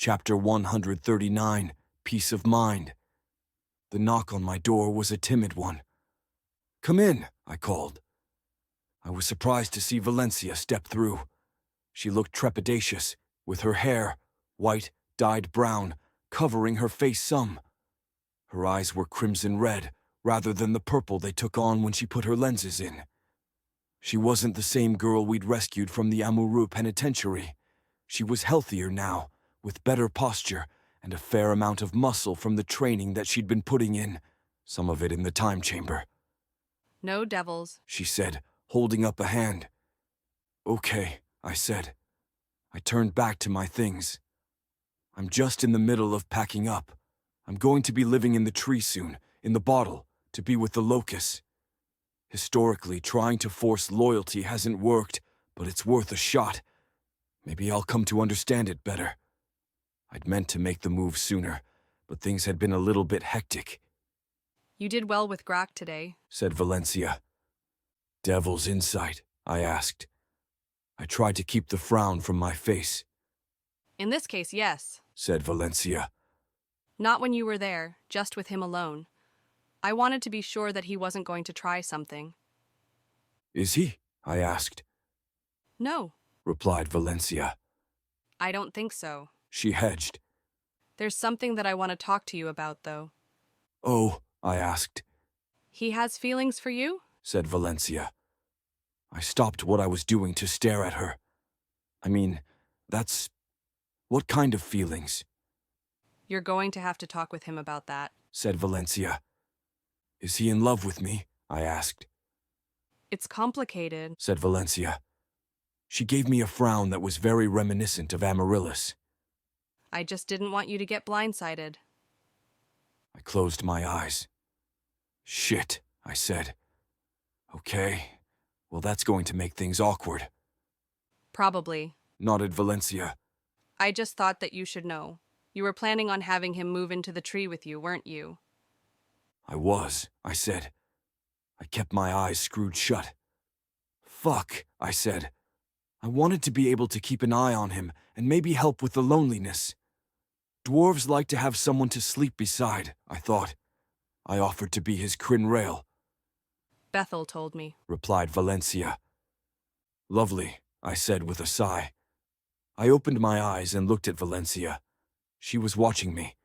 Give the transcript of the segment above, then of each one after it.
Chapter 139, Peace of Mind. The knock on my door was a timid one. "Come in," I called. I was surprised to see Valencia step through. She looked trepidatious, with her hair, white, dyed brown, covering her face some. Her eyes were crimson red, rather than the purple they took on when she put her lenses in. She wasn't the same girl we'd rescued from the Amuru penitentiary. She was healthier now, with better posture and a fair amount of muscle from the training that she'd been putting in, some of it in the time chamber. "No devils," she said, holding up a hand. "Okay," I said. I turned back to my things. "I'm just in the middle of packing up. I'm going to be living in the tree soon, in the bottle, to be with the locusts. Historically, trying to force loyalty hasn't worked, but it's worth a shot. Maybe I'll come to understand it better." I'd meant to make the move sooner, but things had been a little bit hectic. "You did well with Grak today," said Valencia. "Devil's insight?" I asked. I tried to keep the frown from my face. "In this case, yes. Said Valencia. Not when you were there, just with him alone. I wanted to be sure that he wasn't going to try something." "Is he?" I asked. "No, Replied Valencia. I don't think so. She hedged. There's something that I want to talk to you about, though." "Oh," I asked. "He has feelings for you?" Said Valencia. I stopped what I was doing to stare at her. I mean, that's... what kind of feelings? "You're going to have to talk with him about that." Said Valencia. "Is he in love with me?" I asked. "It's complicated." Said Valencia. She gave me a frown that was very reminiscent of Amaryllis. "I just didn't want you to get blindsided." I closed my eyes. "Shit," I said. "Okay, well that's going to make things awkward." "Probably. Nodded Valencia. I just thought that you should know. You were planning on having him move into the tree with you, weren't you?" "I was," I said. I kept my eyes screwed shut. "Fuck," I said. I wanted to be able to keep an eye on him and maybe help with the loneliness. Dwarves like to have someone to sleep beside, I thought. I offered to be his crin rail. "Bethel told me." Replied Valencia. "Lovely," I said with a sigh. I opened my eyes and looked at Valencia. She was watching me.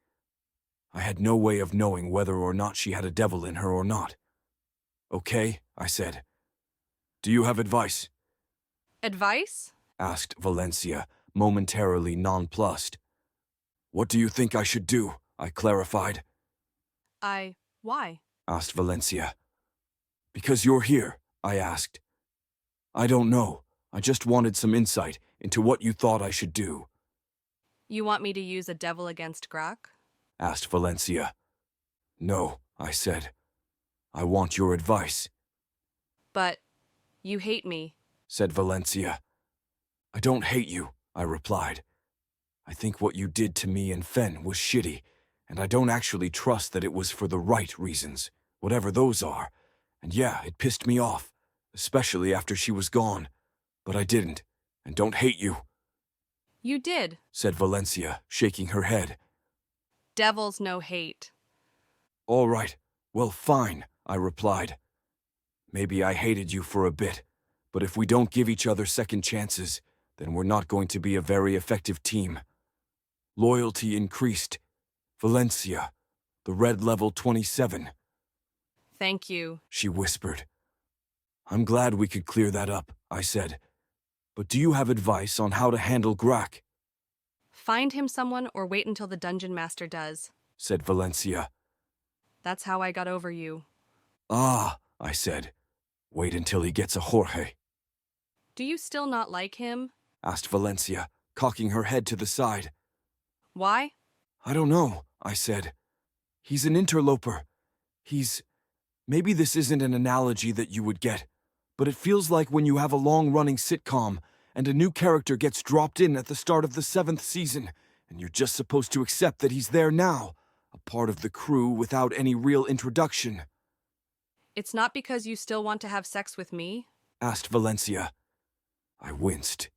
I had no way of knowing whether or not she had a devil in her or not. "Okay," I said. "Do you have advice?" "Advice?" asked Valencia, momentarily nonplussed. "What do you think I should do?" I clarified. Why?" Asked Valencia. "Because you're here," I asked. "I don't know. I just wanted some insight into what you thought I should do." "You want me to use a devil against Grak?" Asked Valencia. "No," I said. "I want your advice," "But you hate me." said Valencia. "I don't hate you," I replied. "I think what you did to me and Fen was shitty, and I don't actually trust that it was for the right reasons, whatever those are. And yeah, it pissed me off, especially after she was gone. But I didn't, and don't hate you," "You did. said Valencia, shaking her head. Devils no hate." "All right, well, fine," I replied. "Maybe I hated you for a bit, but if we don't give each other second chances, then we're not going to be a very effective team." Loyalty increased. Valencia, the red level 27, "Thank you." she whispered. "I'm glad we could clear that up," I said. "But do you have advice on how to handle Grak?" "Find him someone or wait until the dungeon master does." said Valencia. "That's how I got over you." "Ah," I said. "Wait until he gets a Jorge," "Do you still not like him?" asked Valencia, cocking her head to the side. "Why?" "I don't know," I said. "He's an interloper. Maybe this isn't an analogy that you would get, but it feels like when you have a long-running sitcom and a new character gets dropped in at the start of the 7th season, and you're just supposed to accept that he's there now, a part of the crew without any real introduction." "It's not because you still want to have sex with me?" asked Valencia. I winced.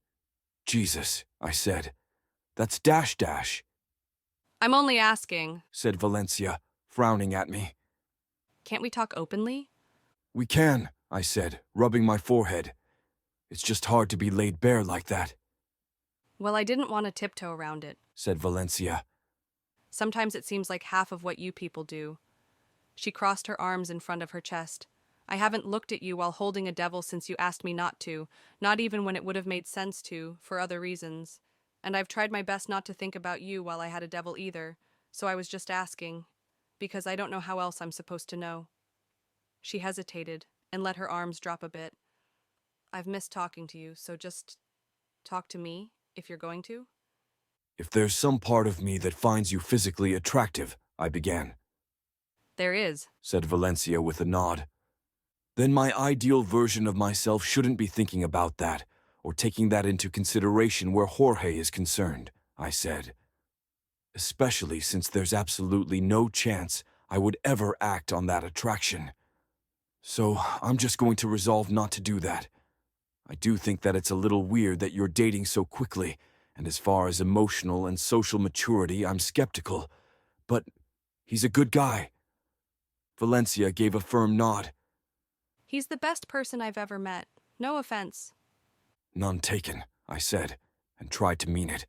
"Jesus," I said. "That's Dash Dash. I'm only asking. said Valencia, frowning at me. Can't we talk openly? We can, I said, rubbing my forehead. It's just hard to be laid bare like that, Well, I didn't want to tiptoe around it. said Valencia. Sometimes it seems like half of what you people do. She crossed her arms in front of her chest. I haven't looked at you while holding a devil since you asked me not to, not even when it would have made sense to, for other reasons. And I've tried my best not to think about you while I had a devil either, so I was just asking, because I don't know how else I'm supposed to know. She hesitated and let her arms drop a bit. I've missed talking to you, so just talk to me, if you're going to. If there's some part of me that finds you physically attractive, I began, There is. said Valencia with a nod. Then my ideal version of myself shouldn't be thinking about that, or taking that into consideration where Jorge is concerned, I said. Especially since there's absolutely no chance I would ever act on that attraction. So I'm just going to resolve not to do that. I do think that it's a little weird that you're dating so quickly, and as far as emotional and social maturity, I'm skeptical. But he's a good guy. Valencia gave a firm nod. He's the best person I've ever met. No offense. None taken, I said, and tried to mean it.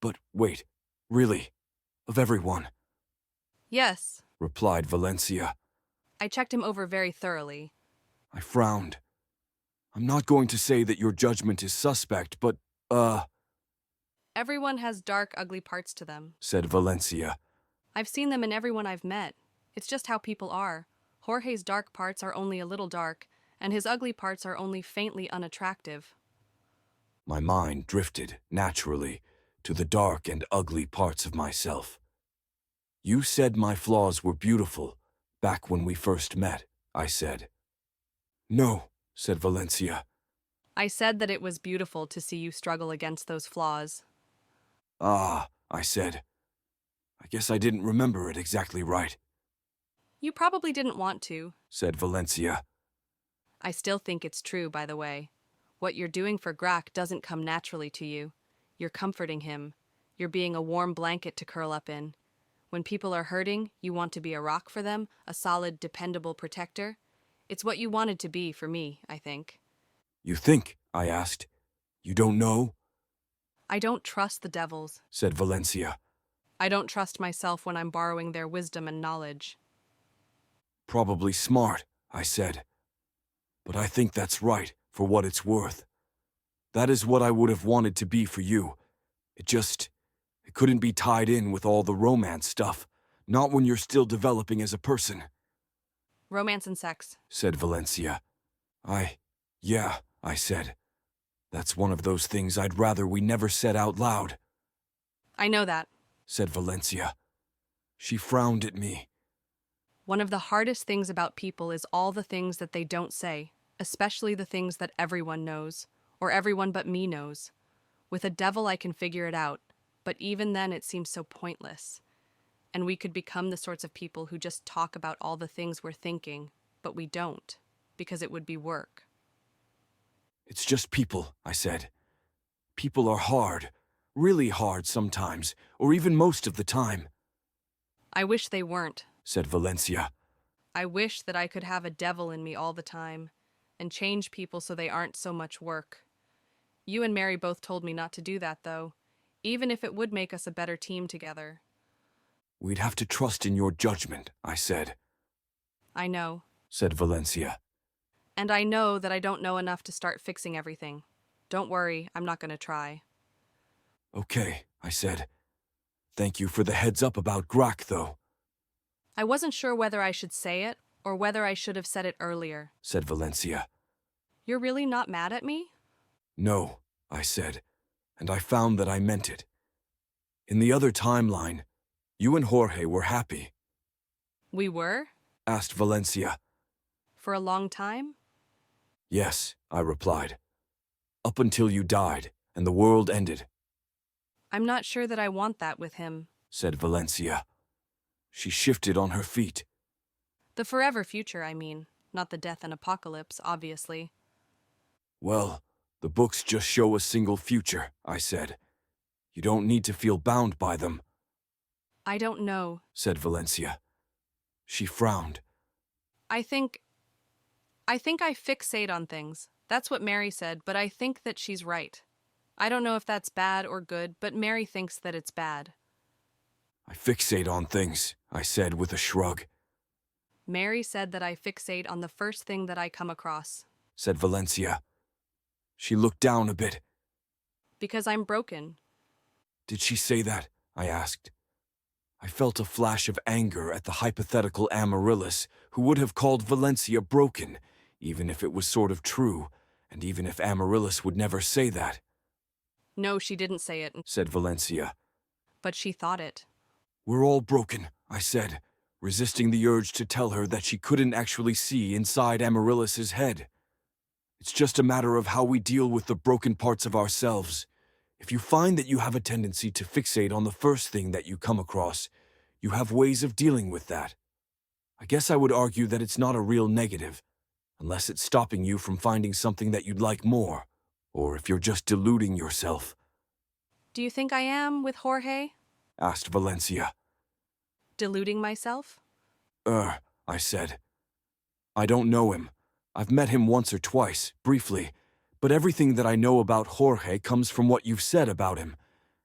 But wait, really? Of everyone? Yes. Replied Valencia. I checked him over very thoroughly. I frowned. I'm not going to say that your judgment is suspect, but, Everyone has dark, ugly parts to them. said Valencia. I've seen them in everyone I've met. It's just how people are. Jorge's dark parts are only a little dark, and his ugly parts are only faintly unattractive. My mind drifted, naturally, to the dark and ugly parts of myself. You said my flaws were beautiful, back when we first met, I said. No, said Valencia. I said that it was beautiful to see you struggle against those flaws. Ah, I said. I guess I didn't remember it exactly right, You probably didn't want to. said Valencia. I still think it's true, by the way. What you're doing for Grak doesn't come naturally to you. You're comforting him. You're being a warm blanket to curl up in. When people are hurting, you want to be a rock for them, a solid, dependable protector. It's what you wanted to be for me, I think. You think? I asked. You don't know? I don't trust the devils. Said Valencia. I don't trust myself when I'm borrowing their wisdom and knowledge. Probably smart, I said. But I think that's right, for what it's worth. That is what I would have wanted to be for you. It couldn't be tied in with all the romance stuff, not when you're still developing as a person, Romance and sex. said Valencia. Yeah, I said. That's one of those things I'd rather we never said out loud, I know that. said Valencia. She frowned at me. One of the hardest things about people is all the things that they don't say, especially the things that everyone knows, or everyone but me knows. With a devil I can figure it out, but even then it seems so pointless. And we could become the sorts of people who just talk about all the things we're thinking, but we don't, because it would be work. It's just people, I said. People are hard, really hard sometimes, or even most of the time, I wish they weren't. said Valencia. I wish that I could have a devil in me all the time, and change people so they aren't so much work. You and Mary both told me not to do that, though, even if it would make us a better team together. We'd have to trust in your judgment, I said, I know. said Valencia. And I know that I don't know enough to start fixing everything. Don't worry, I'm not going to try. Okay, I said. Thank you for the heads up about Grak, though, I wasn't sure whether I should say it, or whether I should have said it earlier. said Valencia. You're really not mad at me? No, I said, and I found that I meant it. In the other timeline, you and Jorge were happy, We were? asked Valencia. For a long time? Yes, I replied. Up until you died, and the world ended, I'm not sure that I want that with him. said Valencia. She shifted on her feet. The forever future, I mean, not the death and apocalypse, obviously. Well, the books just show a single future, I said. You don't need to feel bound by them. I don't know. said Valencia. She frowned. I think I fixate on things. That's what Mary said, but I think that she's right. I don't know if that's bad or good, but Mary thinks that it's bad. I fixate on things, I said with a shrug, Mary said that I fixate on the first thing that I come across. said Valencia. She looked down a bit. Because I'm broken. Did she say that? I asked. I felt a flash of anger at the hypothetical Amaryllis who would have called Valencia broken, even if it was sort of true, and even if Amaryllis would never say that. No, she didn't say it, Said Valencia. but she thought it. We're all broken, I said, resisting the urge to tell her that she couldn't actually see inside Amaryllis's head. It's just a matter of how we deal with the broken parts of ourselves. If you find that you have a tendency to fixate on the first thing that you come across, you have ways of dealing with that. I guess I would argue that it's not a real negative, unless it's stopping you from finding something that you'd like more, or if you're just deluding yourself. Do you think I am with Jorge? Asked Valencia. Deluding myself? I said. I don't know him. I've met him once or twice, briefly, but everything that I know about Jorge comes from what you've said about him,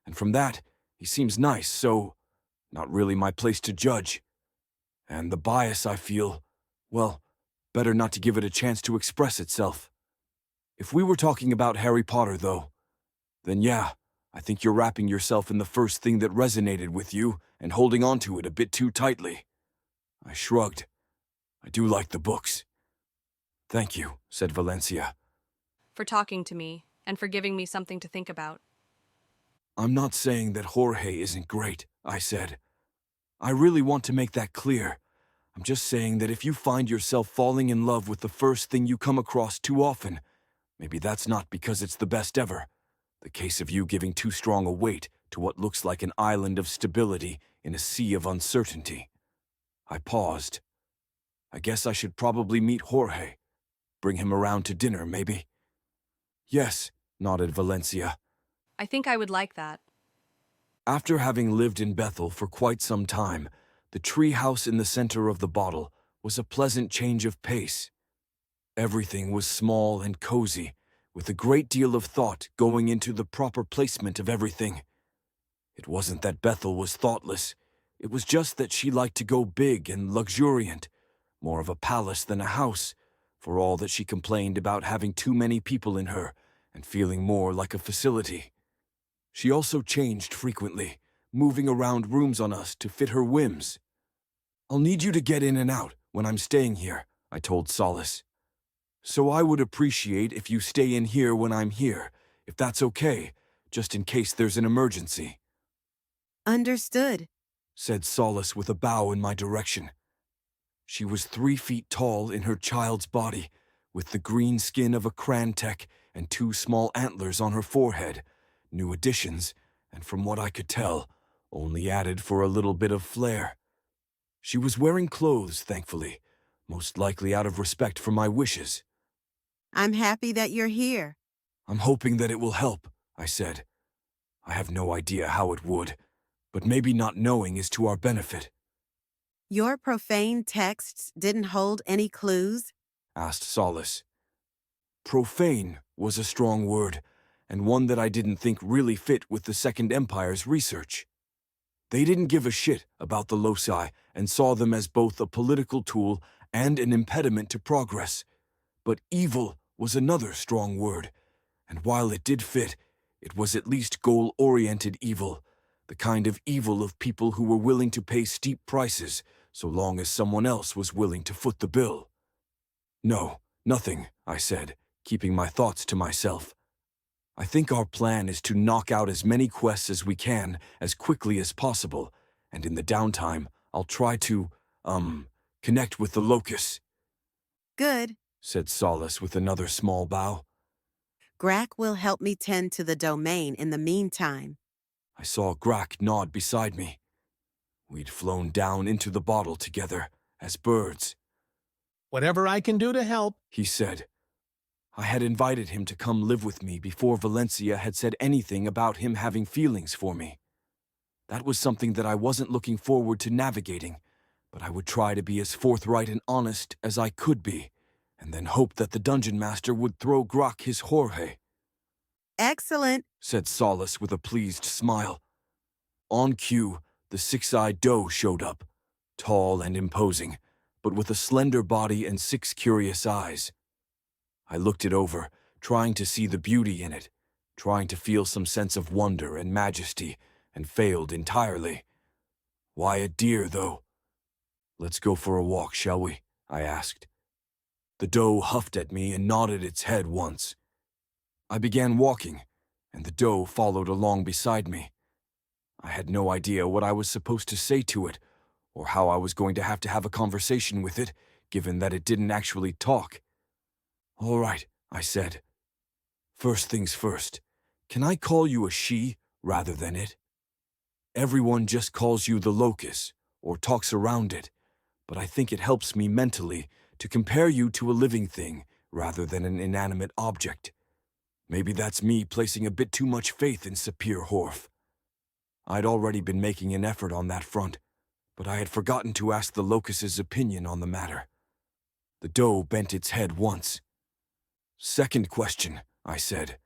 and from that, he seems nice, so not really my place to judge. And the bias I feel, well, better not to give it a chance to express itself. If we were talking about Harry Potter, though, then yeah, I think you're wrapping yourself in the first thing that resonated with you and holding on to it a bit too tightly. I shrugged. I do like the books. Thank you, said Valencia. For talking to me, and for giving me something to think about. I'm not saying that Jorge isn't great, I said. I really want to make that clear. I'm just saying that if you find yourself falling in love with the first thing you come across too often, maybe that's not because it's the best ever. The case of you giving too strong a weight to what looks like an island of stability in a sea of uncertainty. I paused. I guess I should probably meet Jorge. Bring him around to dinner, maybe? Yes, nodded Valencia. I think I would like that. After having lived in Bethel for quite some time, the tree house in the center of the bottle was a pleasant change of pace. Everything was small and cozy, with a great deal of thought going into the proper placement of everything. It wasn't that Bethel was thoughtless. It was just that she liked to go big and luxuriant, more of a palace than a house, for all that she complained about having too many people in her and feeling more like a facility. She also changed frequently, moving around rooms on us to fit her whims. I'll need you to get in and out when I'm staying here, I told Solace. So I would appreciate if you stay in here when I'm here, if that's okay, just in case there's an emergency. Understood, Said Solace with a bow in my direction. She was 3 feet tall in her child's body, with the green skin of a Krantech and 2 small antlers on her forehead, new additions, and from what I could tell, only added for a little bit of flair. She was wearing clothes, thankfully, most likely out of respect for my wishes. I'm happy that you're here. I'm hoping that it will help, I said. I have no idea how it would, but maybe not knowing is to our benefit. Your profane texts didn't hold any clues? Asked Solace. Profane was a strong word, and one that I didn't think really fit with the Second Empire's research. They didn't give a shit about the loci and saw them as both a political tool and an impediment to progress. But evil was another strong word, and while it did fit, it was at least goal-oriented evil, the kind of evil of people who were willing to pay steep prices so long as someone else was willing to foot the bill. No, nothing, I said, keeping my thoughts to myself. I think our plan is to knock out as many quests as we can as quickly as possible, and in the downtime, I'll try to, connect with the locusts, Good. said Solace with another small bow. Grack will help me tend to the domain in the meantime. I saw Grack nod beside me. We'd flown down into the bottle together, as birds, Whatever I can do to help. he said. I had invited him to come live with me before Valencia had said anything about him having feelings for me. That was something that I wasn't looking forward to navigating, but I would try to be as forthright and honest as I could be, and then hope that the dungeon master would throw Grok his Jorge, Excellent. said Solace with a pleased smile. On cue, the six-eyed doe showed up, tall and imposing, but with a slender body and 6 curious eyes. I looked it over, trying to see the beauty in it, trying to feel some sense of wonder and majesty, and failed entirely. Why a deer, though? Let's go for a walk, shall we? I asked. The doe huffed at me and nodded its head once. I began walking, and the doe followed along beside me. I had no idea what I was supposed to say to it, or how I was going to have a conversation with it, given that it didn't actually talk. All right, I said. First things first, can I call you a she rather than it? Everyone just calls you the locus, or talks around it, but I think it helps me mentally to compare you to a living thing rather than an inanimate object. Maybe that's me placing a bit too much faith in Sapir Horf. I'd already been making an effort on that front, but I had forgotten to ask the locus's opinion on the matter. The doe bent its head once. Second question, I said.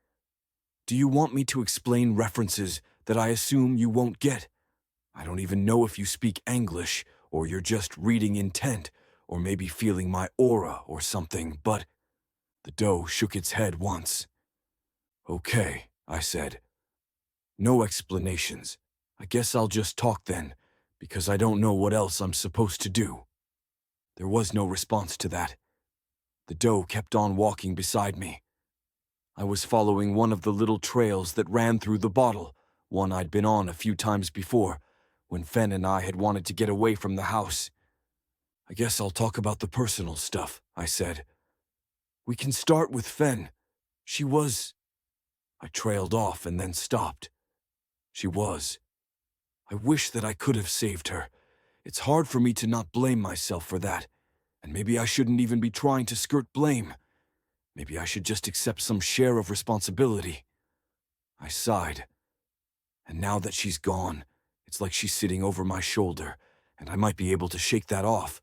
Do you want me to explain references that I assume you won't get? I don't even know if you speak English, or you're just reading intent, or maybe feeling my aura or something, but... The doe shook its head once. Okay, I said. No explanations. I guess I'll just talk then, because I don't know what else I'm supposed to do. There was no response to that. The doe kept on walking beside me. I was following one of the little trails that ran through the bottle, one I'd been on a few times before, when Fen and I had wanted to get away from the house. I guess I'll talk about the personal stuff, I said. We can start with Fen. She was... I trailed off and then stopped. She was. I wish that I could have saved her. It's hard for me to not blame myself for that, and maybe I shouldn't even be trying to skirt blame. Maybe I should just accept some share of responsibility. I sighed. And now that she's gone, it's like she's sitting over my shoulder, and I might be able to shake that off.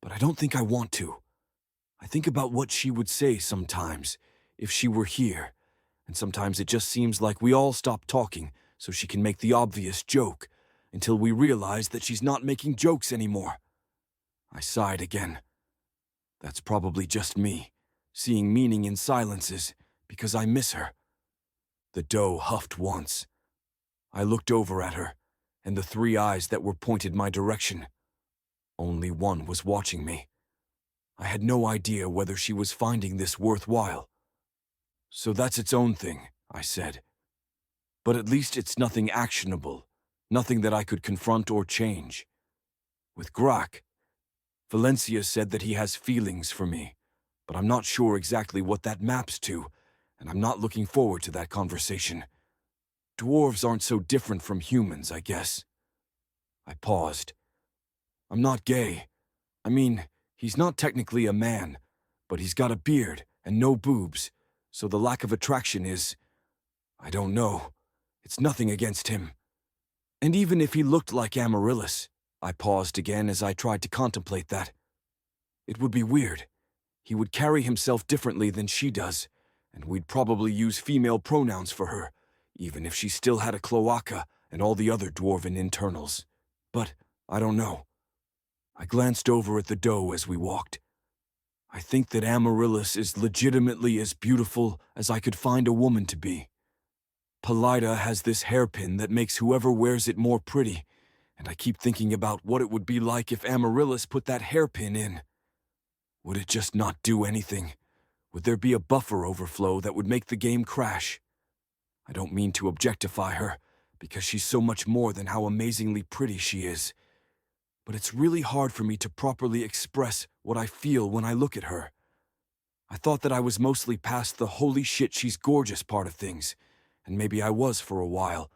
But I don't think I want to. I think about what she would say sometimes, if she were here, and sometimes it just seems like we all stop talking so she can make the obvious joke, until we realize that she's not making jokes anymore. I sighed again. That's probably just me, seeing meaning in silences, because I miss her. The doe huffed once. I looked over at her, and the 3 eyes that were pointed my direction. Only one was watching me. I had no idea whether she was finding this worthwhile. So that's its own thing, I said. But at least it's nothing actionable, nothing that I could confront or change. With Grok, Valencia said that he has feelings for me, but I'm not sure exactly what that maps to, and I'm not looking forward to that conversation. Dwarves aren't so different from humans, I guess. I paused. I'm not gay. I mean, he's not technically a man, but he's got a beard and no boobs, so the lack of attraction is... I don't know. It's nothing against him. And even if he looked like Amaryllis, I paused again as I tried to contemplate that. It would be weird. He would carry himself differently than she does, and we'd probably use female pronouns for her, even if she still had a cloaca and all the other dwarven internals. But I don't know. I glanced over at the doe as we walked. I think that Amaryllis is legitimately as beautiful as I could find a woman to be. Palida has this hairpin that makes whoever wears it more pretty, and I keep thinking about what it would be like if Amaryllis put that hairpin in. Would it just not do anything? Would there be a buffer overflow that would make the game crash? I don't mean to objectify her, because she's so much more than how amazingly pretty she is. But it's really hard for me to properly express what I feel when I look at her. I thought that I was mostly past the holy shit she's gorgeous part of things, and maybe I was for a while.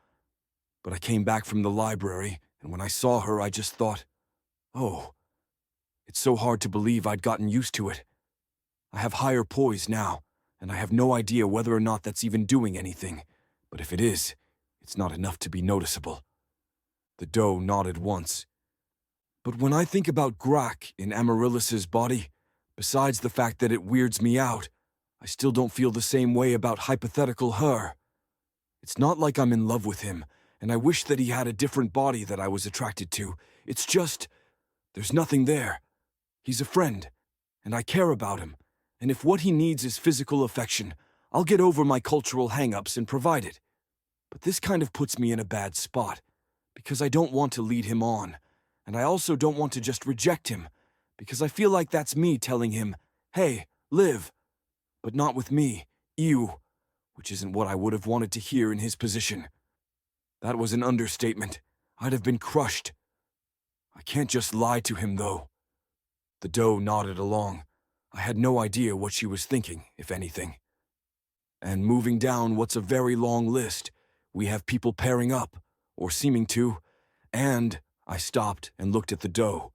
But I came back from the library, and when I saw her I just thought, oh, it's so hard to believe I'd gotten used to it. I have higher poise now, and I have no idea whether or not that's even doing anything, but if it is, it's not enough to be noticeable. The doe nodded once. But when I think about Grak in Amaryllis's body, besides the fact that it weirds me out, I still don't feel the same way about hypothetical her. It's not like I'm in love with him, and I wish that he had a different body that I was attracted to. It's just, there's nothing there. He's a friend, and I care about him, and if what he needs is physical affection, I'll get over my cultural hang-ups and provide it. But this kind of puts me in a bad spot, because I don't want to lead him on, and I also don't want to just reject him, because I feel like that's me telling him, hey, live, but not with me, you, which isn't what I would have wanted to hear in his position. That was an understatement. I'd have been crushed. I can't just lie to him, though. The doe nodded along. I had no idea what she was thinking, if anything. And moving down what's a very long list, we have people pairing up, or seeming to, and I stopped and looked at the doe.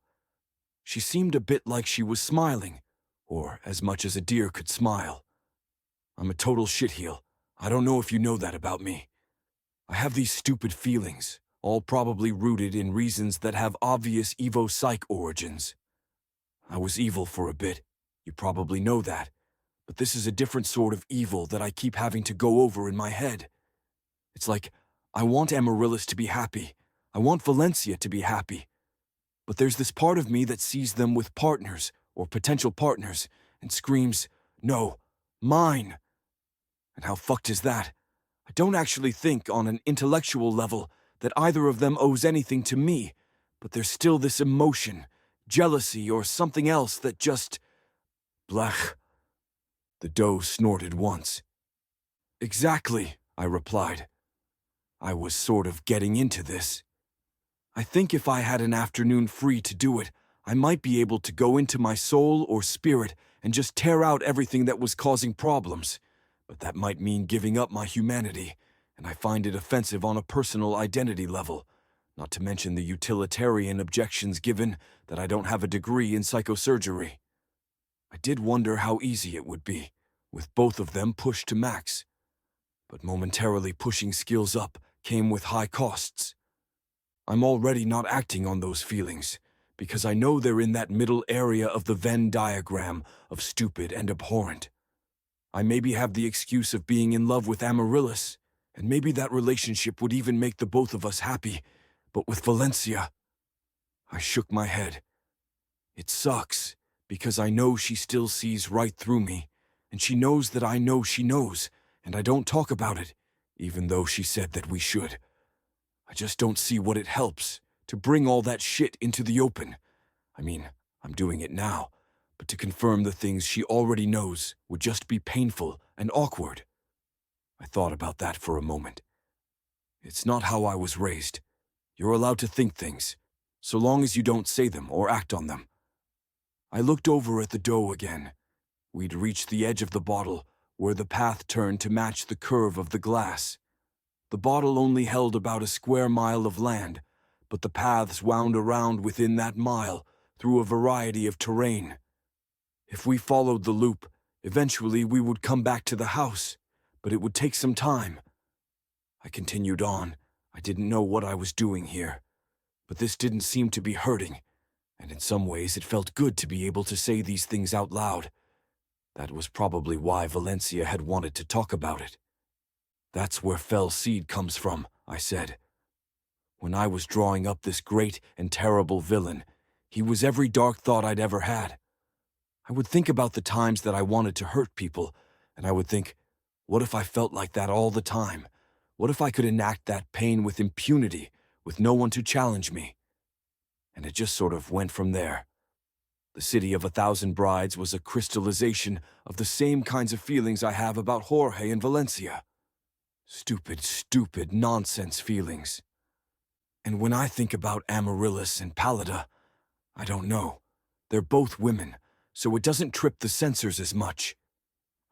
She seemed a bit like she was smiling, or as much as a deer could smile. I'm a total shitheel. I don't know if you know that about me. I have these stupid feelings, all probably rooted in reasons that have obvious evo-psych origins. I was evil for a bit. You probably know that. But this is a different sort of evil that I keep having to go over in my head. It's like, I want Amaryllis to be happy. I want Valencia to be happy. But there's this part of me that sees them with partners, or potential partners, and screams, no, mine. And how fucked is that? I don't actually think on an intellectual level that either of them owes anything to me, but there's still this emotion, jealousy or something else that just... Blech. The doe snorted once. Exactly, I replied. I was sort of getting into this. I think if I had an afternoon free to do it, I might be able to go into my soul or spirit and just tear out everything that was causing problems. But that might mean giving up my humanity, and I find it offensive on a personal identity level, not to mention the utilitarian objections given that I don't have a degree in psychosurgery. I did wonder how easy it would be, with both of them pushed to max. But momentarily pushing skills up came with high costs. I'm already not acting on those feelings, because I know they're in that middle area of the Venn diagram of stupid and abhorrent. I maybe have the excuse of being in love with Amaryllis, and maybe that relationship would even make the both of us happy, but with Valencia... I shook my head. It sucks, because I know she still sees right through me, and she knows that I know she knows, and I don't talk about it, even though she said that we should. I just don't see what it helps to bring all that shit into the open. I mean, I'm doing it now, but to confirm the things she already knows would just be painful and awkward. I thought about that for a moment. It's not how I was raised. You're allowed to think things, so long as you don't say them or act on them. I looked over at the doe again. We'd reached the edge of the bottle, where the path turned to match the curve of the glass. The bottle only held about a square mile of land, but the paths wound around within that mile through a variety of terrain. If we followed the loop, eventually we would come back to the house, but it would take some time. I continued on. I didn't know what I was doing here, but this didn't seem to be hurting, and in some ways it felt good to be able to say these things out loud. That was probably why Valencia had wanted to talk about it. That's where fell seed comes from, I said. When I was drawing up this great and terrible villain, he was every dark thought I'd ever had. I would think about the times that I wanted to hurt people, and I would think, what if I felt like that all the time? What if I could enact that pain with impunity, with no one to challenge me? And it just sort of went from there. The City of 1,000 Brides was a crystallization of the same kinds of feelings I have about Jorge and Valencia. Stupid, stupid, nonsense feelings. And when I think about Amaryllis and Pallida, I don't know. They're both women, so it doesn't trip the sensors as much.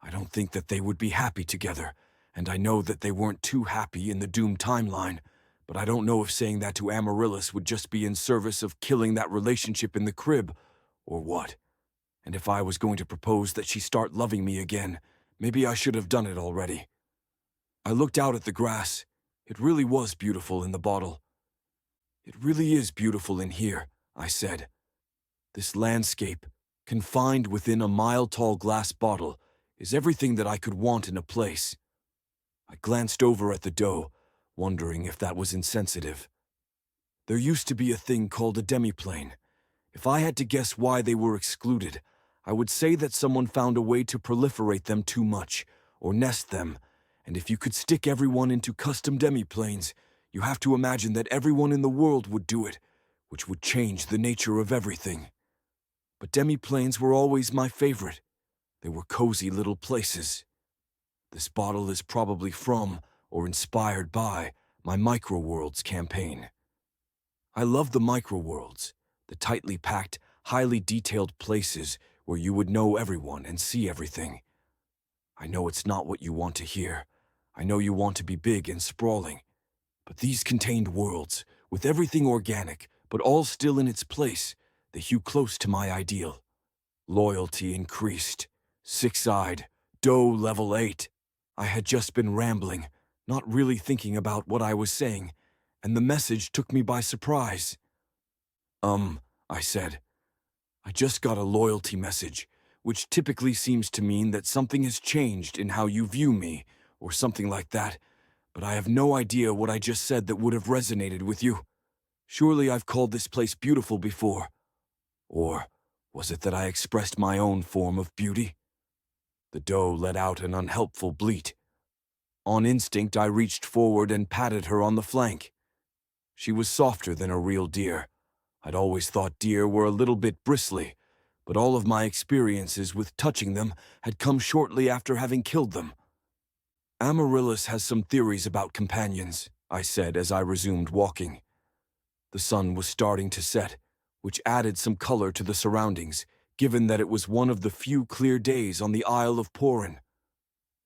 I don't think that they would be happy together, and I know that they weren't too happy in the Doom timeline, but I don't know if saying that to Amaryllis would just be in service of killing that relationship in the crib, or what. And if I was going to propose that she start loving me again, maybe I should have done it already. I looked out at the grass. It really was beautiful in the bottle. It really is beautiful in here, I said. This landscape, confined within a mile-tall glass bottle, is everything that I could want in a place. I glanced over at the doe, wondering if that was insensitive. There used to be a thing called a demiplane. If I had to guess why they were excluded, I would say that someone found a way to proliferate them too much, or nest them, and if you could stick everyone into custom demiplanes, you have to imagine that everyone in the world would do it, which would change the nature of everything. But demiplanes were always my favorite. They were cozy little places. This bottle is probably from, or inspired by, my Microworlds campaign. I love the microworlds, the tightly packed, highly detailed places where you would know everyone and see everything. I know it's not what you want to hear. I know you want to be big and sprawling. But these contained worlds, with everything organic, but all still in its place, they hew close to my ideal. Loyalty increased. Six-eyed, doe level 8. I had just been rambling, not really thinking about what I was saying, and the message took me by surprise. I said. I just got a loyalty message, which typically seems to mean that something has changed in how you view me, or something like that, but I have no idea what I just said that would have resonated with you. Surely I've called this place beautiful before. Or was it that I expressed my own form of beauty? The doe let out an unhelpful bleat. On instinct, I reached forward and patted her on the flank. She was softer than a real deer. I'd always thought deer were a little bit bristly, but all of my experiences with touching them had come shortly after having killed them. Amaryllis has some theories about companions, I said as I resumed walking. The sun was starting to set, which added some color to the surroundings, given that it was one of the few clear days on the Isle of Porin.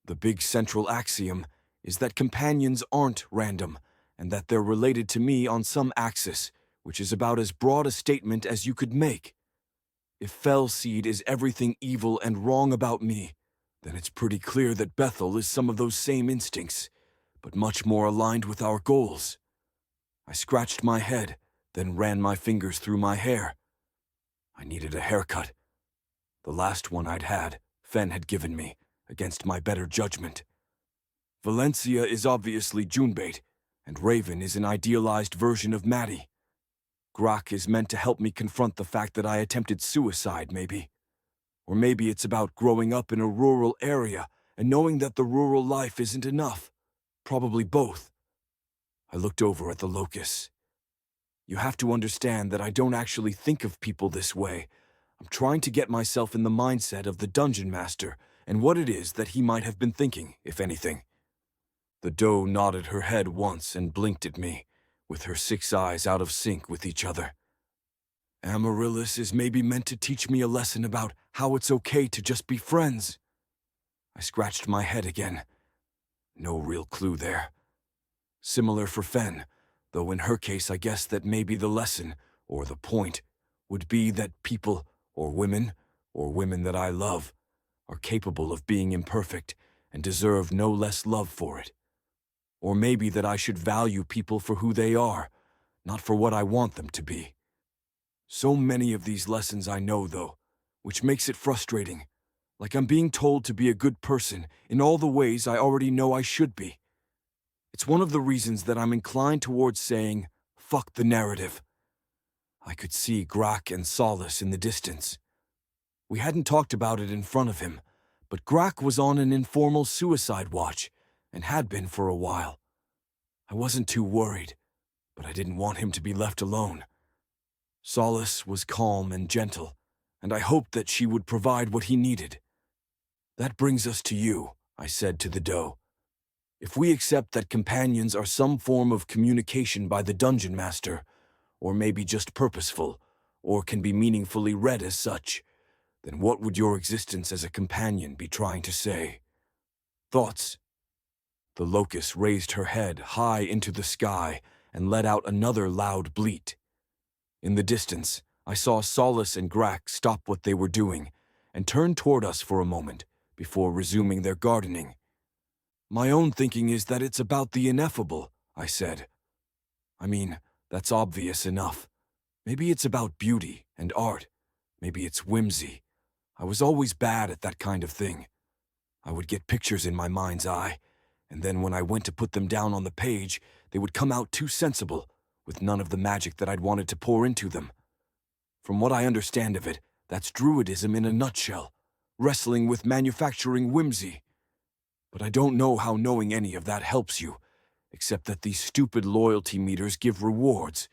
The big central axiom is that companions aren't random, and that they're related to me on some axis, which is about as broad a statement as you could make. If Fell Seed is everything evil and wrong about me, then it's pretty clear that Bethel is some of those same instincts, but much more aligned with our goals. I scratched my head, then ran my fingers through my hair. I needed a haircut. The last one I'd had, Fen had given me, against my better judgment. Valencia is obviously Junebait, and Raven is an idealized version of Maddie. Grok is meant to help me confront the fact that I attempted suicide, maybe. Or maybe it's about growing up in a rural area and knowing that the rural life isn't enough. Probably both. I looked over at the locusts. You have to understand that I don't actually think of people this way. I'm trying to get myself in the mindset of the dungeon master and what it is that he might have been thinking, if anything. The doe nodded her head once and blinked at me, with her 6 eyes out of sync with each other. Amaryllis is maybe meant to teach me a lesson about how it's okay to just be friends. I scratched my head again. No real clue there. Similar for Fen, though in her case I guess that maybe the lesson, or the point, would be that people, or women that I love, are capable of being imperfect and deserve no less love for it. Or maybe that I should value people for who they are, not for what I want them to be. So many of these lessons I know, though, which makes it frustrating, like I'm being told to be a good person in all the ways I already know I should be. It's one of the reasons that I'm inclined towards saying, fuck the narrative. I could see Grok and Solace in the distance. We hadn't talked about it in front of him, but Grok was on an informal suicide watch, and had been for a while. I wasn't too worried, but I didn't want him to be left alone. Solace was calm and gentle, and I hoped that she would provide what he needed. That brings us to you, I said to the doe. If we accept that companions are some form of communication by the dungeon master, or maybe just purposeful, or can be meaningfully read as such, then what would your existence as a companion be trying to say? Thoughts? The locust raised her head high into the sky and let out another loud bleat. In the distance, I saw Solace and Grak stop what they were doing and turn toward us for a moment before resuming their gardening. My own thinking is that it's about the ineffable, I said. I mean, That's obvious enough. Maybe it's about beauty and art. Maybe it's whimsy. I was always bad at that kind of thing. I would get pictures in my mind's eye, and then when I went to put them down on the page, they would come out too sensible, with none of the magic that I'd wanted to pour into them. From what I understand of it, that's Druidism in a nutshell, wrestling with manufacturing whimsy. But I don't know how knowing any of that helps you, except that these stupid loyalty meters give rewards,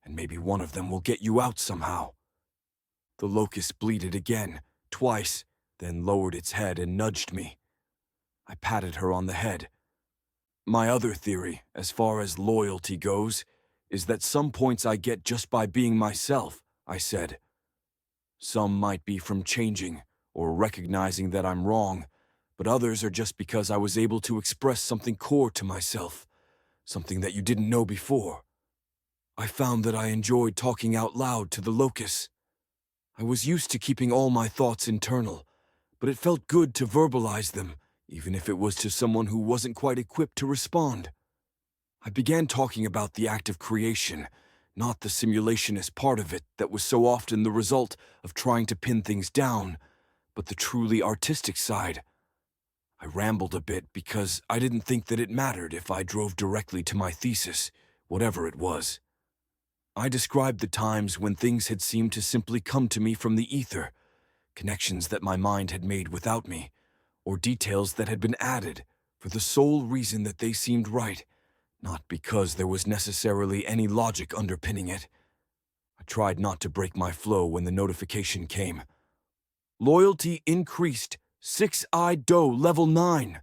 and maybe one of them will get you out somehow. The locust bleated again, twice, then lowered its head and nudged me. I patted her on the head. My other theory, as far as loyalty goes, is that some points I get just by being myself, I said. Some might be from changing, or recognizing that I'm wrong, but others are just because I was able to express something core to myself, something that you didn't know before. I found that I enjoyed talking out loud to the locusts. I was used to keeping all my thoughts internal, but it felt good to verbalize them, even if it was to someone who wasn't quite equipped to respond. I began talking about the act of creation, not the simulationist part of it that was so often the result of trying to pin things down, but the truly artistic side. I rambled a bit because I didn't think that it mattered if I drove directly to my thesis, whatever it was. I described the times when things had seemed to simply come to me from the ether, connections that my mind had made without me, or details that had been added for the sole reason that they seemed right, not because there was necessarily any logic underpinning it. I tried not to break my flow when the notification came. Loyalty increased, Six-Eyed Doe, level 9.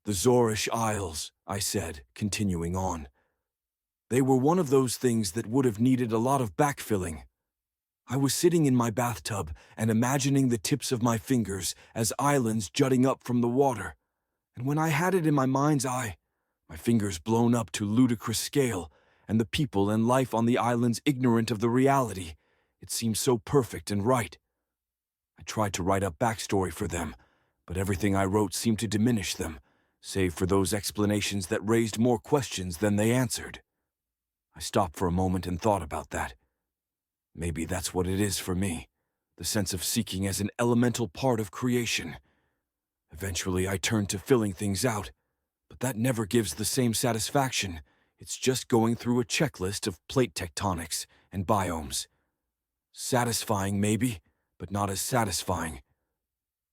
The Zorish Isles, I said, continuing on. They were one of those things that would have needed a lot of backfilling. I was sitting in my bathtub and imagining the tips of my fingers as islands jutting up from the water, and when I had it in my mind's eye, my fingers blown up to ludicrous scale, and the people and life on the islands ignorant of the reality, it seemed so perfect and right. I tried to write up backstory for them, but everything I wrote seemed to diminish them, save for those explanations that raised more questions than they answered. I stopped for a moment and thought about that. Maybe that's what it is for me, the sense of seeking as an elemental part of creation. Eventually I turned to filling things out, but that never gives the same satisfaction. It's just going through a checklist of plate tectonics and biomes. Satisfying maybe, but not as satisfying.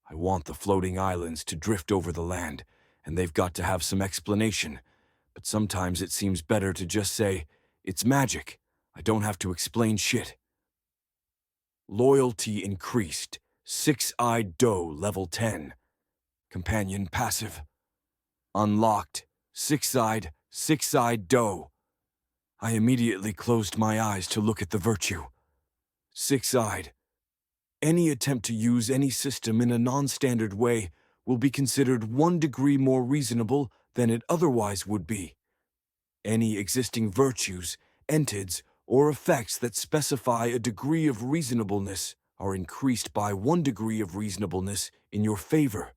I want the floating islands to drift over the land, and they've got to have some explanation, but sometimes it seems better to just say, it's magic. I don't have to explain shit. Loyalty increased. Six-Eyed Doe, level 10. Companion passive. Unlocked. Six-Eyed Doe. I immediately closed my eyes to look at the virtue. Six-Eyed. Any attempt to use any system in a non-standard way will be considered 1 degree more reasonable than it otherwise would be. Any existing virtues, entities, or effects that specify a degree of reasonableness are increased by 1 degree of reasonableness in your favor,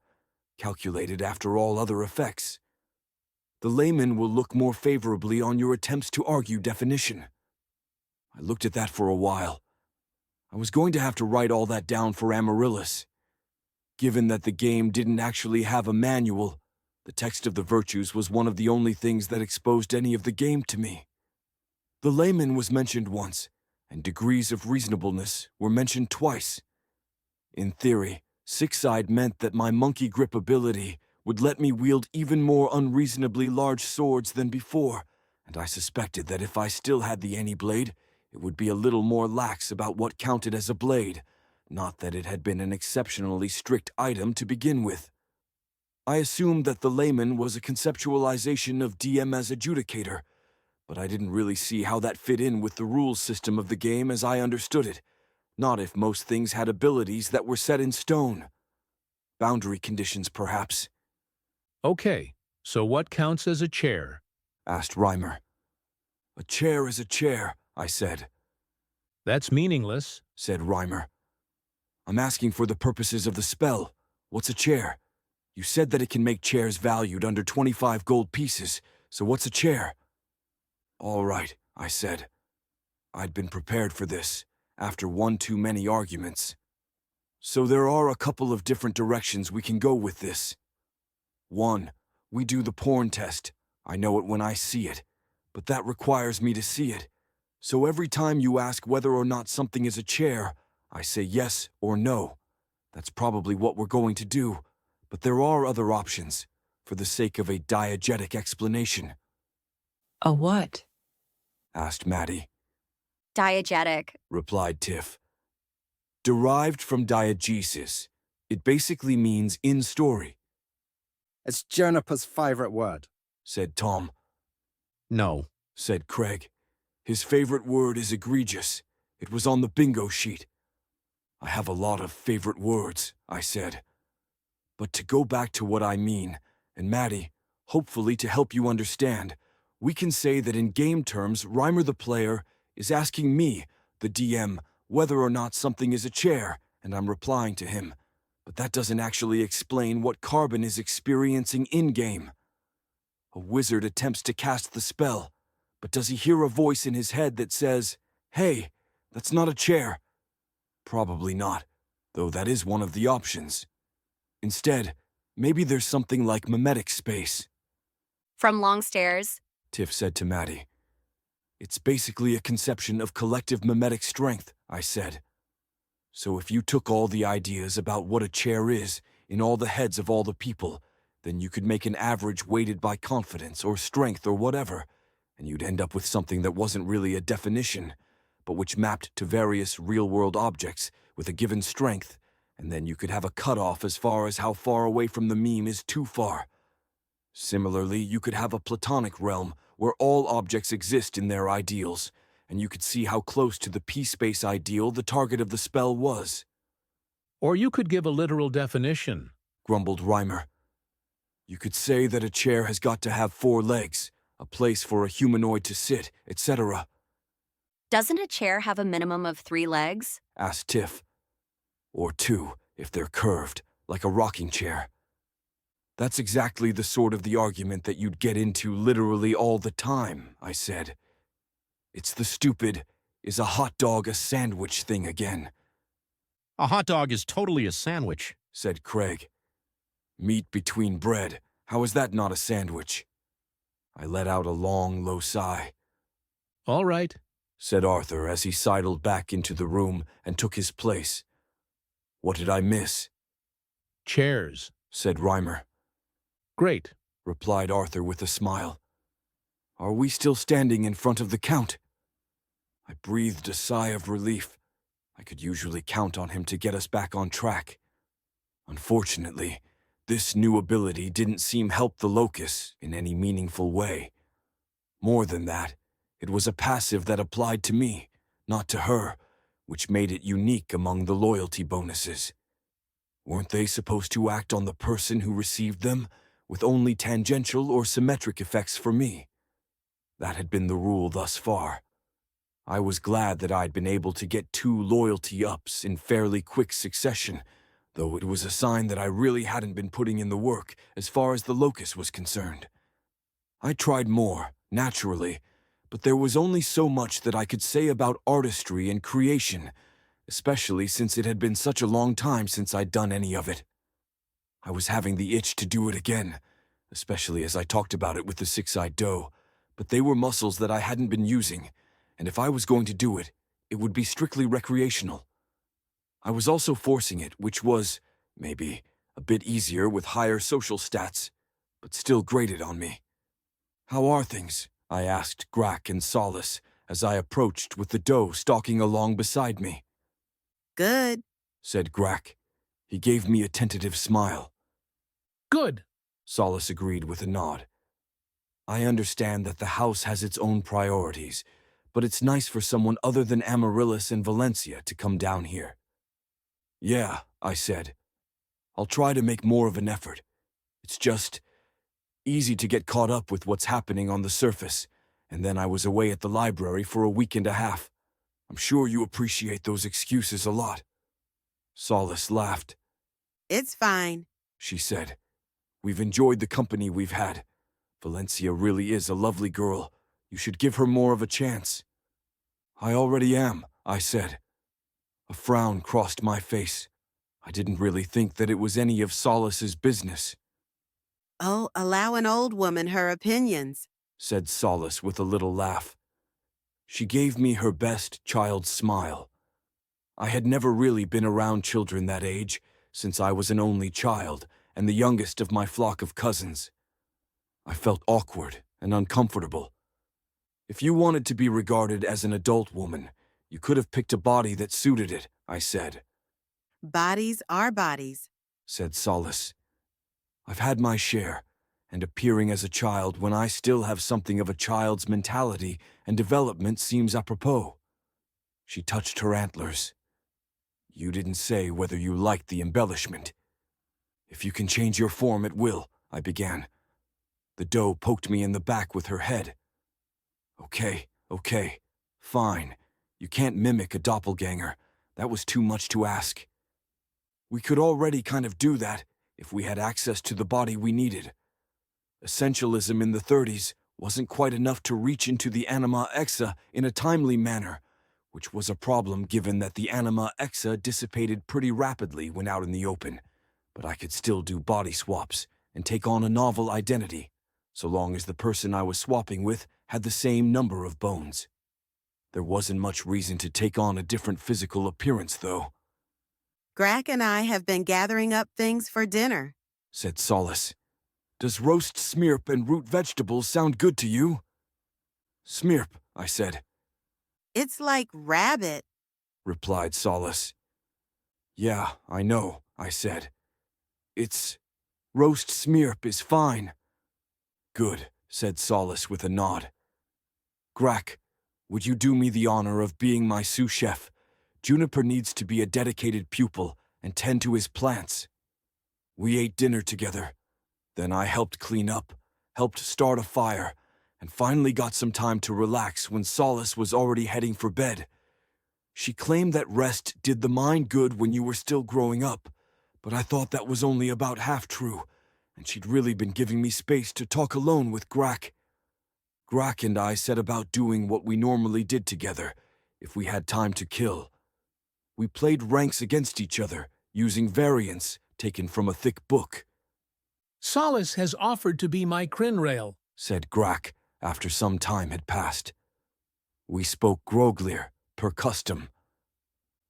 calculated after all other effects. The layman will look more favorably on your attempts to argue definition. I looked at that for a while. I was going to have to write all that down for Amaryllis. Given that the game didn't actually have a manual, the text of the virtues was one of the only things that exposed any of the game to me. The layman was mentioned once, and degrees of reasonableness were mentioned twice. In theory, Six-Eyed meant that my monkey grip ability would let me wield even more unreasonably large swords than before, and I suspected that if I still had the Any-Blade, it would be a little more lax about what counted as a blade, not that it had been an exceptionally strict item to begin with. I assumed that the layman was a conceptualization of DM as adjudicator, but I didn't really see how that fit in with the rules system of the game as I understood it, not if most things had abilities that were set in stone. Boundary conditions, perhaps. Okay, so what counts as a chair? Asked Reimer. A chair is a chair, I said. That's meaningless. Said Reimer. I'm asking for the purposes of the spell. What's a chair? You said that it can make chairs valued under 25 gold pieces, so what's a chair? All right, I said. I'd been prepared for this, after one too many arguments. So there are a couple of different directions we can go with this. 1. We do the porn test. I know it when I see it, but that requires me to see it. So every time you ask whether or not something is a chair, I say yes or no. That's probably what we're going to do, but there are other options, for the sake of a diegetic explanation. A what? Asked Maddie. Diegetic. Replied Tiff. Derived from diegesis, it basically means in story, It's Juniper's favorite word. said Tom. No. Said Craig. His favorite word is egregious. It was on the bingo sheet. I have a lot of favorite words, I said. But to go back to what I mean, and Maddie, hopefully to help you understand, we can say that in game terms, Reimer the player is asking me, the DM, whether or not something is a chair, and I'm replying to him. But that doesn't actually explain what Carbon is experiencing in-game. A wizard attempts to cast the spell, but does he hear a voice in his head that says, "Hey, that's not a chair"? Probably not, though that is one of the options. Instead, maybe there's something like mimetic space, From Longstairs. Tiff said to Maddie. It's basically a conception of collective mimetic strength, I said. So if you took all the ideas about what a chair is in all the heads of all the people, then you could make an average weighted by confidence or strength or whatever, and you'd end up with something that wasn't really a definition, but which mapped to various real-world objects with a given strength, and then you could have a cutoff as far as how far away from the meme is too far. Similarly, you could have a platonic realm where all objects exist in their ideals, and you could see how close to the P-space ideal the target of the spell was, Or you could give a literal definition. grumbled Reimer. You could say that a chair has got to have 4 legs, a place for a humanoid to sit, etc., Doesn't a chair have a minimum of 3 legs? asked Tiff. Or 2, if they're curved, like a rocking chair. That's exactly the sort of the argument that you'd get into literally all the time, I said. It's the stupid, is a hot dog a sandwich thing again, A hot dog is totally a sandwich. said Craig. Meat between bread, how is that not a sandwich? I let out a long, low sigh, All right. said Arthur as he sidled back into the room and took his place. What did I miss? Chairs. Said Reimer. Great. Replied Arthur with a smile. Are we still standing in front of the Count? I breathed a sigh of relief. I could usually count on him to get us back on track. Unfortunately, this new ability didn't seem help the Locus in any meaningful way. More than that, it was a passive that applied to me, not to her, which made it unique among the loyalty bonuses. Weren't they supposed to act on the person who received them, with only tangential or symmetric effects for me? That had been the rule thus far. I was glad that I'd been able to get 2 loyalty ups in fairly quick succession, though it was a sign that I really hadn't been putting in the work as far as the Locus was concerned. I tried more, naturally, but there was only so much that I could say about artistry and creation, especially since it had been such a long time since I'd done any of it. I was having the itch to do it again, especially as I talked about it with the six-eyed doe, but they were muscles that I hadn't been using, and if I was going to do it, it would be strictly recreational. I was also forcing it, which was, maybe, a bit easier with higher social stats, but still grated on me. How are things? I asked Grack and Solace as I approached with the doe stalking along beside me. Good. Said Grack. He gave me a tentative smile. Good. Solace agreed with a nod. I understand that the house has its own priorities, but it's nice for someone other than Amaryllis and Valencia to come down here. Yeah, I said. I'll try to make more of an effort. It's just easy to get caught up with what's happening on the surface, and then I was away at the library for a week and a half. I'm sure you appreciate those excuses a lot. Solace laughed. It's fine. She said. We've enjoyed the company we've had. Valencia really is a lovely girl, You should give her more of a chance. I already am, I said. A frown crossed my face. I didn't really think that it was any of Solace's business, Oh, allow an old woman her opinions. said Solace with a little laugh. She gave me her best child's smile. I had never really been around children that age, since I was an only child and the youngest of my flock of cousins. I felt awkward and uncomfortable. If you wanted to be regarded as an adult woman, you could have picked a body that suited it, I said. Bodies are bodies. Said Solace. I've had my share, and appearing as a child when I still have something of a child's mentality and development seems apropos. She touched her antlers. You didn't say whether you liked the embellishment. If you can change your form at will, I began. The doe poked me in the back with her head. Okay, fine. You can't mimic a doppelganger. That was too much to ask. We could already kind of do that if we had access to the body we needed. Essentialism in the 30s wasn't quite enough to reach into the anima exa in a timely manner, which was a problem given that the anima exa dissipated pretty rapidly when out in the open. But I could still do body swaps and take on a novel identity, so long as the person I was swapping with had the same number of bones. There wasn't much reason to take on a different physical appearance, though, Grack and I have been gathering up things for dinner. said Solace. Does roast smearp and root vegetables sound good to you? Smearp, I said, It's like rabbit. replied Solace. Yeah, I know, I said. It's... roast smearp is fine. Good, said Solace with a nod. Grack, would you do me the honor of being my sous chef? Juniper needs to be a dedicated pupil and tend to his plants. We ate dinner together. Then I helped clean up, helped start a fire, and finally got some time to relax when Solace was already heading for bed. She claimed that rest did the mind good when you were still growing up, but I thought that was only about half true, and she'd really been giving me space to talk alone with Grack. Grack and I set about doing what we normally did together, if we had time to kill. We played ranks against each other, using variants taken from a thick book, Solace has offered to be my crinrail. said Grack after some time had passed. We spoke Groglier, per custom.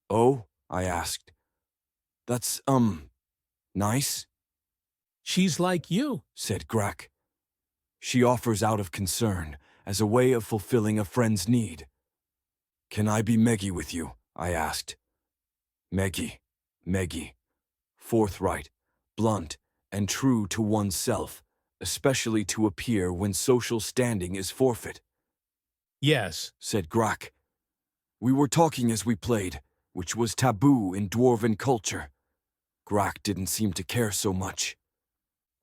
Oh, I asked. That's, nice, She's like you. said Grack. She offers out of concern, as a way of fulfilling a friend's need. Can I be Meggie with you? I asked. Meggie. Forthright, blunt, and true to oneself, especially to appear when social standing is forfeit, Yes. said Grack. We were talking as we played, which was taboo in dwarven culture. Grack didn't seem to care so much.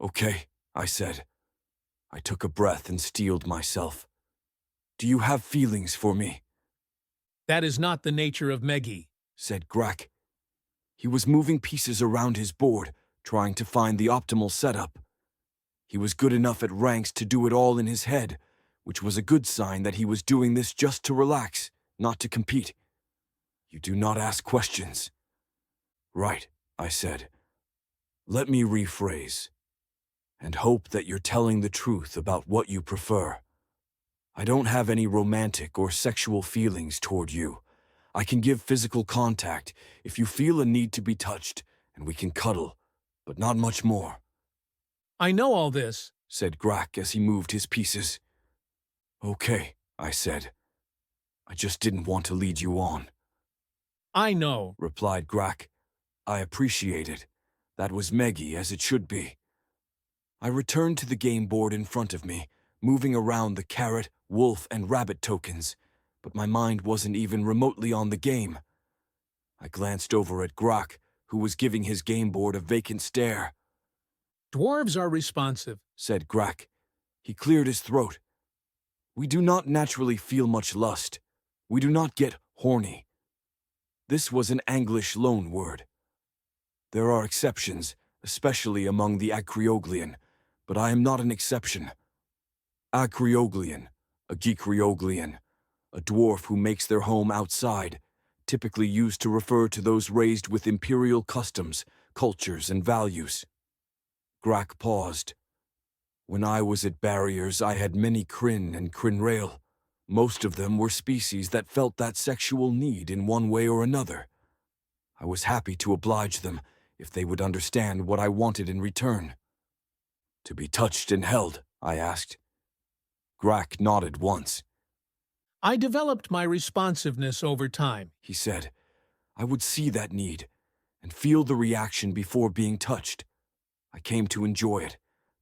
Okay, I said. I took a breath and steeled myself. Do you have feelings for me? That is not the nature of Meggie. Said Grack. He was moving pieces around his board, trying to find the optimal setup. He was good enough at ranks to do it all in his head, which was a good sign that he was doing this just to relax, not to compete. You do not ask questions. Right, I said. Let me rephrase. And hope that you're telling the truth about what you prefer. I don't have any romantic or sexual feelings toward you. I can give physical contact if you feel a need to be touched, and we can cuddle, but not much more, I know all this. said Grack as he moved his pieces. Okay, I said. I just didn't want to lead you on, I know. replied Grack. I appreciate it. That was Meggie as it should be. I returned to the game board in front of me, moving around the carrot, wolf, and rabbit tokens, but my mind wasn't even remotely on the game. I glanced over at Grack, who was giving his game board a vacant stare, Dwarves are responsive. said Grack. He cleared his throat. We do not naturally feel much lust. We do not get horny. This was an Anglish loan word. There are exceptions, especially among the Acreoglian, but I am not an exception. Acreoglian, a Geekrioglean, a dwarf who makes their home outside, typically used to refer to those raised with imperial customs, cultures, and values. Grak paused. When I was at Barriers, I had many Kryn and Krynrail. Most of them were species that felt that sexual need in one way or another. I was happy to oblige them if they would understand what I wanted in return. To be touched and held, I asked. Grak nodded once. I developed my responsiveness over time. He said. I would see that need and feel the reaction before being touched. I came to enjoy it,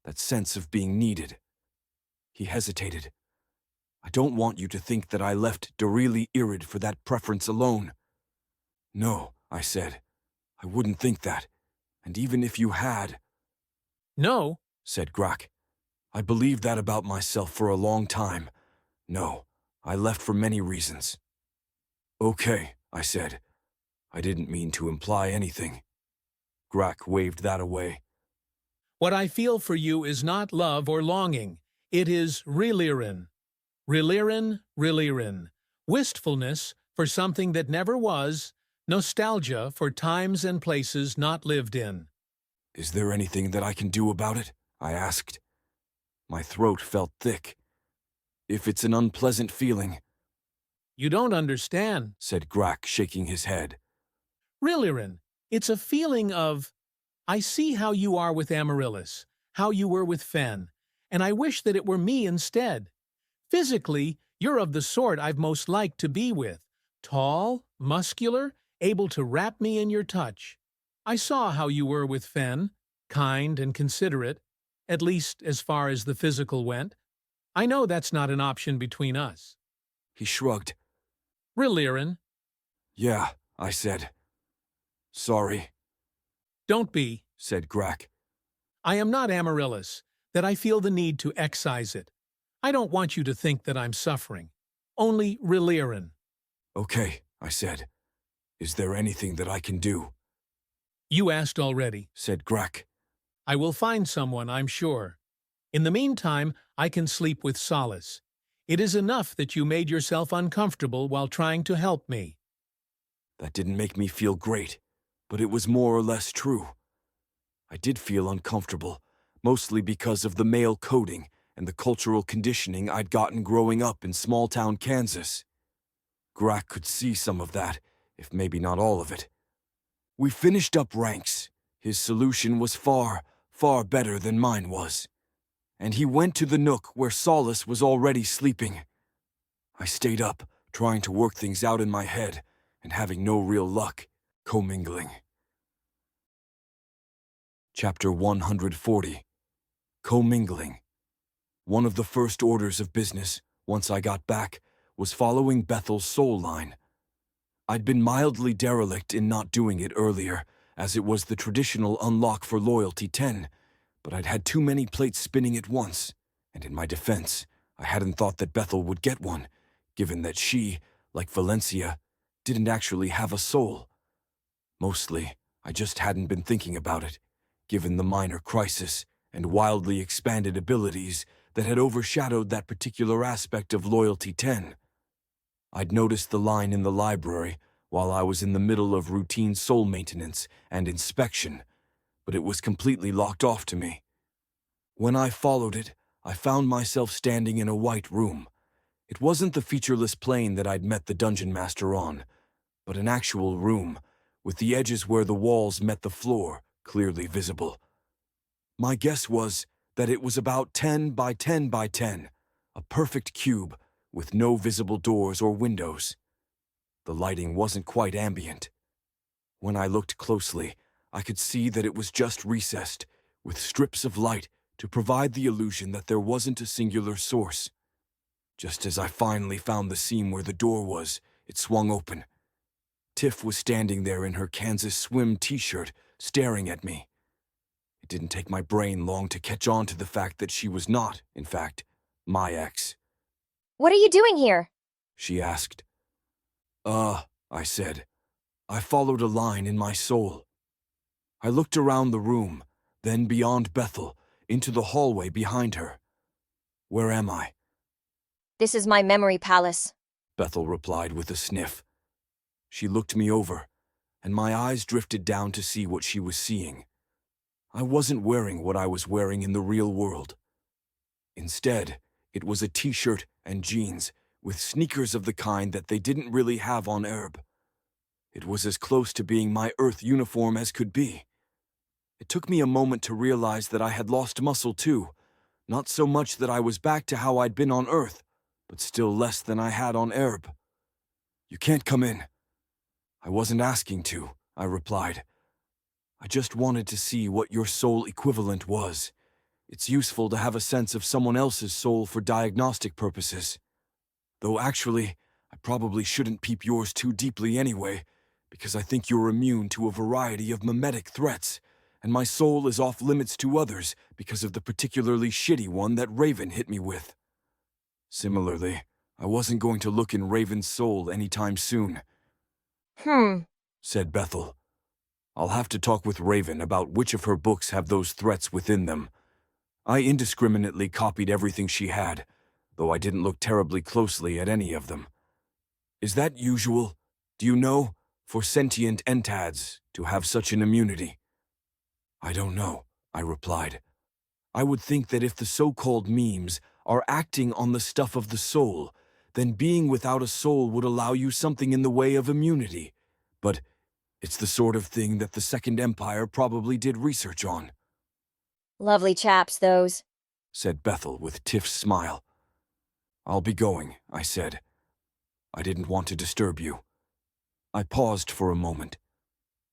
that sense of being needed. He hesitated. I don't want you to think that I left Dorili Irid for that preference alone. No, I said. I wouldn't think that. And even if you had, No, said Grak. I believed that about myself for a long time. No, I left for many reasons. Okay, I said. I didn't mean to imply anything. Grak waved that away. what I feel for you is not love or longing. It is relirin. Relirin. Wistfulness for something that never was, nostalgia for times and places not lived in. Is there anything that I can do about it? I asked. My throat felt thick. If it's an unpleasant feeling, You don't understand. said Grak, shaking his head. Relirin, it's a feeling of, I see how you are with Amaryllis, how you were with Fen, and I wish that it were me instead. Physically, you're of the sort I've most liked to be with. Tall, muscular, able to wrap me in your touch. I saw how you were with Fen, kind and considerate, at least as far as the physical went. I know that's not an option between us. He shrugged. Relirin, Yeah, I said. Sorry, don't be. said Grak. I am not Amaryllis, that I feel the need to excise it. I don't want you to think that I'm suffering. Only Relirin. Okay, I said. Is there anything that I can do? You asked already. Said Grak. I will find someone, I'm sure. In the meantime, I can sleep with solace. It is enough that you made yourself uncomfortable while trying to help me. That didn't make me feel great, but it was more or less true. I did feel uncomfortable, mostly because of the male coding and the cultural conditioning I'd gotten growing up in small-town Kansas. Grak could see some of that, if maybe not all of it. We finished up ranks. His solution was far, far better than mine was. And he went to the nook where Solace was already sleeping. I stayed up, trying to work things out in my head, and having no real luck, commingling. Chapter 140. Commingling. One of the first orders of business, once I got back, was following Bethel's soul line. I'd been mildly derelict in not doing it earlier, as it was the traditional unlock for Loyalty 10, but I'd had too many plates spinning at once, and in my defense, I hadn't thought that Bethel would get one, given that she, like Valencia, didn't actually have a soul. Mostly, I just hadn't been thinking about it, given the minor crisis and wildly expanded abilities that had overshadowed that particular aspect of Loyalty 10. I'd noticed the line in the library while I was in the middle of routine soul maintenance and inspection, but it was completely locked off to me. When I followed it, I found myself standing in a white room. It wasn't the featureless plane that I'd met the dungeon master on, but an actual room, with the edges where the walls met the floor clearly visible. My guess was that it was about 10 by 10 by 10, a perfect cube with no visible doors or windows. The lighting wasn't quite ambient. When I looked closely, I could see that it was just recessed, with strips of light to provide the illusion that there wasn't a singular source. Just as I finally found the seam where the door was, it swung open. Tiff was standing there in her Kansas swim t-shirt, staring at me. It didn't take my brain long to catch on to the fact that she was not, in fact, my ex. What are you doing here? She asked. I said. I followed a line in my soul. I looked around the room, then beyond Bethel, into the hallway behind her. Where am I? This is my memory palace. Bethel replied with a sniff. She looked me over, and my eyes drifted down to see what she was seeing. I wasn't wearing what I was wearing in the real world. Instead, it was a t-shirt and jeans with sneakers of the kind that they didn't really have on Erb. It was as close to being my Earth uniform as could be. It took me a moment to realize that I had lost muscle too, not so much that I was back to how I'd been on Earth, but still less than I had on Erb. You can't come in. I wasn't asking to, I replied. I just wanted to see what your soul equivalent was. It's useful to have a sense of someone else's soul for diagnostic purposes. Though actually, I probably shouldn't peep yours too deeply anyway, because I think you're immune to a variety of mimetic threats, and my soul is off limits to others because of the particularly shitty one that Raven hit me with. Similarly, I wasn't going to look in Raven's soul anytime soon, said Bethel. I'll have to talk with Raven about which of her books have those threats within them. I indiscriminately copied everything she had, though I didn't look terribly closely at any of them. Is that usual, do you know, for sentient entads to have such an immunity? I don't know, I replied. I would think that if the so-called memes are acting on the stuff of the soul, then being without a soul would allow you something in the way of immunity. But it's the sort of thing that the Second Empire probably did research on. Lovely chaps, those, said Bethel with Tiff's smile. I'll be going, I said. I didn't want to disturb you. I paused for a moment.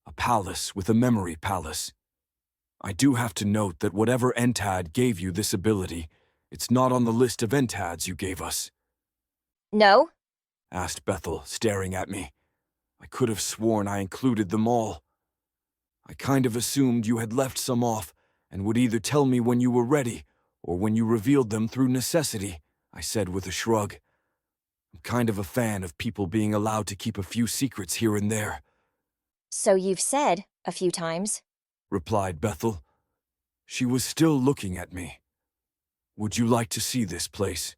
A palace with a memory palace. I do have to note that whatever Entad gave you this ability, it's not on the list of Entads you gave us. No? Asked Bethel, staring at me. I could have sworn I included them all. I kind of assumed you had left some off and would either tell me when you were ready or when you revealed them through necessity, I said with a shrug. I'm kind of a fan of people being allowed to keep a few secrets here and there. So you've said a few times, replied Bethel. She was still looking at me. Would you like to see this place?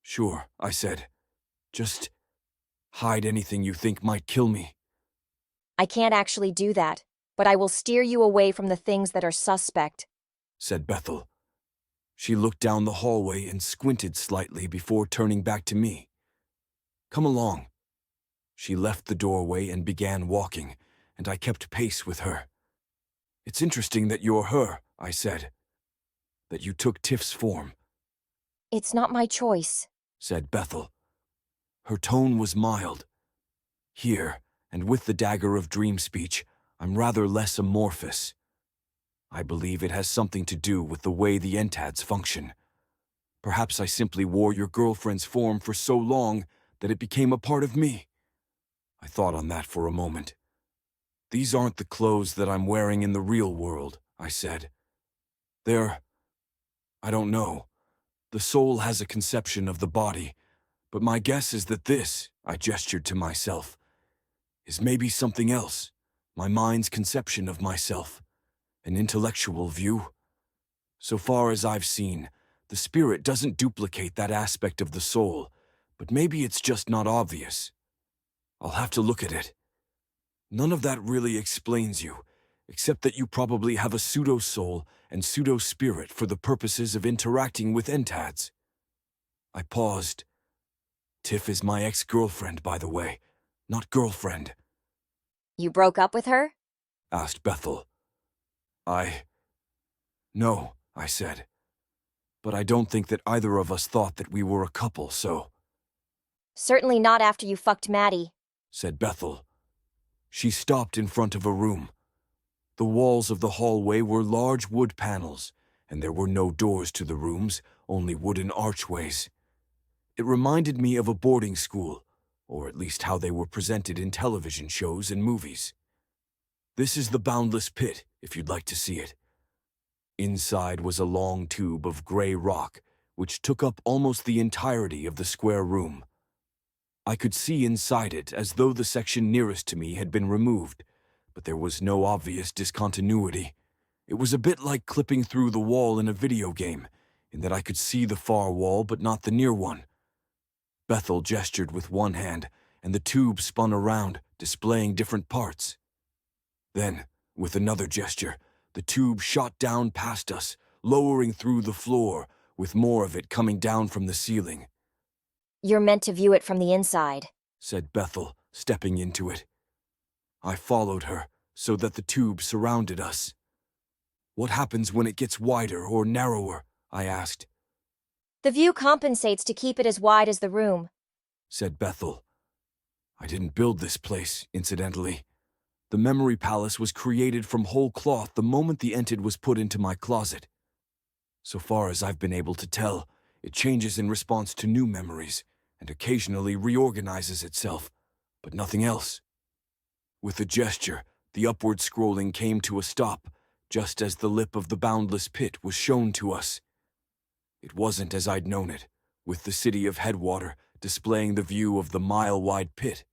Sure, I said. Just hide anything you think might kill me. I can't actually do that, but I will steer you away from the things that are suspect, said Bethel. She looked down the hallway and squinted slightly before turning back to me. Come along. She left the doorway and began walking, and I kept pace with her. It's interesting that you're her, I said. That you took Tiff's form. It's not my choice, said Bethel. Her tone was mild. Here, and with the dagger of dream speech, I'm rather less amorphous. I believe it has something to do with the way the Entads function. Perhaps I simply wore your girlfriend's form for so long that it became a part of me. I thought on that for a moment. These aren't the clothes that I'm wearing in the real world, I said. I don't know. The soul has a conception of the body, but my guess is that this, I gestured to myself, is maybe something else, my mind's conception of myself, an intellectual view. So far as I've seen, the spirit doesn't duplicate that aspect of the soul, but maybe it's just not obvious. I'll have to look at it. None of that really explains you, except that you probably have a pseudo-soul and pseudo-spirit for the purposes of interacting with Entads. I paused. Tiff is my ex-girlfriend, by the way, not girlfriend. You broke up with her? Asked Bethel. No, I said. But I don't think that either of us thought that we were a couple, so... Certainly not after you fucked Maddie, said Bethel. She stopped in front of a room. The walls of the hallway were large wood panels, and there were no doors to the rooms, only wooden archways. It reminded me of a boarding school, or at least how they were presented in television shows and movies. This is the boundless pit, if you'd like to see it. Inside was a long tube of gray rock, which took up almost the entirety of the square room. I could see inside it as though the section nearest to me had been removed, but there was no obvious discontinuity. It was a bit like clipping through the wall in a video game, in that I could see the far wall but not the near one. Bethel gestured with one hand, and the tube spun around, displaying different parts. Then, with another gesture, the tube shot down past us, lowering through the floor, with more of it coming down from the ceiling. You're meant to view it from the inside, said Bethel, stepping into it. I followed her, so that the tube surrounded us. What happens when it gets wider or narrower? I asked. The view compensates to keep it as wide as the room, said Bethel. I didn't build this place, incidentally. The memory palace was created from whole cloth the moment the entid was put into my closet. So far as I've been able to tell, it changes in response to new memories, and occasionally reorganizes itself, but nothing else. With a gesture, the upward scrolling came to a stop, just as the lip of the boundless pit was shown to us. It wasn't as I'd known it, with the city of Headwater displaying the view of the mile-wide pit.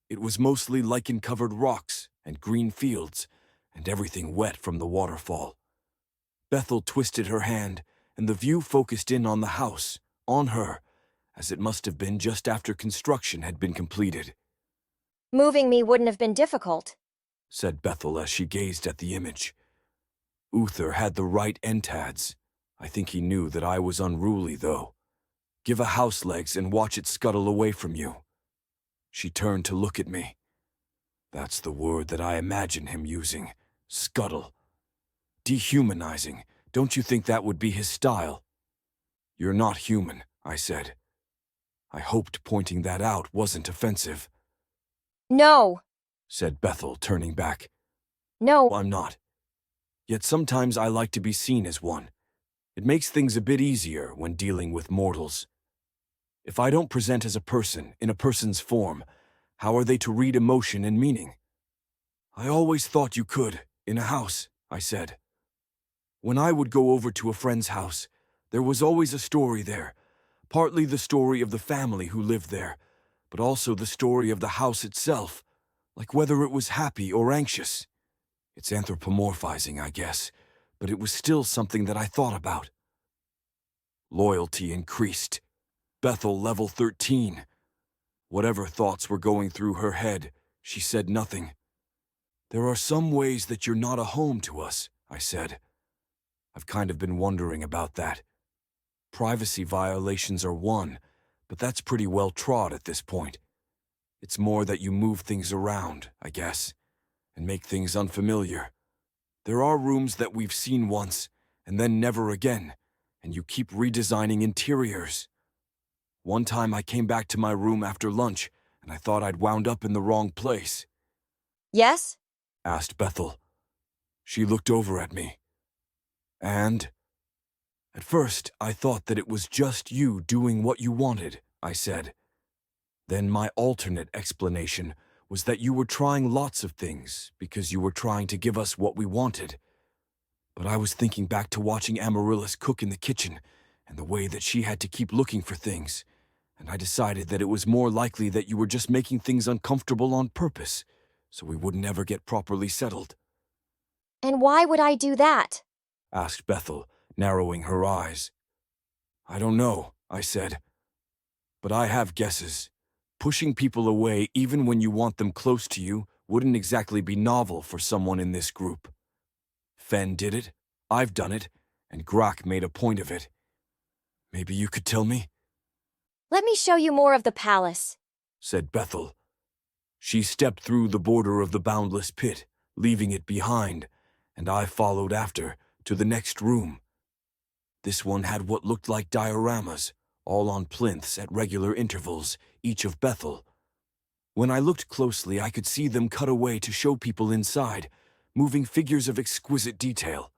It was mostly lichen-covered rocks and green fields, and everything wet from the waterfall. Bethel twisted her hand, and the view focused in on the house, on her, as it must have been just after construction had been completed. Moving me wouldn't have been difficult, said Bethel as she gazed at the image. Uther had the right entads. I think he knew that I was unruly, though. Give a house legs and watch it scuttle away from you. She turned to look at me. That's the word that I imagine him using. Scuttle. Dehumanizing. Don't you think that would be his style? You're not human, I said. I hoped pointing that out wasn't offensive. No, said Bethel, turning back. No, I'm not. Yet sometimes I like to be seen as one. It makes things a bit easier when dealing with mortals. If I don't present as a person, in a person's form, how are they to read emotion and meaning? I always thought you could, in a house, I said. When I would go over to a friend's house, there was always a story there, partly the story of the family who lived there, but also the story of the house itself, like whether it was happy or anxious. It's anthropomorphizing, I guess, but it was still something that I thought about. Loyalty increased. Bethel level 13. Whatever thoughts were going through her head, she said nothing. There are some ways that you're not a home to us, I said. I've kind of been wondering about that. Privacy violations are one, but that's pretty well trod at this point. It's more that you move things around, I guess, and make things unfamiliar. There are rooms that we've seen once, and then never again, and you keep redesigning interiors. One time I came back to my room after lunch, and I thought I'd wound up in the wrong place. Yes? Asked Bethel. She looked over at me. And? At first, I thought that it was just you doing what you wanted, I said. Then my alternate explanation was that you were trying lots of things because you were trying to give us what we wanted. But I was thinking back to watching Amaryllis cook in the kitchen and the way that she had to keep looking for things, and I decided that it was more likely that you were just making things uncomfortable on purpose, so we wouldn't ever get properly settled. And why would I do that? Asked Bethel, narrowing her eyes. I don't know, I said. But I have guesses. Pushing people away even when you want them close to you wouldn't exactly be novel for someone in this group. Fen did it, I've done it, and Grak made a point of it. Maybe you could tell me? Let me show you more of the palace, said Bethel. She stepped through the border of the boundless pit, leaving it behind, and I followed after, to the next room. This one had what looked like dioramas, all on plinths at regular intervals, each of Bethel. When I looked closely, I could see them cut away to show people inside, moving figures of exquisite detail.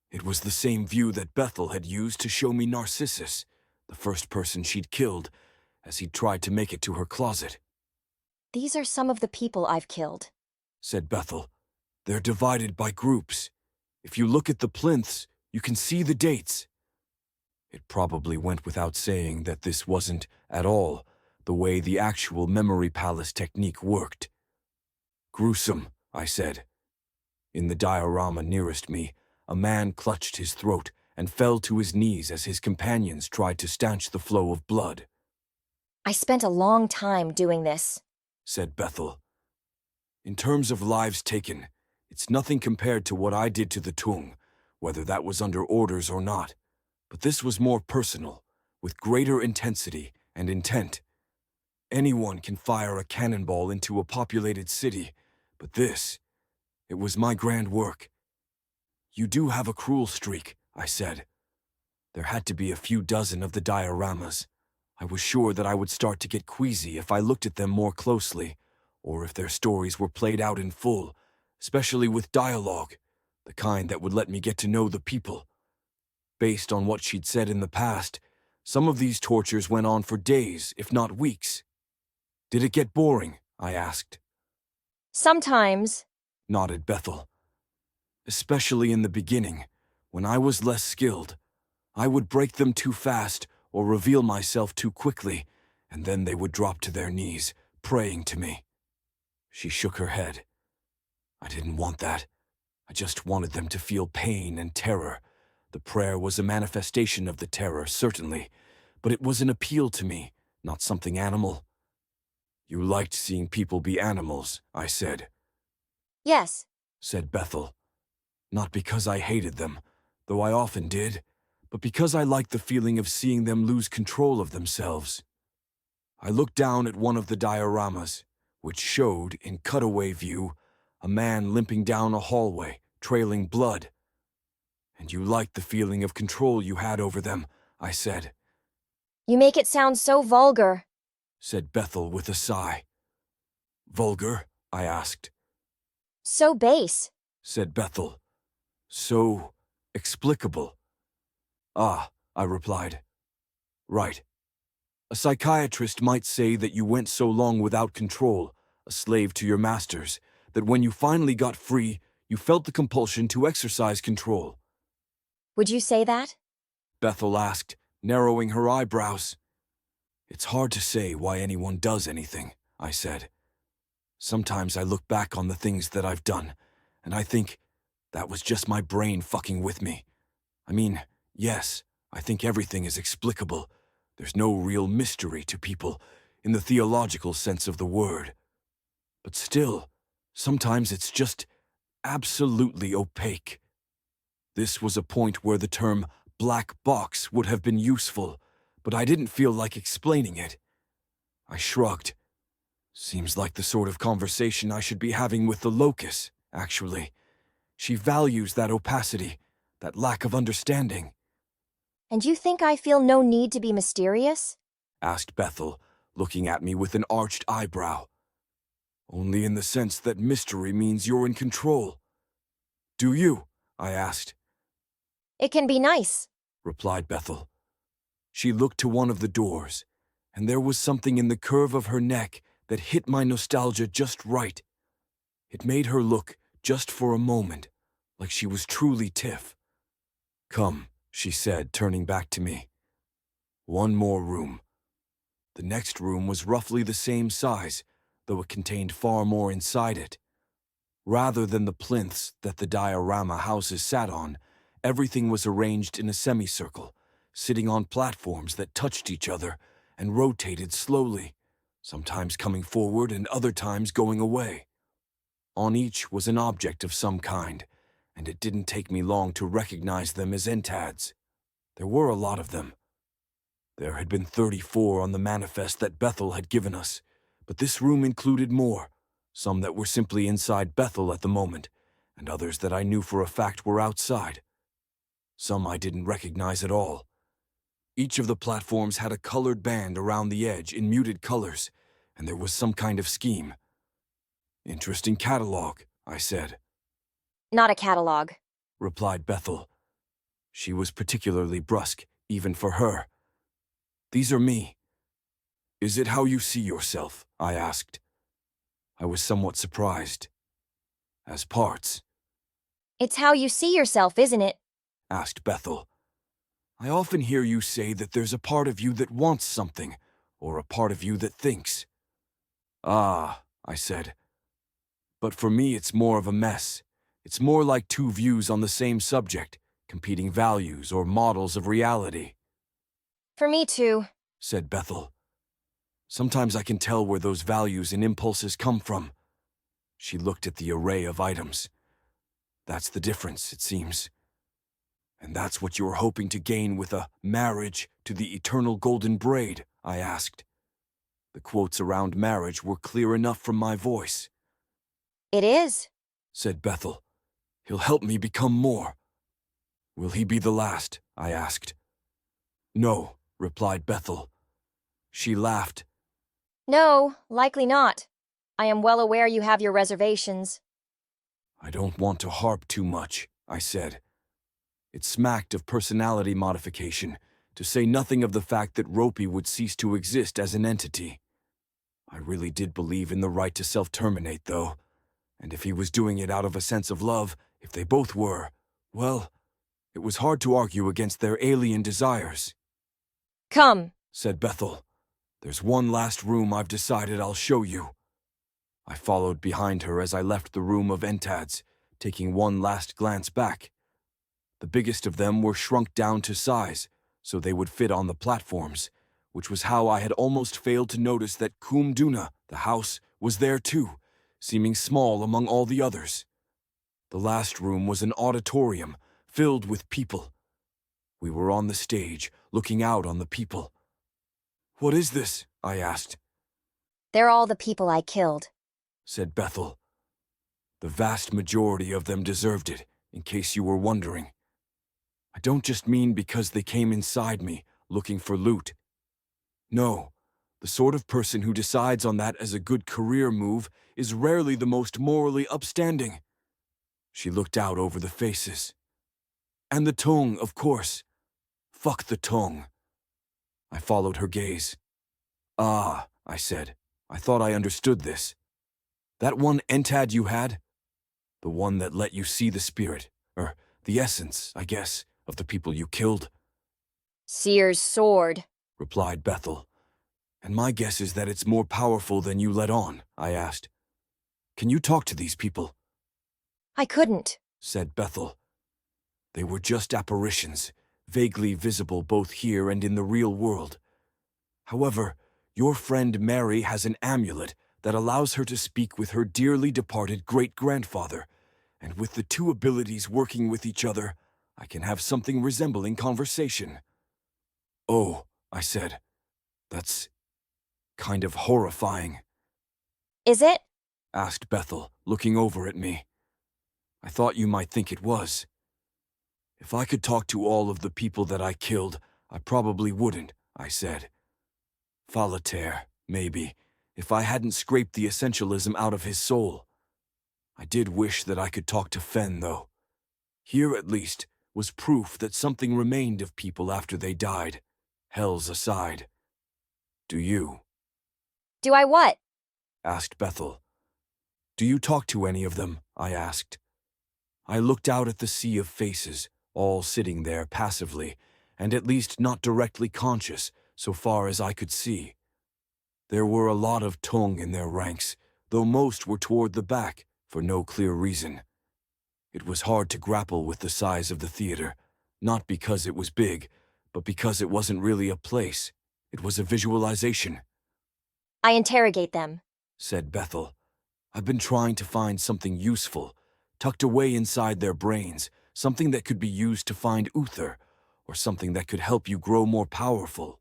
It was the same view that Bethel had used to show me Narcissus, the first person she'd killed, as he'd tried to make it to her closet. These are some of the people I've killed, said Bethel. They're divided by groups. If you look at the plinths, you can see the dates. It probably went without saying that this wasn't, at all, the way the actual memory palace technique worked. Gruesome, I said. In the diorama nearest me, a man clutched his throat and fell to his knees as his companions tried to stanch the flow of blood. I spent a long time doing this. said Bethel. In terms of lives taken, it's nothing compared to what I did to the Tung, whether that was under orders or not. But this was more personal, with greater intensity and intent. Anyone can fire a cannonball into a populated city, but this, it was my grand work. You do have a cruel streak, I said. There had to be a few dozen of the dioramas. I was sure that I would start to get queasy if I looked at them more closely, or if their stories were played out in full, especially with dialogue, the kind that would let me get to know the people. Based on what she'd said in the past, some of these tortures went on for days, if not weeks. Did it get boring? I asked. Sometimes. Nodded Bethel. Especially in the beginning, when I was less skilled. I would break them too fast or reveal myself too quickly, and then they would drop to their knees, praying to me. She shook her head. I didn't want that. I just wanted them to feel pain and terror. The prayer was a manifestation of the terror, certainly, but it was an appeal to me, not something animal. You liked seeing people be animals, I said. Yes. Said Bethel. Not because I hated them, though I often did, but because I liked the feeling of seeing them lose control of themselves. I looked down at one of the dioramas, which showed, in cutaway view, a man limping down a hallway, trailing blood. And you liked the feeling of control you had over them, I said. You make it sound so vulgar, Said Bethel with a sigh. Vulgar? I asked. so base. Said Bethel. So explicable. Ah, I replied. Right. A psychiatrist might say that you went so long without control, a slave to your masters, that when you finally got free, you felt the compulsion to exercise control. Would you say that? Bethel asked, narrowing her eyebrows. It's hard to say why anyone does anything, I said. Sometimes I look back on the things that I've done, and I think that was just my brain fucking with me. I mean, yes, I think everything is explicable. There's no real mystery to people, in the theological sense of the word. But still, sometimes it's just absolutely opaque. This was a point where the term black box would have been useful, but I didn't feel like explaining it. I shrugged. Seems like the sort of conversation I should be having with the locus, actually. She values that opacity, that lack of understanding. And you think I feel no need to be mysterious? Asked Bethel, looking at me with an arched eyebrow. Only in the sense that mystery means you're in control. Do you? I asked. It can be nice, Replied Bethel. She looked to one of the doors, and there was something in the curve of her neck that hit my nostalgia just right. It made her look, just for a moment, like she was truly Tiff. Come, she said, turning back to me. One more room. The next room was roughly the same size, though it contained far more inside it. Rather than the plinths that the diorama houses sat on, everything was arranged in a semicircle, sitting on platforms that touched each other and rotated slowly, sometimes coming forward and other times going away. On each was an object of some kind, and it didn't take me long to recognize them as entads. There were a lot of them. There had been 34 on the manifest that Bethel had given us, but this room included more, some that were simply inside Bethel at the moment, and others that I knew for a fact were outside. Some I didn't recognize at all. Each of the platforms had a colored band around the edge in muted colors, and there was some kind of scheme. Interesting catalog, I said. not a catalog. Replied Bethel. She was particularly brusque, even for her. These are me. Is it how you see yourself? I asked. I was somewhat surprised. As parts? It's how you see yourself, isn't it? Asked Bethel. I often hear you say that there's a part of you that wants something, or a part of you that thinks. Ah, I said. But for me it's more of a mess. It's more like two views on the same subject, competing values or models of reality. For me too. Said Bethel. Sometimes I can tell where those values and impulses come from. She looked at the array of items. That's the difference, it seems. And that's what you're hoping to gain with a marriage to the eternal golden braid, I asked. The quotes around marriage were clear enough from my voice. It is, Said Bethel. He'll help me become more. Will he be the last? I asked. No, replied Bethel. She laughed. No, likely not. I am well aware you have your reservations. I don't want to harp too much, I said. It smacked of personality modification, to say nothing of the fact that Ropey would cease to exist as an entity. I really did believe in the right to self-terminate, though. And if he was doing it out of a sense of love, if they both were, well, it was hard to argue against their alien desires. Come, Said Bethel. There's one last room I've decided I'll show you. I followed behind her as I left the room of entads, taking one last glance back. The biggest of them were shrunk down to size, so they would fit on the platforms, which was how I had almost failed to notice that Kumduna, the house, was there too, seeming small among all the others. The last room was an auditorium, filled with people. We were on the stage, looking out on the people. What is this? I asked. they're all the people I killed. Said Bethel. The vast majority of them deserved it, in case you were wondering. I don't just mean because they came inside me, looking for loot. No, the sort of person who decides on that as a good career move is rarely the most morally upstanding. She looked out over the faces. And the tongue, of course. Fuck the tongue. I followed her gaze. Ah, I said. I thought I understood this. That one entad you had? The one that let you see the spirit, or the essence, I guess, of the people you killed? Seer's sword. Replied Bethel. And my guess is that it's more powerful than you let on, I asked. Can you talk to these people? I couldn't. Said Bethel. They were just apparitions, vaguely visible both here and in the real world. However, your friend Mary has an amulet that allows her to speak with her dearly departed great-grandfather, and with the two abilities working with each other, I can have something resembling conversation. Oh, I said, that's kind of horrifying. Is it? Asked Bethel, looking over at me. I thought you might think it was. If I could talk to all of the people that I killed, I probably wouldn't, I said. Folitaire, maybe, if I hadn't scraped the essentialism out of his soul. I did wish that I could talk to Fen, though. Here, at least, was proof that something remained of people after they died, hells aside. Do you? Do I what? Asked Bethel. Do you talk to any of them? I asked. I looked out at the sea of faces, all sitting there passively, and at least not directly conscious, so far as I could see. There were a lot of tongue in their ranks, though most were toward the back, for no clear reason. It was hard to grapple with the size of the theater, not because it was big, but because it wasn't really a place. It was a visualization. I interrogate them. Said Bethel. I've been trying to find something useful, tucked away inside their brains, something that could be used to find Uther, or something that could help you grow more powerful.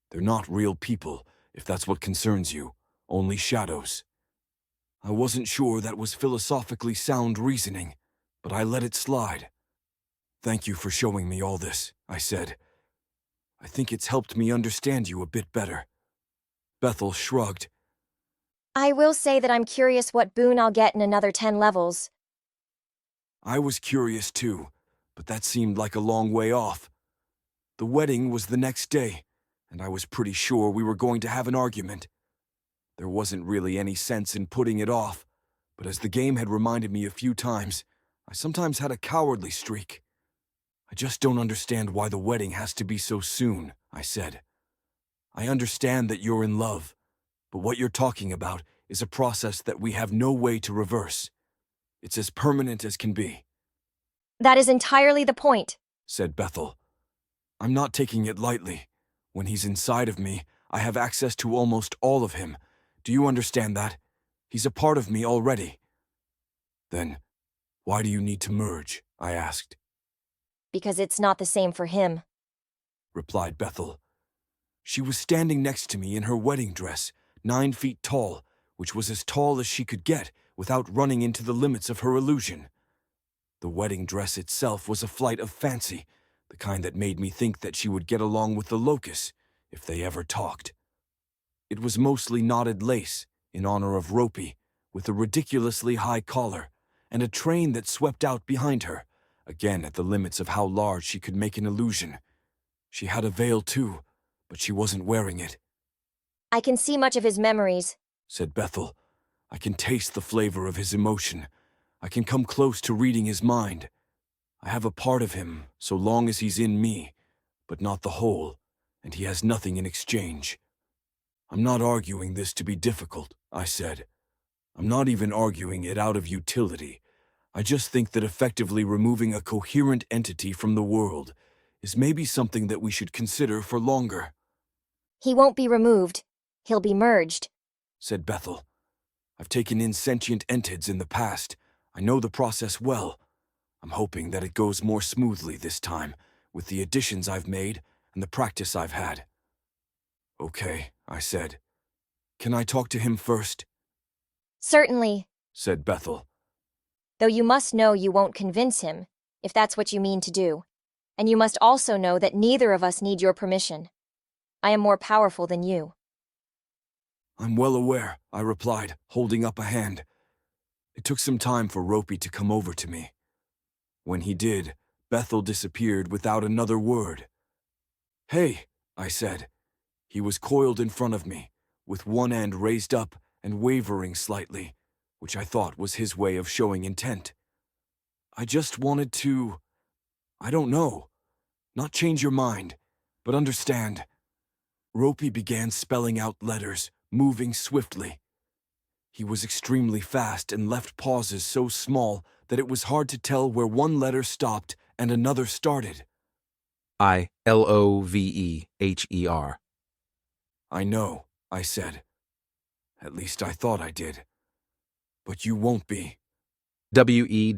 They're not real people, if that's what concerns you, only shadows. I wasn't sure that was philosophically sound reasoning, but I let it slide. Thank you for showing me all this, I said. I think it's helped me understand you a bit better. Bethel shrugged. I will say that I'm curious what boon I'll get in another 10 levels. I was curious too, but that seemed like a long way off. The wedding was the next day, and I was pretty sure we were going to have an argument. There wasn't really any sense in putting it off, but as the game had reminded me a few times, I sometimes had a cowardly streak. I just don't understand why the wedding has to be so soon, I said. I understand that you're in love, but what you're talking about is a process that we have no way to reverse. It's as permanent as can be. That is entirely the point. Said Bethel. I'm not taking it lightly. When he's inside of me, I have access to almost all of him. Do you understand that? He's a part of me already. Then, why do you need to merge? I asked. Because it's not the same for him. Replied Bethel. She was standing next to me in her wedding dress, 9 feet tall, which was as tall as she could get without running into the limits of her illusion. The wedding dress itself was a flight of fancy, the kind that made me think that she would get along with the locusts if they ever talked. It was mostly knotted lace, in honor of Ropey, with a ridiculously high collar, and a train that swept out behind her, again at the limits of how large she could make an illusion. She had a veil too, but she wasn't wearing it. I can see much of his memories, said Bethel. I can taste the flavor of his emotion. I can come close to reading his mind. I have a part of him so long as he's in me, but not the whole, and he has nothing in exchange. I'm not arguing this to be difficult, I said. I'm not even arguing it out of utility. I just think that effectively removing a coherent entity from the world is maybe something that we should consider for longer. He won't be removed. He'll be merged, said Bethel. I've taken in sentient entids in the past. I know the process well. I'm hoping that it goes more smoothly this time, with the additions I've made and the practice I've had. Okay, I said. Can I talk to him first? Certainly, said Bethel. though you must know you won't convince him, if that's what you mean to do. And you must also know that neither of us need your permission. I am more powerful than you. I'm well aware, I replied, holding up a hand. It took some time for Ropey to come over to me. When he did, Bethel disappeared without another word. Hey, I said. He was coiled in front of me, with one end raised up and wavering slightly, which I thought was his way of showing intent. I just wanted to, I don't know, not change your mind, but understand. Ropey began spelling out letters, moving swiftly. He was extremely fast and left pauses so small that it was hard to tell where one letter stopped and another started. I-L-O-V-E-H-E-R. I know, I said. At least I thought I did. But you won't be. W-E-W-I-L-L-B-E.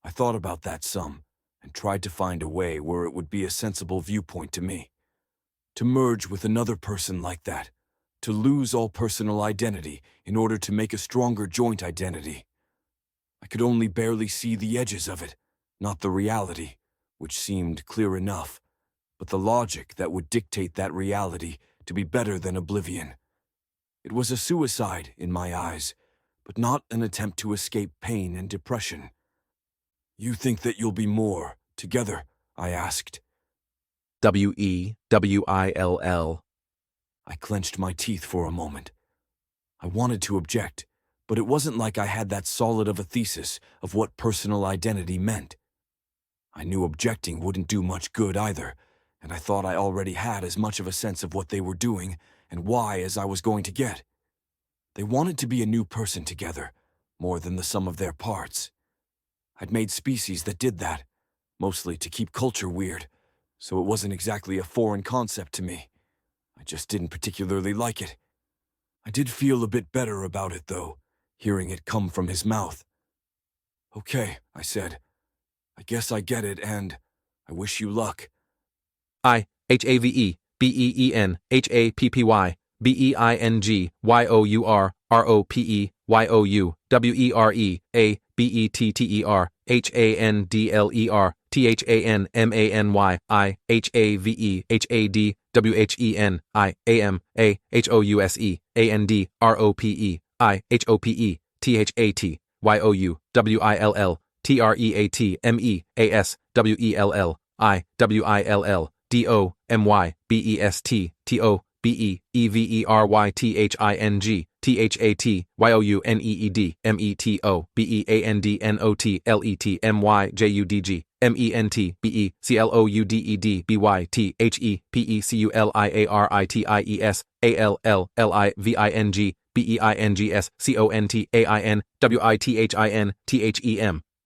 I thought about that some, and tried to find a way where it would be a sensible viewpoint to me. To merge with another person like that. To lose all personal identity in order to make a stronger joint identity. I could only barely see the edges of it, not the reality, which seemed clear enough, but the logic that would dictate that reality to be better than oblivion. It was a suicide in my eyes, but not an attempt to escape pain and depression. You think that you'll be more, together? I asked. W-E-W-I-L-L. I clenched my teeth for a moment. I wanted to object, but it wasn't like I had that solid of a thesis of what personal identity meant. I knew objecting wouldn't do much good either, and I thought I already had as much of a sense of what they were doing and why as I was going to get. They wanted to be a new person together, more than the sum of their parts. I'd made species that did that, mostly to keep culture weird, so it wasn't exactly a foreign concept to me. I just didn't particularly like it. I did feel a bit better about it, though, hearing it come from his mouth. Okay, I said. I guess I get it, and I wish you luck.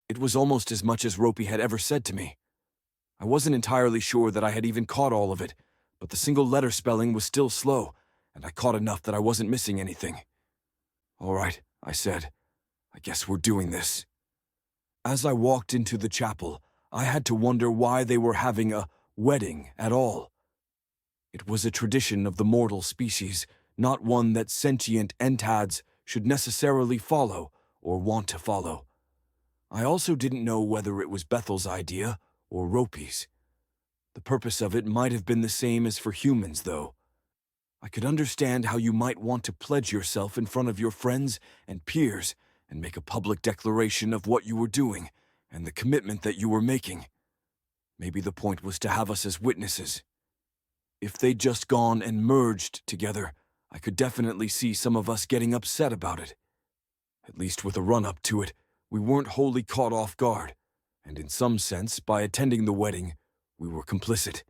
It was almost as much as Ropey had ever said to me. I wasn't entirely sure that I had even caught all of it, but the single letter spelling was still slow, and I caught enough that I wasn't missing anything. "All right," I said. "I guess we're doing this." As I walked into the chapel, I had to wonder why they were having a wedding at all. It was a tradition of the mortal species, not one that sentient entads should necessarily follow or want to follow. I also didn't know whether it was Bethel's idea or Ropey's. The purpose of it might have been the same as for humans, though. I could understand how you might want to pledge yourself in front of your friends and peers and make a public declaration of what you were doing and the commitment that you were making. Maybe the point was to have us as witnesses. If they'd just gone and merged together, I could definitely see some of us getting upset about it. At least with a run-up to it, we weren't wholly caught off guard, and in some sense, by attending the wedding, we were complicit.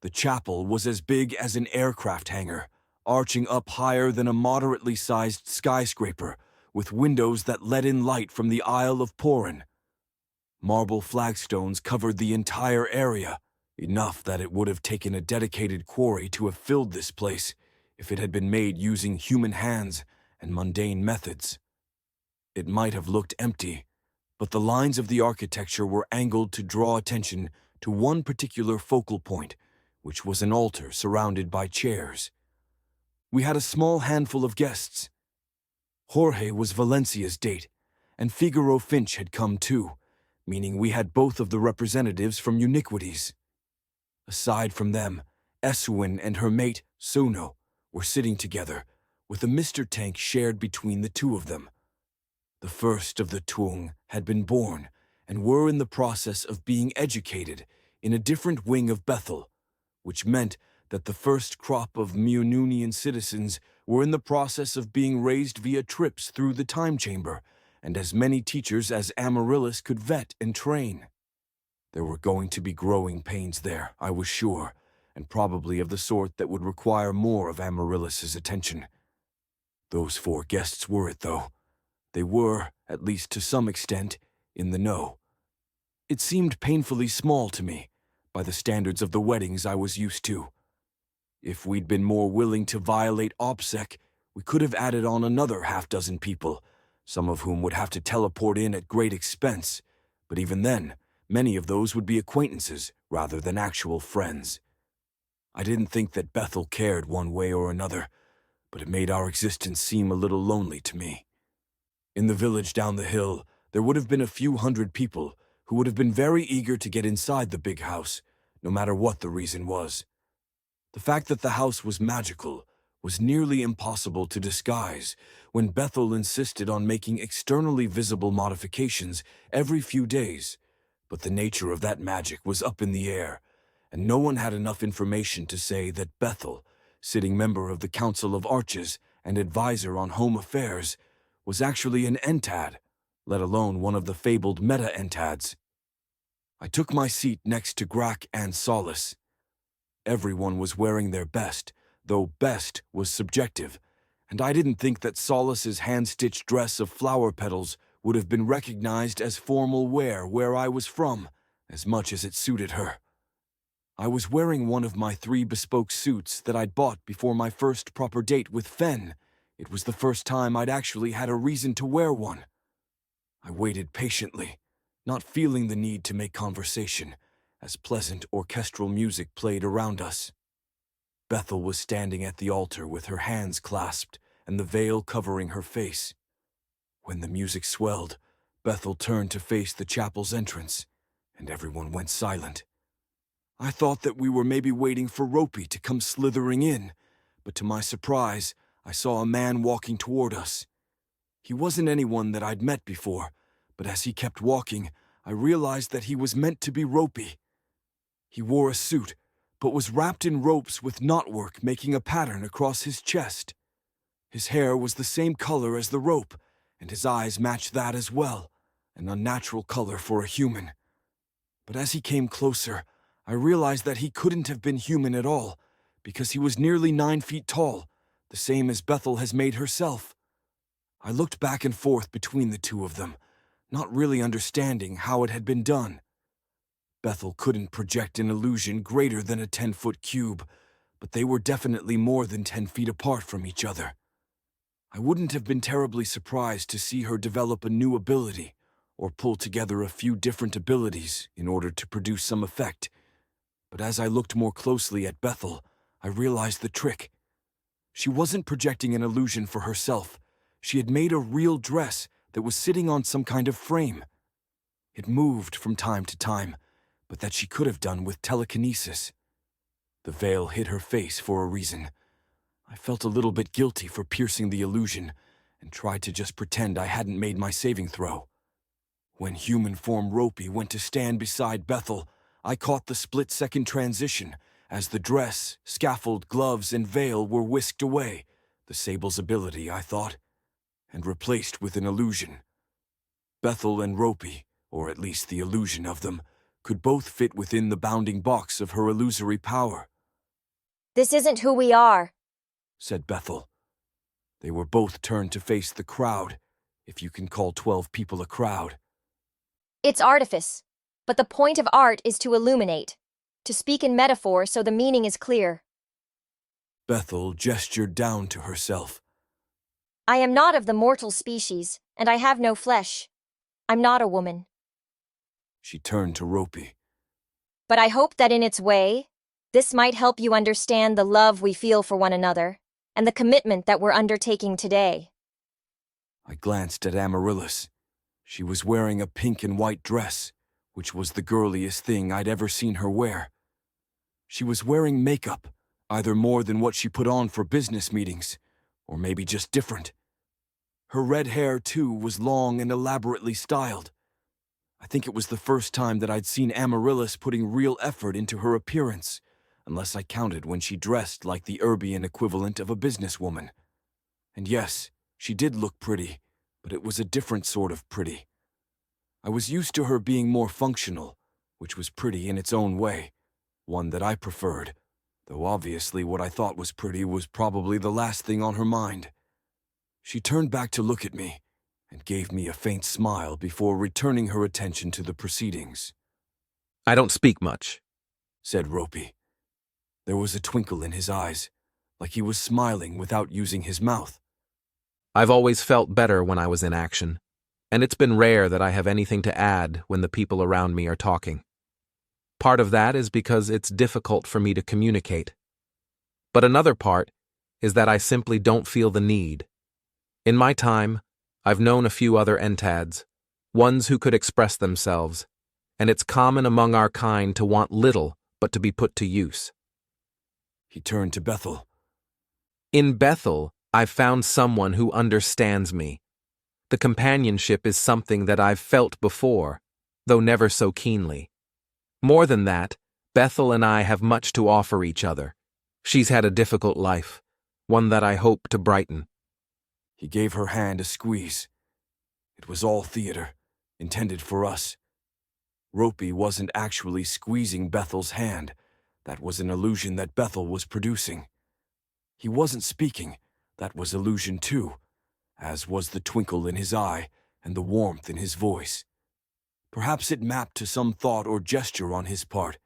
The chapel was as big as an aircraft hangar, arching up higher than a moderately sized skyscraper, with windows that let in light from the Isle of Porin. Marble flagstones covered the entire area, enough that it would have taken a dedicated quarry to have filled this place if it had been made using human hands and mundane methods. It might have looked empty, but the lines of the architecture were angled to draw attention to one particular focal point, which was an altar surrounded by chairs. We had a small handful of guests. Jorge was Valencia's date, and Figaro Finch had come too, meaning we had both of the representatives from Uniquities. Aside from them, Eswin and her mate, Sono, were sitting together, with a Mr. Tank shared between the two of them. The first of the Tuong had been born, and were in the process of being educated in a different wing of Bethel, which meant that the first crop of Meununian citizens were in the process of being raised via trips through the time chamber, and as many teachers as Amaryllis could vet and train. There were going to be growing pains there, I was sure, and probably of the sort that would require more of Amaryllis's attention. Those 4 guests were it, though. They were, at least to some extent, in the know. It seemed painfully small to me, by the standards of the weddings I was used to. If we'd been more willing to violate OPSEC, we could have added on another half-dozen people, some of whom would have to teleport in at great expense, but even then, many of those would be acquaintances rather than actual friends. I didn't think that Bethel cared one way or another, but it made our existence seem a little lonely to me. In the village down the hill, there would have been a few hundred people who would have been very eager to get inside the big house, no matter what the reason was. The fact that the house was magical was nearly impossible to disguise when Bethel insisted on making externally visible modifications every few days, but the nature of that magic was up in the air, and no one had enough information to say that Bethel, sitting member of the Council of Arches and advisor on home affairs, was actually an Entad, let alone one of the fabled meta-Entads. I took my seat next to Grack and Solace. Everyone was wearing their best, though best was subjective, and I didn't think that Solace's hand-stitched dress of flower petals would have been recognized as formal wear where I was from, as much as it suited her. I was wearing one of my 3 bespoke suits that I'd bought before my first proper date with Fen. It was the first time I'd actually had a reason to wear one. I waited patiently, not feeling the need to make conversation, as pleasant orchestral music played around us. Bethel was standing at the altar with her hands clasped and the veil covering her face. When the music swelled, Bethel turned to face the chapel's entrance, and everyone went silent. I thought that we were maybe waiting for Ropey to come slithering in, but to my surprise, I saw a man walking toward us. He wasn't anyone that I'd met before, but as he kept walking, I realized that he was meant to be Ropey. He wore a suit, but was wrapped in ropes with knotwork making a pattern across his chest. His hair was the same color as the rope, and his eyes matched that as well, an unnatural color for a human. But as he came closer, I realized that he couldn't have been human at all, because he was nearly 9 feet tall, the same as Bethel has made herself. I looked back and forth between the two of them, not really understanding how it had been done. Bethel couldn't project an illusion greater than a 10-foot cube, but they were definitely more than 10 feet apart from each other. I wouldn't have been terribly surprised to see her develop a new ability, or pull together a few different abilities in order to produce some effect. But as I looked more closely at Bethel, I realized the trick. She wasn't projecting an illusion for herself. She had made a real dress that was sitting on some kind of frame. It moved from time to time, but that she could have done with telekinesis. The veil hid her face for a reason. I felt a little bit guilty for piercing the illusion and tried to just pretend I hadn't made my saving throw. When human form Ropey went to stand beside Bethel, I caught the split-second transition as the dress, scaffold, gloves, and veil were whisked away, the sable's ability, I thought, and replaced with an illusion. Bethel and Ropey, or at least the illusion of them, could both fit within the bounding box of her illusory power. This isn't who we are, said Bethel. They were both turned to face the crowd, if you can call 12 people a crowd. It's artifice, but the point of art is to illuminate, to speak in metaphor so the meaning is clear. Bethel gestured down to herself. I am not of the mortal species, and I have no flesh. I'm not a woman. She turned to Ropey. But I hope that in its way, this might help you understand the love we feel for one another, and the commitment that we're undertaking today. I glanced at Amaryllis. She was wearing a pink and white dress, which was the girliest thing I'd ever seen her wear. She was wearing makeup, either more than what she put on for business meetings, or maybe just different. Her red hair, too, was long and elaborately styled. I think it was the first time that I'd seen Amaryllis putting real effort into her appearance, unless I counted when she dressed like the Urbian equivalent of a businesswoman. And yes, she did look pretty, but it was a different sort of pretty. I was used to her being more functional, which was pretty in its own way, one that I preferred, though obviously what I thought was pretty was probably the last thing on her mind. She turned back to look at me, and gave me a faint smile before returning her attention to the proceedings. I don't speak much, said Ropey. There was a twinkle in his eyes, like he was smiling without using his mouth. I've always felt better when I was in action, and it's been rare that I have anything to add when the people around me are talking. Part of that is because it's difficult for me to communicate. But another part is that I simply don't feel the need. In my time, I've known a few other entads, ones who could express themselves, and it's common among our kind to want little but to be put to use. He turned to Bethel. In Bethel, I've found someone who understands me. The companionship is something that I've felt before, though never so keenly. More than that, Bethel and I have much to offer each other. She's had a difficult life, one that I hope to brighten. He gave her hand a squeeze. It was all theater, intended for us. Ropey wasn't actually squeezing Bethel's hand. That was an illusion that Bethel was producing. He wasn't speaking. That was illusion too, as was the twinkle in his eye and the warmth in his voice. Perhaps it mapped to some thought or gesture on his part,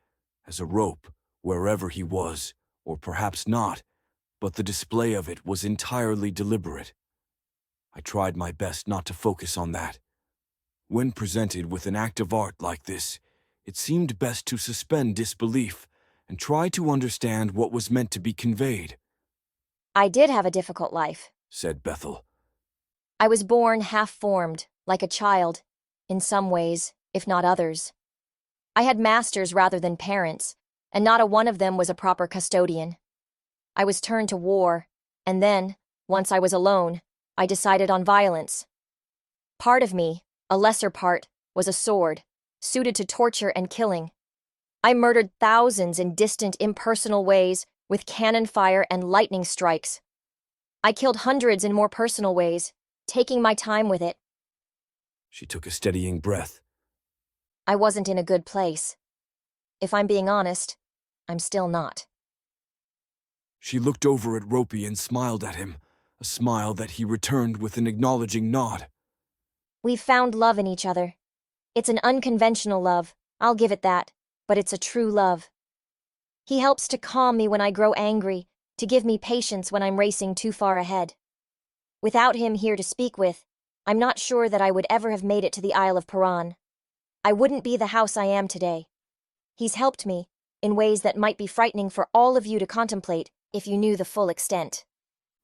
as a rope, wherever he was, or perhaps not, but the display of it was entirely deliberate. I tried my best not to focus on that. When presented with an act of art like this, it seemed best to suspend disbelief and try to understand what was meant to be conveyed. I did have a difficult life, said Bethel. I was born half-formed, like a child, in some ways, if not others. I had masters rather than parents, and not a one of them was a proper custodian. I was turned to war, and then, once I was alone, I decided on violence. Part of me, a lesser part, was a sword, suited to torture and killing. I murdered thousands in distant, impersonal ways, with cannon fire and lightning strikes. I killed hundreds in more personal ways, taking my time with it. She took a steadying breath. I wasn't in a good place. If I'm being honest, I'm still not. She looked over at Ropey and smiled at him, a smile that he returned with an acknowledging nod. We've found love in each other. It's an unconventional love, I'll give it that, but it's a true love. He helps to calm me when I grow angry, to give me patience when I'm racing too far ahead. Without him here to speak with, I'm not sure that I would ever have made it to the Isle of Paran. I wouldn't be the house I am today. He's helped me, in ways that might be frightening for all of you to contemplate if you knew the full extent.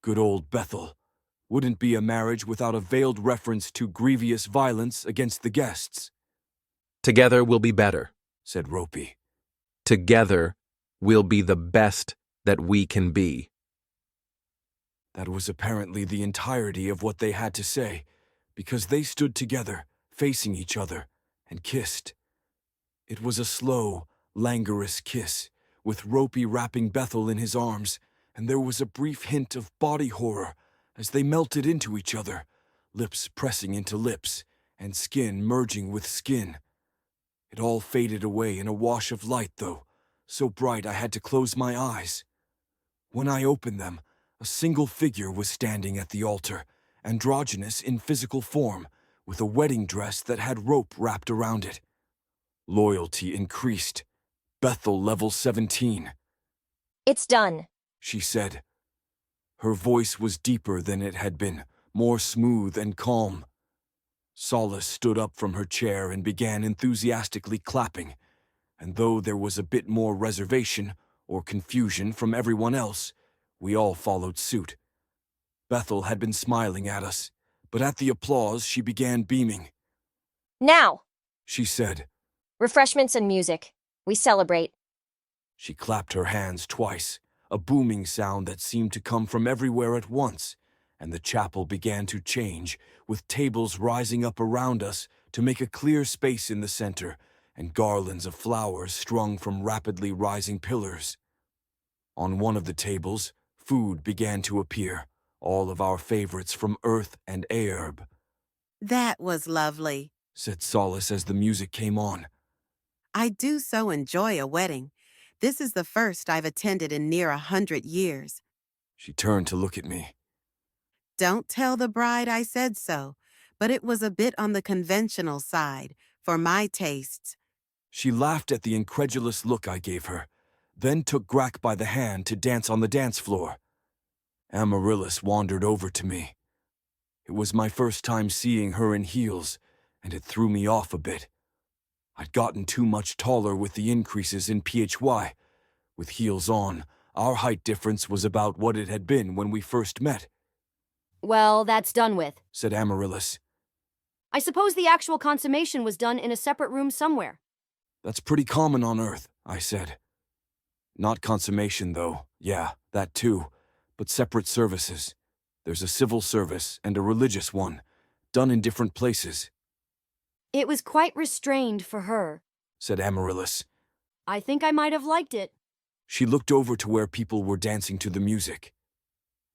Good old Bethel. Wouldn't be a marriage without a veiled reference to grievous violence against the guests, Together we'll be better. said Ropey. Together we'll be the best that we can be. That was apparently the entirety of what they had to say, because they stood together, facing each other, and kissed. It was a slow, languorous kiss, with Ropey wrapping Bethel in his arms, and there was a brief hint of body horror as they melted into each other, lips pressing into lips, and skin merging with skin. It all faded away in a wash of light, though, so bright I had to close my eyes. When I opened them, a single figure was standing at the altar, androgynous in physical form, with a wedding dress that had rope wrapped around it. Loyalty increased. Bethel level 17. It's done. She said. Her voice was deeper than it had been, more smooth and calm. Solace stood up from her chair and began enthusiastically clapping, and though there was a bit more reservation or confusion from everyone else, we all followed suit. Bethel had been smiling at us, but at the applause she began beaming. Now! She said. Refreshments and music. We celebrate. She clapped her hands twice, a booming sound that seemed to come from everywhere at once, and the chapel began to change, with tables rising up around us to make a clear space in the center, and garlands of flowers strung from rapidly rising pillars. On one of the tables, food began to appear, all of our favorites from earth and Aerb, That was lovely. said Solace as the music came on. I do so enjoy a wedding. This is the first I've attended in near 100 years. She turned to look at me. Don't tell the bride I said so, but it was a bit on the conventional side, for my tastes. She laughed at the incredulous look I gave her, then took Grack by the hand to dance on the dance floor. Amaryllis wandered over to me. It was my first time seeing her in heels, and it threw me off a bit. I'd gotten too much taller with the increases in PHY. With heels on, our height difference was about what it had been when we first met, Well, that's done with. said Amaryllis. I suppose the actual consummation was done in a separate room somewhere. That's pretty common on Earth, I said. Not consummation, though. Yeah, that too. But separate services. There's a civil service and a religious one, done in different places, It was quite restrained for her. said Amaryllis. I think I might have liked it. She looked over to where people were dancing to the music.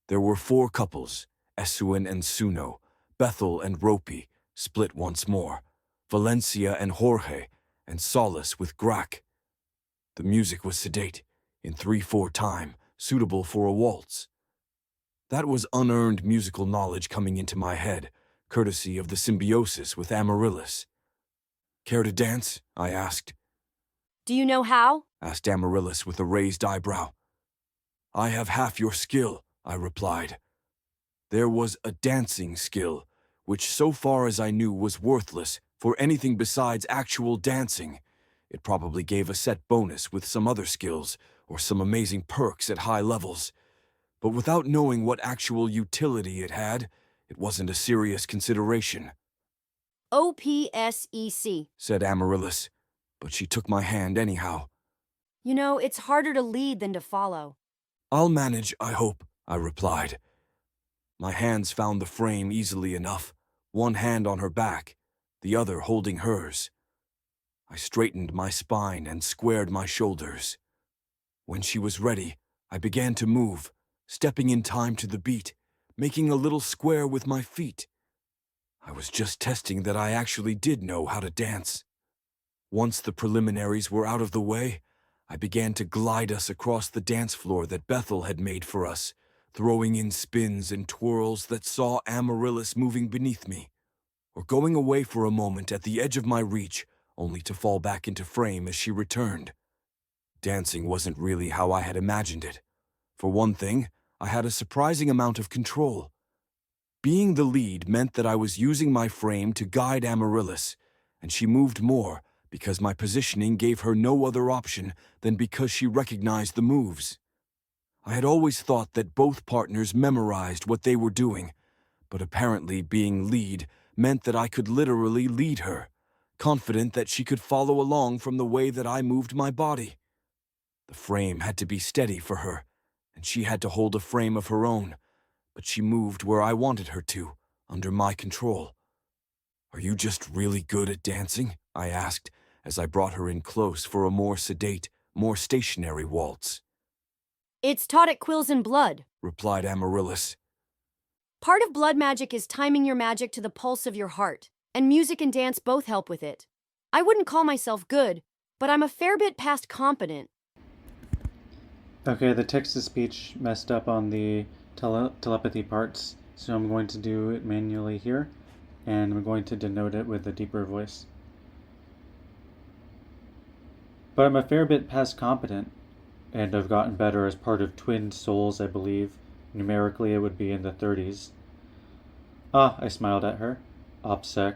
There were 4 couples, Esuin and Suno, Bethel and Ropey, split once more, Valencia and Jorge, and Solace with Grack. The music was sedate, in 3/4 time, suitable for a waltz. That was unearned musical knowledge coming into my head, courtesy of the symbiosis with Amaryllis. Care to dance? I asked. Do you know how? Asked Amaryllis with a raised eyebrow. I have half your skill, I replied. There was a dancing skill, which so far as I knew was worthless for anything besides actual dancing. It probably gave a set bonus with some other skills, or some amazing perks at high levels. But without knowing what actual utility it had, it wasn't a serious consideration, OPSEC. said Amaryllis, but she took my hand anyhow. You know, it's harder to lead than to follow. I'll manage, I hope, I replied. My hands found the frame easily enough, one hand on her back, the other holding hers. I straightened my spine and squared my shoulders. When she was ready, I began to move, stepping in time to the beat, making a little square with my feet. I was just testing that I actually did know how to dance. Once the preliminaries were out of the way, I began to glide us across the dance floor that Bethel had made for us, throwing in spins and twirls that saw Amaryllis moving beneath me, or going away for a moment at the edge of my reach, only to fall back into frame as she returned. Dancing wasn't really how I had imagined it. For one thing, I had a surprising amount of control. Being the lead meant that I was using my frame to guide Amaryllis, and she moved more because my positioning gave her no other option than because she recognized the moves. I had always thought that both partners memorized what they were doing, but apparently being lead meant that I could literally lead her, confident that she could follow along from the way that I moved my body. The frame had to be steady for her, and she had to hold a frame of her own, but she moved where I wanted her to, under my control. "Are you just really good at dancing?" I asked, as I brought her in close for a more sedate, more stationary waltz. It's taught at Quills and Blood, replied Amaryllis. Part of blood magic is timing your magic to the pulse of your heart, and music and dance both help with it. I wouldn't call myself good, but I'm a fair bit past competent. Okay, the text-to-speech messed up on the telepathy parts, so I'm going to do it manually here, and I'm going to denote it with a deeper voice. But I'm a fair bit past competent, and I've gotten better as part of twin souls, I believe. Numerically, it would be in the 30s. Ah, I smiled at her. OPSEC.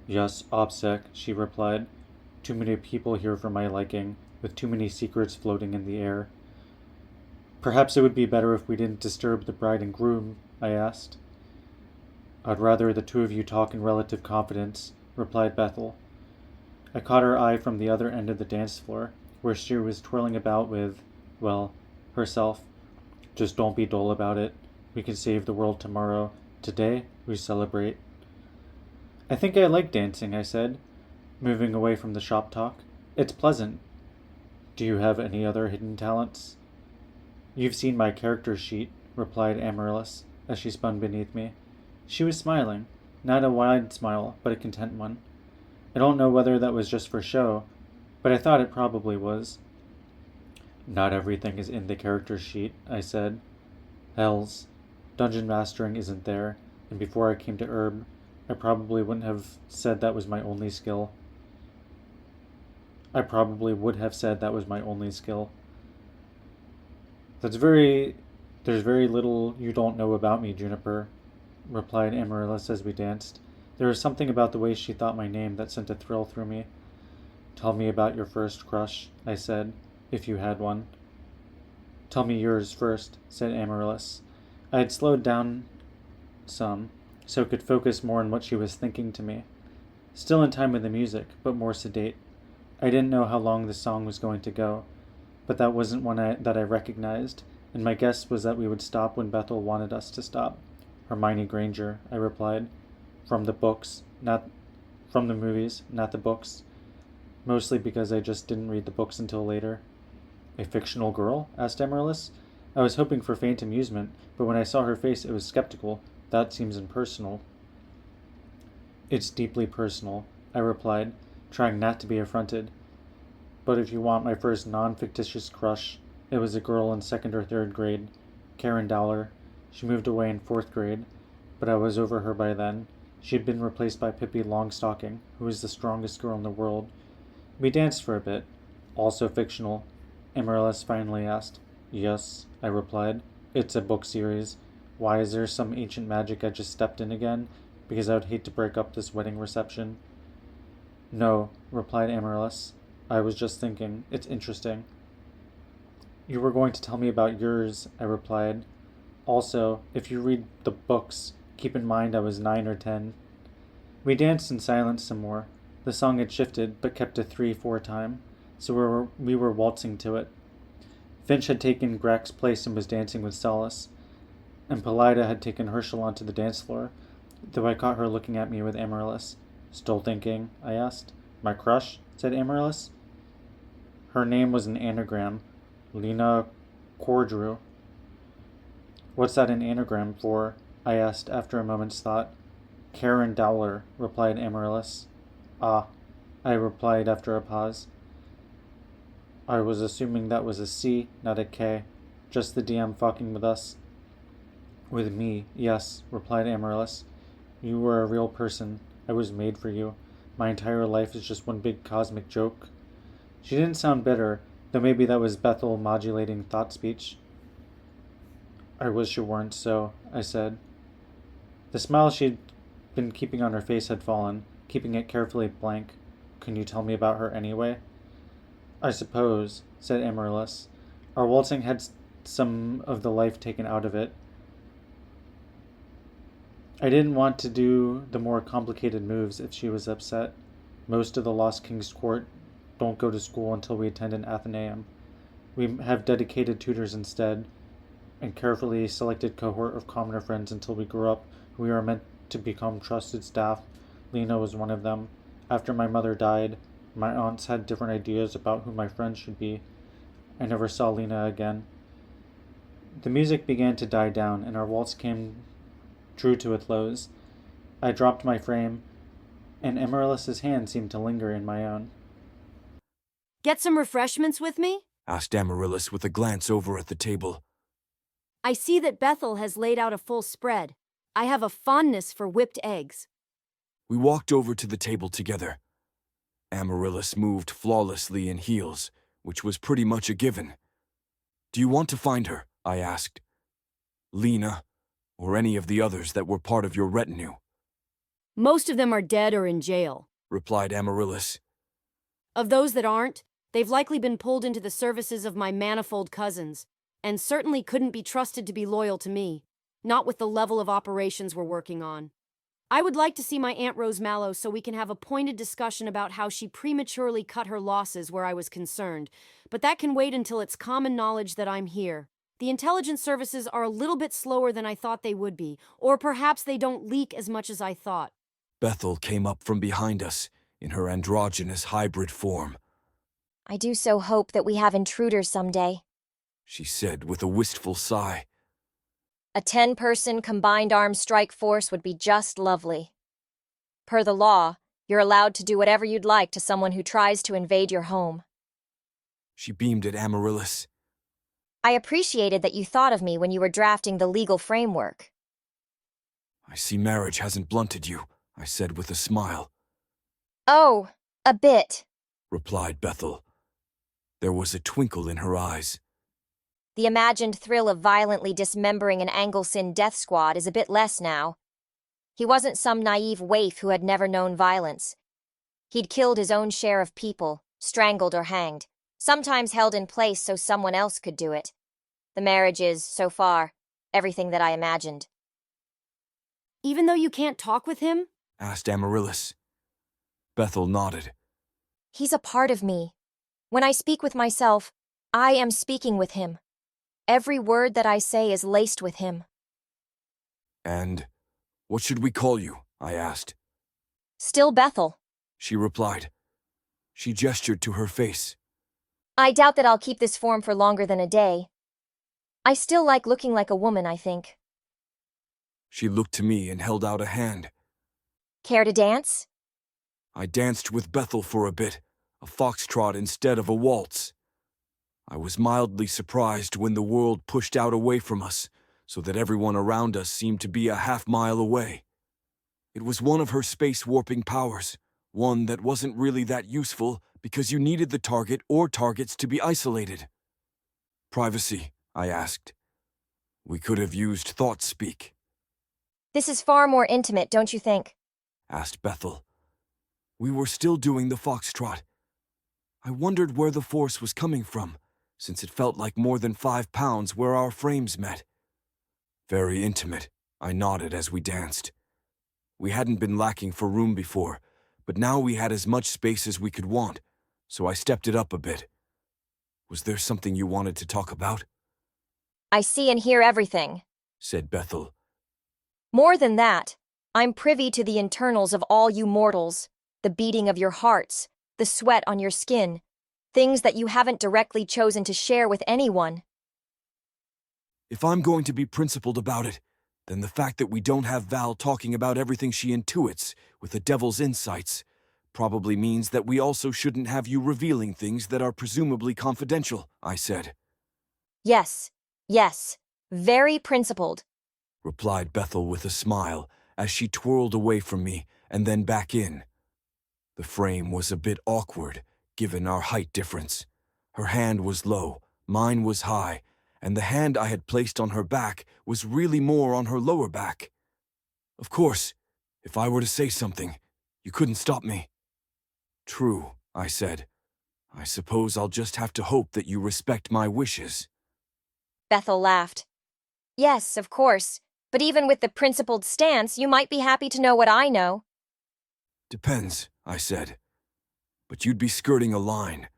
Yes, OPSEC, she replied. Too many people here for my liking, with too many secrets floating in the air. Perhaps it would be better if we didn't disturb the bride and groom, I asked. I'd rather the two of you talk in relative confidence, replied Bethel. I caught her eye from the other end of the dance floor, where she was twirling about with, well, herself. Just don't be dull about it. We can save the world tomorrow. Today, we celebrate. I think I like dancing, I said, moving away from the shop talk. It's pleasant. Do you have any other hidden talents? You've seen my character sheet, replied Amaryllis, as she spun beneath me. She was smiling, not a wide smile, but a content one. I don't know whether that was just for show, but I thought it probably was. Not everything is in the character sheet, I said. Hells, dungeon mastering isn't there, and before I came to Herb, I probably wouldn't have said that was my only skill. There's very little you don't know about me, Juniper, replied Amaryllis as we danced. There was something about the way she thought my name that sent a thrill through me. Tell me about your first crush, I said, if you had one. Tell me yours first, said Amaryllis. I had slowed down some, so could focus more on what she was thinking to me. Still in time with the music, but more sedate. I didn't know how long the song was going to go, but that wasn't one that I recognized, and my guess was that we would stop when Bethel wanted us to stop. Hermione Granger, I replied. From the movies, not the books. Mostly because I just didn't read the books until later. A fictional girl? Asked Amaryllis. I was hoping for faint amusement, but when I saw her face it was skeptical. That seems impersonal. It's deeply personal, I replied, trying not to be affronted. But if you want my first non-fictitious crush, it was a girl in 2nd or 3rd grade, Karen Dowler. She moved away in 4th grade, but I was over her by then. She had been replaced by Pippi Longstocking, who was the strongest girl in the world. We danced for a bit. Also fictional, Amaryllis finally asked. Yes, I replied. It's a book series. Why, is there some ancient magic I just stepped in again? Because I would hate to break up this wedding reception. No, replied Amaryllis. I was just thinking. It's interesting. You were going to tell me about yours, I replied. Also, if you read the books, keep in mind I was 9 or 10. We danced in silence some more. The song had shifted, but kept a 3/4 time, so we were waltzing to it. Finch had taken Greg's place and was dancing with Solace, and Polida had taken Herschel onto the dance floor, though I caught her looking at me with Amaryllis. Still thinking? I asked. My crush? Said Amaryllis. Her name was an anagram. Lena Cordrew. What's that an anagram for? I asked after a moment's thought. Karen Dowler, replied Amaryllis. Ah, I replied after a pause. I was assuming that was a C, not a K. Just the DM fucking with us. With me, yes, replied Amaryllis. You were a real person. I was made for you. My entire life is just one big cosmic joke. She didn't sound bitter, though maybe that was Bethel modulating thought speech. I wish it weren't so, I said. The smile she'd been keeping on her face had fallen, keeping it carefully blank. Can you tell me about her anyway? I suppose, said Amaryllis. Our waltzing had some of the life taken out of it. I didn't want to do the more complicated moves if she was upset. Most of the Lost King's Court don't go to school until we attend an Athenaeum. We have dedicated tutors instead, and carefully selected cohort of commoner friends until we grew up. We were meant to become trusted staff. Lena was one of them. After my mother died, my aunts had different ideas about who my friends should be. I never saw Lena again. The music began to die down, and our waltz came true to a close. I dropped my frame, and Amaryllis's hand seemed to linger in my own. Get some refreshments with me? Asked Amaryllis with a glance over at the table. I see that Bethel has laid out a full spread. I have a fondness for whipped eggs. We walked over to the table together. Amaryllis moved flawlessly in heels, which was pretty much a given. Do you want to find her? I asked. Lena, or any of the others that were part of your retinue? Most of them are dead or in jail. Replied Amaryllis. Of those that aren't, they've likely been pulled into the services of my manifold cousins, and certainly couldn't be trusted to be loyal to me, not with the level of operations we're working on. I would like to see my Aunt Rose Mallow so we can have a pointed discussion about how she prematurely cut her losses where I was concerned, but that can wait until it's common knowledge that I'm here. The intelligence services are a little bit slower than I thought they would be, or perhaps they don't leak as much as I thought. Bethel came up from behind us in her androgynous hybrid form. I do so hope that we have intruders someday, she said with a wistful sigh. A 10-person combined armed strike force would be just lovely. Per the law, you're allowed to do whatever you'd like to someone who tries to invade your home. She beamed at Amaryllis. I appreciated that you thought of me when you were drafting the legal framework. I see marriage hasn't blunted you, I said with a smile. Oh, a bit, replied Bethel. There was a twinkle in her eyes. The imagined thrill of violently dismembering an Anglesyn death squad is a bit less now. He wasn't some naive waif who had never known violence. He'd killed his own share of people, strangled or hanged, sometimes held in place so someone else could do it. The marriage is, so far, everything that I imagined. Even though you can't talk with him? Asked Amaryllis. Bethel nodded. He's a part of me. When I speak with myself, I am speaking with him. Every word that I say is laced with him. And what should we call you? I asked. Still Bethel, she replied. She gestured to her face. I doubt that I'll keep this form for longer than a day. I still like looking like a woman, I think. She looked to me and held out a hand. Care to dance? I danced with Bethel for a bit, a foxtrot instead of a waltz. I was mildly surprised when the world pushed out away from us, so that everyone around us seemed to be a half-mile away. It was one of her space-warping powers, one that wasn't really that useful because you needed the target or targets to be isolated. Privacy, I asked. We could have used thought speak. This is far more intimate, don't you think? Asked Bethel. We were still doing the foxtrot. I wondered where the force was coming from, since it felt like more than 5 pounds where our frames met. Very intimate, I nodded as we danced. We hadn't been lacking for room before, but now we had as much space as we could want, so I stepped it up a bit. Was there something you wanted to talk about? I see and hear everything, said Bethel. More than that, I'm privy to the internals of all you mortals, the beating of your hearts, the sweat on your skin, things that you haven't directly chosen to share with anyone. If I'm going to be principled about it, then the fact that we don't have Val talking about everything she intuits with the devil's insights probably means that we also shouldn't have you revealing things that are presumably confidential, I said. Yes, very principled, replied Bethel with a smile as she twirled away from me and then back in. The frame was a bit awkward, given our height difference. Her hand was low, mine was high, and the hand I had placed on her back was really more on her lower back. Of course, if I were to say something, you couldn't stop me. True, I said. I suppose I'll just have to hope that you respect my wishes. Bethel laughed. Yes, of course. But even with the principled stance, you might be happy to know what I know. Depends, I said. But you'd be skirting a line.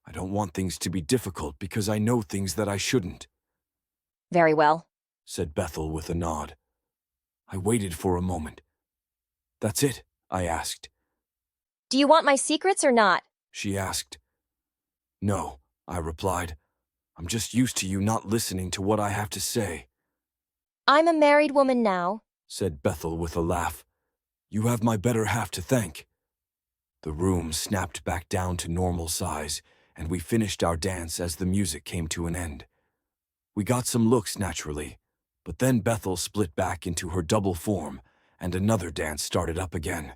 I don't want things to be difficult because I know things that I shouldn't. Very well, said Bethel with a nod. I waited for a moment. That's it, I asked. Do you want my secrets or not? She asked. No, I replied. I'm just used to you not listening to what I have to say. I'm a married woman now, said Bethel with a laugh. You have my better half to thank. The room snapped back down to normal size, and we finished our dance as the music came to an end. We got some looks naturally, but then Bethel split back into her double form, and another dance started up again.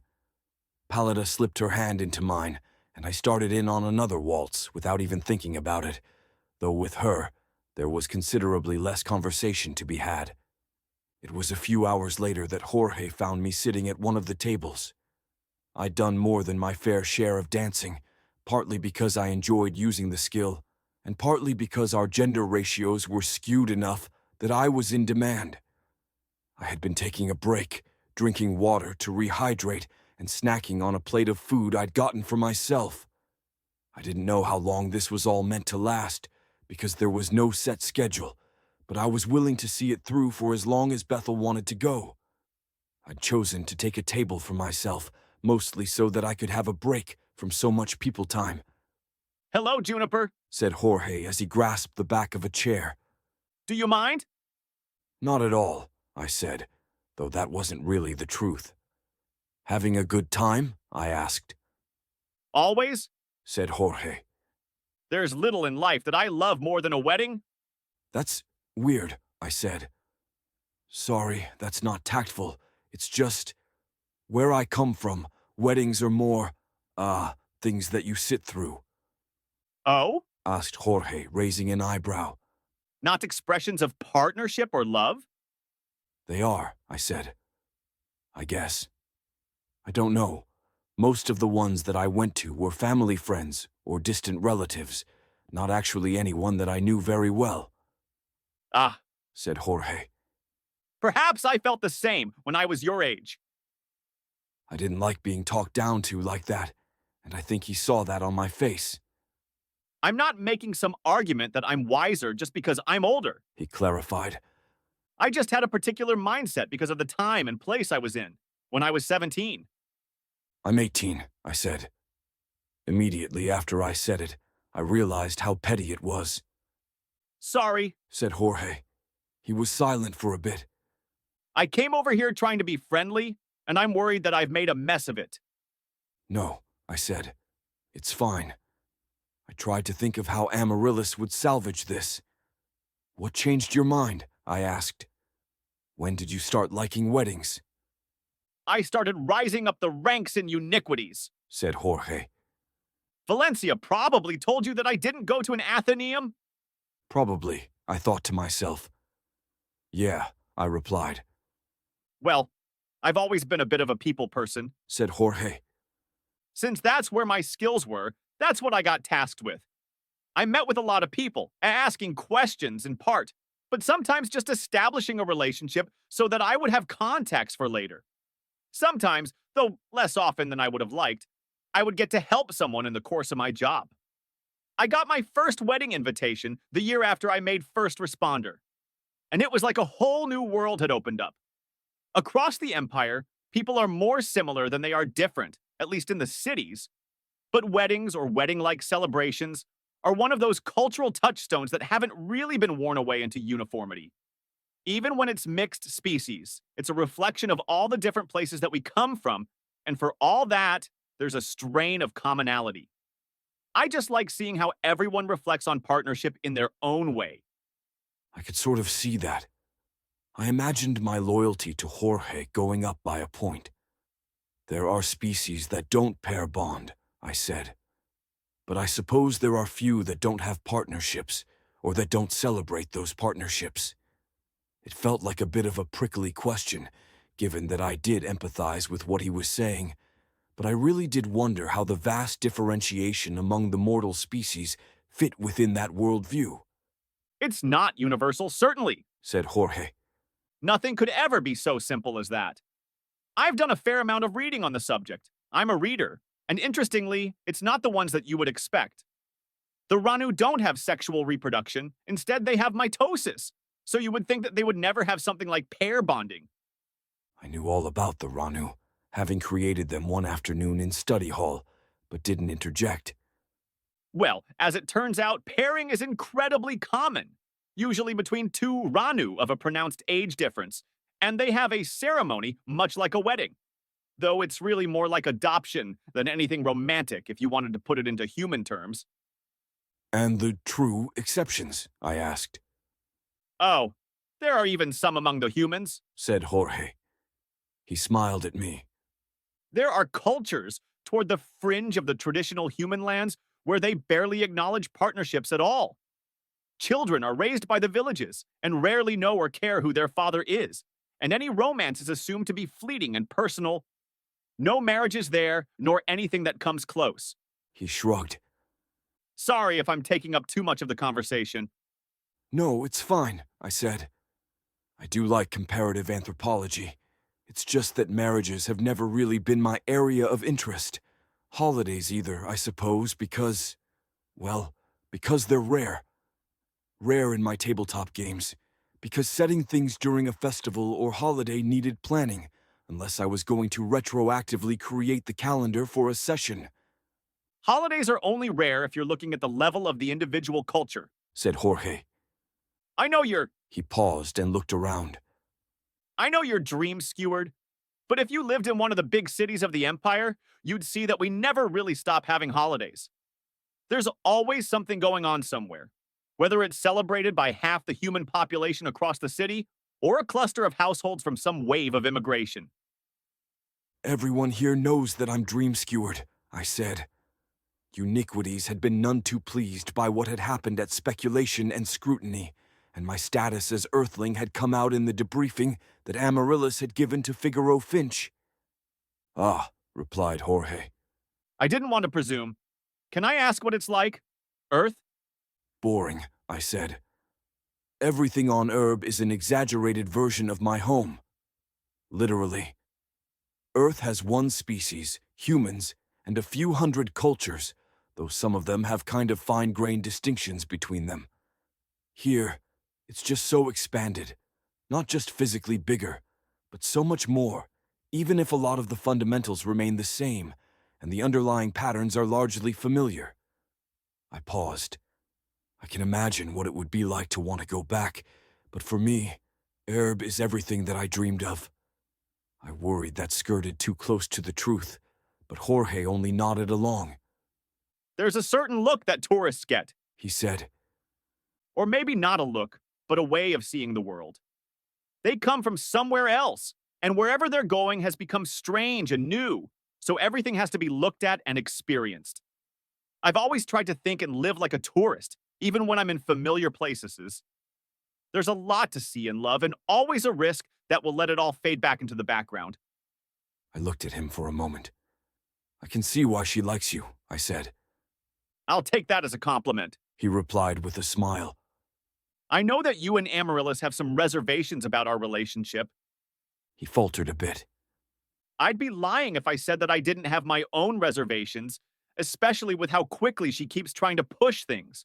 Pallida slipped her hand into mine, and I started in on another waltz without even thinking about it, though with her, there was considerably less conversation to be had. It was a few hours later that Jorge found me sitting at one of the tables. I'd done more than my fair share of dancing, partly because I enjoyed using the skill, and partly because our gender ratios were skewed enough that I was in demand. I had been taking a break, drinking water to rehydrate, and snacking on a plate of food I'd gotten for myself. I didn't know how long this was all meant to last, because there was no set schedule, but I was willing to see it through for as long as Bethel wanted to go. I'd chosen to take a table for myself, mostly so that I could have a break from so much people time. Hello, Juniper, said Jorge as he grasped the back of a chair. Do you mind? Not at all, I said, though that wasn't really the truth. Having a good time? I asked. Always? Said Jorge. There's little in life that I love more than a wedding. That's weird, I said. Sorry, that's not tactful. It's just, where I come from, weddings are more, things that you sit through. Oh? Asked Jorge, raising an eyebrow. Not expressions of partnership or love? They are, I said. I guess. I don't know. Most of the ones that I went to were family friends or distant relatives, not actually anyone that I knew very well. Ah, said Jorge. Perhaps I felt the same when I was your age. I didn't like being talked down to like that, and I think he saw that on my face. I'm not making some argument that I'm wiser just because I'm older, he clarified. I just had a particular mindset because of the time and place I was in when I was 17. I'm 18, I said. Immediately after I said it, I realized how petty it was. Sorry, said Jorge. He was silent for a bit. I came over here trying to be friendly, and I'm worried that I've made a mess of it. No, I said. It's fine. I tried to think of how Amaryllis would salvage this. What changed your mind? I asked. When did you start liking weddings? I started rising up the ranks in uniquities, said Jorge. Valencia probably told you that I didn't go to an Athenaeum? Probably, I thought to myself. Yeah, I replied. Well, I've always been a bit of a people person, said Jorge. Since that's where my skills were, that's what I got tasked with. I met with a lot of people, asking questions in part, but sometimes just establishing a relationship so that I would have contacts for later. Sometimes, though less often than I would have liked, I would get to help someone in the course of my job. I got my first wedding invitation the year after I made First Responder, and it was like a whole new world had opened up. Across the empire, people are more similar than they are different, at least in the cities. But weddings or wedding-like celebrations are one of those cultural touchstones that haven't really been worn away into uniformity. Even when it's mixed species, it's a reflection of all the different places that we come from, and for all that, there's a strain of commonality. I just like seeing how everyone reflects on partnership in their own way. I could sort of see that. I imagined my loyalty to Jorge going up by a point. There are species that don't pair bond, I said. But I suppose there are few that don't have partnerships, or that don't celebrate those partnerships. It felt like a bit of a prickly question, given that I did empathize with what he was saying, but I really did wonder how the vast differentiation among the mortal species fit within that worldview. It's not universal, certainly, said Jorge. Nothing could ever be so simple as that. I've done a fair amount of reading on the subject. I'm a reader, and interestingly, it's not the ones that you would expect. The Ranu don't have sexual reproduction. Instead, they have mitosis. So you would think that they would never have something like pair bonding. I knew all about the Ranu, having created them one afternoon in study hall, but didn't interject. Well, as it turns out, pairing is incredibly common, usually between two Ranu of a pronounced age difference, and they have a ceremony much like a wedding. Though it's really more like adoption than anything romantic if you wanted to put it into human terms. And the true exceptions, I asked. Oh, there are even some among the humans, said Jorge. He smiled at me. There are cultures toward the fringe of the traditional human lands where they barely acknowledge partnerships at all. Children are raised by the villages and rarely know or care who their father is, and any romance is assumed to be fleeting and personal. No marriages there, nor anything that comes close. He shrugged. Sorry if I'm taking up too much of the conversation. No, it's fine, I said. I do like comparative anthropology. It's just that marriages have never really been my area of interest. Holidays either, I suppose, because they're rare. Rare in my tabletop games, because setting things during a festival or holiday needed planning, unless I was going to retroactively create the calendar for a session. Holidays are only rare if you're looking at the level of the individual culture, said Jorge. I know you're... He paused and looked around. I know you're dream skewered, but if you lived in one of the big cities of the empire, you'd see that we never really stop having holidays. There's always something going on somewhere, whether it's celebrated by half the human population across the city or a cluster of households from some wave of immigration. Everyone here knows that I'm dream skewered, I said. Uniquities had been none too pleased by what had happened at speculation and scrutiny, and my status as Earthling had come out in the debriefing that Amaryllis had given to Figaro Finch. Ah, replied Jorge. I didn't want to presume. Can I ask what it's like? Earth? Boring, I said. Everything on Herb is an exaggerated version of my home. Literally. Earth has one species, humans, and a few hundred cultures, though some of them have kind of fine-grained distinctions between them. Here, it's just so expanded, not just physically bigger, but so much more, even if a lot of the fundamentals remain the same, and the underlying patterns are largely familiar. I paused. I can imagine what it would be like to want to go back, but for me, Herb is everything that I dreamed of. I worried that skirted too close to the truth, but Jorge only nodded along. There's a certain look that tourists get, he said. Or maybe not a look, but a way of seeing the world. They come from somewhere else, and wherever they're going has become strange and new, so everything has to be looked at and experienced. I've always tried to think and live like a tourist, even when I'm in familiar places. There's a lot to see and love, and always a risk that will let it all fade back into the background. I looked at him for a moment. I can see why she likes you, I said. I'll take that as a compliment, he replied with a smile. I know that you and Amaryllis have some reservations about our relationship. He faltered a bit. I'd be lying if I said that I didn't have my own reservations, especially with how quickly she keeps trying to push things.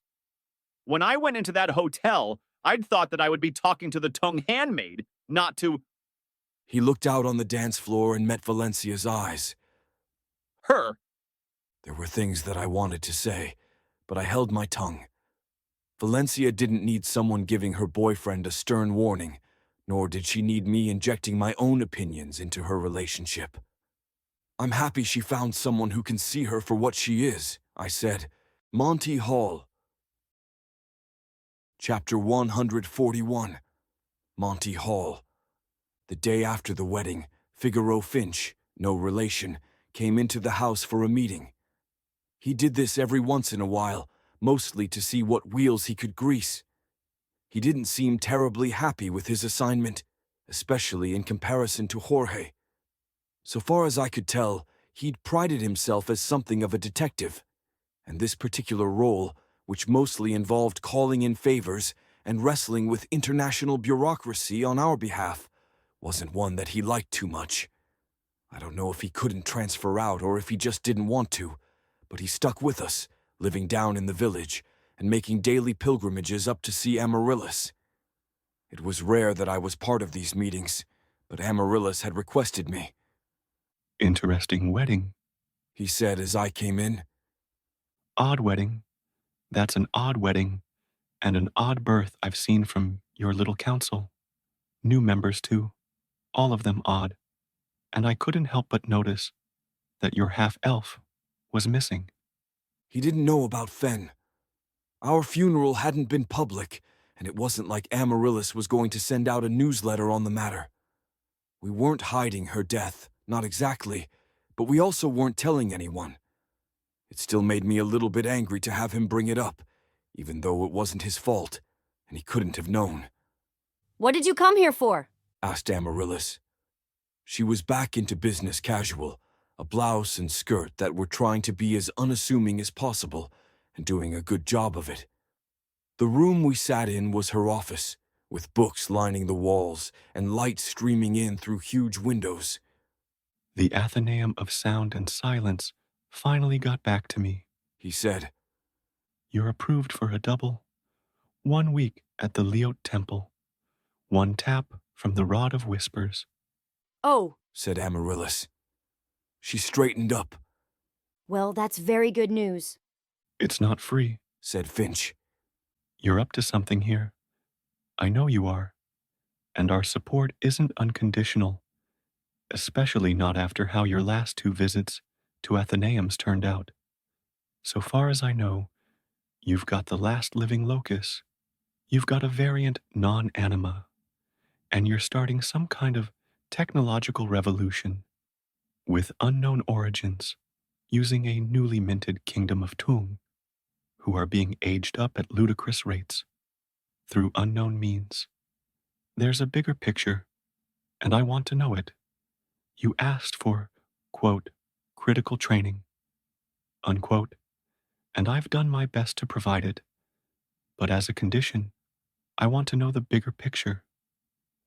When I went into that hotel, I'd thought that I would be talking to the Tung handmaid, not to... He looked out on the dance floor and met Valencia's eyes. Her. There were things that I wanted to say, but I held my tongue. Valencia didn't need someone giving her boyfriend a stern warning, nor did she need me injecting my own opinions into her relationship. I'm happy she found someone who can see her for what she is, I said. Monty Hall. Chapter 141. Monty Hall. The day after the wedding, Figaro Finch, no relation, came into the house for a meeting. He did this every once in a while, mostly to see what wheels he could grease. He didn't seem terribly happy with his assignment, especially in comparison to Jorge. So far as I could tell, he'd prided himself as something of a detective, and this particular role, which mostly involved calling in favors and wrestling with international bureaucracy on our behalf, wasn't one that he liked too much. I don't know if he couldn't transfer out or if he just didn't want to, but he stuck with us, living down in the village and making daily pilgrimages up to see Amaryllis. It was rare that I was part of these meetings, but Amaryllis had requested me. Interesting wedding, He said as I came in. Odd wedding. That's an odd wedding, and an odd birth I've seen from your little council. New members, too. All of them odd. And I couldn't help but notice that your half-elf was missing. He didn't know about Fen. Our funeral hadn't been public, and it wasn't like Amaryllis was going to send out a newsletter on the matter. We weren't hiding her death, not exactly, but we also weren't telling anyone. It still made me a little bit angry to have him bring it up, even though it wasn't his fault, and he couldn't have known. What did you come here for? Asked Amaryllis. She was back into business casual, a blouse and skirt that were trying to be as unassuming as possible, and doing a good job of it. The room we sat in was her office, with books lining the walls and light streaming in through huge windows. The Athenaeum of Sound and Silence finally got back to me, he said. You're approved for a double. 1 week at the Leot Temple. 1 tap from the Rod of Whispers. Oh, said Amaryllis. She straightened up. Well, that's very good news. It's not free, said Finch. You're up to something here. I know you are. And our support isn't unconditional, especially not after how your last 2 visits to Athenaeums turned out. So far as I know, you've got the last living locus. You've got a variant non-anima. And you're starting some kind of technological revolution with unknown origins, using a newly minted kingdom of Tung, who are being aged up at ludicrous rates through unknown means. There's a bigger picture, and I want to know it. You asked for, quote, critical training, unquote, and I've done my best to provide it. But as a condition, I want to know the bigger picture,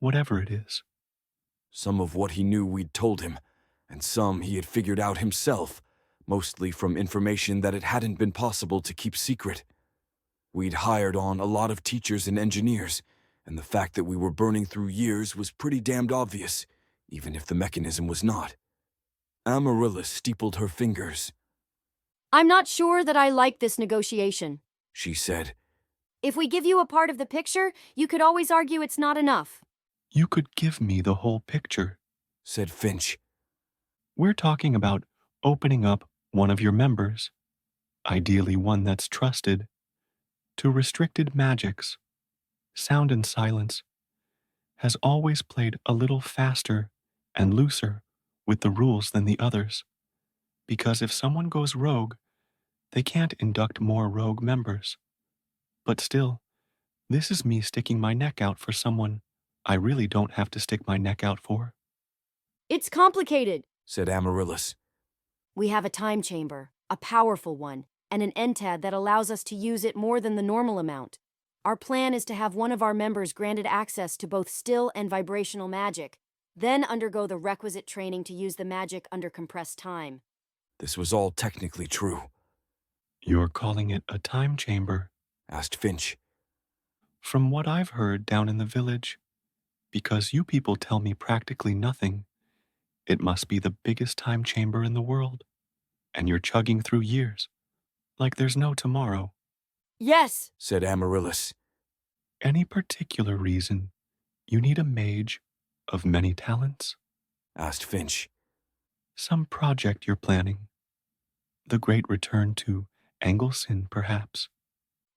whatever it is. Some of what he knew we'd told him, and some he had figured out himself, mostly from information that it hadn't been possible to keep secret. We'd hired on a lot of teachers and engineers, and the fact that we were burning through years was pretty damned obvious, even if the mechanism was not. Amaryllis steepled her fingers. I'm not sure that I like this negotiation, she said. If we give you a part of the picture, you could always argue it's not enough. You could give me the whole picture, said Finch. We're talking about opening up one of your members, ideally one that's trusted, to restricted magics. Sound and Silence has always played a little faster and looser with the rules than the others, because if someone goes rogue, they can't induct more rogue members. But still, this is me sticking my neck out for someone I really don't have to stick my neck out for. It's complicated, said Amaryllis. We have a time chamber, a powerful one, and an entad that allows us to use it more than the normal amount. Our plan is to have one of our members granted access to both still and vibrational magic, then undergo the requisite training to use the magic under compressed time. This was all technically true. You're calling it a time chamber? Asked Finch. From what I've heard down in the village, because you people tell me practically nothing, it must be the biggest time chamber in the world. And you're chugging through years, like there's no tomorrow. Yes, said Amaryllis. Any particular reason you need a mage of many talents? Asked Finch. Some project you're planning. The great return to Anglesyn, perhaps.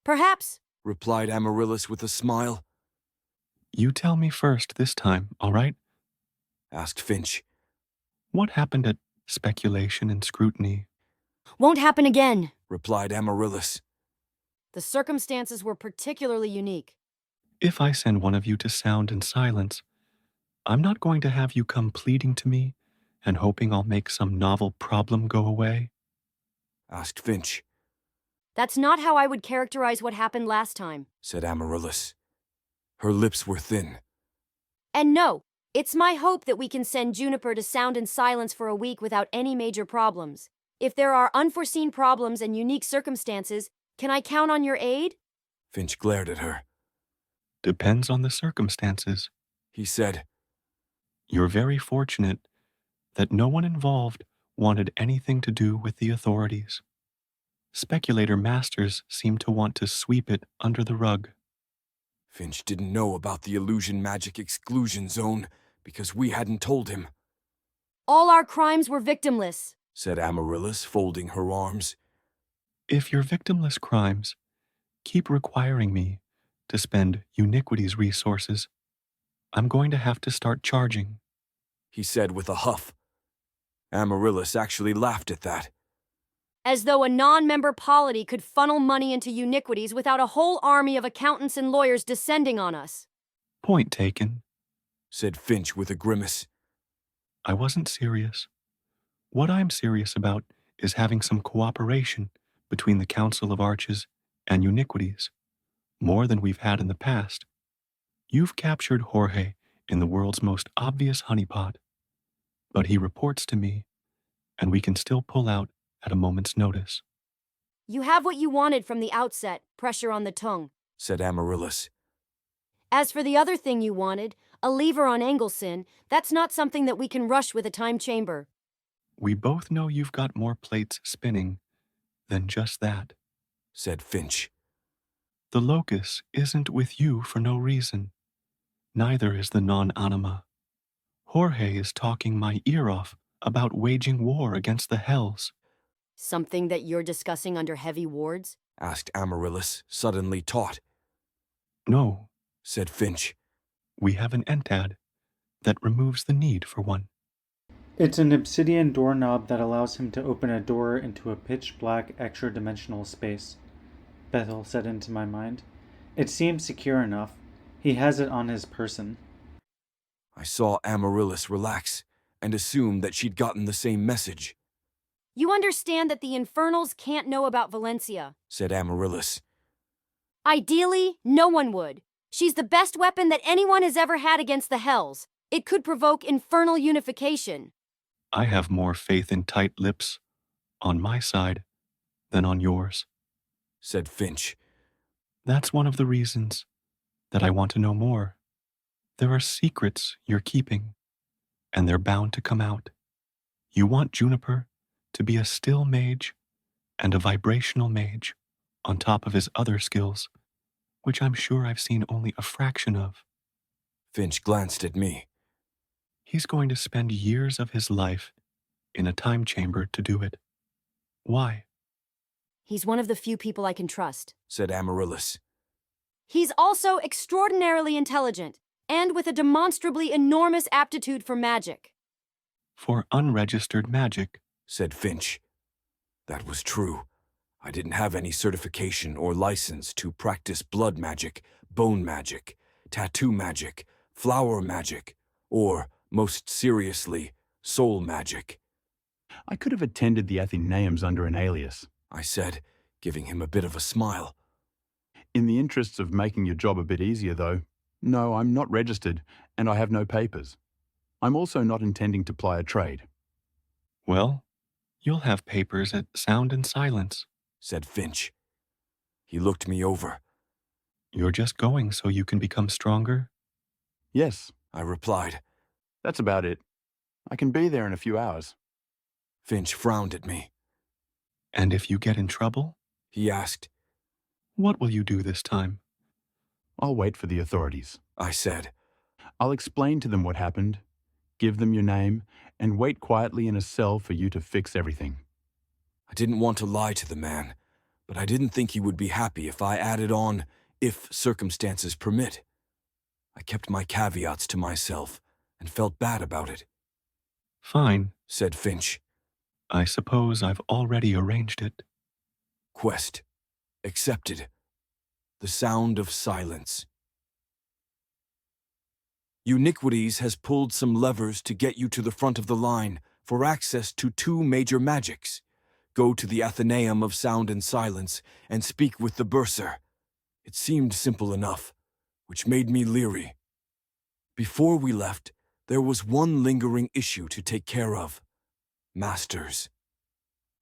Perhaps, replied Amaryllis with a smile. You tell me first this time, all right? Asked Finch. What happened at speculation and scrutiny? Won't happen again. replied Amaryllis. The circumstances were particularly unique. If I send one of you to sound and silence, I'm not going to have you come pleading to me and hoping I'll make some novel problem go away. Asked Finch, That's not how I would characterize what happened last time. said Amaryllis. Her lips were thin. And no, it's my hope that we can send Juniper to sound and silence for a week without any major problems. If there are unforeseen problems and unique circumstances, can I count on your aid? Finch glared at her. Depends on the circumstances. He said, You're very fortunate that no one involved wanted anything to do with the authorities. Speculator masters seem to want to sweep it under the rug. Finch didn't know about the illusion magic exclusion zone because we hadn't told him, All our crimes were victimless. said Amaryllis, folding her arms. If you're victimless crimes, keep requiring me to spend Uniquity's resources. I'm going to have to start charging. He said with a huff. Amaryllis actually laughed at that. As though a non-member polity could funnel money into Uniquities without a whole army of accountants and lawyers descending on us. Point taken. Said Finch with a grimace. I wasn't serious. What I'm serious about is having some cooperation between the Council of Arches and Uniquities, more than we've had in the past. You've captured Jorge in the world's most obvious honeypot, but he reports to me, and we can still pull out at a moment's notice. You have what you wanted from the outset, pressure on the tongue. Said Amaryllis. As for the other thing you wanted, a lever on Engelson, that's not something that we can rush with a time chamber. We both know you've got more plates spinning than just that, said Finch. The locus isn't with you for no reason. Neither is the non-anima. Jorge is talking my ear off about waging war against the hells. Something that you're discussing under heavy wards? Asked Amaryllis, suddenly taut. No, said Finch. We have an entad that removes the need for one. It's an obsidian doorknob that allows him to open a door into a pitch-black extra-dimensional space, Bethel said into my mind. It seems secure enough. He has it on his person. I saw Amaryllis relax and assumed that she'd gotten the same message. You understand that the Infernals can't know about Valencia, said Amaryllis. Ideally, no one would. She's the best weapon that anyone has ever had against the hells. It could provoke infernal unification. I have more faith in tight lips on my side than on yours, said Finch. That's one of the reasons that I want to know more. There are secrets you're keeping, and they're bound to come out. You want Juniper to be a still mage and a vibrational mage on top of his other skills, which I'm sure I've seen only a fraction of. Finch glanced at me. He's going to spend years of his life in a time chamber to do it. Why? He's one of the few people I can trust, said Amaryllis. He's also extraordinarily intelligent, and with a demonstrably enormous aptitude for magic. For unregistered magic, said Finch. That was true. I didn't have any certification or license to practice blood magic, bone magic, tattoo magic, flower magic, or, most seriously, soul magic. I could have attended the Athenaeums under an alias, I said, giving him a bit of a smile. In the interests of making your job a bit easier, though, no, I'm not registered, and I have no papers. I'm also not intending to ply a trade. Well, you'll have papers at Sound and Silence, said Finch. He looked me over. You're just going so you can become stronger? Yes, I replied. That's about it. I can be there in a few hours. Finch frowned at me. And if you get in trouble? He asked. What will you do this time? I'll wait for the authorities, I said. I'll explain to them what happened, give them your name, and wait quietly in a cell for you to fix everything. I didn't want to lie to the man, but I didn't think he would be happy if I added on, if circumstances permit. I kept my caveats to myself and felt bad about it. Fine, said Finch. I suppose I've already arranged it. Quest accepted. The sound of silence. Uniquities has pulled some levers to get you to the front of the line for access to 2 major magics. Go to the Athenaeum of Sound and Silence and speak with the Bursar. It seemed simple enough, which made me leery. Before we left, there was one lingering issue to take care of. Masters.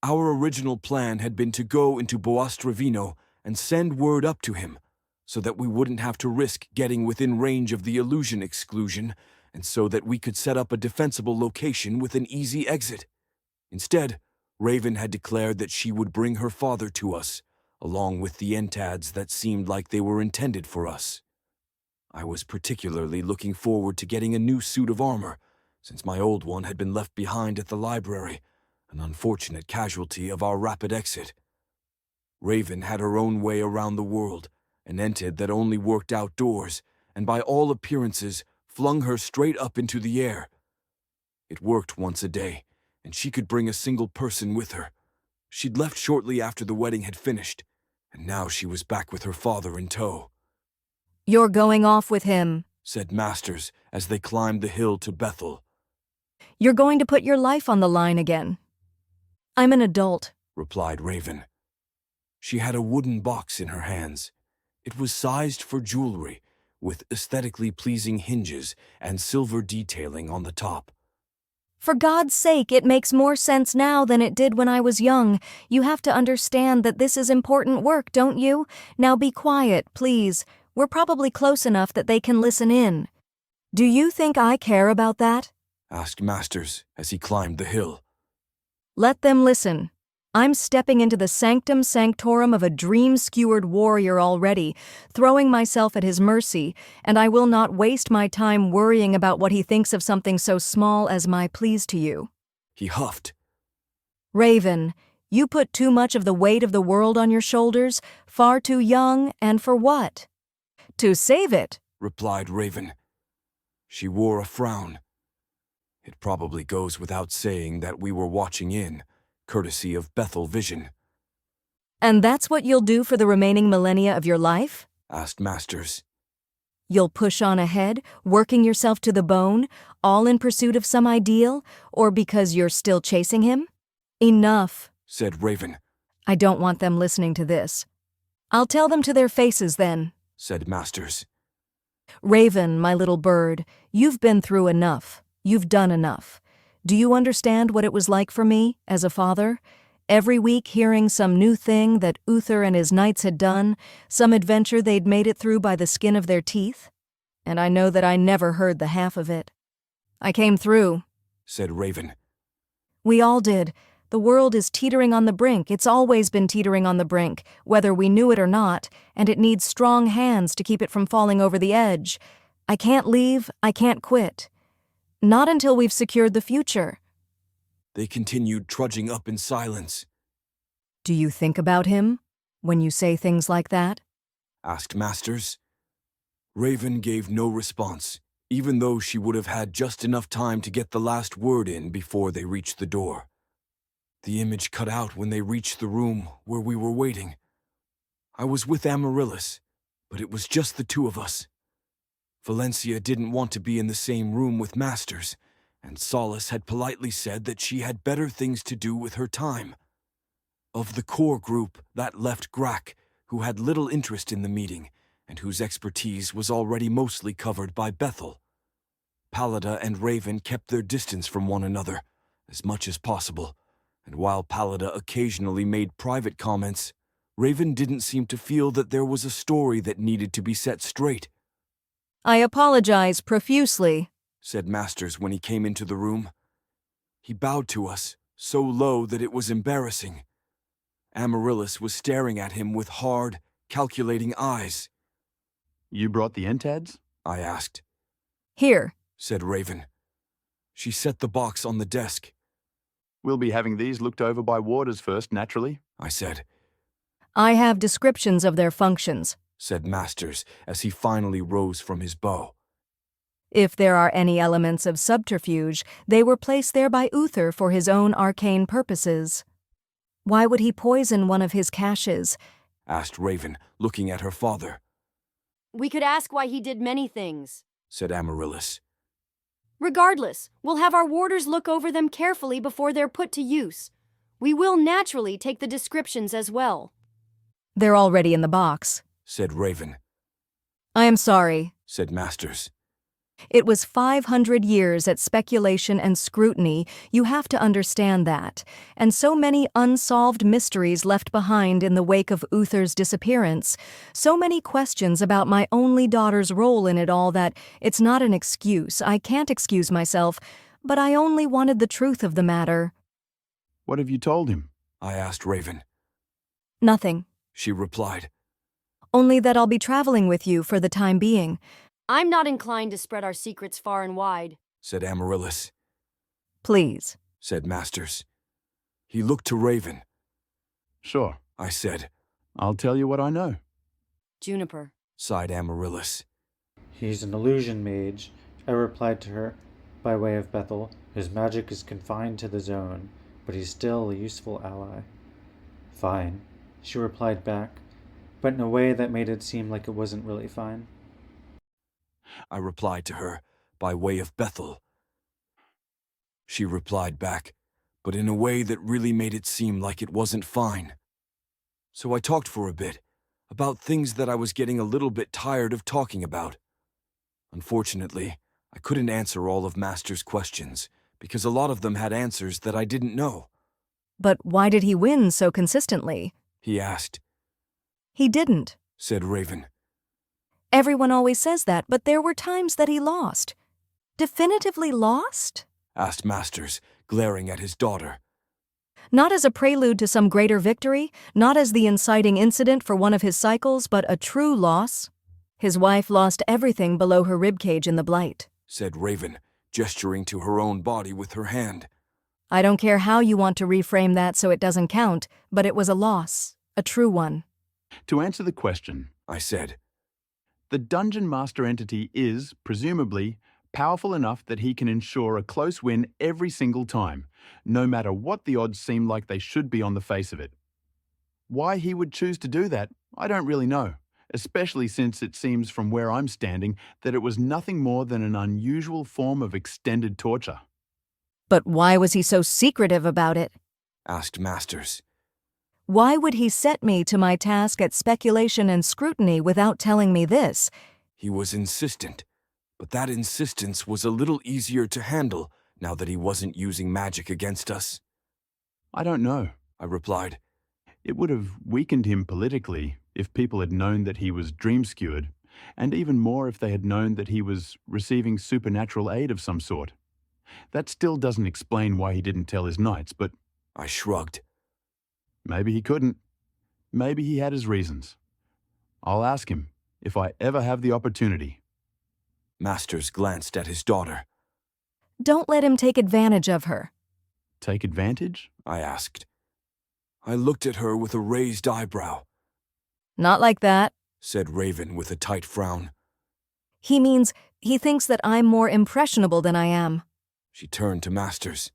Our original plan had been to go into Boastrovino and send word up to him, so that we wouldn't have to risk getting within range of the illusion exclusion, and so that we could set up a defensible location with an easy exit. Instead, Raven had declared that she would bring her father to us, along with the entads that seemed like they were intended for us. I was particularly looking forward to getting a new suit of armor, since my old one had been left behind at the library, an unfortunate casualty of our rapid exit. Raven had her own way around the world, an entid that only worked outdoors, and by all appearances flung her straight up into the air. It worked once a day, and she could bring a single person with her. She'd left shortly after the wedding had finished, and now she was back with her father in tow. "You're going off with him," said Masters as they climbed the hill to Bethel. "You're going to put your life on the line again." "I'm an adult," replied Raven. She had a wooden box in her hands. It was sized for jewelry, with aesthetically pleasing hinges and silver detailing on the top. "For God's sake, it makes more sense now than it did when I was young. You have to understand that this is important work, don't you? Now be quiet, please. We're probably close enough that they can listen in." "Do you think I care about that?" asked Masters as he climbed the hill. "Let them listen. I'm stepping into the sanctum sanctorum of a dream-skewered warrior already, throwing myself at his mercy, and I will not waste my time worrying about what he thinks of something so small as my pleas to you." He huffed. "Raven, you put too much of the weight of the world on your shoulders, far too young, and for what?" "To save it," replied Raven. She wore a frown. It probably goes without saying that we were watching in, courtesy of Bethel Vision. "And that's what you'll do for the remaining millennia of your life?" asked Masters. "You'll push on ahead, working yourself to the bone, all in pursuit of some ideal, or because you're still chasing him?" "Enough," said Raven. "I don't want them listening to this." "I'll tell them to their faces then," said Masters. "Raven, my little bird, you've been through enough. You've done enough. Do you understand what it was like for me, as a father? Every week hearing some new thing that Uther and his knights had done, some adventure they'd made it through by the skin of their teeth? And I know that I never heard the half of it. I came through," said Raven. "We all did. The world is teetering on the brink. It's always been teetering on the brink, whether we knew it or not, and it needs strong hands to keep it from falling over the edge. I can't leave, I can't quit. Not until we've secured the future." They continued trudging up in silence. "Do you think about him when you say things like that?" asked Masters. Raven gave no response, even though she would have had just enough time to get the last word in before they reached the door. The image cut out when they reached the room where we were waiting. I was with Amaryllis, but it was just the two of us. Valencia didn't want to be in the same room with Masters, and Solace had politely said that she had better things to do with her time. Of the core group, that left Grack, who had little interest in the meeting, and whose expertise was already mostly covered by Bethel. Pallida and Raven kept their distance from one another, as much as possible, and while Pallida occasionally made private comments, Raven didn't seem to feel that there was a story that needed to be set straight. "I apologize profusely," said Masters when he came into the room. He bowed to us, so low that it was embarrassing. Amaryllis was staring at him with hard, calculating eyes. "You brought the entads?" I asked. "Here," said Raven. She set the box on the desk. "We'll be having these looked over by warders first, naturally," I said. "I have descriptions of their functions," said Masters as he finally rose from his bow. If there are any elements of subterfuge, they were placed there by Uther for his own arcane purposes. Why would he poison one of his caches? Asked Raven, looking at her father. We could ask why he did many things, Said Amaryllis. Regardless, we'll have our warders look over them carefully before they're put to use. We will naturally take the descriptions as well. They're already in the box. Said Raven. I am sorry. Said Masters. It was 500 years at speculation and scrutiny, you have to understand that, and so many unsolved mysteries left behind in the wake of Uther's disappearance, so many questions about my only daughter's role in it all that it's not an excuse, I can't excuse myself, but I only wanted the truth of the matter. What have you told him? I asked Raven. Nothing. She replied. Only that I'll be traveling with you for the time being. I'm not inclined to spread our secrets far and wide, Said Amaryllis. Please. Said Masters. He looked to Raven. Sure. I said. I'll tell you what I know. Juniper. Sighed Amaryllis. He's an illusion mage, I replied to her, by way of Bethel. His magic is confined to the zone, but he's still a useful ally. Fine, she replied back, but in a way that made it seem like it wasn't really fine. I replied to her, by way of Bethel. She replied back, but in a way that really made it seem like it wasn't fine. So I talked for a bit, about things that I was getting a little bit tired of talking about. Unfortunately, I couldn't answer all of Master's questions, because a lot of them had answers that I didn't know. But why did he win so consistently? He asked. He didn't, Said Raven. Everyone always says that, but there were times that he lost. Definitively lost? Asked Masters, glaring at his daughter. Not as a prelude to some greater victory, not as the inciting incident for one of his cycles, but a true loss. His wife lost everything below her ribcage in the blight. Said Raven, gesturing to her own body with her hand. I don't care how you want to reframe that so it doesn't count, but it was a loss, a true one. To answer the question, I said. The Dungeon Master entity is, presumably, powerful enough that he can ensure a close win every single time, no matter what the odds seem like they should be on the face of it. Why he would choose to do that, I don't really know, especially since it seems from where I'm standing that it was nothing more than an unusual form of extended torture. But why was he so secretive about it? Asked Masters. Why would he set me to my task at speculation and scrutiny without telling me this? He was insistent, but that insistence was a little easier to handle now that he wasn't using magic against us. I don't know, I replied. It would have weakened him politically if people had known that he was dream-skewered, and even more if they had known that he was receiving supernatural aid of some sort. That still doesn't explain why he didn't tell his knights, but... I shrugged. Maybe he couldn't. Maybe he had his reasons. I'll ask him, if I ever have the opportunity. Masters glanced at his daughter. Don't let him take advantage of her. Take advantage? I asked. I looked at her with a raised eyebrow. Not like that, said Raven with a tight frown. He means he thinks that I'm more impressionable than I am. She turned to Masters.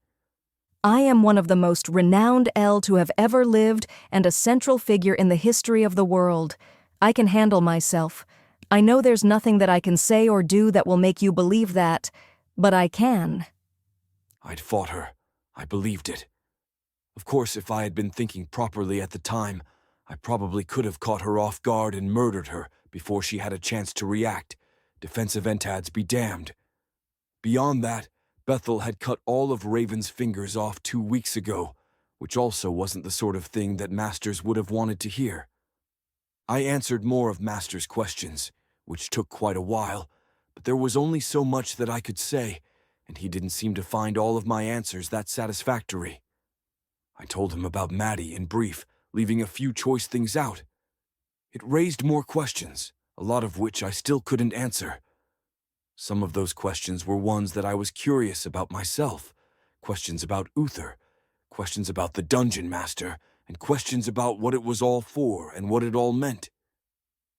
I am one of the most renowned El to have ever lived and a central figure in the history of the world. I can handle myself. I know there's nothing that I can say or do that will make you believe that, but I can. I'd fought her. I believed it. Of course, if I had been thinking properly at the time, I probably could have caught her off guard and murdered her before she had a chance to react. Defensive entads be damned. Beyond that, Bethel had cut all of Raven's fingers off 2 weeks ago, which also wasn't the sort of thing that Masters would have wanted to hear. I answered more of Masters' questions, which took quite a while, but there was only so much that I could say, and he didn't seem to find all of my answers that satisfactory. I told him about Maddie in brief, leaving a few choice things out. It raised more questions, a lot of which I still couldn't answer. Some of those questions were ones that I was curious about myself, questions about Uther, questions about the Dungeon Master, and questions about what it was all for and what it all meant.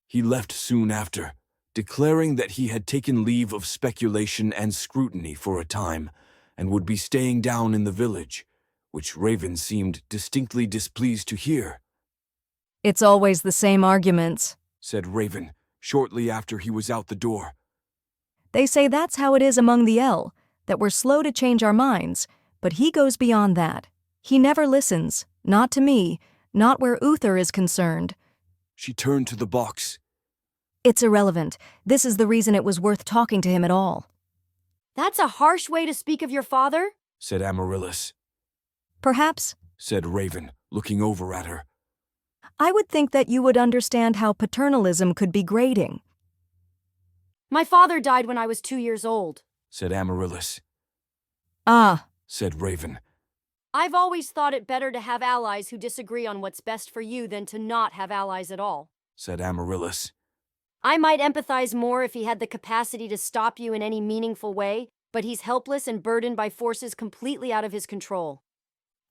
He left soon after, declaring that he had taken leave of speculation and scrutiny for a time and would be staying down in the village, which Raven seemed distinctly displeased to hear. It's always the same arguments, said Raven, shortly after he was out the door. They say that's how it is among the El, that we're slow to change our minds, but he goes beyond that. He never listens, not to me, not where Uther is concerned. She turned to the box. It's irrelevant. This is the reason it was worth talking to him at all. That's a harsh way to speak of your father, said Amaryllis. Perhaps, said Raven, looking over at her. I would think that you would understand how paternalism could be grating. My father died when I was 2 years old, said Amaryllis. Ah, said Raven. I've always thought it better to have allies who disagree on what's best for you than to not have allies at all, said Amaryllis. I might empathize more if he had the capacity to stop you in any meaningful way, but he's helpless and burdened by forces completely out of his control.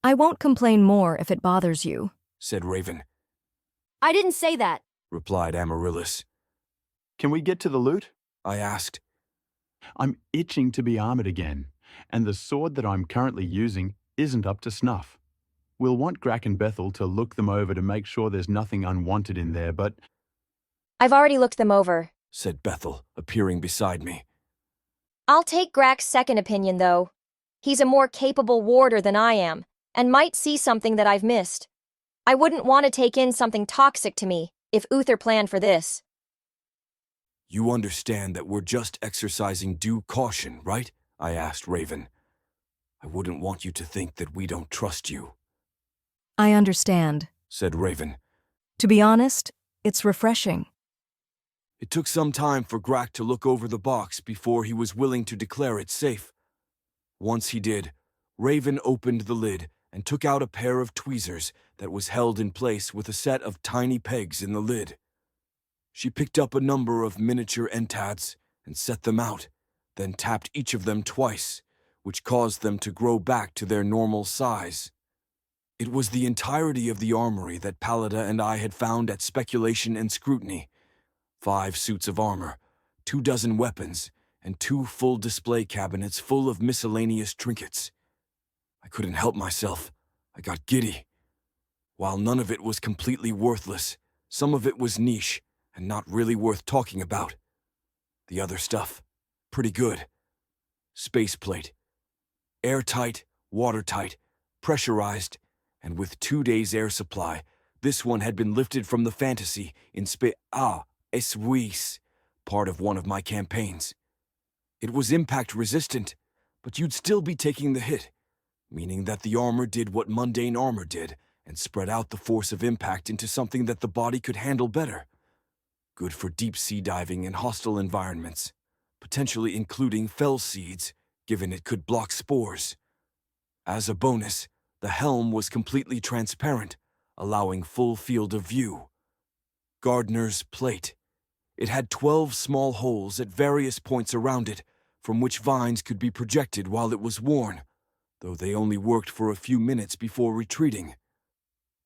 I won't complain more if it bothers you, said Raven. I didn't say that, replied Amaryllis. Can we get to the loot? I asked. I'm itching to be armored again, and the sword that I'm currently using isn't up to snuff. We'll want Grack and Bethel to look them over to make sure there's nothing unwanted in there, but... I've already looked them over, said Bethel, appearing beside me. I'll take Grack's second opinion, though. He's a more capable warder than I am, and might see something that I've missed. I wouldn't want to take in something toxic to me, if Uther planned for this. You understand that we're just exercising due caution, right? I asked Raven. I wouldn't want you to think that we don't trust you. I understand, said Raven. To be honest, it's refreshing. It took some time for Grack to look over the box before he was willing to declare it safe. Once he did, Raven opened the lid and took out a pair of tweezers that was held in place with a set of tiny pegs in the lid. She picked up a number of miniature entads and set them out, then tapped each of them twice, which caused them to grow back to their normal size. It was the entirety of the armory that Pallida and I had found at Speculation and Scrutiny. 5 suits of armor, 24 weapons, and 2 full display cabinets full of miscellaneous trinkets. I couldn't help myself. I got giddy. While none of it was completely worthless, some of it was niche and not really worth talking about. The other stuff, pretty good. Space plate. Airtight, watertight, pressurized, and with 2 days' air supply. This one had been lifted from the Fantasy in Suisse, part of one of my campaigns. It was impact resistant, but you'd still be taking the hit, meaning that the armor did what mundane armor did and spread out the force of impact into something that the body could handle better. Good for deep sea diving in hostile environments, potentially including fell seeds, given it could block spores. As a bonus, the helm was completely transparent, allowing full field of view. Gardener's plate. It had 12 small holes at various points around it, from which vines could be projected while it was worn, though they only worked for a few minutes before retreating.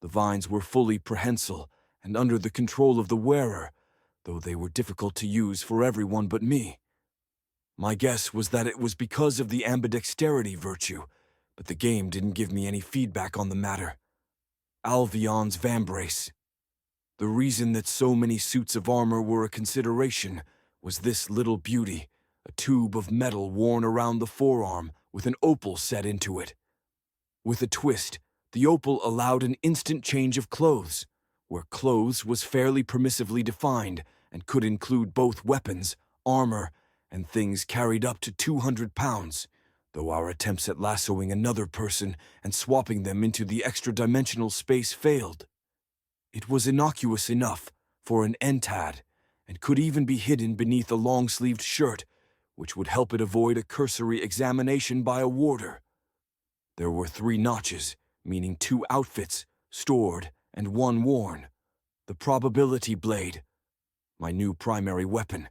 The vines were fully prehensile and under the control of the wearer, though they were difficult to use for everyone but me. My guess was that it was because of the ambidexterity virtue, but the game didn't give me any feedback on the matter. Alvion's vambrace. The reason that so many suits of armor were a consideration was this little beauty, a tube of metal worn around the forearm with an opal set into it. With a twist, the opal allowed an instant change of clothes, where clothes was fairly permissively defined and could include both weapons, armor, and things carried up to 200 pounds, though our attempts at lassoing another person and swapping them into the extra-dimensional space failed. It was innocuous enough for an entad, and could even be hidden beneath a long-sleeved shirt, which would help it avoid a cursory examination by a warder. There were 3 notches, meaning 2 outfits, stored, and 1 worn. The probability blade, my new primary weapon.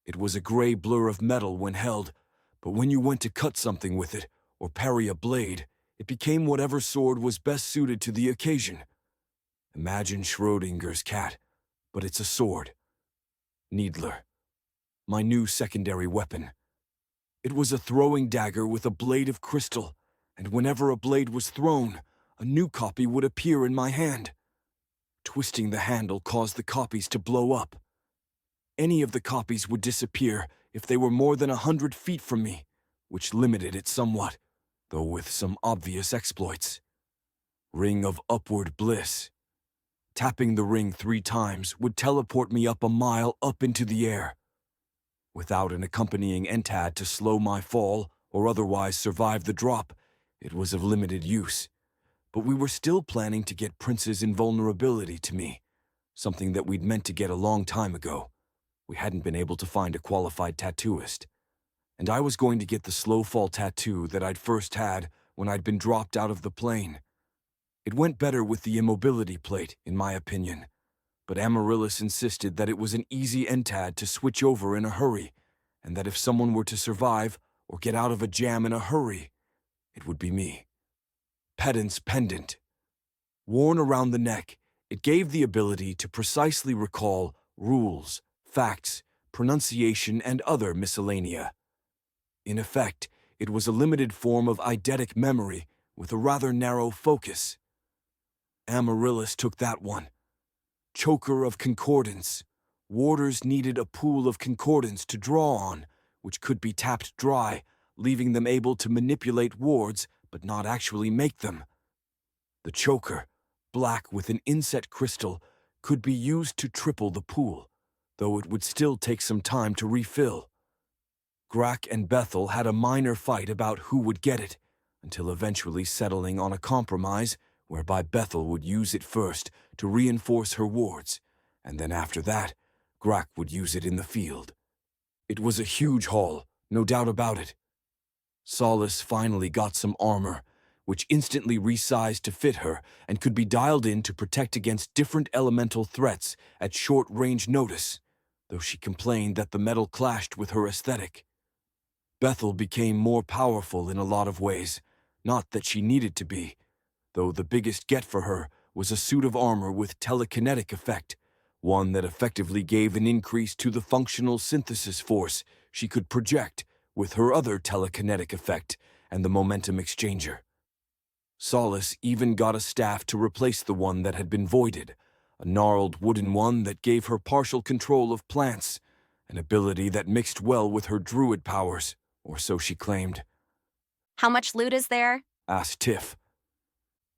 It was a gray blur of metal when held, but when you went to cut something with it, or parry a blade, it became whatever sword was best suited to the occasion. Imagine Schrodinger's cat, but it's a sword. Needler, my new secondary weapon. It was a throwing dagger with a blade of crystal, and whenever a blade was thrown, a new copy would appear in my hand. Twisting the handle caused the copies to blow up. Any of the copies would disappear if they were more than 100 feet from me, which limited it somewhat, though with some obvious exploits. Ring of Upward Bliss. Tapping the ring 3 times would teleport me up a mile up into the air. Without an accompanying entad to slow my fall or otherwise survive the drop, it was of limited use. But we were still planning to get Prince's invulnerability to me, something that we'd meant to get a long time ago. We hadn't been able to find a qualified tattooist. And I was going to get the slow fall tattoo that I'd first had when I'd been dropped out of the plane. It went better with the immobility plate, in my opinion, but Amaryllis insisted that it was an easy entad to switch over in a hurry, and that if someone were to survive or get out of a jam in a hurry, it would be me. Pedant's Pendant. Worn around the neck, it gave the ability to precisely recall rules, facts, pronunciation, and other miscellanea. In effect, it was a limited form of eidetic memory with a rather narrow focus. Amaryllis took that one. Choker of Concordance. Warders needed a pool of concordance to draw on, which could be tapped dry, leaving them able to manipulate wards but not actually make them. The choker, black with an inset crystal, could be used to triple the pool, though it would still take some time to refill. Grack and Bethel had a minor fight about who would get it, until eventually settling on a compromise whereby Bethel would use it first to reinforce her wards, and then after that, Grack would use it in the field. It was a huge haul, no doubt about it. Solace finally got some armor, which instantly resized to fit her and could be dialed in to protect against different elemental threats at short-range notice, though she complained that the metal clashed with her aesthetic. Bethel became more powerful in a lot of ways, not that she needed to be, though the biggest get for her was a suit of armor with telekinetic effect, one that effectively gave an increase to the functional synthesis force she could project with her other telekinetic effect and the momentum exchanger. Solace even got a staff to replace the one that had been voided, a gnarled wooden one that gave her partial control of plants, an ability that mixed well with her druid powers, or so she claimed. How much loot is there? Asked Tiff.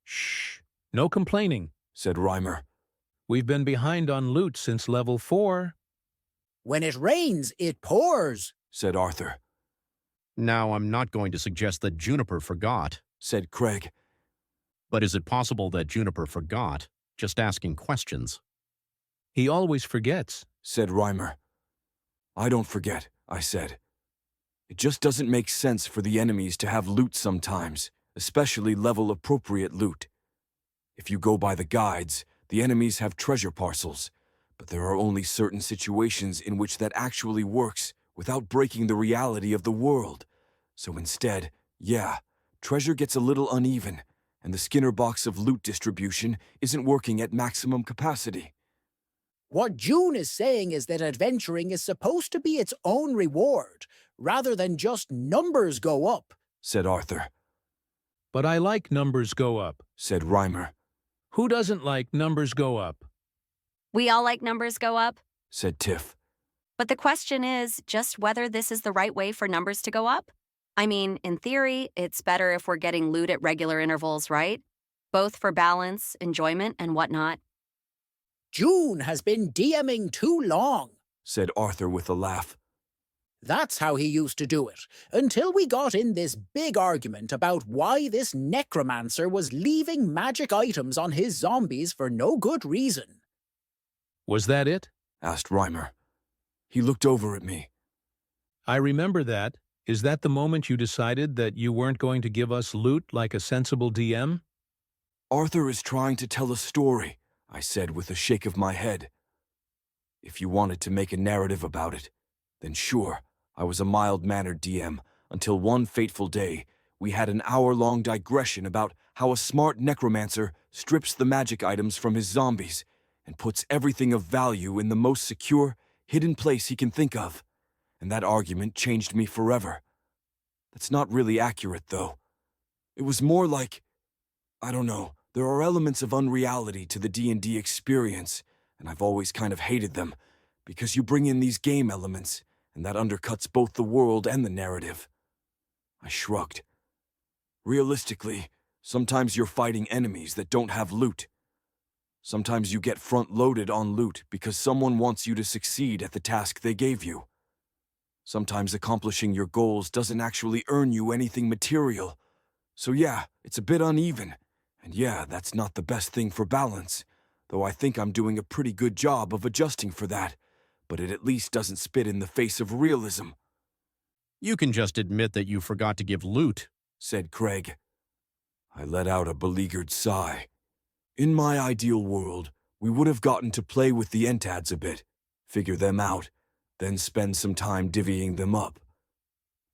Shh. No complaining, said Reimer. We've been behind on loot since level 4. When it rains, it pours, said Arthur. Now, I'm not going to suggest that Juniper forgot, said Craig. But is it possible that Juniper forgot, just asking questions? He always forgets, said Reimer. I don't forget, I said. It just doesn't make sense for the enemies to have loot sometimes, especially level-appropriate loot. If you go by the guides, the enemies have treasure parcels, but there are only certain situations in which that actually works without breaking the reality of the world. So instead, yeah, treasure gets a little uneven, and the Skinner box of loot distribution isn't working at maximum capacity. What June is saying is that adventuring is supposed to be its own reward, rather than just numbers go up, said Arthur. But I like numbers go up, said Reimer. Who doesn't like numbers go up? We all like numbers go up, said Tiff. But the question is just whether this is the right way for numbers to go up. I mean, in theory, it's better if we're getting loot at regular intervals, right? Both for balance, enjoyment, and whatnot. June has been DMing too long, said Arthur with a laugh. That's how he used to do it, until we got in this big argument about why this necromancer was leaving magic items on his zombies for no good reason. Was that it? Asked Reimer. He looked over at me. I remember that. Is that the moment you decided that you weren't going to give us loot like a sensible DM? Arthur is trying to tell a story, I said with a shake of my head. If you wanted to make a narrative about it, then sure, I was a mild-mannered DM, until one fateful day, we had an hour-long digression about how a smart necromancer strips the magic items from his zombies and puts everything of value in the most secure, hidden place he can think of. and that argument changed me forever. That's not really accurate, though. It was more like, I don't know, there are elements of unreality to the D&D experience, and I've always kind of hated them, because you bring in these game elements, and that undercuts both the world and the narrative. I shrugged. Realistically, sometimes you're fighting enemies that don't have loot. Sometimes you get front-loaded on loot because someone wants you to succeed at the task they gave you. Sometimes accomplishing your goals doesn't actually earn you anything material. So yeah, it's a bit uneven. And yeah, that's not the best thing for balance, though I think I'm doing a pretty good job of adjusting for that, but it at least doesn't spit in the face of realism. You can just admit that you forgot to give loot, said Craig. I let out a beleaguered sigh. In my ideal world, we would have gotten to play with the entads a bit, figure them out, then spend some time divvying them up.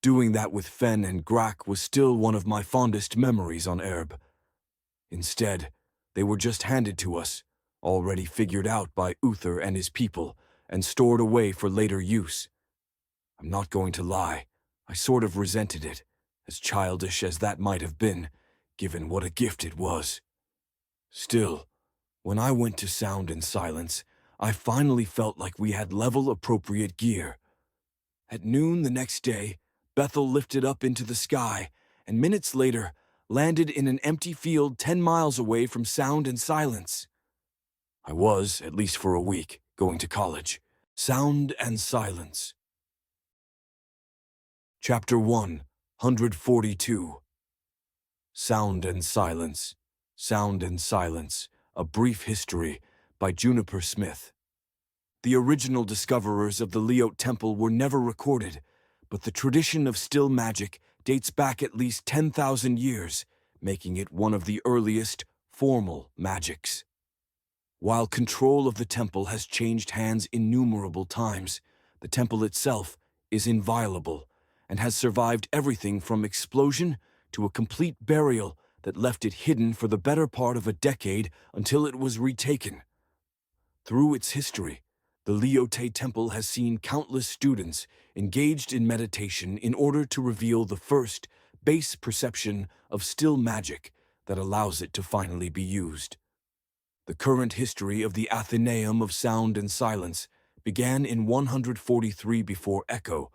Doing that with Fen and Grak was still one of my fondest memories on Erb. Instead, they were just handed to us, already figured out by Uther and his people, and stored away for later use. I'm not going to lie, I sort of resented it, as childish as that might have been, given what a gift it was. Still, when I went to Sound and Silence, I finally felt like we had level-appropriate gear. At noon the next day, Bethel lifted up into the sky, and minutes later, landed in an empty field 10 miles away from Sound and Silence. I was, at least for a week, going to college. Sound and Silence. Chapter 1, 142. Sound and Silence. Sound and Silence, A Brief History, by Juniper Smith. The original discoverers of the Leote Temple were never recorded, but the tradition of still magic dates back at least 10,000 years, making it one of the earliest formal magics. While control of the temple has changed hands innumerable times, the temple itself is inviolable and has survived everything from explosion to a complete burial that left it hidden for the better part of a decade until it was retaken. Through its history, the Leote Temple has seen countless students engaged in meditation in order to reveal the first base perception of still magic that allows it to finally be used. The current history of the Athenaeum of Sound and Silence began in 143 before Echo,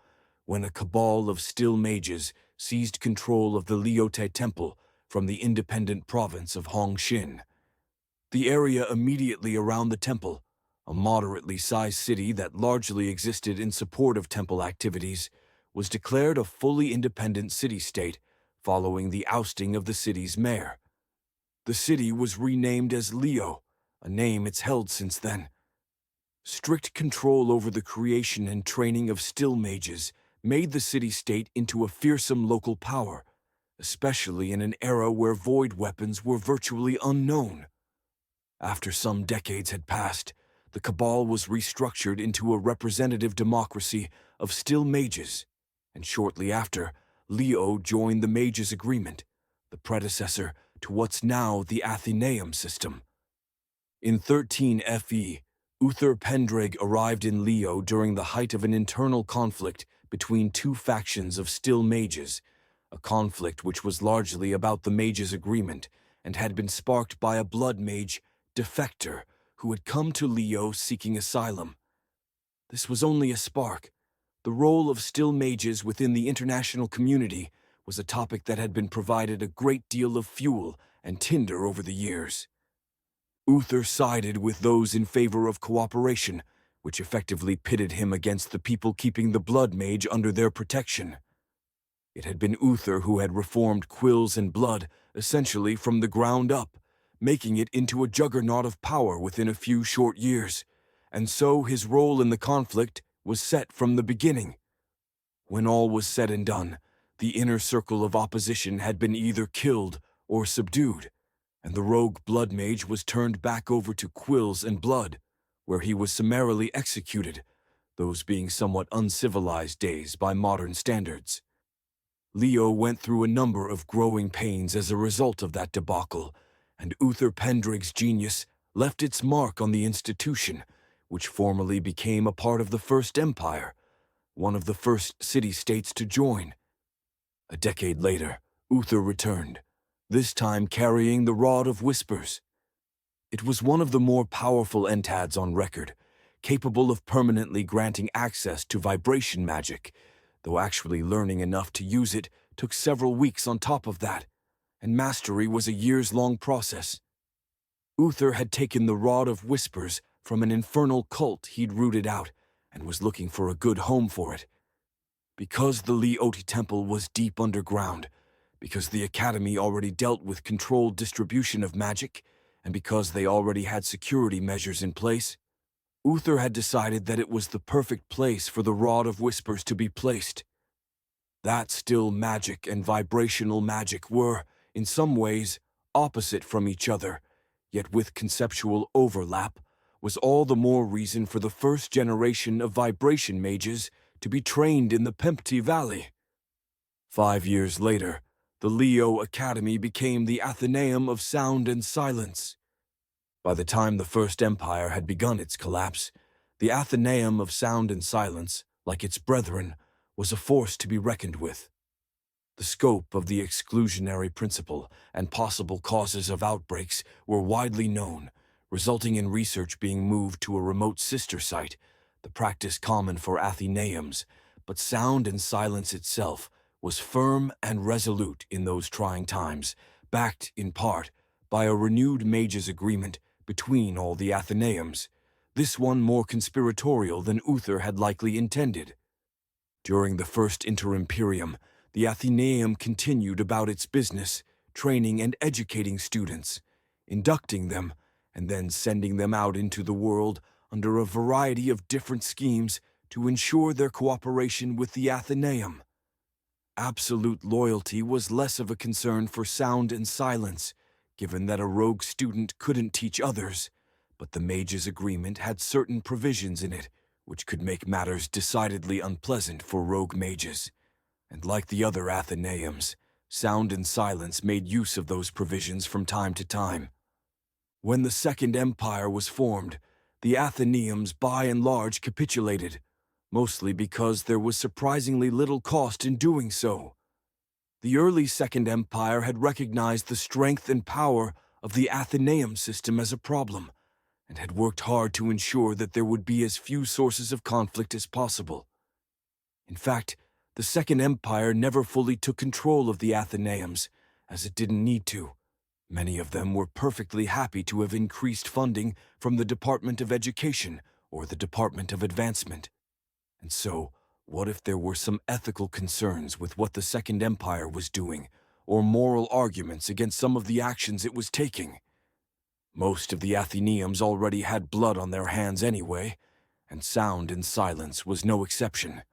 when a cabal of still mages seized control of the Leote Temple from the independent province of Hongshin. The area immediately around the temple, a moderately sized city that largely existed in support of temple activities, was declared a fully independent city-state following the ousting of the city's mayor. The city was renamed as Leo, a name it's held since then. Strict control over the creation and training of still mages made the city-state into a fearsome local power, especially in an era where void weapons were virtually unknown. After some decades had passed, the cabal was restructured into a representative democracy of still mages, and shortly after, Leo joined the Mages Agreement, the predecessor to what's now the Athenaeum system. In 13 FE, Uther Pendraig arrived in Leo during the height of an internal conflict between two factions of still mages, a conflict which was largely about the Mages' Agreement and had been sparked by a blood mage, Defector, who had come to Leo seeking asylum. This was only a spark. The role of still mages within the international community was a topic that had been provided a great deal of fuel and tinder over the years. Uther sided with those in favor of cooperation, which effectively pitted him against the people keeping the blood mage under their protection. It had been Uther who had reformed Quills and Blood essentially from the ground up, making it into a juggernaut of power within a few short years, and so his role in the conflict was set from the beginning. When all was said and done, the inner circle of opposition had been either killed or subdued, and the rogue blood mage was turned back over to Quills and Blood, where he was summarily executed, those being somewhat uncivilized days by modern standards. Leo went through a number of growing pains as a result of that debacle, and Uther Pendraig's genius left its mark on the institution, which formally became a part of the First Empire, one of the first city-states to join. A decade later, Uther returned, this time carrying the Rod of Whispers. It was one of the more powerful entads on record, capable of permanently granting access to vibration magic, though actually learning enough to use it took several weeks on top of that, and mastery was a years-long process. Uther had taken the Rod of Whispers from an infernal cult he'd rooted out, and was looking for a good home for it. Because the Leoti Temple was deep underground, because the Academy already dealt with controlled distribution of magic, and because they already had security measures in place, Uther had decided that it was the perfect place for the Rod of Whispers to be placed. That still magic and vibrational magic were, in some ways, opposite from each other, yet with conceptual overlap, was all the more reason for the first generation of vibration mages to be trained in the Pempti Valley. 5 years later, the Leo Academy became the Athenaeum of Sound and Silence. By the time the First Empire had begun its collapse, the Athenaeum of Sound and Silence, like its brethren, was a force to be reckoned with. The scope of the exclusionary principle and possible causes of outbreaks were widely known, resulting in research being moved to a remote sister site, the practice common for Athenaeums, but Sound and Silence itself was firm and resolute in those trying times, backed, in part, by a renewed mages' agreement between all the Athenaeums, this one more conspiratorial than Uther had likely intended. During the first Interimperium, the Athenaeum continued about its business, training and educating students, inducting them, and then sending them out into the world under a variety of different schemes to ensure their cooperation with the Athenaeum. Absolute loyalty was less of a concern for Sound and Silence, given that a rogue student couldn't teach others, but the mages' agreement had certain provisions in it which could make matters decidedly unpleasant for rogue mages. And like the other Athenaeums, Sound and Silence made use of those provisions from time to time. When the Second Empire was formed, the Athenaeums by and large capitulated, mostly because there was surprisingly little cost in doing so. The early Second Empire had recognized the strength and power of the Athenaeum system as a problem, and had worked hard to ensure that there would be as few sources of conflict as possible. In fact, the Second Empire never fully took control of the Athenaeums, as it didn't need to. Many of them were perfectly happy to have increased funding from the Department of Education or the Department of Advancement. And so, what if there were some ethical concerns with what the Second Empire was doing, or moral arguments against some of the actions it was taking? Most of the Athenaeums already had blood on their hands anyway, and Sound and Silence was no exception.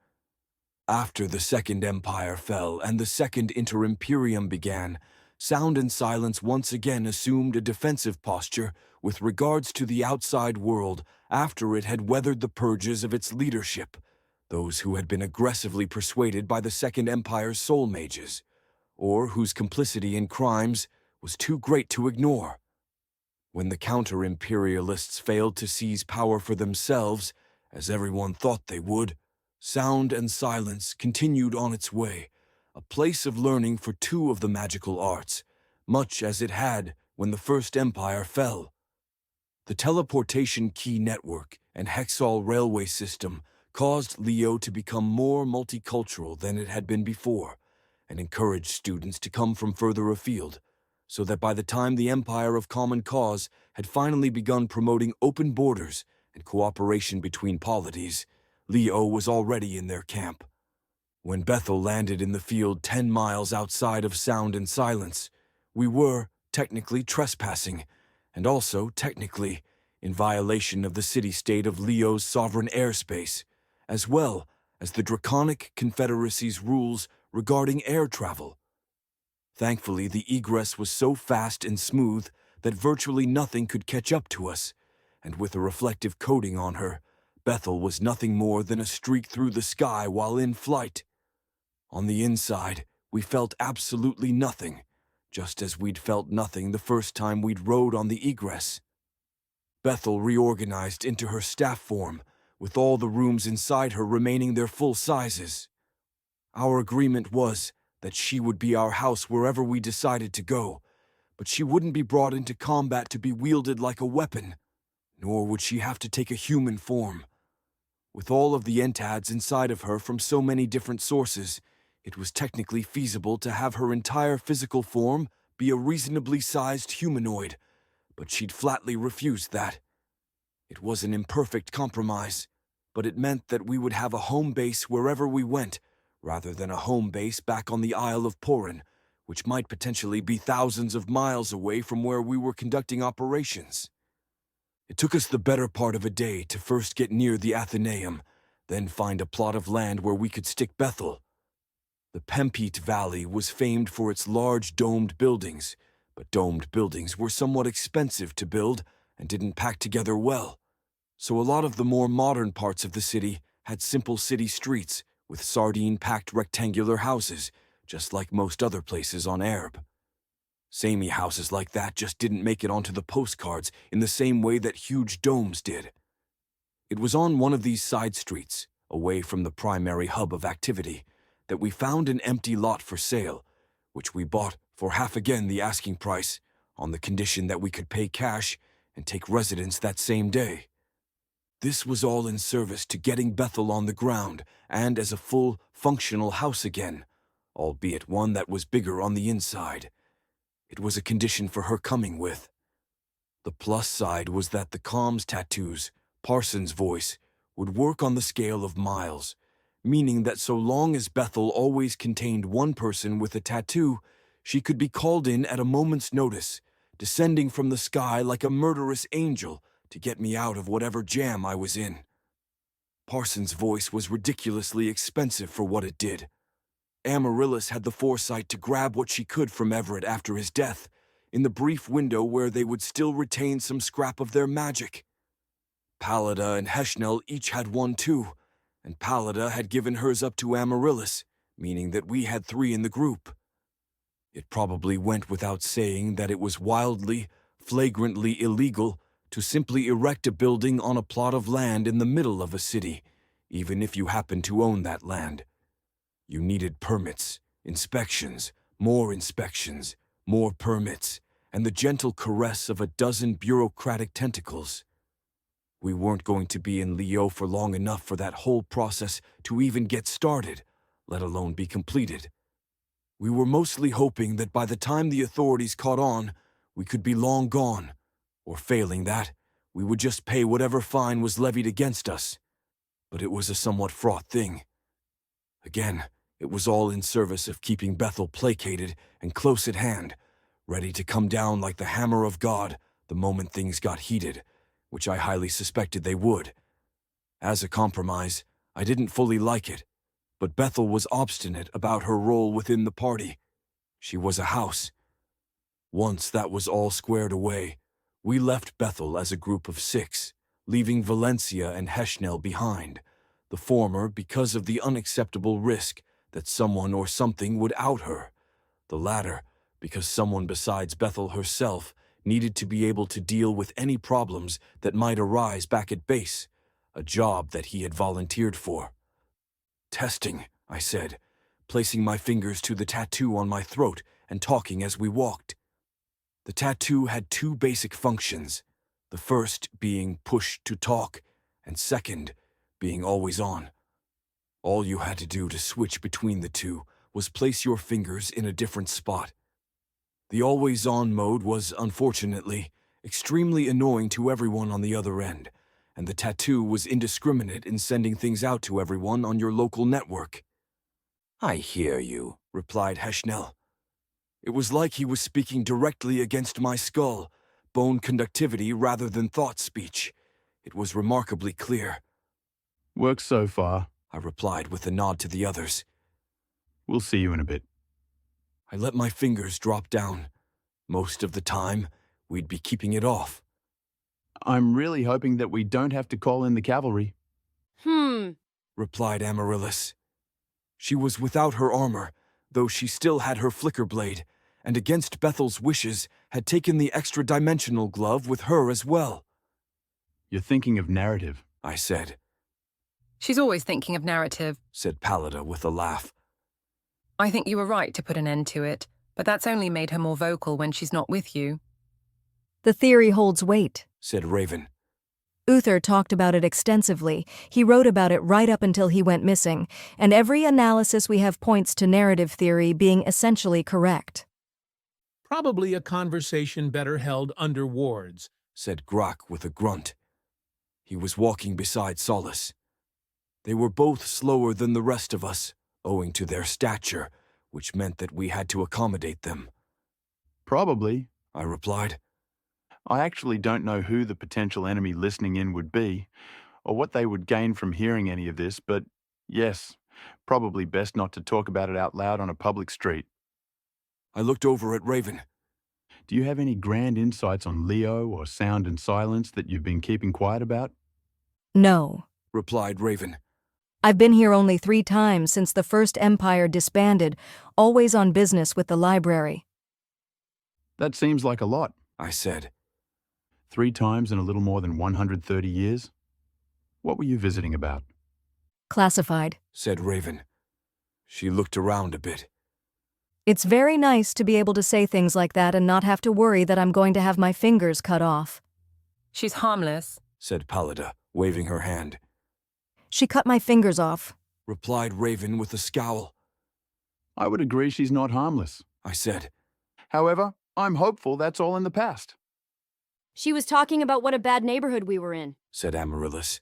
After the Second Empire fell and the Second Interimperium began, Sound and Silence once again assumed a defensive posture with regards to the outside world after it had weathered the purges of its leadership, those who had been aggressively persuaded by the Second Empire's soul mages, or whose complicity in crimes was too great to ignore. When the counter-imperialists failed to seize power for themselves, as everyone thought they would, Sound and Silence continued on its way, a place of learning for two of the magical arts, much as it had when the First Empire fell. The teleportation key network and Hexall railway system caused Leo to become more multicultural than it had been before, and encouraged students to come from further afield, so that by the time the Empire of Common Cause had finally begun promoting open borders and cooperation between polities, Leo was already in their camp. When Bethel landed in the field 10 miles outside of Sound and Silence, we were, technically, trespassing, and also, technically, in violation of the city-state of Leo's sovereign airspace, as well as the draconic Confederacy's rules regarding air travel. Thankfully, the egress was so fast and smooth that virtually nothing could catch up to us, and with a reflective coating on her, Bethel was nothing more than a streak through the sky while in flight. On the inside, we felt absolutely nothing, just as we'd felt nothing the first time we'd rode on the egress. Bethel reorganized into her staff form, with all the rooms inside her remaining their full sizes. Our agreement was that she would be our house wherever we decided to go, but she wouldn't be brought into combat to be wielded like a weapon, nor would she have to take a human form. With all of the entads inside of her from so many different sources, it was technically feasible to have her entire physical form be a reasonably sized humanoid, but she'd flatly refused that. It was an imperfect compromise, but it meant that we would have a home base wherever we went, rather than a home base back on the Isle of Porin, which might potentially be thousands of miles away from where we were conducting operations. It took us the better part of a day to first get near the Athenaeum, then find a plot of land where we could stick Bethel. The Pempete Valley was famed for its large domed buildings, but domed buildings were somewhat expensive to build and didn't pack together well. So a lot of the more modern parts of the city had simple city streets with sardine-packed rectangular houses, just like most other places on Erb. Samey houses like that just didn't make it onto the postcards in the same way that huge domes did. It was on one of these side streets, away from the primary hub of activity, that we found an empty lot for sale, which we bought for half again the asking price, on the condition that we could pay cash and take residence that same day. This was all in service to getting Bethel on the ground and as a full, functional house again, albeit one that was bigger on the inside. It was a condition for her coming with. The plus side was that the comms tattoos, Parsons' voice, would work on the scale of miles, meaning that so long as Bethel always contained one person with a tattoo, she could be called in at a moment's notice, descending from the sky like a murderous angel to get me out of whatever jam I was in. Parsons' voice was ridiculously expensive for what it did. Amaryllis had the foresight to grab what she could from Everett after his death, in the brief window where they would still retain some scrap of their magic. Pallida and Heshnel each had one too, and Pallida had given hers up to Amaryllis, meaning that we had 3 in the group. It probably went without saying that it was wildly, flagrantly illegal to simply erect a building on a plot of land in the middle of a city, even if you happened to own that land. You needed permits, inspections, more permits, and the gentle caress of a dozen bureaucratic tentacles. We weren't going to be in Leo for long enough for that whole process to even get started, let alone be completed. We were mostly hoping that by the time the authorities caught on, we could be long gone, or failing that, we would just pay whatever fine was levied against us. But it was a somewhat fraught thing. Again, it was all in service of keeping Bethel placated and close at hand, ready to come down like the hammer of God the moment things got heated, which I highly suspected they would. As a compromise, I didn't fully like it, but Bethel was obstinate about her role within the party. She was a house. Once that was all squared away, we left Bethel as a group of 6, leaving Valencia and Heshnel behind, the former because of the unacceptable risk that someone or something would out her, the latter because someone besides Bethel herself needed to be able to deal with any problems that might arise back at base, a job that he had volunteered for. "Testing," I said, placing my fingers to the tattoo on my throat and talking as we walked. The tattoo had 2 basic functions, the first being push to talk, and second being always on. All you had to do to switch between the two was place your fingers in a different spot. The always-on mode was, unfortunately, extremely annoying to everyone on the other end, and the tattoo was indiscriminate in sending things out to everyone on your local network. "I hear you," replied Heshnel. It was like he was speaking directly against my skull, bone conductivity rather than thought speech. It was remarkably clear. "Works so far," I replied with a nod to the others. "We'll see you in a bit." I let my fingers drop down. Most of the time, we'd be keeping it off. "I'm really hoping that we don't have to call in the cavalry," replied Amaryllis. She was without her armor, though she still had her flicker blade, and against Bethel's wishes had taken the extra-dimensional glove with her as well. "You're thinking of narrative," I said. She's always thinking of narrative, said Pallida with a laugh. I think you were right to put an end to it, but that's only made her more vocal when she's not with you. The theory holds weight, said Raven. Uther talked about it extensively. He wrote about it right up until he went missing, and every analysis we have points to narrative theory being essentially correct. Probably a conversation better held under wards, said Grok with a grunt. He was walking beside Solace. They were both slower than the rest of us, owing to their stature, which meant that we had to accommodate them. Probably, I replied. I actually don't know who the potential enemy listening in would be, or what they would gain from hearing any of this, but yes, probably best not to talk about it out loud on a public street. I looked over at Raven. Do you have any grand insights on Leo or sound and silence that you've been keeping quiet about? No, replied Raven. I've been here only 3 times since the First Empire disbanded, always on business with the library. That seems like a lot, I said. 3 times in a little more than 130 years? What were you visiting about? Classified, said Raven. She looked around a bit. It's very nice to be able to say things like that and not have to worry that I'm going to have my fingers cut off. She's harmless, said Pallida, waving her hand. She cut my fingers off, replied Raven with a scowl. I would agree she's not harmless, I said. However, I'm hopeful that's all in the past. She was talking about what a bad neighborhood we were in, said Amaryllis.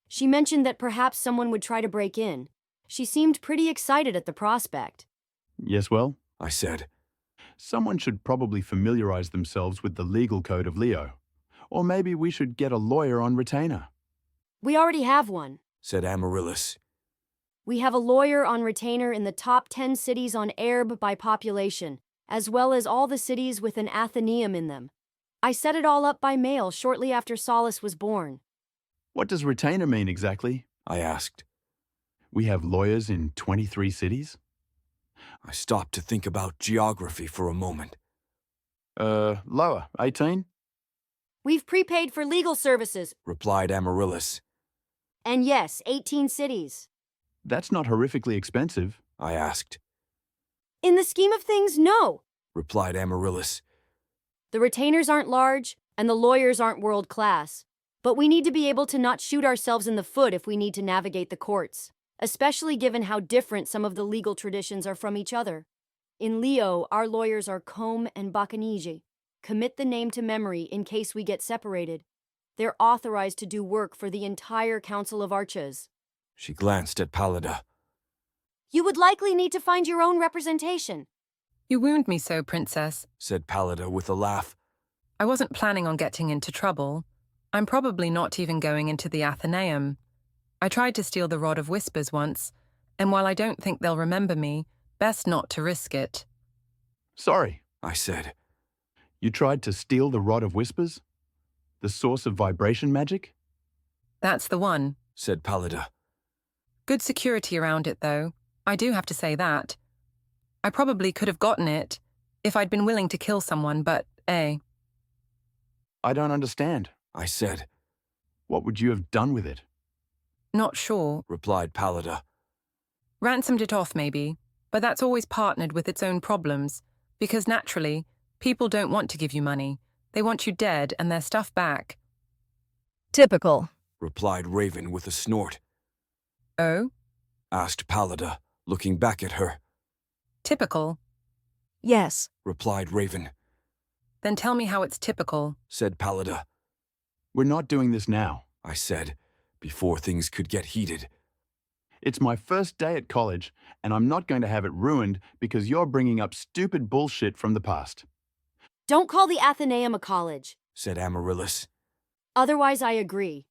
She mentioned that perhaps someone would try to break in. She seemed pretty excited at the prospect. Yes, well, I said. Someone should probably familiarize themselves with the legal code of Leo. Or maybe we should get a lawyer on retainer. We already have one, said Amaryllis. We have a lawyer on retainer in the top 10 cities on Erb by population, as well as all the cities with an Athenaeum in them. I set it all up by mail shortly after Solace was born. What does retainer mean exactly? I asked. We have lawyers in 23 cities? I stopped to think about geography for a moment. Lower, 18? We've prepaid for legal services, replied Amaryllis. And yes, 18 cities. That's not horrifically expensive, I asked. In the scheme of things, no, replied Amaryllis. The retainers aren't large, and the lawyers aren't world-class. But we need to be able to not shoot ourselves in the foot if we need to navigate the courts, especially given how different some of the legal traditions are from each other. In Leo, our lawyers are Combe and Baccanigi. Commit the name to memory in case we get separated. They're authorized to do work for the entire Council of Arches. She glanced at Pallida. You would likely need to find your own representation. You wound me so, Princess, said Pallida with a laugh. I wasn't planning on getting into trouble. I'm probably not even going into the Athenaeum. I tried to steal the Rod of Whispers once, and while I don't think they'll remember me, best not to risk it. Sorry, I said. You tried to steal the Rod of Whispers? The source of vibration magic? That's the one, said Pallida. Good security around it, though. I do have to say that. I probably could have gotten it if I'd been willing to kill someone, but, I don't understand, I said. What would you have done with it? Not sure, replied Pallida. Ransomed it off, maybe, but that's always partnered with its own problems, because naturally, people don't want to give you money. They want you dead and their stuff back. Typical, replied Raven with a snort. Oh? Asked Pallida, looking back at her. Typical? Yes, replied Raven. Then tell me how it's typical, said Pallida. We're not doing this now, I said, before things could get heated. It's my first day at college, and I'm not going to have it ruined because you're bringing up stupid bullshit from the past. Don't call the Athenaeum a college, said Amaryllis. Otherwise, I agree.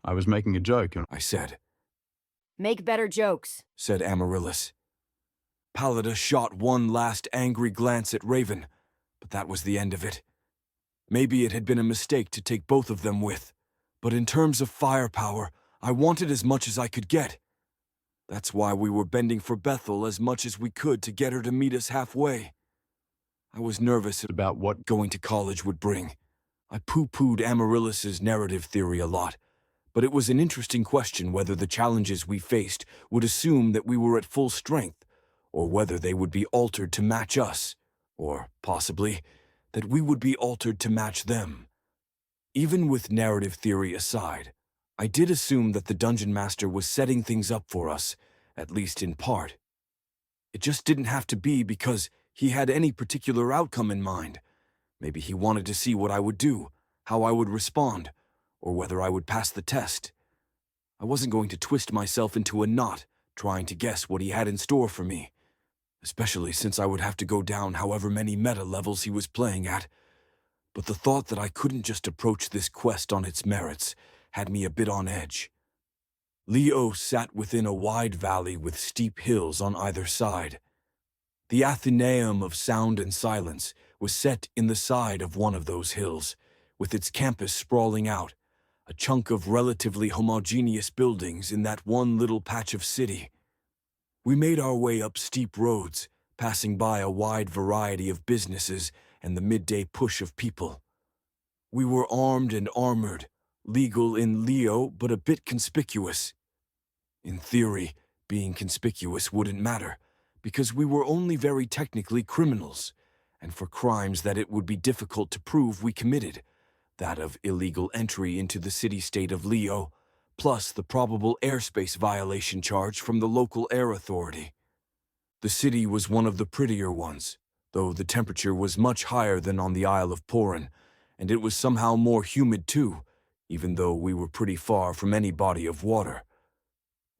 I was making a joke, I said. Make better jokes, said Amaryllis. Pallida shot one last angry glance at Raven, but that was the end of it. Maybe it had been a mistake to take both of them with, but in terms of firepower, I wanted as much as I could get. That's why we were bending for Bethel as much as we could to get her to meet us halfway. I was nervous about what going to college would bring. I pooh-poohed Amaryllis's narrative theory a lot, but it was an interesting question whether the challenges we faced would assume that we were at full strength, or whether they would be altered to match us, or, possibly, that we would be altered to match them. Even with narrative theory aside, I did assume that the Dungeon Master was setting things up for us, at least in part. It just didn't have to be because he had any particular outcome in mind. Maybe he wanted to see what I would do, how I would respond, or whether I would pass the test. I wasn't going to twist myself into a knot trying to guess what he had in store for me, especially since I would have to go down however many meta levels he was playing at. But the thought that I couldn't just approach this quest on its merits had me a bit on edge. Leo sat within a wide valley with steep hills on either side. The Athenaeum of Sound and Silence was set in the side of one of those hills, with its campus sprawling out, a chunk of relatively homogeneous buildings in that one little patch of city. We made our way up steep roads, passing by a wide variety of businesses and the midday push of people. We were armed and armored, legal in Leo but a bit conspicuous. In theory, being conspicuous wouldn't matter, because we were only very technically criminals, and for crimes that it would be difficult to prove we committed, that of illegal entry into the city-state of Leo, plus the probable airspace violation charge from the local air authority. The city was one of the prettier ones, though the temperature was much higher than on the Isle of Porin, and it was somehow more humid too, even though we were pretty far from any body of water.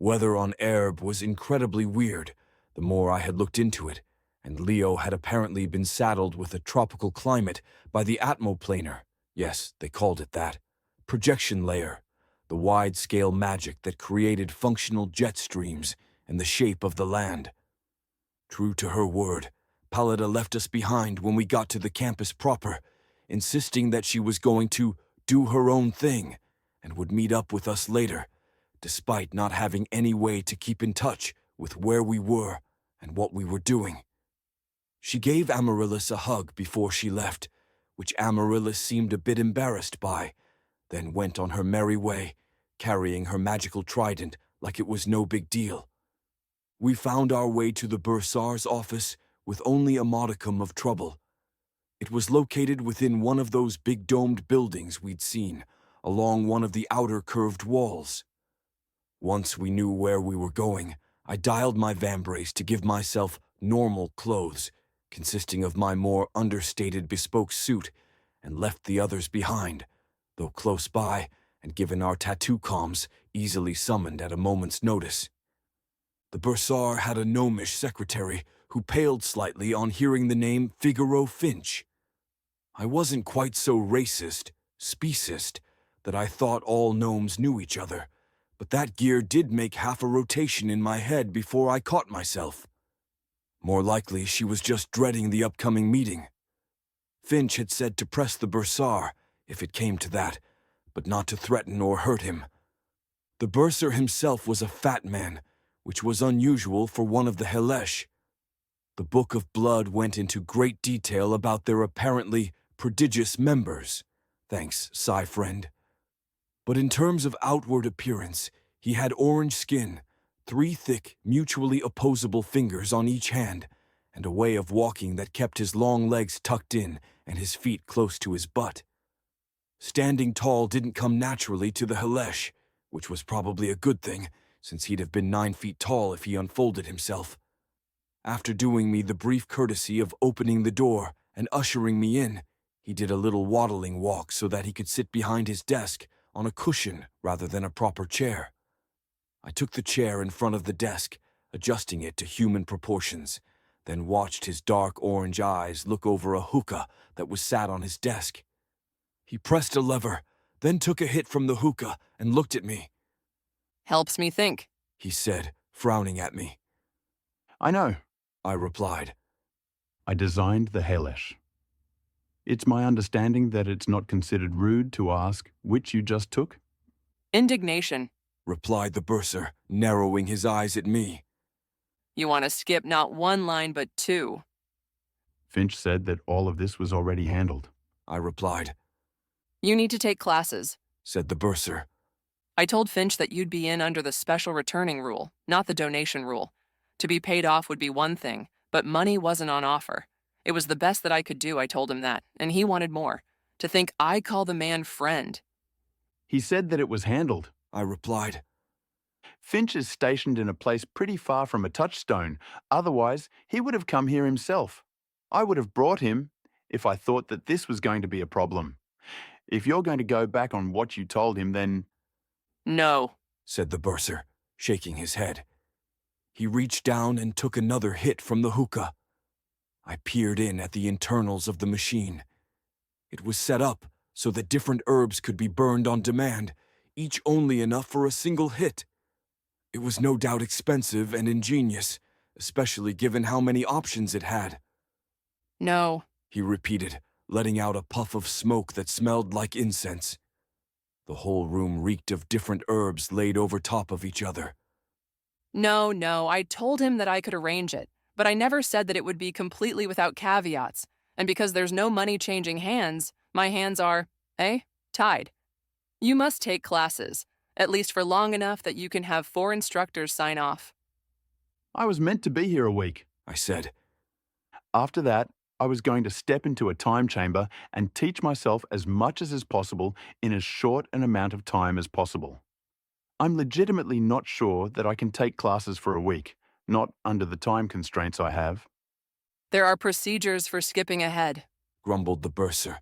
Weather on Erb was incredibly weird, the more I had looked into it, and Leo had apparently been saddled with a tropical climate by the atmoplanar, yes, they called it that, projection layer, the wide-scale magic that created functional jet streams in the shape of the land. True to her word, Pallida left us behind when we got to the campus proper, insisting that she was going to do her own thing and would meet up with us later, despite not having any way to keep in touch with where we were and what we were doing. She gave Amaryllis a hug before she left, which Amaryllis seemed a bit embarrassed by, then went on her merry way, carrying her magical trident like it was no big deal. We found our way to the Bursar's office with only a modicum of trouble. It was located within one of those big domed buildings we'd seen, along one of the outer curved walls. Once we knew where we were going, I dialed my vambrace to give myself normal clothes, consisting of my more understated bespoke suit, and left the others behind, though close by, and given our tattoo comms, easily summoned at a moment's notice. The Bursar had a gnomish secretary who paled slightly on hearing the name Figaro Finch. I wasn't quite so racist, speciest, that I thought all gnomes knew each other, but that gear did make half a rotation in my head before I caught myself. More likely, she was just dreading the upcoming meeting. Finch had said to press the Bursar, if it came to that, but not to threaten or hurt him. The Bursar himself was a fat man, which was unusual for one of the Helesh. The Book of Blood went into great detail about their apparently prodigious members. Thanks, Psy friend. But in terms of outward appearance, he had orange skin, 3 thick, mutually opposable fingers on each hand, and a way of walking that kept his long legs tucked in and his feet close to his butt. Standing tall didn't come naturally to the Helesh, which was probably a good thing, since he'd have been 9 feet tall if he unfolded himself. After doing me the brief courtesy of opening the door and ushering me in, he did a little waddling walk so that he could sit behind his desk on a cushion rather than a proper chair. I took the chair in front of the desk, adjusting it to human proportions, then watched his dark orange eyes look over a hookah that was sat on his desk. He pressed a lever, then took a hit from the hookah and looked at me. Helps me think, he said, frowning at me. I know, I replied. I designed the Helesh. It's my understanding that it's not considered rude to ask which you just took? Indignation, replied the bursar, narrowing his eyes at me. You want to skip not 1 line but 2. Finch said that all of this was already handled. I replied. You need to take classes, said the bursar. I told Finch that you'd be in under the special returning rule, not the donation rule. To be paid off would be one thing, but money wasn't on offer. It was the best that I could do, I told him that, and he wanted more. To think I call the man friend. He said that it was handled. I replied. Finch is stationed in a place pretty far from a touchstone. Otherwise, he would have come here himself. I would have brought him if I thought that this was going to be a problem. If you're going to go back on what you told him, then... No, said the bursar, shaking his head. He reached down and took another hit from the hookah. I peered in at the internals of the machine. It was set up so that different herbs could be burned on demand, each only enough for a single hit. It was no doubt expensive and ingenious, especially given how many options it had. No, he repeated, letting out a puff of smoke that smelled like incense. The whole room reeked of different herbs laid over top of each other. No, I told him that I could arrange it, but I never said that it would be completely without caveats, and because there's no money changing hands, my hands are, tied. You must take classes, at least for long enough that you can have 4 instructors sign off. I was meant to be here a week, I said. After that, I was going to step into a time chamber and teach myself as much as is possible in as short an amount of time as possible. I'm legitimately not sure that I can take classes for a week, not under the time constraints I have. There are procedures for skipping ahead, grumbled the bursar.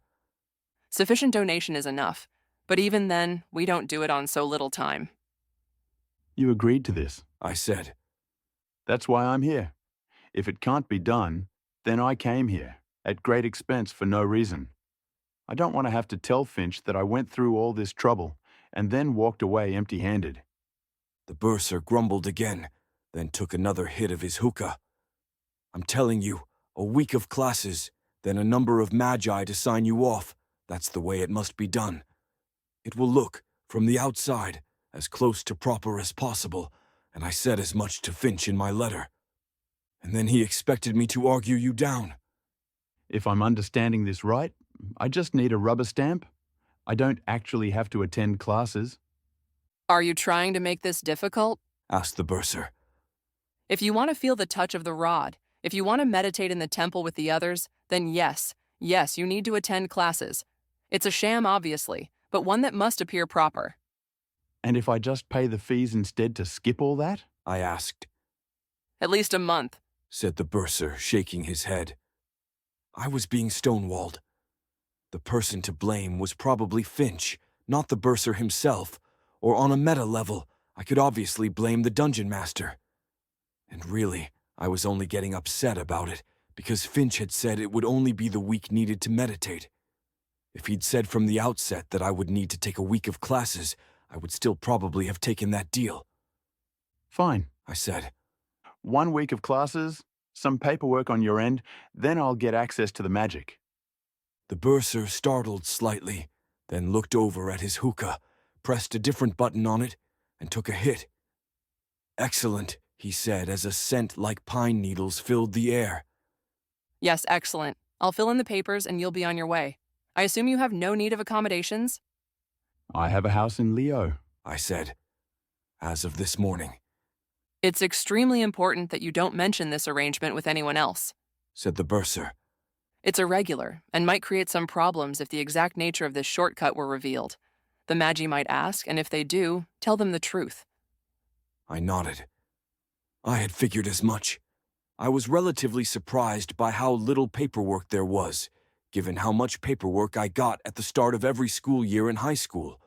Sufficient donation is enough, but even then, we don't do it on so little time. You agreed to this, I said. That's why I'm here. If it can't be done, then I came here, at great expense for no reason. I don't want to have to tell Finch that I went through all this trouble and then walked away empty-handed. The bursar grumbled again, then took another hit of his hookah. I'm telling you, a week of classes, then a number of magi to sign you off. That's the way it must be done. It will look, from the outside, as close to proper as possible, and I said as much to Finch in my letter. And then he expected me to argue you down. If I'm understanding this right, I just need a rubber stamp. I don't actually have to attend classes. Are you trying to make this difficult? Asked the bursar. If you want to feel the touch of the rod, if you want to meditate in the temple with the others, then yes, you need to attend classes. It's a sham, obviously, but one that must appear proper. And if I just pay the fees instead to skip all that? I asked. At least a month, said the bursar, shaking his head. I was being stonewalled. The person to blame was probably Finch, not the bursar himself, or on a meta level, I could obviously blame the dungeon master. And really, I was only getting upset about it, because Finch had said it would only be the week needed to meditate. If he'd said from the outset that I would need to take a week of classes, I would still probably have taken that deal. Fine, I said. 1 week of classes, some paperwork on your end, then I'll get access to the magic. The bursar startled slightly, then looked over at his hookah, pressed a different button on it, and took a hit. Excellent, he said as a scent like pine needles filled the air. Yes, excellent. I'll fill in the papers and you'll be on your way. I assume you have no need of accommodations? I have a house in Leo, I said, as of this morning. It's extremely important that you don't mention this arrangement with anyone else, said the bursar. It's irregular and might create some problems if the exact nature of this shortcut were revealed. The Magi might ask, and if they do, tell them the truth. I nodded. I had figured as much. I was relatively surprised by how little paperwork there was, given how much paperwork I got at the start of every school year in high school.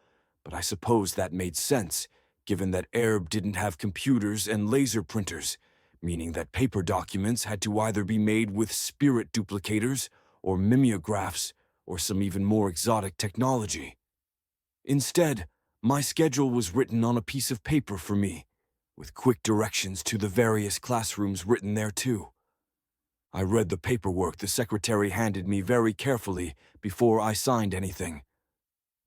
But I suppose that made sense, given that Erb didn't have computers and laser printers, meaning that paper documents had to either be made with spirit duplicators or mimeographs or some even more exotic technology. Instead, my schedule was written on a piece of paper for me, with quick directions to the various classrooms written there too. I read the paperwork the secretary handed me very carefully before I signed anything.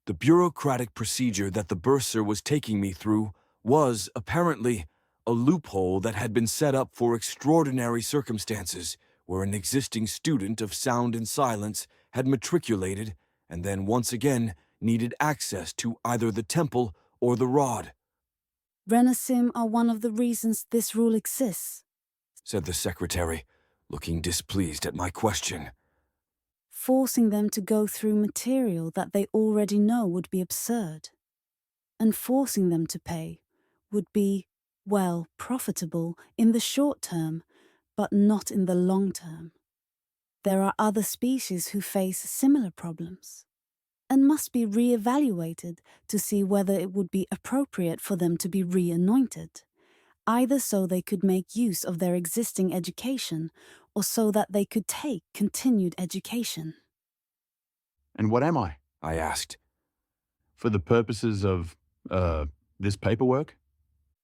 The bureaucratic procedure that the bursar was taking me through was, apparently, a loophole that had been set up for extraordinary circumstances where an existing student of sound and silence had matriculated and then once again needed access to either the temple or the rod, Renasim are one of the reasons this rule exists. said the secretary, looking displeased at my question. Forcing them to go through material that they already know would be absurd. And forcing them to pay would be, well, profitable in the short term, but not in the long term. There are other species who face similar problems and must be re-evaluated to see whether it would be appropriate for them to be re-anointed, either so they could make use of their existing education or so that they could take continued education. And what am I? I asked. For the purposes of, this paperwork?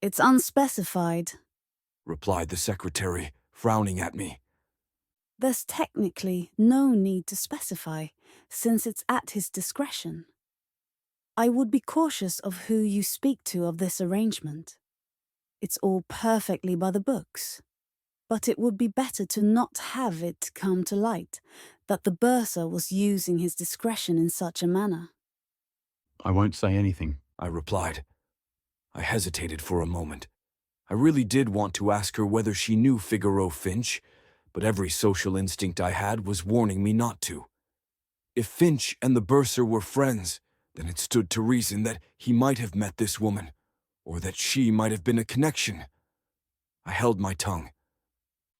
It's unspecified. Replied the secretary, frowning at me. There's technically no need to specify, since it's at his discretion. I would be cautious of who you speak to of this arrangement. It's all perfectly by the books. But it would be better to not have it come to light that the bursar was using his discretion in such a manner. I won't say anything, I replied. I hesitated for a moment. I really did want to ask her whether she knew Figaro Finch, but every social instinct I had was warning me not to. If Finch and the bursar were friends, then it stood to reason that he might have met this woman, or that she might have been a connection. I held my tongue.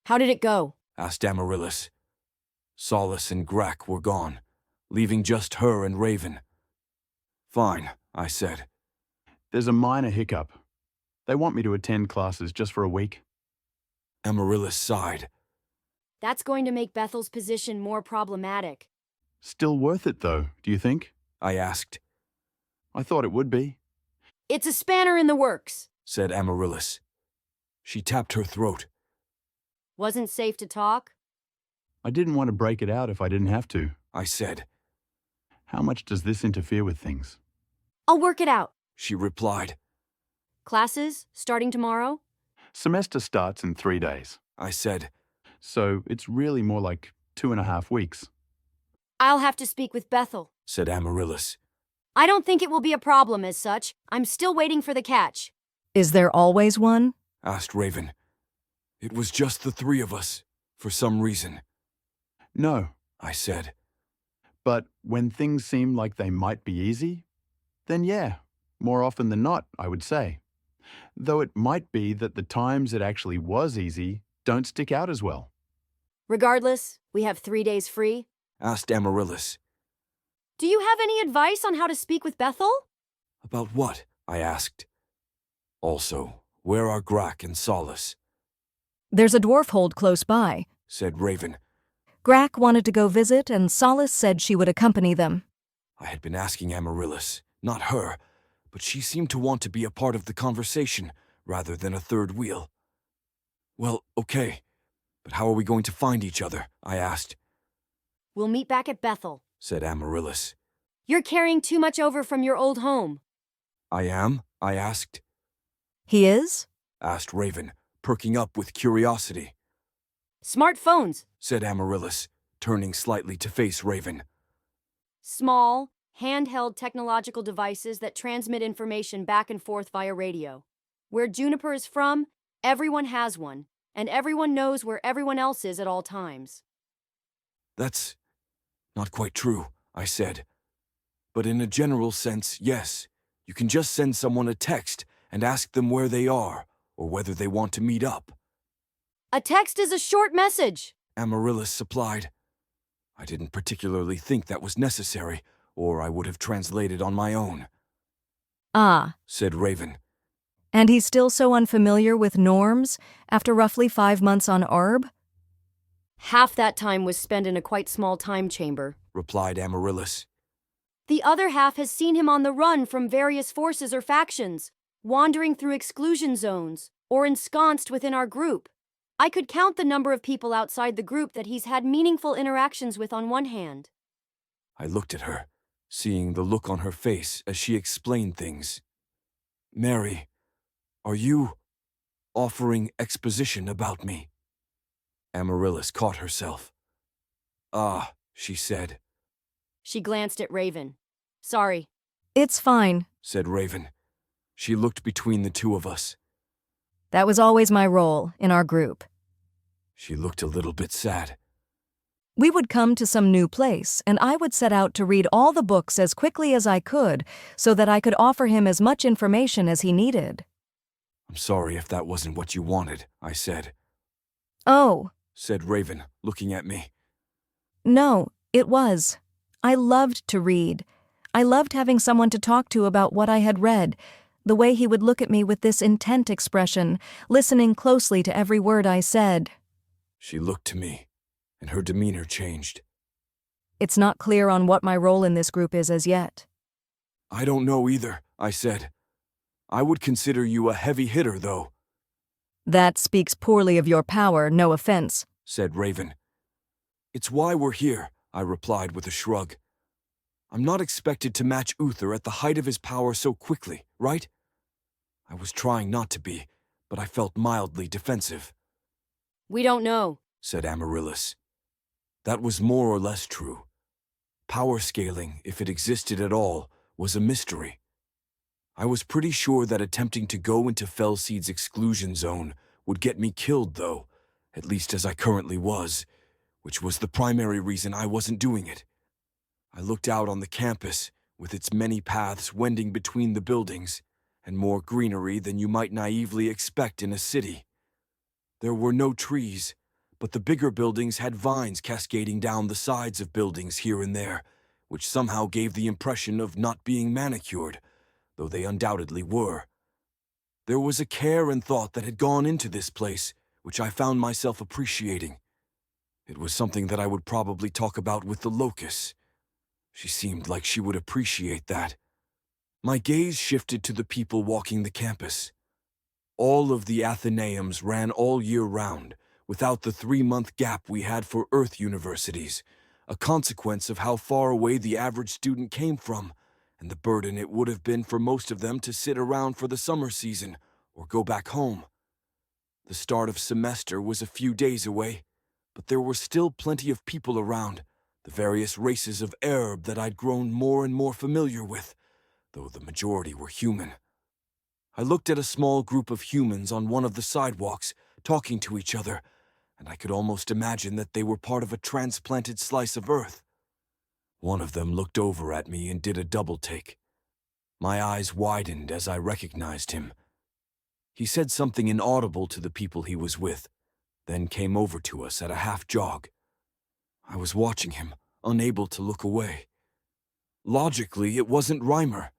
How did it go? Asked Amaryllis. Solace and Grack were gone, leaving just her and Raven. Fine, I said. There's a minor hiccup. They want me to attend classes just for a week. Amaryllis sighed. That's going to make Bethel's position more problematic. Still worth it, though, do you think? I asked. I thought it would be. It's a spanner in the works, said Amaryllis. She tapped her throat. Wasn't safe to talk? I didn't want to break it out if I didn't have to, I said. How much does this interfere with things? I'll work it out, she replied. Classes starting tomorrow? Semester starts in 3 days, I said. So it's really more like 2.5 weeks. I'll have to speak with Bethel, said Amaryllis. I don't think it will be a problem as such. I'm still waiting for the catch. Is there always one? Asked Raven. It was just the three of us, for some reason. No, I said. But when things seem like they might be easy, then yeah, more often than not, I would say. Though it might be that the times it actually was easy don't stick out as well. Regardless, we have 3 days free. Asked Amaryllis. Do you have any advice on how to speak with Bethel? About what? I asked. Also, where are Grack and Solace? There's a dwarf hold close by, said Raven. Grack wanted to go visit, and Solace said she would accompany them. I had been asking Amaryllis, not her, but she seemed to want to be a part of the conversation rather than a third wheel. Well, okay, but how are we going to find each other? I asked. We'll meet back at Bethel, said Amaryllis. You're carrying too much over from your old home. I am? I asked. He is? Asked Raven, perking up with curiosity. Smartphones, said Amaryllis, turning slightly to face Raven. Small, handheld technological devices that transmit information back and forth via radio. Where Juniper is from, everyone has one, and everyone knows where everyone else is at all times. That's not quite true, I said. But in a general sense, yes. You can just send someone a text and ask them where they are, or whether they want to meet up. A text is a short message, Amaryllis supplied. I didn't particularly think that was necessary, or I would have translated on my own. Ah, said Raven. And he's still so unfamiliar with norms after roughly 5 months on Arb? Half that time was spent in a quite small time chamber, replied Amaryllis. The other half has seen him on the run from various forces or factions, wandering through exclusion zones, or ensconced within our group. I could count the number of people outside the group that he's had meaningful interactions with on one hand. I looked at her, seeing the look on her face as she explained things. Mary, are you offering exposition about me? Amaryllis caught herself. Ah, she said. She glanced at Raven. Sorry. It's fine, said Raven. She looked between the two of us. That was always my role in our group. She looked a little bit sad. We would come to some new place, and I would set out to read all the books as quickly as I could so that I could offer him as much information as he needed. I'm sorry if that wasn't what you wanted, I said. Oh, said Raven, looking at me. no, it was. I loved to read. I loved having someone to talk to about what I had read, the way he would look at me with this intent expression, listening closely to every word I said. She looked to me, and her demeanor changed. It's not clear on what my role in this group is as yet. I don't know either, I said. I would consider you a heavy hitter, though. That speaks poorly of your power, no offense, said Raven. It's why we're here, I replied with a shrug. I'm not expected to match Uther at the height of his power so quickly, right? I was trying not to be, but I felt mildly defensive. We don't know, said Amaryllis. That was more or less true. Power scaling, if it existed at all, was a mystery. I was pretty sure that attempting to go into Felseed's exclusion zone would get me killed, though, at least as I currently was, which was the primary reason I wasn't doing it. I looked out on the campus, with its many paths wending between the buildings, and more greenery than you might naively expect in a city. There were no trees, but the bigger buildings had vines cascading down the sides of buildings here and there, which somehow gave the impression of not being manicured, though they undoubtedly were. There was a care and thought that had gone into this place, which I found myself appreciating. It was something that I would probably talk about with the Locust. She seemed like she would appreciate that. My gaze shifted to the people walking the campus. All of the Athenaeums ran all year round, without the 3-month gap we had for Earth universities, a consequence of how far away the average student came from, and the burden it would have been for most of them to sit around for the summer season or go back home. The start of semester was a few days away, but there were still plenty of people around, the various races of Arab that I'd grown more and more familiar with, though the majority were human. I looked at a small group of humans on one of the sidewalks, talking to each other, and I could almost imagine that they were part of a transplanted slice of Earth. One of them looked over at me and did a double-take. My eyes widened as I recognized him. He said something inaudible to the people he was with, then came over to us at a half-jog. I was watching him, unable to look away. Logically, it wasn't Reimer.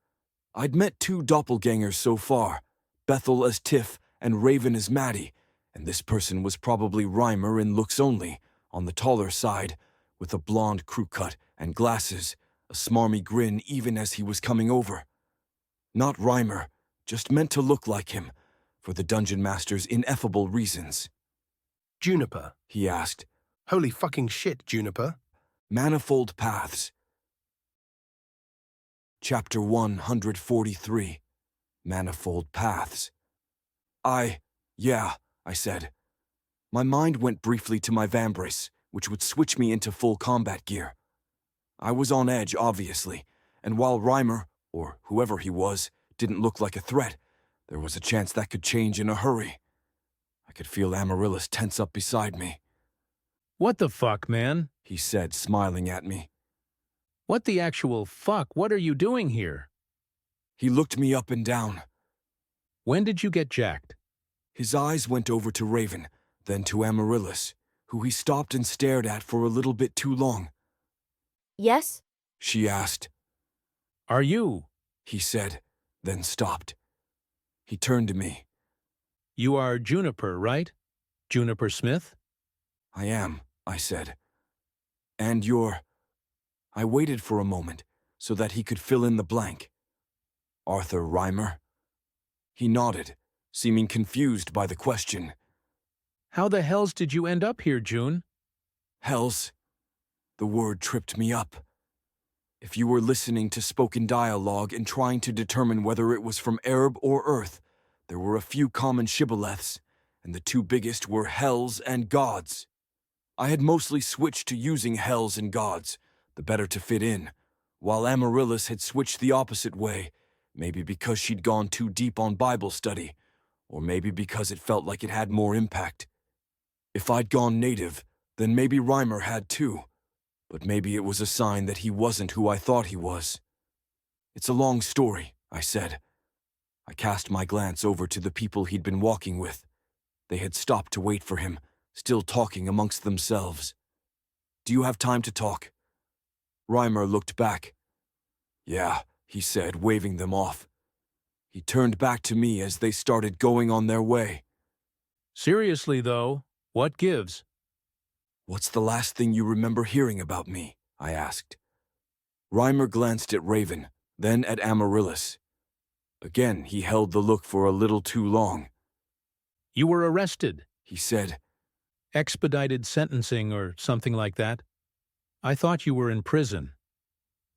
I'd met 2 doppelgangers so far, Bethel as Tiff and Raven as Maddie, and this person was probably Reimer in looks only, on the taller side, with a blonde crew cut and glasses, a smarmy grin even as he was coming over. Not Reimer, just meant to look like him, for the Dungeon Master's ineffable reasons. Juniper, he asked. Holy fucking shit, Juniper. Manifold Paths. Chapter 143. Manifold Paths. Yeah, I said. My mind went briefly to my vambrace, which would switch me into full combat gear. I was on edge, obviously, and while Reimer, or whoever he was, didn't look like a threat, there was a chance that could change in a hurry. I could feel Amaryllis tense up beside me. What the fuck, man? He said, smiling at me. What the actual fuck? What are you doing here? He looked me up and down. When did you get jacked? His eyes went over to Raven, then to Amaryllis, who he stopped and stared at for a little bit too long. Yes? She asked. Are you? He said, then stopped. He turned to me. You are Juniper, right? Juniper Smith? I am, I said. And you're... I waited for a moment, so that he could fill in the blank. Arthur Reimer? He nodded, seeming confused by the question. How the hells did you end up here, June? Hells? The word tripped me up. If you were listening to spoken dialogue and trying to determine whether it was from Arab or Earth, there were a few common shibboleths, and the 2 biggest were hells and gods. I had mostly switched to using hells and gods, the better to fit in, while Amaryllis had switched the opposite way, Maybe because she'd gone too deep on Bible study, or maybe because it felt like it had more impact. If I'd gone native, then maybe Reimer had too, but maybe it was a sign that he wasn't who I thought he was. It's a long story, I said. I cast my glance over to the people he'd been walking with. They had stopped to wait for him, still talking amongst themselves. Do you have time to talk? Reimer looked back. Yeah, he said, waving them off. He turned back to me as they started going on their way. Seriously, though, what gives? What's the last thing you remember hearing about me? I asked. Reimer glanced at Raven, then at Amaryllis. Again, he held the look for a little too long. You were arrested, he said. Expedited sentencing or something like that. I thought you were in prison.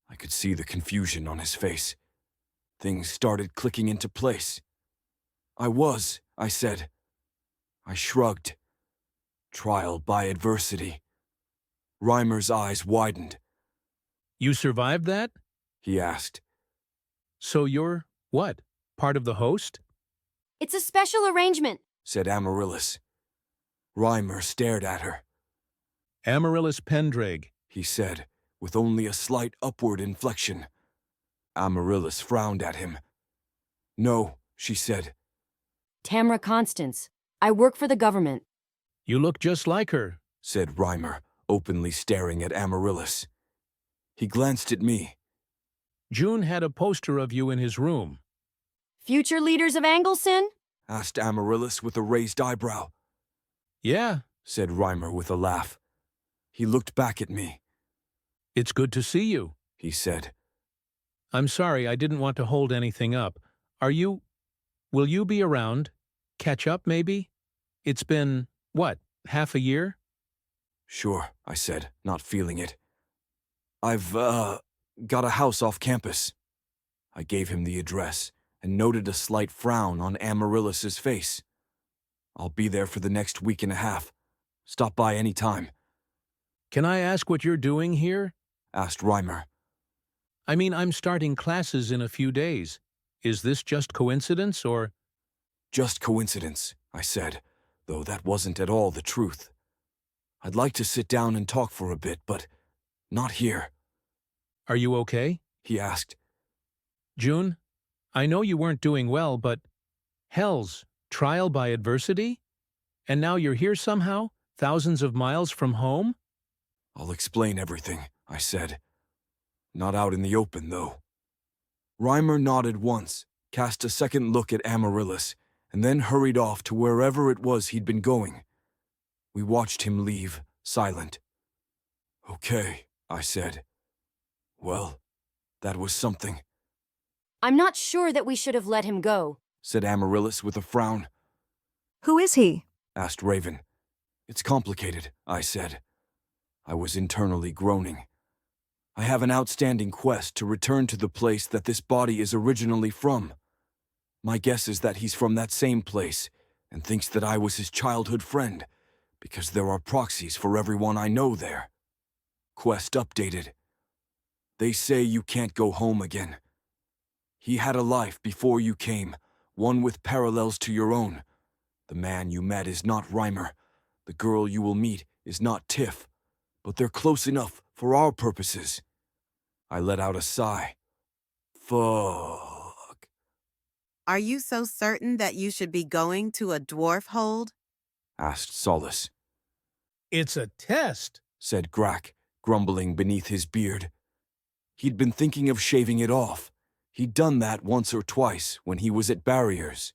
I could see the confusion on his face. Things started clicking into place. I said. I shrugged. Trial by adversity. Reimer's eyes widened. You survived that? He asked. So you're, what, part of the host? It's a special arrangement, said Amaryllis. Reimer stared at her. Amaryllis Pendraig, he said, with only a slight upward inflection. Amaryllis frowned at him. No, she said. Tamra Constance. I work for the government. You look just like her, said Reimer, openly staring at Amaryllis. He glanced at me. June had a poster of you in his room. Future leaders of Angelson? Asked Amaryllis with a raised eyebrow. Yeah, said Reimer with a laugh. He looked back at me. It's good to see you, he said. I'm sorry, I didn't want to hold anything up. Will you be around? Catch up, maybe? It's been, what, half a year? Sure, I said, not feeling it. I've, got a house off campus. I gave him the address and noted a slight frown on Amaryllis's face. I'll be there for the next week and a half. Stop by any time. Can I ask what you're doing here? Asked Reimer. I mean, I'm starting classes in a few days. Is this just coincidence, or? Just coincidence, I said, though that wasn't at all the truth. I'd like to sit down and talk for a bit, but not here. Are you okay? He asked. June, I know you weren't doing well, but hell's trial by adversity? And now you're here somehow, thousands of miles from home? I'll explain everything, I said. Not out in the open, though. Reimer nodded once, cast a second look at Amaryllis, and then hurried off to wherever it was he'd been going. We watched him leave, silent. Okay, I said. Well, that was something. I'm not sure that we should have let him go, said Amaryllis with a frown. Who is he? Asked Raven. It's complicated, I said. I was internally groaning. I have an outstanding quest to return to the place that this body is originally from. My guess is that he's from that same place and thinks that I was his childhood friend, because there are proxies for everyone I know there. Quest updated. They say you can't go home again. He had a life before you came, one with parallels to your own. The man you met is not Reimer. The girl you will meet is not Tiff. But they're close enough for our purposes. I let out a sigh. Fuck. Are you so certain that you should be going to a dwarf hold? Asked Solace. It's a test, said Grack, grumbling beneath his beard. He'd been thinking of shaving it off. He'd done that once or twice when he was at Barriers.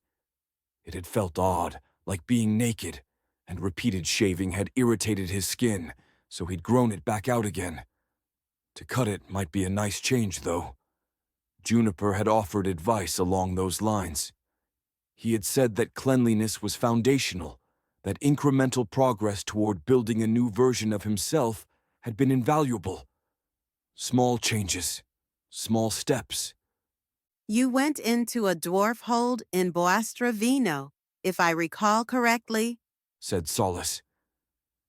It had felt odd, like being naked, and repeated shaving had irritated his skin, so he'd grown it back out again. To cut it might be a nice change, though. Juniper had offered advice along those lines. He had said that cleanliness was foundational, that incremental progress toward building a new version of himself had been invaluable. Small changes, small steps. You went into a dwarf hold in Boastrovino, if I recall correctly, said Solace.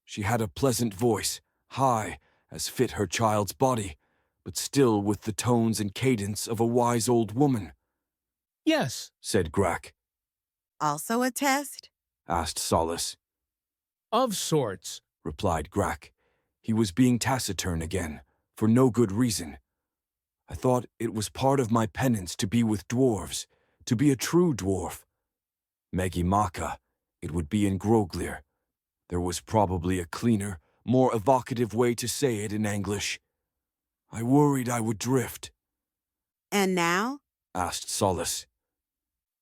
She had a pleasant voice, high, as fit her child's body, but still with the tones and cadence of a wise old woman. Yes. said Grak. Also a test? Asked Solace. Of sorts, replied Grak. He was being taciturn again, for no good reason. I thought it was part of my penance to be with dwarves, to be a true dwarf. Megimaka, it would be in Groglir. There was probably a cleaner, more evocative way to say it in English. I worried I would drift. And now? Asked Solace.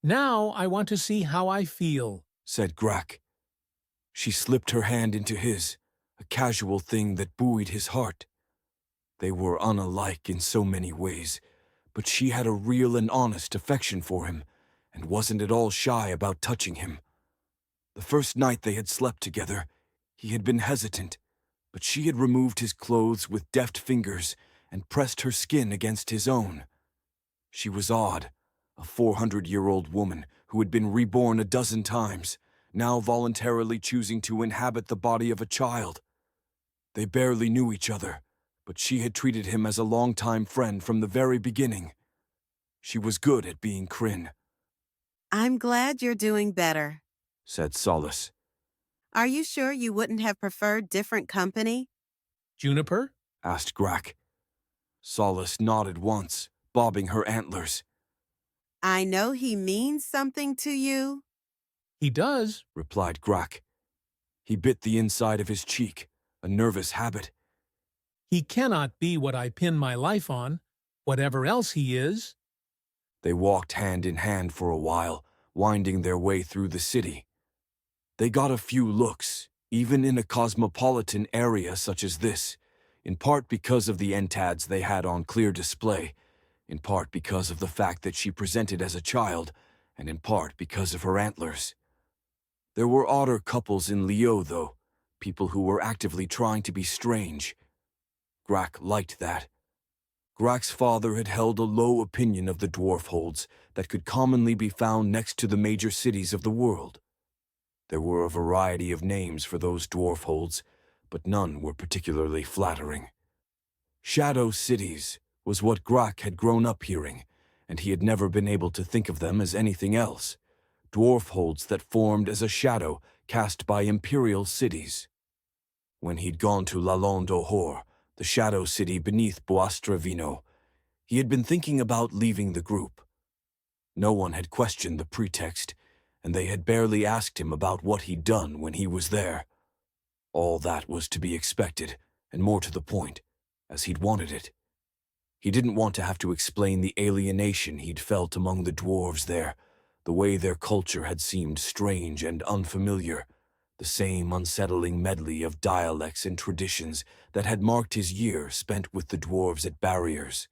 Now I want to see how I feel, said Grak. She slipped her hand into his, a casual thing that buoyed his heart. They were unalike in so many ways, but she had a real and honest affection for him, and wasn't at all shy about touching him. The first night they had slept together, he had been hesitant, but she had removed his clothes with deft fingers and pressed her skin against his own. She was odd, a 400-year-old woman who had been reborn a dozen times, now voluntarily choosing to inhabit the body of a child. They barely knew each other, but she had treated him as a longtime friend from the very beginning. She was good at being Kryn. I'm glad you're doing better, said Solace. Are you sure you wouldn't have preferred different company? Juniper? Asked Grak. Solace nodded once, bobbing her antlers. I know he means something to you. He does, replied Grak. He bit the inside of his cheek, a nervous habit. He cannot be what I pin my life on, whatever else he is. They walked hand in hand for a while, winding their way through the city. They got a few looks, even in a cosmopolitan area such as this, in part because of the entads they had on clear display, in part because of the fact that she presented as a child, and in part because of her antlers. There were odder couples in Leo, though, people who were actively trying to be strange. Grak liked that. Grak's father had held a low opinion of the dwarf holds that could commonly be found next to the major cities of the world. There were a variety of names for those dwarf holds, but none were particularly flattering. Shadow cities was what Grak had grown up hearing, and he had never been able to think of them as anything else. Dwarf holds that formed as a shadow cast by imperial cities. When he'd gone to Lalonde d'Ohor, the shadow city beneath Boastravino, he had been thinking about leaving the group. No one had questioned the pretext, and they had barely asked him about what he'd done when he was there. All that was to be expected, and more to the point, as he'd wanted it. He didn't want to have to explain the alienation he'd felt among the dwarves there, the way their culture had seemed strange and unfamiliar, the same unsettling medley of dialects and traditions that had marked his year spent with the dwarves at barriers.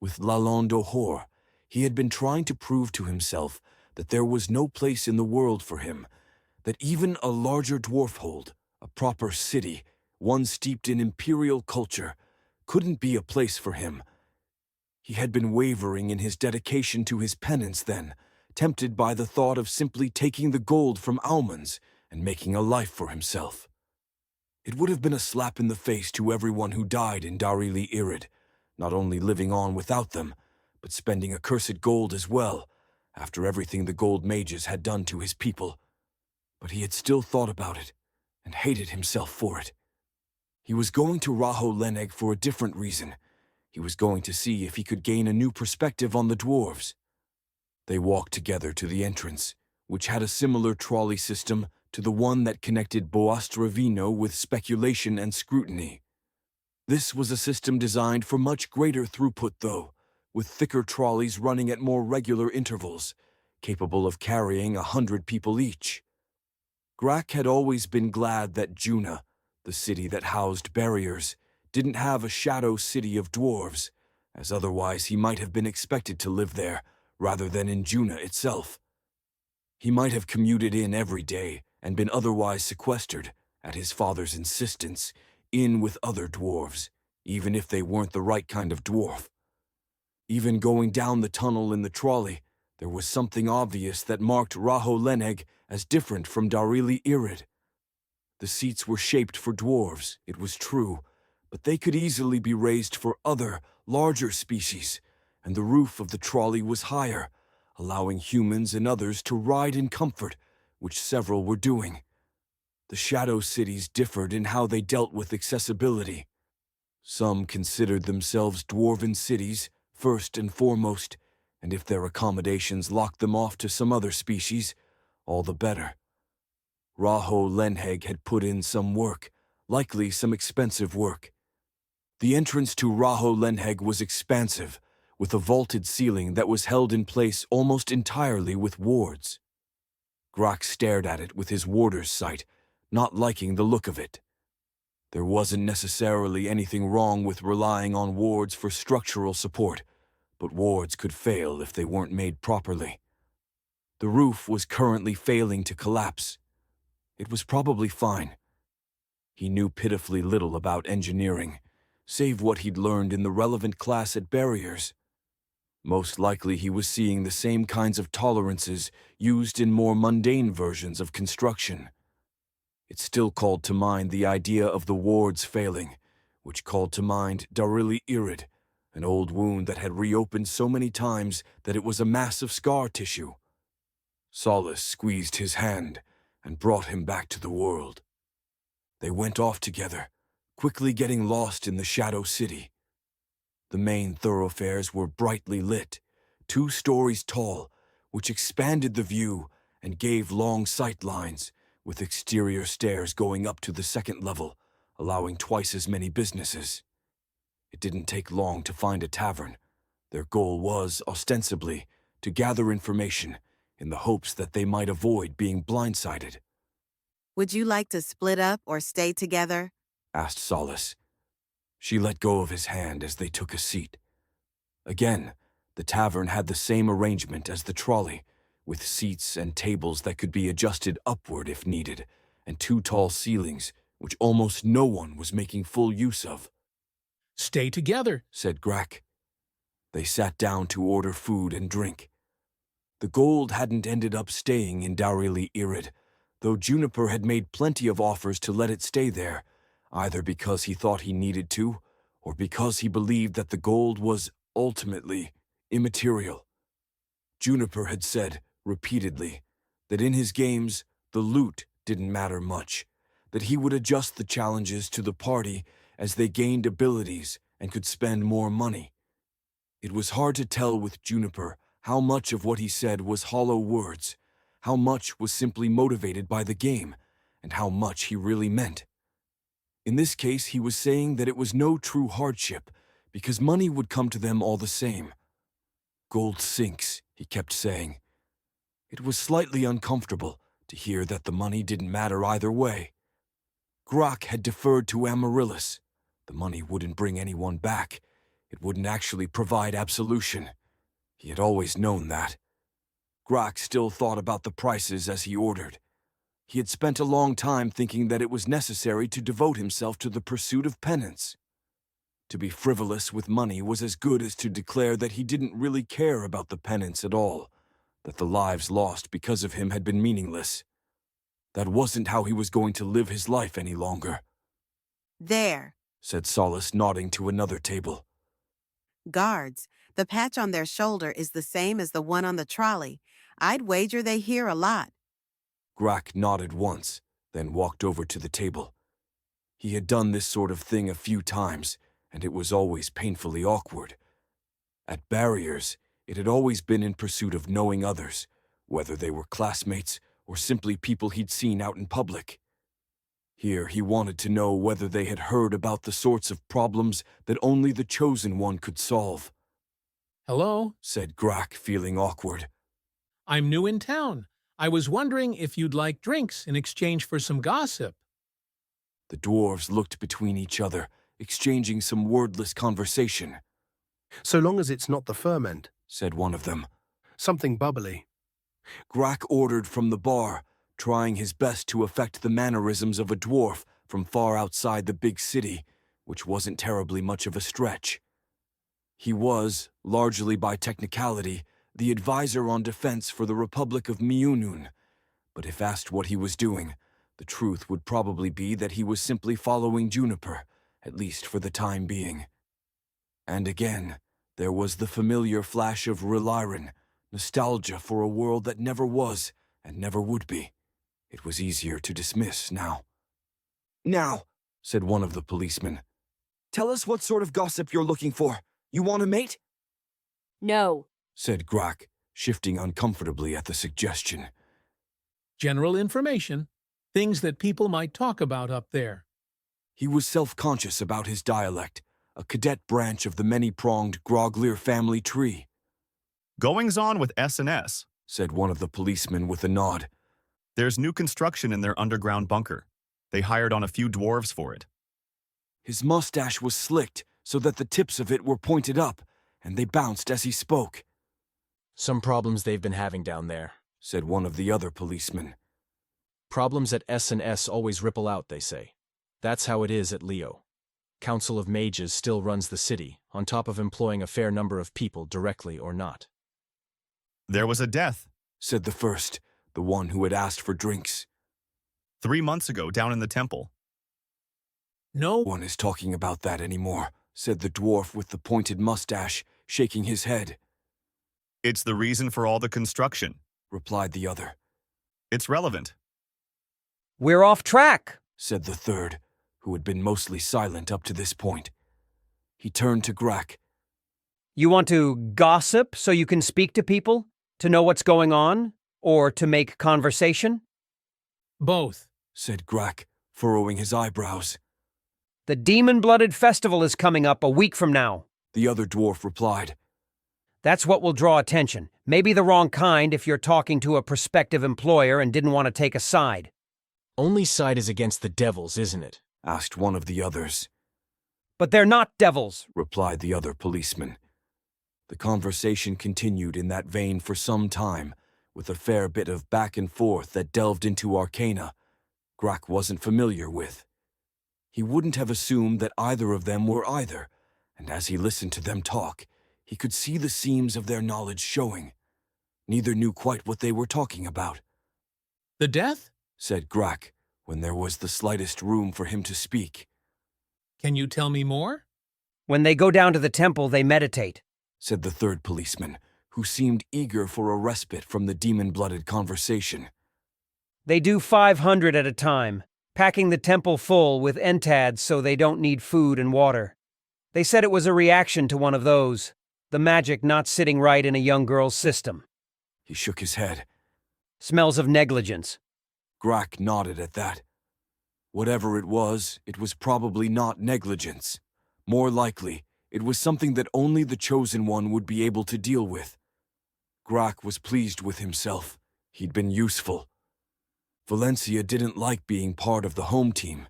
With Lalonde d'Ohor, he had been trying to prove to himself that there was no place in the world for him, that even a larger dwarf hold, a proper city, one steeped in imperial culture, couldn't be a place for him. He had been wavering in his dedication to his penance then, tempted by the thought of simply taking the gold from Aumans and making a life for himself. It would have been a slap in the face to everyone who died in Darili Irid, not only living on without them, but spending accursed gold as well, after everything the gold mages had done to his people. But he had still thought about it, and hated himself for it. He was going to Raho Leneg for a different reason. He was going to see if he could gain a new perspective on the dwarves. They walked together to the entrance, which had a similar trolley system to the one that connected Boastravino with speculation and scrutiny. This was a system designed for much greater throughput, though, with thicker trolleys running at more regular intervals, capable of carrying 100 people each. Grak had always been glad that Juna, the city that housed barriers, didn't have a shadow city of dwarves, as otherwise he might have been expected to live there, rather than in Juna itself. He might have commuted in every day and been otherwise sequestered, at his father's insistence, in with other dwarves, even if they weren't the right kind of dwarf. Even going down the tunnel in the trolley, there was something obvious that marked Raho Leneg as different from Darili Irid. The seats were shaped for dwarves, it was true, but they could easily be raised for other, larger species, and the roof of the trolley was higher, allowing humans and others to ride in comfort, which several were doing. The shadow cities differed in how they dealt with accessibility. Some considered themselves dwarven cities, first and foremost, and if their accommodations locked them off to some other species, all the better. Raho Lenheg had put in some work, likely some expensive work. The entrance to Raho Lenheg was expansive, with a vaulted ceiling that was held in place almost entirely with wards. Grak stared at it with his warder's sight, not liking the look of it. There wasn't necessarily anything wrong with relying on wards for structural support, but wards could fail if they weren't made properly. The roof was currently failing to collapse. It was probably fine. He knew pitifully little about engineering, save what he'd learned in the relevant class at Barriers. Most likely he was seeing the same kinds of tolerances used in more mundane versions of construction. It still called to mind the idea of the wards failing, which called to mind Darili Irid, an old wound that had reopened so many times that it was a mass of scar tissue. Solace squeezed his hand and brought him back to the world. They went off together, quickly getting lost in the Shadow City. The main thoroughfares were brightly lit, 2 stories tall, which expanded the view and gave long sight lines, with exterior stairs going up to the 2nd level, allowing twice as many businesses. It didn't take long to find a tavern. Their goal was, ostensibly, to gather information in the hopes that they might avoid being blindsided. Would you like to split up or stay together? Asked Solace. She let go of his hand as they took a seat. Again, the tavern had the same arrangement as the trolley, with seats and tables that could be adjusted upward if needed, and 2 tall ceilings, which almost no one was making full use of. Stay together, said Grak. They sat down to order food and drink. The gold hadn't ended up staying in Darili Irid, though Juniper had made plenty of offers to let it stay there, either because he thought he needed to, or because he believed that the gold was, ultimately, immaterial. Juniper had said, repeatedly, that in his games, the loot didn't matter much, that he would adjust the challenges to the party as they gained abilities and could spend more money. It was hard to tell with Juniper how much of what he said was hollow words, how much was simply motivated by the game, and how much he really meant. In this case, he was saying that it was no true hardship, because money would come to them all the same. Gold sinks, he kept saying. It was slightly uncomfortable to hear that the money didn't matter either way. Grak had deferred to Amaryllis. The money wouldn't bring anyone back. It wouldn't actually provide absolution. He had always known that. Grak still thought about the prices as he ordered. He had spent a long time thinking that it was necessary to devote himself to the pursuit of penance. To be frivolous with money was as good as to declare that he didn't really care about the penance at all, that the lives lost because of him had been meaningless. That wasn't how he was going to live his life any longer. There, said Solace, nodding to another table. Guards, the patch on their shoulder is the same as the one on the trolley. I'd wager they hear a lot. Grak nodded once, then walked over to the table. He had done this sort of thing a few times, and it was always painfully awkward. At Barriers, it had always been in pursuit of knowing others, whether they were classmates or simply people he'd seen out in public. Here he wanted to know whether they had heard about the sorts of problems that only the Chosen One could solve. Hello, said Grak, feeling awkward. I'm new in town. I was wondering if you'd like drinks in exchange for some gossip. The dwarves looked between each other, exchanging some wordless conversation. So long as it's not the ferment, said one of them. Something bubbly. Grak ordered from the bar, trying his best to affect the mannerisms of a dwarf from far outside the big city, which wasn't terribly much of a stretch. He was, largely by technicality, the advisor on defense for the Republic of Miunun, but if asked what he was doing, the truth would probably be that he was simply following Juniper, at least for the time being. And again, there was the familiar flash of Reliren, Nostalgia for a world that never was and never would be. It was easier to dismiss now. "Now," said one of the policemen, "tell us what sort of gossip you're looking for. You want a mate?" No, said Grack, shifting uncomfortably at the suggestion. General information, things that people might talk about up there. He was self-conscious about his dialect, a cadet branch of the many-pronged Groglear family tree. "Goings-on with S&S," said one of the policemen with a nod. "There's new construction in their underground bunker. They hired on a few dwarves for it." His mustache was slicked so that the tips of it were pointed up, and they bounced as he spoke. "Some problems they've been having down there," said one of the other policemen. "Problems at S&S always ripple out, they say. That's how it is at Leo. Council of Mages still runs the city, on top of employing a fair number of people directly or not." "There was a death," said the first, the one who had asked for drinks. 3 months ago down in the temple." "No one is talking about that anymore," said the dwarf with the pointed mustache, shaking his head. "It's the reason for all the construction," replied the other. "It's relevant." "We're off track," said the third, who had been mostly silent up to this point. He turned to Grack. "You want to gossip so you can speak to people? To know what's going on? Or to make conversation?" "Both," said Grack, furrowing his eyebrows. "The Demon-Blooded Festival is coming up a week from now," the other dwarf replied. "That's what will draw attention. Maybe the wrong kind if you're talking to a prospective employer and didn't want to take a side." "Only side is against the devils, isn't it?" asked one of the others. "But they're not devils," replied the other policeman. The conversation continued in that vein for some time, with a fair bit of back and forth that delved into arcana Grack wasn't familiar with. He wouldn't have assumed that either of them were either, and as he listened to them talk, he could see the seams of their knowledge showing. Neither knew quite what they were talking about. "The death?" said Grack, when there was the slightest room for him to speak. "Can you tell me more?" "When they go down to the temple, they meditate," said the third policeman, who seemed eager for a respite from the demon-blooded conversation. "They do 500 at a time, packing the temple full with entads so they don't need food and water. They said it was a reaction to one of those, the magic not sitting right in a young girl's system." He shook his head. "Smells of negligence." Grack nodded at that. Whatever it was probably not negligence. More likely, it was something that only the Chosen One would be able to deal with. Grack was pleased with himself. He'd been useful. Valencia didn't like being part of the home team.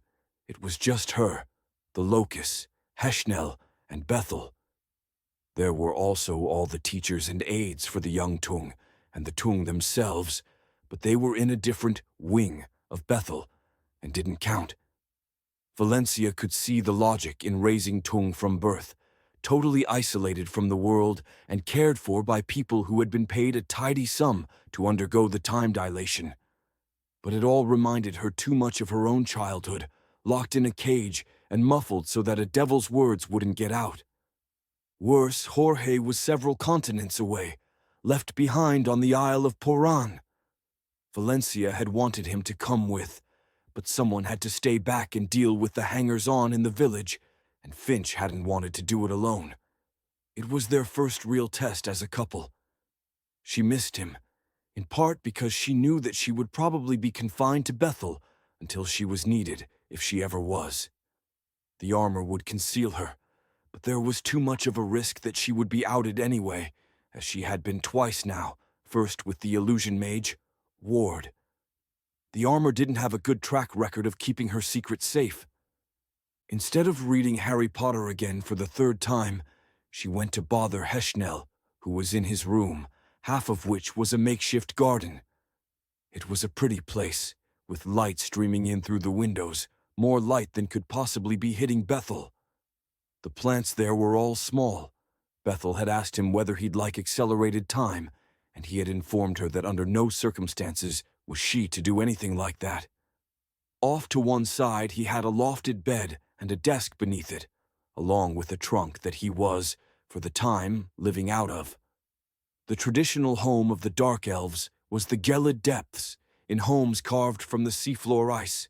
It was just her, the Locust, Heshnel, and Bethel. There were also all the teachers and aides for the young Tung, and the Tung themselves, but they were in a different wing of Bethel, and didn't count. Valencia could see the logic in raising Tung from birth, totally isolated from the world and cared for by people who had been paid a tidy sum to undergo the time dilation. But it all reminded her too much of her own childhood, locked in a cage and muffled so that a devil's words wouldn't get out. Worse, Jorge was several continents away, left behind on the Isle of Poran. Valencia had wanted him to come with, but someone had to stay back and deal with the hangers-on in the village, and Finch hadn't wanted to do it alone. It was their first real test as a couple. She missed him, in part because she knew that she would probably be confined to Bethel until she was needed, if she ever was. The armor would conceal her, but there was too much of a risk that she would be outed anyway, as she had been twice now, first with the illusion mage, Ward. The armor didn't have a good track record of keeping her secret safe. Instead of reading Harry Potter again for the third time, she went to bother Heshnel, who was in his room, half of which was a makeshift garden. It was a pretty place, with light streaming in through the windows, more light than could possibly be hitting Bethel. The plants there were all small. Bethel had asked him whether he'd like accelerated time, and he had informed her that under no circumstances was she to do anything like that. Off to one side he had a lofted bed and a desk beneath it, along with a trunk that he was, for the time, living out of. The traditional home of the Dark Elves was the Gelid Depths, in homes carved from the seafloor ice.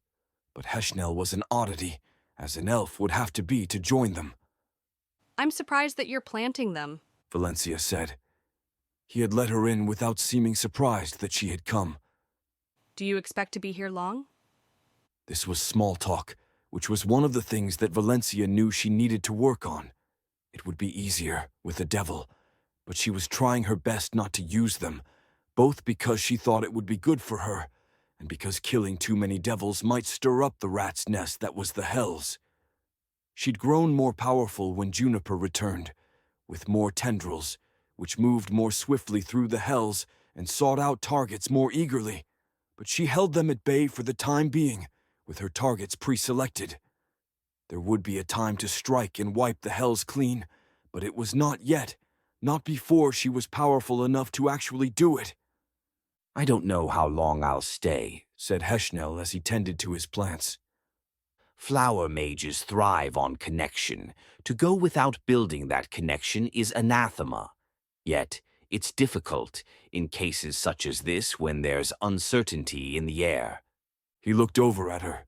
But Heshnel was an oddity, as an elf would have to be to join them. I'm surprised that you're planting them, Valencia said. He had let her in without seeming surprised that she had come. Do you expect to be here long? This was small talk, which was one of the things that Valencia knew she needed to work on. It would be easier with the devil, but she was trying her best not to use them, both because she thought it would be good for her, and because killing too many devils might stir up the rat's nest that was the Hells. She'd grown more powerful when Juniper returned, with more tendrils, which moved more swiftly through the Hells and sought out targets more eagerly, but she held them at bay for the time being, with her targets pre-selected. There would be a time to strike and wipe the Hells clean, but it was not yet, not before she was powerful enough to actually do it. I don't know how long I'll stay, said Heshnel as he tended to his plants. Flower mages thrive on connection. To go without building that connection is anathema. Yet, it's difficult in cases such as this when there's uncertainty in the air. He looked over at her.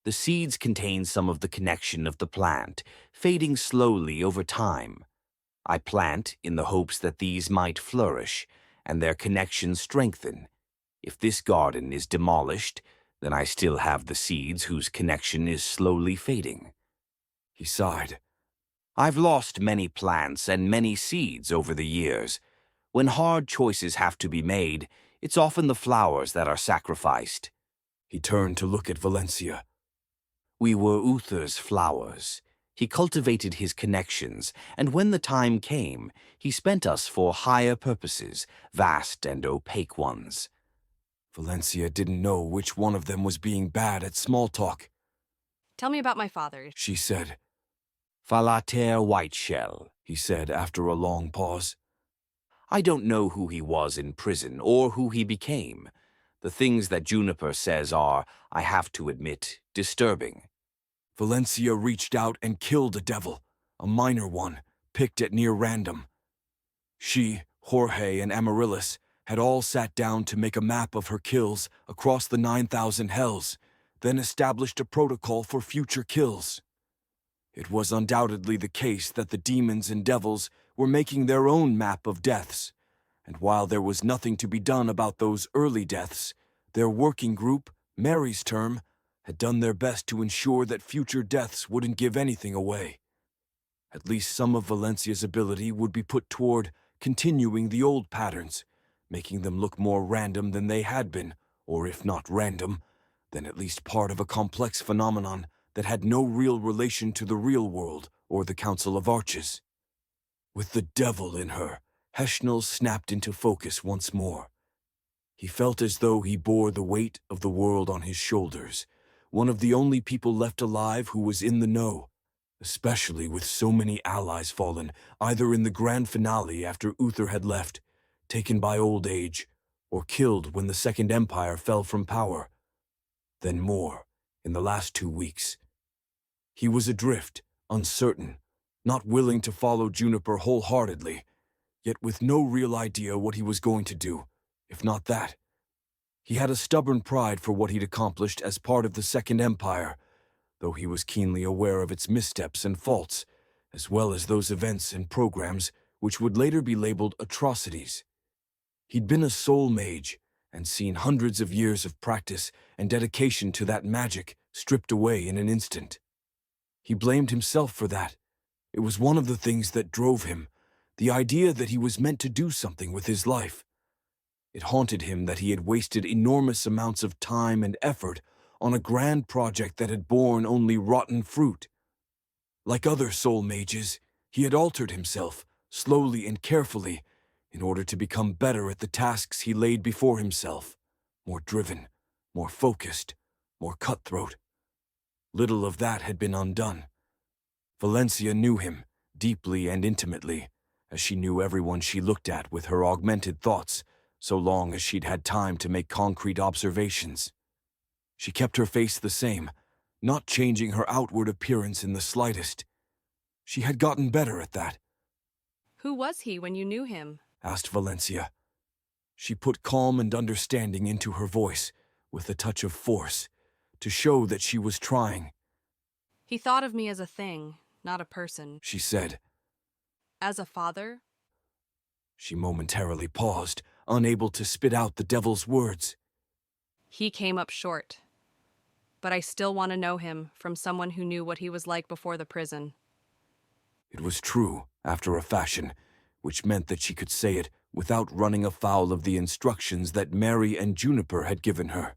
The seeds contain some of the connection of the plant, fading slowly over time. I plant in the hopes that these might flourish, and their connection strengthen. If this garden is demolished, then I still have the seeds whose connection is slowly fading. He sighed. I've lost many plants and many seeds over the years. When hard choices have to be made, it's often the flowers that are sacrificed. He turned to look at Valencia. We were Uther's flowers. He cultivated his connections, and when the time came, he spent us for higher purposes, vast and opaque ones. Valencia didn't know which one of them was being bad at small talk. Tell me about my father, she said. Falater Whiteshell, he said after a long pause. I don't know who he was in prison or who he became. The things that Juniper says are, I have to admit, disturbing. Valencia reached out and killed a devil, a minor one, picked at near random. She, Jorge, and Amaryllis had all sat down to make a map of her kills across the 9,000 Hells, then established a protocol for future kills. It was undoubtedly the case that the demons and devils were making their own map of deaths, and while there was nothing to be done about those early deaths, their working group, Mary's term, had done their best to ensure that future deaths wouldn't give anything away. At least some of Valencia's ability would be put toward continuing the old patterns, making them look more random than they had been, or if not random, then at least part of a complex phenomenon that had no real relation to the real world or the Council of Arches. With the devil in her, Heshnel snapped into focus once more. He felt as though he bore the weight of the world on his shoulders, one of the only people left alive who was in the know, especially with so many allies fallen, either in the grand finale after Uther had left, taken by old age, or killed when the Second Empire fell from power. Then more, in the last 2 weeks. He was adrift, uncertain, not willing to follow Juniper wholeheartedly, yet with no real idea what he was going to do, if not that. He had a stubborn pride for what he'd accomplished as part of the Second Empire, though he was keenly aware of its missteps and faults, as well as those events and programs which would later be labeled atrocities. He'd been a soul mage and seen hundreds of years of practice and dedication to that magic stripped away in an instant. He blamed himself for that. It was one of the things that drove him, the idea that he was meant to do something with his life. It haunted him that he had wasted enormous amounts of time and effort on a grand project that had borne only rotten fruit. Like other soul mages, he had altered himself, slowly and carefully, in order to become better at the tasks he laid before himself, more driven, more focused, more cutthroat. Little of that had been undone. Valencia knew him, deeply and intimately, as she knew everyone she looked at with her augmented thoughts, so long as she'd had time to make concrete observations. She kept her face the same, not changing her outward appearance in the slightest. She had gotten better at that. Who was he when you knew him? asked Valencia. She put calm and understanding into her voice, with a touch of force, to show that she was trying. He thought of me as a thing, not a person. She said. As a father? She momentarily paused, unable to spit out the devil's words. He came up short. But I still want to know him from someone who knew what he was like before the prison. It was true, after a fashion, which meant that she could say it without running afoul of the instructions that Mary and Juniper had given her.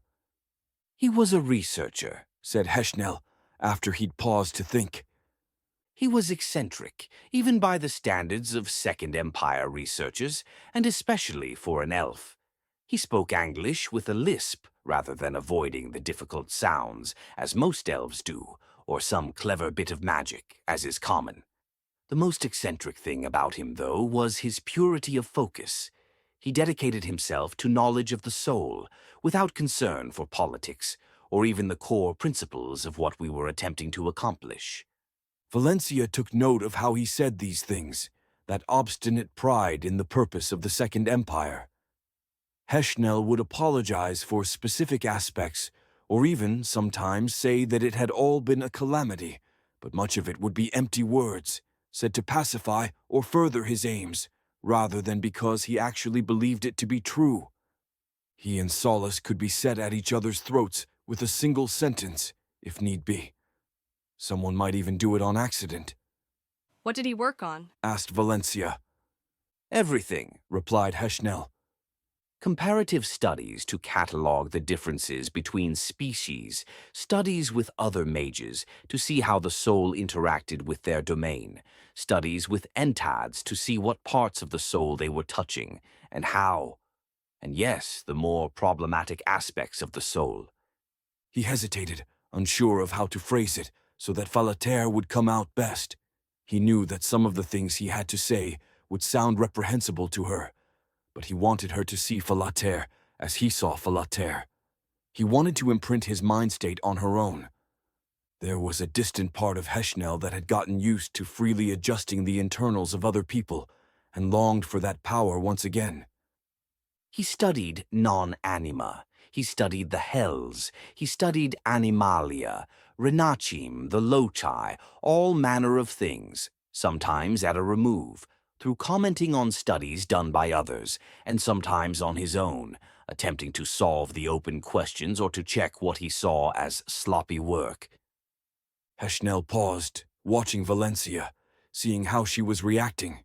He was a researcher, said Heschnell, after he'd paused to think. He was eccentric, even by the standards of Second Empire researchers, and especially for an elf. He spoke English with a lisp, rather than avoiding the difficult sounds, as most elves do, or some clever bit of magic, as is common. The most eccentric thing about him, though, was his purity of focus. He dedicated himself to knowledge of the soul, without concern for politics, or even the core principles of what we were attempting to accomplish. Valencia took note of how he said these things, that obstinate pride in the purpose of the Second Empire. Heschnell would apologize for specific aspects, or even, sometimes, say that it had all been a calamity, but much of it would be empty words, said to pacify or further his aims, rather than because he actually believed it to be true. He and Solace could be set at each other's throats with a single sentence, if need be. Someone might even do it on accident. What did he work on? Asked Valencia. Everything, replied Heschnell. Comparative studies to catalog the differences between species, studies with other mages to see how the soul interacted with their domain, studies with entads to see what parts of the soul they were touching, and how. And yes, the more problematic aspects of the soul. He hesitated, unsure of how to phrase it, so that Falater would come out best. He knew that some of the things he had to say would sound reprehensible to her, but he wanted her to see Falater as he saw Falater. He wanted to imprint his mind state on her own. There was a distant part of Heschnell that had gotten used to freely adjusting the internals of other people and longed for that power once again. He studied non-anima. He studied the hells. He studied animalia, renachim, the loci, all manner of things, sometimes at a remove, through commenting on studies done by others, and sometimes on his own, attempting to solve the open questions or to check what he saw as sloppy work. Heschnell paused, watching Valencia, seeing how she was reacting.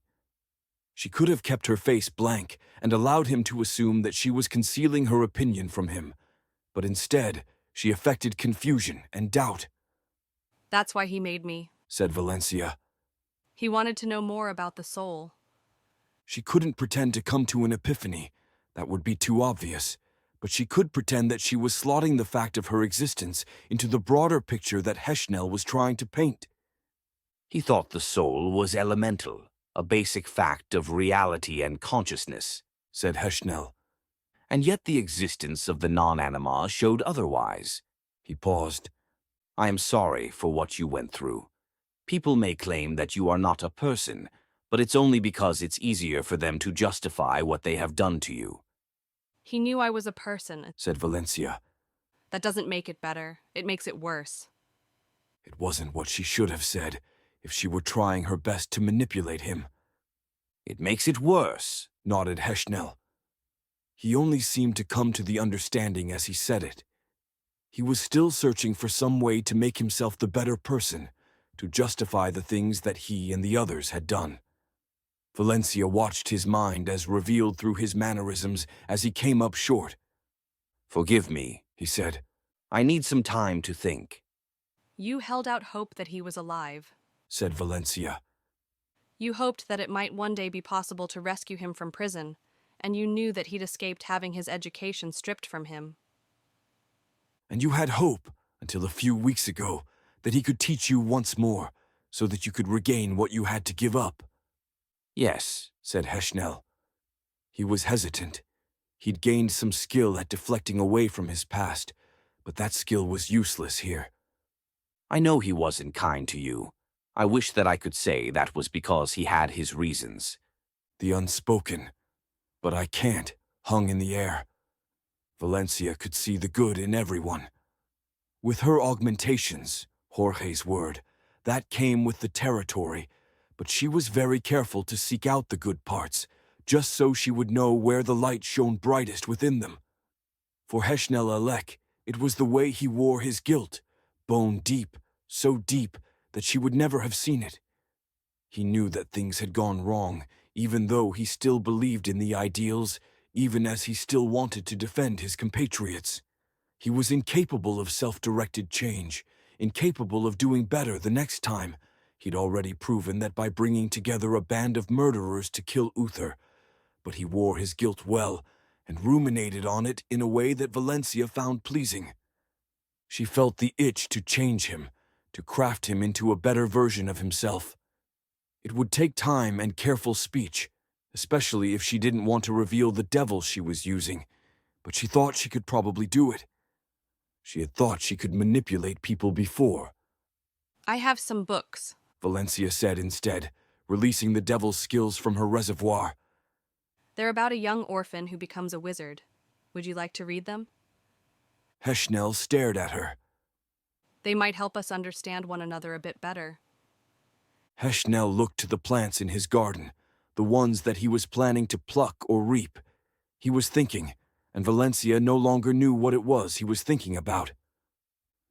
She could have kept her face blank and allowed him to assume that she was concealing her opinion from him, but instead she affected confusion and doubt. That's why he made me, said Valencia. He wanted to know more about the soul. She couldn't pretend to come to an epiphany. That would be too obvious. But she could pretend that she was slotting the fact of her existence into the broader picture that Heschnell was trying to paint. He thought the soul was elemental, a basic fact of reality and consciousness, said Heschnell. And yet the existence of the non-anima showed otherwise. He paused. I am sorry for what you went through. People may claim that you are not a person, but it's only because it's easier for them to justify what they have done to you. He knew I was a person, said Valencia. That doesn't make it better. It makes it worse. It wasn't what she should have said if she were trying her best to manipulate him. It makes it worse, nodded Heschnell. He only seemed to come to the understanding as he said it. He was still searching for some way to make himself the better person, to justify the things that he and the others had done. Valencia watched his mind as revealed through his mannerisms as he came up short. Forgive me, he said. I need some time to think. You held out hope that he was alive, said Valencia. You hoped that it might one day be possible to rescue him from prison, and you knew that he'd escaped having his education stripped from him. And you had hope, until a few weeks ago, that he could teach you once more, so that you could regain what you had to give up. Yes, said Heschnell. He was hesitant. He'd gained some skill at deflecting away from his past, but that skill was useless here. I know he wasn't kind to you. I wish that I could say that was because he had his reasons. The unspoken, But I can't, hung in the air. Valencia could see the good in everyone. With her augmentations, Jorge's word, that came with the territory, but she was very careful to seek out the good parts, just so she would know where the light shone brightest within them. For Heshnel Alek, it was the way he wore his guilt, bone deep, so deep that she would never have seen it. He knew that things had gone wrong, even though he still believed in the ideals, even as he still wanted to defend his compatriots. He was incapable of self-directed change, incapable of doing better the next time. He'd already proven that by bringing together a band of murderers to kill Uther. But he wore his guilt well, and ruminated on it in a way that Valencia found pleasing. She felt the itch to change him, to craft him into a better version of himself. It would take time and careful speech, especially if she didn't want to reveal the devil she was using, but she thought she could probably do it. She had thought she could manipulate people before. I have some books, Valencia said instead, releasing the devil's skills from her reservoir. They're about a young orphan who becomes a wizard. Would you like to read them? Heshnel stared at her. They might help us understand one another a bit better. Heshnel looked to the plants in his garden, the ones that he was planning to pluck or reap. He was thinking, and Valencia no longer knew what it was he was thinking about.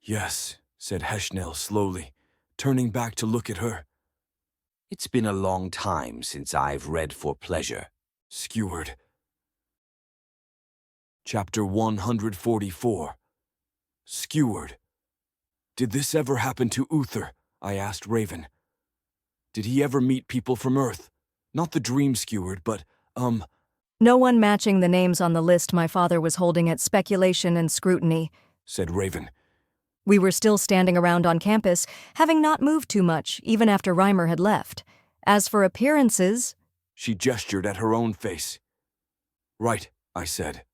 Yes, said Heshnel slowly, turning back to look at her. It's been a long time since I've read for pleasure. Skewered. Chapter 144. Skewered. Did this ever happen to Uther? I asked Raven. Did he ever meet people from Earth? Not the dream skewered, but, No one matching the names on the list my father was holding at speculation and scrutiny, said Raven. We were still standing around on campus, having not moved too much, even after Reimer had left. As for appearances... She gestured at her own face. Right, I said.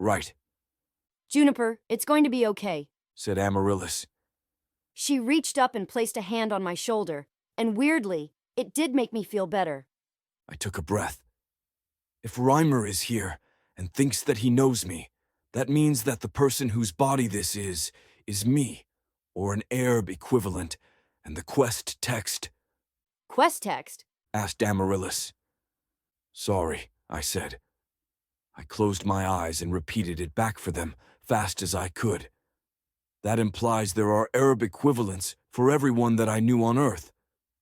Right. Juniper, it's going to be okay, said Amaryllis. She reached up and placed a hand on my shoulder, and weirdly, it did make me feel better. I took a breath. If Reimer is here and thinks that he knows me, that means that the person whose body this is me, or an Arab equivalent, and the quest text. Quest text? Asked Amaryllis. Sorry, I said. I closed my eyes and repeated it back for them, fast as I could. That implies there are Arab equivalents for everyone that I knew on Earth.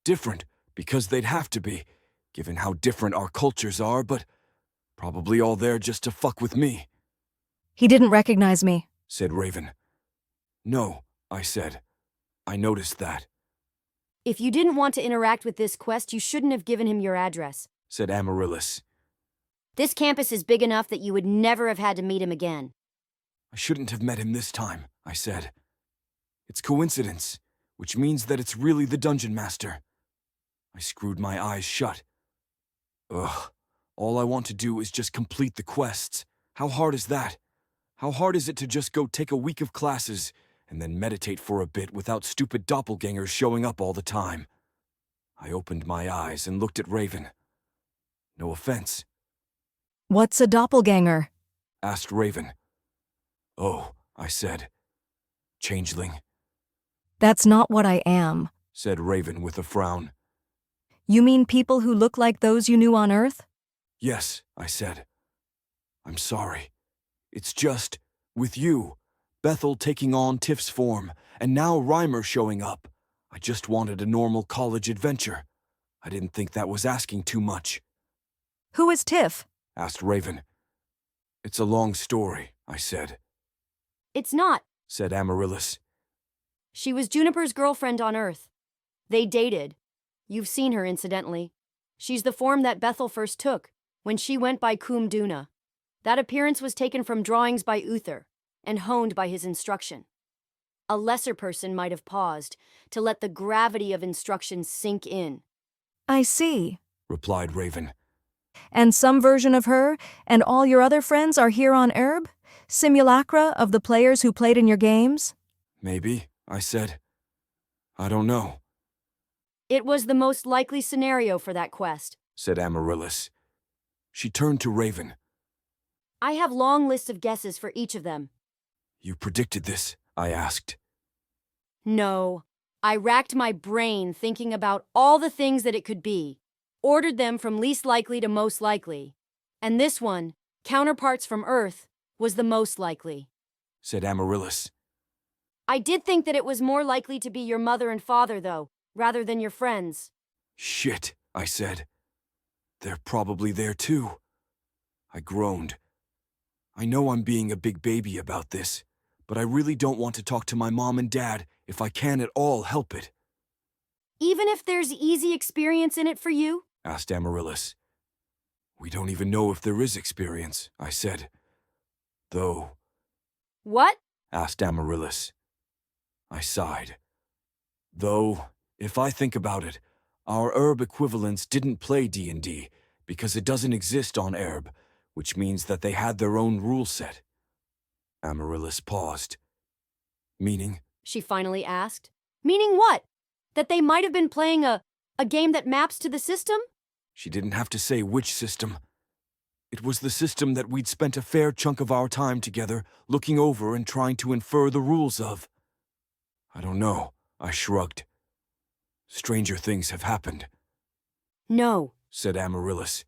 Different, because they'd have to be, given how different our cultures are, but probably all there just to fuck with me. He didn't recognize me, said Raven. No, I said. I noticed that. If you didn't want to interact with this quest, you shouldn't have given him your address, said Amaryllis. This campus is big enough that you would never have had to meet him again. I shouldn't have met him this time, I said. It's coincidence, which means that it's really the Dungeon Master. I screwed my eyes shut. Ugh, all I want to do is just complete the quests. How hard is that? How hard is it to just go take a week of classes and then meditate for a bit without stupid doppelgangers showing up all the time? I opened my eyes and looked at Raven. No offense. What's a doppelganger? Asked Raven. Oh, I said. Changeling. That's not what I am, said Raven with a frown. You mean people who look like those you knew on Earth? Yes, I said. I'm sorry. It's just, with you, Bethel taking on Tiff's form, and now Reimer showing up. I just wanted a normal college adventure. I didn't think that was asking too much. Who is Tiff? Asked Raven. It's a long story, I said. It's not, said Amaryllis. She was Juniper's girlfriend on Earth. They dated. You've seen her, incidentally. She's the form that Bethel first took, when she went by Kum Duna. That appearance was taken from drawings by Uther, and honed by his instruction. A lesser person might have paused, to let the gravity of instruction sink in. I see, replied Raven. And some version of her and all your other friends are here on Erb? Simulacra of the players who played in your games? Maybe, I said. I don't know. It was the most likely scenario for that quest, said Amaryllis. She turned to Raven. I have long lists of guesses for each of them. You predicted this? I asked. No. I racked my brain thinking about all the things that it could be, ordered them from least likely to most likely. And this one, counterparts from Earth, was the most likely, said Amaryllis. I did think that it was more likely to be your mother and father, though, rather than your friends. Shit, I said. They're probably there too. I groaned. I know I'm being a big baby about this, but I really don't want to talk to my mom and dad if I can at all help it. Even if there's easy experience in it for you? Asked Amaryllis. We don't even know if there is experience, I said. Though. What? Asked Amaryllis. I sighed. Though, if I think about it, our herb equivalents didn't play D&D because it doesn't exist on herb, which means that they had their own rule set. Amaryllis paused. Meaning? She finally asked. Meaning what? That they might have been playing a game that maps to the system? She didn't have to say which system. It was the system that we'd spent a fair chunk of our time together looking over and trying to infer the rules of. I don't know, I shrugged. Stranger things have happened. No, said Amaryllis.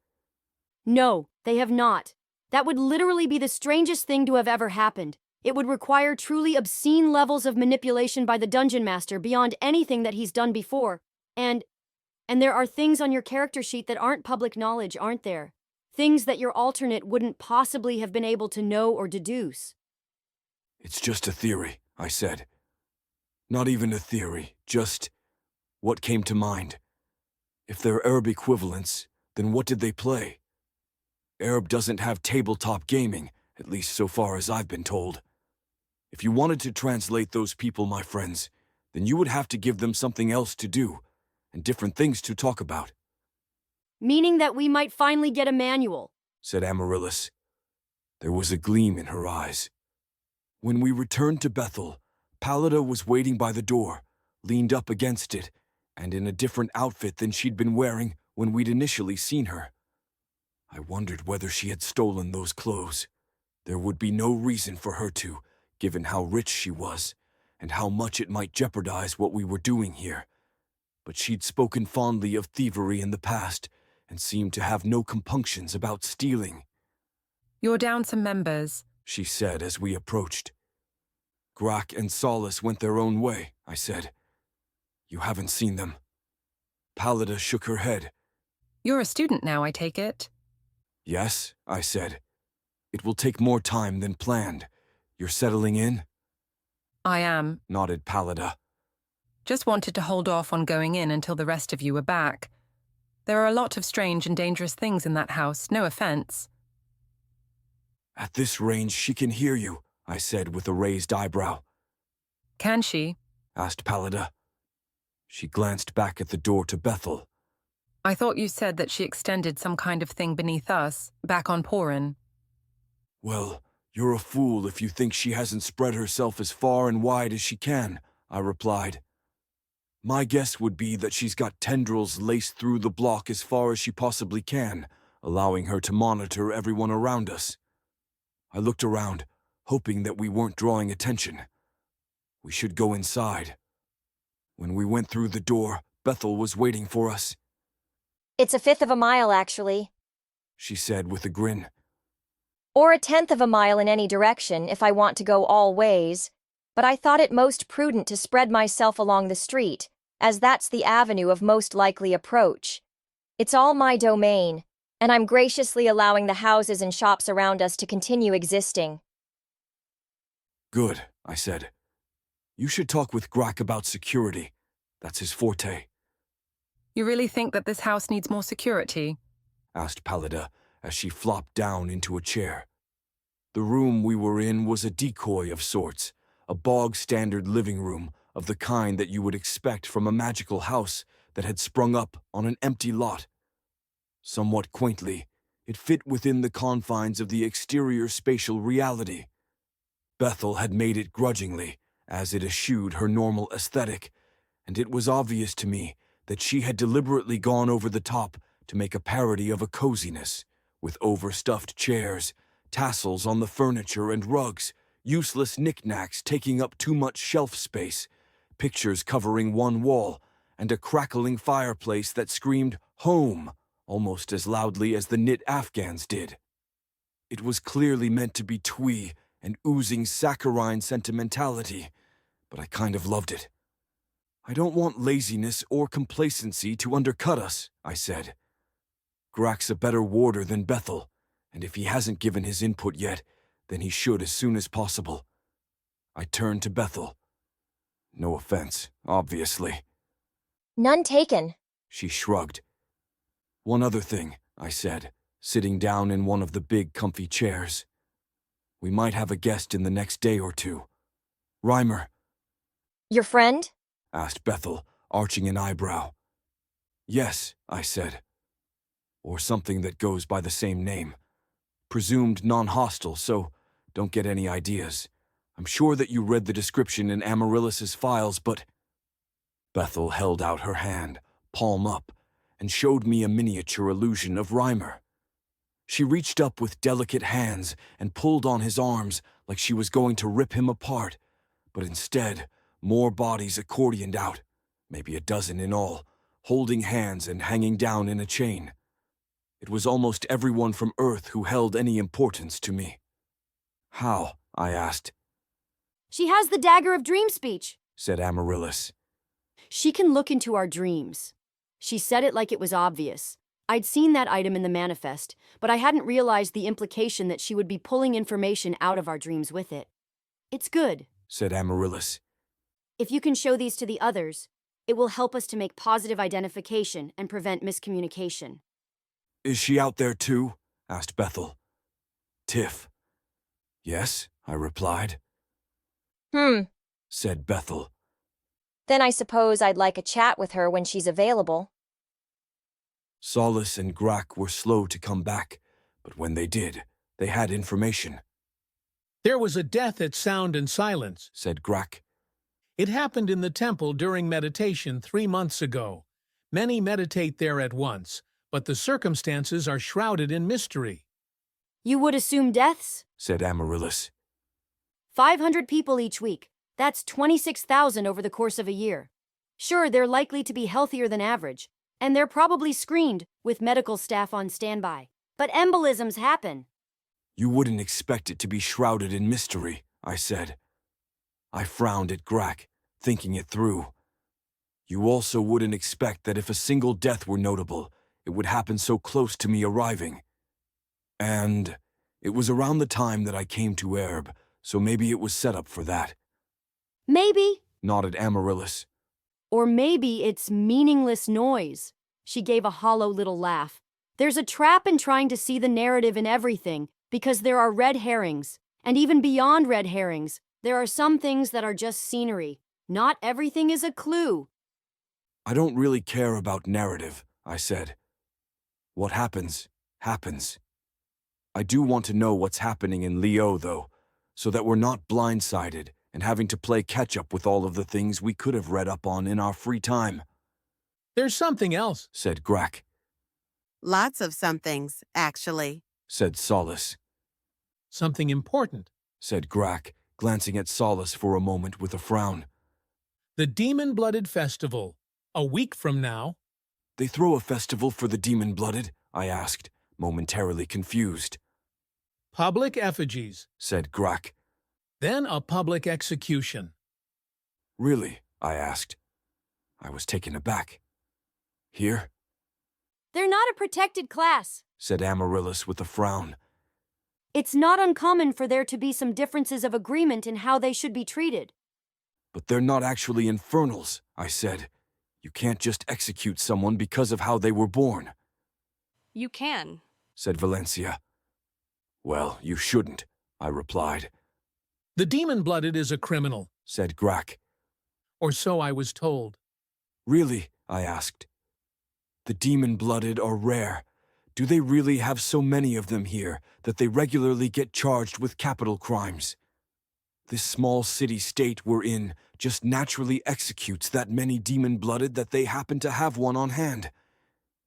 No, they have not. That would literally be the strangest thing to have ever happened. It would require truly obscene levels of manipulation by the Dungeon Master beyond anything that he's done before. And there are things on your character sheet that aren't public knowledge, aren't there? Things that your alternate wouldn't possibly have been able to know or deduce. It's just a theory, I said. Not even a theory, just what came to mind. If they're herb equivalents, then what did they play? Herb doesn't have tabletop gaming, at least so far as I've been told. If you wanted to translate those people, my friends, then you would have to give them something else to do, and different things to talk about. Meaning that we might finally get a manual, said Amaryllis. There was a gleam in her eyes. When we returned to Bethel, Pallida was waiting by the door, leaned up against it, and in a different outfit than she'd been wearing when we'd initially seen her. I wondered whether she had stolen those clothes. There would be no reason for her to, given how rich she was, and how much it might jeopardize what we were doing here. But she'd spoken fondly of thievery in the past, and seemed to have no compunctions about stealing. You're down some members, she said as we approached. Grack and Solace went their own way, I said. You haven't seen them. Pallida shook her head. You're a student now, I take it? Yes, I said. It will take more time than planned. You're settling in? I am, nodded Pallida. Just wanted to hold off on going in until the rest of you were back. There are a lot of strange and dangerous things in that house, no offense. At this range, she can hear you, I said with a raised eyebrow. Can she? Asked Pallida. She glanced back at the door to Bethel. I thought you said that she extended some kind of thing beneath us, back on Porin. Well, you're a fool if you think she hasn't spread herself as far and wide as she can, I replied. My guess would be that she's got tendrils laced through the block as far as she possibly can, allowing her to monitor everyone around us. I looked around, hoping that we weren't drawing attention. We should go inside. When we went through the door, Bethel was waiting for us. It's 1/5 of a mile, actually. She said with a grin. Or 1/10 of a mile in any direction if I want to go all ways. But I thought it most prudent to spread myself along the street, as that's the avenue of most likely approach. It's all my domain, and I'm graciously allowing the houses and shops around us to continue existing. Good, I said. You should talk with Grack about security. That's his forte. You really think that this house needs more security? Asked Pallida as she flopped down into a chair. The room we were in was a decoy of sorts, a bog-standard living room of the kind that you would expect from a magical house that had sprung up on an empty lot. Somewhat quaintly, it fit within the confines of the exterior spatial reality. Bethel had made it grudgingly, as it eschewed her normal aesthetic, and it was obvious to me that she had deliberately gone over the top to make a parody of a coziness, with overstuffed chairs, tassels on the furniture and rugs, useless knickknacks taking up too much shelf space, pictures covering one wall, and a crackling fireplace that screamed "home" almost as loudly as the knit Afghans did. It was clearly meant to be twee and oozing saccharine sentimentality, but I kind of loved it. "I don't want laziness or complacency to undercut us," I said. "Grak's a better warder than Bethel, and if he hasn't given his input yet, then he should as soon as possible." I turned to Bethel. "No offense, obviously." None taken. She shrugged. "One other thing," I said, sitting down in one of the big, comfy chairs. "We might have a guest in the next day or two. Reimer," Your friend? asked Bethel, arching an eyebrow. "Yes," I said. "Or something that goes by the same name. Presumed non-hostile, so don't get any ideas. I'm sure that you read the description in Amaryllis's files, but—" Bethel held out her hand, palm up, and showed me a miniature illusion of Reimer. She reached up with delicate hands and pulled on his arms like she was going to rip him apart, but instead, more bodies accordioned out, maybe a dozen in all, holding hands and hanging down in a chain. It was almost everyone from Earth who held any importance to me. "How?" I asked. She has the dagger of dream speech, Said Amaryllis. She can look into our dreams. She said it like it was obvious. I'd seen that item in the manifest, but I hadn't realized the implication that she would be pulling information out of our dreams with it. "It's good," said Amaryllis. "If you can show these to the others, it will help us to make positive identification and prevent miscommunication." "Is she out there too?" asked Bethel. "Tiff." "Yes," I replied. Said Bethel. Then I suppose I'd like a chat with her when she's available. Solace and Grak were slow to come back, but when they did, they had information. There was a death at Sound and Silence, said Grak. It happened in the temple during meditation 3 months ago. Many meditate there at once, but the circumstances are shrouded in mystery. "You would assume deaths?" said Amaryllis. 500 people each week. That's 26,000 over the course of a year. Sure, they're likely to be healthier than average, and they're probably screened with medical staff on standby. But embolisms happen. You wouldn't expect it to be shrouded in mystery, I said. I frowned at Grak, thinking it through. You also wouldn't expect that if a single death were notable, it would happen so close to me arriving. And it was around the time that I came to Erb, so maybe it was set up for that. Maybe. Nodded Amaryllis. Or maybe it's meaningless noise. She gave a hollow little laugh. There's a trap in trying to see the narrative in everything, because there are red herrings. And even beyond red herrings, there are some things that are just scenery. Not everything is a clue. I don't really care about narrative, I said. What happens, happens. I do want to know what's happening in Leo, though, so that we're not blindsided and having to play catch-up with all of the things we could have read up on in our free time. There's something else, said Grak. Lots of somethings, actually, said Solace. Something important, said Grak, glancing at Solace for a moment with a frown. The Demon-Blooded Festival. A week from now. They throw a festival for the Demon-Blooded? I asked, momentarily confused. Public effigies, said Grak. Then a public execution. Really? I asked. I was taken aback. Here? They're not a protected class, said Amaryllis with a frown. It's not uncommon for there to be some differences of agreement in how they should be treated. But they're not actually infernals, I said. You can't just execute someone because of how they were born. You can, said Valencia. Well, you shouldn't, I replied. The Demon-Blooded is a criminal, said Grak. Or so I was told. Really? I asked. The Demon-Blooded are rare. Do they really have so many of them here that they regularly get charged with capital crimes? This small city-state we're in just naturally executes that many Demon-Blooded that they happen to have one on hand.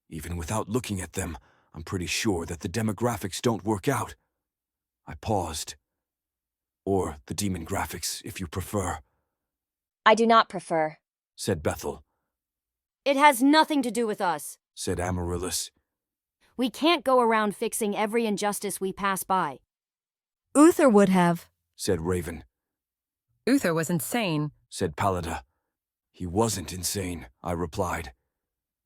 Even without looking at them, I'm pretty sure that the demographics don't work out. I paused. Or the demon graphics, if you prefer, I do not prefer. said Bethel. It has nothing to do with us, said Amaryllis. We can't go around fixing every injustice we pass by. Uther would have, said Raven. Uther was insane, said Pallida. He wasn't insane, I replied.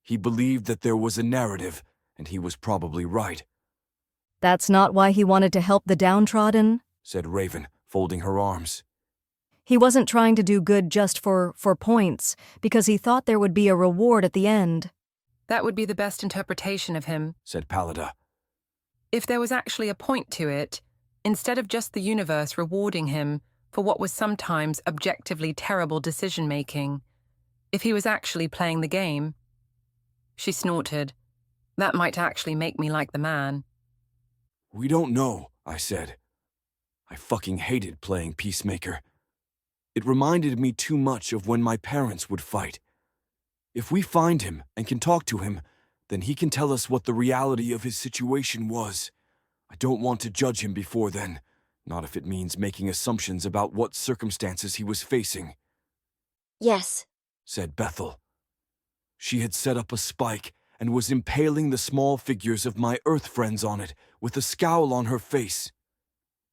He believed that there was a narrative, and he was probably right, That's not why he wanted to help the downtrodden. said Raven, folding her arms. He wasn't trying to do good just for points, because he thought there would be a reward at the end. That would be the best interpretation of him, said Pallida. If there was actually a point to it, instead of just the universe rewarding him for what was sometimes objectively terrible decision-making, if he was actually playing the game. She snorted. That might actually make me like the man. We don't know, I said. I fucking hated playing peacemaker. It reminded me too much of when my parents would fight. If we find him and can talk to him, then he can tell us what the reality of his situation was. I don't want to judge him before then, not if it means making assumptions about what circumstances he was facing. Yes, said Bethel. She had set up a spike and was impaling the small figures of my Earth friends on it with a scowl on her face.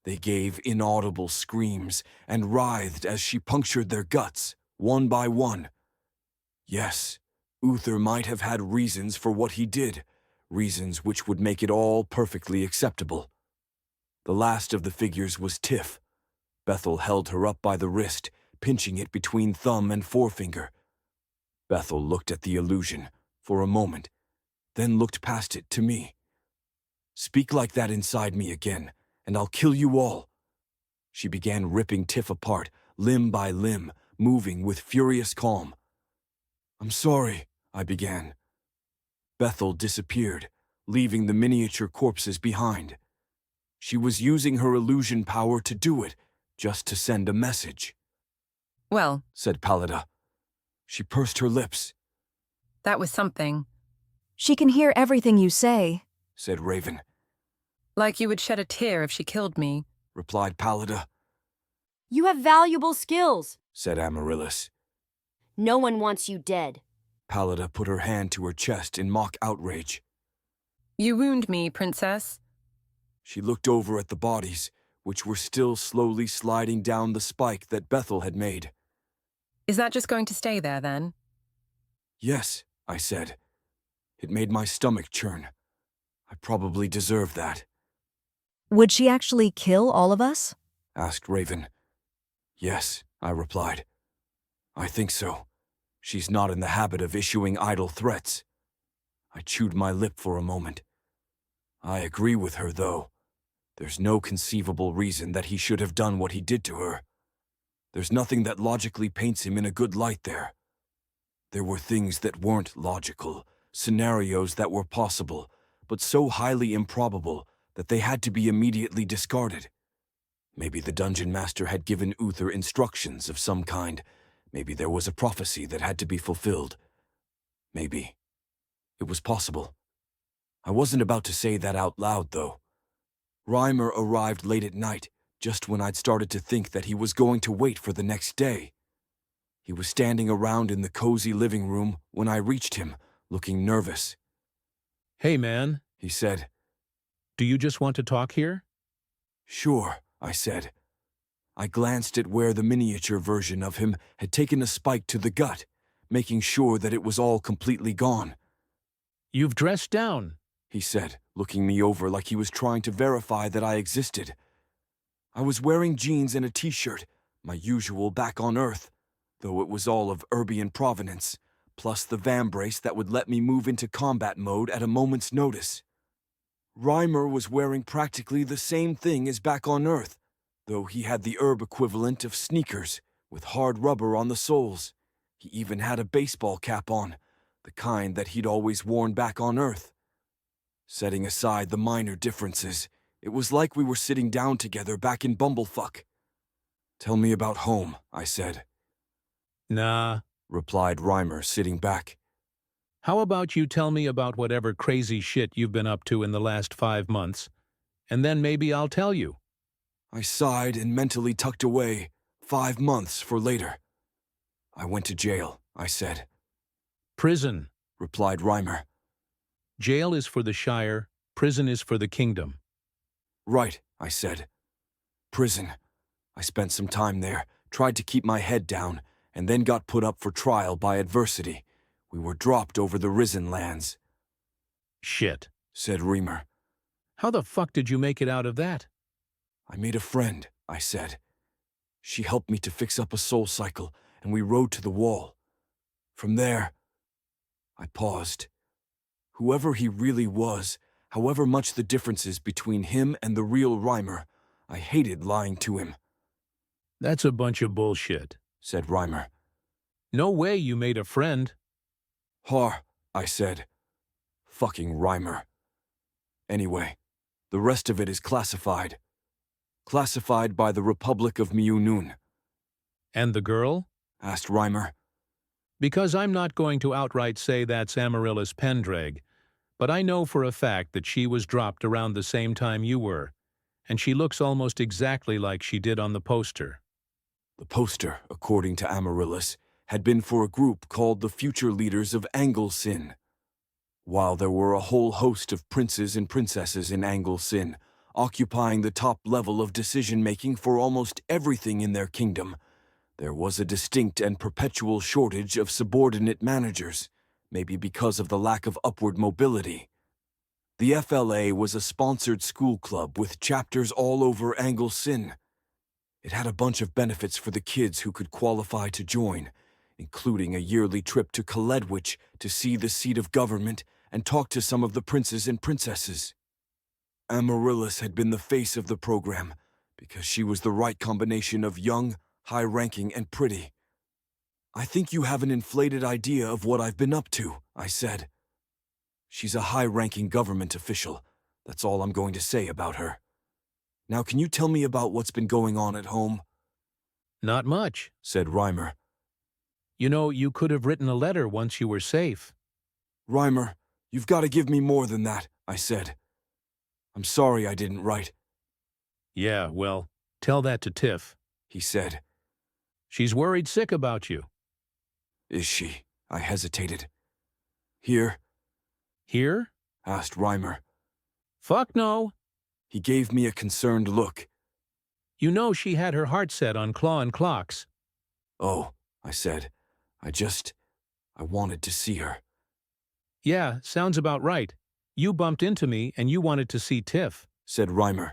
They gave inaudible screams and writhed as she punctured their guts, one by one. Yes, Uther might have had reasons for what he did, reasons which would make it all perfectly acceptable. The last of the figures was Tiff. Bethel held her up by the wrist, pinching it between thumb and forefinger. Bethel looked at the illusion for a moment, then looked past it to me. Speak like that inside me again, and I'll kill you all. She began ripping Tiff apart, limb by limb, moving with furious calm. I'm sorry, I began. Bethel disappeared, leaving the miniature corpses behind. She was using her illusion power to do it, just to send a message. Well, said Pallida. She pursed her lips. That was something. She can hear everything you say, said Raven. Like you would shed a tear if she killed me, replied Pallida. You have valuable skills, said Amaryllis. No one wants you dead. Pallida put her hand to her chest in mock outrage. You wound me, princess. She looked over at the bodies, which were still slowly sliding down the spike that Bethel had made. Is that just going to stay there, then? Yes, I said. It made my stomach churn. I probably deserve that. Would she actually kill all of us? Asked Raven. Yes, I replied. I think so. She's not in the habit of issuing idle threats. I chewed my lip for a moment. I agree with her, though. There's no conceivable reason that he should have done what he did to her. There's nothing that logically paints him in a good light there. There were things that weren't logical, scenarios that were possible, but so highly improbable that they had to be immediately discarded. Maybe the dungeon master had given Uther instructions of some kind. Maybe there was a prophecy that had to be fulfilled. Maybe. It was possible. I wasn't about to say that out loud, though. Reimer arrived late at night, just when I'd started to think that he was going to wait for the next day. He was standing around in the cozy living room when I reached him, looking nervous. Hey, man, he said. Do you just want to talk here? Sure, I said. I glanced at where the miniature version of him had taken a spike to the gut, making sure that it was all completely gone. You've dressed down, he said, looking me over like he was trying to verify that I existed. I was wearing jeans and a t-shirt, my usual back on Earth, though it was all of Urbian provenance, plus the vambrace that would let me move into combat mode at a moment's notice. Reimer was wearing practically the same thing as back on Earth, though he had the herb equivalent of sneakers, with hard rubber on the soles. He even had a baseball cap on, the kind that he'd always worn back on Earth. Setting aside the minor differences, it was like we were sitting down together back in Bumblefuck. Tell me about home, I said. Nah, replied Reimer, sitting back. How about you tell me about whatever crazy shit you've been up to in the last 5 months, and then maybe I'll tell you. I sighed and mentally tucked away 5 months for later. I went to jail, I said. Prison, replied Reimer. Jail is for the Shire, prison is for the kingdom. Right, I said. Prison. I spent some time there, tried to keep my head down, and then got put up for trial by adversity. We were dropped over the Risen lands. Shit, said Reimer. How the fuck did you make it out of that? I made a friend, I said. She helped me to fix up a soul cycle, and we rode to the wall. From there, I paused. Whoever he really was, however much the differences between him and the real Reimer, I hated lying to him. That's a bunch of bullshit, said Reimer. No way you made a friend. Har, I said. Fucking Reimer. Anyway, the rest of it is classified. Classified by the Republic of Miunun. And the girl? Asked Reimer. Because I'm not going to outright say that's Amaryllis Pendraig, but I know for a fact that she was dropped around the same time you were, and she looks almost exactly like she did on the poster. The poster, according to Amaryllis, had been for a group called the Future Leaders of Anglesyn. While there were a whole host of princes and princesses in Anglesyn, occupying the top level of decision-making for almost everything in their kingdom, there was a distinct and perpetual shortage of subordinate managers, maybe because of the lack of upward mobility. The FLA was a sponsored school club with chapters all over Anglesyn. It had a bunch of benefits for the kids who could qualify to join, including a yearly trip to Kaledwich to see the seat of government and talk to some of the princes and princesses. Amaryllis had been the face of the program because she was the right combination of young, high-ranking, and pretty. I think you have an inflated idea of what I've been up to, I said. She's a high-ranking government official. That's all I'm going to say about her. Now can you tell me about what's been going on at home? Not much, said Reimer. You know, you could have written a letter once you were safe. Reimer, you've got to give me more than that, I said. I'm sorry I didn't write. Yeah, well, tell that to Tiff, he said. She's worried sick about you. Is she? I hesitated. Here? Here? Asked Reimer. Fuck no. He gave me a concerned look. You know she had her heart set on Claw and Clocks. Oh, I said. I wanted to see her. Yeah, sounds about right. You bumped into me and you wanted to see Tiff, said Reimer.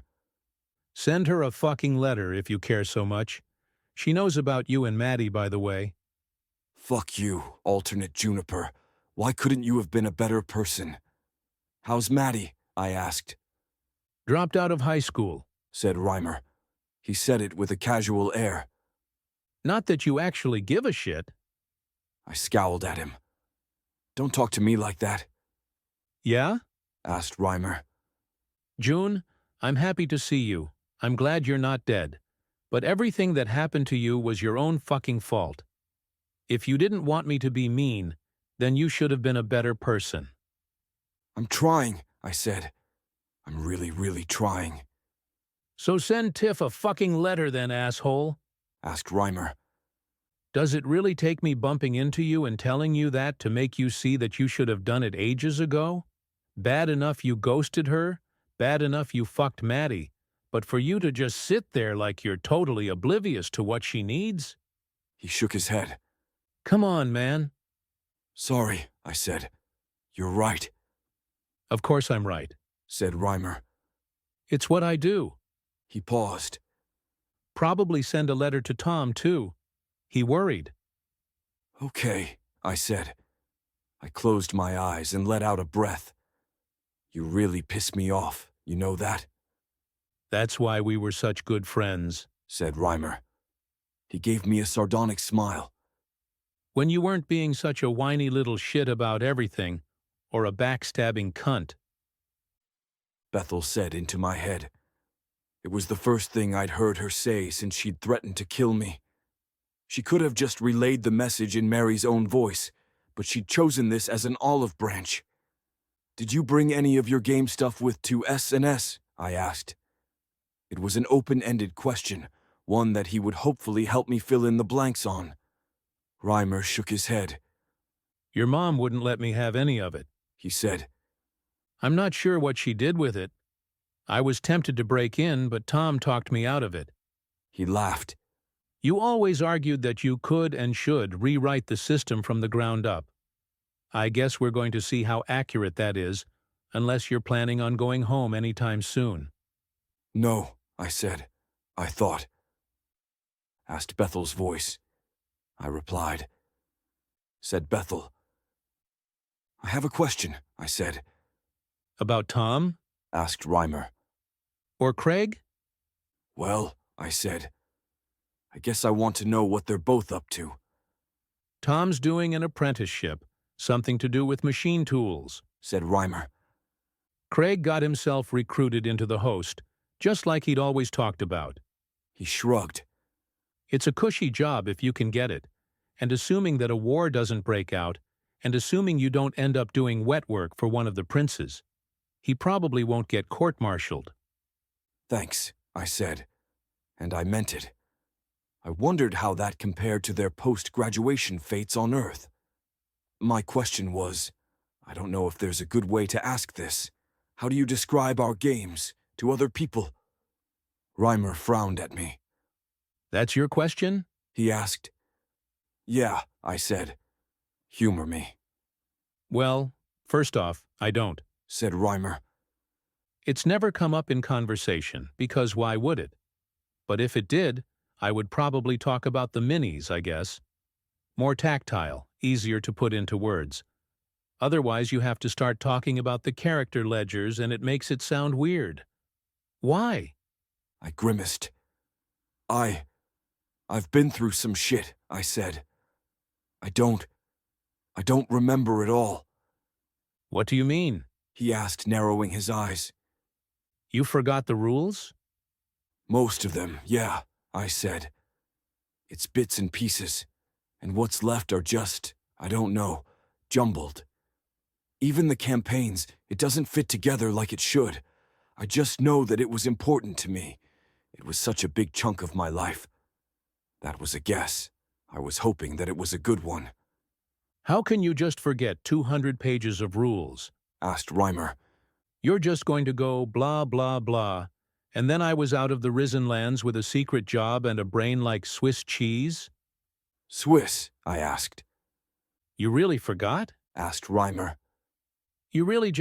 Send her a fucking letter if you care so much. She knows about you and Maddie, by the way. Fuck you, alternate Juniper. Why couldn't you have been a better person? How's Maddie? I asked. Dropped out of high school, said Reimer. He said it with a casual air. Not that you actually give a shit. I scowled at him. Don't talk to me like that. Yeah? Asked Reimer. June, I'm happy to see you. I'm glad you're not dead. But everything that happened to you was your own fucking fault. If you didn't want me to be mean, then you should have been a better person. I'm trying, I said. I'm really trying. So send Tiff a fucking letter then, asshole, asked Reimer. Does it really take me bumping into you and telling you that to make you see that you should have done it ages ago? Bad enough you ghosted her, bad enough you fucked Maddie, but for you to just sit there like you're totally oblivious to what she needs? He shook his head. Come on, man. Sorry, I said. You're right. Of course I'm right, said Reimer. It's what I do. He paused. Probably send a letter to Tom, too. He worried. Okay, I said. I closed my eyes and let out a breath. You really piss me off, you know that? That's why we were such good friends, said Reimer. He gave me a sardonic smile. When you weren't being such a whiny little shit about everything, or a backstabbing cunt. Bethel said into my head. It was the first thing I'd heard her say since she'd threatened to kill me. She could have just relayed the message in Mary's own voice, but she'd chosen this as an olive branch. Did you bring any of your game stuff with to S&S? I asked. It was an open-ended question, one that he would hopefully help me fill in the blanks on. Reimer shook his head. Your mom wouldn't let me have any of it, he said. I'm not sure what she did with it. I was tempted to break in, but Tom talked me out of it. He laughed. You always argued that you could and should rewrite the system from the ground up. I guess we're going to see how accurate that is, unless you're planning on going home anytime soon. No, I said. I thought. Asked Bethel's voice. I replied. Said Bethel. I have a question, I said. About Tom? Asked Reimer. Or Craig? Well, I said. I guess I want to know what they're both up to. Tom's doing an apprenticeship, something to do with machine tools, said Reimer. Craig got himself recruited into the host, just like he'd always talked about. He shrugged. It's a cushy job if you can get it, and assuming that a war doesn't break out, and assuming you don't end up doing wet work for one of the princes, he probably won't get court-martialed. Thanks, I said, and I meant it. I wondered how that compared to their post-graduation fates on Earth. My question was, I don't know if there's a good way to ask this. How do you describe our games to other people? Reimer frowned at me. That's your question? He asked. Yeah, I said. Humor me. Well, first off, I don't, said Reimer. It's never come up in conversation, because why would it? But if it did, I would probably talk about the minis, I guess. More tactile, easier to put into words. Otherwise, you have to start talking about the character ledgers and it makes it sound weird. Why? I grimaced. I've been through some shit, I said. I don't remember it all. What do you mean? He asked, narrowing his eyes. You forgot the rules? Most of them, yeah, I said. It's bits and pieces, and what's left are just, I don't know, jumbled. Even the campaigns, it doesn't fit together like it should. I just know that it was important to me. It was such a big chunk of my life. That was a guess. I was hoping that it was a good one. How can you just forget 200 pages of rules? Asked Reimer. You're just going to go blah, blah, blah, and then I was out of the Risen Lands with a secret job and a brain like Swiss cheese? Swiss, I asked. You really forgot? Asked Reimer. You really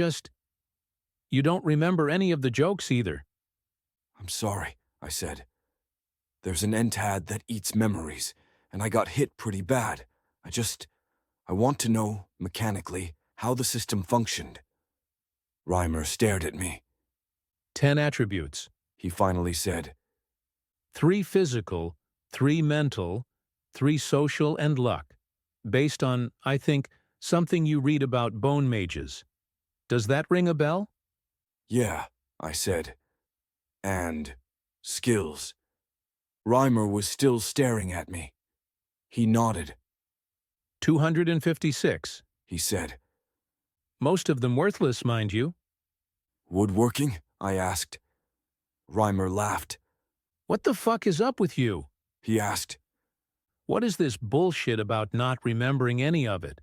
you don't remember any of the jokes either. I'm sorry, I said. There's an entad that eats memories, and I got hit pretty bad. I want to know, mechanically, how the system functioned. Reimer stared at me. 10 attributes, he finally said. 3 physical, 3 mental, 3 social and luck, based on, I think, something you read about bone mages. Does that ring a bell? Yeah, I said. And skills. Reimer was still staring at me. He nodded. 256, he said. Most of them worthless, mind you. Woodworking? I asked. Reimer laughed. What the fuck is up with you? He asked. What is this bullshit about not remembering any of it?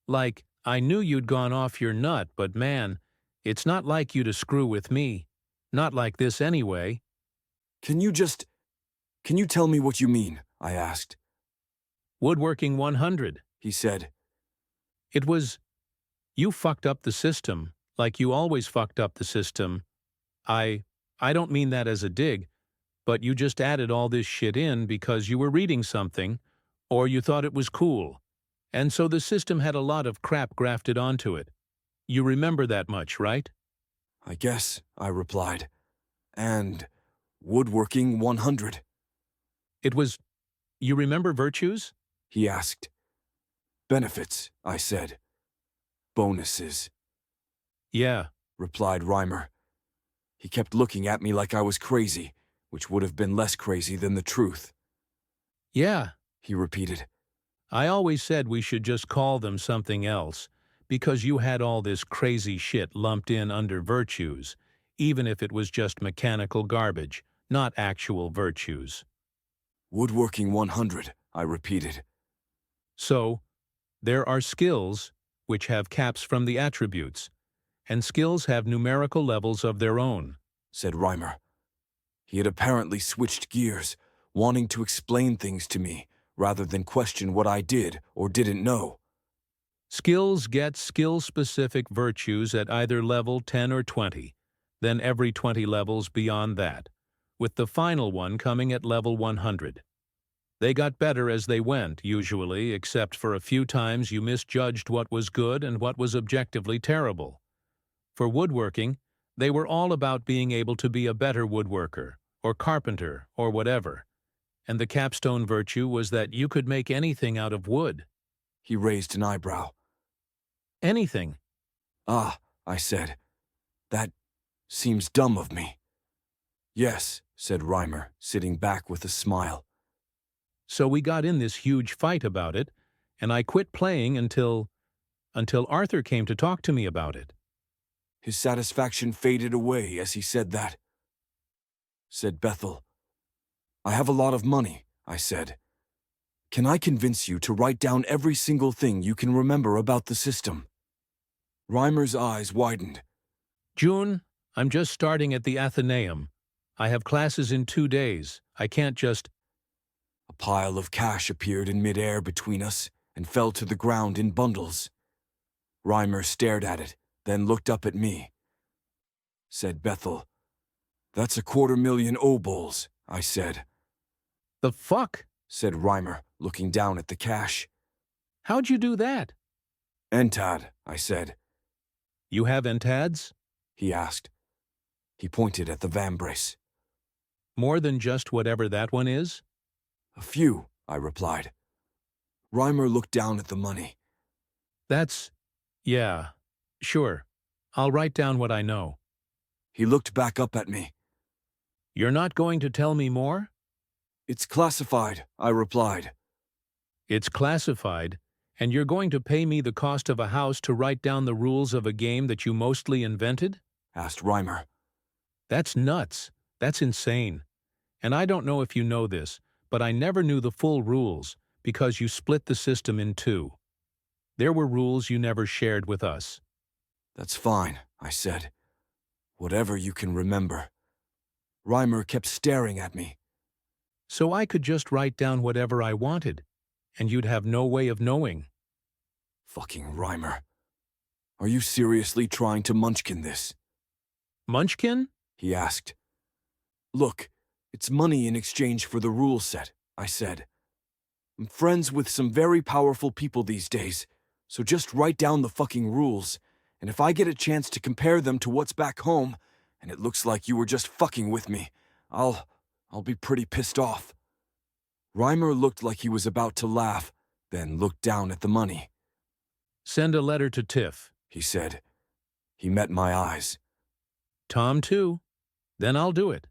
Like, I knew you'd gone off your nut, but man, it's not like you to screw with me. Not like this anyway. Can you tell me what you mean? I asked. Woodworking 100, he said. It was, you fucked up the system, like you always fucked up the system. I don't mean that as a dig, but you just added all this shit in because you were reading something, or you thought it was cool, and so the system had a lot of crap grafted onto it. You remember that much, right? I guess, I replied. And Woodworking 100. It was, you remember virtues? He asked. Benefits, I said. Bonuses. Yeah, replied Reimer. He kept looking at me like I was crazy, which would have been less crazy than the truth. Yeah, he repeated. I always said we should just call them something else, because you had all this crazy shit lumped in under virtues, even if it was just mechanical garbage, not actual virtues. Woodworking 100, I repeated. So, there are skills, which have caps from the attributes, and skills have numerical levels of their own, said Reimer. He had apparently switched gears, wanting to explain things to me, rather than question what I did or didn't know. Skills get skill-specific virtues at either level 10 or 20, then every 20 levels beyond that, with the final one coming at level 100. They got better as they went, usually, except for a few times you misjudged what was good and what was objectively terrible. For woodworking, they were all about being able to be a better woodworker, or carpenter, or whatever, and the capstone virtue was that you could make anything out of wood. He raised an eyebrow. Anything. Ah, I said. That seems dumb of me. Yes, said Reimer, sitting back with a smile. So we got in this huge fight about it, and I quit playing until Arthur came to talk to me about it. His satisfaction faded away as he said that. Said Bethel. I have a lot of money, I said. Can I convince you to write down every single thing you can remember about the system? Reimer's eyes widened. June, I'm just starting at the Athenaeum. I have classes in 2 days. I can't just... A pile of cash appeared in midair between us and fell to the ground in bundles. Reimer stared at it, then looked up at me. Said Bethel. That's 250,000 obols, I said. The fuck? Said Reimer, looking down at the cash. How'd you do that? Entad, I said. You have entads? He asked. He pointed at the vambrace. More than just whatever that one is? A few, I replied. Reimer looked down at the money. Yeah, sure. I'll write down what I know. He looked back up at me. You're not going to tell me more? It's classified, I replied. It's classified, and you're going to pay me the cost of a house to write down the rules of a game that you mostly invented? Asked Reimer. That's nuts. That's insane. And I don't know if you know this, but I never knew the full rules because you split the system in two. There were rules you never shared with us. That's fine, I said. Whatever you can remember. Reimer kept staring at me. So I could just write down whatever I wanted, and you'd have no way of knowing. Fucking Reimer. Are you seriously trying to munchkin this? Munchkin? He asked. Look, it's money in exchange for the rule set, I said. I'm friends with some very powerful people these days, so just write down the fucking rules, and if I get a chance to compare them to what's back home, and it looks like you were just fucking with me, I'll be pretty pissed off. Reimer looked like he was about to laugh, then looked down at the money. Send a letter to Tiff, he said. He met my eyes. Tom, too. Then I'll do it.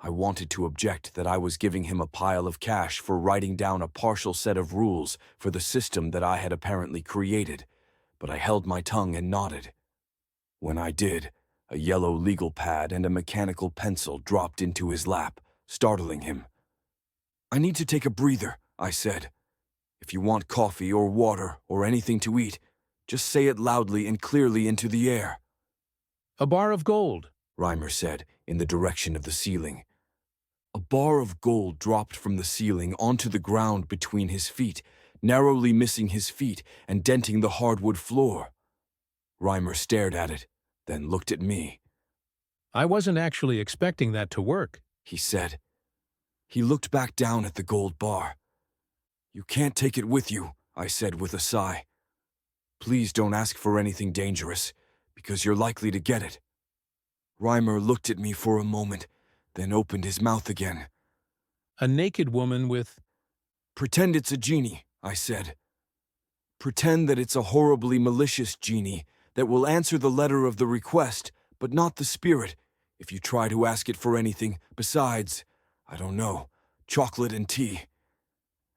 I wanted to object that I was giving him a pile of cash for writing down a partial set of rules for the system that I had apparently created, but I held my tongue and nodded. When I did, a yellow legal pad and a mechanical pencil dropped into his lap, startling him. I need to take a breather, I said. If you want coffee or water or anything to eat, just say it loudly and clearly into the air. A bar of gold, Reimer said, in the direction of the ceiling. A bar of gold dropped from the ceiling onto the ground between his feet, narrowly missing his feet and denting the hardwood floor. Reimer stared at it, then looked at me. I wasn't actually expecting that to work, he said. He looked back down at the gold bar. You can't take it with you, I said with a sigh. Please don't ask for anything dangerous, because you're likely to get it. Reimer looked at me for a moment, then opened his mouth again. A naked woman with... Pretend it's a genie, I said. Pretend that it's a horribly malicious genie that will answer the letter of the request, but not the spirit, if you try to ask it for anything besides, I don't know, chocolate and tea.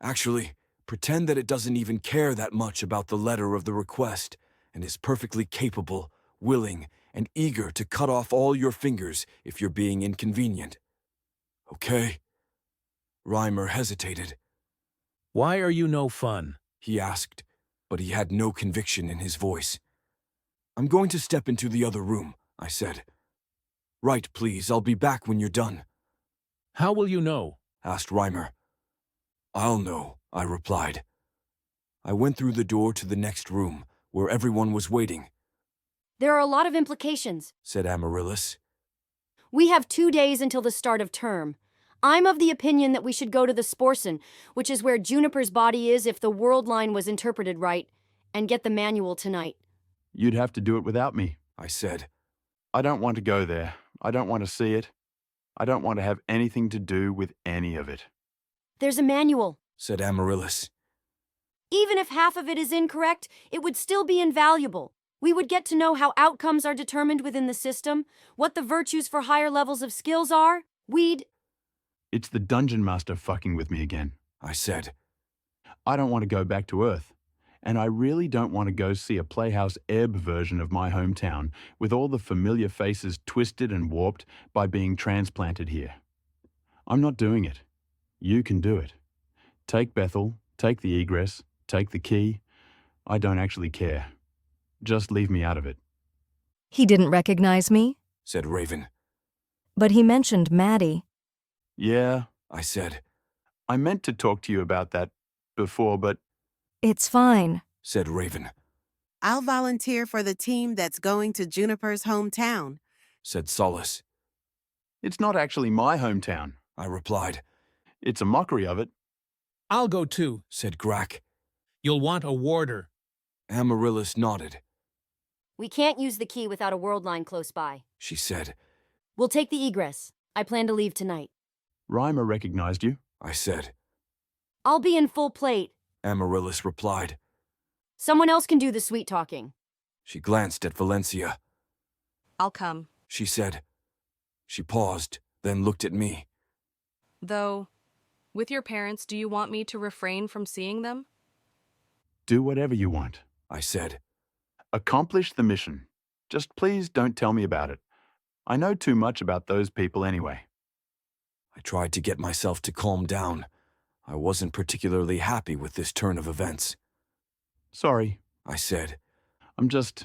Actually, Pretend that it doesn't even care that much about the letter of the request and is perfectly capable, willing, and eager to cut off all your fingers if you're being inconvenient. Okay? Reimer hesitated. Why are you no fun? He asked, but he had no conviction in his voice. I'm going to step into the other room, I said. Right, please, I'll be back when you're done. How will you know? Asked Reimer. I'll know, I replied. I went through the door to the next room, where everyone was waiting. There are a lot of implications, said Amaryllis. We have 2 days until the start of term. I'm of the opinion that we should go to the Sporson, which is where Juniper's body is if the world line was interpreted right, and get the manual tonight. You'd have to do it without me, I said. I don't want to go there. I don't want to see it. I don't want to have anything to do with any of it. There's a manual, said Amaryllis. Even if half of it is incorrect, it would still be invaluable. We would get to know how outcomes are determined within the system, what the virtues for higher levels of skills are. It's the Dungeon Master fucking with me again, I said. I don't want to go back to Earth, and I really don't want to go see a Playhouse Ebb version of my hometown with all the familiar faces twisted and warped by being transplanted here. I'm not doing it. You can do it. Take Bethel, take the egress, take the key. I don't actually care. Just leave me out of it. He didn't recognize me, said Raven. But he mentioned Maddie. Yeah, I said. I meant to talk to you about that before, but... It's fine, said Raven. I'll volunteer for the team that's going to Juniper's hometown, said Solace. It's not actually my hometown, I replied. It's a mockery of it. I'll go too, said Grack. You'll want a warder. Amaryllis nodded. We can't use the key without a world line close by, she said. We'll take the egress. I plan to leave tonight. Reimer recognized you, I said. I'll be in full plate, Amaryllis replied. Someone else can do the sweet talking. She glanced at Valencia. I'll come, she said. She paused, then looked at me. Though, with your parents, do you want me to refrain from seeing them? Do whatever you want, I said. Accomplish the mission. Just please don't tell me about it. I know too much about those people anyway. I tried to get myself to calm down. I wasn't particularly happy with this turn of events. Sorry, I said. I'm just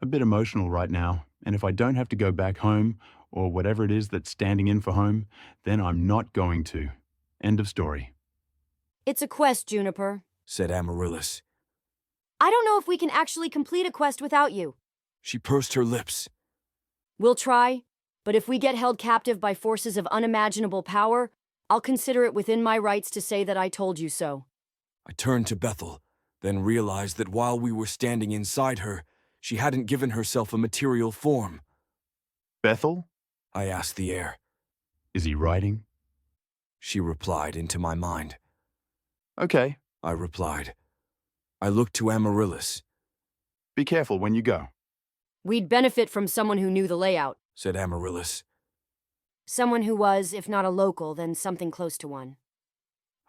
a bit emotional right now, and if I don't have to go back home, or whatever it is that's standing in for home, then I'm not going to. End of story. It's a quest, Juniper, said Amaryllis. I don't know if we can actually complete a quest without you. She pursed her lips. We'll try, but if we get held captive by forces of unimaginable power, I'll consider it within my rights to say that I told you so. I turned to Bethel, then realized that while we were standing inside her, she hadn't given herself a material form. Bethel? I asked the air. Is he writing? She replied into my mind. Okay, I replied. I looked to Amaryllis. Be careful when you go. We'd benefit from someone who knew the layout, said Amaryllis. Someone who was, if not a local, then something close to one.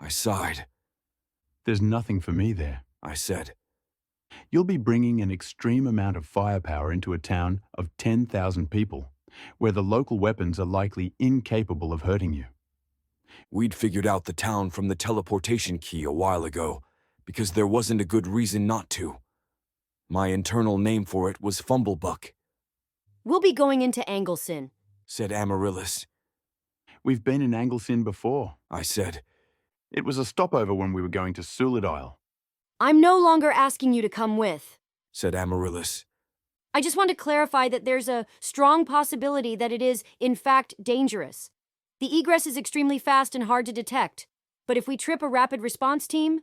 I sighed. There's nothing for me there, I said. You'll be bringing an extreme amount of firepower into a town of 10,000 people, where the local weapons are likely incapable of hurting you. We'd figured out the town from the teleportation key a while ago, because there wasn't a good reason not to. My internal name for it was Fumblebuck. We'll be going into Anglesyn, said Amaryllis. We've been in Anglesyn before, I said. It was a stopover when we were going to Sulidile. I'm no longer asking you to come with, said Amaryllis. I just want to clarify that there's a strong possibility that it is, in fact, dangerous. The egress is extremely fast and hard to detect, but if we trip a rapid response team,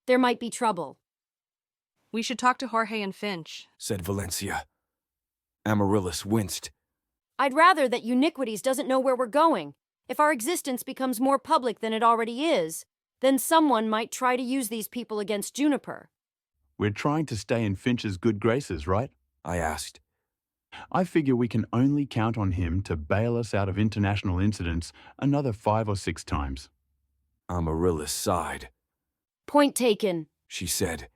there might be trouble. We should talk to Jorge and Finch, said Valencia. Amaryllis winced. I'd rather that Uniquities doesn't know where we're going. If our existence becomes more public than it already is, then someone might try to use these people against Juniper. We're trying to stay in Finch's good graces, right? I asked. I figure we can only count on him to bail us out of international incidents another 5 or 6 times. Amaryllis sighed. Point taken, she said.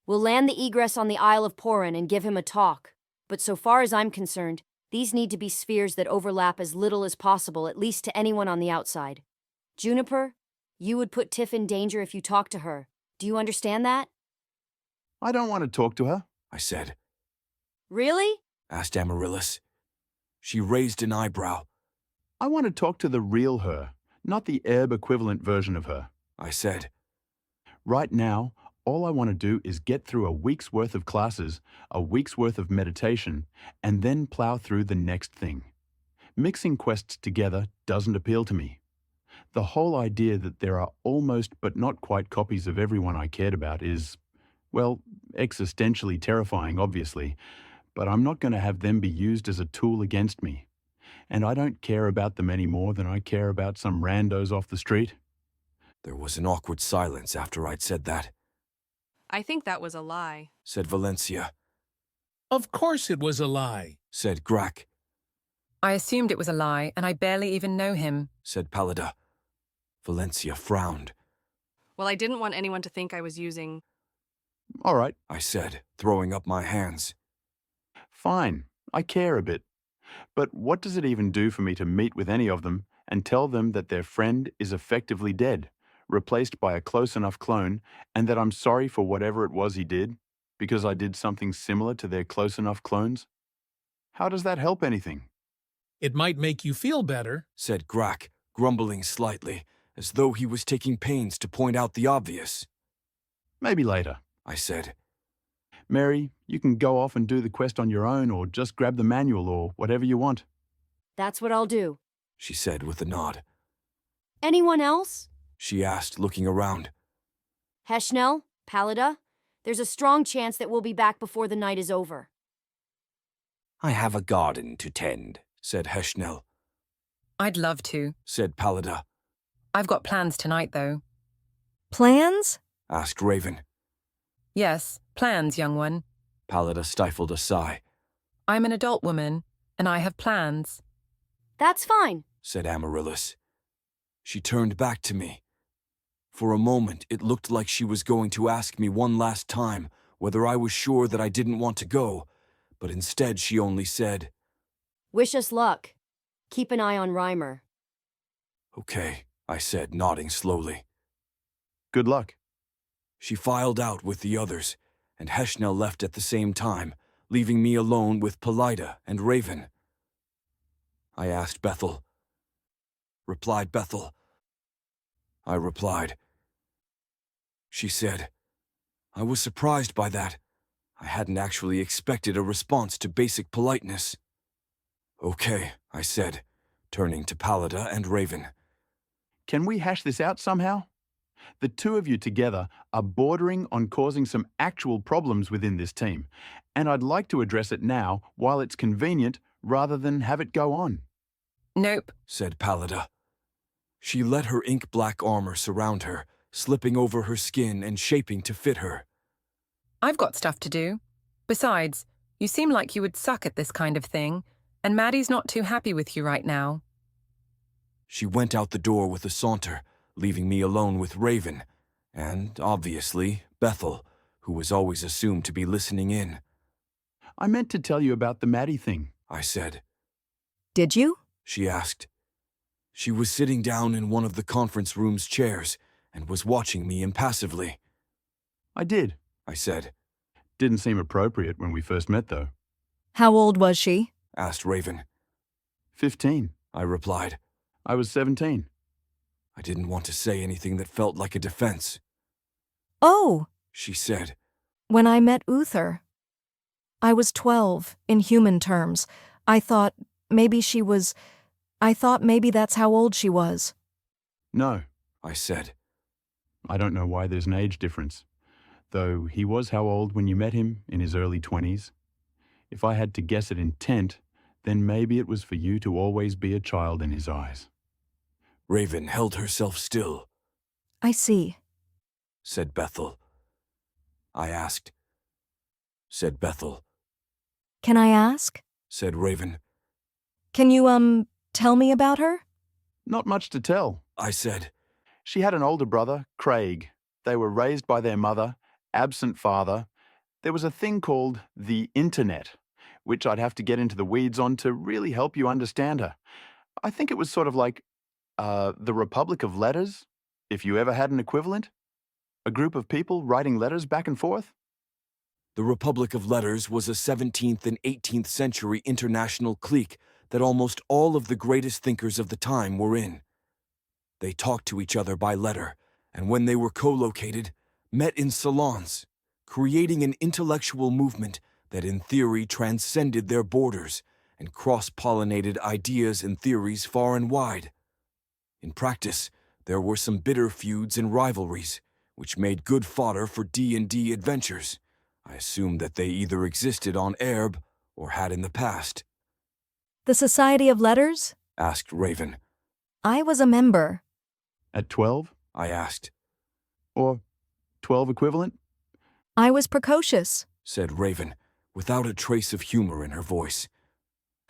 We'll land the egress on the Isle of Porin and give him a talk. But so far as I'm concerned, these need to be spheres that overlap as little as possible, at least to anyone on the outside. Juniper, you would put Tiff in danger if you talk to her. Do you understand that? I don't want to talk to her, I said. Really? Asked Amaryllis. She raised an eyebrow. I want to talk to the real her, not the herb equivalent version of her, I said. Right now, all I want to do is get through a week's worth of classes, a week's worth of meditation, and then plow through the next thing. Mixing quests together doesn't appeal to me. The whole idea that there are almost but not quite copies of everyone I cared about is, well, existentially terrifying, obviously, but I'm not going to have them be used as a tool against me. And I don't care about them any more than I care about some randos off the street. There was an awkward silence after I'd said that. I think that was a lie, said Valencia. Of course it was a lie, said Grack. I assumed it was a lie, and I barely even know him, said Pallida. Valencia frowned. Well, I didn't want anyone to think I was using... All right, I said, throwing up my hands. Fine, I care a bit. But what does it even do for me to meet with any of them and tell them that their friend is effectively dead, replaced by a close enough clone, and that I'm sorry for whatever it was he did, because I did something similar to their close enough clones? How does that help anything? It might make you feel better, said Grack, grumbling slightly, as though he was taking pains to point out the obvious. Maybe later, I said. Mary, you can go off and do the quest on your own or just grab the manual or whatever you want. That's what I'll do, she said with a nod. Anyone else? She asked, looking around. Heshnel, Pallida, there's a strong chance that we'll be back before the night is over. I have a garden to tend, said Heshnel. I'd love to, said Pallida. I've got plans tonight, though. Plans? asked Raven. Yes, plans, young one. Pallida stifled a sigh. I'm an adult woman, and I have plans. That's fine, said Amaryllis. She turned back to me. For a moment, it looked like she was going to ask me one last time whether I was sure that I didn't want to go, but instead she only said, Wish us luck. Keep an eye on Reimer. Okay, I said, nodding slowly. Good luck. She filed out with the others, and Heshnel left at the same time, leaving me alone with Pallida and Raven. I asked Bethel. Replied Bethel. I replied. She said, I was surprised by that. I hadn't actually expected a response to basic politeness. Okay, I said, turning to Pallida and Raven. Can we hash this out somehow? The two of you together are bordering on causing some actual problems within this team, and I'd like to address it now while it's convenient rather than have it go on. Nope, said Pallida. She let her ink-black armor surround her, slipping over her skin and shaping to fit her. I've got stuff to do. Besides, you seem like you would suck at this kind of thing, and Maddie's not too happy with you right now. She went out the door with a saunter, leaving me alone with Raven, and, obviously, Bethel, who was always assumed to be listening in. I meant to tell you about the Maddie thing, I said. Did you? She asked. She was sitting down in one of the conference room's chairs and was watching me impassively. I did, I said. Didn't seem appropriate when we first met, though. How old was she? Asked Raven. 15, I replied. I was 17. I didn't want to say anything that felt like a defense. Oh, she said. When I met Uther. I was 12, in human terms. I thought maybe that's how old she was. No, I said. I don't know why there's an age difference, though he was how old when you met him, in his early 20s. If I had to guess at intent, then maybe it was for you to always be a child in his eyes. Raven held herself still. I see, said Bethel. I asked. Said Bethel. Can I ask? Said Raven. Can you, tell me about her? Not much to tell, I said. She had an older brother, Craig. They were raised by their mother, absent father. There was a thing called the internet, which I'd have to get into the weeds on to really help you understand her. I think it was sort of like the Republic of Letters, if you ever had an equivalent. A group of people writing letters back and forth. The Republic of Letters was a 17th and 18th century international clique that almost all of the greatest thinkers of the time were in. They talked to each other by letter, and when they were co-located, met in salons, creating an intellectual movement that in theory transcended their borders and cross-pollinated ideas and theories far and wide. In practice, there were some bitter feuds and rivalries, which made good fodder for D&D adventures. I assumed that they either existed on Erb or had in the past. The Society of Letters? Asked Raven. I was a member. At 12? I asked. Or 12 equivalent? I was precocious, said Raven, without a trace of humor in her voice.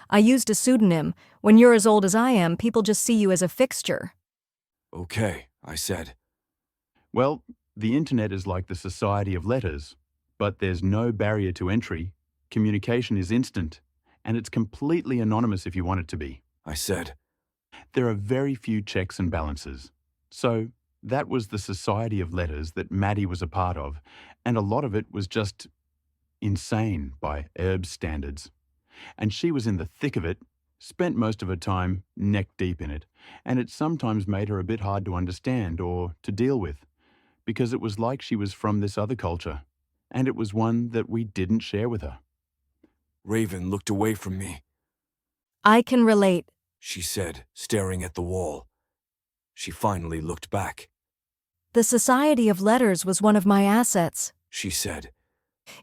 I used a pseudonym. When you're as old as I am, people just see you as a fixture. Okay, I said. Well, the internet is like the Society of Letters, but there's no barrier to entry. Communication is instant, and it's completely anonymous if you want it to be. I said. There are very few checks and balances. So that was the Society of Letters that Maddie was a part of, and a lot of it was just insane by Erb's standards. And she was in the thick of it, spent most of her time neck deep in it, and it sometimes made her a bit hard to understand or to deal with, because it was like she was from this other culture, and it was one that we didn't share with her. Raven looked away from me. I can relate, she said, staring at the wall. She finally looked back. The Society of Letters was one of my assets, she said.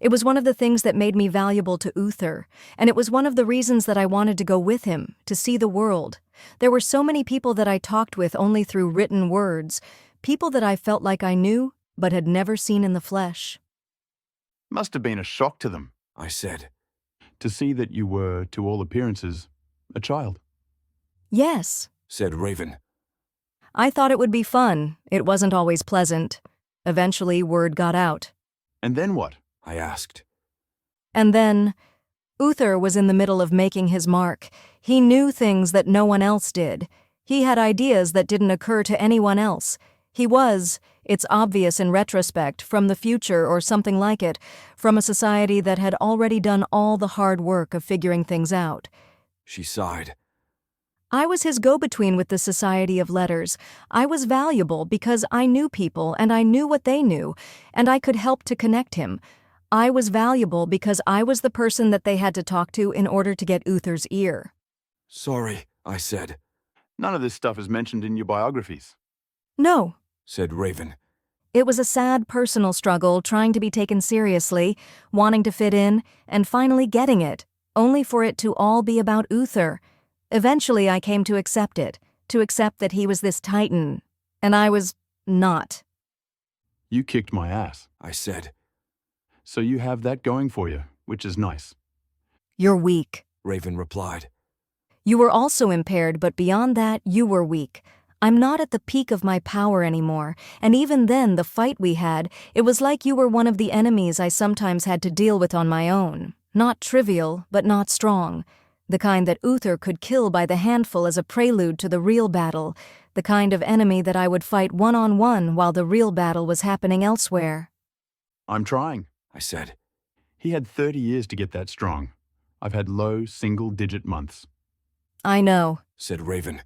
It was one of the things that made me valuable to Uther, and it was one of the reasons that I wanted to go with him, to see the world. There were so many people that I talked with only through written words, people that I felt like I knew, but had never seen in the flesh. Must have been a shock to them, I said. To see that you were, to all appearances, a child. Yes, said Raven. I thought it would be fun. It wasn't always pleasant. Eventually, word got out. And then what? I asked. And then, Uther was in the middle of making his mark. He knew things that no one else did. He had ideas that didn't occur to anyone else. He was, it's obvious in retrospect, from the future or something like it, from a society that had already done all the hard work of figuring things out. She sighed. I was his go-between with the Society of Letters. I was valuable because I knew people and I knew what they knew, and I could help to connect him. I was valuable because I was the person that they had to talk to in order to get Uther's ear. Sorry, I said. None of this stuff is mentioned in your biographies. No, said Raven. It was a sad personal struggle trying to be taken seriously, wanting to fit in, and finally getting it, only for it to all be about Uther. Eventually I came to accept it, to accept that he was this titan, and I was not. You kicked my ass, I said. So you have that going for you, which is nice. You're weak, Raven replied. You were also impaired, but beyond that, you were weak. I'm not at the peak of my power anymore, and even then, the fight we had, it was like you were one of the enemies I sometimes had to deal with on my own. Not trivial, but not strong. The kind that Uther could kill by the handful as a prelude to the real battle, the kind of enemy that I would fight one-on-one while the real battle was happening elsewhere. I'm trying, I said. He had 30 years to get that strong. I've had low, single-digit months. I know, said Raven.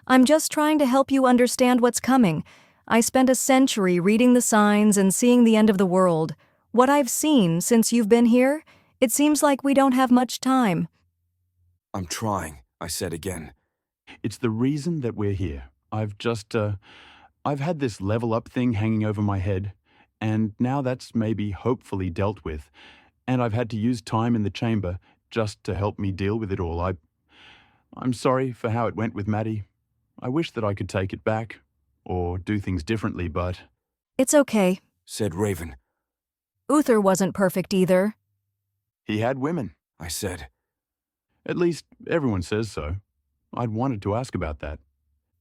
I'm just trying to help you understand what's coming. I spent a century reading the signs and seeing the end of the world. What I've seen since you've been here, it seems like we don't have much time. I'm trying, I said again. It's the reason that we're here. I've had this level up thing hanging over my head, and now that's maybe hopefully dealt with, and I've had to use time in the chamber just to help me deal with it all. I'm sorry for how it went with Maddie. I wish that I could take it back, or do things differently, but... It's okay, said Raven. Uther wasn't perfect either. He had women, I said. At least, everyone says so. I'd wanted to ask about that.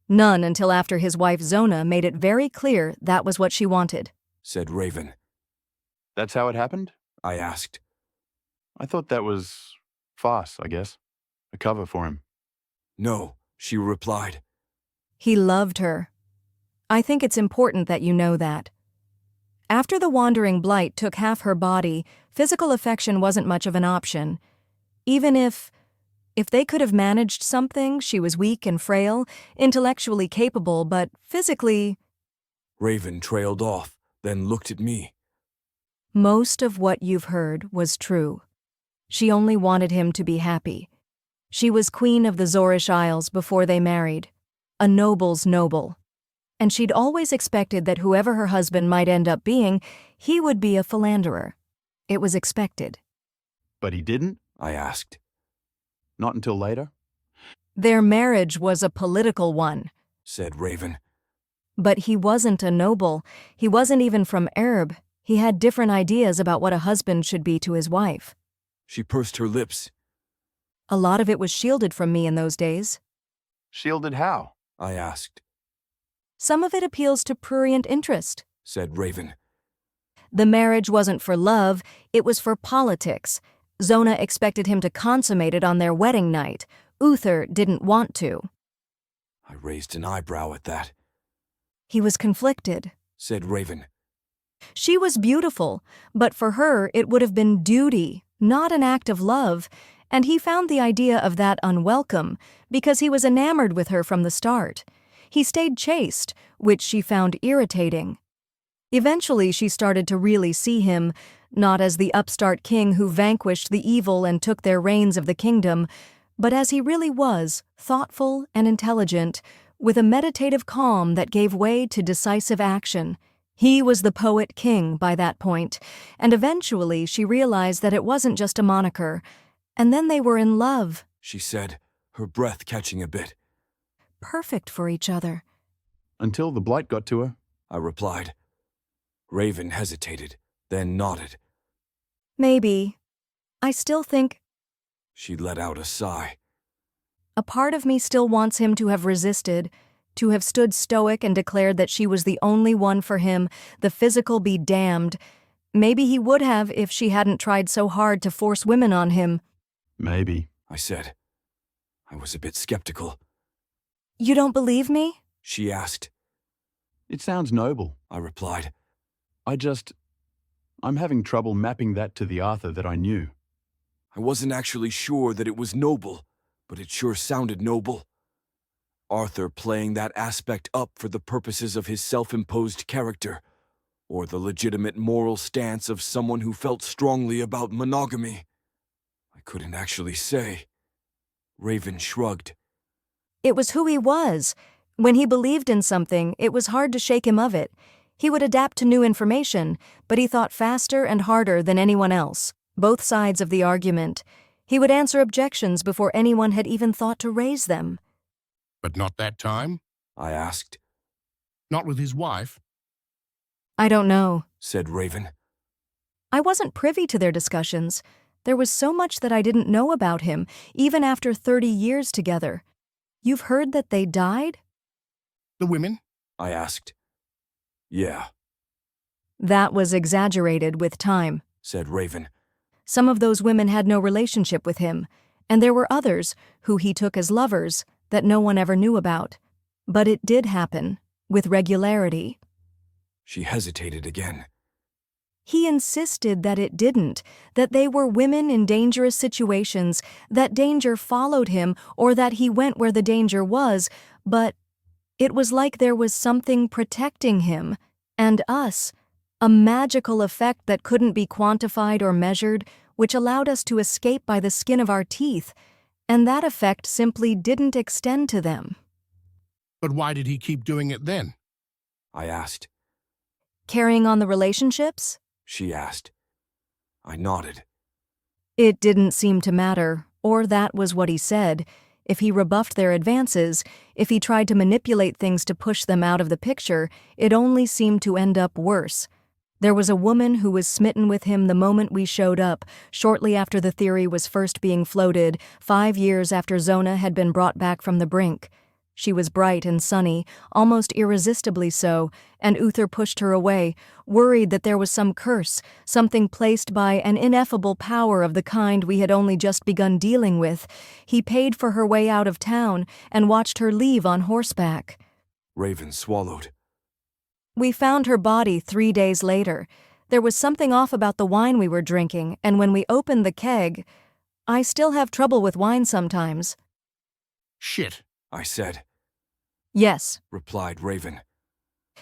None until after his wife Zona made it very clear that was what she wanted. said Raven. That's how it happened? I asked. I thought that was farce, I guess. A cover for him. No, she replied. He loved her. I think it's important that you know that. After the wandering blight took half her body, physical affection wasn't much of an option. Even if they could have managed something, she was weak and frail, intellectually capable, but physically... Raven trailed off, then looked at me. Most of what you've heard was true. She only wanted him to be happy. She was queen of the Zorish Isles before they married. A noble's noble. And she'd always expected that whoever her husband might end up being, he would be a philanderer. It was expected. But he didn't? I asked. Not until later? Their marriage was a political one, said Raven. But he wasn't a noble. He wasn't even from Erb. He had different ideas about what a husband should be to his wife. She pursed her lips. A lot of it was shielded from me in those days. Shielded how? I asked. Some of it appeals to prurient interest, said Raven. The marriage wasn't for love, it was for politics. Zona expected him to consummate it on their wedding night. Uther didn't want to. I raised an eyebrow at that. He was conflicted, said Raven. She was beautiful, but for her it would have been duty, not an act of love, and he found the idea of that unwelcome because he was enamored with her from the start. He stayed chaste, which she found irritating. Eventually she started to really see him, not as the upstart king who vanquished the evil and took their reins of the kingdom, but as he really was, thoughtful and intelligent, with a meditative calm that gave way to decisive action. He was the poet king by that point, and eventually she realized that it wasn't just a moniker. And then they were in love, she said, her breath catching a bit. Perfect for each other. Until the blight got to her, I replied. Raven hesitated, then nodded. Maybe. I still think... She let out a sigh. A part of me still wants him to have resisted, to have stood stoic and declared that she was the only one for him, the physical be damned. Maybe he would have if she hadn't tried so hard to force women on him. Maybe, I said. I was a bit skeptical. You don't believe me? She asked. It sounds noble, I replied. I'm having trouble mapping that to the Arthur that I knew. I wasn't actually sure that it was noble, but it sure sounded noble. Arthur playing that aspect up for the purposes of his self-imposed character, or the legitimate moral stance of someone who felt strongly about monogamy. I couldn't actually say. Raven shrugged. It was who he was. When he believed in something, it was hard to shake him of it. He would adapt to new information, but he thought faster and harder than anyone else, both sides of the argument. He would answer objections before anyone had even thought to raise them. But not that time? I asked. Not with his wife? I don't know, said Raven. I wasn't privy to their discussions. There was so much that I didn't know about him, even after 30 years together. You've heard that they died? The women? I asked. Yeah. That was exaggerated with time, said Raven. Some of those women had no relationship with him, and there were others, who he took as lovers, that no one ever knew about. But it did happen, with regularity. She hesitated again. He insisted that it didn't, that they were women in dangerous situations, that danger followed him, or that he went where the danger was, but it was like there was something protecting him, and us, a magical effect that couldn't be quantified or measured, which allowed us to escape by the skin of our teeth, and that effect simply didn't extend to them. But why did he keep doing it then? I asked. Carrying on the relationships? She asked. I nodded. It didn't seem to matter, or that was what he said. If he rebuffed their advances, if he tried to manipulate things to push them out of the picture, it only seemed to end up worse. There was a woman who was smitten with him the moment we showed up, shortly after the theory was first being floated, 5 years after Zona had been brought back from the brink. She was bright and sunny, almost irresistibly so, and Uther pushed her away, worried that there was some curse, something placed by an ineffable power of the kind we had only just begun dealing with. He paid for her way out of town and watched her leave on horseback. Raven swallowed. We found her body 3 days later. There was something off about the wine we were drinking, and when we opened the keg, I still have trouble with wine sometimes. Shit, I said. Yes, Replied Raven.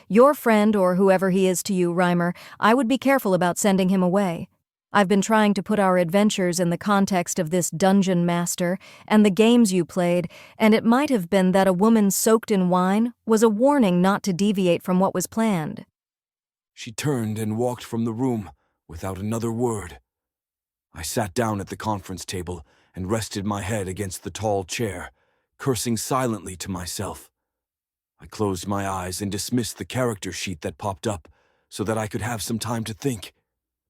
your friend or whoever he is to you, Reimer, I would be careful about sending him away. I've been trying to put our adventures in the context of this dungeon master and the games you played, and it might have been that a woman soaked in wine was a warning not to deviate from what was planned. She turned and walked from the room without another word. I sat down at the conference table and rested my head against the tall chair, cursing silently to myself. I closed my eyes and dismissed the character sheet that popped up so that I could have some time to think.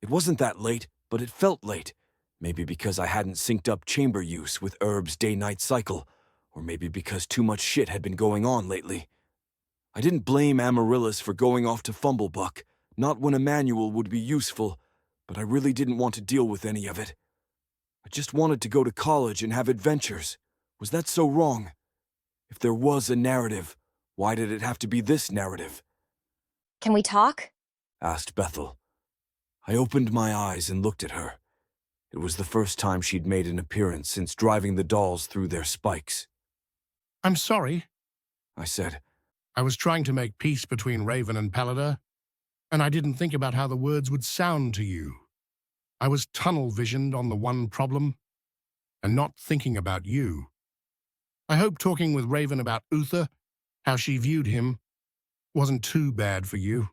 It wasn't that late, but it felt late. Maybe because I hadn't synced up chamber use with Herb's day-night cycle, or maybe because too much shit had been going on lately. I didn't blame Amaryllis for going off to Fumblebuck, not when a manual would be useful, but I really didn't want to deal with any of it. I just wanted to go to college and have adventures. Was that so wrong? If there was a narrative, why did it have to be this narrative? Can we talk? Asked Bethel. I opened my eyes and looked at her. It was the first time she'd made an appearance since driving the dolls through their spikes. I'm sorry, I said. I was trying to make peace between Raven and Pallida, and I didn't think about how the words would sound to you. I was tunnel-visioned on the one problem, and not thinking about you. I hope talking with Raven about Uther, how she viewed him, wasn't too bad for you.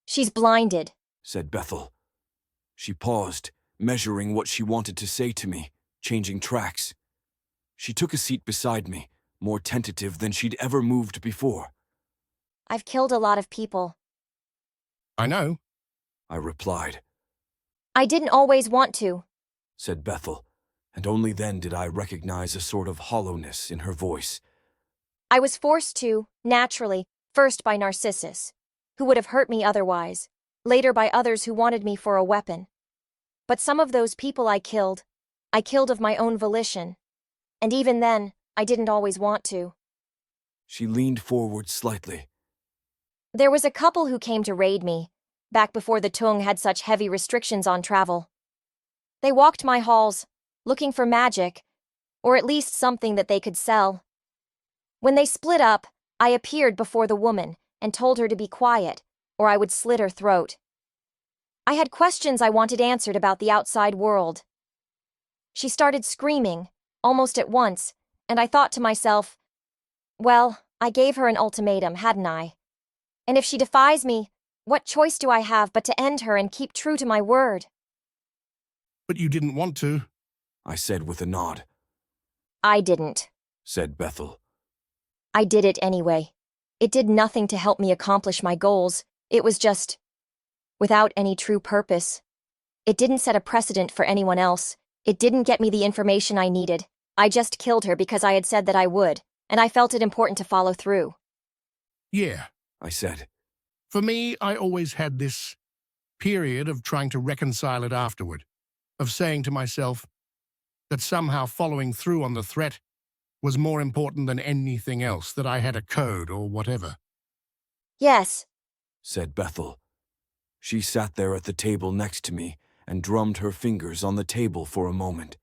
She's blinded, said Bethel. She paused, measuring what she wanted to say to me, changing tracks. She took a seat beside me, more tentative than she'd ever moved before. I've killed a lot of people. I know, I replied. I didn't always want to, said Bethel, and only then did I recognize a sort of hollowness in her voice. I was forced to, naturally, first by Narcissus, who would have hurt me otherwise, later by others who wanted me for a weapon. But some of those people I killed of my own volition. And even then, I didn't always want to. She leaned forward slightly. There was a couple who came to raid me, back before the Tung had such heavy restrictions on travel. They walked my halls, looking for magic, or at least something that they could sell. When they split up, I appeared before the woman and told her to be quiet, or I would slit her throat. I had questions I wanted answered about the outside world. She started screaming, almost at once, and I thought to myself, well, I gave her an ultimatum, hadn't I? And if she defies me, what choice do I have but to end her and keep true to my word? but you didn't want to, I said with a nod. I didn't, said Bethel. I did it anyway. It did nothing to help me accomplish my goals. It was just without any true purpose. It didn't set a precedent for anyone else. It didn't get me the information I needed. I just killed her because I had said that I would, and I felt it important to follow through. Yeah, I said. For me, I always had this period of trying to reconcile it afterward, of saying to myself that somehow following through on the threat was more important than anything else, that I had a code or whatever. Yes, said Bethel. She sat there at the table next to me and drummed her fingers on the table for a moment.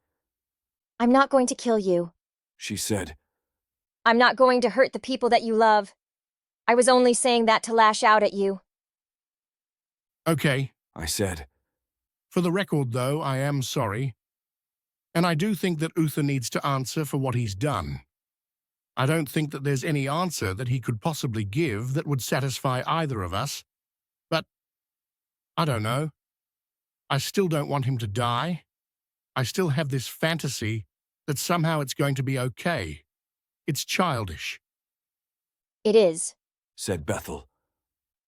I'm not going to kill you. She said. I'm not going to hurt the people that you love. I was only saying that to lash out at you. Okay, I said. For the record, though, I am sorry. And I do think that Uther needs to answer for what he's done. I don't think that there's any answer that he could possibly give that would satisfy either of us. But, I don't know. I still don't want him to die. I still have this fantasy that somehow it's going to be okay. It's childish. It is, said Bethel.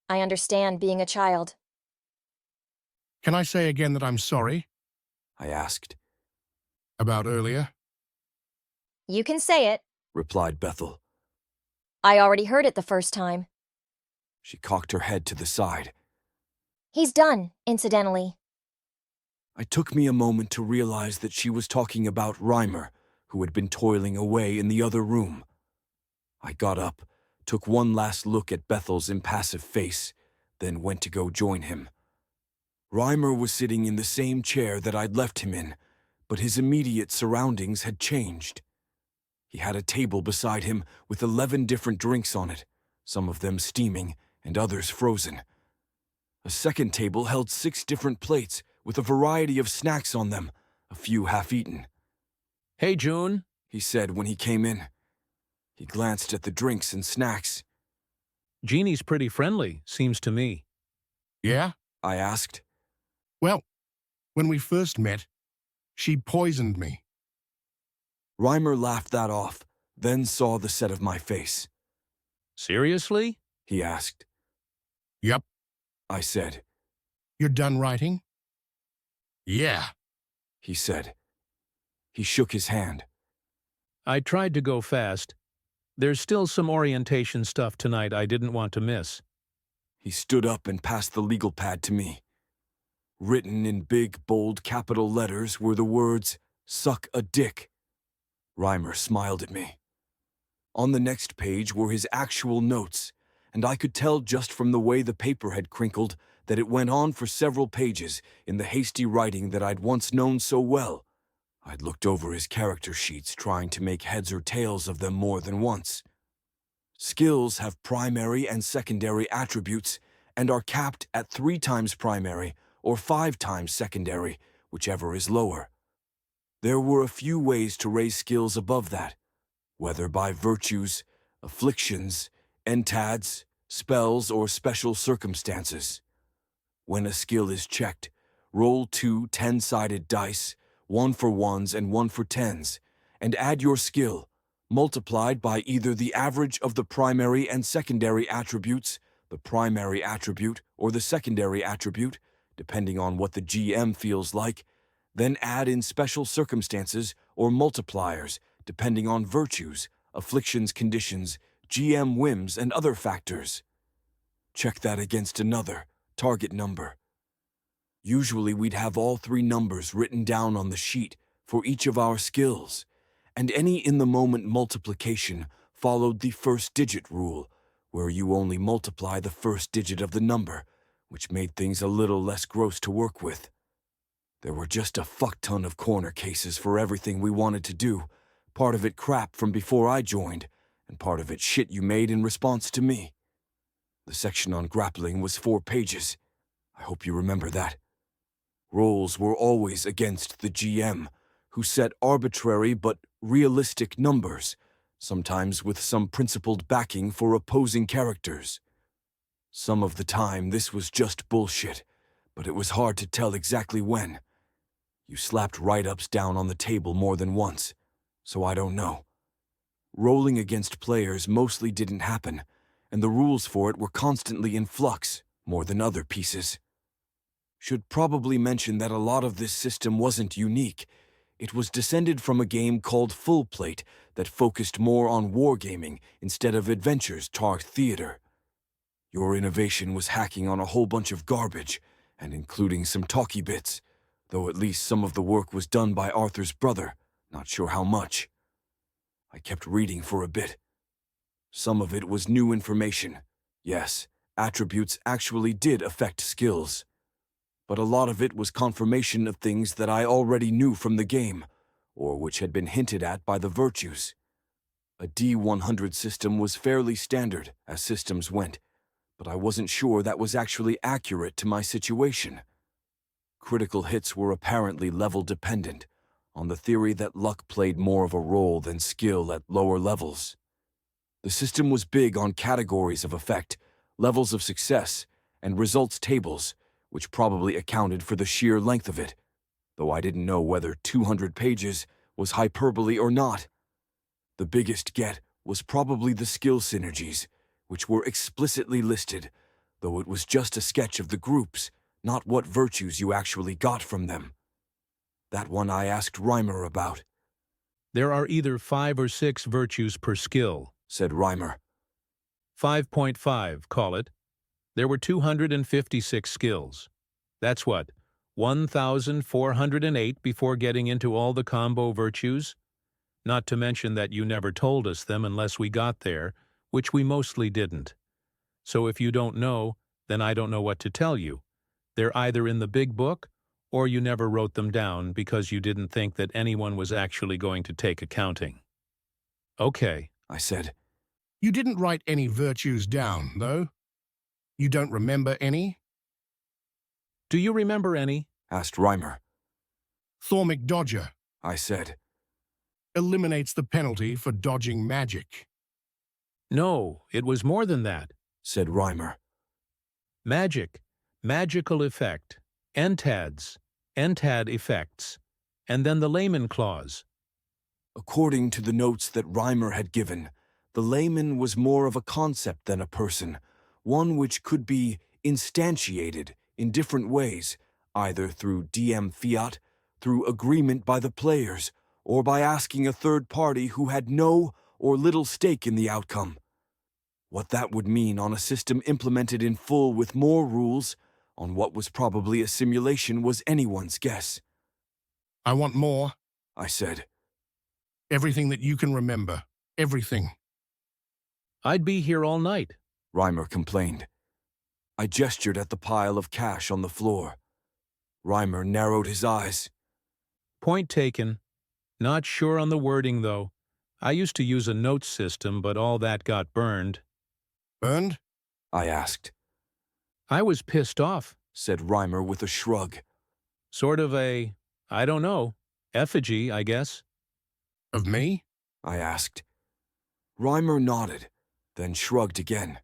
I understand being a child. Can I say again that I'm sorry? I asked. About earlier? You can say it, replied Bethel. I already heard it the first time. She cocked her head to the side. He's done, incidentally. It took me a moment to realize that she was talking about Reimer, who had been toiling away in the other room. I got up, took one last look at Bethel's impassive face, then went to go join him. Reimer was sitting in the same chair that I'd left him in, but his immediate surroundings had changed. He had a table beside him with 11 different drinks on it, some of them steaming and others frozen. A second table held 6 different plates with a variety of snacks on them, a few half-eaten. "Hey, June," he said when he came in. He glanced at the drinks and snacks. "Jeannie's pretty friendly, seems to me." Yeah? I asked. Well, when we first met, she poisoned me. Reimer laughed that off, then saw the set of my face. "Seriously?" he asked. Yup, I said. You're done writing? Yeah, he said. He shook his hand. "I tried to go fast. There's still some orientation stuff tonight I didn't want to miss." He stood up and passed the legal pad to me. Written in big, bold capital letters were the words, "Suck a dick." Reimer smiled at me. On the next page were his actual notes, and I could tell just from the way the paper had crinkled that it went on for several pages in the hasty writing that I'd once known so well. I'd looked over his character sheets trying to make heads or tails of them more than once. Skills have primary and secondary attributes and are capped at 3 times primary or 5 times secondary, whichever is lower. There were a few ways to raise skills above that, whether by virtues, afflictions, entads, spells, or special circumstances. When a skill is checked, roll 2 10-sided dice, 1 for 1s and 1 for 10s, and add your skill, multiplied by either the average of the primary and secondary attributes, the primary attribute, or the secondary attribute, depending on what the GM feels like, then add in special circumstances or multipliers, depending on virtues, afflictions, conditions, GM whims, and other factors. Check that against another, target number. Usually we'd have all 3 numbers written down on the sheet for each of our skills, and any in-the-moment multiplication followed the first digit rule, where you only multiply the first digit of the number, which made things a little less gross to work with. There were just a fuck-ton of corner cases for everything we wanted to do, part of it crap from before I joined, and part of it shit you made in response to me. The section on grappling was 4 pages. I hope you remember that. Rolls were always against the GM, who set arbitrary but realistic numbers, sometimes with some principled backing for opposing characters. Some of the time this was just bullshit, but it was hard to tell exactly when. You slapped write-ups down on the table more than once, so I don't know. Rolling against players mostly didn't happen, and the rules for it were constantly in flux, more than other pieces. Should probably mention that a lot of this system wasn't unique. It was descended from a game called Full Plate that focused more on wargaming instead of adventures tar theater. Your innovation was hacking on a whole bunch of garbage, and including some talky bits, though at least some of the work was done by Arthur's brother, not sure how much. I kept reading for a bit. Some of it was new information. Yes, attributes actually did affect skills. But a lot of it was confirmation of things that I already knew from the game, or which had been hinted at by the virtues. A D100 system was fairly standard, as systems went, but I wasn't sure that was actually accurate to my situation. Critical hits were apparently level-dependent, on the theory that luck played more of a role than skill at lower levels. The system was big on categories of effect, levels of success, and results tables, which probably accounted for the sheer length of it, though I didn't know whether 200 pages was hyperbole or not. The biggest get was probably the skill synergies, which were explicitly listed, though it was just a sketch of the groups, not what virtues you actually got from them. That one I asked Reimer about. "There are either 5 or 6 virtues per skill," said Reimer. 5.5, call it. There were 256 skills. That's what, 1,408 before getting into all the combo virtues? Not to mention that you never told us them unless we got there, which we mostly didn't. So if you don't know, then I don't know what to tell you. They're either in the big book, or you never wrote them down because you didn't think that anyone was actually going to take accounting. Okay, I said. You didn't write any virtues down, though? You don't remember any? Do you remember any? Asked Reimer. Thormic Dodger, I said. Eliminates the penalty for dodging magic. No, it was more than that, said Reimer. Magic, magical effect, entads, entad effects, and then the layman clause. According to the notes that Reimer had given, the layman was more of a concept than a person, one which could be instantiated in different ways, either through DM fiat, through agreement by the players, or by asking a third party who had no or little stake in the outcome. What that would mean on a system implemented in full with more rules, on what was probably a simulation, was anyone's guess. I want more, I said. Everything that you can remember. Everything. I'd be here all night, Reimer complained. I gestured at the pile of cash on the floor. Reimer narrowed his eyes. Point taken. Not sure on the wording, though. I used to use a note system, but all that got burned. Burned? I asked. I was pissed off, said Reimer with a shrug. Sort of a, I don't know, effigy, I guess. Of me? I asked. Reimer nodded, then shrugged again.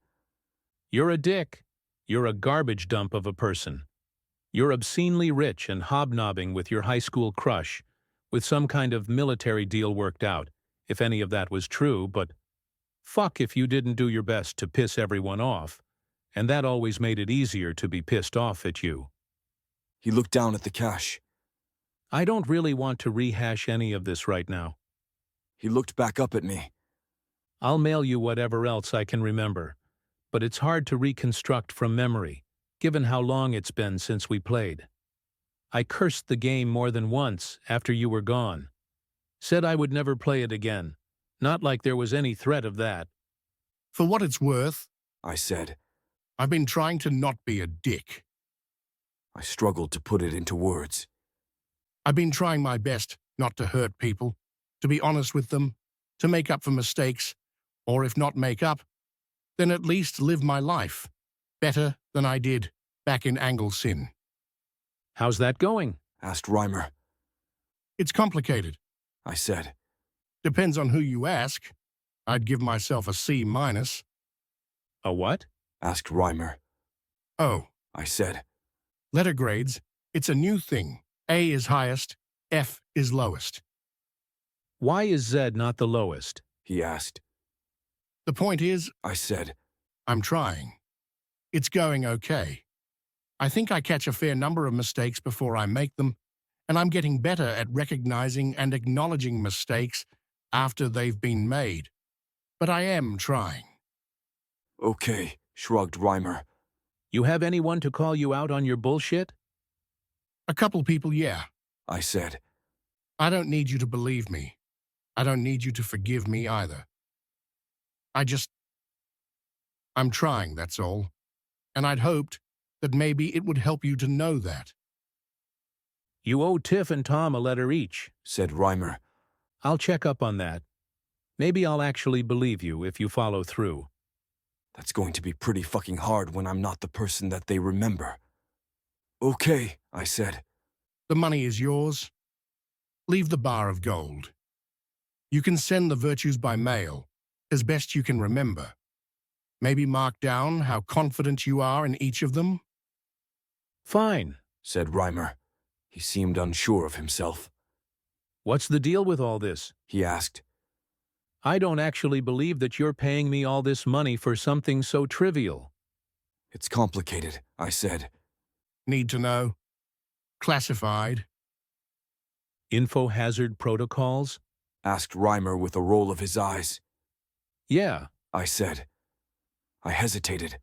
You're a dick. You're a garbage dump of a person. You're obscenely rich and hobnobbing with your high school crush, with some kind of military deal worked out, if any of that was true, but fuck if you didn't do your best to piss everyone off, and that always made it easier to be pissed off at you. He looked down at the cash. I don't really want to rehash any of this right now. He looked back up at me. I'll mail you whatever else I can remember, but it's hard to reconstruct from memory, given how long it's been since we played. I cursed the game more than once after you were gone. Said I would never play it again. Not like there was any threat of that. For what it's worth, I said. I've been trying to not be a dick. I struggled to put it into words. I've been trying my best not to hurt people, to be honest with them, to make up for mistakes, or if not make up, then at least live my life better than I did back in Anglesyn. How's that going? Asked Reimer. It's complicated, I said. Depends on who you ask. I'd give myself a C-. A what? Asked Reimer. Oh, I said. Letter grades, it's a new thing. A is highest, F is lowest. Why is Z not the lowest? He asked. The point is, I said, I'm trying. It's going okay. I think I catch a fair number of mistakes before I make them, and I'm getting better at recognizing and acknowledging mistakes after they've been made. But I am trying. Okay, shrugged Reimer. You have anyone to call you out on your bullshit? A couple people, yeah. I said. I don't need you to believe me. I don't need you to forgive me either. I'm trying, that's all. And I'd hoped that maybe it would help you to know that. You owe Tiff and Tom a letter each, said Reimer. I'll check up on that. Maybe I'll actually believe you if you follow through. That's going to be pretty fucking hard when I'm not the person that they remember. Okay, I said. The money is yours. Leave the bar of gold. You can send the virtues by mail, as best you can remember. Maybe mark down how confident you are in each of them? Fine, said Reimer. He seemed unsure of himself. What's the deal with all this? He asked. I don't actually believe that you're paying me all this money for something so trivial. It's complicated, I said. Need to know? Classified? Info hazard protocols? Asked Reimer with a roll of his eyes. Yeah, I said. I hesitated.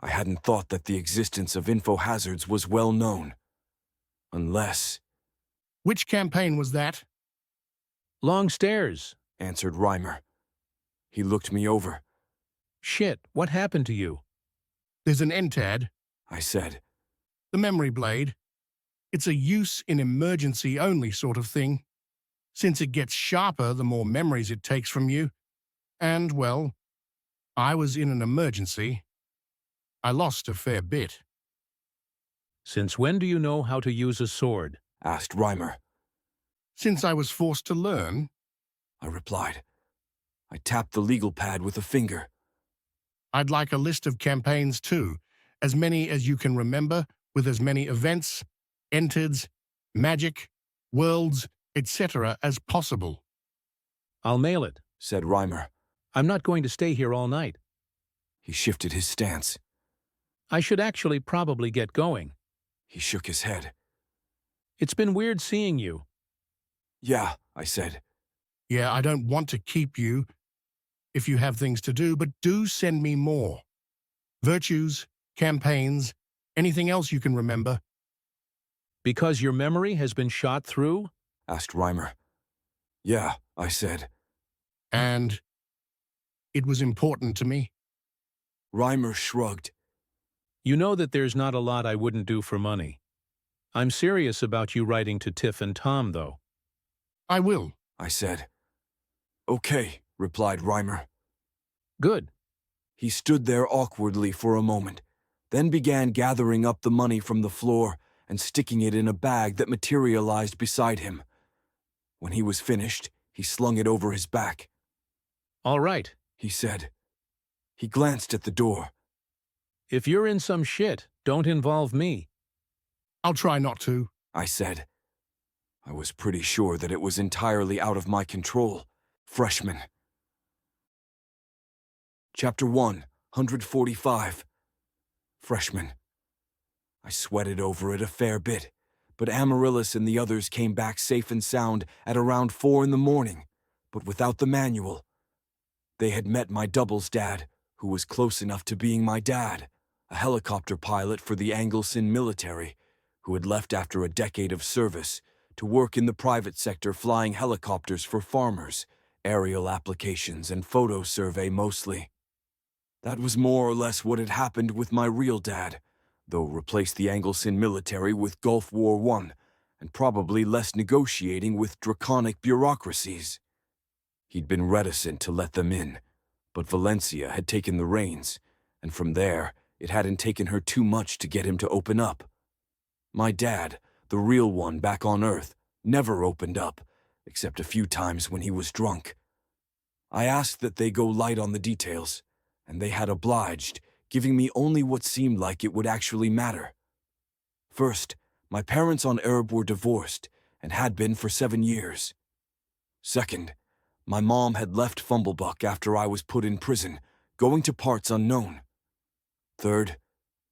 I hadn't thought that the existence of info hazards was well known. Unless, Which campaign was that? Long stairs. answered Reimer. He looked me over. Shit, what happened to you? There's an NTAD, I said. the memory blade. It's a use in emergency only sort of thing, since it gets sharper the more memories it takes from you. And, well, I was in an emergency. I lost a fair bit. Since when do you know how to use a sword? Asked Reimer. Since I was forced to learn, I replied. I tapped the legal pad with a finger. I'd like a list of campaigns too, as many as you can remember, with as many events, entids, magic, worlds, etc. as possible. I'll mail it, said Reimer. I'm not going to stay here all night. He shifted his stance. I should actually probably get going. He shook his head. It's been weird seeing you. Yeah, I said. Yeah, I don't want to keep you if you have things to do, but do send me more. Virtues, campaigns, anything else you can remember. Because your memory has been shot through? Asked Reimer. Yeah, I said. And it was important to me. Reimer shrugged. You know that there's not a lot I wouldn't do for money. I'm serious about you writing to Tiff and Tom, though. I will, I said. Okay, replied Reimer. Good. He stood there awkwardly for a moment, then began gathering up the money from the floor and sticking it in a bag that materialized beside him. When he was finished, he slung it over his back. All right, he said. He glanced at the door. If you're in some shit, don't involve me. I'll try not to, I said. I was pretty sure that it was entirely out of my control. Freshman. Chapter 1, 145. Freshman. I sweated over it a fair bit, but Amaryllis and the others came back safe and sound at around 4 in the morning, but without the manual. They had met my double's dad, who was close enough to being my dad, a helicopter pilot for the Anglesey military, who had left after a decade of service to work in the private sector flying helicopters for farmers, aerial applications, and photo survey mostly. That was more or less what had happened with my real dad, though replaced the Anglesey military with Gulf War I, and probably less negotiating with draconic bureaucracies. He'd been reticent to let them in, but Valencia had taken the reins, and from there, it hadn't taken her too much to get him to open up. My dad, the real one back on Earth, never opened up, except a few times when he was drunk. I asked that they go light on the details, and they had obliged, giving me only what seemed like it would actually matter. First, my parents on Erb were divorced, and had been for 7 years. Second, my mom had left Fumblebuck after I was put in prison, going to parts unknown. Third,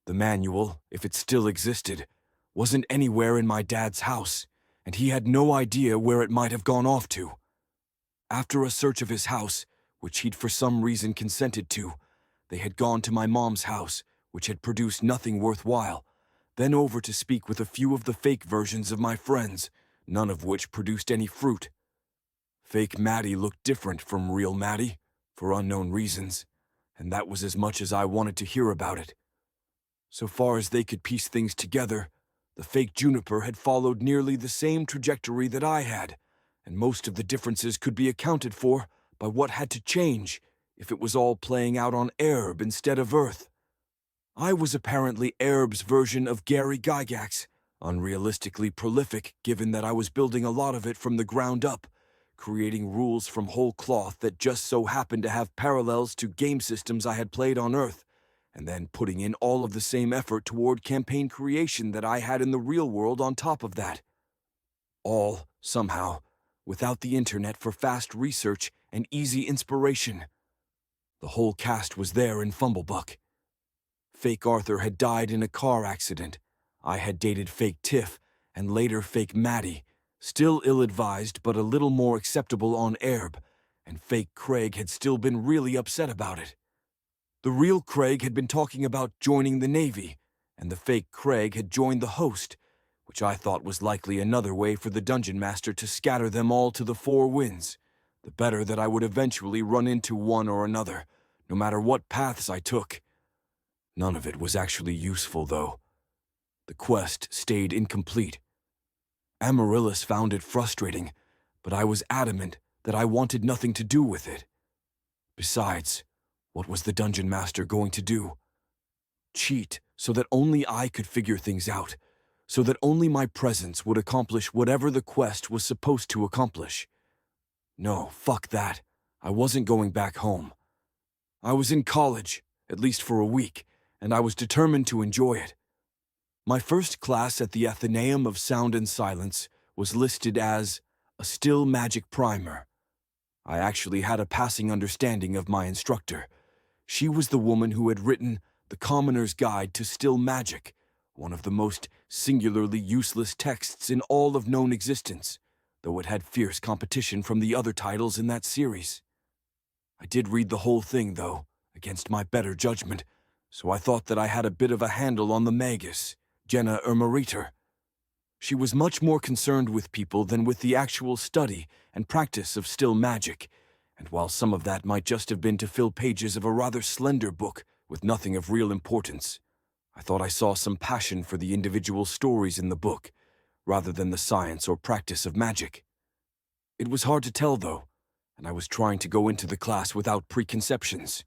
the manual, if it still existed, wasn't anywhere in my dad's house, and he had no idea where it might have gone off to. After a search of his house, which he'd for some reason consented to, they had gone to my mom's house, which had produced nothing worthwhile, then over to speak with a few of the fake versions of my friends, none of which produced any fruit. Fake Maddie looked different from real Maddie, for unknown reasons, and that was as much as I wanted to hear about it. So far as they could piece things together, the fake Juniper had followed nearly the same trajectory that I had, and most of the differences could be accounted for by what had to change if it was all playing out on Erb instead of Earth. I was apparently Erb's version of Gary Gygax, unrealistically prolific given that I was building a lot of it from the ground up, creating rules from whole cloth that just so happened to have parallels to game systems I had played on Earth, and then putting in all of the same effort toward campaign creation that I had in the real world on top of that. All, somehow, without the internet for fast research and easy inspiration. The whole cast was there in Fumblebuck. Fake Arthur had died in a car accident. I had dated fake Tiff, and later fake Maddie, still ill-advised but a little more acceptable on Erb, and fake Craig had still been really upset about it. The real Craig had been talking about joining the Navy, and the fake Craig had joined the host, which I thought was likely another way for the Dungeon Master to scatter them all to the four winds. The better that I would eventually run into one or another, no matter what paths I took. None of it was actually useful, though. The quest stayed incomplete. Amaryllis found it frustrating, but I was adamant that I wanted nothing to do with it. Besides, what was the Dungeon Master going to do? Cheat so that only I could figure things out, so that only my presence would accomplish whatever the quest was supposed to accomplish. No, fuck that. I wasn't going back home. I was in college, at least for a week, and I was determined to enjoy it. My first class at the Athenaeum of Sound and Silence was listed as a still magic primer. I actually had a passing understanding of my instructor. She was the woman who had written The Commoner's Guide to Still Magic, one of the most singularly useless texts in all of known existence, though it had fierce competition from the other titles in that series. I did read the whole thing, though, against my better judgment, so I thought that I had a bit of a handle on the Magus, Jenna Ermariter. She was much more concerned with people than with the actual study and practice of still magic, and while some of that might just have been to fill pages of a rather slender book with nothing of real importance, I thought I saw some passion for the individual stories in the book, rather than the science or practice of magic. It was hard to tell, though, and I was trying to go into the class without preconceptions.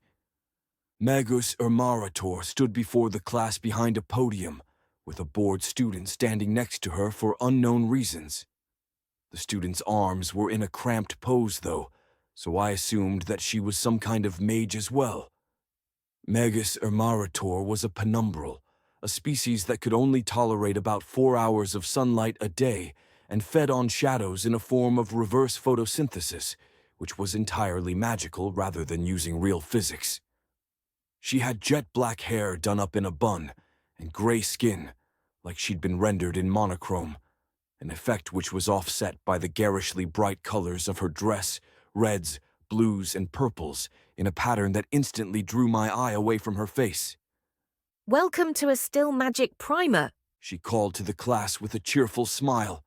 Magus Ermarator stood before the class behind a podium, with a bored student standing next to her for unknown reasons. The student's arms were in a cramped pose, though, so I assumed that she was some kind of mage as well. Magus Ermarator was a penumbral, a species that could only tolerate about 4 hours of sunlight a day and fed on shadows in a form of reverse photosynthesis, which was entirely magical rather than using real physics. She had jet black hair done up in a bun, and gray skin, like she'd been rendered in monochrome, an effect which was offset by the garishly bright colors of her dress, reds, blues, and purples, in a pattern that instantly drew my eye away from her face. "Welcome to a Still Magic Primer," she called to the class with a cheerful smile.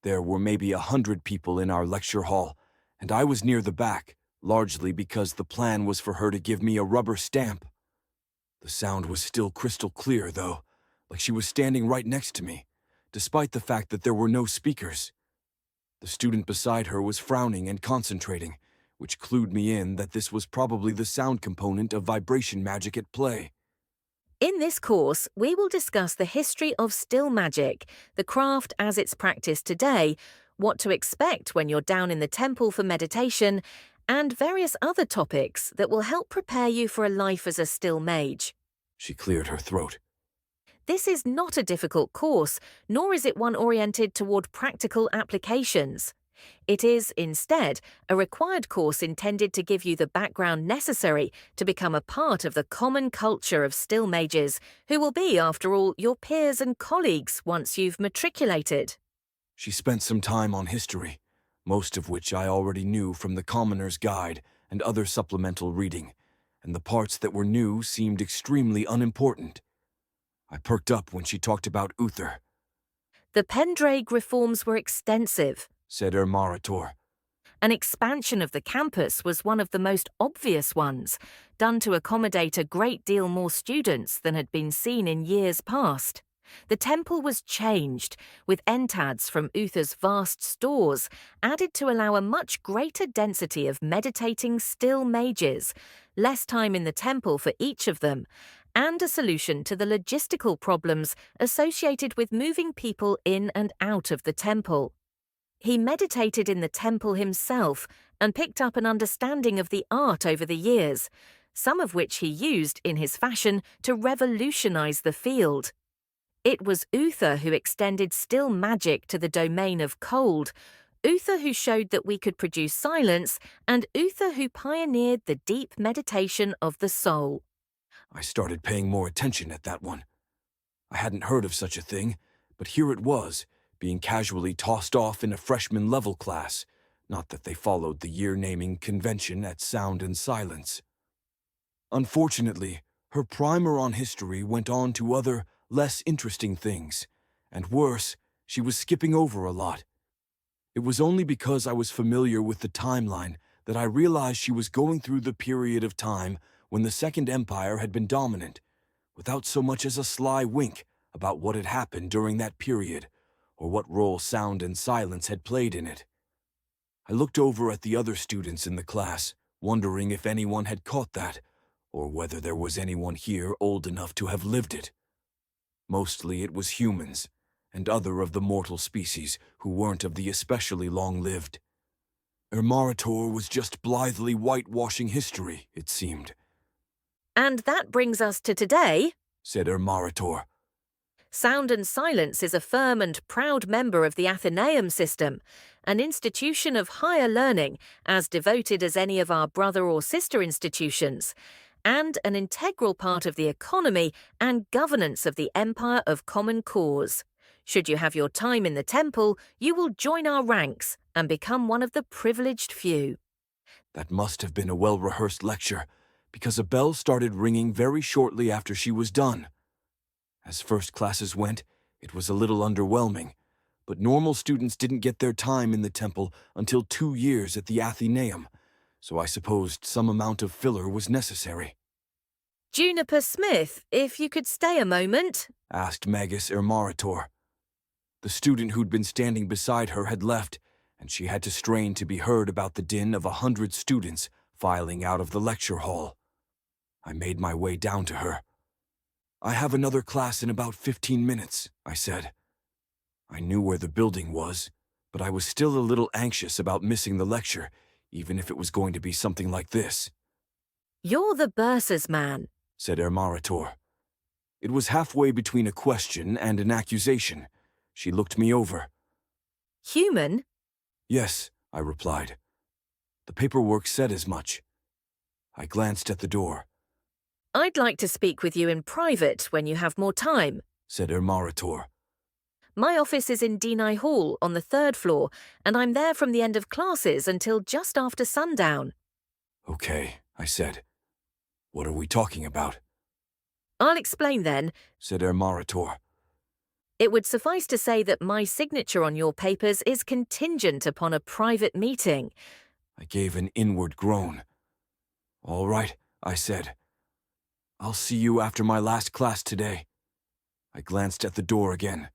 There were maybe 100 people in our lecture hall, and I was near the back, largely because the plan was for her to give me a rubber stamp. The sound was still crystal clear, though, like she was standing right next to me, despite the fact that there were no speakers. The student beside her was frowning and concentrating, which clued me in that this was probably the sound component of vibration magic at play. In this course, we will discuss the history of still magic, the craft as it's practiced today, what to expect when you're down in the temple for meditation, and various other topics that will help prepare you for a life as a still mage. She cleared her throat. This is not a difficult course, nor is it one oriented toward practical applications. It is, instead, a required course intended to give you the background necessary to become a part of the common culture of still mages, who will be, after all, your peers and colleagues once you've matriculated. She spent some time on history, most of which I already knew from the Commoner's Guide and other supplemental reading, and the parts that were new seemed extremely unimportant. I perked up when she talked about Uther. The Pendraig reforms were extensive, said Ermarator. An expansion of the campus was one of the most obvious ones, done to accommodate a great deal more students than had been seen in years past. The temple was changed, with entads from Uther's vast stores added to allow a much greater density of meditating still mages, less time in the temple for each of them, and a solution to the logistical problems associated with moving people in and out of the temple. He meditated in the temple himself and picked up an understanding of the art over the years, some of which he used in his fashion to revolutionize the field. It was Uther who extended still magic to the domain of cold, Uther who showed that we could produce silence, and Uther who pioneered the deep meditation of the soul. I started paying more attention at that one. I hadn't heard of such a thing, but here it was, being casually tossed off in a freshman level class, not that they followed the year-naming convention at Sound and Silence. Unfortunately, her primer on history went on to other, less interesting things, and worse, she was skipping over a lot. It was only because I was familiar with the timeline that I realized she was going through the period of time when the Second Empire had been dominant, without so much as a sly wink about what had happened during that period, or what role sound and silence had played in it. I looked over at the other students in the class, wondering if anyone had caught that, or whether there was anyone here old enough to have lived it. Mostly it was humans, and other of the mortal species who weren't of the especially long-lived. Ermarator was just blithely whitewashing history, it seemed. And that brings us to today, said Ermarator. Sound and Silence is a firm and proud member of the Athenaeum system, an institution of higher learning as devoted as any of our brother or sister institutions, and an integral part of the economy and governance of the Empire of Common Cause. Should you have your time in the temple, you will join our ranks and become one of the privileged few. That must have been a well-rehearsed lecture, because a bell started ringing very shortly after she was done. As first classes went, it was a little underwhelming, but normal students didn't get their time in the temple until 2 years at the Athenaeum, so I supposed some amount of filler was necessary. Juniper Smith, if you could stay a moment, asked Magus Ermarator. The student who'd been standing beside her had left, and she had to strain to be heard about the din of 100 students filing out of the lecture hall. I made my way down to her. I have another class in about 15 minutes, I said. I knew where the building was, but I was still a little anxious about missing the lecture, even if it was going to be something like this. You're the bursar's man, said Ermarator. It was halfway between a question and an accusation. She looked me over. Human? Yes, I replied. The paperwork said as much. I glanced at the door. I'd like to speak with you in private when you have more time, said Ermarator. My office is in Denai Hall on the 3rd floor, and I'm there from the end of classes until just after sundown. Okay, I said. What are we talking about? I'll explain then, said Ermarator. It would suffice to say that my signature on your papers is contingent upon a private meeting. I gave an inward groan. All right, I said. I'll see you after my last class today. I glanced at the door again.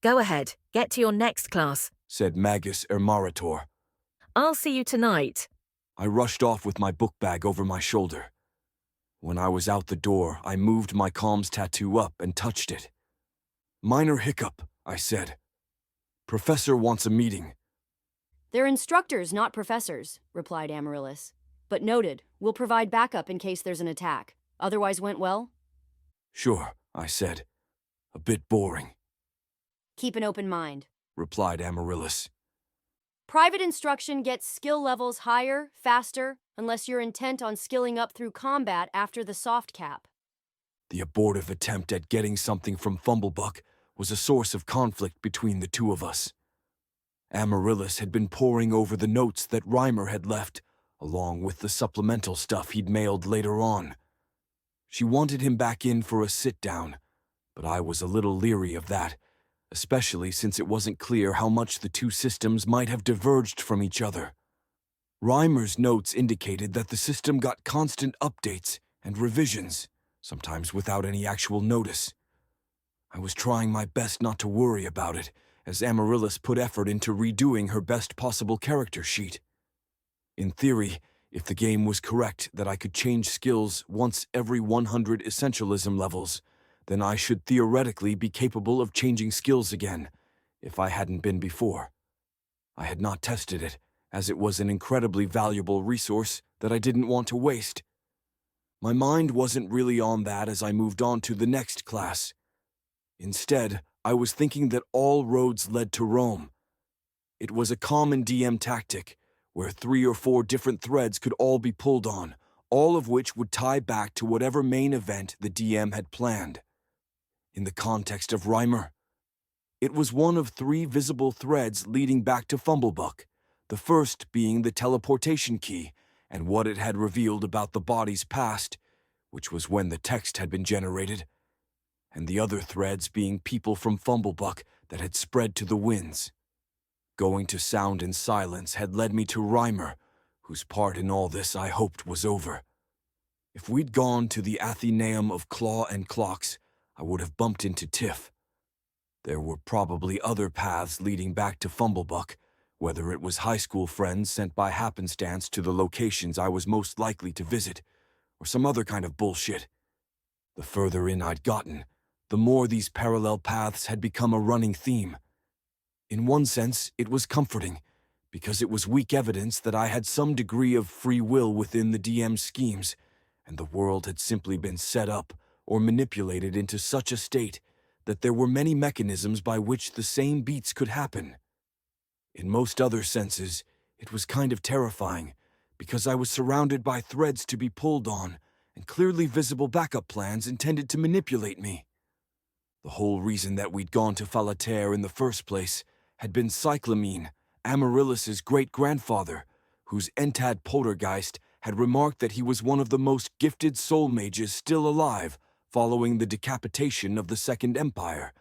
Go ahead, get to your next class, said Magus Ermarator. I'll see you tonight. I rushed off with my book bag over my shoulder. When I was out the door, I moved my comms tattoo up and touched it. Minor hiccup, I said. Professor wants a meeting. They're instructors, not professors, replied Amaryllis. But noted, we'll provide backup in case there's an attack. Otherwise went well? Sure, I said. A bit boring. Keep an open mind, replied Amaryllis. Private instruction gets skill levels higher, faster, unless you're intent on skilling up through combat after the soft cap. The abortive attempt at getting something from Fumblebuck was a source of conflict between the two of us. Amaryllis had been poring over the notes that Reimer had left, along with the supplemental stuff he'd mailed later on. She wanted him back in for a sit-down, but I was a little leery of that, especially since it wasn't clear how much the two systems might have diverged from each other. Reimer's notes indicated that the system got constant updates and revisions, sometimes without any actual notice. I was trying my best not to worry about it, as Amaryllis put effort into redoing her best possible character sheet. In theory, if the game was correct that I could change skills once every 100 essentialism levels, then I should theoretically be capable of changing skills again, if I hadn't been before. I had not tested it, as it was an incredibly valuable resource that I didn't want to waste. My mind wasn't really on that as I moved on to the next class. Instead, I was thinking that all roads led to Rome. It was a common DM tactic, where 3 or 4 different threads could all be pulled on, all of which would tie back to whatever main event the DM had planned. In the context of Reimer, it was one of 3 visible threads leading back to Fumblebuck, the first being the teleportation key, and what it had revealed about the body's past, which was when the text had been generated, and the other threads being people from Fumblebuck that had spread to the winds. Going to sound and silence had led me to Reimer, whose part in all this I hoped was over. If we'd gone to the Athenaeum of Claw and Clocks, I would have bumped into Tiff. There were probably other paths leading back to Fumblebuck, whether it was high school friends sent by happenstance to the locations I was most likely to visit, or some other kind of bullshit. The further in I'd gotten, the more these parallel paths had become a running theme. In one sense, it was comforting, because it was weak evidence that I had some degree of free will within the DM's schemes, and the world had simply been set up or manipulated into such a state that there were many mechanisms by which the same beats could happen. In most other senses, it was kind of terrifying, because I was surrounded by threads to be pulled on and clearly visible backup plans intended to manipulate me. The whole reason that we'd gone to Falater in the first place had been Cyclamine, Amaryllis's great-grandfather, whose Entad poltergeist had remarked that he was one of the most gifted soul mages still alive following the decapitation of the Second Empire,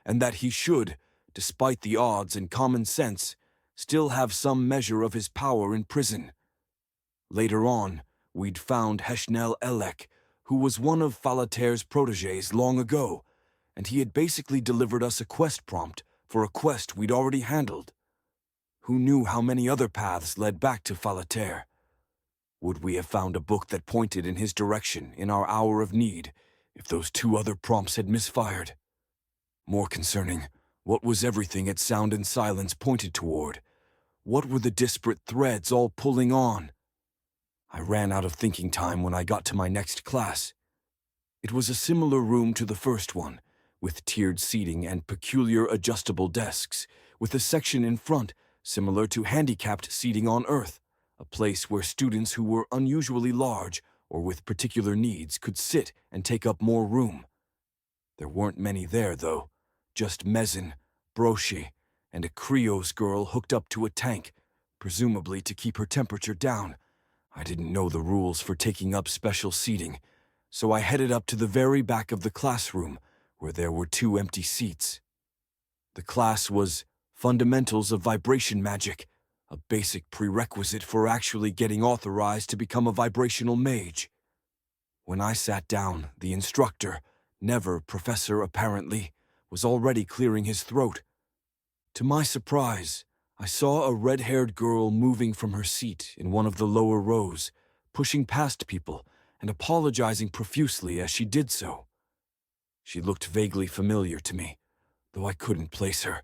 and that he should, despite the odds and common sense, still have some measure of his power in prison. Later on, we'd found Heshnel Elek, who was one of Falater's protégés long ago, and he had basically delivered us a quest prompt for a quest we'd already handled. Who knew how many other paths led back to Falater? Would we have found a book that pointed in his direction in our hour of need if those two other prompts had misfired? More concerning, what was everything at Sound and Silence pointed toward? What were the disparate threads all pulling on? I ran out of thinking time when I got to my next class. It was a similar room to the first one, with tiered seating and peculiar adjustable desks, with a section in front similar to handicapped seating on Earth, a place where students who were unusually large or with particular needs could sit and take up more room. There weren't many there, though, just Mezzin, Broshi, and a Krios girl hooked up to a tank, presumably to keep her temperature down. I didn't know the rules for taking up special seating, so I headed up to the very back of the classroom, where there were 2 empty seats. The class was Fundamentals of Vibration Magic, a basic prerequisite for actually getting authorized to become a vibrational mage. When I sat down, the instructor, never professor apparently, was already clearing his throat. To my surprise, I saw a red-haired girl moving from her seat in one of the lower rows, pushing past people and apologizing profusely as she did so. She looked vaguely familiar to me, though I couldn't place her.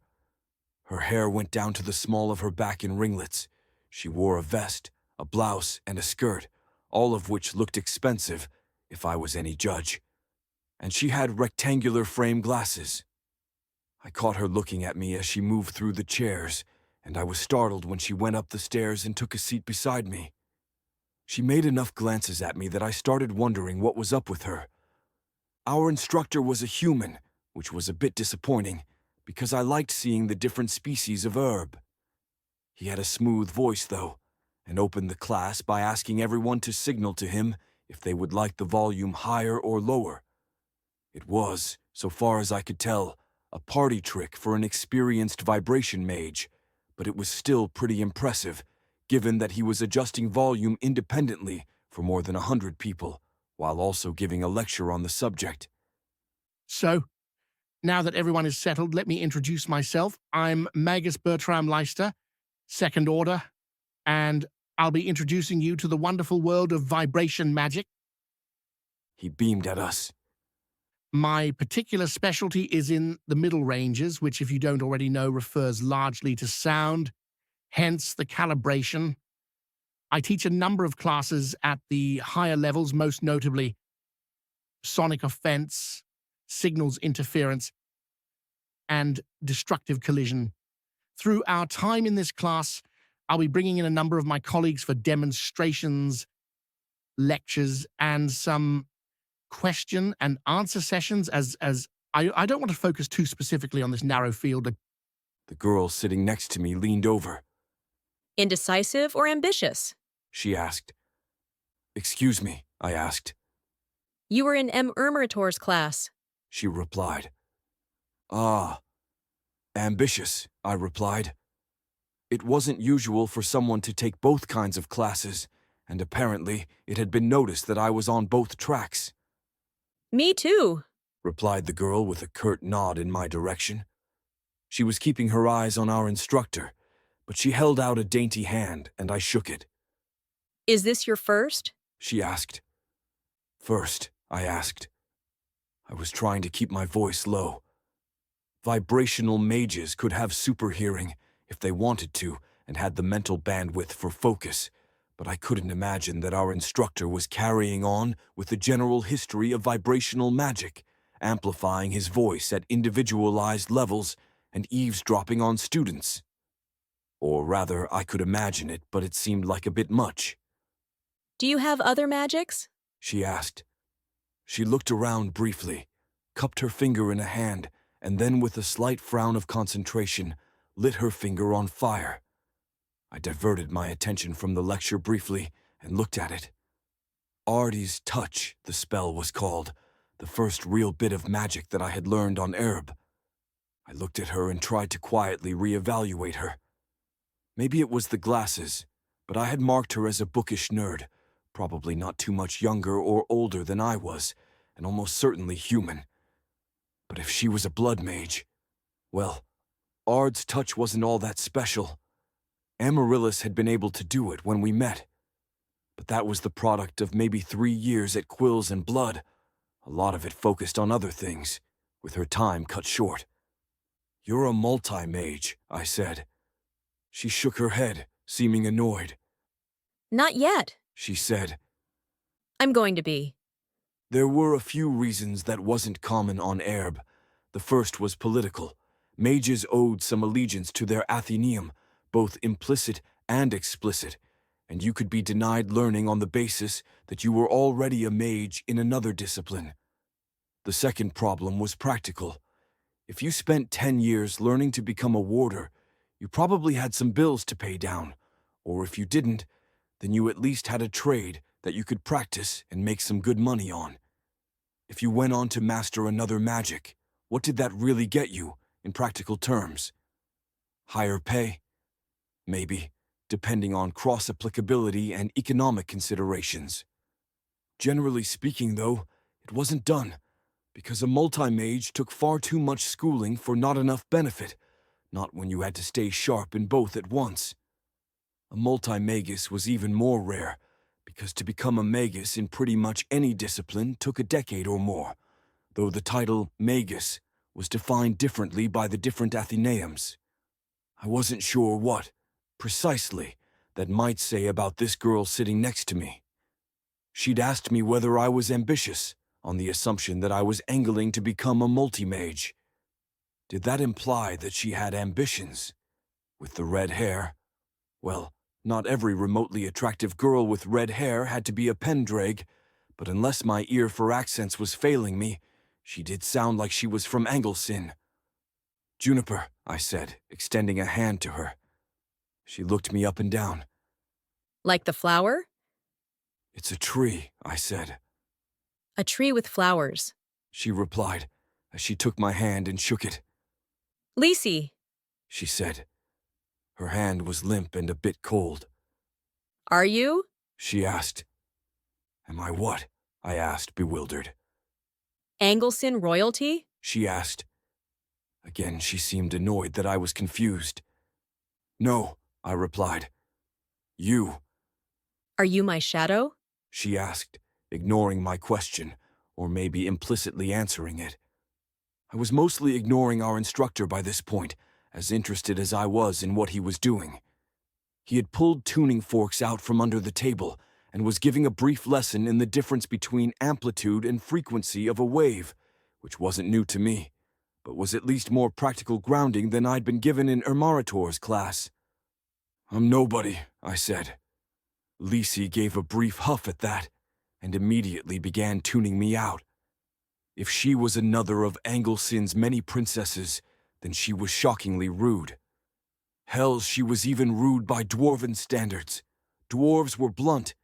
Her hair went down to the small of her back in ringlets. She wore a vest, a blouse, and a skirt, all of which looked expensive, if I was any judge. And she had rectangular frame glasses. I caught her looking at me as she moved through the chairs, and I was startled when she went up the stairs and took a seat beside me. She made enough glances at me that I started wondering what was up with her. Our instructor was a human, which was a bit disappointing, because I liked seeing the different species of herb. He had a smooth voice, though, and opened the class by asking everyone to signal to him if they would like the volume higher or lower. It was, so far as I could tell, a party trick for an experienced vibration mage, but it was still pretty impressive, given that he was adjusting volume independently for more than 100 people, while also giving a lecture on the subject. So, now that everyone is settled, let me introduce myself. I'm Magus Bertram Leister, Second Order, and I'll be introducing you to the wonderful world of vibration magic. He beamed at us. My particular specialty is in the middle ranges, which, if you don't already know, refers largely to sound, hence the calibration. I teach a number of classes at the higher levels, most notably sonic offense, signals interference, and destructive collision. Through our time in this class, I'll be bringing in a number of my colleagues for demonstrations, lectures, and some question and answer sessions as I don't want to focus too specifically on this narrow field. The girl sitting next to me leaned over. Indecisive or ambitious? She asked. Excuse me, I asked. You were in M. Ermerator's class. She replied. Ah, ambitious, I replied. It wasn't usual for someone to take both kinds of classes, and apparently it had been noticed that I was on both tracks. Me too, replied the girl with a curt nod in my direction. She was keeping her eyes on our instructor, but she held out a dainty hand and I shook it. Is this your first? She asked. First, I asked. I was trying to keep my voice low. Vibrational mages could have super hearing if they wanted to and had the mental bandwidth for focus, but I couldn't imagine that our instructor was carrying on with the general history of vibrational magic, amplifying his voice at individualized levels and eavesdropping on students. Or rather, I could imagine it, but it seemed like a bit much. Do you have other magics? She asked. She looked around briefly, cupped her finger in a hand, and then with a slight frown of concentration, lit her finger on fire. I diverted my attention from the lecture briefly and looked at it. Artie's Touch, the spell was called, the first real bit of magic that I had learned on Erb. I looked at her and tried to quietly reevaluate her. Maybe it was the glasses, but I had marked her as a bookish nerd, probably not too much younger or older than I was, and almost certainly human. But if she was a blood mage, well, Ard's Touch wasn't all that special. Amaryllis had been able to do it when we met. But that was the product of maybe 3 years at Quills and Blood, a lot of it focused on other things, with her time cut short. You're a multi-mage, I said. She shook her head, seeming annoyed. Not yet, She said. I'm going to be. There were a few reasons that wasn't common on Erb. The first was political. Mages owed some allegiance to their Athenaeum, both implicit and explicit, and you could be denied learning on the basis that you were already a mage in another discipline. The second problem was practical. If you spent 10 years learning to become a warder, you probably had some bills to pay down, or if you didn't, then you at least had a trade that you could practice and make some good money on. If you went on to master another magic, what did that really get you, in practical terms? Higher pay? Maybe, depending on cross-applicability and economic considerations. Generally speaking, though, it wasn't done, because a multi-mage took far too much schooling for not enough benefit, not when you had to stay sharp in both at once. A multi-magus was even more rare, because to become a magus in pretty much any discipline took a decade or more, though the title magus was defined differently by the different Athenaeums. I wasn't sure what, precisely, that might say about this girl sitting next to me. She'd asked me whether I was ambitious, on the assumption that I was angling to become a multi-mage. Did that imply that she had ambitions? With the red hair? Well, not every remotely attractive girl with red hair had to be a pendraig, but unless my ear for accents was failing me, she did sound like she was from Anglesyn. Juniper, I said, extending a hand to her. She looked me up and down. Like the flower? It's a tree, I said. A tree with flowers, She replied, as she took my hand and shook it. Lisi, She said. Her hand was limp and a bit cold. Are you? She asked. Am I what? I asked, bewildered. Anglesyn royalty? She asked. Again, she seemed annoyed that I was confused. No, I replied. You. Are you my shadow? She asked, ignoring my question, or maybe implicitly answering it. I was mostly ignoring our instructor by this point, as interested as I was in what he was doing. He had pulled tuning forks out from under the table and was giving a brief lesson in the difference between amplitude and frequency of a wave, which wasn't new to me, but was at least more practical grounding than I'd been given in Ermarator's class. I'm nobody, I said. Lisi gave a brief huff at that, and immediately began tuning me out. If she was another of Anglesyn's many princesses, then she was shockingly rude. Hell, she was even rude by dwarven standards. Dwarves were blunt,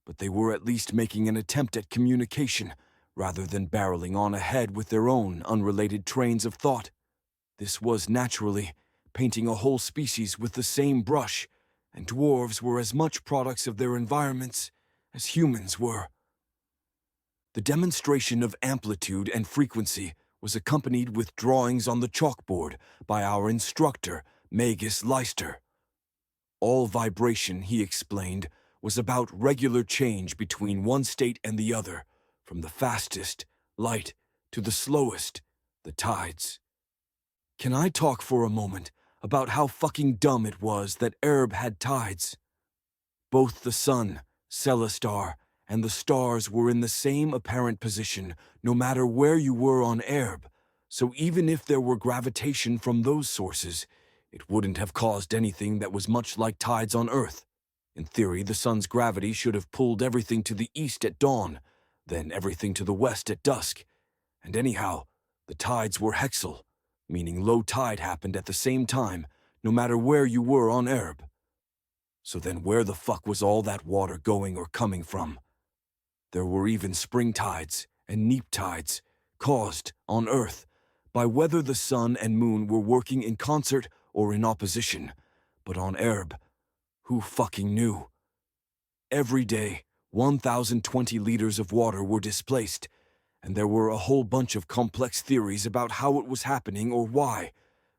but they were at least making an attempt at communication, rather than barreling on ahead with their own unrelated trains of thought. This was, naturally, painting a whole species with the same brush, and dwarves were as much products of their environments as humans were. The demonstration of amplitude and frequency was accompanied with drawings on the chalkboard by our instructor, Magus Leister. All vibration, he explained, was about regular change between one state and the other, from the fastest, light, to the slowest, the tides. Can I talk for a moment about how fucking dumb it was that Erb had tides? Both the sun, Celestar, and the stars were in the same apparent position no matter where you were on Erb, so even if there were gravitation from those sources, it wouldn't have caused anything that was much like tides on Earth. In theory, the sun's gravity should have pulled everything to the east at dawn, then everything to the west at dusk. And anyhow, the tides were hexal, meaning low tide happened at the same time, no matter where you were on Erb. So then where the fuck was all that water going or coming from? There were even spring tides and neap tides, caused, on Earth, by whether the sun and moon were working in concert or in opposition. But on Erb, who fucking knew? Every day, 1,020 liters of water were displaced, and there were a whole bunch of complex theories about how it was happening or why,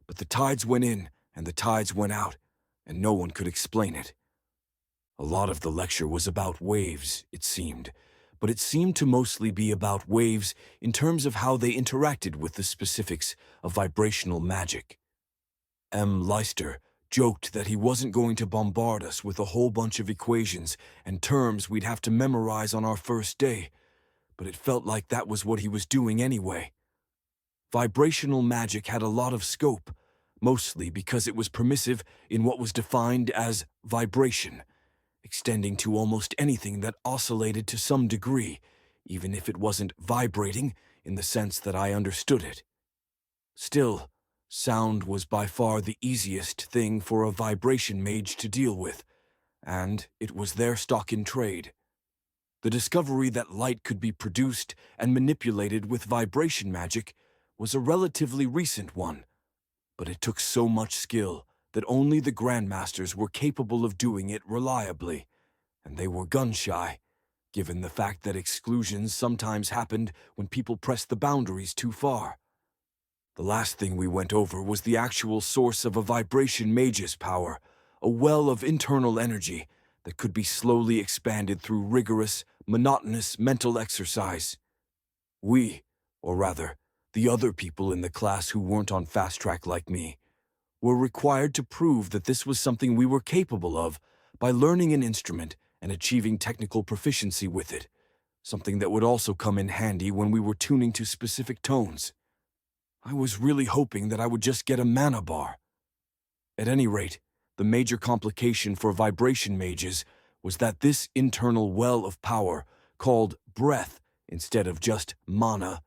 but the tides went in and the tides went out, and no one could explain it. A lot of the lecture was about waves, it seemed, but it seemed to mostly be about waves in terms of how they interacted with the specifics of vibrational magic. Leister joked that he wasn't going to bombard us with a whole bunch of equations and terms we'd have to memorize on our first day, but it felt like that was what he was doing anyway. Vibrational magic had a lot of scope, mostly because it was permissive in what was defined as vibration, extending to almost anything that oscillated to some degree, even if it wasn't vibrating in the sense that I understood it. Still, sound was by far the easiest thing for a vibration mage to deal with, and it was their stock in trade. The discovery that light could be produced and manipulated with vibration magic was a relatively recent one, but it took so much skill that only the Grandmasters were capable of doing it reliably, and they were gun-shy, given the fact that exclusions sometimes happened when people pressed the boundaries too far. The last thing we went over was the actual source of a vibration mage's power, a well of internal energy that could be slowly expanded through rigorous, monotonous mental exercise. We, or rather, the other people in the class who weren't on fast track like me, were required to prove that this was something we were capable of by learning an instrument and achieving technical proficiency with it, something that would also come in handy when we were tuning to specific tones. I was really hoping that I would just get a mana bar. At any rate, the major complication for vibration mages was that this internal well of power, called breath instead of just mana,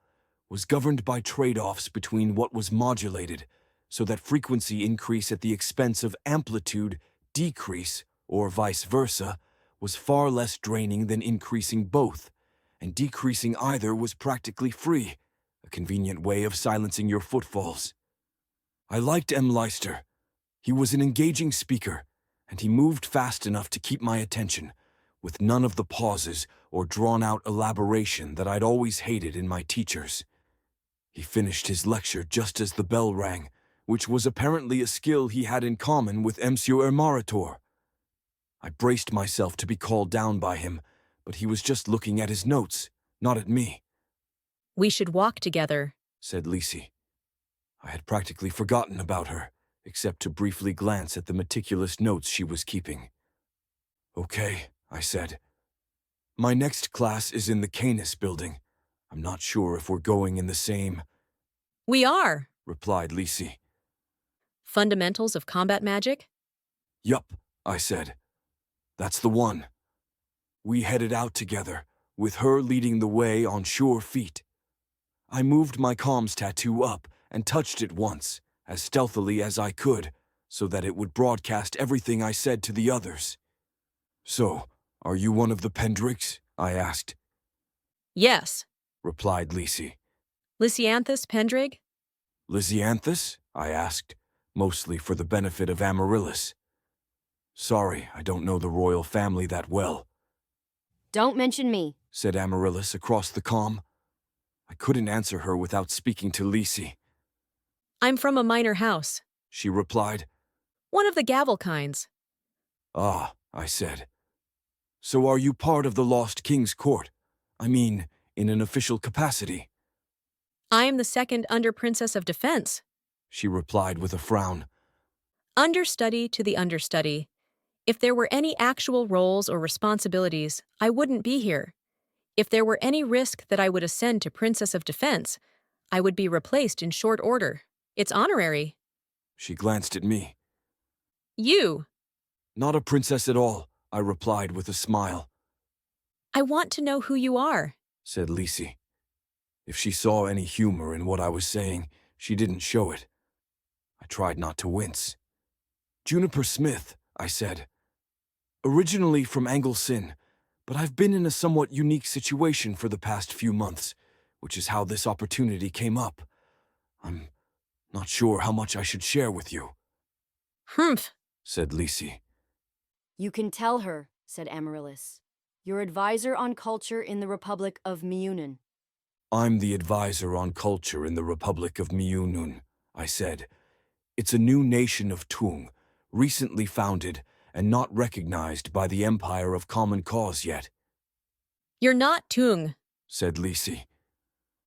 was governed by trade-offs between what was modulated, so that frequency increase at the expense of amplitude decrease, or vice versa, was far less draining than increasing both, and decreasing either was practically free, a convenient way of silencing your footfalls. I liked Leister. He was an engaging speaker, and he moved fast enough to keep my attention, with none of the pauses or drawn-out elaboration that I'd always hated in my teachers. He finished his lecture just as the bell rang, which was apparently a skill he had in common with Monsieur Ermarator. I braced myself to be called down by him, but he was just looking at his notes, not at me. We should walk together, said Lisi. I had practically forgotten about her, except to briefly glance at the meticulous notes she was keeping. Okay, I said. My next class is in the Canis building. I'm not sure if we're going in the same... We are, replied Lisi. Fundamentals of combat magic? Yup, I said. That's the one. We headed out together, with her leading the way on sure feet. I moved my comms tattoo up and touched it once, as stealthily as I could, so that it would broadcast everything I said to the others. So, Are you one of the Pendricks? I asked. Yes. Replied Lisi. Lysianthus Pendrig? Lysianthus? I asked, mostly for the benefit of Amaryllis. Sorry, I don't know the royal family that well. Don't mention me, said Amaryllis across the comm. I couldn't answer her without speaking to Lisi. I'm from a minor house. She replied. One of the gavel kinds. Ah, I said. So are you part of the Lost King's court? I mean, in an official capacity? I am the second Under Princess of Defense. She replied with a frown. Understudy to the understudy. If there were any actual roles or responsibilities, I wouldn't be here. If there were any risk that I would ascend to Princess of Defense, I would be replaced in short order. It's honorary. She glanced at me. You. Not a princess at all, I replied with a smile. I want to know who you are, said Lisi. If she saw any humor in what I was saying, she didn't show it. I tried not to wince. Juniper Smith, I said. Originally from Anglesyn, but I've been in a somewhat unique situation for the past few months, which is how this opportunity came up. I'm not sure how much I should share with you. Humph, said Lisi. You can tell her, said Amaryllis. Your advisor on culture in the Republic of Miunan. I'm the advisor on culture in the Republic of Miunun, I said. It's a new nation of Tung, recently founded and not recognized by the Empire of Common Cause yet. You're not Tung, said Lisi.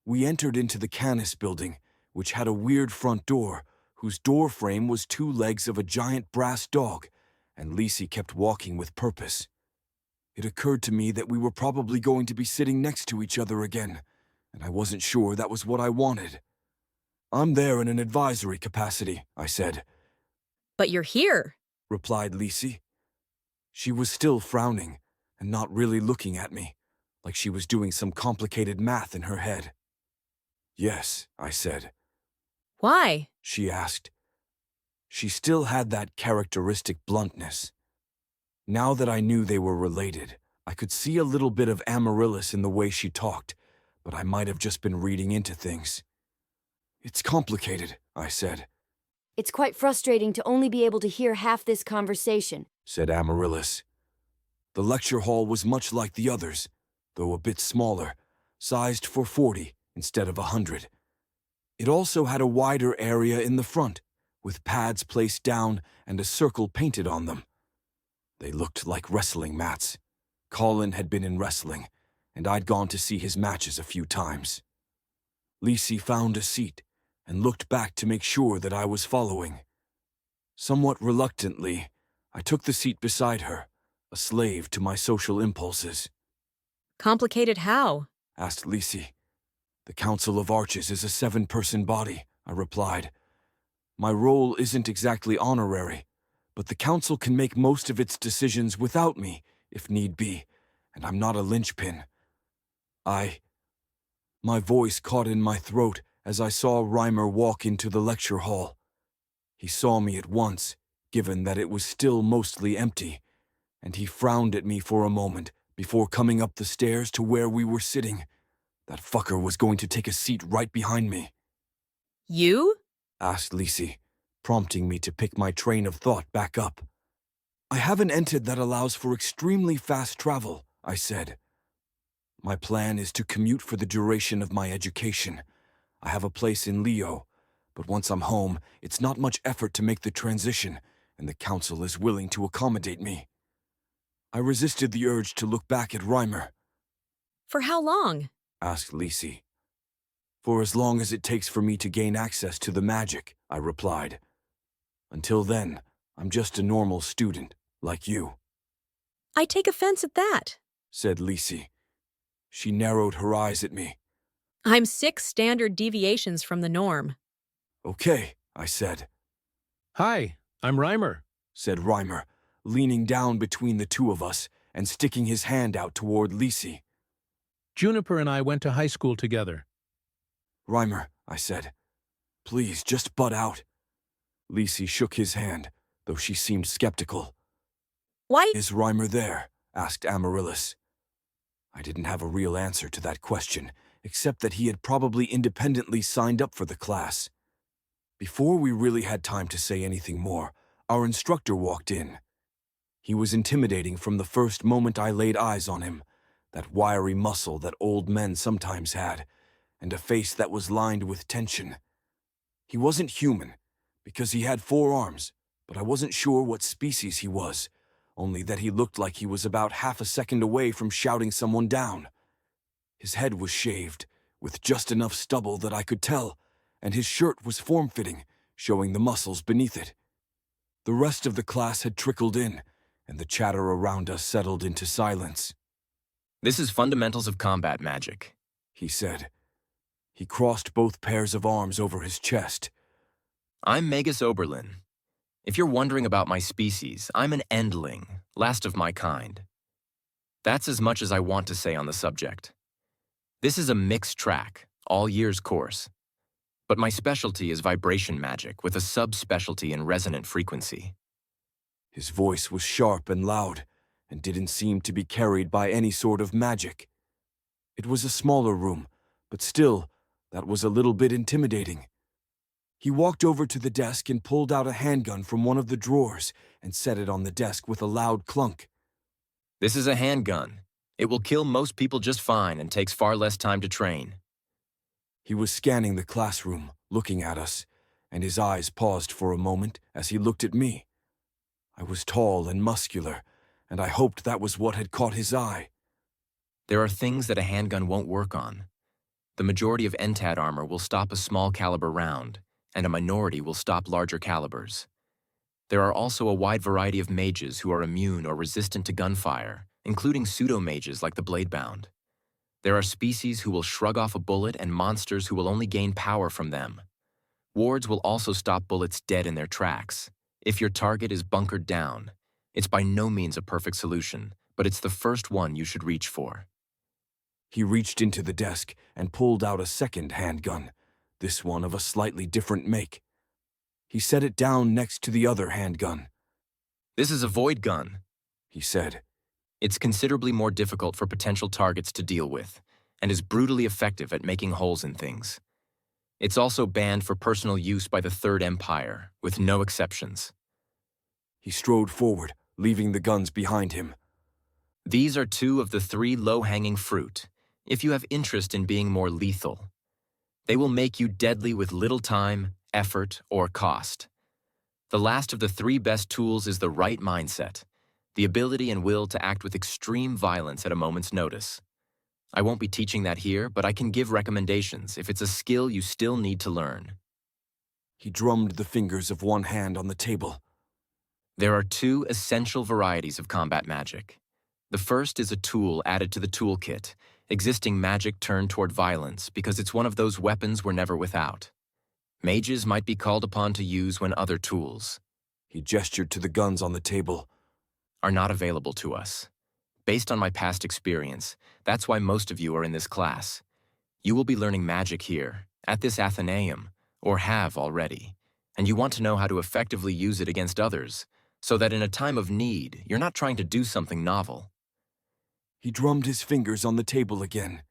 We entered into the Canis building, which had a weird front door, whose door frame was 2 legs of a giant brass dog, and Lisi kept walking with purpose. It occurred to me that we were probably going to be sitting next to each other again, and I wasn't sure that was what I wanted. I'm there in an advisory capacity, I said. But you're here, replied Lisi. She was still frowning and not really looking at me, like she was doing some complicated math in her head. Yes, I said. Why? She asked. She still had that characteristic bluntness. Now that I knew they were related, I could see a little bit of Amaryllis in the way she talked, but I might have just been reading into things. It's complicated, I said. It's quite frustrating to only be able to hear half this conversation, said Amaryllis. The lecture hall was much like the others, though a bit smaller, sized for 40 instead of 100. It also had a wider area in the front, with pads placed down and a circle painted on them. They looked like wrestling mats. Colin had been in wrestling, and I'd gone to see his matches a few times. Lisi found a seat and looked back to make sure that I was following. Somewhat reluctantly, I took the seat beside her, a slave to my social impulses. Complicated how? Asked Lisi. The Council of Arches is a 7-person body, I replied. My role isn't exactly honorary, but the Council can make most of its decisions without me, if need be, and I'm not a linchpin. My voice caught in my throat as I saw Reimer walk into the lecture hall. He saw me at once, given that it was still mostly empty, and he frowned at me for a moment before coming up the stairs to where we were sitting. That fucker was going to take a seat right behind me. You? Asked Lisi, prompting me to pick my train of thought back up. I have an entity that allows for extremely fast travel, I said. My plan is to commute for the duration of my education. I have a place in Leo, but once I'm home, it's not much effort to make the transition, and the Council is willing to accommodate me. I resisted the urge to look back at Reimer. For how long? Asked Lisi. For as long as it takes for me to gain access to the magic, I replied. Until then, I'm just a normal student, like you. I take offense at that, said Lisi. She narrowed her eyes at me. I'm 6 standard deviations from the norm. Okay, I said. Hi, I'm Reimer, said Reimer, leaning down between the two of us and sticking his hand out toward Lisi. Juniper and I went to high school together. Reimer, I said. Please, just butt out. Lisi shook his hand, though she seemed skeptical. Why? Is Reimer there? asked Amaryllis. I didn't have a real answer to that question, except that he had probably independently signed up for the class. Before we really had time to say anything more, our instructor walked in. He was intimidating from the first moment I laid eyes on him, that wiry muscle that old men sometimes had, and a face that was lined with tension. He wasn't human, because he had 4 arms, but I wasn't sure what species he was, only that he looked like he was about half a second away from shouting someone down. His head was shaved, with just enough stubble that I could tell, and his shirt was form-fitting, showing the muscles beneath it. The rest of the class had trickled in, and the chatter around us settled into silence. "This is Fundamentals of Combat Magic," he said. He crossed both pairs of arms over his chest. "I'm Magus Oberlin. If you're wondering about my species, I'm an endling, last of my kind. That's as much as I want to say on the subject. This is a mixed track, all years course. But my specialty is vibration magic with a subspecialty in resonant frequency." His voice was sharp and loud, and didn't seem to be carried by any sort of magic. It was a smaller room, but still, that was a little bit intimidating. He walked over to the desk and pulled out a handgun from one of the drawers and set it on the desk with a loud clunk. "This is a handgun. It will kill most people just fine and takes far less time to train." He was scanning the classroom, looking at us, and his eyes paused for a moment as he looked at me. I was tall and muscular, and I hoped that was what had caught his eye. "There are things that a handgun won't work on. The majority of NTAD armor will stop a small caliber round, and a minority will stop larger calibers. There are also a wide variety of mages who are immune or resistant to gunfire, including pseudo-mages like the Bladebound. There are species who will shrug off a bullet and monsters who will only gain power from them. Wards will also stop bullets dead in their tracks. If your target is bunkered down, it's by no means a perfect solution, but it's the first one you should reach for." He reached into the desk and pulled out a second handgun, this one of a slightly different make. He set it down next to the other handgun. "This is a void gun," he said. "It's considerably more difficult for potential targets to deal with, and is brutally effective at making holes in things. It's also banned for personal use by the Third Empire, with no exceptions." He strode forward, leaving the guns behind him. "These are 2 of the 3 low-hanging fruit, if you have interest in being more lethal. They will make you deadly with little time, effort, or cost. The last of the 3 best tools is the right mindset, the ability and will to act with extreme violence at a moment's notice. I won't be teaching that here, but I can give recommendations if it's a skill you still need to learn." He drummed the fingers of one hand on the table. "There are 2 essential varieties of combat magic. The first is a tool added to the toolkit, existing magic turned toward violence because it's one of those weapons we're never without. Mages might be called upon to use when other tools," he gestured to the guns on the table, "are not available to us. Based on my past experience, that's why most of you are in this class. You will be learning magic here, at this Athenaeum, or have already, and you want to know how to effectively use it against others, so that in a time of need, you're not trying to do something novel." He drummed his fingers on the table again.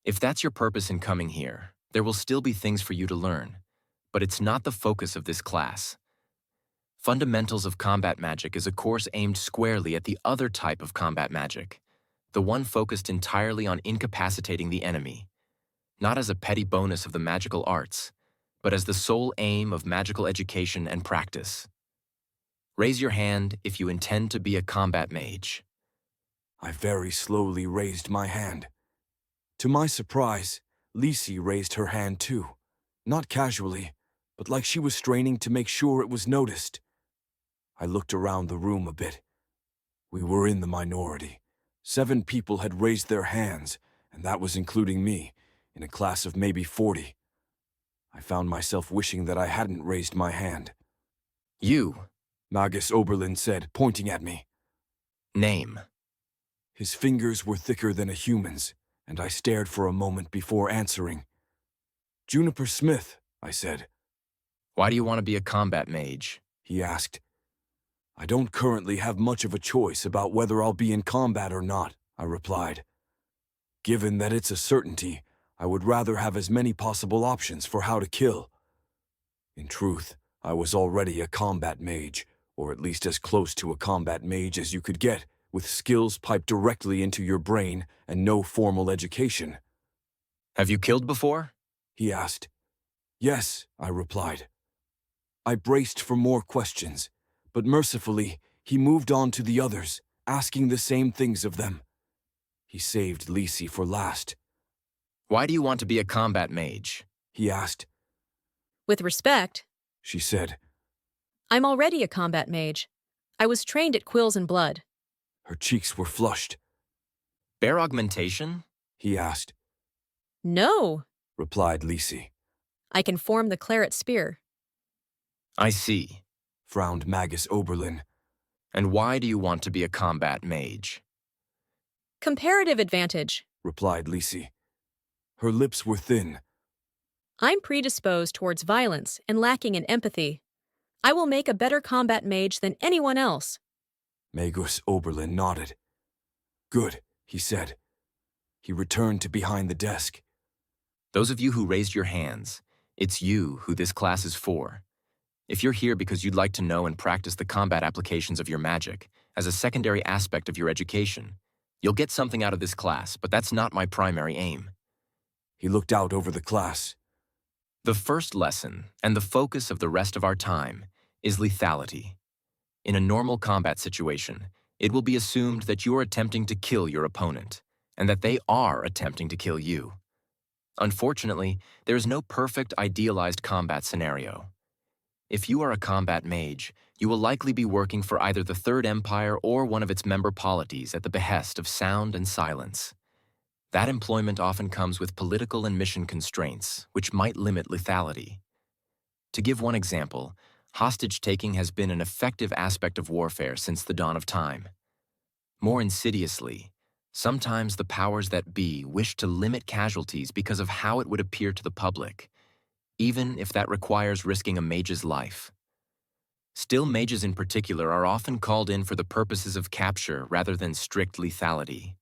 "If that's your purpose in coming here, there will still be things for you to learn, but it's not the focus of this class. Fundamentals of Combat Magic is a course aimed squarely at the other type of combat magic, the one focused entirely on incapacitating the enemy, not as a petty bonus of the magical arts, but as the sole aim of magical education and practice. Raise your hand if you intend to be a combat mage." I very slowly raised my hand. To my surprise, Lisi raised her hand too, not casually, but like she was straining to make sure it was noticed. I looked around the room a bit. We were in the minority. 7 people had raised their hands, and that was including me, in a class of maybe 40. I found myself wishing that I hadn't raised my hand. "You," Magus Oberlin said, pointing at me. "Name." His fingers were thicker than a human's, and I stared for a moment before answering. "Juniper Smith," I said. "Why do you want to be a combat mage?" he asked. I don't currently have much of a choice about whether I'll be in combat or not, I replied. Given that it's a certainty, I would rather have as many possible options for how to kill. In truth, I was already a combat mage, or at least as close to a combat mage as you could get, with skills piped directly into your brain and no formal education. Have you killed before? He asked. Yes, I replied. I braced for more questions, but mercifully, he moved on to the others, asking the same things of them. He saved Lisi for last. Why do you want to be a combat mage? He asked. With respect, She said. I'm already a combat mage. I was trained at Quills and Blood. Her cheeks were flushed. Bear augmentation? He asked. No, Replied Lisi. I can form the claret spear. I see. Frowned Magus Oberlin. And why do you want to be a combat mage? Comparative advantage. Replied Lisi. Her lips were thin. I'm predisposed towards violence and lacking in empathy. I will make a better combat mage than anyone else. Magus Oberlin nodded. Good, he said. He returned to behind the desk. Those of you who raised your hands, it's you who this class is for. If you're here because you'd like to know and practice the combat applications of your magic as a secondary aspect of your education, you'll get something out of this class, but that's not my primary aim. He looked out over the class. The first lesson, and the focus of the rest of our time, is lethality. In a normal combat situation, it will be assumed that you are attempting to kill your opponent, and that they are attempting to kill you. Unfortunately, there is no perfect idealized combat scenario. If you are a combat mage, you will likely be working for either the Third Empire or one of its member polities at the behest of sound and silence. That employment often comes with political and mission constraints, which might limit lethality. To give one example, hostage-taking has been an effective aspect of warfare since the dawn of time. More insidiously, sometimes the powers that be wish to limit casualties because of how it would appear to the public, even if that requires risking a mage's life. Still, mages in particular are often called in for the purposes of capture rather than strict lethality.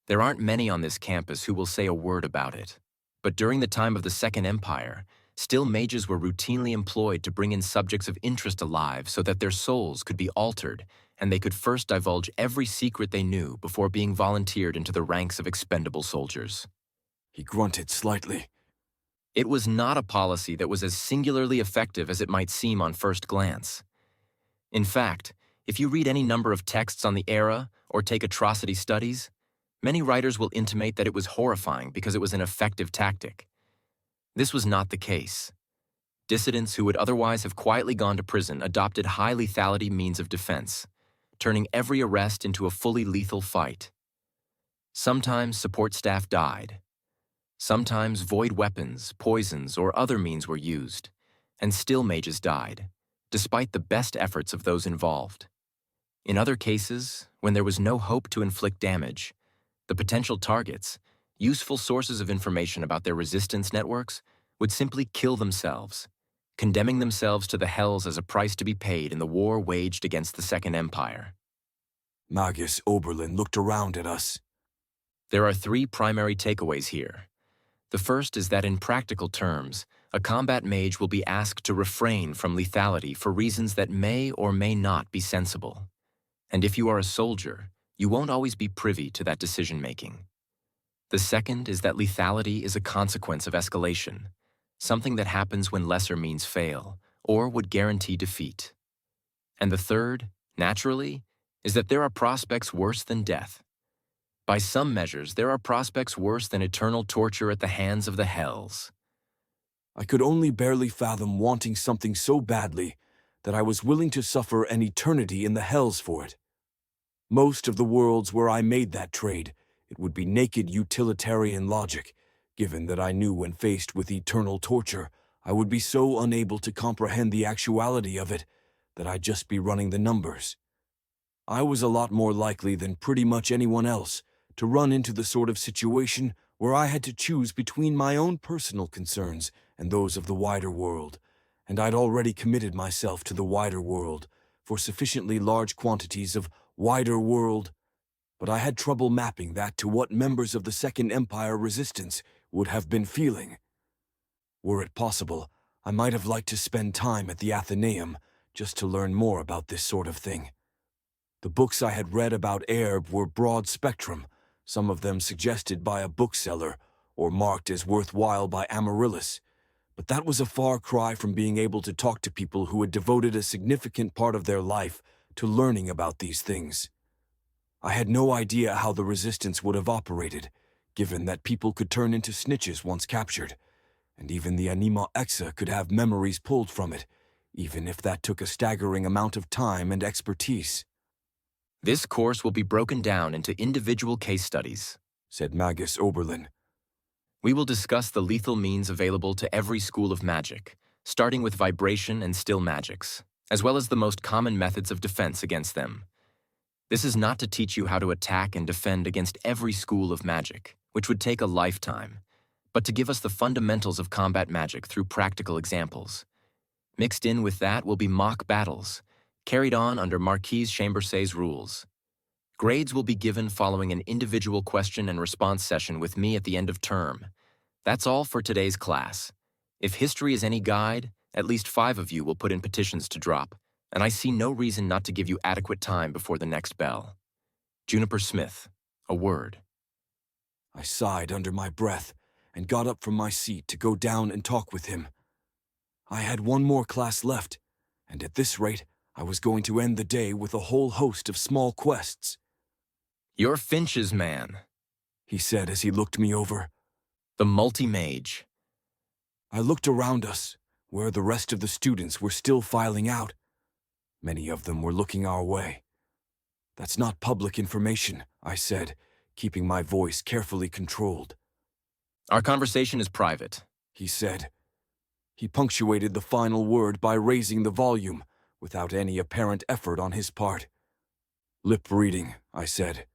There aren't many on this campus who will say a word about it, but during the time of the Second Empire, still mages were routinely employed to bring in subjects of interest alive so that their souls could be altered and they could first divulge every secret they knew before being volunteered into the ranks of expendable soldiers. He grunted slightly. It was not a policy that was as singularly effective as it might seem on first glance. In fact, if you read any number of texts on the era or take atrocity studies, many writers will intimate that it was horrifying because it was an effective tactic. This was not the case. Dissidents who would otherwise have quietly gone to prison adopted high lethality means of defense, turning every arrest into a fully lethal fight. Sometimes support staff died. Sometimes void weapons, poisons, or other means were used, and still mages died, despite the best efforts of those involved. In other cases, when there was no hope to inflict damage, the potential targets, useful sources of information about their resistance networks, would simply kill themselves, condemning themselves to the hells as a price to be paid in the war waged against the Second Empire. Magus Oberlin looked around at us. There are three primary takeaways here. The first is that in practical terms, a combat mage will be asked to refrain from lethality for reasons that may or may not be sensible. And if you are a soldier, you won't always be privy to that decision-making. The second is that lethality is a consequence of escalation, something that happens when lesser means fail, or would guarantee defeat. And the third, naturally, is that there are prospects worse than death. By some measures, there are prospects worse than eternal torture at the hands of the hells. I could only barely fathom wanting something so badly that I was willing to suffer an eternity in the hells for it. Most of the worlds where I made that trade, it would be naked utilitarian logic, given that I knew when faced with eternal torture, I would be so unable to comprehend the actuality of it that I'd just be running the numbers. I was a lot more likely than pretty much anyone else to run into the sort of situation where I had to choose between my own personal concerns and those of the wider world, and I'd already committed myself to the wider world, for sufficiently large quantities of wider world, but I had trouble mapping that to what members of the Second Empire resistance would have been feeling. Were it possible, I might have liked to spend time at the Athenaeum just to learn more about this sort of thing. The books I had read about Erb were broad spectrum, some of them suggested by a bookseller or marked as worthwhile by Amaryllis, but that was a far cry from being able to talk to people who had devoted a significant part of their life to learning about these things. I had no idea how the resistance would have operated, given that people could turn into snitches once captured, and even the Anima Exa could have memories pulled from it, even if that took a staggering amount of time and expertise. This course will be broken down into individual case studies, said Magus Oberlin. We will discuss the lethal means available to every school of magic, starting with vibration and still magics, as well as the most common methods of defense against them. This is not to teach you how to attack and defend against every school of magic, which would take a lifetime, but to give us the fundamentals of combat magic through practical examples. Mixed in with that will be mock battles, carried on under Marquise Chambersay's rules. Grades will be given following an individual question and response session with me at the end of term. That's all for today's class. If history is any guide, at least 5 of you will put in petitions to drop, and I see no reason not to give you adequate time before the next bell. Juniper Smith, a word. I sighed under my breath and got up from my seat to go down and talk with him. I had one more class left, and at this rate, I was going to end the day with a whole host of small quests. You're Finch's man, he said as he looked me over. The multi-mage. I looked around us, where the rest of the students were still filing out. Many of them were looking our way. That's not public information, I said, keeping my voice carefully controlled. Our conversation is private, he said. He punctuated the final word by raising the volume, without any apparent effort on his part. Lip reading, I said.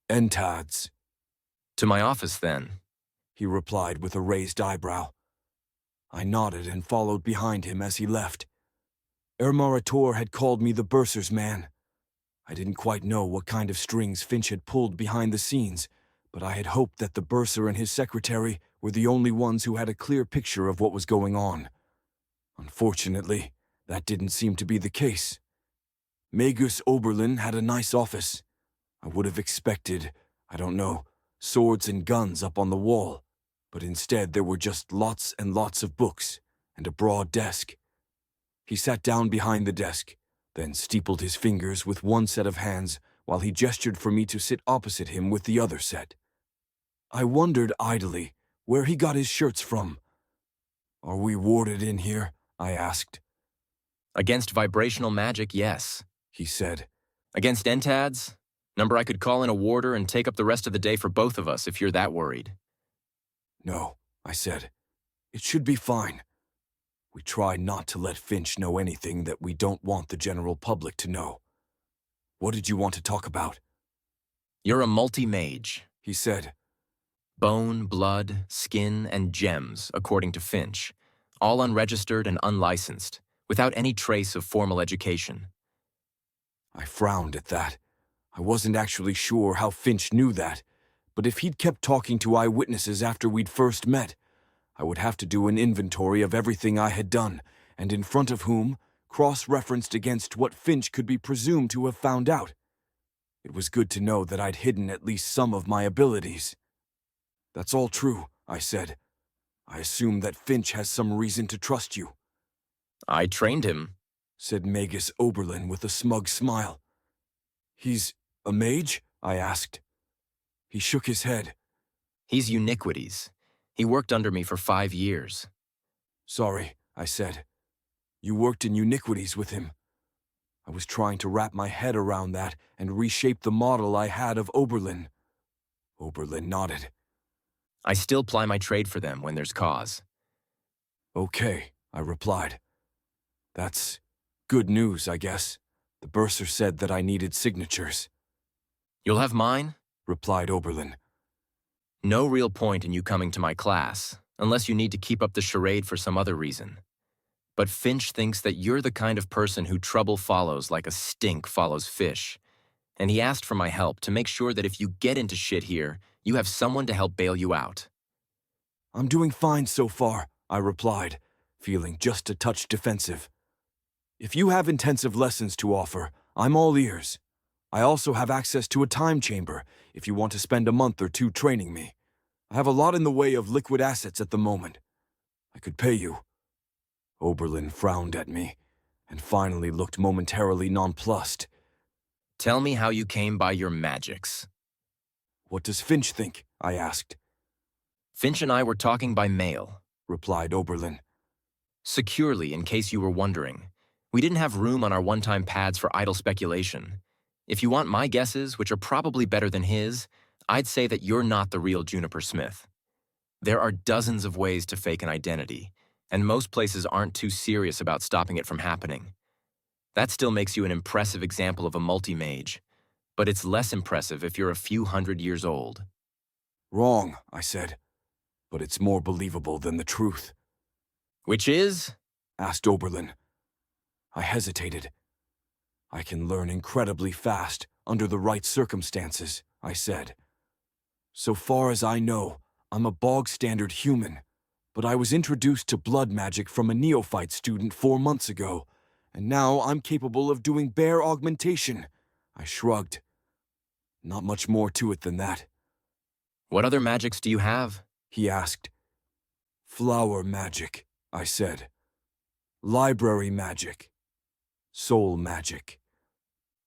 Entads. To my office, then, he replied with a raised eyebrow. I nodded and followed behind him as he left. Ermarator had called me the Bursar's man. I didn't quite know what kind of strings Finch had pulled behind the scenes, but I had hoped that the Bursar and his secretary were the only ones who had a clear picture of what was going on. Unfortunately, that didn't seem to be the case. Magus Oberlin had a nice office. I would have expected, I don't know, swords and guns up on the wall, but instead there were just lots and lots of books and a broad desk. He sat down behind the desk, then steepled his fingers with one set of hands while he gestured for me to sit opposite him with the other set. I wondered idly where he got his shirts from. Are we warded in here? I asked. Against vibrational magic, yes, he said. Against entads? Number I could call in a warder and take up the rest of the day for both of us if you're that worried. No, I said. It should be fine. We try not to let Finch know anything that we don't want the general public to know. What did you want to talk about? You're a multi-mage, he said. Bone, blood, skin, and gems, according to Finch, all unregistered and unlicensed, without any trace of formal education. I frowned at that. I wasn't actually sure how Finch knew that, but if he'd kept talking to eyewitnesses after we'd first met, I would have to do an inventory of everything I had done, and in front of whom, cross-referenced against what Finch could be presumed to have found out. It was good to know that I'd hidden at least some of my abilities. That's all true, I said. I assume that Finch has some reason to trust you. I trained him, said Magus Oberlin with a smug smile. He's a mage? I asked. He shook his head. He's Uniquities. He worked under me for 5 years. Sorry, I said. You worked in Uniquities with him. I was trying to wrap my head around that and reshape the model I had of Oberlin. Oberlin nodded. I still ply my trade for them when there's cause. Okay, I replied. That's good news, I guess. The bursar said that I needed signatures. You'll have mine, replied Oberlin. No real point in you coming to my class, unless you need to keep up the charade for some other reason. But Finch thinks that you're the kind of person who trouble follows like a stink follows fish. And he asked for my help to make sure that if you get into shit here, you have someone to help bail you out. I'm doing fine so far, I replied, feeling just a touch defensive. If you have intensive lessons to offer, I'm all ears. I also have access to a time chamber if you want to spend a month or two training me. I have a lot in the way of liquid assets at the moment. I could pay you. Oberlin frowned at me and finally looked momentarily nonplussed. Tell me how you came by your magics. What does Finch think? I asked. Finch and I were talking by mail, replied Oberlin. Securely, in case you were wondering. We didn't have room on our one-time pads for idle speculation. If you want my guesses, which are probably better than his, I'd say that you're not the real Juniper Smith. There are dozens of ways to fake an identity, and most places aren't too serious about stopping it from happening. That still makes you an impressive example of a multi-mage, but it's less impressive if you're a few hundred years old. Wrong, I said, but it's more believable than the truth. Which is? Asked Oberlin. I hesitated. I can learn incredibly fast under the right circumstances, I said. So far as I know, I'm a bog-standard human, but I was introduced to blood magic from a neophyte student 4 months ago, and now I'm capable of doing bare augmentation. I shrugged. Not much more to it than that. What other magics do you have? He asked. Flower magic, I said. Library magic. Soul magic.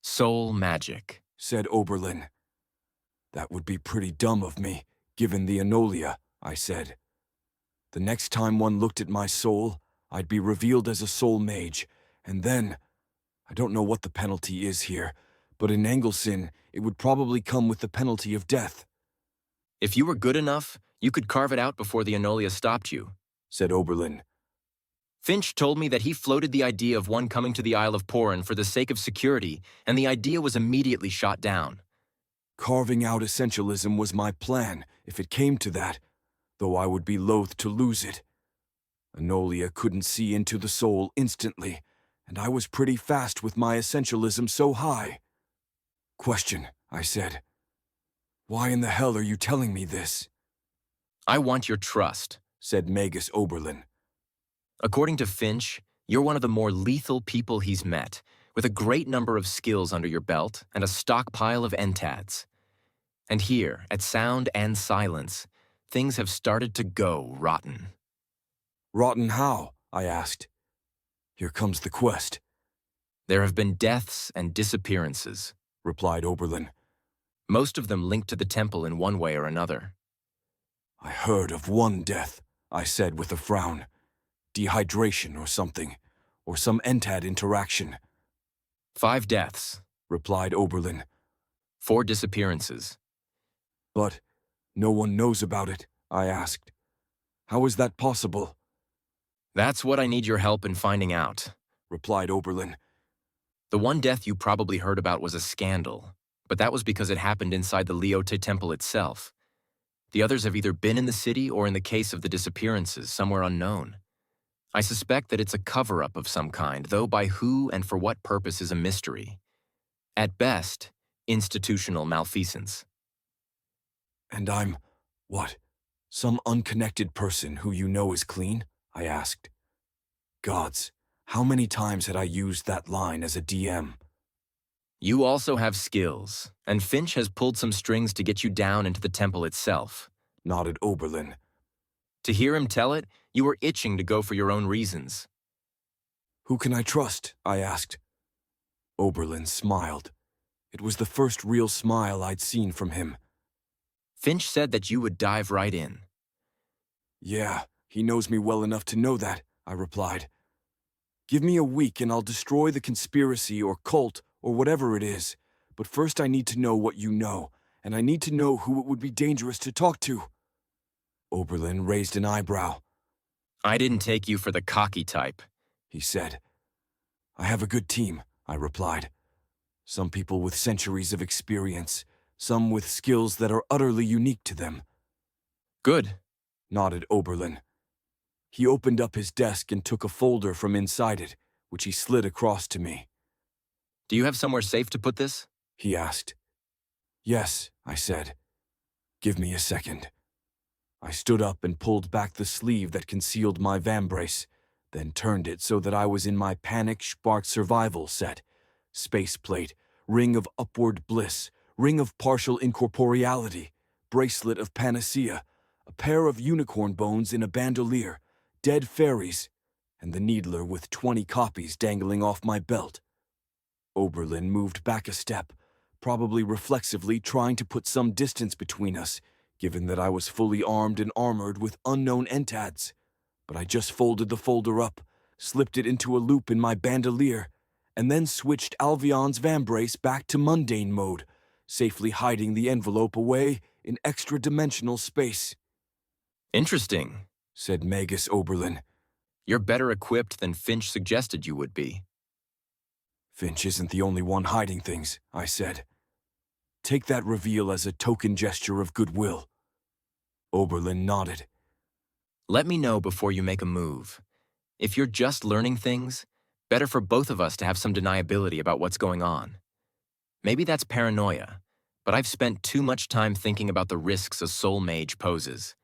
Soul magic, said Oberlin. That would be pretty dumb of me, given the anolia, I said. The next time one looked at my soul, I'd be revealed as a soul mage, and then, I don't know what the penalty is here, but in Engelsin, it would probably come with the penalty of death. If you were good enough, you could carve it out before the anolia stopped you, said Oberlin. Finch told me that he floated the idea of one coming to the Isle of Porin for the sake of security, and the idea was immediately shot down. Carving out essentialism was my plan, if it came to that, though I would be loath to lose it. Anolia couldn't see into the soul instantly, and I was pretty fast with my essentialism so high. Question, I said. Why in the hell are you telling me this? I want your trust, said Magus Oberlin. According to Finch, you're one of the more lethal people he's met, with a great number of skills under your belt and a stockpile of entads. And here, at Sound and Silence, things have started to go rotten. Rotten how? I asked. Here comes the quest. There have been deaths and disappearances, replied Oberlin. Most of them linked to the temple in one way or another. I heard of one death, I said with a frown. Dehydration or something, or some entad interaction. 5 deaths, replied Oberlin. 4 disappearances. But no one knows about it, I asked. How is that possible? That's what I need your help in finding out, replied Oberlin. The one death you probably heard about was a scandal, but that was because it happened inside the Leote temple itself. The others have either been in the city or, in the case of the disappearances, somewhere unknown. I suspect that it's a cover-up of some kind, though by who and for what purpose is a mystery. At best, institutional malfeasance. And I'm, what, some unconnected person who you know is clean? I asked. Gods, how many times had I used that line as a DM? You also have skills, and Finch has pulled some strings to get you down into the temple itself, nodded Oberlin. To hear him tell it, you were itching to go for your own reasons. Who can I trust? I asked. Oberlin smiled. It was the first real smile I'd seen from him. Finch said that you would dive right in. Yeah, he knows me well enough to know that, I replied. Give me a week and I'll destroy the conspiracy or cult or whatever it is. But first I need to know what you know, and I need to know who it would be dangerous to talk to. Oberlin raised an eyebrow. I didn't take you for the cocky type, he said. I have a good team, I replied. Some people with centuries of experience, some with skills that are utterly unique to them. Good, nodded Oberlin. He opened up his desk and took a folder from inside it, which he slid across to me. Do you have somewhere safe to put this? He asked. Yes, I said. Give me a second. I stood up and pulled back the sleeve that concealed my vambrace, then turned it so that I was in my panic Spark survival set. Space plate, ring of upward bliss, ring of partial incorporeality, bracelet of panacea, a pair of unicorn bones in a bandolier, dead fairies, and the needler with 20 copies dangling off my belt. Oberlin moved back a step, probably reflexively trying to put some distance between us, given that I was fully armed and armored with unknown entads. But I just folded the folder up, slipped it into a loop in my bandolier, and then switched Alvion's vambrace back to mundane mode, safely hiding the envelope away in extra-dimensional space. Interesting, said Magus Oberlin. You're better equipped than Finch suggested you would be. Finch isn't the only one hiding things, I said. Take that reveal as a token gesture of goodwill. Oberlin nodded. Let me know before you make a move. If you're just learning things, better for both of us to have some deniability about what's going on. Maybe that's paranoia, but I've spent too much time thinking about the risks a soul mage poses.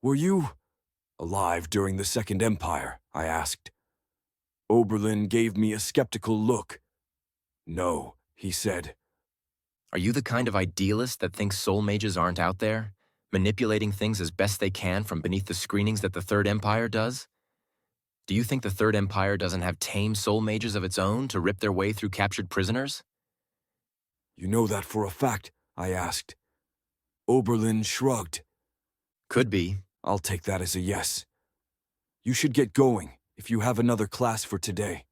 Were you alive during the Second Empire? I asked. Oberlin gave me a skeptical look. No, he said. Are you the kind of idealist that thinks soul mages aren't out there, manipulating things as best they can from beneath the screenings that the Third Empire does? Do you think the Third Empire doesn't have tame soul mages of its own to rip their way through captured prisoners? You know that for a fact? I asked. Oberlin shrugged. Could be. I'll take that as a yes. You should get going if you have another class for today.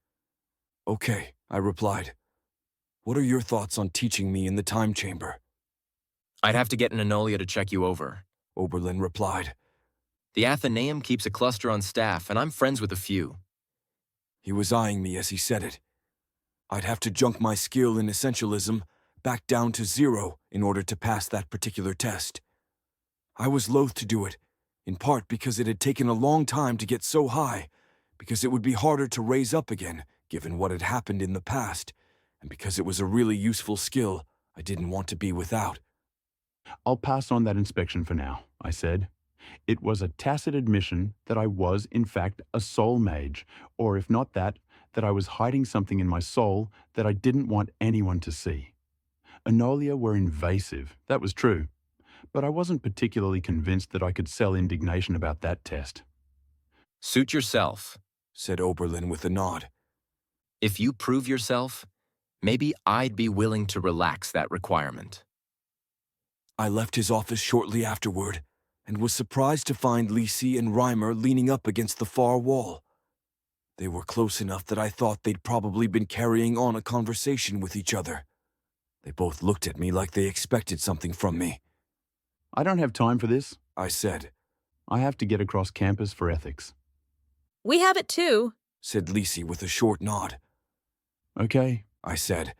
Okay, I replied. What are your thoughts on teaching me in the time chamber? I'd have to get an Enolia to check you over, Oberlin replied. The Athenaeum keeps a cluster on staff, and I'm friends with a few. He was eyeing me as he said it. I'd have to junk my skill in essentialism back down to 0 in order to pass that particular test. I was loath to do it, in part because it had taken a long time to get so high, because it would be harder to raise up again, given what had happened in the past, and because it was a really useful skill I didn't want to be without. I'll pass on that inspection for now, I said. It was a tacit admission that I was, in fact, a soul mage, or if not that I was hiding something in my soul that I didn't want anyone to see. Enolia were invasive, that was true, but I wasn't particularly convinced that I could sell indignation about that test. Suit yourself, said Oberlin with a nod. If you prove yourself, maybe I'd be willing to relax that requirement. I left his office shortly afterward, and was surprised to find Lisi and Reimer leaning up against the far wall. They were close enough that I thought they'd probably been carrying on a conversation with each other. They both looked at me like they expected something from me. I don't have time for this, I said. I have to get across campus for ethics. We have it too, said Lisi with a short nod. Okay, I said.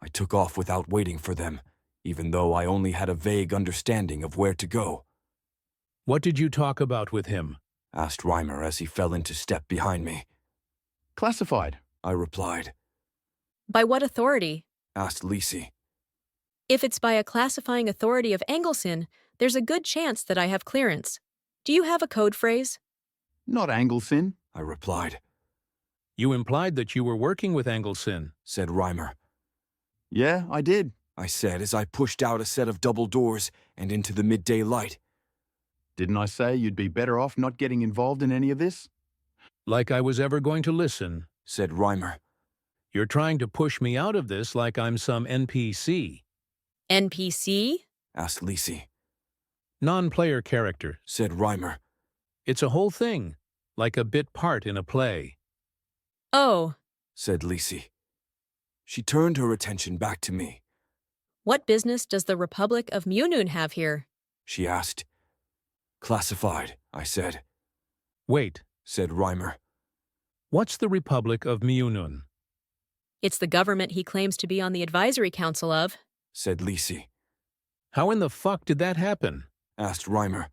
I took off without waiting for them, even though I only had a vague understanding of where to go. What did you talk about with him? Asked Reimer as he fell into step behind me. Classified, I replied. By what authority? Asked Lisi. If it's by a classifying authority of Angelson, there's a good chance that I have clearance. Do you have a code phrase? Not Angelson, I replied. You implied that you were working with Angelson, said Reimer. Yeah, I did, I said as I pushed out a set of double doors and into the midday light. Didn't I say you'd be better off not getting involved in any of this? Like I was ever going to listen, said Reimer. You're trying to push me out of this like I'm some NPC. NPC? Asked Lisi. Non-player character, said Reimer. It's a whole thing, like a bit part in a play. Oh, said Lisi. She turned her attention back to me. What business does the Republic of Munun have here? She asked. Classified, I said. Wait, said Reimer. What's the Republic of Munun? It's the government he claims to be on the advisory council of, said Lisi. How in the fuck did that happen? Asked Reimer.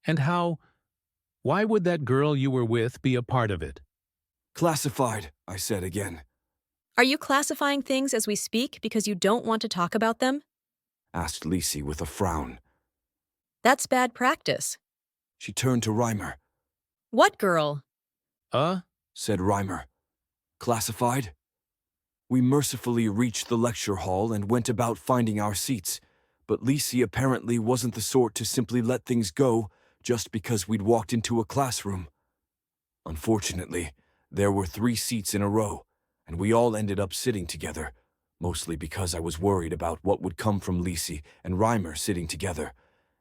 And how... Why would that girl you were with be a part of it? Classified, I said again. Are you classifying things as we speak because you don't want to talk about them? Asked Lisi with a frown. That's bad practice. She turned to Reimer. What girl? Said Reimer. Classified? We mercifully reached the lecture hall and went about finding our seats, but Lisi apparently wasn't the sort to simply let things go just because we'd walked into a classroom. Unfortunately, there were 3 seats in a row, and we all ended up sitting together, mostly because I was worried about what would come from Lisi and Reimer sitting together,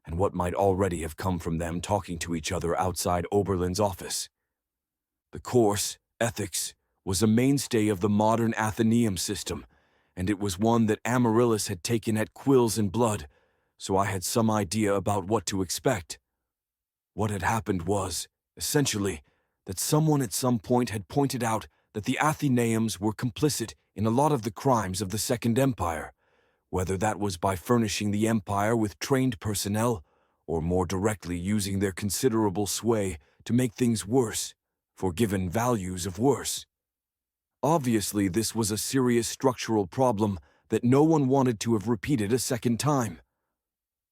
and what might already have come from them talking to each other outside Oberlin's office. The course, Ethics, was a mainstay of the modern Athenaeum system, and it was one that Amaryllis had taken at quills and blood, so I had some idea about what to expect. What had happened was, essentially, that someone at some point had pointed out that the Athenaeums were complicit in a lot of the crimes of the Second Empire, whether that was by furnishing the Empire with trained personnel, or more directly using their considerable sway to make things worse, for given values of worse. Obviously, this was a serious structural problem that no one wanted to have repeated a second time.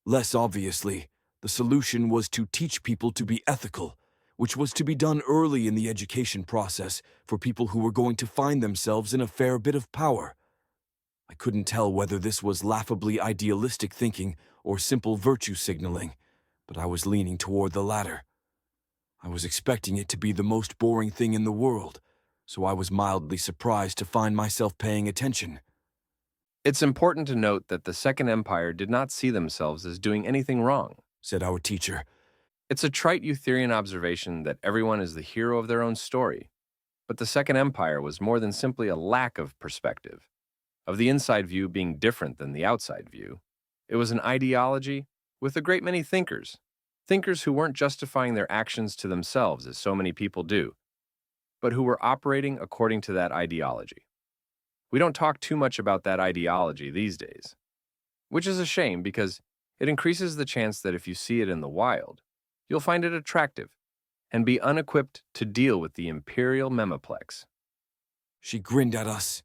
Less obviously, the solution was to teach people to be ethical, which was to be done early in the education process for people who were going to find themselves in a fair bit of power. I couldn't tell whether this was laughably idealistic thinking or simple virtue signaling, but I was leaning toward the latter. I was expecting it to be the most boring thing in the world, so I was mildly surprised to find myself paying attention. It's important to note that the Second Empire did not see themselves as doing anything wrong, said our teacher. It's a trite Eutherian observation that everyone is the hero of their own story, but the Second Empire was more than simply a lack of perspective, of the inside view being different than the outside view. It was an ideology with a great many thinkers who weren't justifying their actions to themselves as so many people do, but who were operating according to that ideology. We don't talk too much about that ideology these days, which is a shame because it increases the chance that if you see it in the wild, you'll find it attractive and be unequipped to deal with the imperial memoplex. She grinned at us.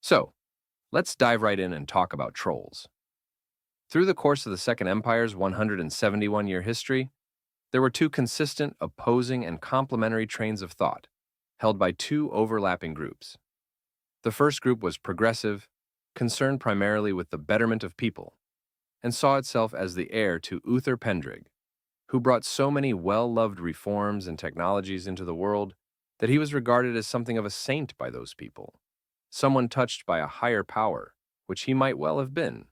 So, let's dive right in and talk about trolls. Through the course of the Second Empire's 171-year history, there were 2 consistent, opposing, and complementary trains of thought, held by 2 overlapping groups. The first group was progressive, concerned primarily with the betterment of people, and saw itself as the heir to Uther Pendrig, who brought so many well-loved reforms and technologies into the world that he was regarded as something of a saint by those people, someone touched by a higher power, which he might well have been.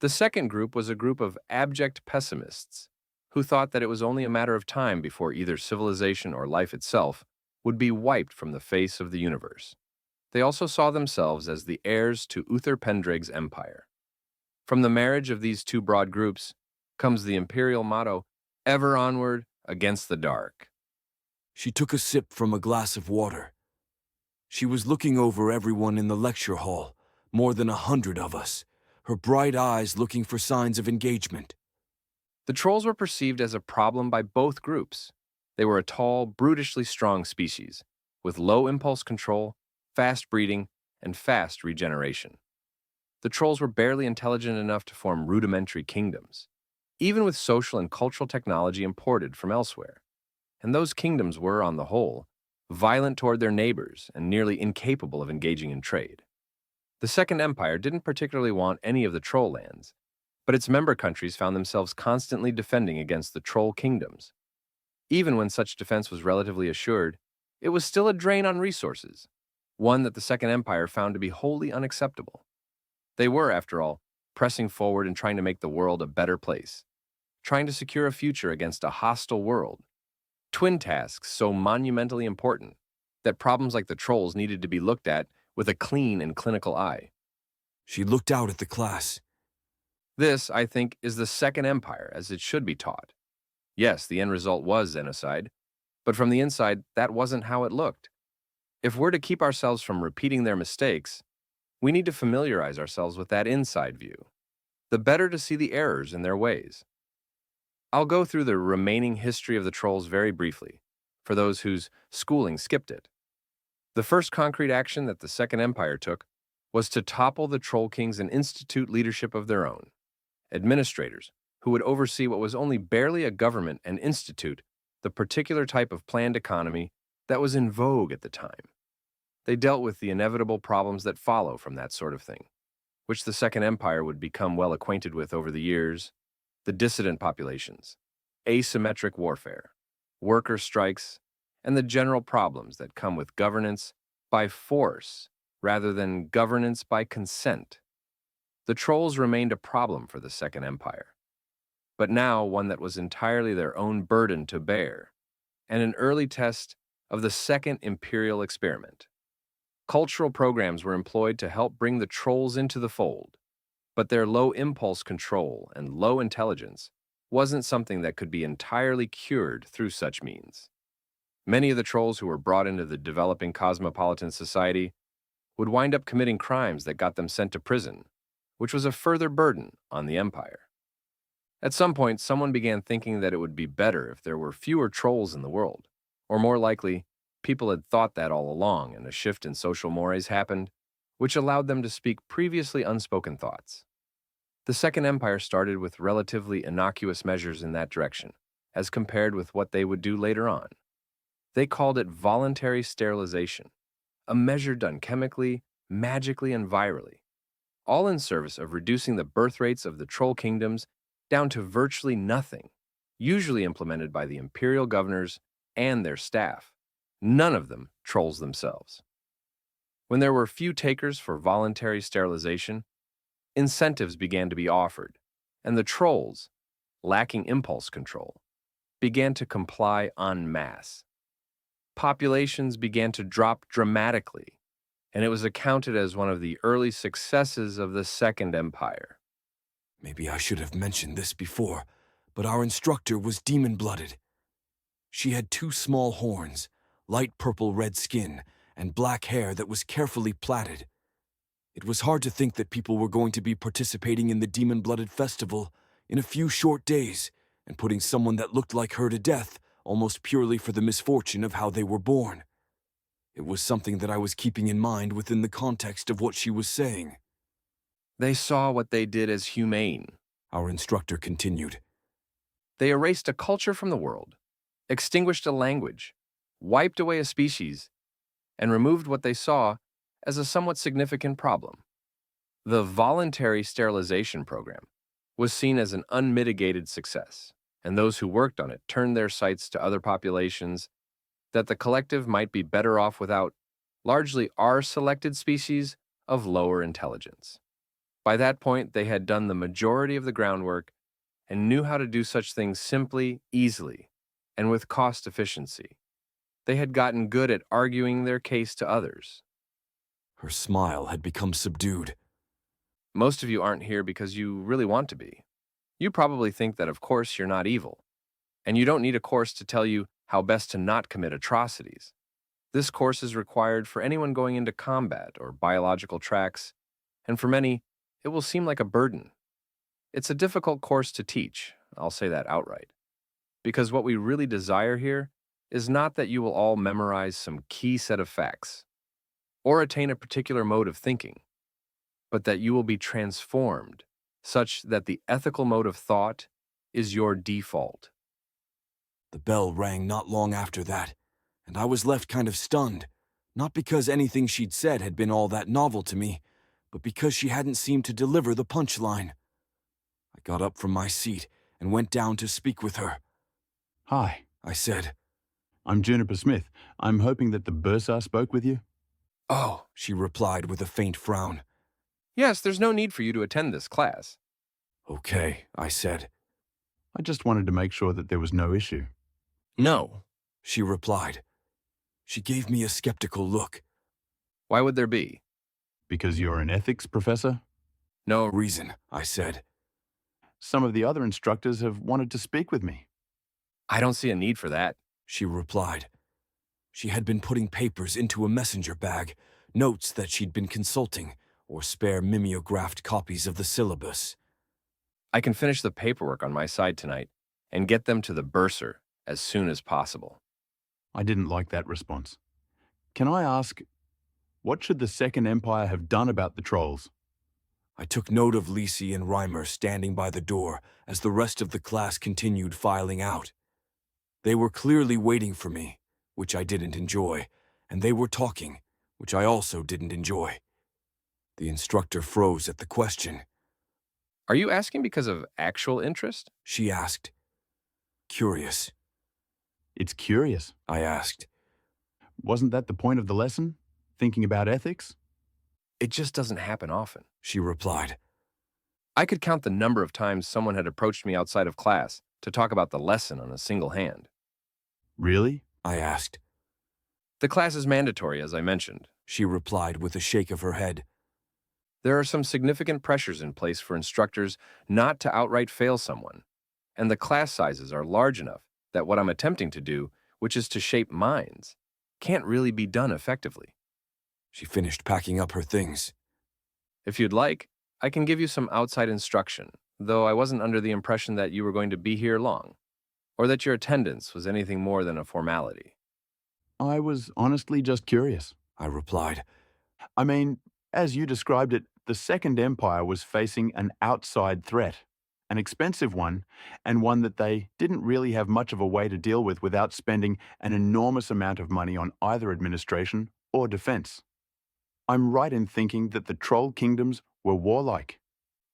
The second group was a group of abject pessimists who thought that it was only a matter of time before either civilization or life itself would be wiped from the face of the universe. They also saw themselves as the heirs to Uther Pendrig's empire. From the marriage of these 2 broad groups comes the imperial motto, "Ever onward against the dark." She took a sip from a glass of water. She was looking over everyone in the lecture hall, more than 100 of us, her bright eyes looking for signs of engagement. The trolls were perceived as a problem by both groups. They were a tall, brutishly strong species, with low impulse control, fast breeding, and fast regeneration. The trolls were barely intelligent enough to form rudimentary kingdoms, even with social and cultural technology imported from elsewhere. And those kingdoms were, on the whole, violent toward their neighbors and nearly incapable of engaging in trade. The Second Empire didn't particularly want any of the troll lands, but its member countries found themselves constantly defending against the troll kingdoms. Even when such defense was relatively assured, it was still a drain on resources, one that the Second Empire found to be wholly unacceptable. They were, after all, pressing forward and trying to make the world a better place, trying to secure a future against a hostile world. Twin tasks so monumentally important that problems like the trolls needed to be looked at with a clean and clinical eye. She looked out at the class. This, I think, is the Second Empire as it should be taught. Yes, the end result was genocide, but from the inside, that wasn't how it looked. If we're to keep ourselves from repeating their mistakes, we need to familiarize ourselves with that inside view, the better to see the errors in their ways. I'll go through the remaining history of the trolls very briefly, for those whose schooling skipped it. The first concrete action that the Second Empire took was to topple the Troll Kings and institute leadership of their own, administrators who would oversee what was only barely a government and institute the particular type of planned economy that was in vogue at the time. They dealt with the inevitable problems that follow from that sort of thing, which the Second Empire would become well acquainted with over the years: the dissident populations, asymmetric warfare, worker strikes, and the general problems that come with governance by force rather than governance by consent. The trolls remained a problem for the Second Empire, but now one that was entirely their own burden to bear, and an early test of the Second Imperial Experiment. Cultural programs were employed to help bring the trolls into the fold, but their low impulse control and low intelligence wasn't something that could be entirely cured through such means. Many of the trolls who were brought into the developing cosmopolitan society would wind up committing crimes that got them sent to prison, which was a further burden on the empire. At some point, someone began thinking that it would be better if there were fewer trolls in the world, or more likely, people had thought that all along and a shift in social mores happened, which allowed them to speak previously unspoken thoughts. The Second Empire started with relatively innocuous measures in that direction, as compared with what they would do later on. They called it voluntary sterilization, a measure done chemically, magically, and virally, all in service of reducing the birth rates of the troll kingdoms down to virtually nothing, usually implemented by the imperial governors and their staff, none of them trolls themselves. When there were few takers for voluntary sterilization, incentives began to be offered, and the trolls, lacking impulse control, began to comply en masse. Populations began to drop dramatically, and it was accounted as one of the early successes of the Second Empire. Maybe I should have mentioned this before, but our instructor was demon-blooded. She had 2 small horns, light purple-red skin, and black hair that was carefully plaited. It was hard to think that people were going to be participating in the demon-blooded festival in a few short days and putting someone that looked like her to death almost purely for the misfortune of how they were born. It was something that I was keeping in mind within the context of what she was saying. They saw what they did as humane, our instructor continued. They erased a culture from the world, extinguished a language, wiped away a species, and removed what they saw as a somewhat significant problem. The voluntary sterilization program was seen as an unmitigated success, and those who worked on it turned their sights to other populations that the collective might be better off without, largely our selected species of lower intelligence. By that point, they had done the majority of the groundwork and knew how to do such things simply, easily, and with cost efficiency. They had gotten good at arguing their case to others. Her smile had become subdued. Most of you aren't here because you really want to be. You probably think that of course you're not evil, and you don't need a course to tell you how best to not commit atrocities. This course is required for anyone going into combat or biological tracks, and for many, it will seem like a burden. It's a difficult course to teach, I'll say that outright, because what we really desire here is not that you will all memorize some key set of facts or attain a particular mode of thinking, but that you will be transformed such that the ethical mode of thought is your default. The bell rang not long after that, and I was left kind of stunned, not because anything she'd said had been all that novel to me, but because she hadn't seemed to deliver the punchline. I got up from my seat and went down to speak with her. Hi, I said. I'm Juniper Smith. I'm hoping that the bursar spoke with you. Oh, she replied with a faint frown. Yes, there's no need for you to attend this class. Okay, I said. I just wanted to make sure that there was no issue. No, she replied. She gave me a skeptical look. Why would there be? Because you're an ethics professor? No reason, I said. Some of the other instructors have wanted to speak with me. I don't see a need for that, she replied. She had been putting papers into a messenger bag, notes that she'd been consulting, or spare mimeographed copies of the syllabus. I can finish the paperwork on my side tonight, and get them to the bursar as soon as possible. I didn't like that response. Can I ask, what should the Second Empire have done about the trolls? I took note of Lisi and Reimer standing by the door as the rest of the class continued filing out. They were clearly waiting for me, which I didn't enjoy, and they were talking, which I also didn't enjoy. The instructor froze at the question. Are you asking because of actual interest? She asked. Curious. It's curious, I asked. Wasn't that the point of the lesson? Thinking about ethics? It just doesn't happen often, she replied. I could count the number of times someone had approached me outside of class to talk about the lesson on a single hand. Really? I asked. The class is mandatory, as I mentioned, she replied with a shake of her head. There are some significant pressures in place for instructors not to outright fail someone, and the class sizes are large enough that what I'm attempting to do, which is to shape minds, can't really be done effectively. She finished packing up her things. If you'd like, I can give you some outside instruction, though I wasn't under the impression that you were going to be here long, or that your attendance was anything more than a formality. I was honestly just curious, I replied. I mean, as you described it, the Second Empire was facing an outside threat, an expensive one, and one that they didn't really have much of a way to deal with without spending an enormous amount of money on either administration or defense. I'm right in thinking that the troll kingdoms were warlike.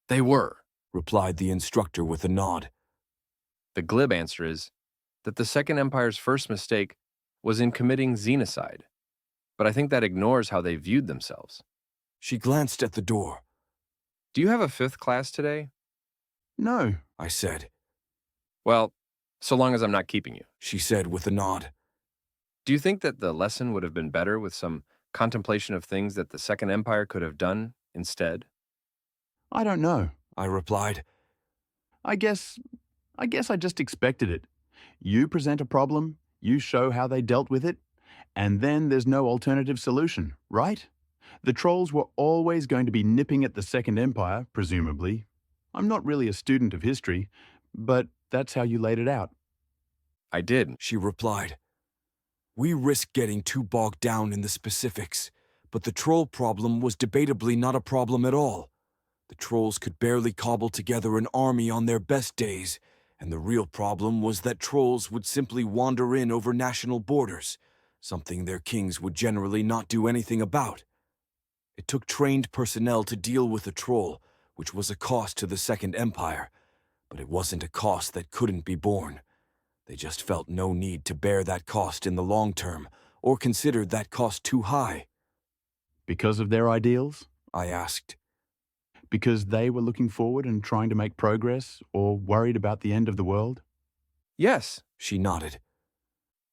They were, replied the instructor with a nod. The glib answer is that the Second Empire's first mistake was in committing xenocide, but I think that ignores how they viewed themselves. She glanced at the door. Do you have a fifth class today? No, I said. Well, so long as I'm not keeping you, she said with a nod. Do you think that the lesson would have been better with some contemplation of things that the Second Empire could have done instead? I don't know, I replied. I guess I just expected it. You present a problem, you show how they dealt with it, and then there's no alternative solution, right? The trolls were always going to be nipping at the Second Empire, presumably. I'm not really a student of history, but that's how you laid it out. I did, she replied. We risked getting too bogged down in the specifics, but the troll problem was debatably not a problem at all. The trolls could barely cobble together an army on their best days, and the real problem was that trolls would simply wander in over national borders, something their kings would generally not do anything about. It took trained personnel to deal with a troll, which was a cost to the Second Empire, but it wasn't a cost that couldn't be borne. They just felt no need to bear that cost in the long term, or considered that cost too high. Because of their ideals? I asked. Because they were looking forward and trying to make progress, or worried about the end of the world? Yes, she nodded.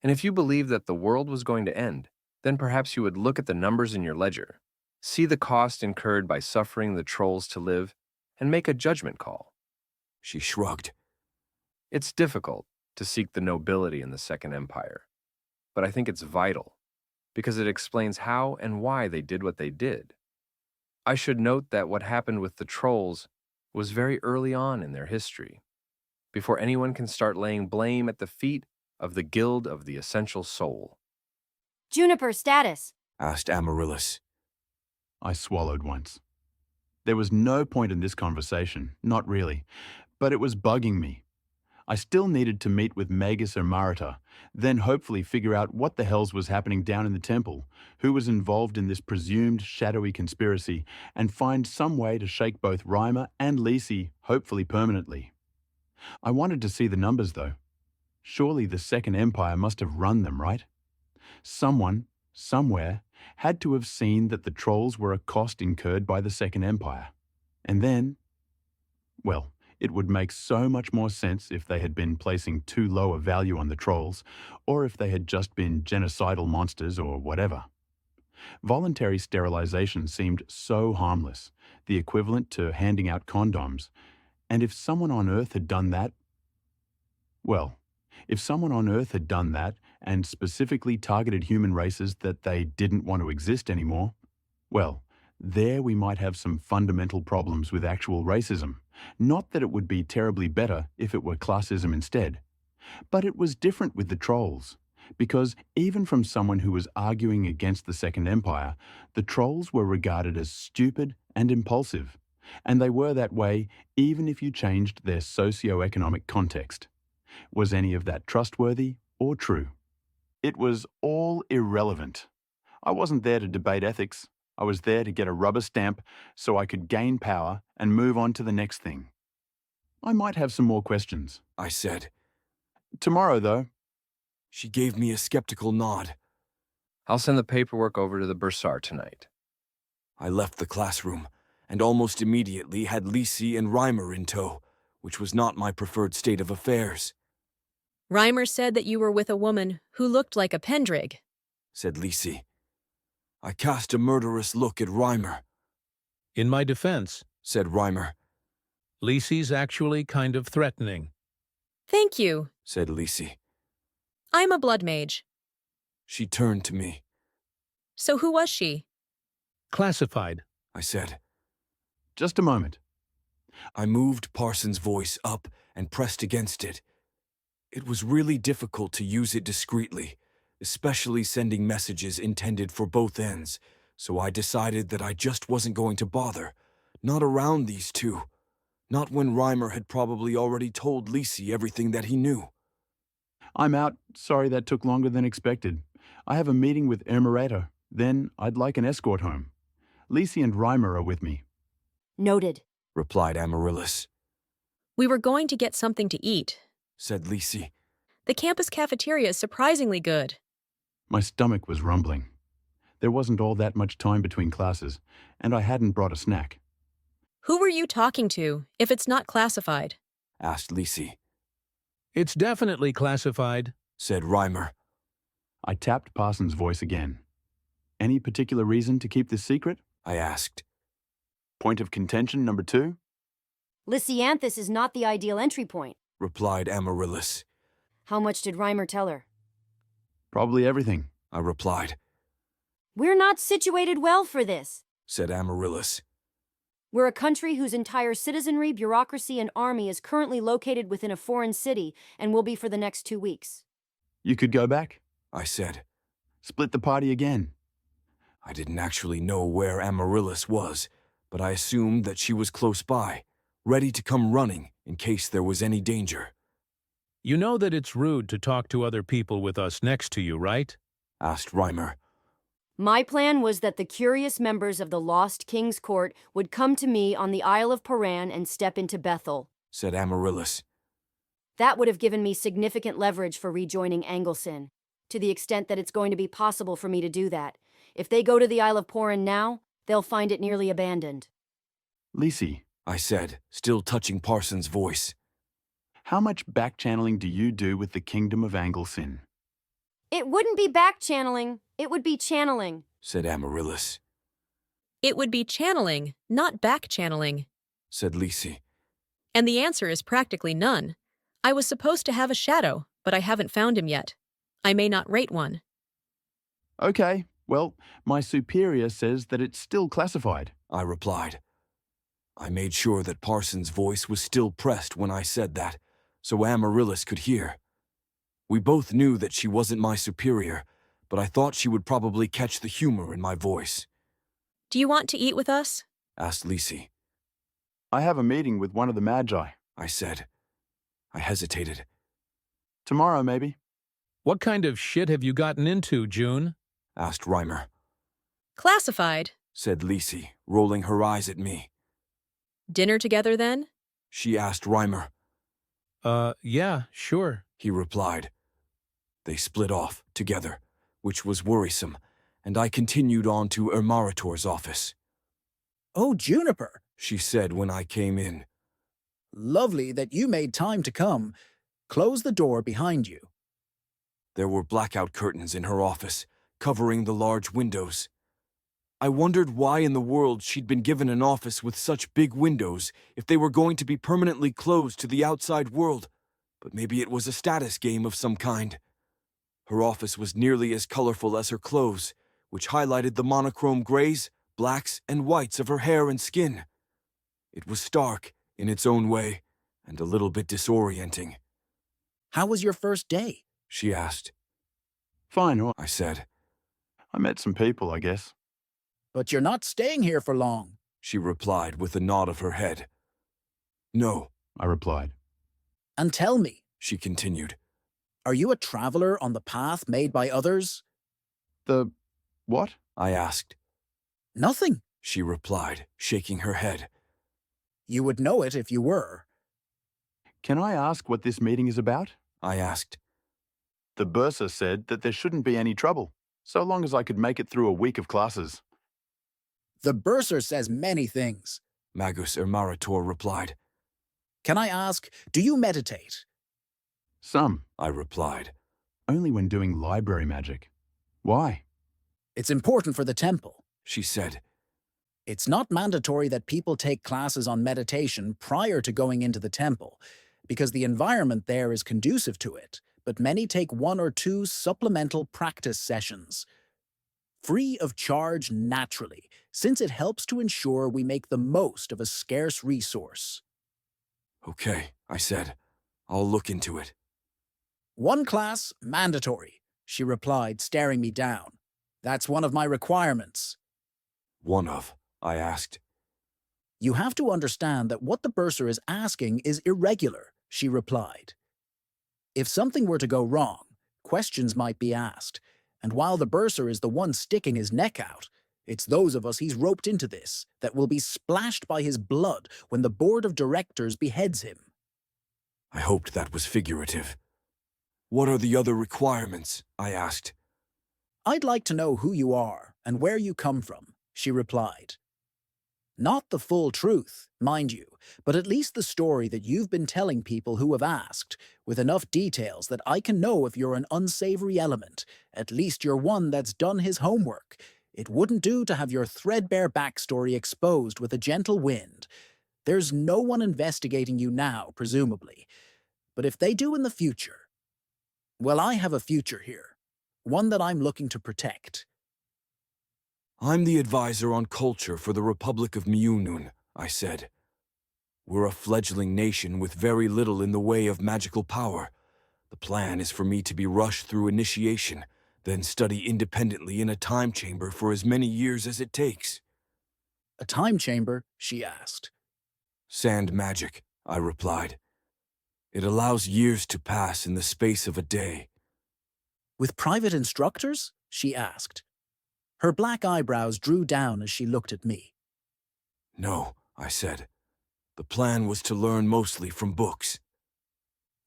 And if you believed that the world was going to end, then perhaps you would look at the numbers in your ledger, see the cost incurred by suffering the trolls to live, and make a judgment call. She shrugged. It's difficult to seek the nobility in the Second Empire, but I think it's vital, because it explains how and why they did what they did. I should note that what happened with the trolls was very early on in their history, before anyone can start laying blame at the feet of the Guild of the Essential Soul. Juniper status, asked Amaryllis. I swallowed once. There was no point in this conversation, not really, but it was bugging me. I still needed to meet with Magus or Marita, then hopefully figure out what the hells was happening down in the temple, who was involved in this presumed shadowy conspiracy, and find some way to shake both Reimer and Lisi, hopefully permanently. I wanted to see the numbers, though. Surely the Second Empire must have run them, right? Someone, somewhere, had to have seen that the trolls were a cost incurred by the Second Empire. And then, well, it would make so much more sense if they had been placing too low a value on the trolls, or if they had just been genocidal monsters or whatever. Voluntary sterilization seemed so harmless, the equivalent to handing out condoms. And if someone on Earth had done that, well, if someone on Earth had done that and specifically targeted human races that they didn't want to exist anymore, well, There we might have some fundamental problems with actual racism. Not that it would be terribly better if it were classism instead. But it was different with the trolls, because even from someone who was arguing against the Second Empire, the trolls were regarded as stupid and impulsive, and they were that way even if you changed their socio-economic context. Was any of that trustworthy or true? It was all irrelevant. I wasn't there to debate ethics. I was there to get a rubber stamp so I could gain power and move on to the next thing. I might have some more questions, I said. Tomorrow, though. She gave me a skeptical nod. I'll send the paperwork over to the bursar tonight. I left the classroom, and almost immediately had Lisi and Reimer in tow, which was not my preferred state of affairs. Reimer said that you were with a woman who looked like a Pendrig, said Lisi. I cast a murderous look at Reimer. In my defense, said Reimer. Lisi's actually kind of threatening. Thank you, said Lisi. I'm a blood mage. She turned to me. So who was she? Classified, I said. Just a moment. I moved Parsons' voice up and pressed against it. It was really difficult to use it discreetly, especially sending messages intended for both ends, so I decided that I just wasn't going to bother. Not around these two. Not when Reimer had probably already told Lisi everything that he knew. I'm out. Sorry that took longer than expected. I have a meeting with Ermerator. Then I'd like an escort home. Lisi and Reimer are with me. Noted, replied Amaryllis. We were going to get something to eat, said Lisi. The campus cafeteria is surprisingly good. My stomach was rumbling. There wasn't all that much time between classes, and I hadn't brought a snack. Who were you talking to, if it's not classified? Asked Lisi. It's definitely classified, said Reimer. I tapped Parsons' voice again. Any particular reason to keep this secret? I asked. Point of contention number 2? Lysianthus is not the ideal entry point, replied Amaryllis. How much did Reimer tell her? Probably everything, I replied. We're not situated well for this, said Amaryllis. We're a country whose entire citizenry, bureaucracy, and army is currently located within a foreign city and will be for the next 2 weeks. You could go back, I said. Split the party again. I didn't actually know where Amaryllis was, but I assumed that she was close by, ready to come running in case there was any danger. You know that it's rude to talk to other people with us next to you, right? Asked Reimer. My plan was that the curious members of the Lost King's Court would come to me on the Isle of Paran and step into Bethel, said Amaryllis. That would have given me significant leverage for rejoining Anglesey, to the extent that it's going to be possible for me to do that. If they go to the Isle of Paran now, they'll find it nearly abandoned. Lisi, I said, still touching Parsons' voice. How much back-channeling do you do with the Kingdom of Anglesey? It wouldn't be back-channeling, it would be channeling, said Amaryllis. It would be channeling, not back-channeling, said Lisi. And the answer is practically none. I was supposed to have a shadow, but I haven't found him yet. I may not rate one. Okay, well, my superior says that it's still classified, I replied. I made sure that Parsons' voice was still pressed when I said that, so Amaryllis could hear. We both knew that she wasn't my superior, but I thought she would probably catch the humor in my voice. Do you want to eat with us? Asked Lisi. I have a meeting with one of the Magi, I said. I hesitated. Tomorrow, maybe. What kind of shit have you gotten into, June? Asked Reimer. Classified, said Lisi, rolling her eyes at me. Dinner together, then? She asked Reimer. Yeah, sure, he replied. They split off together, which was worrisome, and I continued on to Ermarator's office. Oh, Juniper, she said when I came in. Lovely that you made time to come. Close the door behind you. There were blackout curtains in her office, covering the large windows. I wondered why in the world she'd been given an office with such big windows if they were going to be permanently closed to the outside world, but maybe it was a status game of some kind. Her office was nearly as colorful as her clothes, which highlighted the monochrome grays, blacks and whites of her hair and skin. It was stark in its own way and a little bit disorienting. How was your first day? She asked. Fine, I said. I met some people, I guess. But you're not staying here for long, she replied with a nod of her head. No, I replied. And tell me, she continued. Are you a traveler on the path made by others? The what? I asked. Nothing, she replied, shaking her head. You would know it if you were. Can I ask what this meeting is about? I asked. The bursar said that there shouldn't be any trouble, so long as I could make it through a week of classes. The bursar says many things, Magus Ermarator replied. Can I ask, do you meditate? Some, I replied. Only when doing library magic. Why? It's important for the temple, she said. It's not mandatory that people take classes on meditation prior to going into the temple, because the environment there is conducive to it, but many take 1 or 2 supplemental practice sessions. Free of charge naturally, since it helps to ensure we make the most of a scarce resource. Okay, I said. I'll look into it. 1 class, mandatory, she replied, staring me down. That's one of my requirements. One of, I asked. You have to understand that what the bursar is asking is irregular, she replied. If something were to go wrong, questions might be asked, and while the bursar is the one sticking his neck out, it's those of us he's roped into this that will be splashed by his blood when the board of directors beheads him. I hoped that was figurative. What are the other requirements? I asked. I'd like to know who you are and where you come from, she replied. Not the full truth, mind you, but at least the story that you've been telling people who have asked, with enough details that I can know if you're an unsavory element, at least you're one that's done his homework. It wouldn't do to have your threadbare backstory exposed with a gentle wind. There's no one investigating you now, presumably. But if they do in the future, well, I have a future here, one that I'm looking to protect. I'm the advisor on culture for the Republic of Myunun, I said. We're a fledgling nation with very little in the way of magical power. The plan is for me to be rushed through initiation, then study independently in a time chamber for as many years as it takes. A time chamber? She asked. Sand magic, I replied. It allows years to pass in the space of a day. With private instructors? She asked. Her black eyebrows drew down as she looked at me. No, I said. The plan was to learn mostly from books.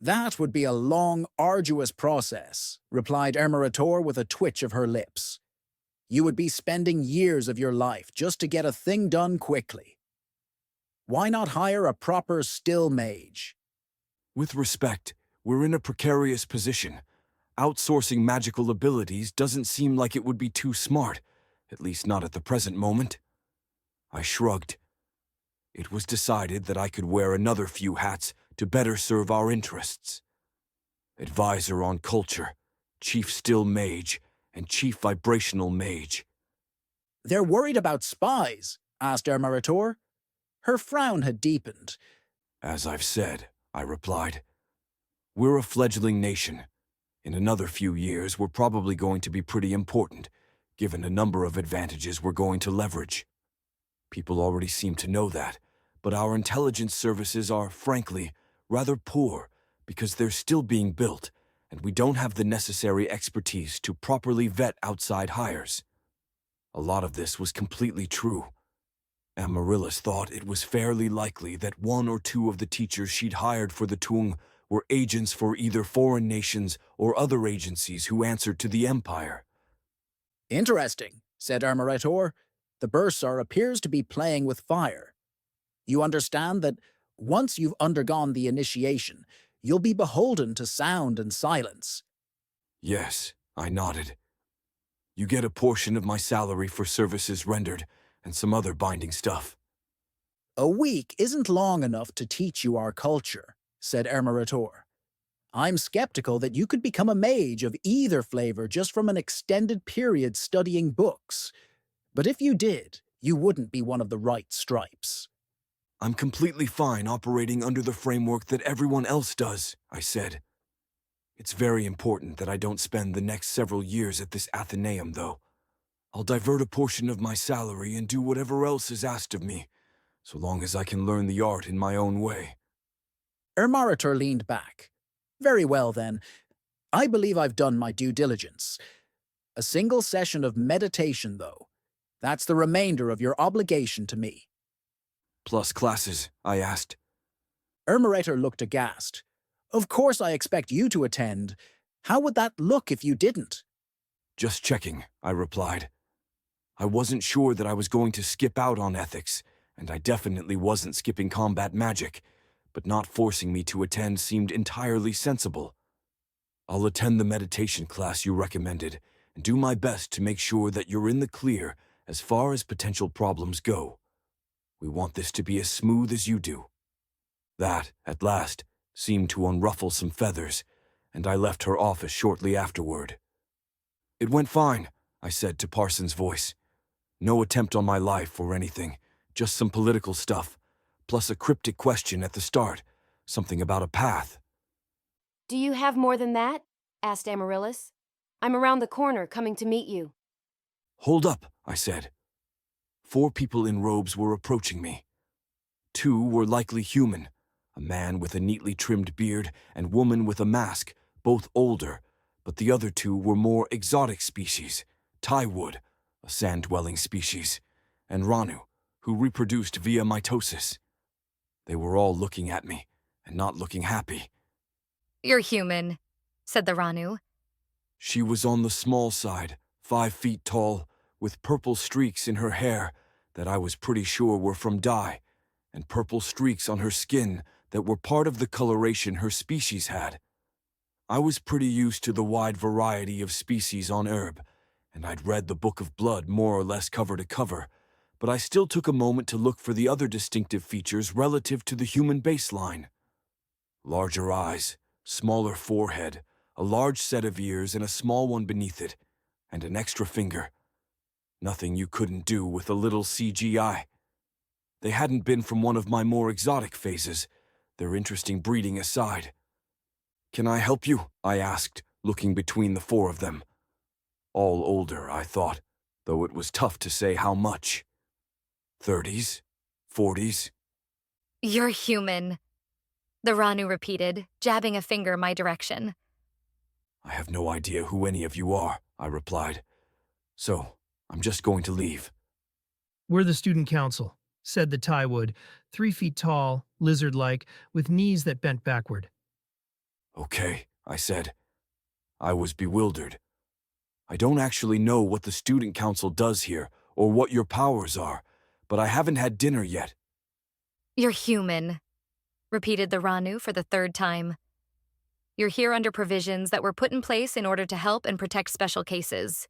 That would be a long, arduous process, replied Ermarator with a twitch of her lips. You would be spending years of your life just to get a thing done quickly. Why not hire a proper still mage? With respect, we're in a precarious position. Outsourcing magical abilities doesn't seem like it would be too smart, at least not at the present moment. I shrugged. It was decided that I could wear another few hats to better serve our interests. Advisor on culture, chief still mage, and chief vibrational mage. They're worried about spies, asked Ermarator. Her frown had deepened. As I've said, I replied. We're a fledgling nation. In another few years, we're probably going to be pretty important, given a number of advantages we're going to leverage. People already seem to know that, but our intelligence services are, frankly, rather poor because they're still being built, and we don't have the necessary expertise to properly vet outside hires. A lot of this was completely true. Amaryllis thought it was fairly likely that 1 or 2 of the teachers she'd hired for the Tung were agents for either foreign nations or other agencies who answered to the Empire. Interesting, said Ermarator. The bursar appears to be playing with fire. You understand that once you've undergone the initiation, you'll be beholden to sound and silence. Yes, I nodded. You get a portion of my salary for services rendered, and some other binding stuff. A week isn't long enough to teach you our culture, said Ermarator. I'm skeptical that you could become a mage of either flavor just from an extended period studying books. But if you did, you wouldn't be one of the right stripes. I'm completely fine operating under the framework that everyone else does, I said. It's very important that I don't spend the next several years at this Athenaeum, though. I'll divert a portion of my salary and do whatever else is asked of me, so long as I can learn the art in my own way. Ermaritor leaned back. Very well, then. I believe I've done my due diligence. A single session of meditation, though. That's the remainder of your obligation to me. Plus classes, I asked. Ermaritor looked aghast. Of course I expect you to attend. How would that look if you didn't? Just checking, I replied. I wasn't sure that I was going to skip out on ethics, and I definitely wasn't skipping combat magic, but not forcing me to attend seemed entirely sensible. I'll attend the meditation class you recommended, and do my best to make sure that you're in the clear as far as potential problems go. We want this to be as smooth as you do. That, at last, seemed to unruffle some feathers, and I left her office shortly afterward. It went fine, I said to Parsons' voice. No attempt on my life or anything, just some political stuff, plus a cryptic question at the start, something about a path. Do you have more than that? Asked Amaryllis. I'm around the corner, coming to meet you. Hold up, I said. 4 people in robes were approaching me. 2 were likely human, a man with a neatly trimmed beard and woman with a mask, both older, but the other 2 were more exotic species, Taiwood, a sand-dwelling species, and Ranu, who reproduced via mitosis. They were all looking at me, and not looking happy. You're human, said the Ranu. She was on the small side, 5 feet tall, with purple streaks in her hair that I was pretty sure were from dye, and purple streaks on her skin that were part of the coloration her species had. I was pretty used to the wide variety of species on Herb, and I'd read the Book of Blood more or less cover to cover, but I still took a moment to look for the other distinctive features relative to the human baseline. Larger eyes, smaller forehead, a large set of ears and a small one beneath it, and an extra finger. Nothing you couldn't do with a little CGI. They hadn't been from one of my more exotic phases, their interesting breeding aside. Can I help you? I asked, looking between the 4 of them. All older, I thought, though it was tough to say how much. 30s? 40s? You're human, the Ranu repeated, jabbing a finger my direction. I have no idea who any of you are, I replied. So, I'm just going to leave. We're the student council, said the Taiwood, 3 feet tall, lizard-like, with knees that bent backward. Okay, I said. I was bewildered. I don't actually know what the student council does here, or what your powers are, but I haven't had dinner yet. You're human, repeated the Ranu for the 3rd time. You're here under provisions that were put in place in order to help and protect special cases.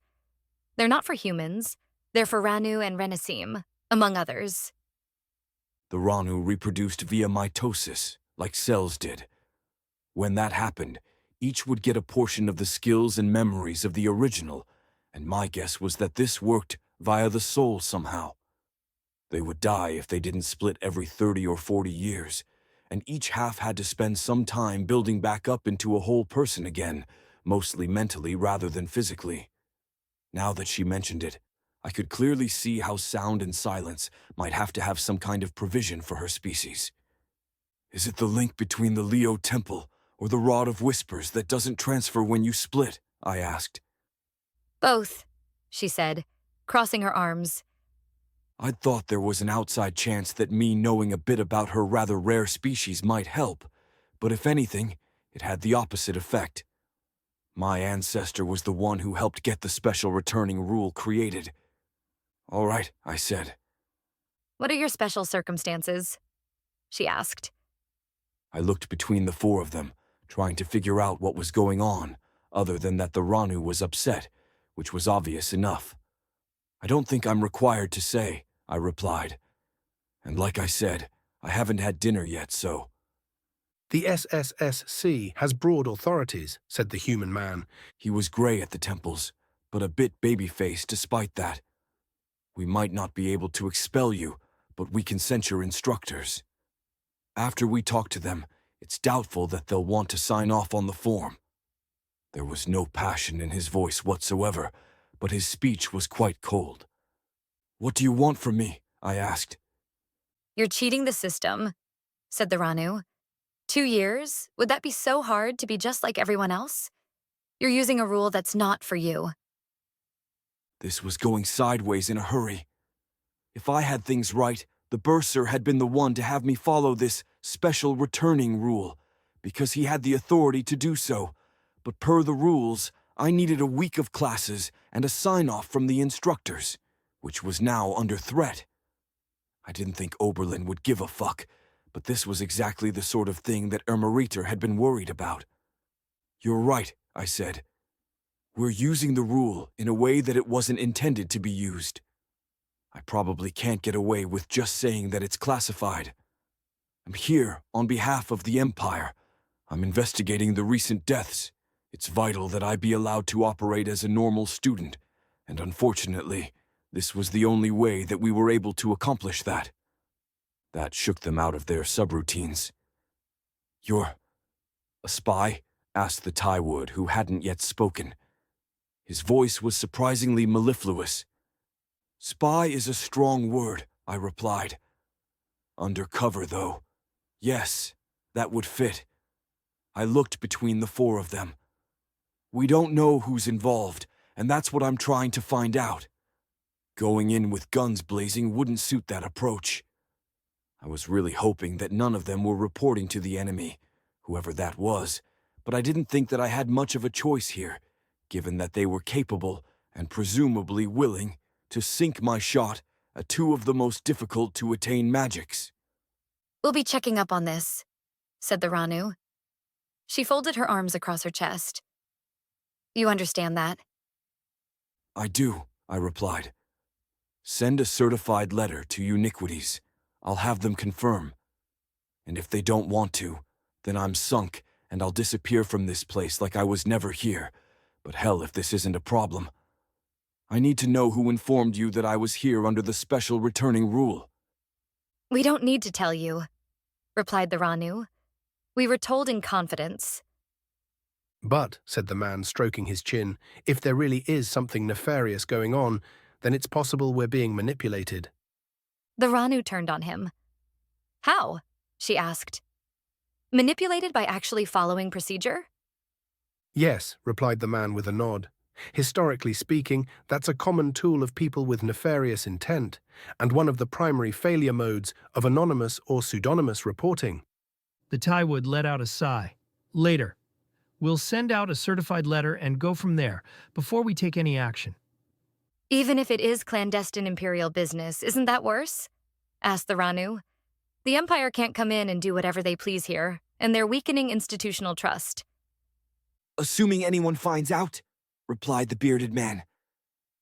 They're not for humans. They're for Ranu and Renasim, among others. The Ranu reproduced via mitosis, like cells did. When that happened, each would get a portion of the skills and memories of the original, and my guess was that this worked via the soul somehow. They would die if they didn't split every 30 or 40 years, and each half had to spend some time building back up into a whole person again, mostly mentally rather than physically. Now that she mentioned it, I could clearly see how sound and silence might have to have some kind of provision for her species. Is it the link between the Leo Temple or the Rod of Whispers that doesn't transfer when you split? I asked. Both, she said, crossing her arms. I'd thought there was an outside chance that me knowing a bit about her rather rare species might help, but if anything, it had the opposite effect. My ancestor was the one who helped get the special returning rule created. All right, I said. What are your special circumstances? She asked. I looked between the 4 of them, trying to figure out what was going on, other than that the Ranu was upset, which was obvious enough. I don't think I'm required to say, I replied. And like I said, I haven't had dinner yet, so... The SSSC has broad authorities, said the human man. He was gray at the temples, but a bit baby-faced despite that. We might not be able to expel you, but we can send your instructors. After we talk to them, it's doubtful that they'll want to sign off on the form." There was no passion in his voice whatsoever, but his speech was quite cold. "What do you want from me?" I asked. You're cheating the system, said the Ranu. 2 years? Would that be so hard to be just like everyone else? You're using a rule that's not for you. This was going sideways in a hurry. If I had things right, the bursar had been the one to have me follow this special returning rule, because he had the authority to do so. But per the rules, I needed a week of classes and a sign-off from the instructors, which was now under threat. I didn't think Oberlin would give a fuck, but this was exactly the sort of thing that Ermeriter had been worried about. "You're right," I said. "We're using the rule in a way that it wasn't intended to be used. I probably can't get away with just saying that it's classified. I'm here on behalf of the Empire. I'm investigating the recent deaths. It's vital that I be allowed to operate as a normal student, and unfortunately, this was the only way that we were able to accomplish that." That shook them out of their subroutines. "You're a spy?" asked the Taiwood, who hadn't yet spoken. His voice was surprisingly mellifluous. "Spy is a strong word," I replied. "Undercover, though. Yes, that would fit." I looked between the four of them. We don't know who's involved, and that's what I'm trying to find out. Going in with guns blazing wouldn't suit that approach. I was really hoping that none of them were reporting to the enemy, whoever that was, but I didn't think that I had much of a choice here, given that they were capable and presumably willing to sink my shot at two of the most difficult to attain magics. We'll be checking up on this, said the Ranu. She folded her arms across her chest. You understand that? "I do," I replied. "Send a certified letter to Uniquities. I'll have them confirm. And if they don't want to, then I'm sunk and I'll disappear from this place like I was never here. But hell if this isn't a problem. I need to know who informed you that I was here under the special returning rule." We don't need to tell you, replied the Ranu. We were told in confidence. "But," said the man, stroking his chin, "if there really is something nefarious going on, then it's possible we're being manipulated." The Ranu turned on him. How? She asked. Manipulated by actually following procedure? "Yes," replied the man with a nod. "Historically speaking, that's a common tool of people with nefarious intent, and one of the primary failure modes of anonymous or pseudonymous reporting." The Taiwood let out a sigh. Later. We'll send out a certified letter and go from there, before we take any action. Even if it is clandestine imperial business, isn't that worse? Asked the Ranu. The Empire can't come in and do whatever they please here, and they're weakening institutional trust. "Assuming anyone finds out," replied the bearded man.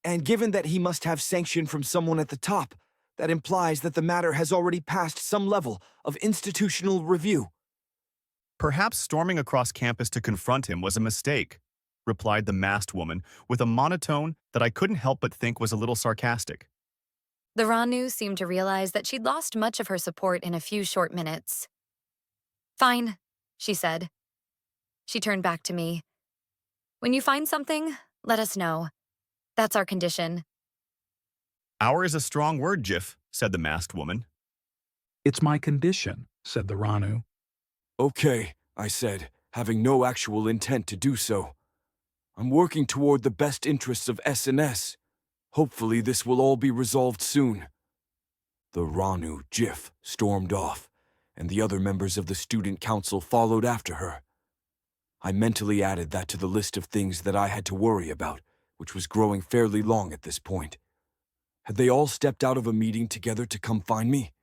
"And given that he must have sanction from someone at the top, that implies that the matter has already passed some level of institutional review." "Perhaps storming across campus to confront him was a mistake," replied the masked woman with a monotone that I couldn't help but think was a little sarcastic. The Ranu seemed to realize that she'd lost much of her support in a few short minutes. Fine, she said. She turned back to me. When you find something, let us know. That's our condition. "Our is a strong word, Jif," said the masked woman. "It's my condition," said the Ranu. "Okay," I said, having no actual intent to do so. "I'm working toward the best interests of S&S. Hopefully this will all be resolved soon." The Ranu, Jif, stormed off, and the other members of the student council followed after her. I mentally added that to the list of things that I had to worry about, which was growing fairly long at this point. Had they all stepped out of a meeting together to come find me?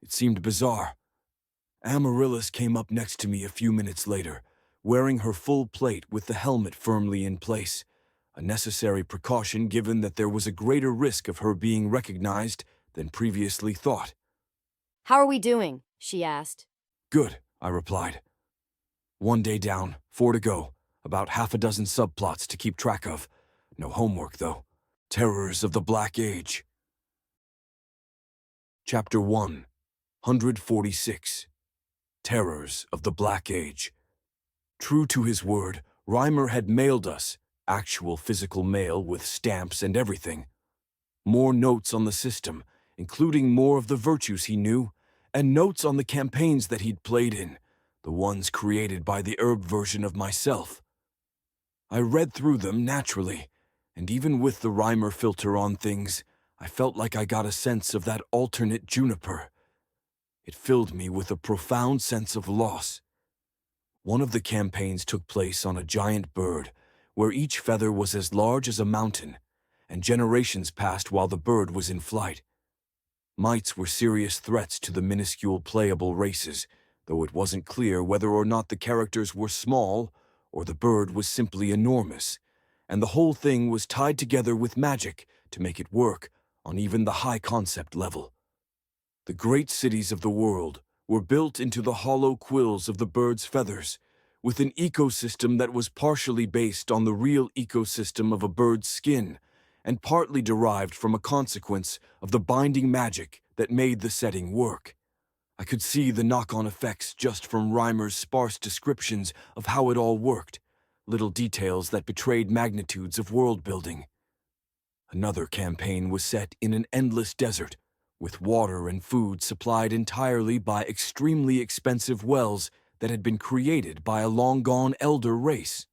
It seemed bizarre. Amaryllis came up next to me a few minutes later, wearing her full plate with the helmet firmly in place, a necessary precaution given that there was a greater risk of her being recognized than previously thought. "How are we doing?" she asked. "Good," I replied. 1 day down, 4 to go, about half a dozen subplots to keep track of. No homework, though. Terrors of the Black Age. Chapter 1, 146. Terrors of the Black Age. True to his word, Reimer had mailed us, actual physical mail with stamps and everything. More notes on the system, including more of the virtues he knew, and notes on the campaigns that he'd played in, the ones created by the herb version of myself. I read through them naturally, and even with the Reimer filter on things, I felt like I got a sense of that alternate Juniper. It filled me with a profound sense of loss. One of the campaigns took place on a giant bird, where each feather was as large as a mountain, and generations passed while the bird was in flight. Mites were serious threats to the minuscule playable races, though it wasn't clear whether or not the characters were small or the bird was simply enormous, and the whole thing was tied together with magic to make it work on even the high concept level. The great cities of the world were built into the hollow quills of the bird's feathers, with an ecosystem that was partially based on the real ecosystem of a bird's skin, and partly derived from a consequence of the binding magic that made the setting work. I could see the knock-on effects just from Reimer's sparse descriptions of how it all worked, little details that betrayed magnitudes of world-building. Another campaign was set in an endless desert, with water and food supplied entirely by extremely expensive wells that had been created by a long-gone elder race.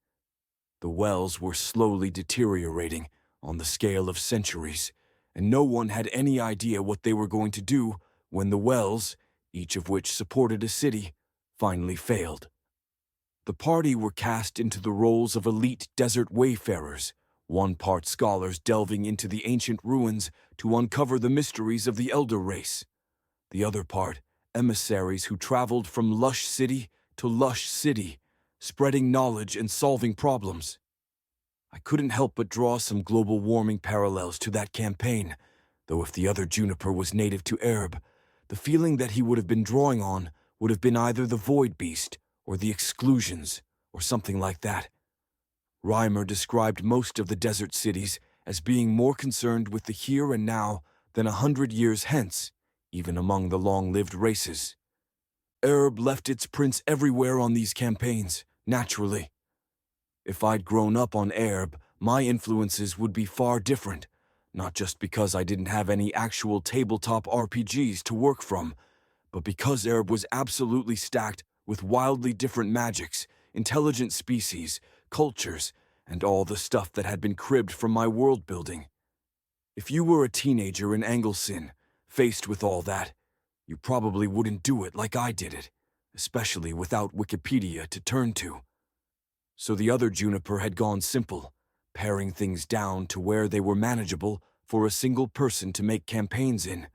The wells were slowly deteriorating on the scale of centuries, and no one had any idea what they were going to do when the wells, each of which supported a city, finally failed. The party were cast into the roles of elite desert wayfarers, one part scholars delving into the ancient ruins to uncover the mysteries of the elder race, the other part emissaries who traveled from lush city to lush city, spreading knowledge and solving problems. I couldn't help but draw some global warming parallels to that campaign, though if the other Juniper was native to Erb, the feeling that he would have been drawing on would have been either the Void Beast or the Exclusions, or something like that. Reimer described most of the desert cities as being more concerned with the here and now than 100 years hence, even among the long-lived races. Erb left its prints everywhere on these campaigns, naturally. If I'd grown up on Erb, my influences would be far different, not just because I didn't have any actual tabletop RPGs to work from, but because Erb was absolutely stacked with wildly different magics, intelligent species, cultures, and all the stuff that had been cribbed from my world building. If you were a teenager in Anglesyn, faced with all that, you probably wouldn't do it like I did it, especially without Wikipedia to turn to. So the other Juniper had gone simple, paring things down to where they were manageable for a single person to make campaigns in.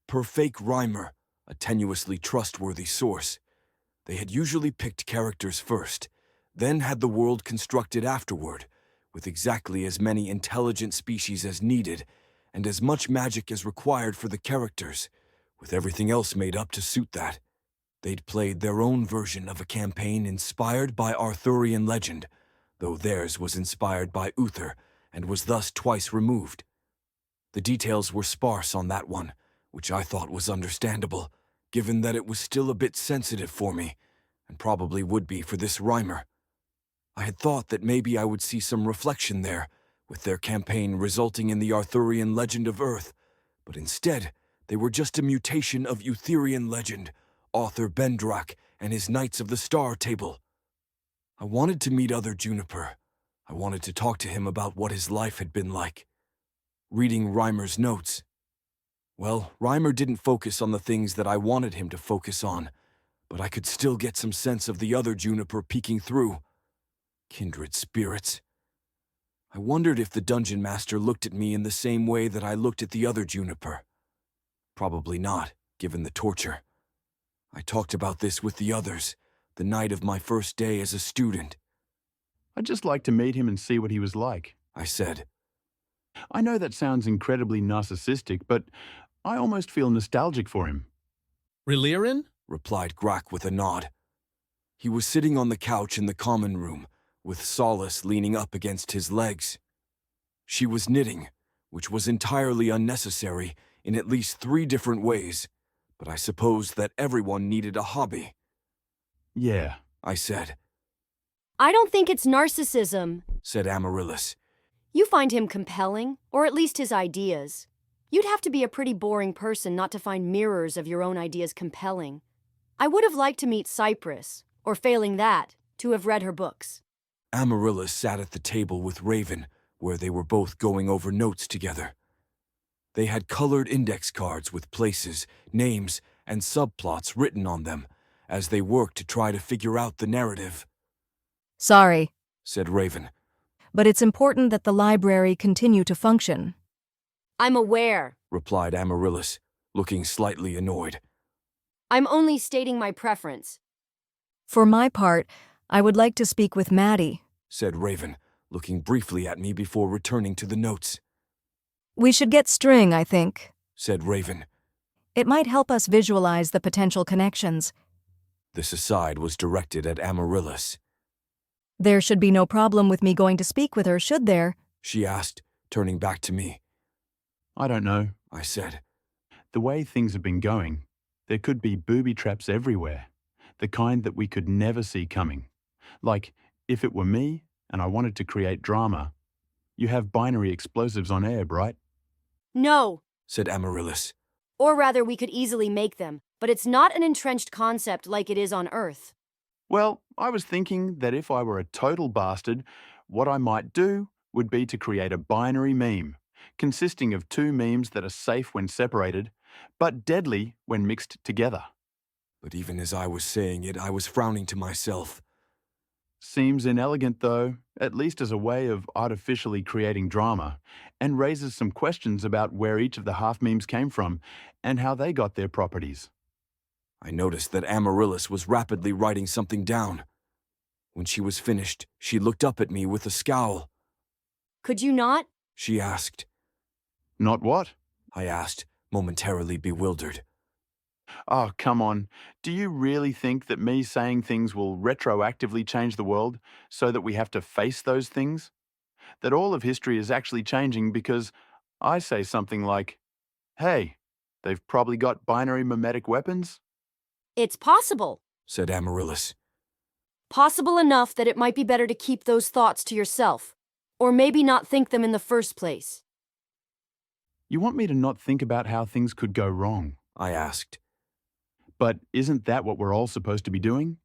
Per fake Reimer, a tenuously trustworthy source, they had usually picked characters first, then had the world constructed afterward, with exactly as many intelligent species as needed, and as much magic as required for the characters, with everything else made up to suit that. They'd played their own version of a campaign inspired by Arthurian legend, though theirs was inspired by Uther and was thus twice removed. The details were sparse on that one, which I thought was understandable, given that it was still a bit sensitive for me, and probably would be for this Reimer. I had thought that maybe I would see some reflection there, with their campaign resulting in the Arthurian legend of Earth, but instead, they were just a mutation of Eutherian legend, author Bendrak and his Knights of the Star Table. I wanted to meet other Juniper. I wanted to talk to him about what his life had been like. Reading Reimer's notes. Well, Reimer didn't focus on the things that I wanted him to focus on, but I could still get some sense of the other Juniper peeking through. Kindred spirits. I wondered if the Dungeon Master looked at me in the same way that I looked at the other Juniper. Probably not, given the torture. I talked about this with the others, the night of my first day as a student. I'd just like to meet him and see what he was like, I said. I know that sounds incredibly narcissistic, but I almost feel nostalgic for him. Relirin? Replied Grak with a nod. He was sitting on the couch in the common room, with Solace leaning up against his legs. She was knitting, which was entirely unnecessary in at least 3 different ways, but I suppose that everyone needed a hobby. Yeah, I said, I don't think it's narcissism, said Amaryllis. You find him compelling, or at least his ideas. You'd have to be a pretty boring person not to find mirrors of your own ideas compelling. I would have liked to meet Cypress, or failing that, to have read her books. Amaryllis sat at the table with Raven, where they were both going over notes together. They had colored index cards with places, names, and subplots written on them, as they worked to try to figure out the narrative. Sorry, said Raven. but it's important that the library continue to function. I'm aware, replied Amaryllis, looking slightly annoyed. I'm only stating my preference. For my part, I would like to speak with Maddie, said Raven, looking briefly at me before returning to the notes. We should get string, I think, said Raven. It might help us visualize the potential connections. This aside was directed at Amaryllis. There should be no problem with me going to speak with her, should there? She asked, turning back to me. I don't know, I said. The way things have been going, there could be booby traps everywhere, the kind that we could never see coming. Like, if it were me and I wanted to create drama, you have binary explosives on Airb, right? No, said Amaryllis. Or rather, we could easily make them, but it's not an entrenched concept like it is on Earth. Well, I was thinking that if I were a total bastard, what I might do would be to create a binary meme, consisting of 2 memes that are safe when separated, but deadly when mixed together. But even as I was saying it, I was frowning to myself. Seems inelegant, though, at least as a way of artificially creating drama, and raises some questions about where each of the half-memes came from and how they got their properties. I noticed that Amaryllis was rapidly writing something down. When she was finished, she looked up at me with a scowl. Could you not? She asked. Not what? I asked, momentarily bewildered. Oh, come on. Do you really think that me saying things will retroactively change the world so that we have to face those things? That all of history is actually changing because I say something like, hey, they've probably got binary mimetic weapons? It's possible, said Amaryllis. Possible enough that it might be better to keep those thoughts to yourself, or maybe not think them in the first place. You want me to not think about how things could go wrong? I asked. But isn't that what we're all supposed to be doing?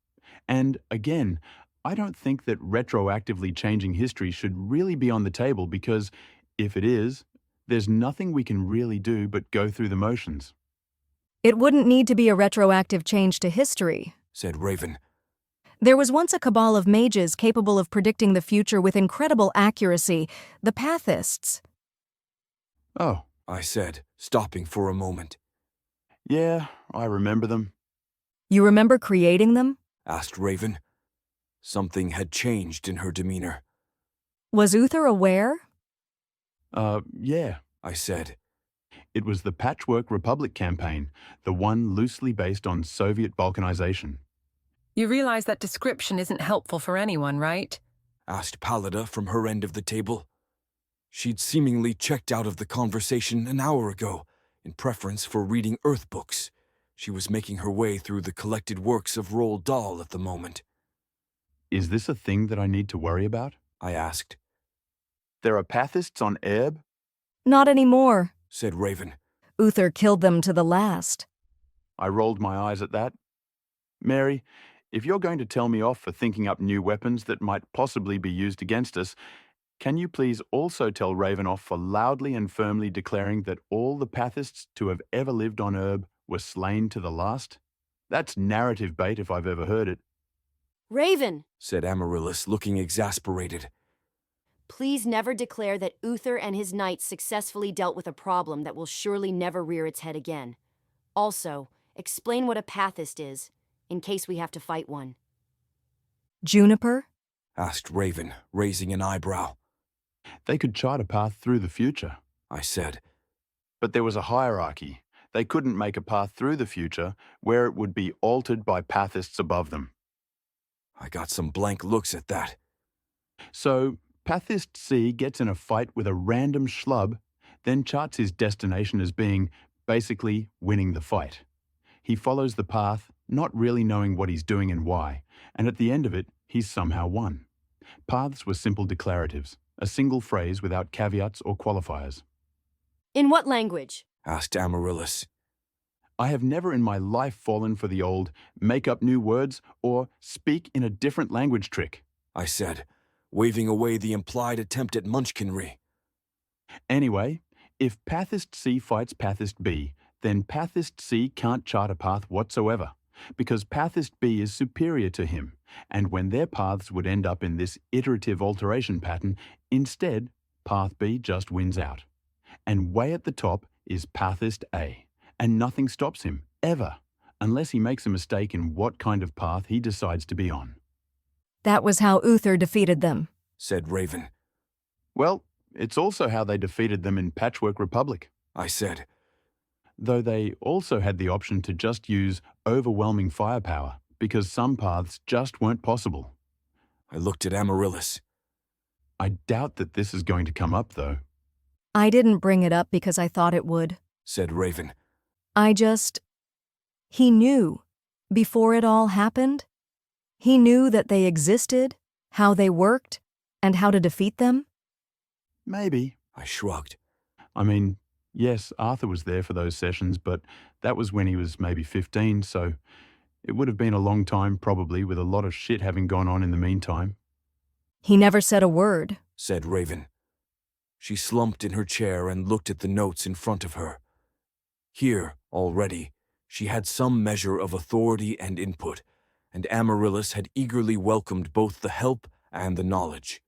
And again, I don't think that retroactively changing history should really be on the table because, if it is, there's nothing we can really do but go through the motions. It wouldn't need to be a retroactive change to history, said Raven. There was once a cabal of mages capable of predicting the future with incredible accuracy, the Pathists. Oh, I said, stopping for a moment. Yeah, I remember them. You remember creating them? Asked Raven. Something had changed in her demeanor. Was Uther aware? Yeah, I said. It was the Patchwork Republic campaign, the one loosely based on Soviet balkanization. You realize that description isn't helpful for anyone, right? Asked Pallida from her end of the table. She'd seemingly checked out of the conversation an hour ago, in preference for reading Earth books. She was making her way through the collected works of Roald Dahl at the moment. Is this a thing that I need to worry about? I asked. There are Pathists on Airb? Not anymore, said Raven. Uther killed them to the last. I rolled my eyes at that. Mary, if you're going to tell me off for thinking up new weapons that might possibly be used against us, can you please also tell Raven off for loudly and firmly declaring that all the Pathists to have ever lived on Airb were slain to the last? That's narrative bait if I've ever heard it. Raven, said Amaryllis, looking exasperated. Please never declare that Uther and his knights successfully dealt with a problem that will surely never rear its head again. Also, explain what a Pathist is, in case we have to fight one. Juniper? Asked Raven, raising an eyebrow. They could chart a path through the future, I said. But there was a hierarchy. They couldn't make a path through the future where it would be altered by Pathists above them. I got some blank looks at that. So, Pathist C gets in a fight with a random schlub, then charts his destination as being basically winning the fight. He follows the path, not really knowing what he's doing and why, and at the end of it, he's somehow won. Paths were simple declaratives, a single phrase without caveats or qualifiers. In what language? Asked Amaryllis. I have never in my life fallen for the old make up new words or speak in a different language trick, I said, waving away the implied attempt at munchkinry. Anyway, if Pathist C fights Pathist B, then Pathist C can't chart a path whatsoever, because Pathist B is superior to him, and when their paths would end up in this iterative alteration pattern, instead, Path B just wins out. And way at the top is Pathist A, and nothing stops him, ever, unless he makes a mistake in what kind of path he decides to be on. That was how Uther defeated them, said Raven. Well, it's also how they defeated them in Patchwork Republic, I said. Though they also had the option to just use overwhelming firepower, because some paths just weren't possible. I looked at Amaryllis. I doubt that this is going to come up, though. I didn't bring it up because I thought it would, said Raven. He knew, before it all happened. He knew that they existed, how they worked, and how to defeat them. Maybe. I shrugged. I mean, yes, Arthur was there for those sessions, but that was when he was maybe 15, so it would have been a long time probably, with a lot of shit having gone on in the meantime. He never said a word, said Raven. She slumped in her chair and looked at the notes in front of her. Here, already, she had some measure of authority and input, and Amaryllis had eagerly welcomed both the help and the knowledge.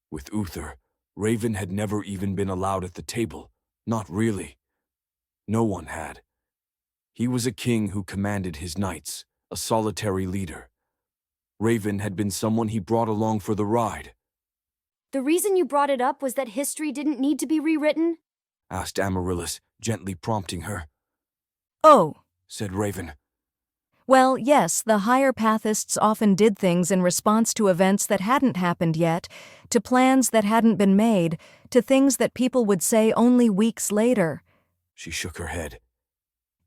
With Uther, Raven had never even been allowed at the table. Not really. No one had. He was a king who commanded his knights, a solitary leader. Raven had been someone he brought along for the ride. The reason you brought it up was that history didn't need to be rewritten? Asked Amaryllis, gently prompting her. Oh, said Raven. Well, yes, the higher pathists often did things in response to events that hadn't happened yet, to plans that hadn't been made, to things that people would say only weeks later. She shook her head.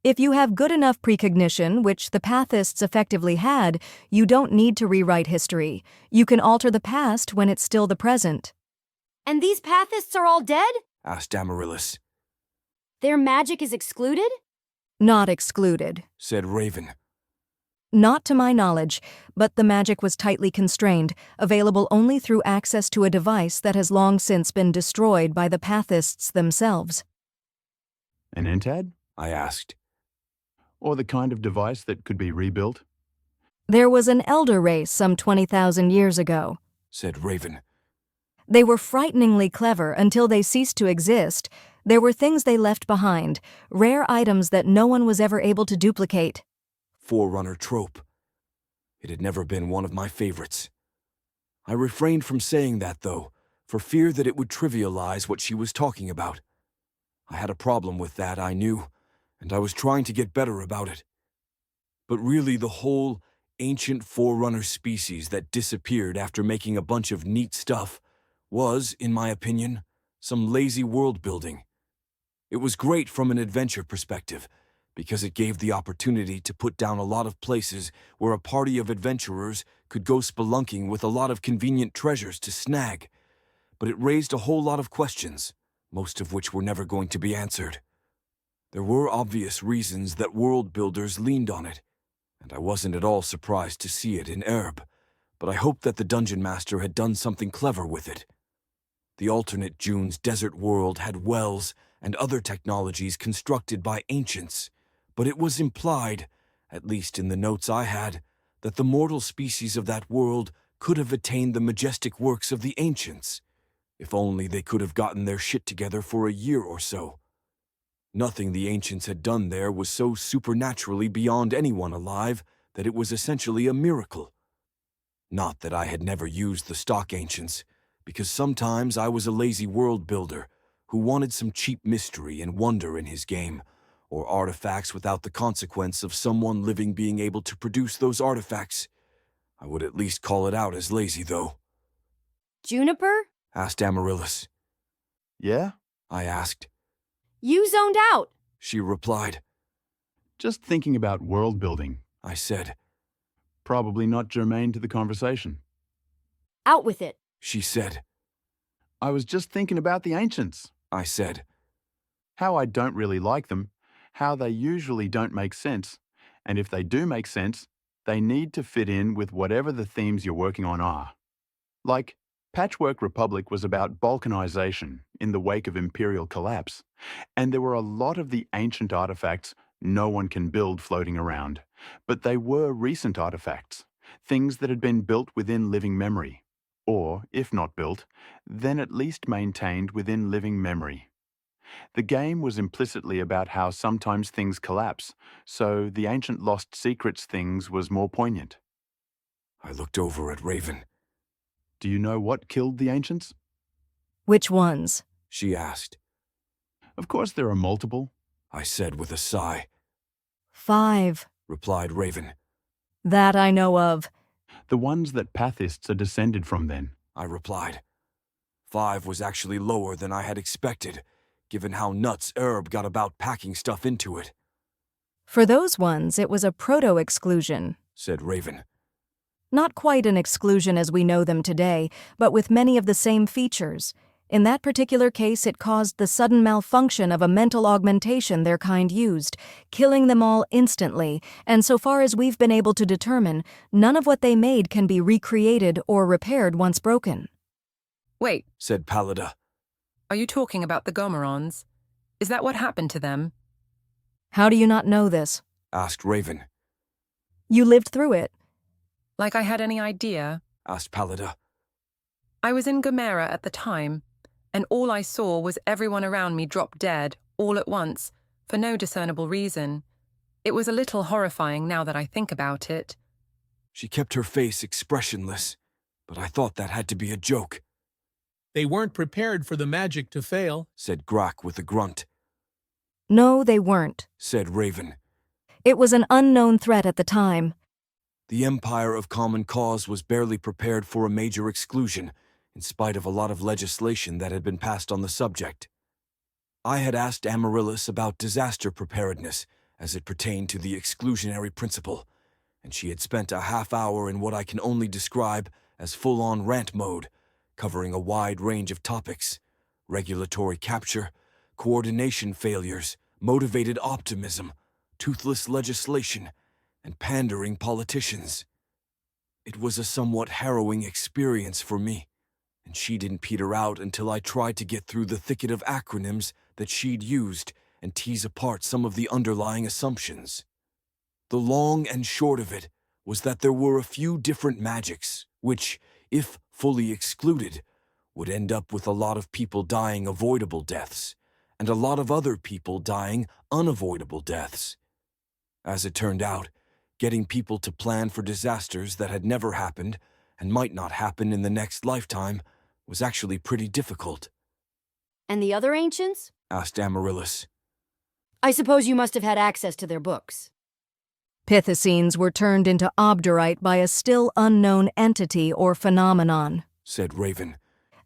If you have good enough precognition, which the pathists effectively had, you don't need to rewrite history. You can alter the past when it's still the present. And these pathists are all dead? Asked Amaryllis. Their magic is excluded? Not excluded, said Raven. Not to my knowledge, but the magic was tightly constrained, available only through access to a device that has long since been destroyed by the pathists themselves. An Entad? I asked. Or the kind of device that could be rebuilt? There was an elder race some 20,000 years ago, said Raven. They were frighteningly clever until they ceased to exist. There were things they left behind, rare items that no one was ever able to duplicate. Forerunner trope. It had never been one of my favorites. I refrained from saying that, though, for fear that it would trivialize what she was talking about. I had a problem with that, I knew, and I was trying to get better about it. But really, the whole ancient Forerunner species that disappeared after making a bunch of neat stuff was, in my opinion, some lazy world building. It was great from an adventure perspective, because it gave the opportunity to put down a lot of places where a party of adventurers could go spelunking with a lot of convenient treasures to snag. But it raised a whole lot of questions, most of which were never going to be answered. There were obvious reasons that world builders leaned on it, and I wasn't at all surprised to see it in Erb, but I hoped that the Dungeon Master had done something clever with it. The alternate June's desert world had wells and other technologies constructed by ancients, but it was implied, at least in the notes I had, that the mortal species of that world could have attained the majestic works of the ancients, if only they could have gotten their shit together for a year or so. Nothing the ancients had done there was so supernaturally beyond anyone alive that it was essentially a miracle. Not that I had never used the stock ancients, because sometimes I was a lazy world builder who wanted some cheap mystery and wonder in his game, or artifacts without the consequence of someone living being able to produce those artifacts. I would at least call it out as lazy, though. Juniper? Asked Amaryllis. Yeah? I asked. You zoned out. she replied. Just thinking about world building, I said. Probably not germane to the conversation. Out with it, she said. I was just thinking about the ancients, I said. How I don't really like them, how they usually don't make sense, and if they do make sense, they need to fit in with whatever the themes you're working on are. Like, Patchwork Republic was about balkanization in the wake of imperial collapse, and there were a lot of the ancient artifacts no one can build floating around, but they were recent artifacts, things that had been built within living memory, or, if not built, then at least maintained within living memory. The game was implicitly about how sometimes things collapse, so the ancient lost secrets things was more poignant. I looked over at Raven. Do you know what killed the ancients? Which ones? She asked. Of course there are multiple, I said with a sigh. 5, replied Raven. That I know of. The ones that pathists are descended from then, I replied. 5 was actually lower than I had expected, given how nuts Erb got about packing stuff into it. For those ones, it was a proto-exclusion, said Raven. Not quite an exclusion as we know them today, but with many of the same features. In that particular case, it caused the sudden malfunction of a mental augmentation their kind used, killing them all instantly, and so far as we've been able to determine, none of what they made can be recreated or repaired once broken. Wait, said Pallida. Are you talking about the Gomerons? Is that what happened to them? How do you not know this? asked Raven. You lived through it. Like I had any idea? asked Pallida. I was in Gomera at the time, and all I saw was everyone around me drop dead, all at once, for no discernible reason. It was a little horrifying now that I think about it. She kept her face expressionless, but I thought that had to be a joke. They weren't prepared for the magic to fail, said Grak with a grunt. No, they weren't, said Raven. It was an unknown threat at the time. The Empire of Common Cause was barely prepared for a major exclusion, in spite of a lot of legislation that had been passed on the subject. I had asked Amaryllis about disaster preparedness as it pertained to the exclusionary principle, and she had spent a half hour in what I can only describe as full-on rant mode, covering a wide range of topics: regulatory capture, coordination failures, motivated optimism, toothless legislation, and pandering politicians. It was a somewhat harrowing experience for me, and she didn't peter out until I tried to get through the thicket of acronyms that she'd used and tease apart some of the underlying assumptions. The long and short of it was that there were a few different magics, which, if fully excluded, would end up with a lot of people dying avoidable deaths, and a lot of other people dying unavoidable deaths. As it turned out, getting people to plan for disasters that had never happened and might not happen in the next lifetime was actually pretty difficult. And the other ancients? asked Amaryllis. I suppose you must have had access to their books. Pithecines were turned into obdurite by a still unknown entity or phenomenon, said Raven.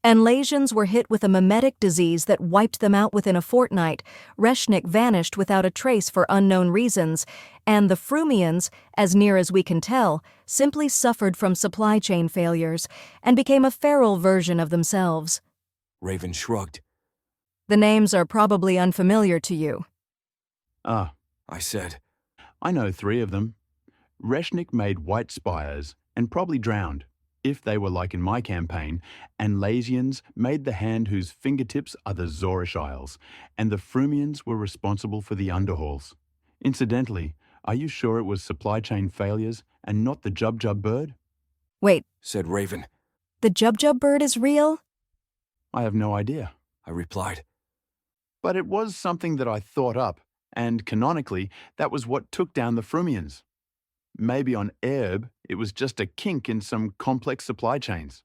And Lasians were hit with a mimetic disease that wiped them out within a fortnight. Reshnik vanished without a trace for unknown reasons, and the Frumians, as near as we can tell, simply suffered from supply chain failures and became a feral version of themselves. Raven shrugged. The names are probably unfamiliar to you. Ah, I said. I know 3 of them. Reshnik made white spires and probably drowned, if they were like in my campaign, and Lasians made the hand whose fingertips are the Zorish Isles, and the Frumians were responsible for the underhalls. Incidentally, are you sure it was supply chain failures and not the Jub bird? Wait, said Raven. The Jub bird is real? I have no idea, I replied. But it was something that I thought up, and canonically, that was what took down the Frumians. Maybe on Erb, it was just a kink in some complex supply chains.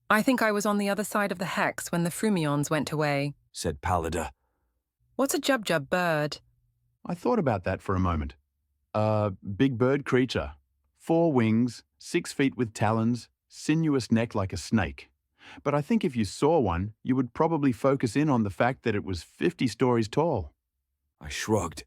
I think I was on the other side of the hex when the Frumions went away, said Pallida. What's a Jub bird? I thought about that for a moment. A big bird creature. 4 wings, 6 feet with talons, sinuous neck like a snake. But I think if you saw one, you would probably focus in on the fact that it was 50 stories tall. I shrugged.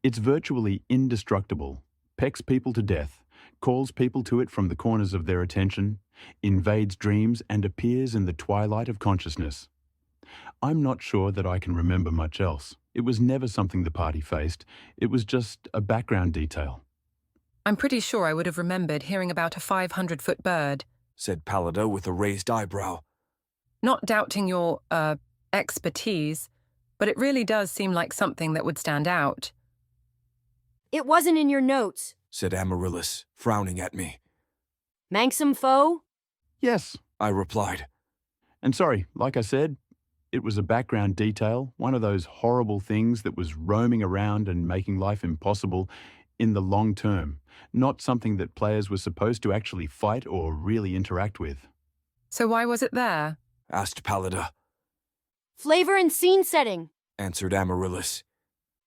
It's virtually indestructible, pecks people to death, calls people to it from the corners of their attention, invades dreams and appears in the twilight of consciousness. I'm not sure that I can remember much else. It was never something the party faced. It was just a background detail. I'm pretty sure I would have remembered hearing about a 500-foot bird. Said Pallida with a raised eyebrow. Not doubting your, expertise, but it really does seem like something that would stand out. It wasn't in your notes, said Amaryllis, frowning at me. Manxum foe? Yes, I replied. And sorry, like I said, it was a background detail, one of those horrible things that was roaming around and making life impossible in the long term, not something that players were supposed to actually fight or really interact with. So why was it there? Asked Pallida. Flavor and scene setting, answered Amaryllis.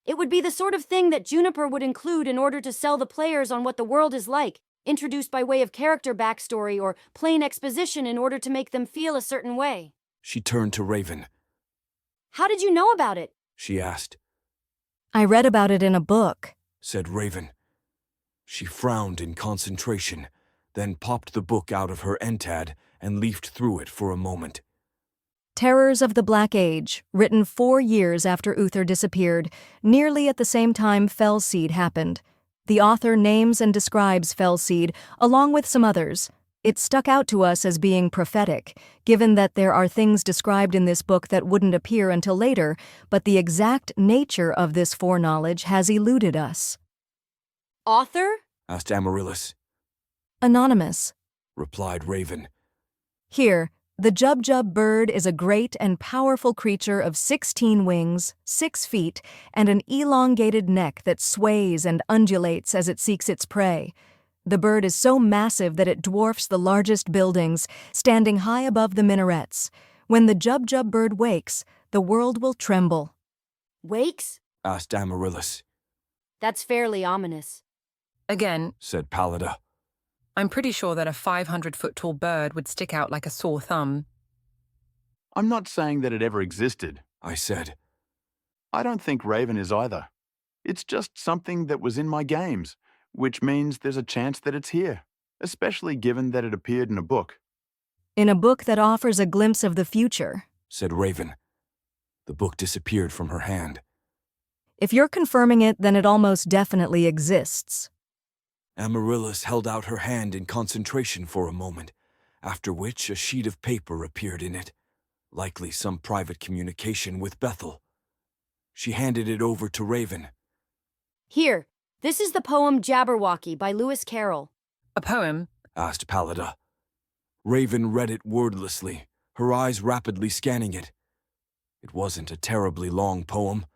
It would be the sort of thing that Juniper would include in order to sell the players on what the world is like, introduced by way of character backstory or plain exposition in order to make them feel a certain way. She turned to Raven. How did you know about it? She asked. I read about it in a book, said Raven. She frowned in concentration, then popped the book out of her entad and leafed through it for a moment. Terrors of the Black Age, written 4 years after Uther disappeared, nearly at the same time Fellseed happened. The author names and describes Fellseed, along with some others. It stuck out to us as being prophetic, given that there are things described in this book that wouldn't appear until later, but the exact nature of this foreknowledge has eluded us. Author? Asked Amaryllis. Anonymous, replied Raven. Here, the Jub-Jub bird is a great and powerful creature of 16 wings, 6 feet, and an elongated neck that sways and undulates as it seeks its prey. The bird is so massive that it dwarfs the largest buildings, standing high above the minarets. When the Jub-Jub bird wakes, the world will tremble. Wakes? Asked Amaryllis. That's fairly ominous. Again, said Pallida. I'm pretty sure that a 500-foot-tall bird would stick out like a sore thumb. I'm not saying that it ever existed, I said. I don't think Raven is either. It's just something that was in my games, which means there's a chance that it's here, especially given that it appeared in a book. In a book that offers a glimpse of the future, said Raven. The book disappeared from her hand. If you're confirming it, then it almost definitely exists. Amaryllis held out her hand in concentration for a moment, after which a sheet of paper appeared in it, likely some private communication with Bethel. She handed it over to Raven. Here, this is the poem Jabberwocky by Lewis Carroll. A poem? Asked Pallida. Raven read it wordlessly, her eyes rapidly scanning it. It wasn't a terribly long poem.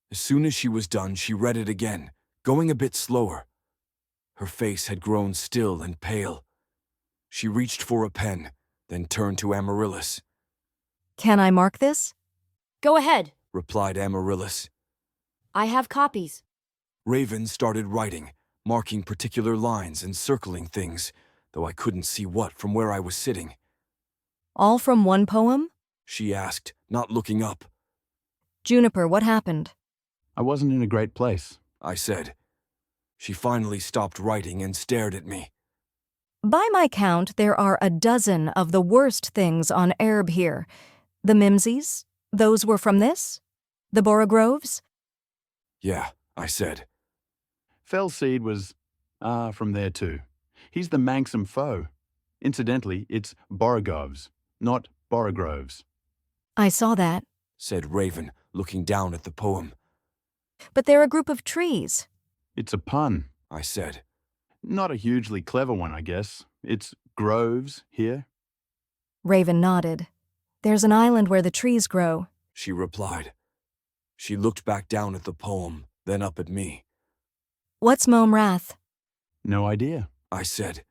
As soon as she was done, she read it again, going a bit slower. Her face had grown still and pale. She reached for a pen, then turned to Amaryllis. Can I mark this? Go ahead, replied Amaryllis. I have copies. Raven started writing, marking particular lines and circling things, though I couldn't see what from where I was sitting. All from one poem? She asked, not looking up. Juniper, what happened? I wasn't in a great place, I said. She finally stopped writing and stared at me. By my count, there are a dozen of the worst things on Erb here. The Mimsies? Those were from this? The Borogroves? Yeah, I said. Fellseed was, from there too. He's the Manxum foe. Incidentally, it's Borogovs, not Borogroves. I saw that, said Raven, looking down at the poem. But they're a group of trees. It's a pun, I said. Not a hugely clever one, I guess. It's groves here. Raven nodded. There's an island where the trees grow, she replied. She looked back down at the poem, then up at me. What's Mome Rath? No idea, I said.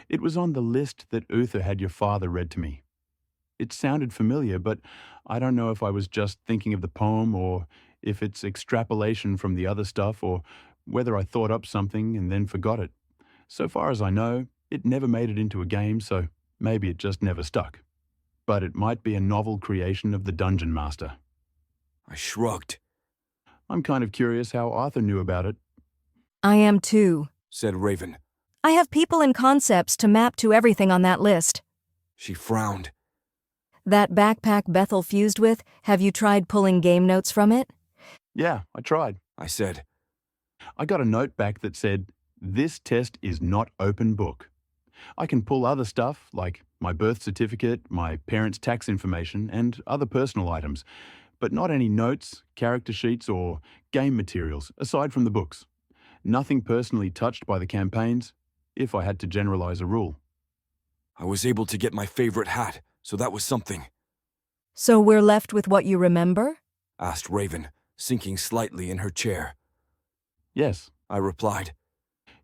It was on the list that Uther had your father read to me. It sounded familiar, but I don't know if I was just thinking of the poem or if it's extrapolation from the other stuff or whether I thought up something and then forgot it. So far as I know, it never made it into a game, so maybe it just never stuck. But it might be a novel creation of the Dungeon Master. I shrugged. I'm kind of curious how Arthur knew about it. I am too, said Raven. I have people and concepts to map to everything on that list. She frowned. That backpack Bethel fused with, have you tried pulling game notes from it? Yeah, I tried. I said. I got a note back that said, "This test is not open book." I can pull other stuff, like my birth certificate, my parents' tax information, and other personal items, but not any notes, character sheets, or game materials, aside from the books. Nothing personally touched by the campaigns, if I had to generalize a rule. I was able to get my favorite hat, so that was something. So we're left with what you remember? Asked Raven, sinking slightly in her chair. Yes, I replied.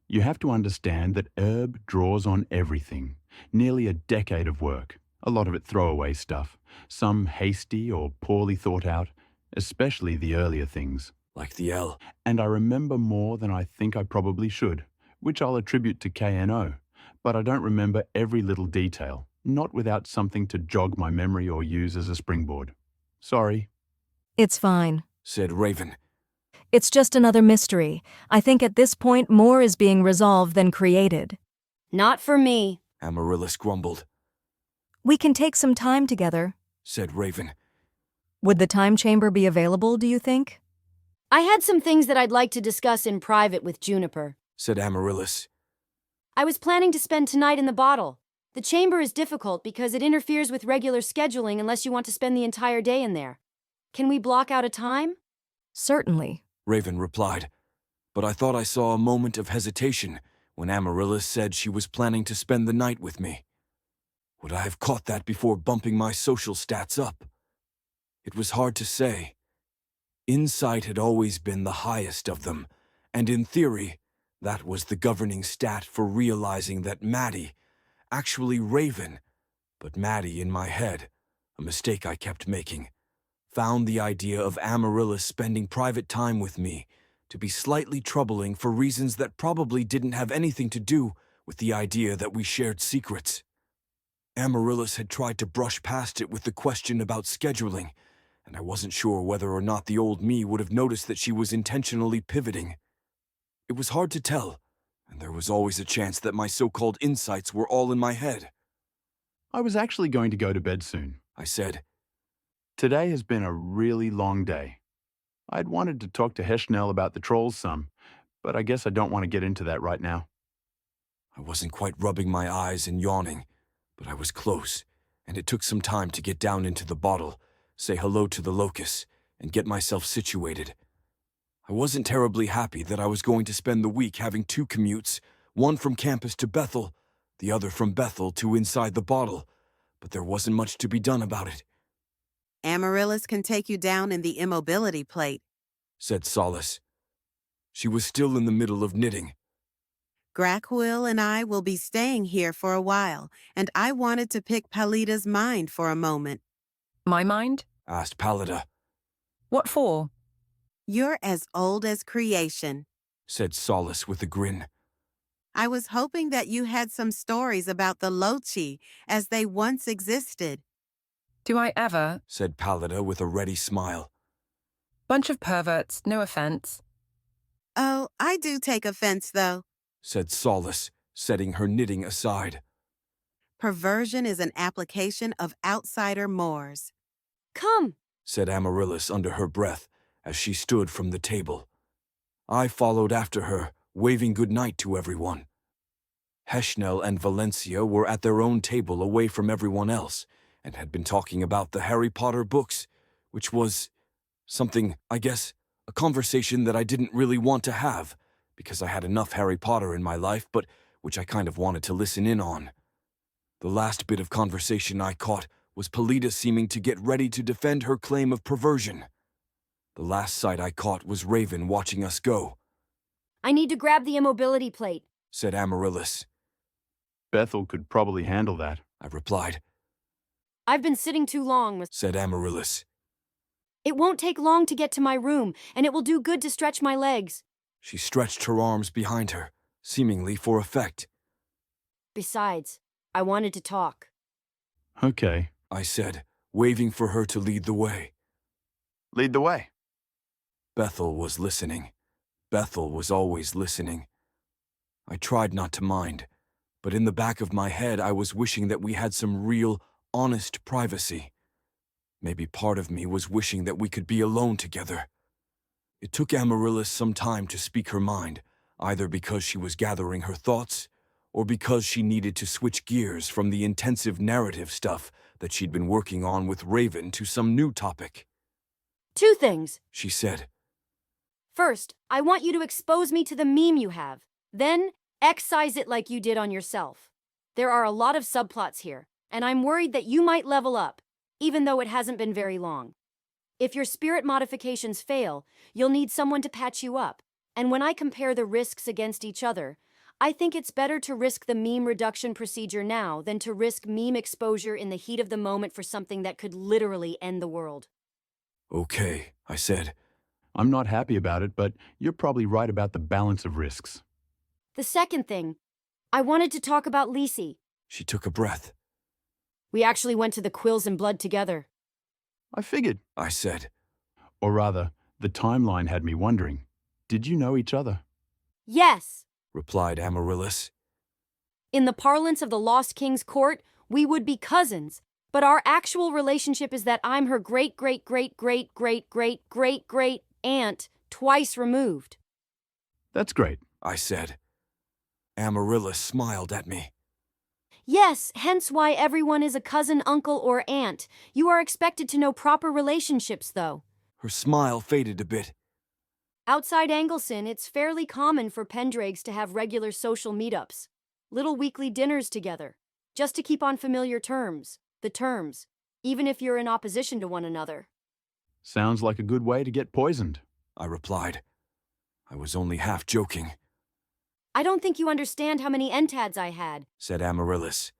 You have to understand that Herb draws on everything. Nearly a decade of work, a lot of it throwaway stuff, some hasty or poorly thought out, especially the earlier things. Like the L. And I remember more than I think I probably should, which I'll attribute to KNO, but I don't remember every little detail, not without something to jog my memory or use as a springboard. Sorry. It's fine, said Raven. It's just another mystery. I think at this point more is being resolved than created. Not for me, Amaryllis grumbled. We can take some time together, said Raven. Would the time chamber be available, do you think? I had some things that I'd like to discuss in private with Juniper, said Amaryllis. I was planning to spend tonight in the bottle. The chamber is difficult because it interferes with regular scheduling unless you want to spend the entire day in there. Can we block out a time? Certainly, Raven replied, but I thought I saw a moment of hesitation when Amaryllis said she was planning to spend the night with me. Would I have caught that before bumping my social stats up? It was hard to say. Insight had always been the highest of them, and in theory, that was the governing stat for realizing that Maddie, actually Raven, but Maddie in my head, a mistake I kept making, found the idea of Amaryllis spending private time with me to be slightly troubling for reasons that probably didn't have anything to do with the idea that we shared secrets. Amaryllis had tried to brush past it with the question about scheduling, and I wasn't sure whether or not the old me would have noticed that she was intentionally pivoting. It was hard to tell, and there was always a chance that my so-called insights were all in my head. I was actually going to go to bed soon, I said. Today has been a really long day. I'd wanted to talk to Heshnell about the trolls some, but I guess I don't want to get into that right now. I wasn't quite rubbing my eyes and yawning, but I was close, and it took some time to get down into the bottle, say hello to the locust, and get myself situated. I wasn't terribly happy that I was going to spend the week having 2 commutes, one from campus to Bethel, the other from Bethel to inside the bottle, but there wasn't much to be done about it. Amaryllis can take you down in the immobility plate, said Solace. She was still in the middle of knitting. Grackwil and I will be staying here for a while, and I wanted to pick Palida's mind for a moment. My mind? Asked Pallida. What for? You're as old as creation, said Solace with a grin. I was hoping that you had some stories about the Lochi as they once existed. Do I ever? Said Pallida with a ready smile. Bunch of perverts, no offense. Oh, I do take offense, though, said Solace, setting her knitting aside. Perversion is an application of outsider mores. Come, said Amaryllis under her breath as she stood from the table. I followed after her, waving good night to everyone. Heshnell and Valencia were at their own table away from everyone else, and had been talking about the Harry Potter books, which was something, I guess, a conversation that I didn't really want to have, because I had enough Harry Potter in my life, but which I kind of wanted to listen in on. The last bit of conversation I caught was Pallida seeming to get ready to defend her claim of perversion. The last sight I caught was Raven watching us go. I need to grab the immobility plate, said Amaryllis. Bethel could probably handle that, I replied. I've been sitting too long, said Amaryllis. It won't take long to get to my room, and it will do good to stretch my legs. She stretched her arms behind her, seemingly for effect. Besides, I wanted to talk. Okay, I said, waving for her to lead the way. Lead the way. Bethel was listening. Bethel was always listening. I tried not to mind, but in the back of my head I was wishing that we had some real, honest privacy. Maybe part of me was wishing that we could be alone together. It took Amaryllis some time to speak her mind, either because she was gathering her thoughts, or because she needed to switch gears from the intensive narrative stuff that she'd been working on with Raven to some new topic. 2 things, She said. First, I want you to expose me to the meme you have. Then, excise it like you did on yourself. There are a lot of subplots here, and I'm worried that you might level up, even though it hasn't been very long. If your spirit modifications fail, you'll need someone to patch you up, and when I compare the risks against each other, I think it's better to risk the meme reduction procedure now than to risk meme exposure in the heat of the moment for something that could literally end the world. Okay, I said. I'm not happy about it, but you're probably right about the balance of risks. The second thing, I wanted to talk about Lisi. She took a breath. We actually went to the Quills and Blood together. I figured, I said. Or rather, the timeline had me wondering. Did you know each other? Yes. Replied Amaryllis. In the parlance of the Lost King's court, we would be cousins, but our actual relationship is that I'm her great-great-great-great-great-great-great-aunt, twice removed. That's great, I said. Amaryllis smiled at me. Yes, hence why everyone is a cousin, uncle, or aunt. You are expected to know proper relationships, though. Her smile faded a bit. Outside Angleson, it's fairly common for Pendrakes to have regular social meetups. Little weekly dinners together, just to keep on familiar terms, even if you're in opposition to one another. Sounds like a good way to get poisoned, I replied. I was only half joking. I don't think you understand how many entads I had, said Amaryllis.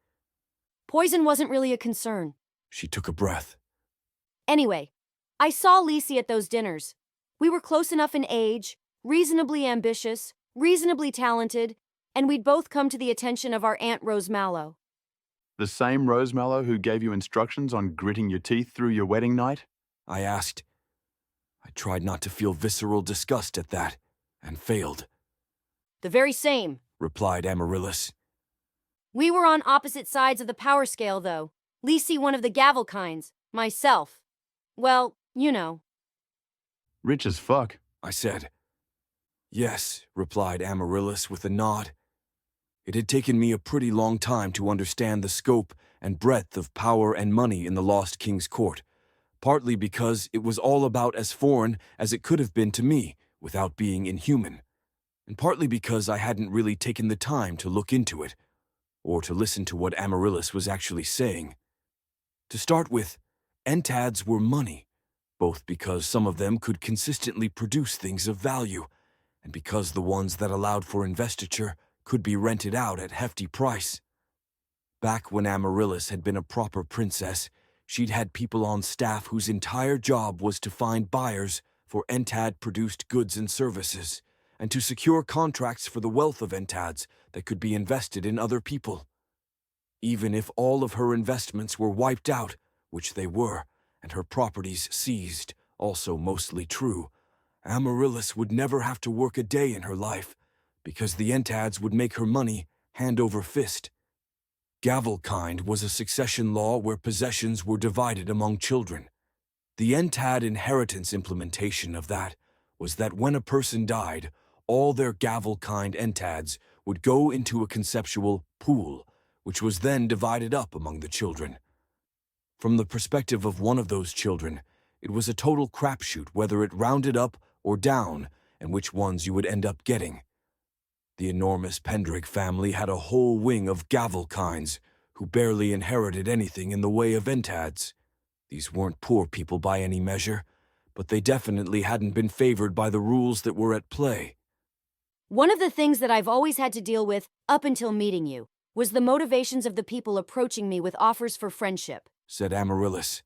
Poison wasn't really a concern. She took a breath. Anyway, I saw Lisi at those dinners. We were close enough in age, reasonably ambitious, reasonably talented, and we'd both come to the attention of our Aunt Rose Mallow. The same Rosemallow who gave you instructions on gritting your teeth through your wedding night? I asked. I tried not to feel visceral disgust at that, and failed. The very same, replied Amaryllis. We were on opposite sides of the power scale, though. Lisi one of the gavel kinds, myself. Well, you know. Rich as fuck, I said. Yes, replied Amaryllis with a nod. It had taken me a pretty long time to understand the scope and breadth of power and money in the Lost King's court, partly because it was all about as foreign as it could have been to me without being inhuman, and partly because I hadn't really taken the time to look into it, or to listen to what Amaryllis was actually saying. To start with, entads were money, both because some of them could consistently produce things of value, and because the ones that allowed for investiture could be rented out at hefty price. Back when Amaryllis had been a proper princess, she'd had people on staff whose entire job was to find buyers for entad-produced goods and services, and to secure contracts for the wealth of entads that could be invested in other people. Even if all of her investments were wiped out, which they were, and her properties seized, also mostly true, Amaryllis would never have to work a day in her life, because the entads would make her money hand over fist. Gavelkind was a succession law where possessions were divided among children. The entad inheritance implementation of that was that when a person died, all their Gavelkind entads would go into a conceptual pool, which was then divided up among the children. From the perspective of one of those children, it was a total crapshoot whether it rounded up or down and which ones you would end up getting. The enormous Pendrake family had a whole wing of Gavelkinds who barely inherited anything in the way of entads. These weren't poor people by any measure, but they definitely hadn't been favored by the rules that were at play. One of the things that I've always had to deal with, up until meeting you, was the motivations of the people approaching me with offers for friendship, said Amaryllis.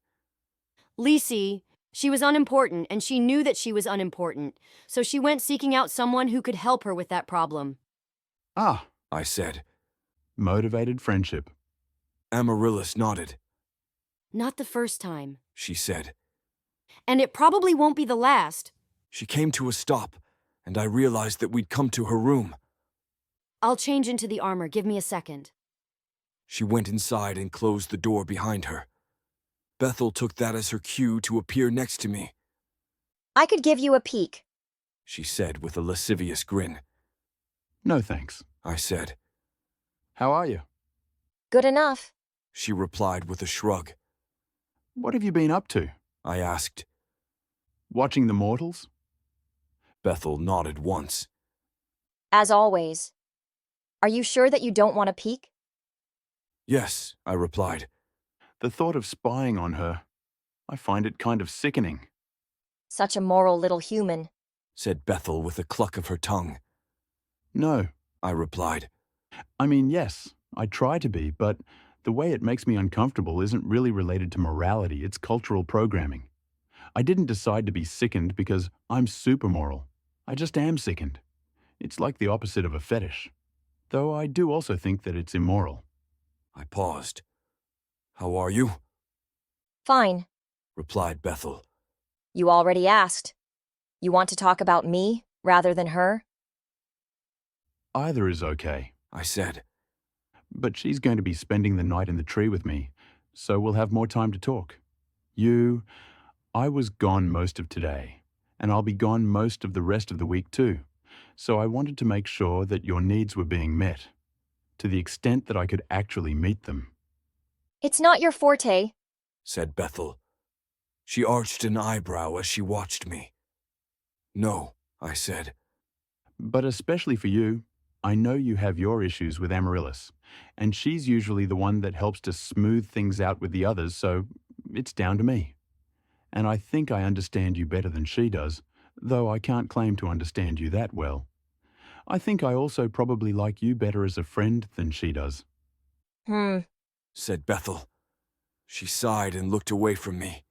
Lisi, she was unimportant, and she knew that she was unimportant, so she went seeking out someone who could help her with that problem. Ah, I said. Motivated friendship. Amaryllis nodded. Not the first time, she said. And it probably won't be the last. She came to a stop, and I realized that we'd come to her room. I'll change into the armor. Give me a second. She went inside and closed the door behind her. Bethel took that as her cue to appear next to me. I could give you a peek, She said with a lascivious grin. No thanks, I said. How are you? Good enough. She replied with a shrug. What have you been up to? I asked. Watching the mortals? Bethel nodded once. As always. Are you sure that you don't want a peek? Yes, I replied. The thought of spying on her, I find it kind of sickening. Such a moral little human, said Bethel with a cluck of her tongue. No, I replied. I mean, yes, I try to be, but the way it makes me uncomfortable isn't really related to morality, it's cultural programming. I didn't decide to be sickened because I'm super moral. I just am sickened. It's like the opposite of a fetish. Though I do also think that it's immoral. I paused. How are you? Fine, Replied Bethel. you already asked. You want to talk about me rather than her? Either is okay, I said. but she's going to be spending the night in the tree with me, so we'll have more time to talk. I was gone most of today, and I'll be gone most of the rest of the week too, so I wanted to make sure that your needs were being met, to the extent that I could actually meet them. It's not your forte, said Bethel. She arched an eyebrow as she watched me. No, I said. But especially for you, I know you have your issues with Amaryllis, and she's usually the one that helps to smooth things out with the others, so it's down to me. And I think I understand you better than she does, though I can't claim to understand you that well. I think I also probably like you better as a friend than she does. Said Bethel. She sighed and looked away from me.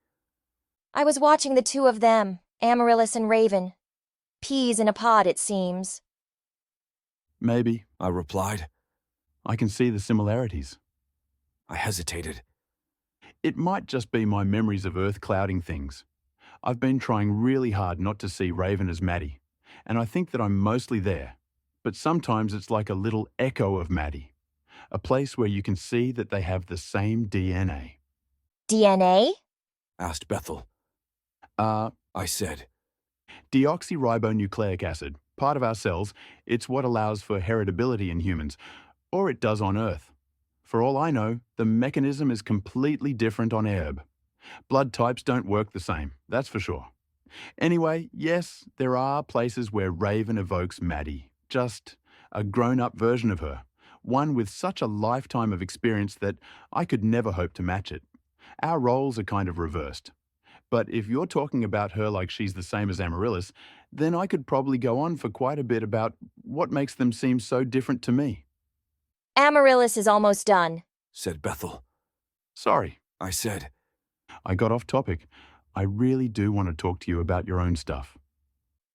I was watching the two of them, Amaryllis and Raven. Peas in a pod, it seems. Maybe, I replied. I can see the similarities. I hesitated. It might just be my memories of Earth clouding things. I've been trying really hard not to see Raven as Maddie, and I think that I'm mostly there. But sometimes it's like a little echo of Maddie, a place where you can see that they have the same DNA. DNA? Asked Bethel. I said. Deoxyribonucleic acid, part of our cells, it's what allows for heritability in humans, or it does on Earth. For all I know, the mechanism is completely different on Erb. Blood types don't work the same, that's for sure. Anyway, yes, there are places where Raven evokes Maddie, just a grown-up version of her, one with such a lifetime of experience that I could never hope to match it. Our roles are kind of reversed. But if you're talking about her like she's the same as Amaryllis, then I could probably go on for quite a bit about what makes them seem so different to me. Amaryllis is almost done, said Bethel. Sorry, I said. I got off topic. I really do want to talk to you about your own stuff.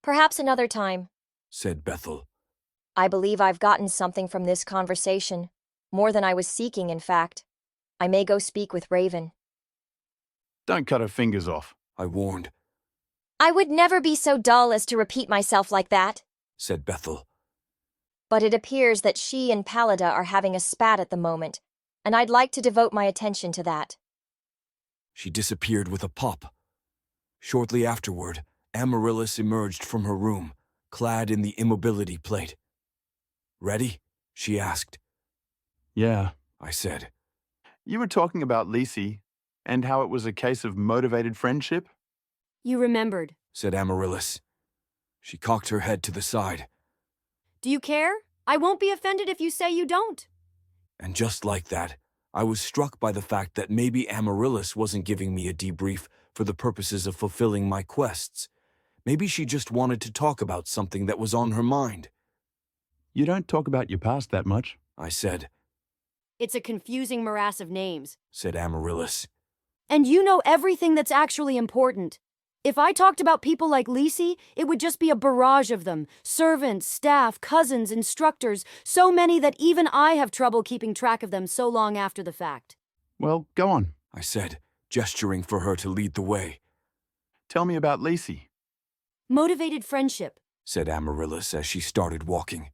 Perhaps another time, said Bethel. I believe I've gotten something from this conversation. More than I was seeking, in fact. I may go speak with Raven. Don't cut her fingers off, I warned. I would never be so dull as to repeat myself like that, said Bethel. But it appears that she and Pallida are having a spat at the moment, and I'd like to devote my attention to that. She disappeared with a pop. Shortly afterward, Amaryllis emerged from her room, clad in the immobility plate. Ready? She asked. Yeah, I said. You were talking about Lisi, and how it was a case of motivated friendship? You remembered, said Amaryllis. She cocked her head to the side. Do you care? I won't be offended if you say you don't. And just like that, I was struck by the fact that maybe Amaryllis wasn't giving me a debrief for the purposes of fulfilling my quests. Maybe she just wanted to talk about something that was on her mind. You don't talk about your past that much, I said. It's a confusing morass of names, said Amaryllis. And you know everything that's actually important. If I talked about people like Lisi, it would just be a barrage of them. Servants, staff, cousins, instructors, so many that even I have trouble keeping track of them so long after the fact. Well, go on, I said, gesturing for her to lead the way. Tell me about Lisi. Motivated friendship, said Amaryllis as she started walking.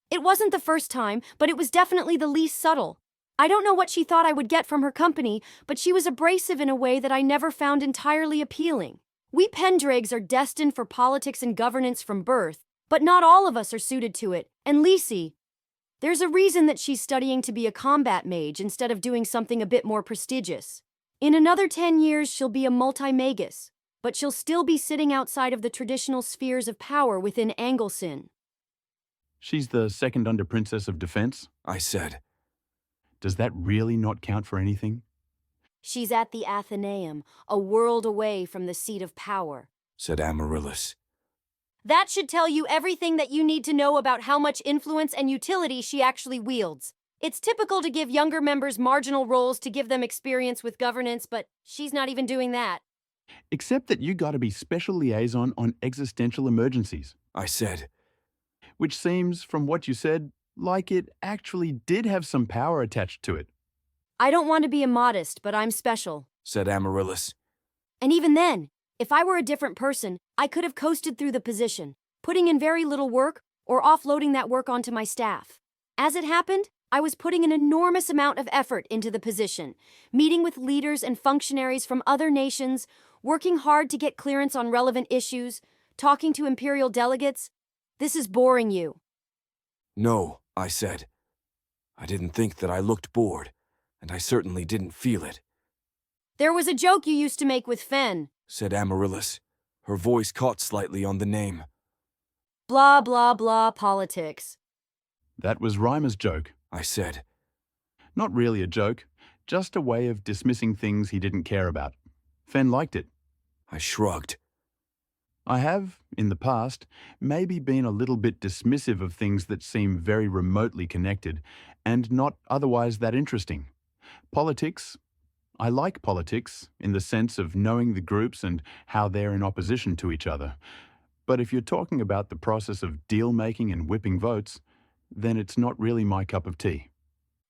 It wasn't the first time, but it was definitely the least subtle. I don't know what she thought I would get from her company, but she was abrasive in a way that I never found entirely appealing. We Pendrakes are destined for politics and governance from birth, but not all of us are suited to it. And Lisi, there's a reason that she's studying to be a combat mage instead of doing something a bit more prestigious. In another 10 years, she'll be a multi-magus, but she'll still be sitting outside of the traditional spheres of power within Angelson. She's the second under Princess of Defense, I said. Does that really not count for anything? She's at the Athenaeum, a world away from the seat of power, said Amaryllis. That should tell you everything that you need to know about how much influence and utility she actually wields. It's typical to give younger members marginal roles to give them experience with governance, but she's not even doing that. Except that you gotta be special liaison on existential emergencies, I said. Which seems, from what you said, like it actually did have some power attached to it. I don't want to be immodest, but I'm special, said Amaryllis. And even then, if I were a different person, I could have coasted through the position, putting in very little work or offloading that work onto my staff. As it happened, I was putting an enormous amount of effort into the position, meeting with leaders and functionaries from other nations, working hard to get clearance on relevant issues, talking to imperial delegates. This is boring you. No, I said. I didn't think that I looked bored, and I certainly didn't feel it. There was a joke you used to make with Fen, said Amaryllis. Her voice caught slightly on the name. Blah, blah, blah, politics. That was Reimer's joke, I said. Not really a joke, just a way of dismissing things he didn't care about. Fen liked it. I shrugged. I have, in the past, maybe been a little bit dismissive of things that seem very remotely connected and not otherwise that interesting. Politics, I like politics in the sense of knowing the groups and how they're in opposition to each other. But if you're talking about the process of deal-making and whipping votes, then it's not really my cup of tea.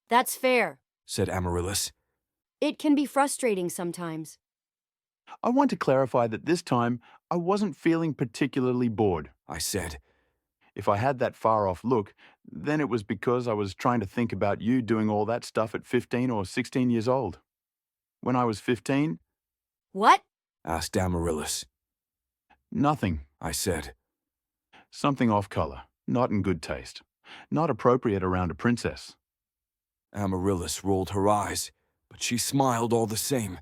That's fair, said Amaryllis. It can be frustrating sometimes. I want to clarify that this time I wasn't feeling particularly bored, I said. If I had that far-off look, then it was because I was trying to think about you doing all that stuff at 15 or 16 years old. When I was 15... What? asked Amaryllis. Nothing, I said. Something off-color, not in good taste, not appropriate around a princess. Amaryllis rolled her eyes, but she smiled all the same.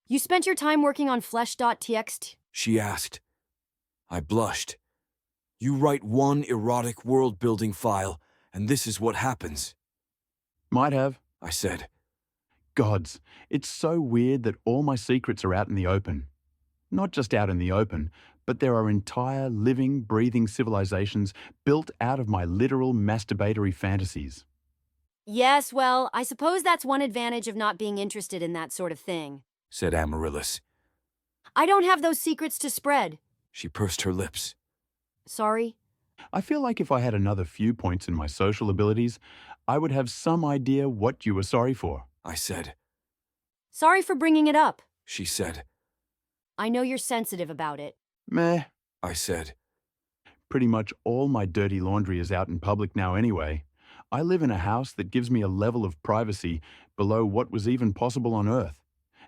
You spent your time working on flesh.txt? She asked. I blushed. You write one erotic world-building file, and this is what happens. Might have, I said. Gods, it's so weird that all my secrets are out in the open. Not just out in the open, but there are entire living, breathing civilizations built out of my literal masturbatory fantasies. Yes, well, I suppose that's one advantage of not being interested in that sort of thing, said Amaryllis. I don't have those secrets to spread. She pursed her lips. Sorry? I feel like if I had another few points in my social abilities, I would have some idea what you were sorry for, I said. Sorry for bringing it up, she said. I know you're sensitive about it. Meh, I said. Pretty much all my dirty laundry is out in public now anyway. I live in a house that gives me a level of privacy below what was even possible on Earth.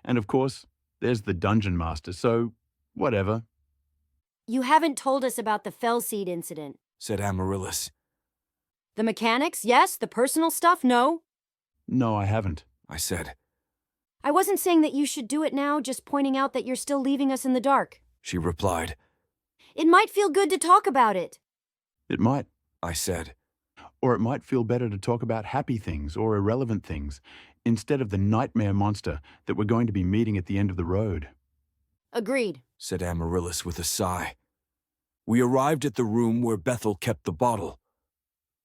And of course, there's the Dungeon Master, so whatever. You haven't told us about the Fellseed incident, said Amaryllis. The mechanics, yes. The personal stuff, no. No, I haven't, I said. I wasn't saying that you should do it now, just pointing out that you're still leaving us in the dark, she replied. It might feel good to talk about it. It might, I said. Or it might feel better to talk about happy things or irrelevant things, instead of the nightmare monster that we're going to be meeting at the end of the road. Agreed, said Amaryllis with a sigh. We arrived at the room where Bethel kept the bottle.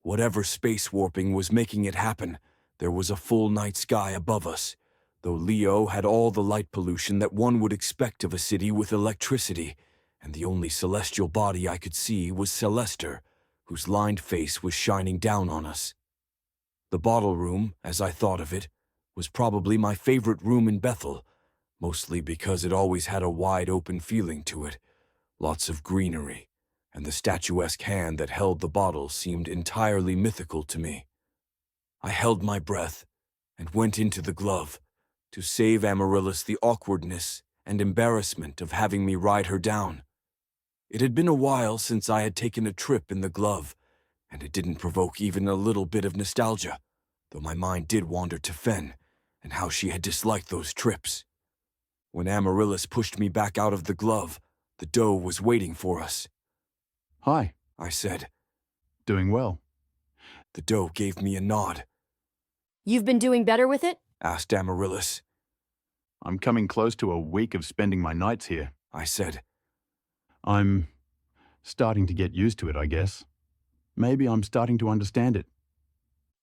Whatever space warping was making it happen, there was a full night sky above us, though Leo had all the light pollution that one would expect of a city with electricity, and the only celestial body I could see was Celester, whose lined face was shining down on us. The bottle room, as I thought of it, was probably my favorite room in Bethel, mostly because it always had a wide-open feeling to it, Lots of greenery, and the statuesque hand that held the bottle seemed entirely mythical to me. I held my breath and went into the glove to save Amaryllis the awkwardness and embarrassment of having me ride her down. It had been a while since I had taken a trip in the glove, and it didn't provoke even a little bit of nostalgia, though my mind did wander to Fen and how she had disliked those trips. When Amaryllis pushed me back out of the glove, the doe was waiting for us. "Hi," I said. "Doing well." The doe gave me a nod. You've been doing better with it? Asked Amaryllis. "I'm coming close to a week of spending my nights here," I said. "I'm starting to get used to it, I guess. Maybe I'm starting to understand it."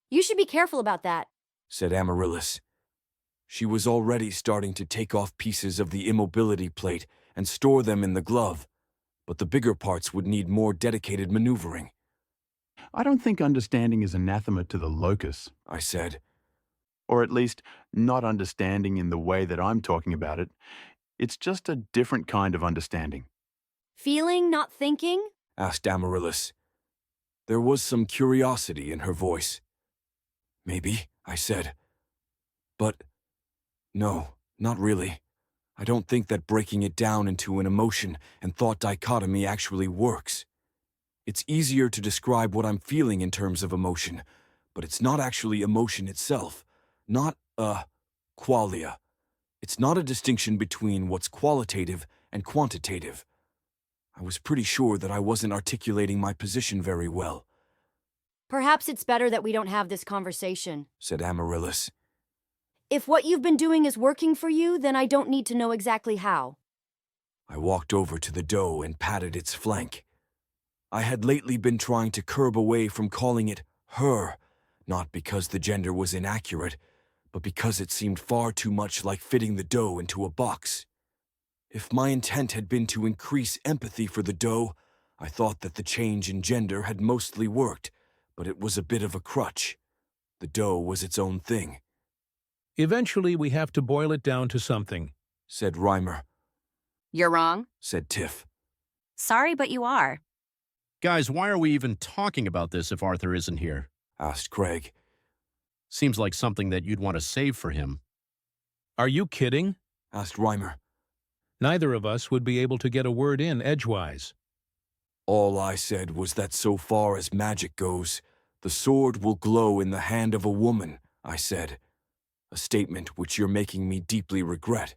You should be careful about that, said Amaryllis. She was already starting to take off pieces of the immobility plate and store them in the glove, but the bigger parts would need more dedicated maneuvering. "I don't think understanding is anathema to the locus," I said. "Or at least not understanding in the way that I'm talking about it. It's just a different kind of understanding." Feeling, not thinking? Asked Amaryllis. There was some curiosity in her voice. Maybe, I said. But no, not really. I don't think that breaking it down into an emotion and thought dichotomy actually works. It's easier to describe what I'm feeling in terms of emotion, but it's not actually emotion itself, not qualia. It's not a distinction between what's qualitative and quantitative. I was pretty sure that I wasn't articulating my position very well. Perhaps it's better that we don't have this conversation, said Amaryllis. If what you've been doing is working for you, then I don't need to know exactly how. I walked over to the doe and patted its flank. I had lately been trying to curb away from calling it her, not because the gender was inaccurate, but because it seemed far too much like fitting the doe into a box. If my intent had been to increase empathy for the doe, I thought that the change in gender had mostly worked, but it was a bit of a crutch. The doe was its own thing. Eventually, we have to boil it down to something, said Reimer. You're wrong, said Tiff. Sorry, but you are. Guys, why are we even talking about this if Arthur isn't here? Asked Craig. Seems like something that you'd want to save for him. Are you kidding? Asked Reimer. Neither of us would be able to get a word in edgewise. All I said was that so far as magic goes, the sword will glow in the hand of a woman, I said. A statement which you're making me deeply regret.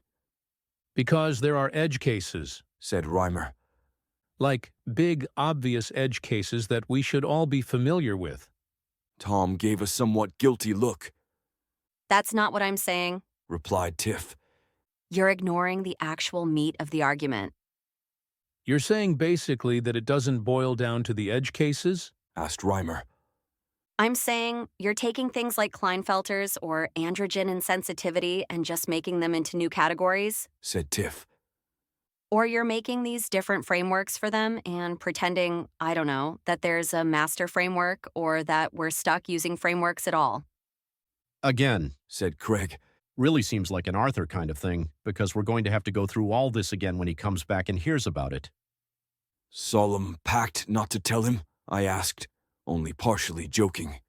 Because there are edge cases, said Reimer. Like big, obvious edge cases that we should all be familiar with. Tom gave a somewhat guilty look. That's not what I'm saying, replied Tiff. You're ignoring the actual meat of the argument. You're saying basically that it doesn't boil down to the edge cases? Asked Reimer. I'm saying you're taking things like Klinefelter's or androgen insensitivity and just making them into new categories, said Tiff. Or you're making these different frameworks for them and pretending, I don't know, that there's a master framework or that we're stuck using frameworks at all. Again, said Craig. Really seems like an Arthur kind of thing, because we're going to have to go through all this again when he comes back and hears about it. Solemn pact not to tell him? I asked, only partially joking.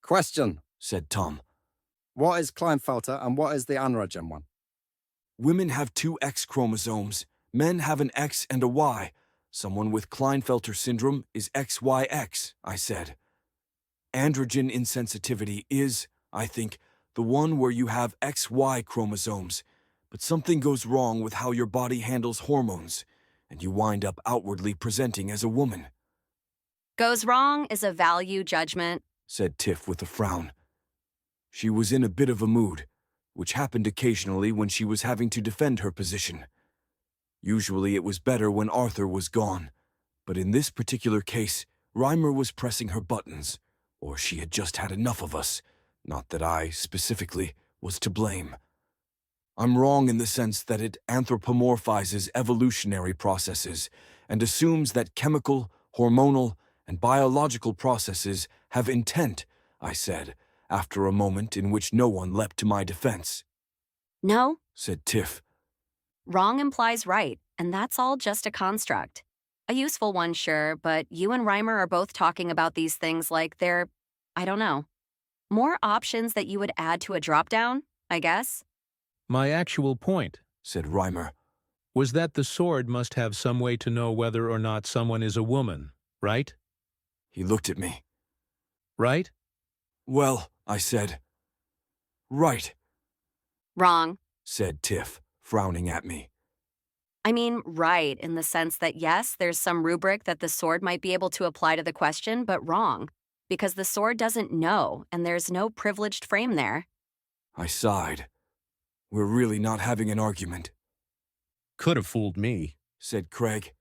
Question, said Tom. What is Klinefelter and what is the androgen one? Women have 2 X chromosomes. Men have an X and a Y. Someone with Klinefelter syndrome is XYX, I said. Androgen insensitivity is, I think, the one where you have XY chromosomes, but something goes wrong with how your body handles hormones, and you wind up outwardly presenting as a woman. Goes wrong is a value judgment, said Tiff with a frown. She was in a bit of a mood, which happened occasionally when she was having to defend her position. Usually it was better when Arthur was gone, but in this particular case, Reimer was pressing her buttons, or she had just had enough of us. Not that I, specifically, was to blame. I'm wrong in the sense that it anthropomorphizes evolutionary processes and assumes that chemical, hormonal, and biological processes have intent, I said, after a moment in which no one leapt to my defense. No, said Tiff. Wrong implies right, and that's all just a construct. A useful one, sure, but you and Reimer are both talking about these things like they're, I don't know, more options that you would add to a dropdown, I guess? My actual point, said Reimer, was that the sword must have some way to know whether or not someone is a woman, right? He looked at me. Right? Well, I said. Right, Wrong. said Tiff, frowning at me. I mean, right, in the sense that yes, there's some rubric that the sword might be able to apply to the question, but wrong, because the sword doesn't know, and there's no privileged frame there. I sighed. We're really not having an argument. Could have fooled me, said Craig.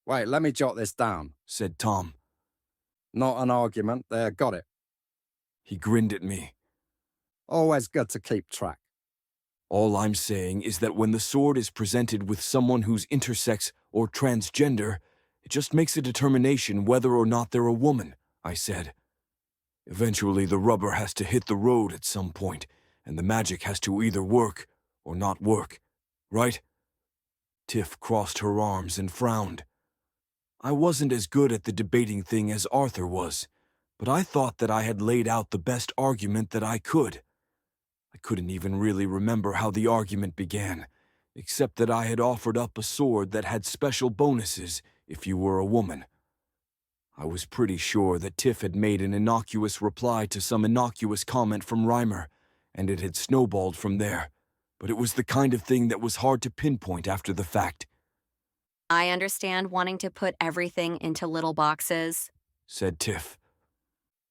Wait, let me jot this down, said Tom. Not an argument, there, got it. He grinned at me. Always good to keep track. All I'm saying is that when the sword is presented with someone who's intersex or transgender, it just makes a determination whether or not they're a woman, I said. Eventually the rubber has to hit the road at some point, and the magic has to either work or not work, right? Tiff crossed her arms and frowned. I wasn't as good at the debating thing as Arthur was, but I thought that I had laid out the best argument that I could. I couldn't even really remember how the argument began, except that I had offered up a sword that had special bonuses if you were a woman. I was pretty sure that Tiff had made an innocuous reply to some innocuous comment from Reimer, and it had snowballed from there, but it was the kind of thing that was hard to pinpoint after the fact. I understand wanting to put everything into little boxes, said Tiff.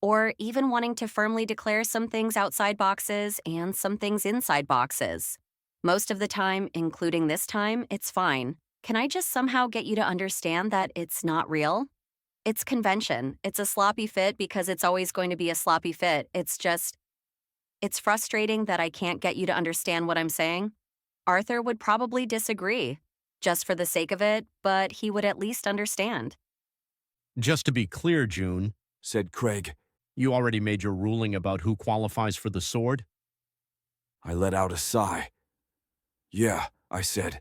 Or even wanting to firmly declare some things outside boxes and some things inside boxes. Most of the time, including this time, it's fine. Can I just somehow get you to understand that it's not real? It's convention. It's a sloppy fit because it's always going to be a sloppy fit. It's frustrating that I can't get you to understand what I'm saying. Arthur would probably disagree, just for the sake of it, but he would at least understand. Just to be clear, June, said Craig, you already made your ruling about who qualifies for the sword? I let out a sigh. Yeah, I said.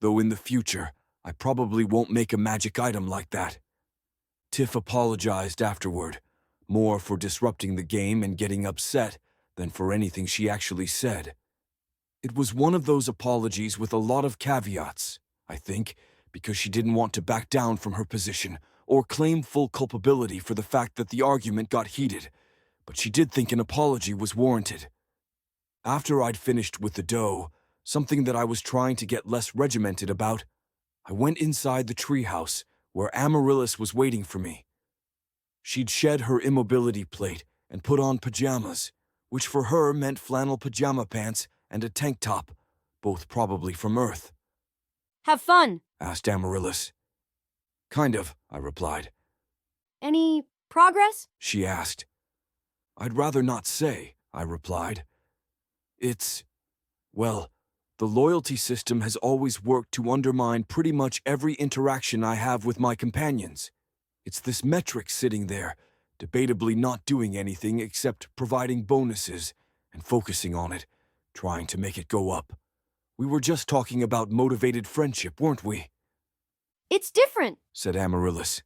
Though in the future, I probably won't make a magic item like that. Tiff apologized afterward, more for disrupting the game and getting upset than for anything she actually said. It was one of those apologies with a lot of caveats, I think, because she didn't want to back down from her position or claim full culpability for the fact that the argument got heated, but she did think an apology was warranted. After I'd finished with the dough, something that I was trying to get less regimented about, I went inside the treehouse where Amaryllis was waiting for me. She'd shed her immobility plate and put on pajamas, which for her meant flannel pajama pants and a tank top, both probably from Earth. Have fun, asked Amaryllis. Kind of, I replied. Any progress? She asked. I'd rather not say, I replied. Well, the loyalty system has always worked to undermine pretty much every interaction I have with my companions. It's this metric sitting there, debatably not doing anything except providing bonuses and focusing on it, trying to make it go up. We were just talking about motivated friendship, weren't we? It's different, said Amaryllis.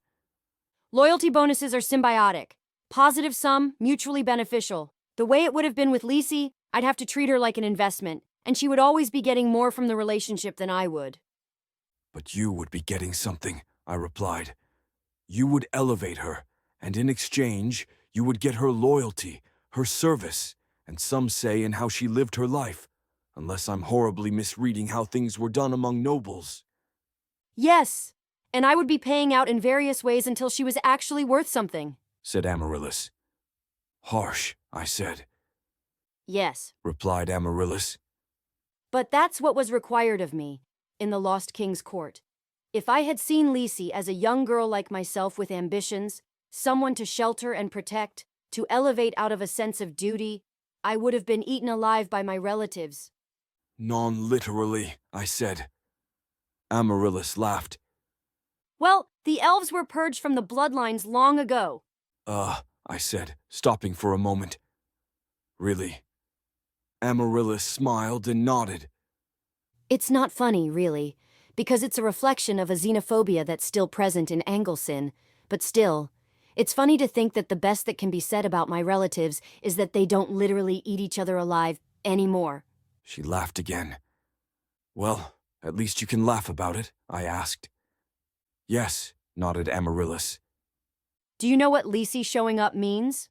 Loyalty bonuses are symbiotic. Positive sum, mutually beneficial. The way it would have been with Lisi, I'd have to treat her like an investment, and she would always be getting more from the relationship than I would. But you would be getting something, I replied. You would elevate her, and in exchange, you would get her loyalty, her service, and some say in how she lived her life, unless I'm horribly misreading how things were done among nobles. Yes, and I would be paying out in various ways until she was actually worth something, said Amaryllis. Harsh, I said. Yes, replied Amaryllis. But that's what was required of me in the Lost King's court. If I had seen Lisi as a young girl like myself with ambitions, someone to shelter and protect, to elevate out of a sense of duty, I would have been eaten alive by my relatives. Non-literally, I said. Amaryllis laughed. Well, the elves were purged from the bloodlines long ago. I said, stopping for a moment. Really? Amaryllis smiled and nodded. It's not funny, really, because it's a reflection of a xenophobia that's still present in Anglesyn, but still, it's funny to think that the best that can be said about my relatives is that they don't literally eat each other alive anymore. She laughed again. Well, at least you can laugh about it, I asked. Yes, nodded Amaryllis. Do you know what Lisi showing up means?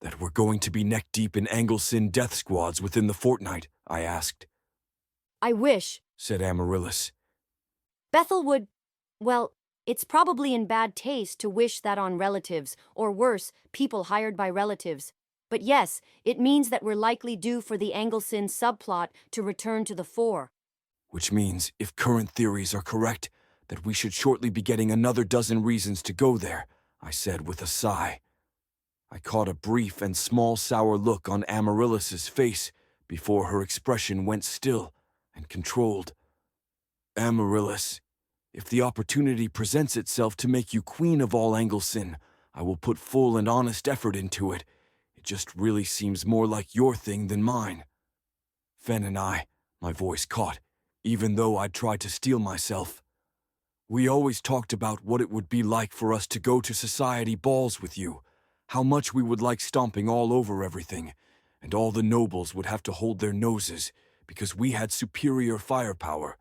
That we're going to be neck-deep in Anglesyn death squads within the fortnight, I asked. I wish, Said Amaryllis. Bethel would, well, it's probably in bad taste to wish that on relatives, or worse, people hired by relatives. But yes, it means that we're likely due for the Anglesyn subplot to return to the fore. Which means, if current theories are correct, that we should shortly be getting another dozen reasons to go there, I said with a sigh. I caught a brief and small sour look on Amaryllis's face before her expression went still and controlled. Amaryllis, if the opportunity presents itself to make you queen of all Anglesyn, I will put full and honest effort into it. It just really seems more like your thing than mine. Fen and I, my voice caught, even though I'd tried to steel myself. We always talked about what it would be like for us to go to society balls with you, how much we would like stomping all over everything, and all the nobles would have to hold their noses because we had superior firepower.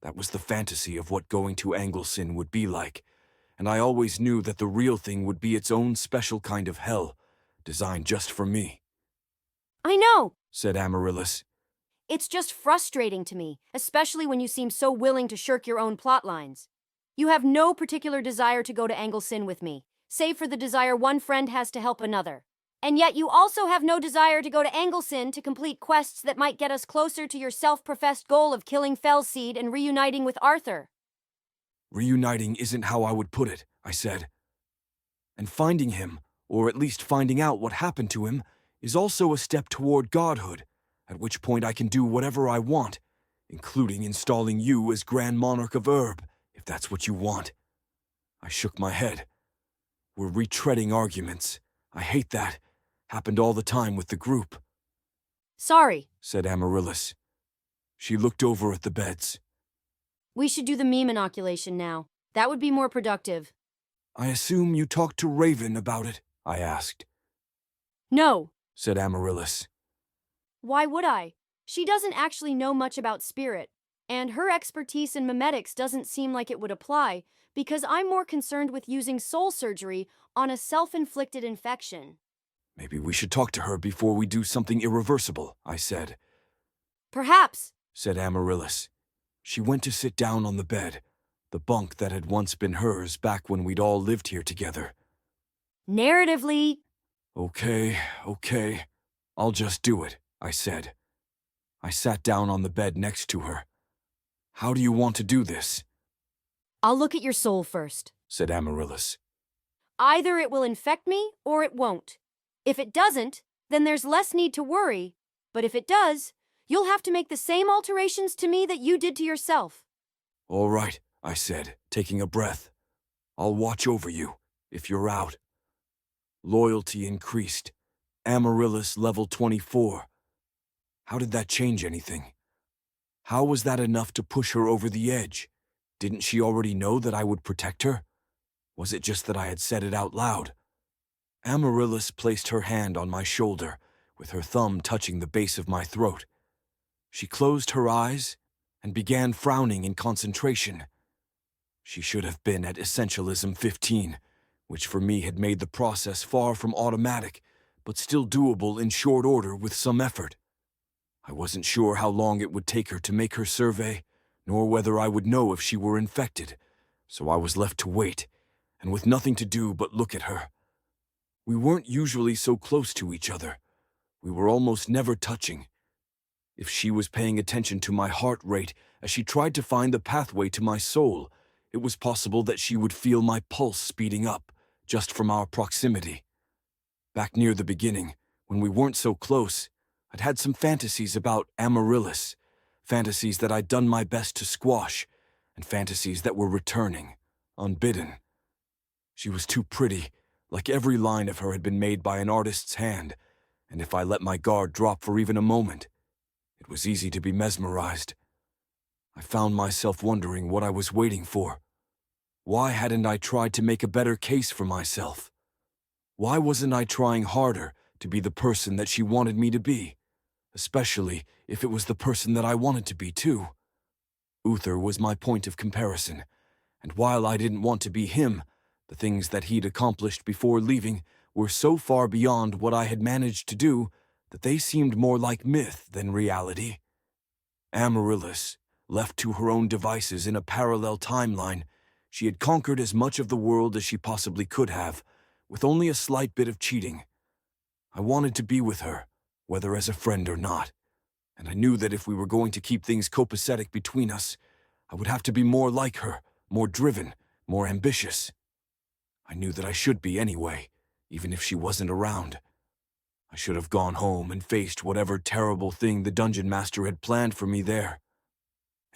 That was the fantasy of what going to Anglesyn would be like, and I always knew that the real thing would be its own special kind of hell, designed just for me. I know, Said Amaryllis. It's just frustrating to me, especially when you seem so willing to shirk your own plot lines. You have no particular desire to go to Anglesyn with me, save for the desire one friend has to help another. And yet you also have no desire to go to Anglesyn to complete quests that might get us closer to your self-professed goal of killing Fellseed and reuniting with Arthur. Reuniting isn't how I would put it, I said. And finding him, or at least finding out what happened to him, is also a step toward godhood, at which point I can do whatever I want, including installing you as Grand Monarch of Erb, if that's what you want. I shook my head. We're retreading arguments. I hate that. Happened all the time with the group. Sorry, Said Amaryllis. She looked over at the beds. We should do the meme inoculation now. That would be more productive. I assume you talked to Raven about it, I asked. No, Said Amaryllis. Why would I? She doesn't actually know much about spirit, and her expertise in memetics doesn't seem like it would apply, because I'm more concerned with using soul surgery on a self-inflicted infection. Maybe we should talk to her before we do something irreversible, I said. Perhaps, Said Amaryllis. She went to sit down on the bed, the bunk that had once been hers back when we'd all lived here together. Narratively. Okay. I'll just do it, I said. I sat down on the bed next to her. How do you want to do this? I'll look at your soul first, Said Amaryllis. Either it will infect me or it won't. If it doesn't, then there's less need to worry. But if it does, you'll have to make the same alterations to me that you did to yourself. All right, I said, taking a breath. I'll watch over you, if you're out. Loyalty increased. Amaryllis level 24. How did that change anything? How was that enough to push her over the edge? Didn't she already know that I would protect her? Was it just that I had said it out loud? Amaryllis placed her hand on my shoulder, with her thumb touching the base of my throat. She closed her eyes and began frowning in concentration. She should have been at Essentialism 15, which for me had made the process far from automatic, but still doable in short order with some effort. I wasn't sure how long it would take her to make her survey, nor whether I would know if she were infected, so I was left to wait, and with nothing to do but look at her. We weren't usually so close to each other. We were almost never touching. If she was paying attention to my heart rate as she tried to find the pathway to my soul, it was possible that she would feel my pulse speeding up, just from our proximity. Back near the beginning, when we weren't so close, I'd had some fantasies about Amaryllis, fantasies that I'd done my best to squash, and fantasies that were returning, unbidden. She was too pretty, like every line of her had been made by an artist's hand, and if I let my guard drop for even a moment, it was easy to be mesmerized. found myself wondering what I was waiting for. Why hadn't I tried to make a better case for myself? Why wasn't I trying harder to be the person that she wanted me to be? Especially if it was the person that I wanted to be too. Uther was my point of comparison, and while I didn't want to be him, the things that he'd accomplished before leaving were so far beyond what I had managed to do that they seemed more like myth than reality. Amaryllis, left to her own devices in a parallel timeline, she had conquered as much of the world as she possibly could have, with only a slight bit of cheating. I wanted to be with her, whether as a friend or not, and I knew that if we were going to keep things copacetic between us, I would have to be more like her, more driven, more ambitious. I knew that I should be anyway, even if she wasn't around. I should have gone home and faced whatever terrible thing the dungeon master had planned for me there.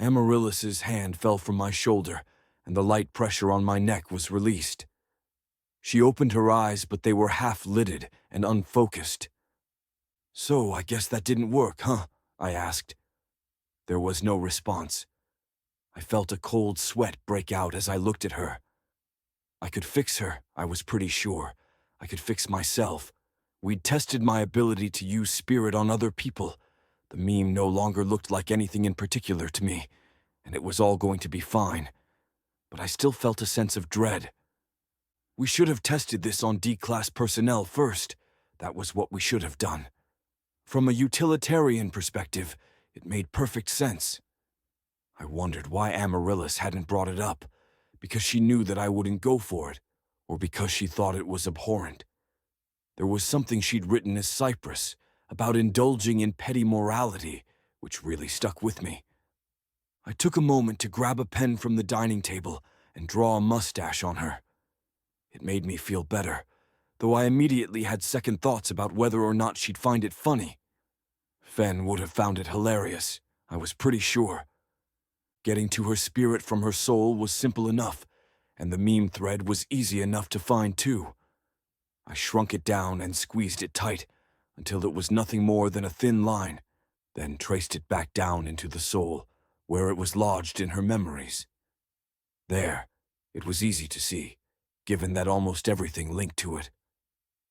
Amaryllis's hand fell from my shoulder, and the light pressure on my neck was released. She opened her eyes, but they were half-lidded and unfocused. "So, I guess that didn't work, huh?" I asked. There was no response. I felt a cold sweat break out as I looked at her. I could fix her, I was pretty sure. I could fix myself. We'd tested my ability to use spirit on other people. The meme no longer looked like anything in particular to me, and it was all going to be fine. But I still felt a sense of dread. We should have tested this on D-class personnel first. That was what we should have done. From a utilitarian perspective, it made perfect sense. I wondered why Amaryllis hadn't brought it up, because she knew that I wouldn't go for it, or because she thought it was abhorrent. There was something she'd written as Cypress about indulging in petty morality, which really stuck with me. I took a moment to grab a pen from the dining table and draw a mustache on her. It made me feel better, though I immediately had second thoughts about whether or not she'd find it funny. Fen would have found it hilarious, I was pretty sure. Getting to her spirit from her soul was simple enough, and the meme thread was easy enough to find too. I shrunk it down and squeezed it tight until it was nothing more than a thin line, then traced it back down into the soul, where it was lodged in her memories. There, it was easy to see, given that almost everything linked to it.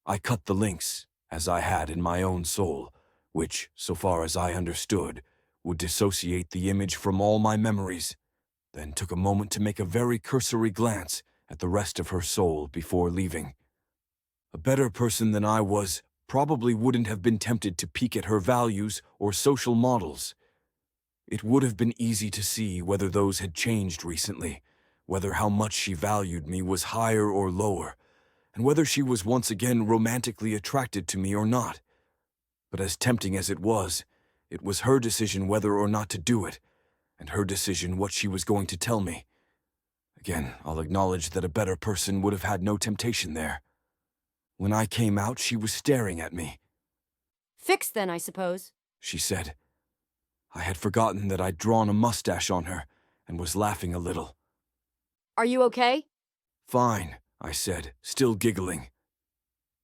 I cut the links, as I had in my own soul, which, so far as I understood, would dissociate the image from all my memories, then took a moment to make a very cursory glance at the rest of her soul before leaving. A better person than I was probably wouldn't have been tempted to peek at her values or social models. It would have been easy to see whether those had changed recently, whether how much she valued me was higher or lower, and whether she was once again romantically attracted to me or not. But as tempting as it was her decision whether or not to do it, and her decision what she was going to tell me. Again, I'll acknowledge that a better person would have had no temptation there. When I came out, she was staring at me. "Fixed then, I suppose," she said. I had forgotten that I'd drawn a mustache on her, and was laughing a little. "Are you okay?" "Fine," I said, still giggling.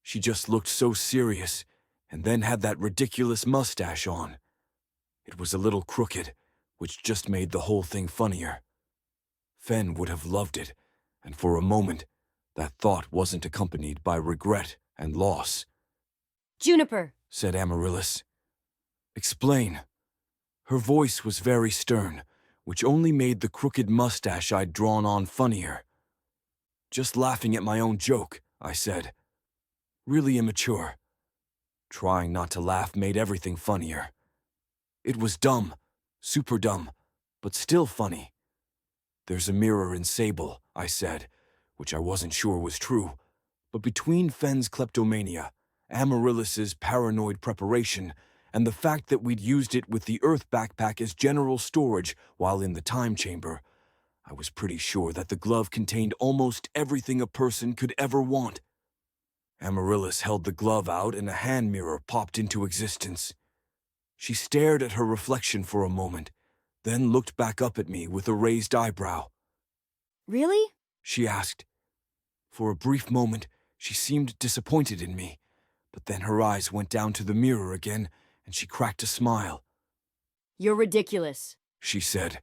She just looked so serious, and then had that ridiculous mustache on. It was a little crooked, which just made the whole thing funnier. Fen would have loved it, and for a moment, that thought wasn't accompanied by regret and loss. "Juniper," said Amaryllis. "Explain." Her voice was very stern, which only made the crooked mustache I'd drawn on funnier. "Just laughing at my own joke," I said. Really immature. Trying not to laugh made everything funnier. It was dumb, super dumb, but still funny. "There's a mirror in Sable," I said, which I wasn't sure was true. But between Fen's kleptomania, Amaryllis's paranoid preparation, and the fact that we'd used it with the Earth backpack as general storage while in the time chamber, I was pretty sure that the glove contained almost everything a person could ever want. Amaryllis held the glove out and a hand mirror popped into existence. She stared at her reflection for a moment, then looked back up at me with a raised eyebrow. "Really?" she asked. For a brief moment, she seemed disappointed in me, but then her eyes went down to the mirror again, and she cracked a smile. "You're ridiculous," she said.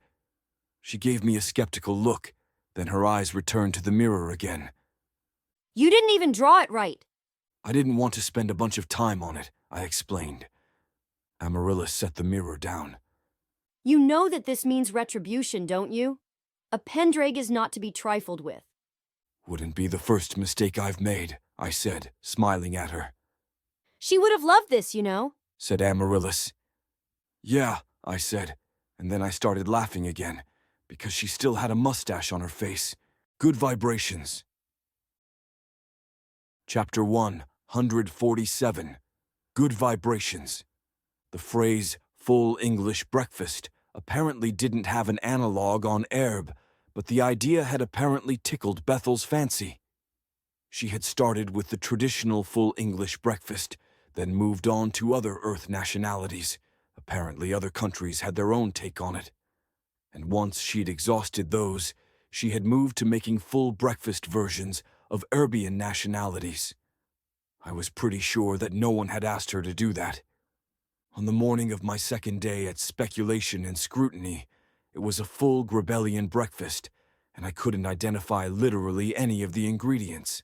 She gave me a skeptical look, then her eyes returned to the mirror again. You didn't even draw it right. I didn't want to spend a bunch of time on it, I explained. Amaryllis set the mirror down. You know that this means retribution, don't you? A pendragon is not to be trifled with. Wouldn't be the first mistake I've made, I said, smiling at her. She would have loved this, you know, said Amaryllis. Yeah, I said, and then I started laughing again, because she still had a mustache on her face. Good vibrations. Chapter 147. Good vibrations. The phrase, full English breakfast, apparently didn't have an analog on Arab, but the idea had apparently tickled Bethel's fancy. She had started with the traditional full English breakfast, then moved on to other Earth nationalities. Apparently other countries had their own take on it. And once she'd exhausted those, she had moved to making full breakfast versions of Erbian nationalities. I was pretty sure that no one had asked her to do that. On the morning of my second day at speculation and scrutiny, it was a full Grabellian breakfast, and I couldn't identify literally any of the ingredients.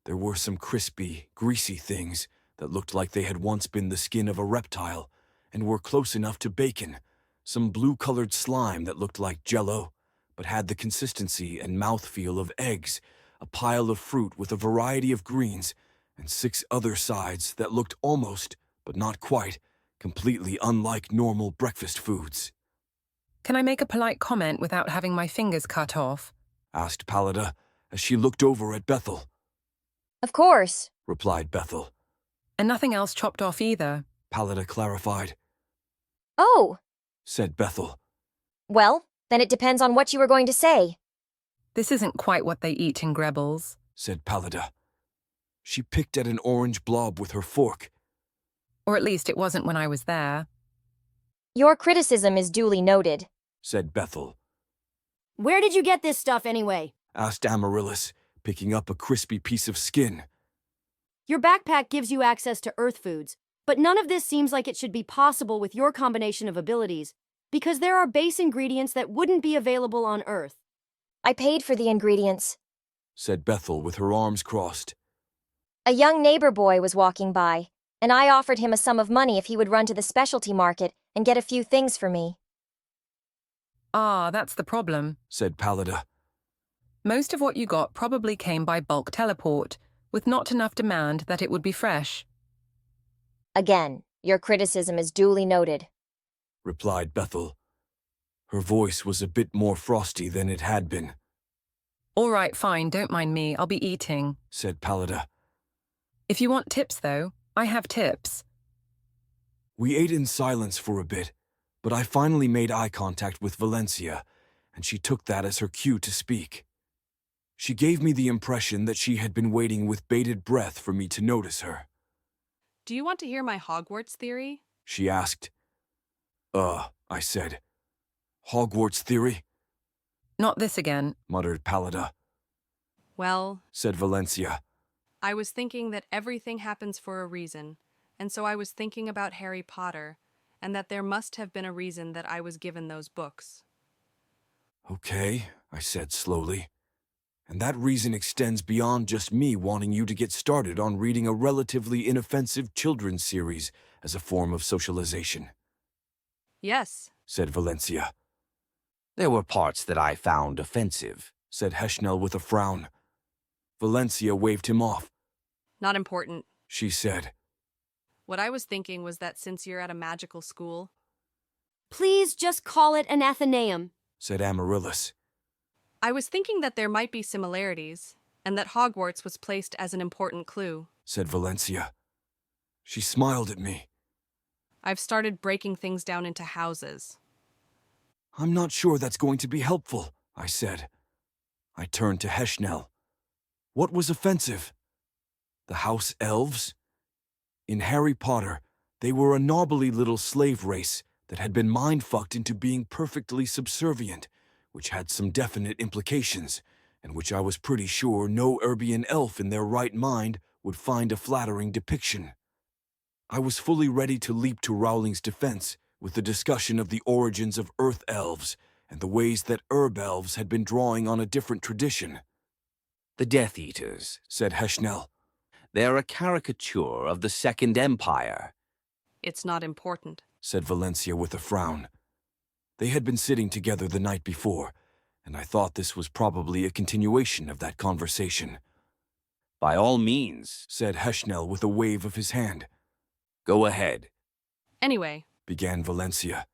There were some crispy, greasy things that looked like they had once been the skin of a reptile and were close enough to bacon, some blue-colored slime that looked like Jell-O, but had the consistency and mouthfeel of eggs, a pile of fruit with a variety of greens, and 6 other sides that looked almost, but not quite, completely unlike normal breakfast foods. Can I make a polite comment without having my fingers cut off? Asked Pallida as she looked over at Bethel. Of course, replied Bethel. And nothing else chopped off either, Pallida clarified. Oh, said Bethel. Well, then it depends on what you were going to say. This isn't quite what they eat in Grebels, said Pallida. She picked at an orange blob with her fork. Or at least it wasn't when I was there. Your criticism is duly noted, said Bethel. Where did you get this stuff anyway? Asked Amaryllis, picking up a crispy piece of skin. Your backpack gives you access to Earth foods, but none of this seems like it should be possible with your combination of abilities, because there are base ingredients that wouldn't be available on Earth. I paid for the ingredients, said Bethel with her arms crossed. A young neighbor boy was walking by, and I offered him a sum of money if he would run to the specialty market and get a few things for me. Ah, that's the problem, said Pallida. Most of what you got probably came by bulk teleport, with not enough demand that it would be fresh. Again, your criticism is duly noted, replied Bethel. Her voice was a bit more frosty than it had been. All right, fine, don't mind me, I'll be eating, said Pallida. If you want tips, though, I have tips. We ate in silence for a bit, but I finally made eye contact with Valencia, and she took that as her cue to speak. She gave me the impression that she had been waiting with bated breath for me to notice her. Do you want to hear my Hogwarts theory? She asked. I said. Hogwarts theory? Not this again, muttered Pallida. Well, said Valencia. I was thinking that everything happens for a reason, and so I was thinking about Harry Potter, and that there must have been a reason that I was given those books. Okay, I said slowly. And that reason extends beyond just me wanting you to get started on reading a relatively inoffensive children's series as a form of socialization. Yes, said Valencia. There were parts that I found offensive, said Heschnell with a frown. Valencia waved him off. Not important, she said. What I was thinking was that since you're at a magical school... Please just call it an Athenaeum, said Amaryllis. I was thinking that there might be similarities, and that Hogwarts was placed as an important clue, said Valencia. She smiled at me. I've started breaking things down into houses. I'm not sure that's going to be helpful, I said. I turned to Heschnell. What was offensive? The house elves? In Harry Potter, they were a knobbly little slave race that had been mind-fucked into being perfectly subservient, which had some definite implications, and which I was pretty sure no Erbian elf in their right mind would find a flattering depiction. I was fully ready to leap to Rowling's defense with the discussion of the origins of Earth elves and the ways that herb elves had been drawing on a different tradition. The Death Eaters, said Heschnell. They're a caricature of the Second Empire. It's not important, said Valencia with a frown. They had been sitting together the night before, and I thought this was probably a continuation of that conversation. By all means, said Heschnell with a wave of his hand. Go ahead. Anyway, began Valencia.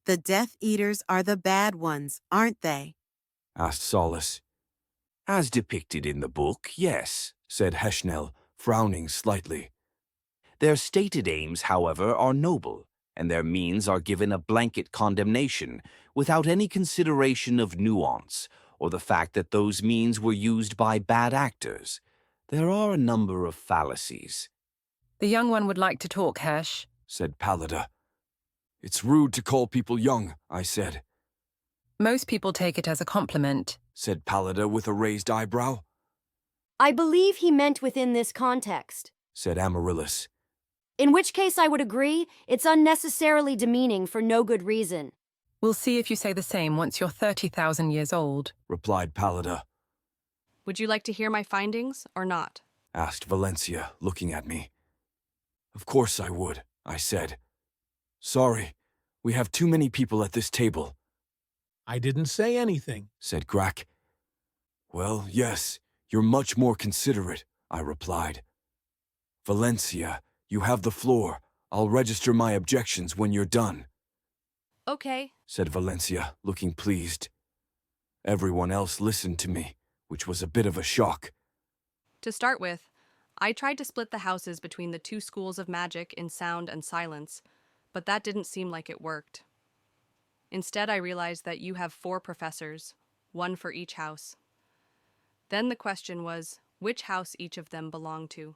The Death Eaters are the bad ones, aren't they? asked Solace. As depicted in the book, yes, said Heschnell, frowning slightly. Their stated aims, however, are noble, and their means are given a blanket condemnation without any consideration of nuance or the fact that those means were used by bad actors. There are a number of fallacies. The young one would like to talk, Hesh, said Pallida. It's rude to call people young, I said. Most people take it as a compliment, said Pallida with a raised eyebrow. I believe he meant within this context, said Amaryllis. In which case I would agree, it's unnecessarily demeaning for no good reason. We'll see if you say the same once you're 30,000 years old, replied Pallida. Would you like to hear my findings or not? asked Valencia, looking at me. Of course I would, I said. Sorry, we have too many people at this table. I didn't say anything, said Grack. Well, yes, you're much more considerate, I replied. Valencia, you have the floor. I'll register my objections when you're done. Okay, said Valencia, looking pleased. Everyone else listened to me, which was a bit of a shock. To start with, I tried to split the houses between the two schools of magic in sound and silence, but that didn't seem like it worked. Instead, I realized that you have 4 professors, 1 for each house. Then the question was, which house each of them belonged to.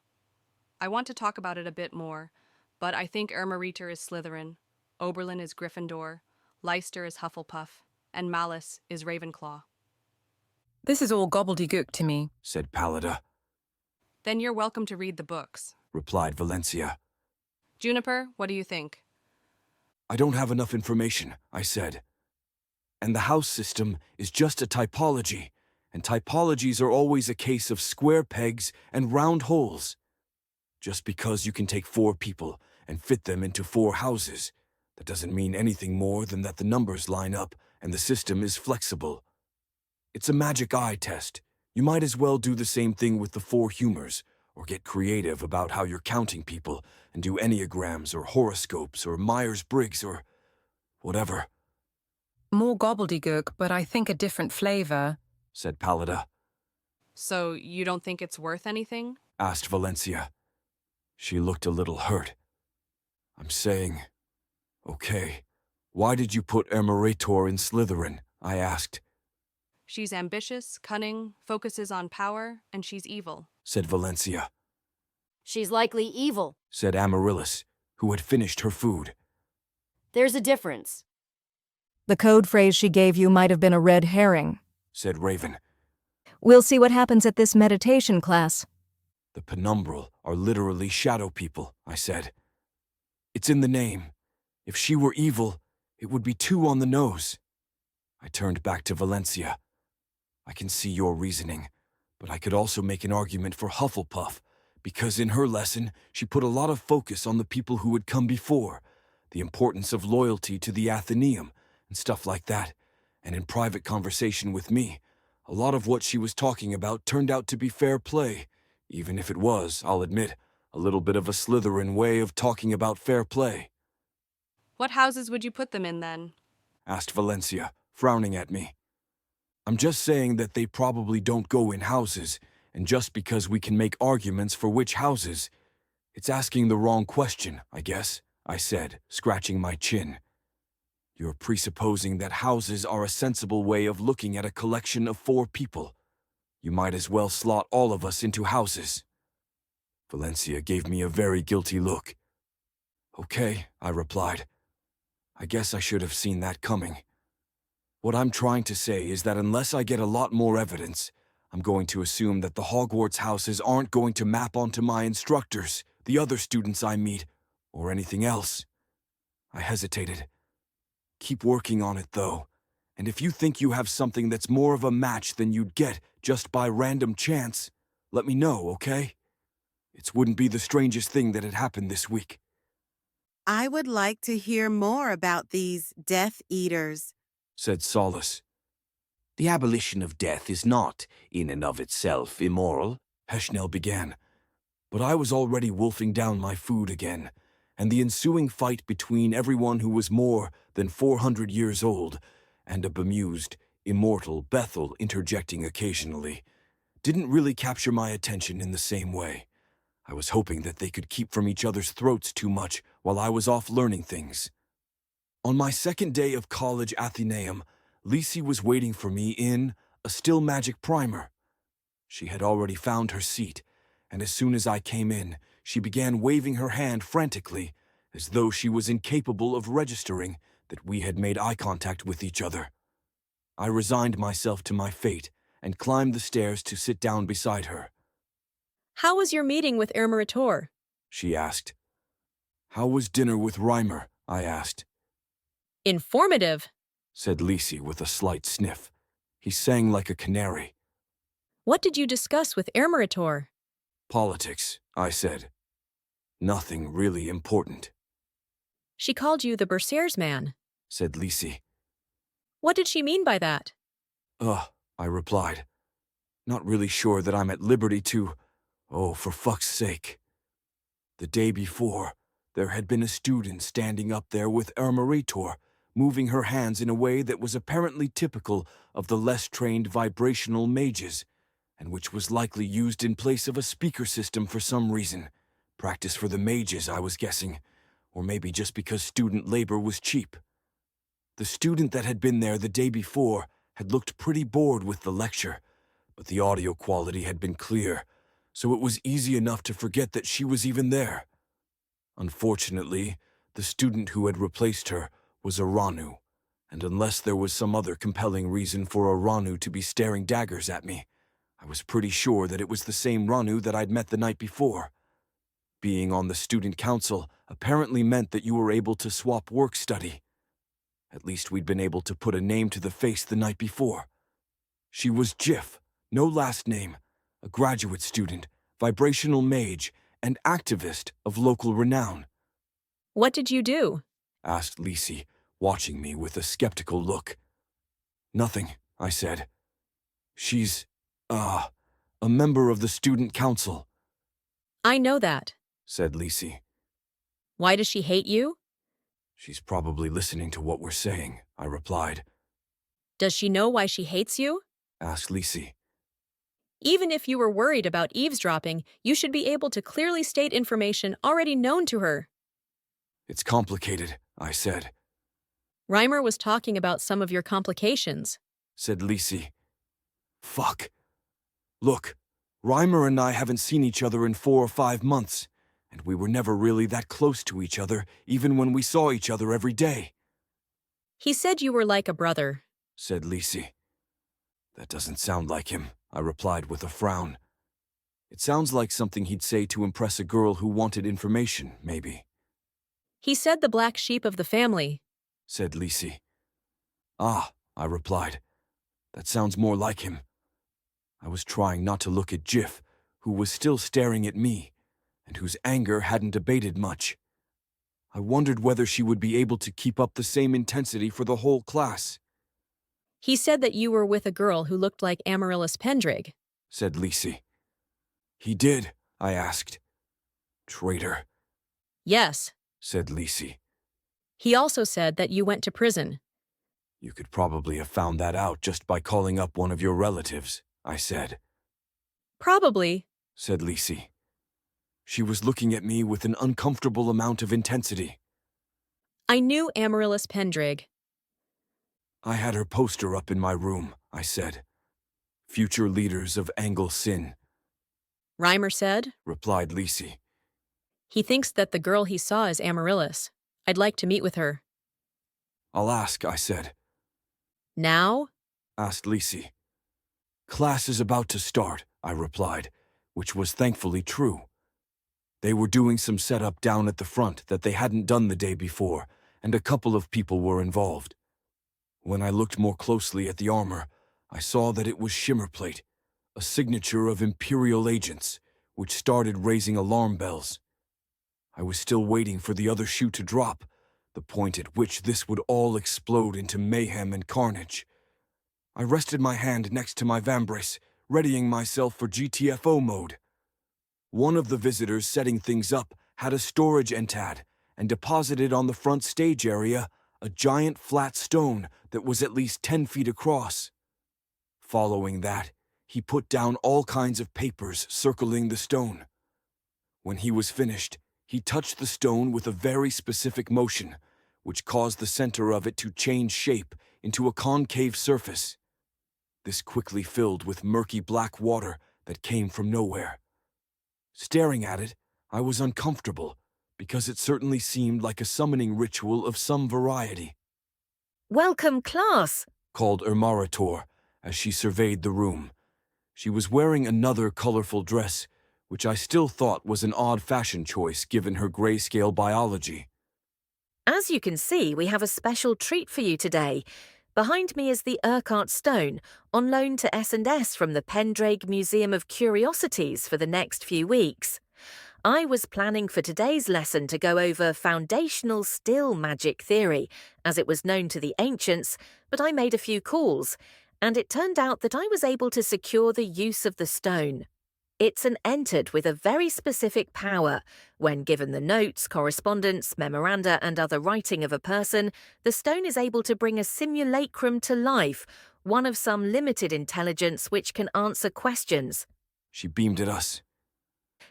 I want to talk about it a bit more, but I think Irma-Reater is Slytherin, Oberlin is Gryffindor, Leicester is Hufflepuff, and Malice is Ravenclaw. This is all gobbledygook to me, said Pallida. Then you're welcome to read the books, replied Valencia. Juniper, what do you think? I don't have enough information, I said. And the house system is just a typology, and typologies are always a case of square pegs and round holes. Just because you can take 4 people and fit them into 4 houses, that doesn't mean anything more than that the numbers line up and the system is flexible. It's a magic eye test. You might as well do the same thing with the 4 humors, or get creative about how you're counting people and do enneagrams or horoscopes or Myers-Briggs or whatever. More gobbledygook, but I think a different flavor, said Pallida. So you don't think it's worth anything? asked Valencia. She looked a little hurt. I'm saying, okay, why did you put Irma-Reater in Slytherin? I asked. She's ambitious, cunning, focuses on power, and she's evil, said Valencia. She's likely evil, said Amaryllis, who had finished her food. There's a difference. The code phrase she gave you might have been a red herring, said Raven. We'll see what happens at this meditation class. The penumbral are literally shadow people, I said. It's in the name. If she were evil, it would be too on the nose. I turned back to Valencia. I can see your reasoning, but I could also make an argument for Hufflepuff, because in her lesson, she put a lot of focus on the people who had come before, the importance of loyalty to the Athenaeum, and stuff like that. And in private conversation with me, a lot of what she was talking about turned out to be fair play, even if it was, I'll admit, a little bit of a Slytherin way of talking about fair play. What houses would you put them in, then? asked Valencia, frowning at me. I'm just saying that they probably don't go in houses, and just because we can make arguments for which houses, it's asking the wrong question, I guess, I said, scratching my chin. You're presupposing that houses are a sensible way of looking at a collection of 4 people. You might as well slot all of us into houses. Valencia gave me a very guilty look. Okay, I replied. I guess I should have seen that coming. What I'm trying to say is that unless I get a lot more evidence, I'm going to assume that the Hogwarts houses aren't going to map onto my instructors, the other students I meet, or anything else. I hesitated. Keep working on it, though, And if you think you have something that's more of a match than you'd get just by random chance, let me know, okay? It wouldn't be the strangest thing that had happened this week. I would like to hear more about these Death Eaters, said Solace. The abolition of death is not, in and of itself, immoral, Peshnel began. But I was already wolfing down my food again, and the ensuing fight between everyone who was more than 400 years old and a bemused, immortal Bethel interjecting occasionally didn't really capture my attention in the same way. I was hoping that they could keep from each other's throats too much while I was off learning things. On my second day of college Athenaeum, Lisi was waiting for me in a still magic primer. She had already found her seat, and as soon as I came in, she began waving her hand frantically, as though she was incapable of registering that we had made eye contact with each other. I resigned myself to my fate and climbed the stairs to sit down beside her. How was your meeting with Ermeritor? She asked. How was dinner with Reimer? I asked. Informative, said Lisi with a slight sniff. He sang like a canary. What did you discuss with Ermeritor? Politics, I said. Nothing really important. She called you the Berserk's man, said Lisi. What did she mean by that? I replied. Not really sure that I'm at liberty to... Oh, for fuck's sake. The day before, there had been a student standing up there with Ermeritor, moving her hands in a way that was apparently typical of the less trained vibrational mages, and which was likely used in place of a speaker system for some reason. Practice for the mages, I was guessing, or maybe just because student labor was cheap. The student that had been there the day before had looked pretty bored with the lecture, but the audio quality had been clear, so it was easy enough to forget that she was even there. Unfortunately, the student who had replaced her was a Ranu, and unless there was some other compelling reason for a Ranu to be staring daggers at me, I was pretty sure that it was the same Ranu that I'd met the night before. Being on the student council apparently meant that you were able to swap work study. At least we'd been able to put a name to the face the night before. She was Jif, no last name, a graduate student, vibrational mage, and activist of local renown. What did you do? Asked Lisi, watching me with a skeptical look. Nothing, I said. She's, a member of the student council. I know that, said Lisi. Why does she hate you? She's probably listening to what we're saying, I replied. Does she know why she hates you? Asked Lisi. Even if you were worried about eavesdropping, you should be able to clearly state information already known to her. It's complicated, I said. Reimer was talking about some of your complications, said Lisi. Fuck. Look, Reimer and I haven't seen each other in 4 or 5 months, and we were never really that close to each other, even when we saw each other every day. He said you were like a brother, said Lisi. That doesn't sound like him, I replied with a frown. It sounds like something he'd say to impress a girl who wanted information, maybe. He said the black sheep of the family, said Lisi. Ah, I replied. That sounds more like him. I was trying not to look at Jif, who was still staring at me, and whose anger hadn't abated much. I wondered whether she would be able to keep up the same intensity for the whole class. He said that you were with a girl who looked like Amaryllis Pendrig, said Lisi. He did, I asked. Traitor. Yes, said Lisi. He also said that you went to prison. You could probably have found that out just by calling up one of your relatives, I said. Probably, said Lisi. She was looking at me with an uncomfortable amount of intensity. I knew Amaryllis Pendrig. I had her poster up in my room, I said. Future leaders of Angle Sin. Reimer said, replied Lisi. He thinks that the girl he saw is Amaryllis. I'd like to meet with her. I'll ask, I said. Now? Asked Lisi. Class is about to start, I replied, which was thankfully true. They were doing some setup down at the front that they hadn't done the day before, and a couple of people were involved. When I looked more closely at the armor, I saw that it was shimmerplate, a signature of Imperial agents, which started raising alarm bells. I was still waiting for the other shoe to drop, the point at which this would all explode into mayhem and carnage. I rested my hand next to my vambrace, readying myself for GTFO mode. One of the visitors setting things up had a storage entad and deposited on the front stage area a giant flat stone that was at least 10 feet across. Following that, he put down all kinds of papers circling the stone. When he was finished, he touched the stone with a very specific motion, which caused the center of it to change shape into a concave surface. This quickly filled with murky black water that came from nowhere. Staring at it, I was uncomfortable, because it certainly seemed like a summoning ritual of some variety. "Welcome, class," called Ermarator as she surveyed the room. She was wearing another colorful dress, which I still thought was an odd fashion choice given her grayscale biology. "As you can see, we have a special treat for you today. Behind me is the Urquhart Stone, on loan to S&S from the Pendraig Museum of Curiosities for the next few weeks. I was planning for today's lesson to go over foundational still magic theory, as it was known to the ancients, but I made a few calls, and it turned out that I was able to secure the use of the stone. It's an entered with a very specific power. When given the notes, correspondence, memoranda, and other writing of a person, the stone is able to bring a simulacrum to life, one of some limited intelligence which can answer questions." She beamed at us.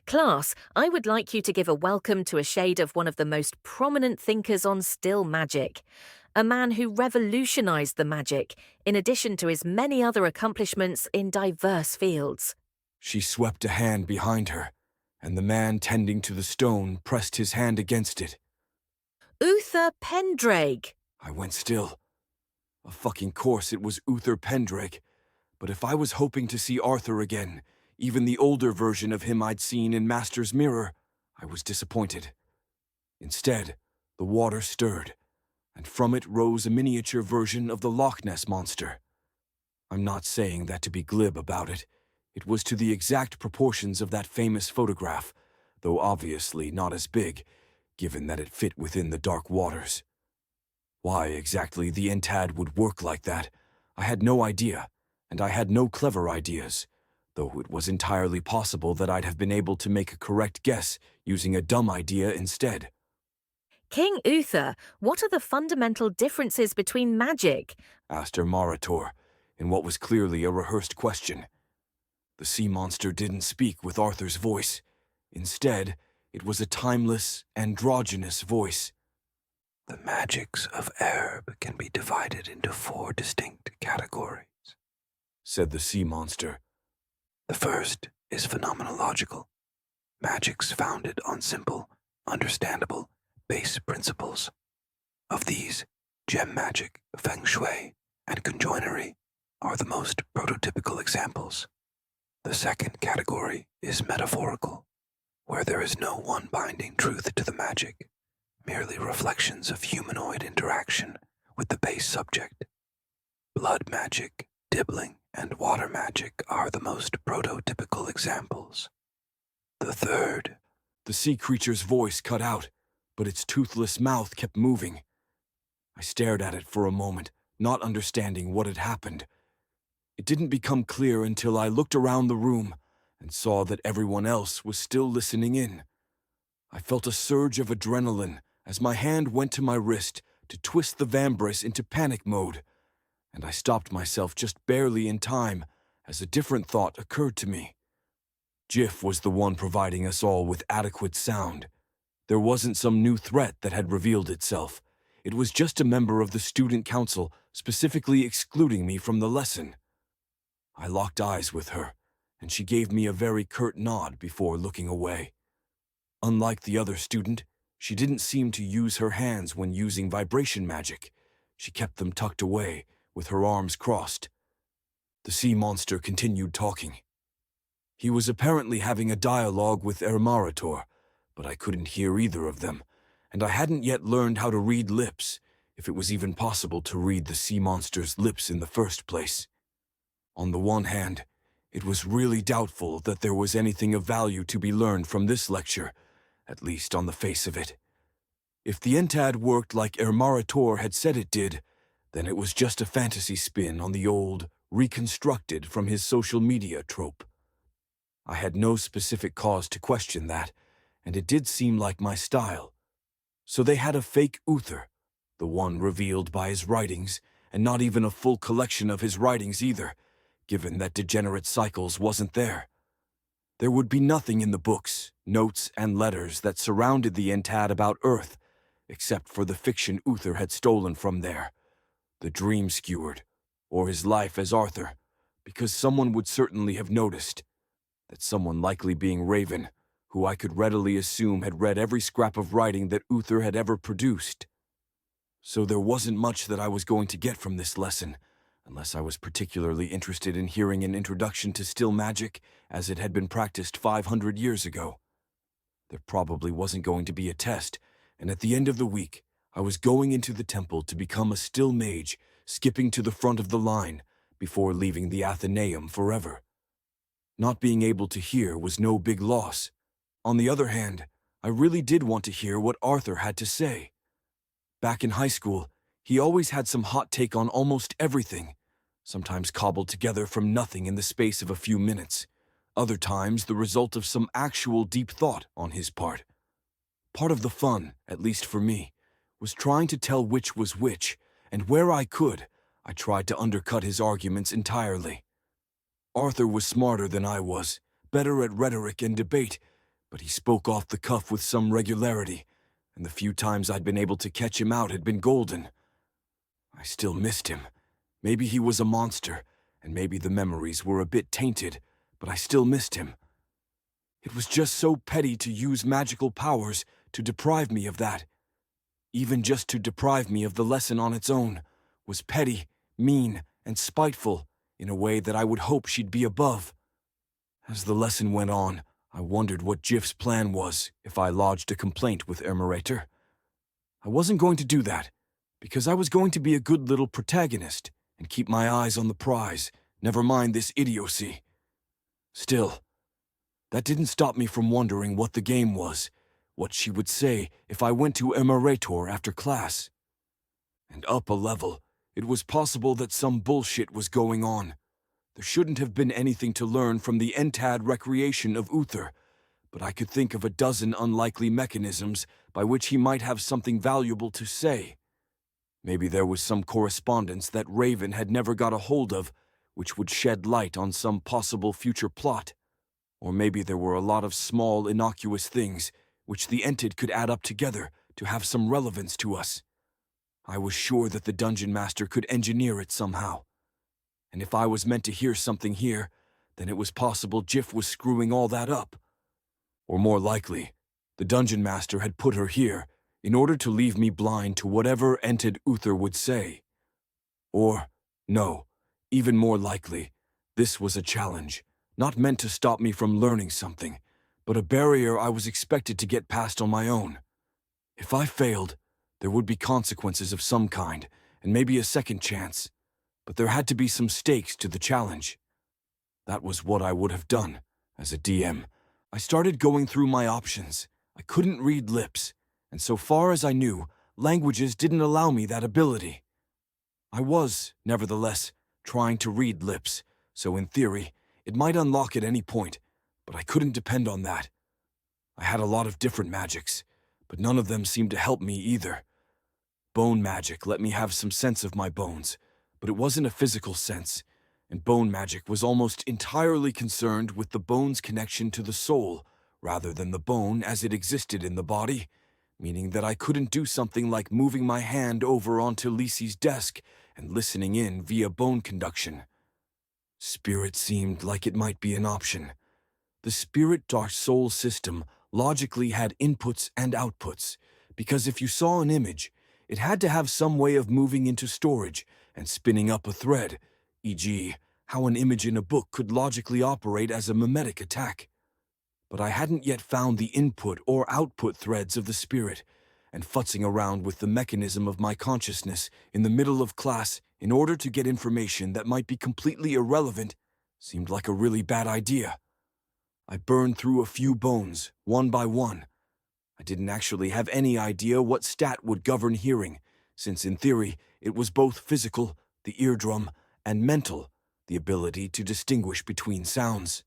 "Class, I would like you to give a welcome to a shade of one of the most prominent thinkers on still magic. A man who revolutionized the magic, in addition to his many other accomplishments in diverse fields." She swept a hand behind her, and the man tending to the stone pressed his hand against it. "Uther Pendraig." I went still. Of fucking course it was Uther Pendraig, but if I was hoping to see Arthur again, even the older version of him I'd seen in Master's Mirror, I was disappointed. Instead, the water stirred, and from it rose a miniature version of the Loch Ness Monster. I'm not saying that to be glib about it. It was to the exact proportions of that famous photograph, though obviously not as big, given that it fit within the dark waters. Why exactly the entad would work like that, I had no idea, and I had no clever ideas, though it was entirely possible that I'd have been able to make a correct guess using a dumb idea instead. "King Uther, what are the fundamental differences between magic?" asked Ermarator, in what was clearly a rehearsed question. The sea monster didn't speak with Arthur's voice. Instead, it was a timeless, androgynous voice. "The magics of Erb can be divided into 4 distinct categories," said the sea monster. "The first is phenomenological, magics founded on simple, understandable, base principles. Of these, gem magic, feng shui, and conjoinery are the most prototypical examples. The second category is metaphorical, where there is no one binding truth to the magic, merely reflections of humanoid interaction with the base subject. Blood magic, dibbling, and water magic are the most prototypical examples. The third..." The sea creature's voice cut out, but its toothless mouth kept moving. I stared at it for a moment, not understanding what had happened. It didn't become clear until I looked around the room and saw that everyone else was still listening in. I felt a surge of adrenaline as my hand went to my wrist to twist the vambrace into panic mode, and I stopped myself just barely in time as a different thought occurred to me. Jiff was the one providing us all with adequate sound. There wasn't some new threat that had revealed itself. It was just a member of the student council specifically excluding me from the lesson. I locked eyes with her, and she gave me a very curt nod before looking away. Unlike the other student, she didn't seem to use her hands when using vibration magic. She kept them tucked away, with her arms crossed. The sea monster continued talking. He was apparently having a dialogue with Ermarator, but I couldn't hear either of them, and I hadn't yet learned how to read lips. if it was even possible to read the sea monster's lips in the first place. On the one hand, it was really doubtful that there was anything of value to be learned from this lecture, at least on the face of it. If the Entad worked like Ermarator had said it did, then it was just a fantasy spin on the old, reconstructed from his social media trope. I had no specific cause to question that, and it did seem like my style. So they had a fake Uther, the one revealed by his writings, and not even a full collection of his writings either, given that Degenerate Cycles wasn't there. There would be nothing in the books, notes, and letters that surrounded the Entad about Earth, except for the fiction Uther had stolen from there, the Dream Skewered, or his life as Arthur, because someone would certainly have noticed. That someone likely being Raven, who I could readily assume had read every scrap of writing that Uther had ever produced. So there wasn't much that I was going to get from this lesson, unless I was particularly interested in hearing an introduction to still magic as it had been practiced 500 years ago. There probably wasn't going to be a test, and at the end of the week, I was going into the temple to become a still mage, skipping to the front of the line before leaving the Athenaeum forever. Not being able to hear was no big loss. On the other hand, I really did want to hear what Arthur had to say. Back in high school, he always had some hot take on almost everything, sometimes cobbled together from nothing in the space of a few minutes, other times the result of some actual deep thought on his part. Part of the fun, at least for me, was trying to tell which was which, and where I could, I tried to undercut his arguments entirely. Arthur was smarter than I was, better at rhetoric and debate, but he spoke off the cuff with some regularity, and the few times I'd been able to catch him out had been golden. I still missed him. Maybe he was a monster, and maybe the memories were a bit tainted, but I still missed him. It was just so petty to use magical powers to deprive me of that. Even just to deprive me of the lesson on its own was petty, mean, and spiteful in a way that I would hope she'd be above. As the lesson went on, I wondered what Jif's plan was if I lodged a complaint with Ermarator. I wasn't going to do that, because I was going to be a good little protagonist and keep my eyes on the prize, never mind this idiocy. Still, that didn't stop me from wondering what the game was, what she would say if I went to Ermarator after class. And up a level, it was possible that some bullshit was going on. There shouldn't have been anything to learn from the Entad recreation of Uther, but I could think of a dozen unlikely mechanisms by which he might have something valuable to say. Maybe there was some correspondence that Raven had never got a hold of, which would shed light on some possible future plot. Or maybe there were a lot of small, innocuous things which the Entid could add up together to have some relevance to us. I was sure that the Dungeon Master could engineer it somehow. And if I was meant to hear something here, then it was possible Jif was screwing all that up. Or more likely, the Dungeon Master had put her here in order to leave me blind to whatever Entid Uther would say. Or, no, even more likely, this was a challenge, not meant to stop me from learning something, but a barrier I was expected to get past on my own. If I failed, there would be consequences of some kind, and maybe a second chance. But there had to be some stakes to the challenge. That was what I would have done, as a DM. I started going through my options. I couldn't read lips, and so far as I knew, languages didn't allow me that ability. I was, nevertheless, trying to read lips, so in theory, it might unlock at any point, but I couldn't depend on that. I had a lot of different magics, but none of them seemed to help me either. Bone magic let me have some sense of my bones, but it wasn't a physical sense, and bone magic was almost entirely concerned with the bone's connection to the soul, rather than the bone as it existed in the body, meaning that I couldn't do something like moving my hand over onto Lisi's desk and listening in via bone conduction. Spirit seemed like it might be an option. The Spirit Dark Soul system logically had inputs and outputs, because if you saw an image, it had to have some way of moving into storage and spinning up a thread, e.g., how an image in a book could logically operate as a mimetic attack. But I hadn't yet found the input or output threads of the spirit, and futzing around with the mechanism of my consciousness in the middle of class in order to get information that might be completely irrelevant seemed like a really bad idea. I burned through a few bones, one by one. I didn't actually have any idea what stat would govern hearing, since in theory it was both physical, the eardrum, and mental, the ability to distinguish between sounds.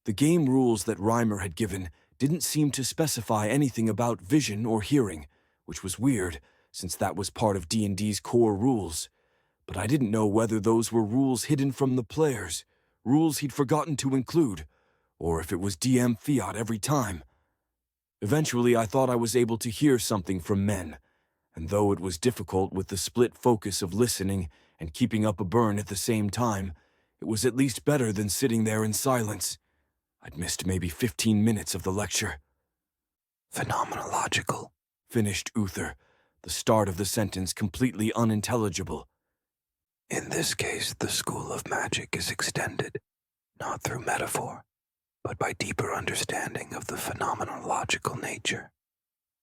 The game rules that Reimer had given didn't seem to specify anything about vision or hearing, which was weird, since that was part of D&D's core rules. But I didn't know whether those were rules hidden from the players, rules he'd forgotten to include, or if it was DM fiat every time. Eventually, I thought I was able to hear something from men, and though it was difficult with the split focus of listening and keeping up a burn at the same time, it was at least better than sitting there in silence. I'd missed maybe 15 minutes of the lecture. Phenomenological, finished Uther, the start of the sentence completely unintelligible. In this case, the school of magic is extended, not through metaphor, but by deeper understanding of the phenomenological nature.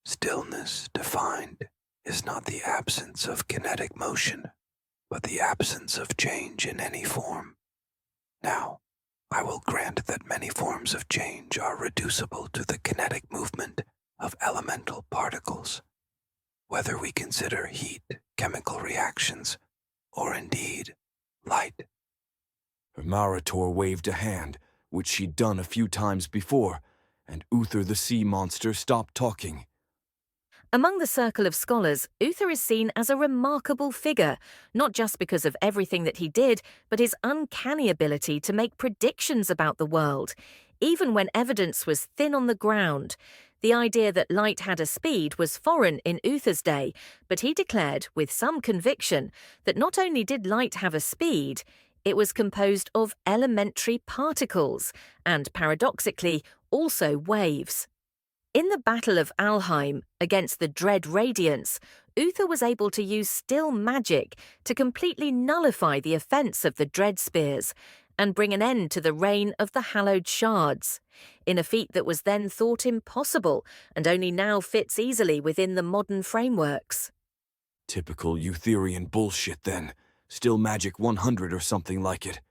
Stillness, defined, is not the absence of kinetic motion, but the absence of change in any form. Now, I will grant that many forms of change are reducible to the kinetic movement of elemental particles, whether we consider heat, chemical reactions, or indeed light. Her Marator waved a hand, which she'd done a few times before, and Uther the sea monster stopped talking. Among the circle of scholars, Uther is seen as a remarkable figure, not just because of everything that he did, but his uncanny ability to make predictions about the world, even when evidence was thin on the ground. The idea that light had a speed was foreign in Uther's day, but he declared, with some conviction, that not only did light have a speed, it was composed of elementary particles, and paradoxically, also waves. In the Battle of Alheim, against the Dread Radiance, Uther was able to use still magic to completely nullify the offence of the Dread Spears and bring an end to the reign of the Hallowed Shards, in a feat that was then thought impossible and only now fits easily within the modern frameworks. Typical Utherian bullshit, then. Still magic 100 or something like it.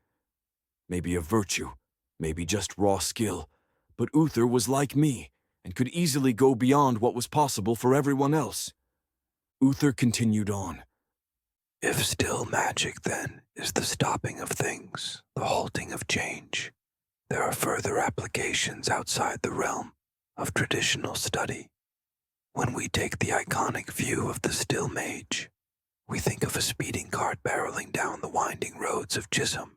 Maybe a virtue, maybe just raw skill, but Uther was like me, and could easily go beyond what was possible for everyone else. Uther continued on. If still magic, then, is the stopping of things, the halting of change, there are further applications outside the realm of traditional study. When we take the iconic view of the still mage, we think of a speeding cart barreling down the winding roads of Chisholm,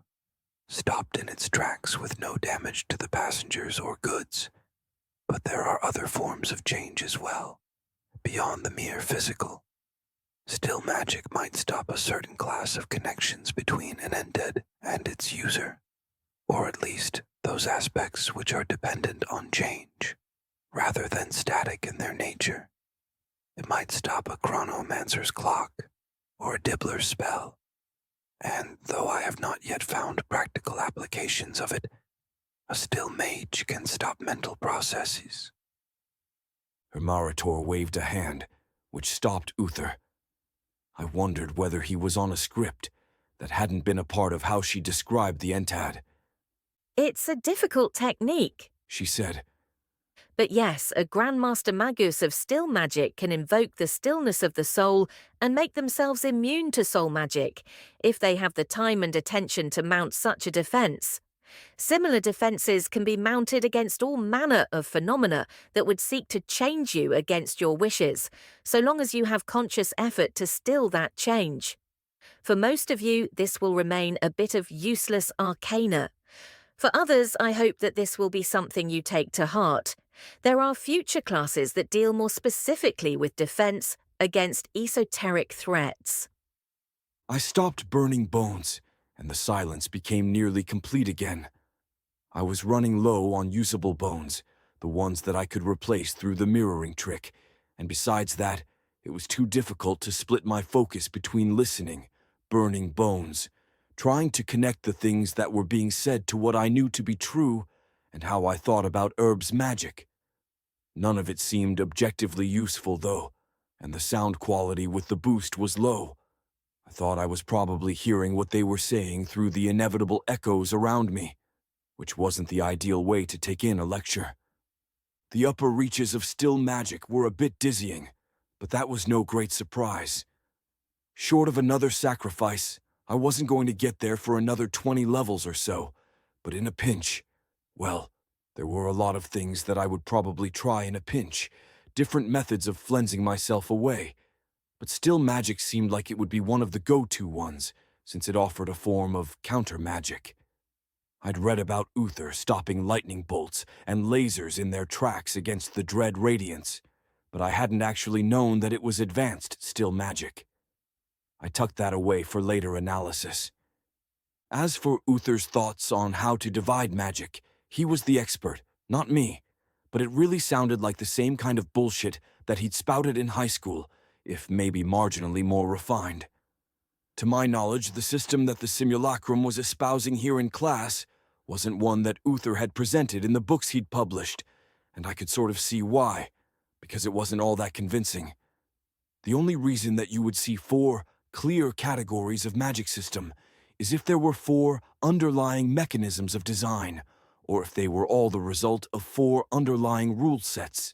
stopped in its tracks with no damage to the passengers or goods. But there are other forms of change as well, beyond the mere physical. Still magic might stop a certain class of connections between an entid and its user, or at least those aspects which are dependent on change, rather than static in their nature. It might stop a chronomancer's clock, or a dibbler's spell, and though I have not yet found practical applications of it, a still mage can stop mental processes. Her Marator waved a hand, which stopped Uther. I wondered whether he was on a script that hadn't been a part of how she described the Entad. It's a difficult technique, she said. But yes, a Grandmaster Magus of still magic can invoke the stillness of the soul and make themselves immune to soul magic, if they have the time and attention to mount such a defense. Similar defenses can be mounted against all manner of phenomena that would seek to change you against your wishes, so long as you have conscious effort to still that change. For most of you, this will remain a bit of useless arcana. For others, I hope that this will be something you take to heart. There are future classes that deal more specifically with defense against esoteric threats. I stopped burning bones, and the silence became nearly complete again. I was running low on usable bones, the ones that I could replace through the mirroring trick, and besides that, it was too difficult to split my focus between listening, burning bones, trying to connect the things that were being said to what I knew to be true and how I thought about Herb's magic. None of it seemed objectively useful, though. and the sound quality with the boost was low. I thought I was probably hearing what they were saying through the inevitable echoes around me, which wasn't the ideal way to take in a lecture. The upper reaches of still magic were a bit dizzying, but that was no great surprise. Short of another sacrifice, I wasn't going to get there for another 20 levels or so, but in a pinch, well, there were a lot of things that I would probably try in a pinch, different methods of flensing myself away, but still magic seemed like it would be one of the go-to ones, since it offered a form of counter-magic. I'd read about Uther stopping lightning bolts and lasers in their tracks against the dread radiance, but I hadn't actually known that it was advanced still magic. I tucked that away for later analysis. As for Uther's thoughts on how to divide magic, he was the expert, not me, but it really sounded like the same kind of bullshit that he'd spouted in high school, if maybe marginally more refined. To my knowledge, the system that the simulacrum was espousing here in class wasn't one that Uther had presented in the books he'd published, and I could sort of see why, because it wasn't all that convincing. The only reason that you would see 4 clear categories of magic system is if there were 4 underlying mechanisms of design, or if they were all the result of 4 underlying rule sets.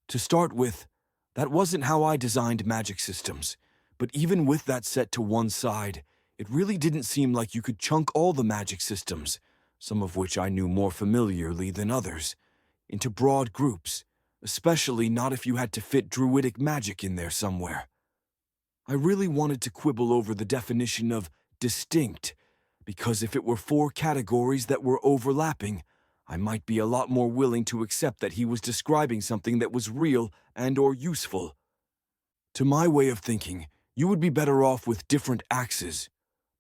To start with, that wasn't how I designed magic systems, but even with that set to one side, it really didn't seem like you could chunk all the magic systems, some of which I knew more familiarly than others, into broad groups, especially not if you had to fit druidic magic in there somewhere. I really wanted to quibble over the definition of distinct, because if it were 4 categories that were overlapping, I might be a lot more willing to accept that he was describing something that was real and/or useful. To my way of thinking, you would be better off with different axes,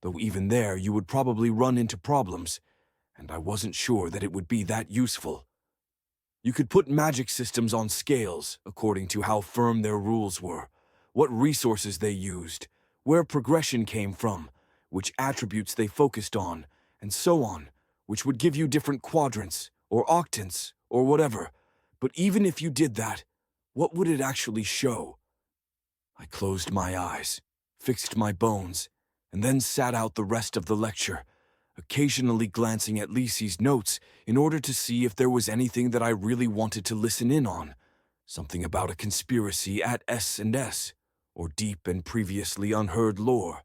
though even there you would probably run into problems, and I wasn't sure that it would be that useful. You could put magic systems on scales according to how firm their rules were, what resources they used, where progression came from, which attributes they focused on, and so on, which would give you different quadrants, or octants, or whatever. But even if you did that, what would it actually show? I closed my eyes, fixed my bones, and then sat out the rest of the lecture, occasionally glancing at Lisi's notes in order to see if there was anything that I really wanted to listen in on, something about a conspiracy at S&S, or deep and previously unheard lore.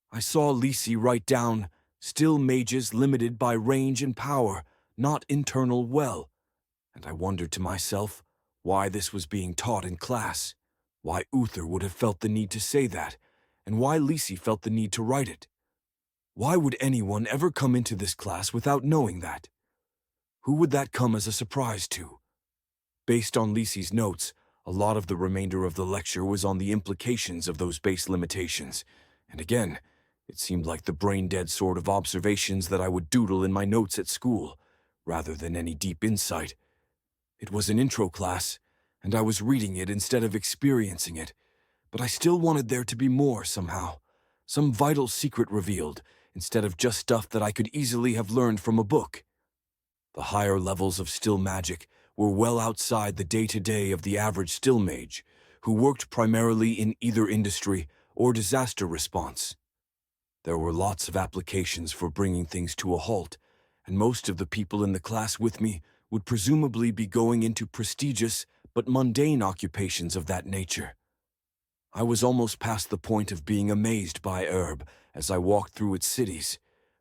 I saw Lisi write down, "Still mages limited by range and power, not internal well," and I wondered to myself why this was being taught in class, why Uther would have felt the need to say that, and why Lisi felt the need to write it. Why would anyone ever come into this class without knowing that? Who would that come as a surprise to? Based on Lisi's notes, a lot of the remainder of the lecture was on the implications of those base limitations, and again, it seemed like the brain-dead sort of observations that I would doodle in my notes at school, rather than any deep insight. It was an intro class, and I was reading it instead of experiencing it, but I still wanted there to be more somehow, some vital secret revealed, instead of just stuff that I could easily have learned from a book. The higher levels of still magic were well outside the day-to-day of the average still mage, who worked primarily in either industry or disaster response. There were lots of applications for bringing things to a halt, and most of the people in the class with me would presumably be going into prestigious but mundane occupations of that nature. I was almost past the point of being amazed by Herb as I walked through its cities,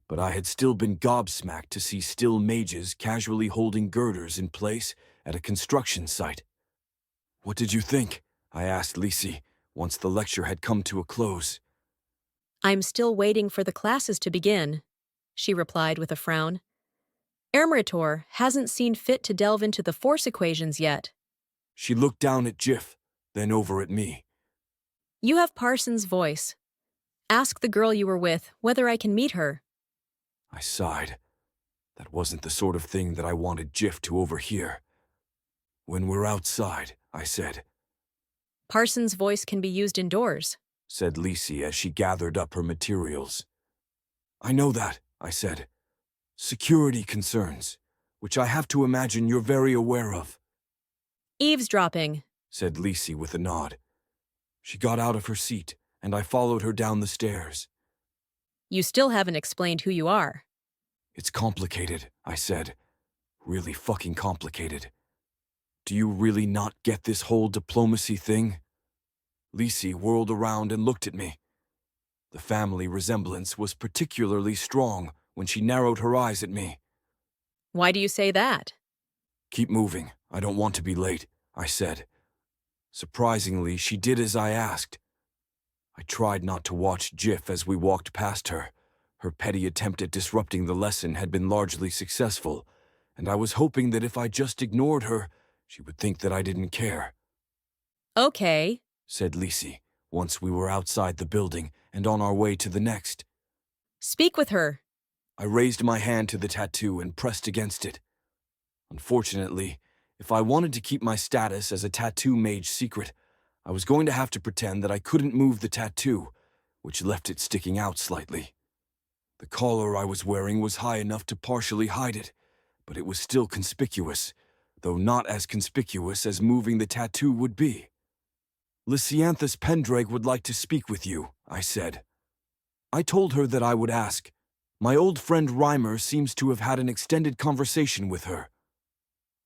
but I had still been gobsmacked to see still mages casually holding girders in place at a construction site. "What did you think?" I asked Lisi, once the lecture had come to a close. "I'm still waiting for the classes to begin," she replied with a frown. "Ermeritor hasn't seen fit to delve into the force equations yet." She looked down at Jif, then over at me. "You have Parsons' voice. Ask the girl you were with whether I can meet her." I sighed. That wasn't the sort of thing that I wanted Jif to overhear. "When we're outside," I said. "Parsons' voice can be used indoors," said Lisi as she gathered up her materials. "I know that," I said. "Security concerns, which I have to imagine you're very aware of." "Eavesdropping," said Lisi with a nod. She got out of her seat, and I followed her down the stairs. You still haven't explained who you are. It's complicated, I said. Really fucking complicated. Do you really not get this whole diplomacy thing? Lisi whirled around and looked at me. The family resemblance was particularly strong when she narrowed her eyes at me. Why do you say that? Keep moving. I don't want to be late, I said. Surprisingly, she did as I asked. I tried not to watch Jiff as we walked past her. Her petty attempt at disrupting the lesson had been largely successful, and I was hoping that if I just ignored her, she would think that I didn't care. Okay, said Lisi, once we were outside the building and on our way to the next. Speak with her. I raised my hand to the tattoo and pressed against it. Unfortunately, if I wanted to keep my status as a tattoo mage secret, I was going to have to pretend that I couldn't move the tattoo, which left it sticking out slightly. The collar I was wearing was high enough to partially hide it, but it was still conspicuous, though not as conspicuous as moving the tattoo would be. Lysianthus Pendraig would like to speak with you, I said. I told her that I would ask. My old friend Reimer seems to have had an extended conversation with her.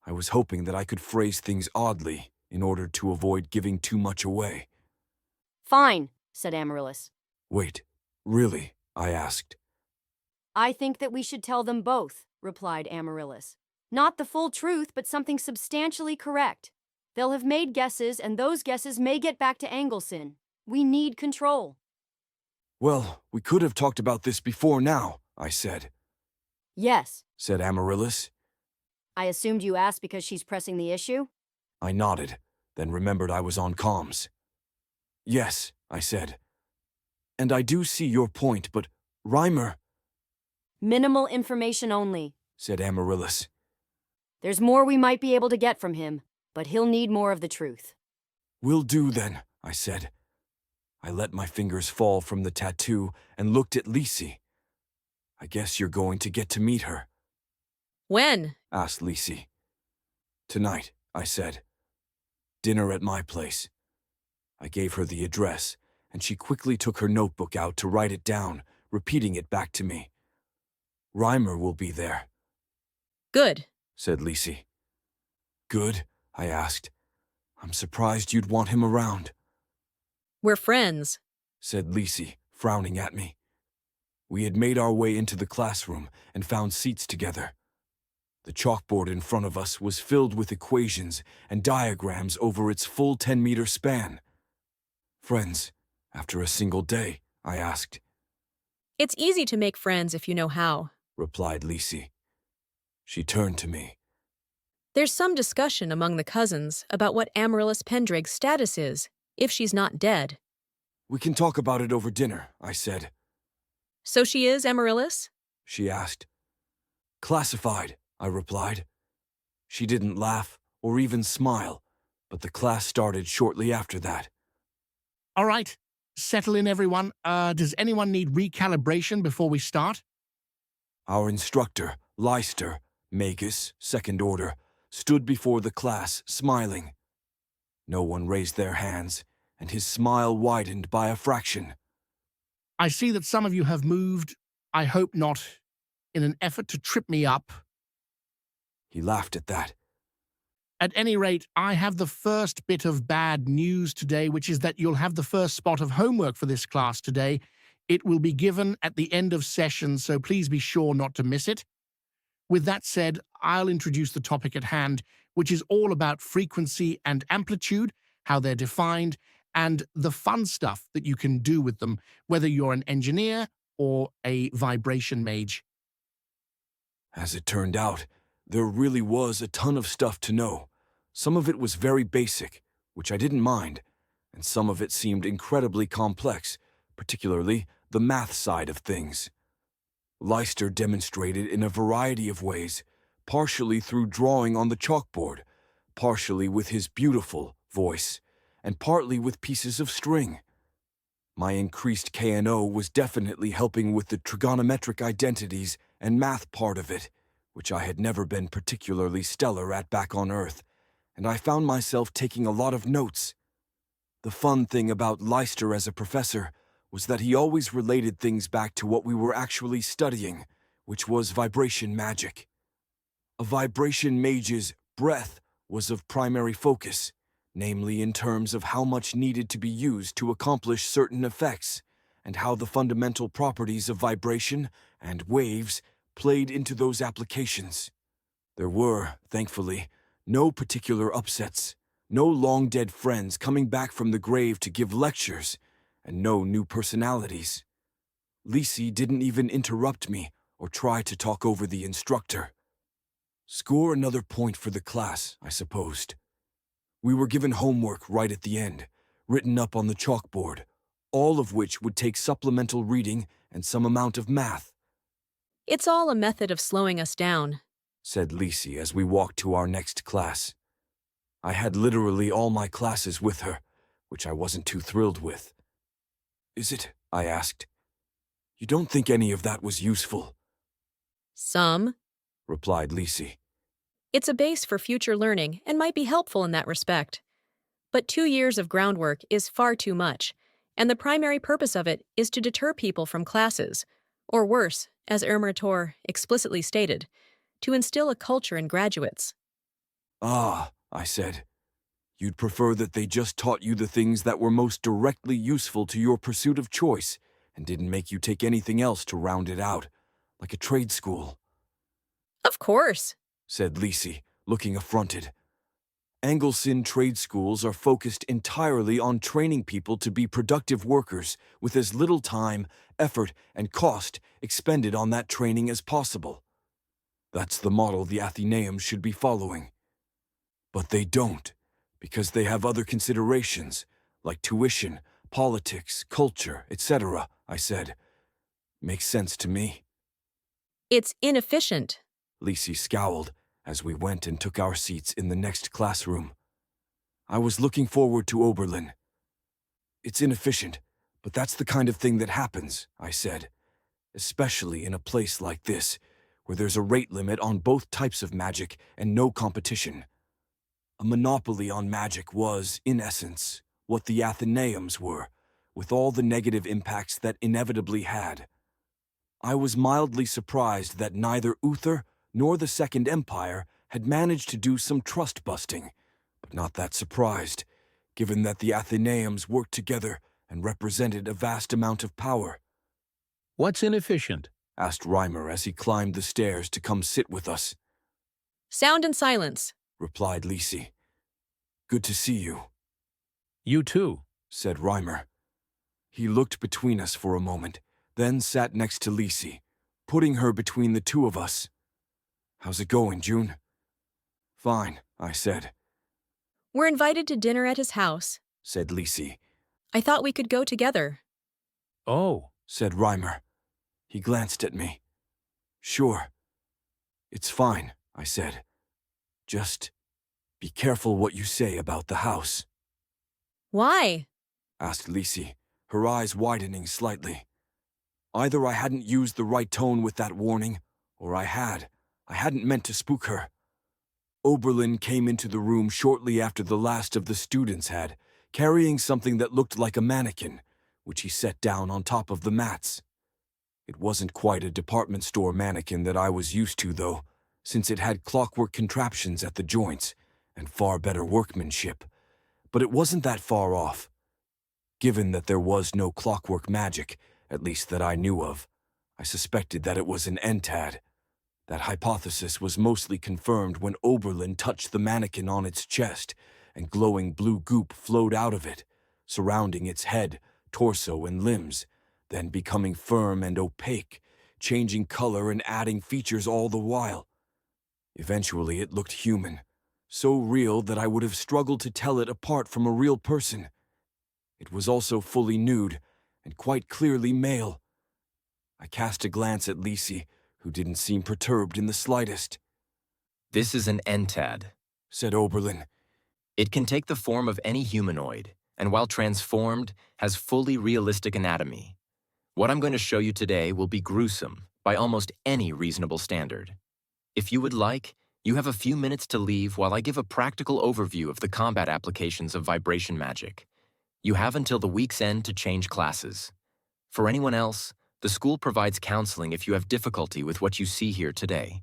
I was hoping that I could phrase things oddly in order to avoid giving too much away. Fine, said Amaryllis. Wait, really? I asked. I think that we should tell them both, replied Amaryllis. Not the full truth, but something substantially correct. They'll have made guesses, and those guesses may get back to Angelson. We need control. Well, we could have talked about this before now, I said. Yes, said Amaryllis. I assumed you asked because she's pressing the issue? I nodded, then remembered I was on comms. Yes, I said. And I do see your point, but Reimer... Minimal information only, said Amaryllis. There's more we might be able to get from him, but he'll need more of the truth. Will do then, I said. I let my fingers fall from the tattoo and looked at Lisi. I guess you're going to get to meet her. When? Asked Lisi. Tonight, I said. Dinner at my place. I gave her the address, and she quickly took her notebook out to write it down, repeating it back to me. Reimer will be there. Good, said Lisi. Good? I asked. I'm surprised you'd want him around. We're friends, said Lisi, frowning at me. We had made our way into the classroom and found seats together. The chalkboard in front of us was filled with equations and diagrams over its full 10-meter span. Friends, after a single day, I asked. It's easy to make friends if you know how, replied Lisi. She turned to me. There's some discussion among the cousins about what Amaryllis Pendraig's status is, if she's not dead. We can talk about it over dinner, I said. So she is Amaryllis? She asked. Classified, I replied. She didn't laugh or even smile, but the class started shortly after that. All right, settle in, everyone. Does anyone need recalibration before we start? Our instructor, Leicester, Magus, Second Order, stood before the class, smiling. No one raised their hands, and his smile widened by a fraction. I see that some of you have moved, I hope not, in an effort to trip me up. He laughed at that. At any rate, I have the first bit of bad news today, which is that you'll have the first spot of homework for this class today. It will be given at the end of session, so please be sure not to miss it. With that said, I'll introduce the topic at hand, which is all about frequency and amplitude, how they're defined, and the fun stuff that you can do with them, whether you're an engineer or a vibration mage. As it turned out, there really was a ton of stuff to know. Some of it was very basic, which I didn't mind, and some of it seemed incredibly complex, particularly the math side of things. Leicester demonstrated in a variety of ways, partially through drawing on the chalkboard, partially with his beautiful voice, and partly with pieces of string. My increased K&O was definitely helping with the trigonometric identities and math part of it, which I had never been particularly stellar at back on Earth, and I found myself taking a lot of notes. The fun thing about Leicester as a professor was that he always related things back to what we were actually studying, which was vibration magic. A vibration mage's breath was of primary focus, namely in terms of how much needed to be used to accomplish certain effects, and how the fundamental properties of vibration and waves played into those applications. There were, thankfully, no particular upsets, no long-dead friends coming back from the grave to give lectures, and no new personalities. Lisi didn't even interrupt me or try to talk over the instructor. Score another point for the class, I supposed. We were given homework right at the end, written up on the chalkboard, all of which would take supplemental reading and some amount of math. It's all a method of slowing us down, said Lisi as we walked to our next class. I had literally all my classes with her, which I wasn't too thrilled with. Is it? I asked. You don't think any of that was useful? Some, replied Lisi. It's a base for future learning and might be helpful in that respect. But 2 years of groundwork is far too much, and the primary purpose of it is to deter people from classes, or worse, as Tor explicitly stated, to instill a culture in graduates. Ah, I said. You'd prefer that they just taught you the things that were most directly useful to your pursuit of choice, and didn't make you take anything else to round it out, like a trade school. Of course, said Lisi, looking affronted. Angelson trade schools are focused entirely on training people to be productive workers with as little time, effort, and cost expended on that training as possible. That's the model the Athenaeums should be following. But they don't, because they have other considerations, like tuition, politics, culture, etc., I said. Makes sense to me. It's inefficient, Lisi scowled as we went and took our seats in the next classroom. I was looking forward to Oberlin. It's inefficient, but that's the kind of thing that happens, I said, especially in a place like this, where there's a rate limit on both types of magic and no competition. A monopoly on magic was, in essence, what the Athenaeums were, with all the negative impacts that inevitably had. I was mildly surprised that neither Uther nor the Second Empire had managed to do some trust-busting, but not that surprised, given that the Athenaeums worked together and represented a vast amount of power. What's inefficient? Asked Reimer as he climbed the stairs to come sit with us. Sound and silence, replied Lisi. Good to see you. You too, said Reimer. He looked between us for a moment, then sat next to Lisi, putting her between the two of us. How's it going, June? Fine, I said. We're invited to dinner at his house, said Lisi. I thought we could go together. Oh, said Reimer. He glanced at me. Sure. It's fine, I said. Just be careful what you say about the house. Why? Asked Lisi, her eyes widening slightly. Either I hadn't used the right tone with that warning, or I hadn't meant to spook her. Oberlin came into the room shortly after the last of the students had, carrying something that looked like a mannequin, which he set down on top of the mats. It wasn't quite a department store mannequin that I was used to, though, since it had clockwork contraptions at the joints and far better workmanship. But it wasn't that far off. Given that there was no clockwork magic, at least that I knew of, I suspected that it was an entad. That hypothesis was mostly confirmed when Oberlin touched the mannequin on its chest, and glowing blue goop flowed out of it, surrounding its head, torso, and limbs, then becoming firm and opaque, changing color and adding features all the while. Eventually it looked human, so real that I would have struggled to tell it apart from a real person. It was also fully nude, and quite clearly male. I cast a glance at Lisi, who didn't seem perturbed in the slightest. This is an entad, said Oberlin. It can take the form of any humanoid, and while transformed, has fully realistic anatomy. What I'm going to show you today will be gruesome by almost any reasonable standard. If you would like, you have a few minutes to leave while I give a practical overview of the combat applications of vibration magic. You have until the week's end to change classes. For anyone else, the school provides counseling if you have difficulty with what you see here today.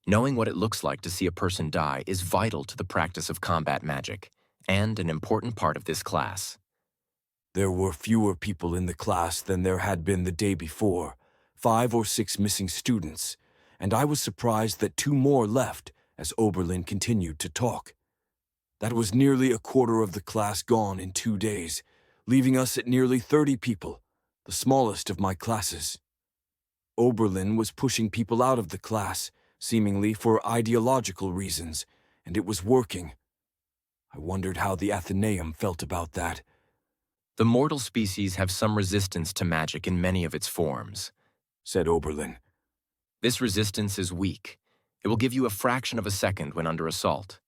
Knowing what it looks like to see a person die is vital to the practice of combat magic, and an important part of this class. There were fewer people in the class than there had been the day before, 5 or 6 missing students, and I was surprised that 2 more left as Oberlin continued to talk. That was nearly a quarter of the class gone in 2 days, leaving us at nearly 30 people, the smallest of my classes. Oberlin was pushing people out of the class, seemingly for ideological reasons, and it was working. I wondered how the Athenaeum felt about that. The mortal species have some resistance to magic in many of its forms, said Oberlin. This resistance is weak. It will give you a fraction of a second when under assault.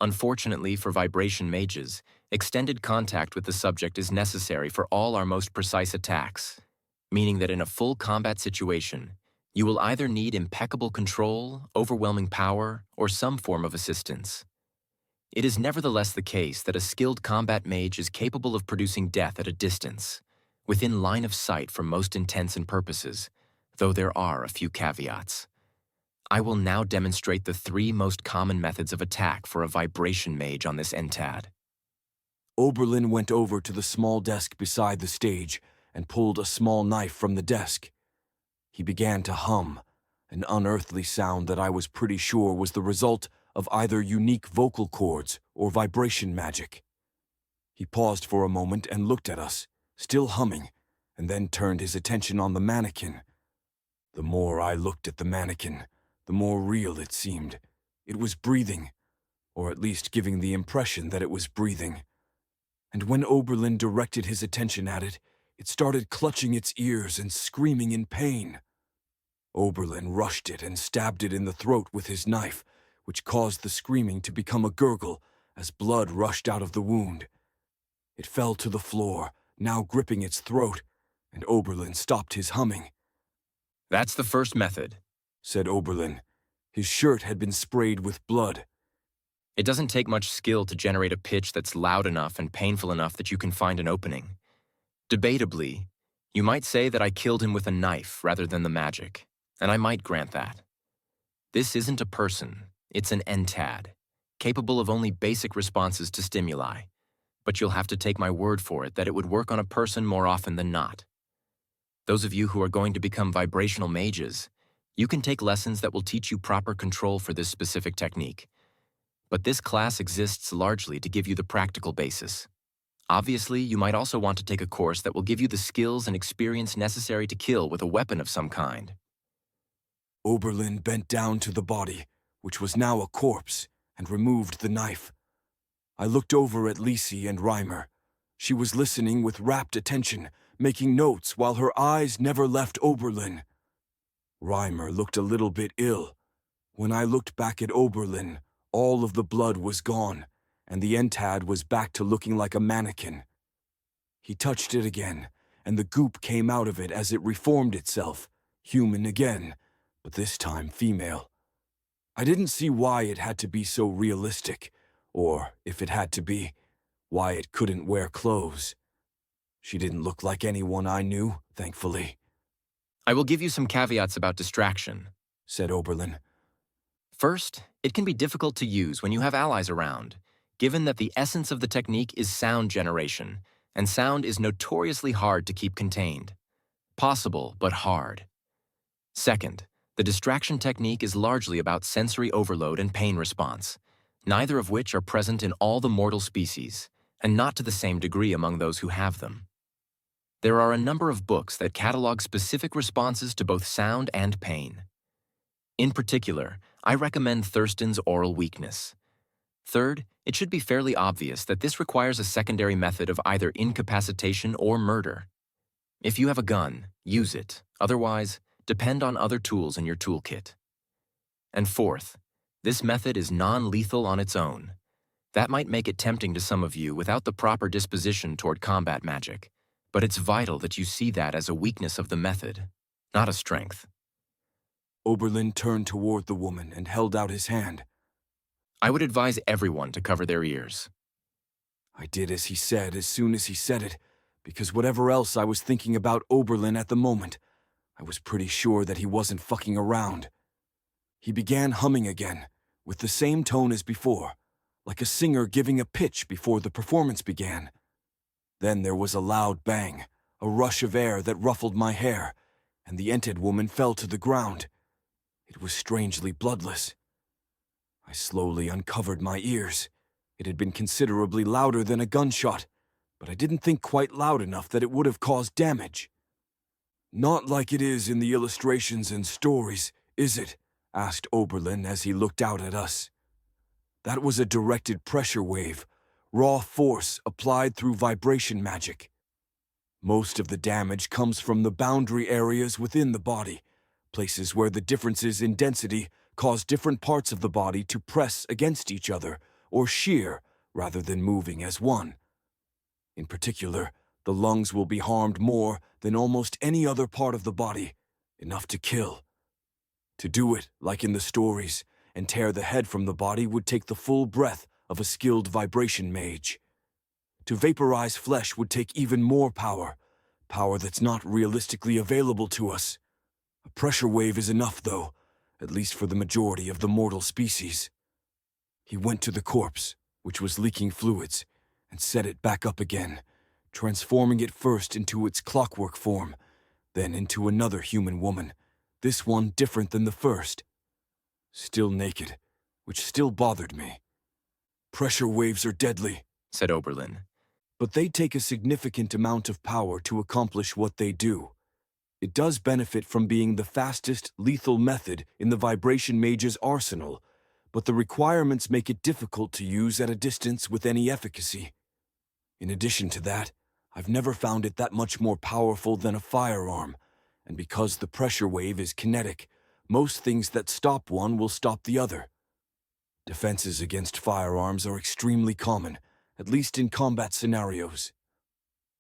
Unfortunately for vibration mages, extended contact with the subject is necessary for all our most precise attacks, meaning that in a full combat situation, you will either need impeccable control, overwhelming power, or some form of assistance. It is nevertheless the case that a skilled combat mage is capable of producing death at a distance, within line of sight for most intents and purposes, though there are a few caveats. I will now demonstrate the 3 most common methods of attack for a vibration mage on this entad. Oberlin went over to the small desk beside the stage and pulled a small knife from the desk. He began to hum, an unearthly sound that I was pretty sure was the result of either unique vocal cords or vibration magic. He paused for a moment and looked at us, still humming, and then turned his attention on the mannequin. The more I looked at the mannequin, the more real it seemed. It was breathing, or at least giving the impression that it was breathing. And when Oberlin directed his attention at it, it started clutching its ears and screaming in pain. Oberlin rushed it and stabbed it in the throat with his knife, which caused the screaming to become a gurgle as blood rushed out of the wound. It fell to the floor, now gripping its throat, and Oberlin stopped his humming. That's the first method, said Oberlin. His shirt had been sprayed with blood. It doesn't take much skill to generate a pitch that's loud enough and painful enough that you can find an opening. Debatably, you might say that I killed him with a knife rather than the magic, and I might grant that. This isn't a person, it's an entad, capable of only basic responses to stimuli, but you'll have to take my word for it that it would work on a person more often than not. Those of you who are going to become vibrational mages, you can take lessons that will teach you proper control for this specific technique. But this class exists largely to give you the practical basis. Obviously, you might also want to take a course that will give you the skills and experience necessary to kill with a weapon of some kind. Oberlin bent down to the body, which was now a corpse, and removed the knife. I looked over at Lisi and Reimer. She was listening with rapt attention, making notes while her eyes never left Oberlin. Reimer looked a little bit ill. When I looked back at Oberlin, all of the blood was gone, and the entad was back to looking like a mannequin. He touched it again, and the goop came out of it as it reformed itself, human again, but this time female. I didn't see why it had to be so realistic, or, if it had to be, why it couldn't wear clothes. She didn't look like anyone I knew, thankfully. I will give you some caveats about distraction, said Oberlin. First, it can be difficult to use when you have allies around, given that the essence of the technique is sound generation, and sound is notoriously hard to keep contained. Possible, but hard. Second, the distraction technique is largely about sensory overload and pain response, neither of which are present in all the mortal species, and not to the same degree among those who have them. There are a number of books that catalog specific responses to both sound and pain. In particular, I recommend Thurston's Oral Weakness. Third, it should be fairly obvious that this requires a secondary method of either incapacitation or murder. If you have a gun, use it. Otherwise, depend on other tools in your toolkit. And fourth, this method is non-lethal on its own. That might make it tempting to some of you without the proper disposition toward combat magic, but it's vital that you see that as a weakness of the method, not a strength. Oberlin turned toward the woman and held out his hand. I would advise everyone to cover their ears. I did as he said as soon as he said it, because whatever else I was thinking about Oberlin at the moment, I was pretty sure that he wasn't fucking around. He began humming again, with the same tone as before, like a singer giving a pitch before the performance began. Then there was a loud bang, a rush of air that ruffled my hair, and the Ented woman fell to the ground. It was strangely bloodless. I slowly uncovered my ears. It had been considerably louder than a gunshot, but I didn't think quite loud enough that it would have caused damage. "Not like it is in the illustrations and stories, is it?" asked Oberlin as he looked out at us. "That was a directed pressure wave, raw force applied through vibration magic. Most of the damage comes from the boundary areas within the body, places where the differences in density cause different parts of the body to press against each other or shear rather than moving as one. In particular, the lungs will be harmed more than almost any other part of the body, enough to kill. To do it, like in the stories, and tear the head from the body would take the full breath of a skilled vibration mage. To vaporize flesh would take even more power that's not realistically available to us. A pressure wave is enough, though, at least for the majority of the mortal species." He went to the corpse, which was leaking fluids, and set it back up again, transforming it first into its clockwork form, then into another human woman, this one different than the first. Still naked, which still bothered me. "Pressure waves are deadly," said Oberlin. "but they take a significant amount of power to accomplish what they do. It does benefit from being the fastest, lethal method in the vibration mage's arsenal, but the requirements make it difficult to use at a distance with any efficacy. In addition to that, I've never found it that much more powerful than a firearm, and because the pressure wave is kinetic, most things that stop one will stop the other. Defenses against firearms are extremely common, at least in combat scenarios.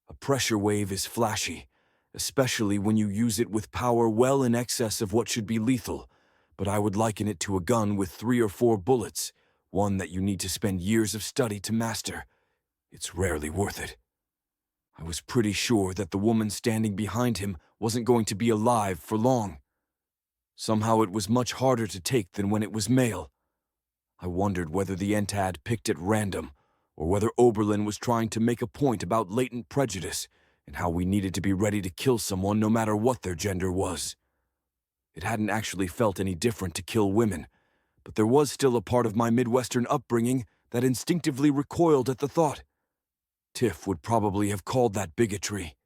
A pressure wave is flashy, especially when you use it with power well in excess of what should be lethal, but I would liken it to a gun with 3 or 4 bullets, one that you need to spend years of study to master. It's rarely worth it. I was pretty sure that the woman standing behind him wasn't going to be alive for long. Somehow it was much harder to take than when it was male. I wondered whether the Entad picked at random, or whether Oberlin was trying to make a point about latent prejudice and how we needed to be ready to kill someone no matter what their gender was. It hadn't actually felt any different to kill women, but there was still a part of my Midwestern upbringing that instinctively recoiled at the thought. Tiff would probably have called that bigotry.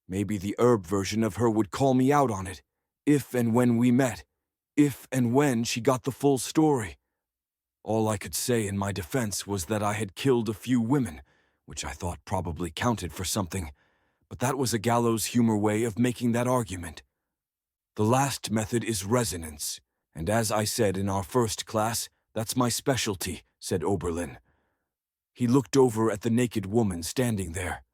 Maybe the herb version of her would call me out on it, if and when we met, if and when she got the full story. All I could say in my defense was that I had killed a few women, which I thought probably counted for something, but that was a gallows humor way of making that argument. The last method is resonance, and as I said in our first class, that's my specialty, said Oberlin. He looked over at the naked woman standing there.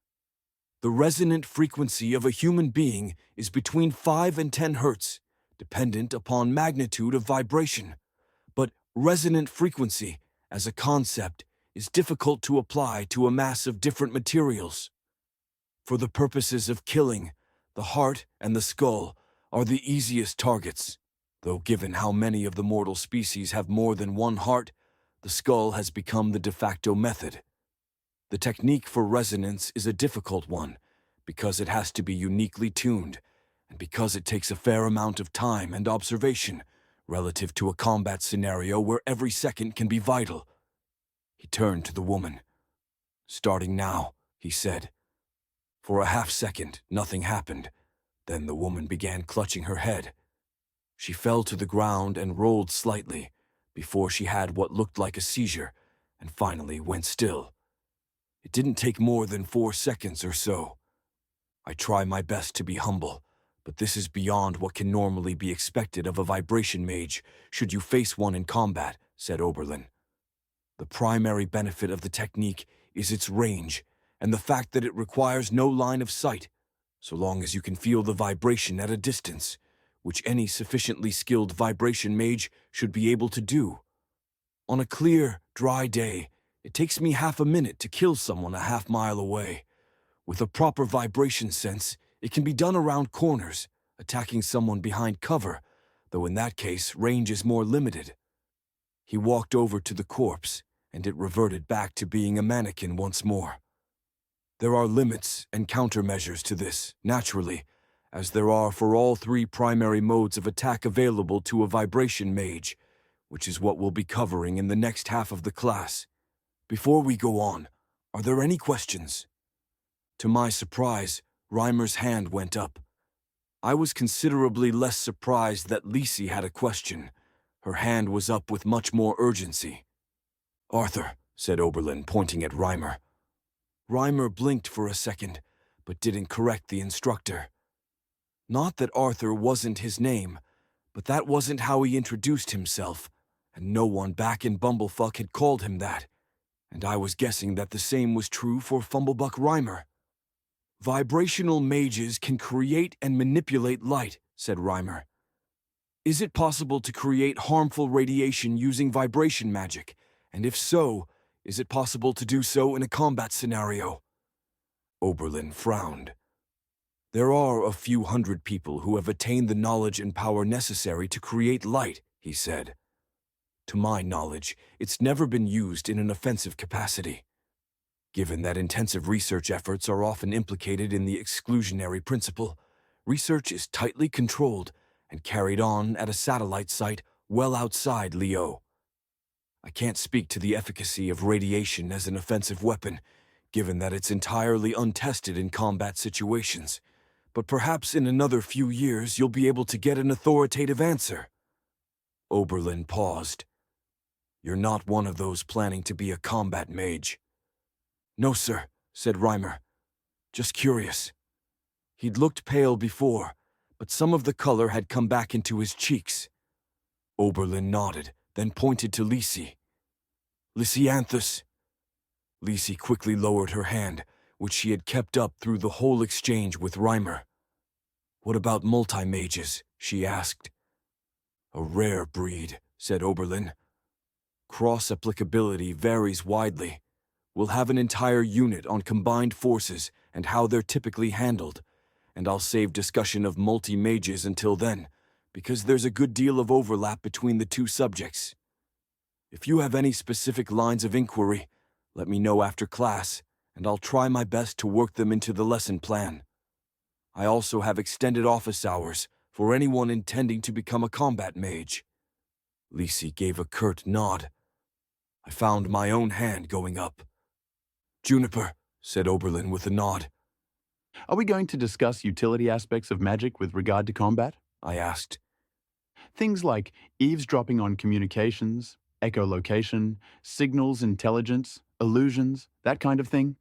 The resonant frequency of a human being is between 5 and 10 hertz, dependent upon magnitude of vibration. But resonant frequency, as a concept, is difficult to apply to a mass of different materials. For the purposes of killing, the heart and the skull are the easiest targets, though given how many of the mortal species have more than one heart, the skull has become the de facto method. The technique for resonance is a difficult one, because it has to be uniquely tuned, and because it takes a fair amount of time and observation, relative to a combat scenario where every second can be vital. He turned to the woman. "Starting now," he said. For a half-second, nothing happened. Then the woman began clutching her head. She fell to the ground and rolled slightly, before she had what looked like a seizure, and finally went still. It didn't take more than 4 seconds or so. I try my best to be humble, but this is beyond what can normally be expected of a vibration mage, should you face one in combat, said Oberlin. The primary benefit of the technique is its range, and the fact that it requires no line of sight, so long as you can feel the vibration at a distance, which any sufficiently skilled vibration mage should be able to do. On a clear, dry day, It takes me half a minute to kill someone a half-mile away. With a proper vibration sense, it can be done around corners, attacking someone behind cover, though in that case, range is more limited. He walked over to the corpse, and it reverted back to being a mannequin once more. There are limits and countermeasures to this, naturally, as there are for all three primary modes of attack available to a vibration mage, which is what we'll be covering in the next half of the class. Before we go on, are there any questions? To my surprise, Reimer's hand went up. I was considerably less surprised that Lisi had a question. Her hand was up with much more urgency. "Arthur," said Oberlin, pointing at Reimer. Reimer blinked for a second, but didn't correct the instructor. Not that Arthur wasn't his name, but that wasn't how he introduced himself, and no one back in Bumblefuck had called him that, and I was guessing that the same was true for Fumblebuck Reimer. "Vibrational mages can create and manipulate light," said Reimer. "Is it possible to create harmful radiation using vibration magic? And if so, is it possible to do so in a combat scenario?" Oberlin frowned. "There are a few hundred people who have attained the knowledge and power necessary to create light," he said. "To my knowledge, it's never been used in an offensive capacity. Given that intensive research efforts are often implicated in the exclusionary principle, research is tightly controlled and carried on at a satellite site well outside Leo. I can't speak to the efficacy of radiation as an offensive weapon, given that it's entirely untested in combat situations, but perhaps in another few years you'll be able to get an authoritative answer." Oberlin paused. "You're not one of those planning to be a combat mage?" "No, sir," said Reimer. "Just curious." He'd looked pale before, but some of the color had come back into his cheeks. Oberlin nodded, then pointed to Lisi. "Lysianthus." Lisi quickly lowered her hand, which she had kept up through the whole exchange with Reimer. "What about multi-mages?" she asked. "A rare breed," said Oberlin. "Cross-applicability varies widely. We'll have an entire unit on combined forces and how they're typically handled, and I'll save discussion of multi-mages until then, because there's a good deal of overlap between the two subjects. If you have any specific lines of inquiry, let me know after class, and I'll try my best to work them into the lesson plan. I also have extended office hours for anyone intending to become a combat mage." Lisi gave a curt nod. I found my own hand going up. "Juniper," said Oberlin with a nod. Are we going to discuss utility aspects of magic with regard to combat? I asked. Things like eavesdropping on communications, echolocation, signals intelligence, illusions, that kind of thing?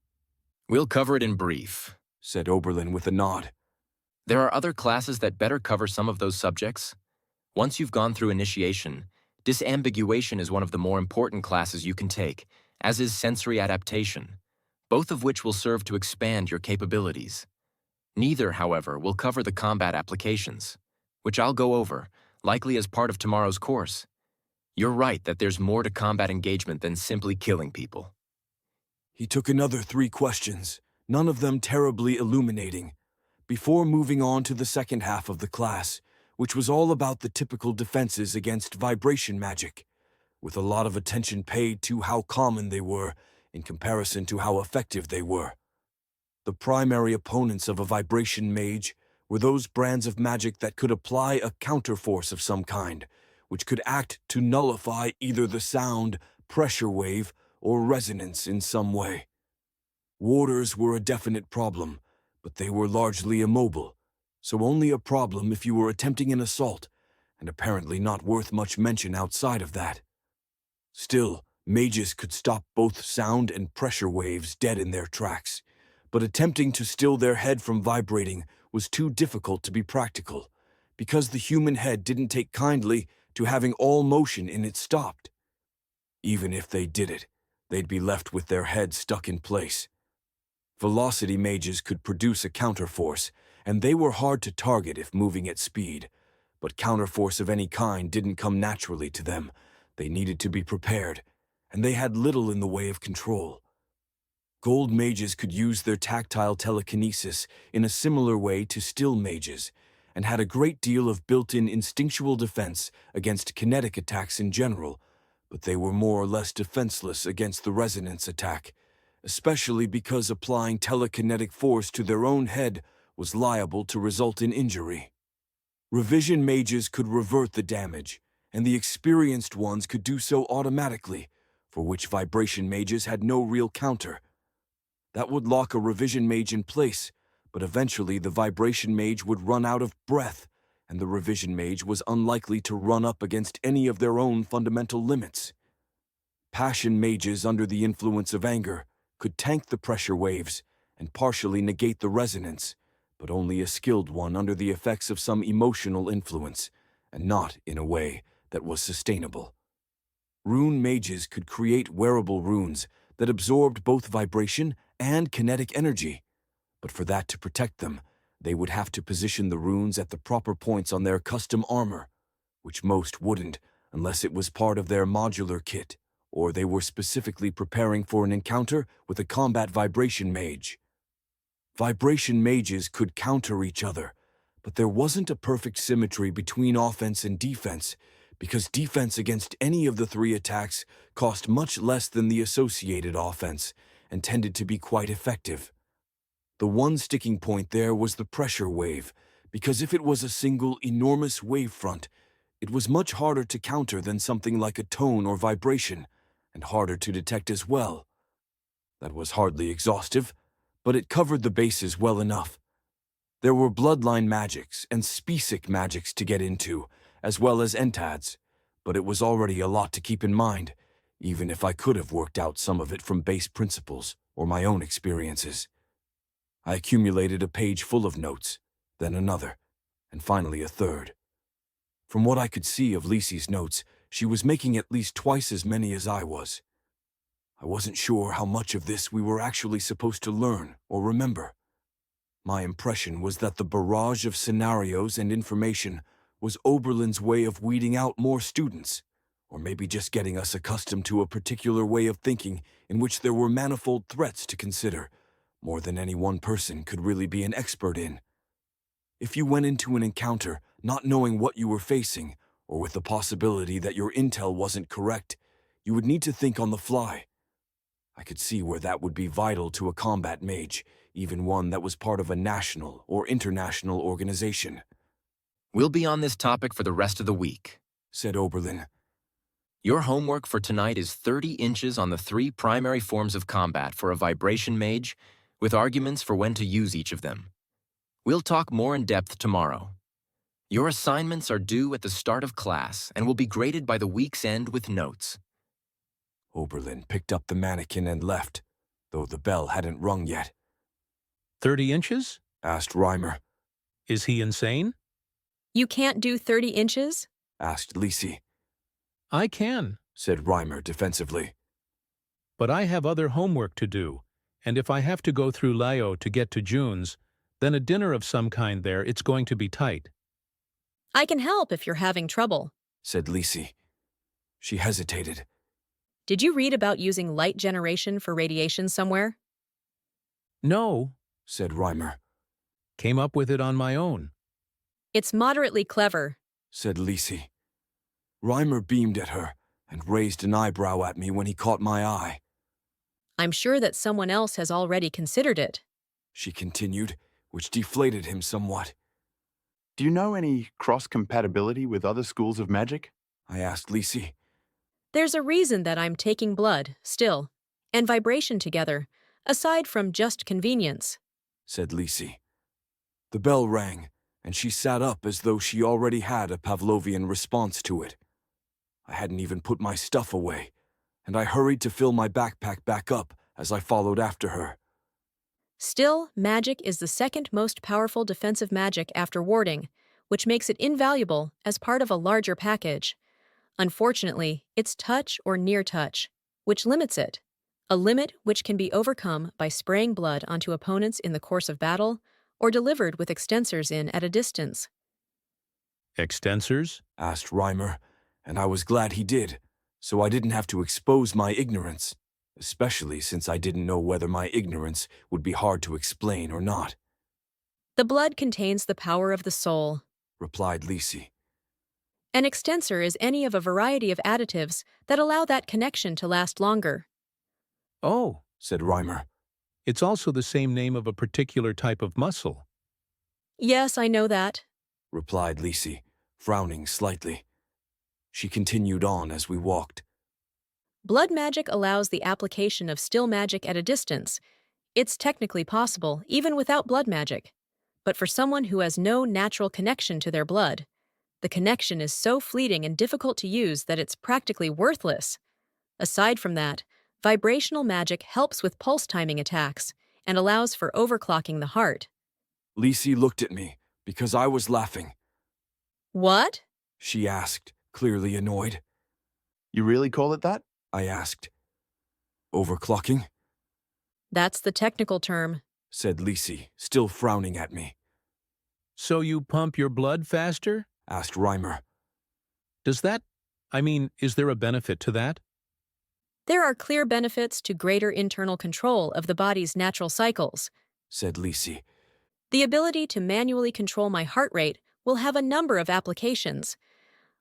We'll cover it in brief, said Oberlin with a nod. There are other classes that better cover some of those subjects. Once you've gone through initiation, disambiguation is one of the more important classes you can take, as is sensory adaptation, both of which will serve to expand your capabilities. Neither, however, will cover the combat applications, which I'll go over, likely as part of tomorrow's course. You're right that there's more to combat engagement than simply killing people. He took another 3 questions, none of them terribly illuminating, before moving on to the second half of the class, which was all about the typical defenses against vibration magic, with a lot of attention paid to how common they were in comparison to how effective they were. The primary opponents of a vibration mage were those brands of magic that could apply a counterforce of some kind, which could act to nullify either the sound, pressure wave, or resonance in some way. Warders were a definite problem, but they were largely immobile, so only a problem if you were attempting an assault, and apparently not worth much mention outside of that. Still, mages could stop both sound and pressure waves dead in their tracks, but attempting to still their head from vibrating was too difficult to be practical, because the human head didn't take kindly to having all motion in it stopped. Even if they did it, they'd be left with their head stuck in place. Velocity mages could produce a counterforce, and they were hard to target if moving at speed, but counterforce of any kind didn't come naturally to them. They needed to be prepared, and they had little in the way of control. Gold mages could use their tactile telekinesis in a similar way to still mages, and had a great deal of built-in instinctual defense against kinetic attacks in general, but they were more or less defenseless against the resonance attack, especially because applying telekinetic force to their own head was liable to result in injury. Revision mages could revert the damage, and the experienced ones could do so automatically, for which vibration mages had no real counter. That would lock a revision mage in place, but eventually the vibration mage would run out of breath, and the revision mage was unlikely to run up against any of their own fundamental limits. Passion mages under the influence of anger could tank the pressure waves and partially negate the resonance, but only a skilled one under the effects of some emotional influence, and not in a way that was sustainable. Rune mages could create wearable runes that absorbed both vibration and kinetic energy, but for that to protect them, they would have to position the runes at the proper points on their custom armor, which most wouldn't unless it was part of their modular kit, or they were specifically preparing for an encounter with a combat vibration mage. Vibration mages could counter each other, but there wasn't a perfect symmetry between offense and defense, because defense against any of the three attacks cost much less than the associated offense, and tended to be quite effective. The one sticking point there was the pressure wave, because if it was a single enormous wavefront, it was much harder to counter than something like a tone or vibration, and harder to detect as well. That was hardly exhaustive, but it covered the bases well enough. There were bloodline magics and specific magics to get into, as well as entads, but it was already a lot to keep in mind, even if I could have worked out some of it from base principles or my own experiences. I accumulated a page full of notes, then another, and finally a third. From what I could see of Lisey's notes, she was making at least twice as many as I was. I wasn't sure how much of this we were actually supposed to learn or remember. My impression was that the barrage of scenarios and information was Oberlin's way of weeding out more students, or maybe just getting us accustomed to a particular way of thinking in which there were manifold threats to consider, more than any one person could really be an expert in. If you went into an encounter not knowing what you were facing, or with the possibility that your intel wasn't correct, you would need to think on the fly. I could see where that would be vital to a combat mage, even one that was part of a national or international organization. We'll be on this topic for the rest of the week, said Oberlin. Your homework for tonight is 30 inches on the 3 primary forms of combat for a vibration mage, with arguments for when to use each of them. We'll talk more in depth tomorrow. Your assignments are due at the start of class and will be graded by the week's end with notes. Oberlin picked up the mannequin and left, though the bell hadn't rung yet. 30 inches? Asked Reimer. Is he insane? You can't do 30 inches? Asked Lisey. I can, said Reimer defensively. But I have other homework to do, and if I have to go through Lyo to get to June's, then a dinner of some kind there, it's going to be tight. I can help if you're having trouble, said Lisey. She hesitated. Did you read about using light generation for radiation somewhere? No, said Reimer. Came up with it on my own. It's moderately clever, said Lisey. Reimer beamed at her and raised an eyebrow at me when he caught my eye. I'm sure that someone else has already considered it, she continued, which deflated him somewhat. Do you know any cross-compatibility with other schools of magic? I asked Lisey. There's a reason that I'm taking blood, still, and vibration together, aside from just convenience, said Lisey. The bell rang, and she sat up as though she already had a Pavlovian response to it. I hadn't even put my stuff away, and I hurried to fill my backpack back up as I followed after her. Still, magic is the second most powerful defensive magic after warding, which makes it invaluable as part of a larger package. Unfortunately, it's touch or near touch, which limits it, a limit which can be overcome by spraying blood onto opponents in the course of battle or delivered with extensors in at a distance. Extensors? Asked Reimer, and I was glad he did, so I didn't have to expose my ignorance, especially since I didn't know whether my ignorance would be hard to explain or not, The blood contains the power of the soul. replied Lisi. An extensor is any of a variety of additives that allow that connection to last longer. Oh, said Reimer. It's also the same name of a particular type of muscle. Yes, I know that. Replied Lisi, frowning slightly. She continued on as we walked. Blood magic allows the application of still magic at a distance. It's technically possible, even without blood magic. But for someone who has no natural connection to their blood, the connection is so fleeting and difficult to use that it's practically worthless. Aside from that, vibrational magic helps with pulse timing attacks and allows for overclocking the heart. Lisi looked at me because I was laughing. What? She asked, clearly annoyed. You really call it that? I asked. Overclocking? That's the technical term, said Lisi, still frowning at me. So you pump your blood faster? Asked Reimer. Is there a benefit to that? There are clear benefits to greater internal control of the body's natural cycles, said Lisi. The ability to manually control my heart rate will have a number of applications.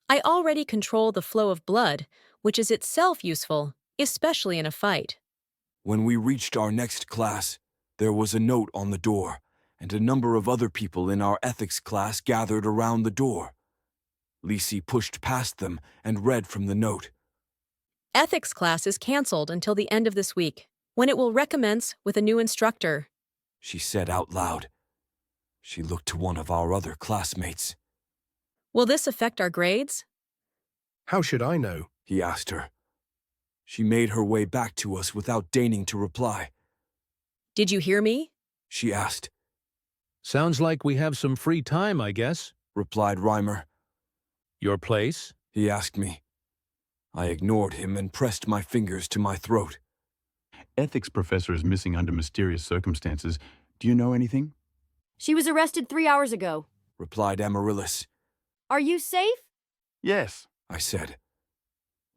I already control the flow of blood, which is itself useful, especially in a fight. When we reached our next class, there was a note on the door, and a number of other people in our ethics class gathered around the door. Lisi pushed past them and read from the note. Ethics class is canceled until the end of this week, when it will recommence with a new instructor, she said out loud. She looked to one of our other classmates. Will this affect our grades? How should I know? He asked her. She made her way back to us without deigning to reply. Did you hear me? She asked. Sounds like we have some free time, I guess, replied Reimer. Your place? He asked me. I ignored him and pressed my fingers to my throat. Ethics professor is missing under mysterious circumstances. Do you know anything? She was arrested 3 hours ago, replied Amaryllis. Are you safe? Yes, I said.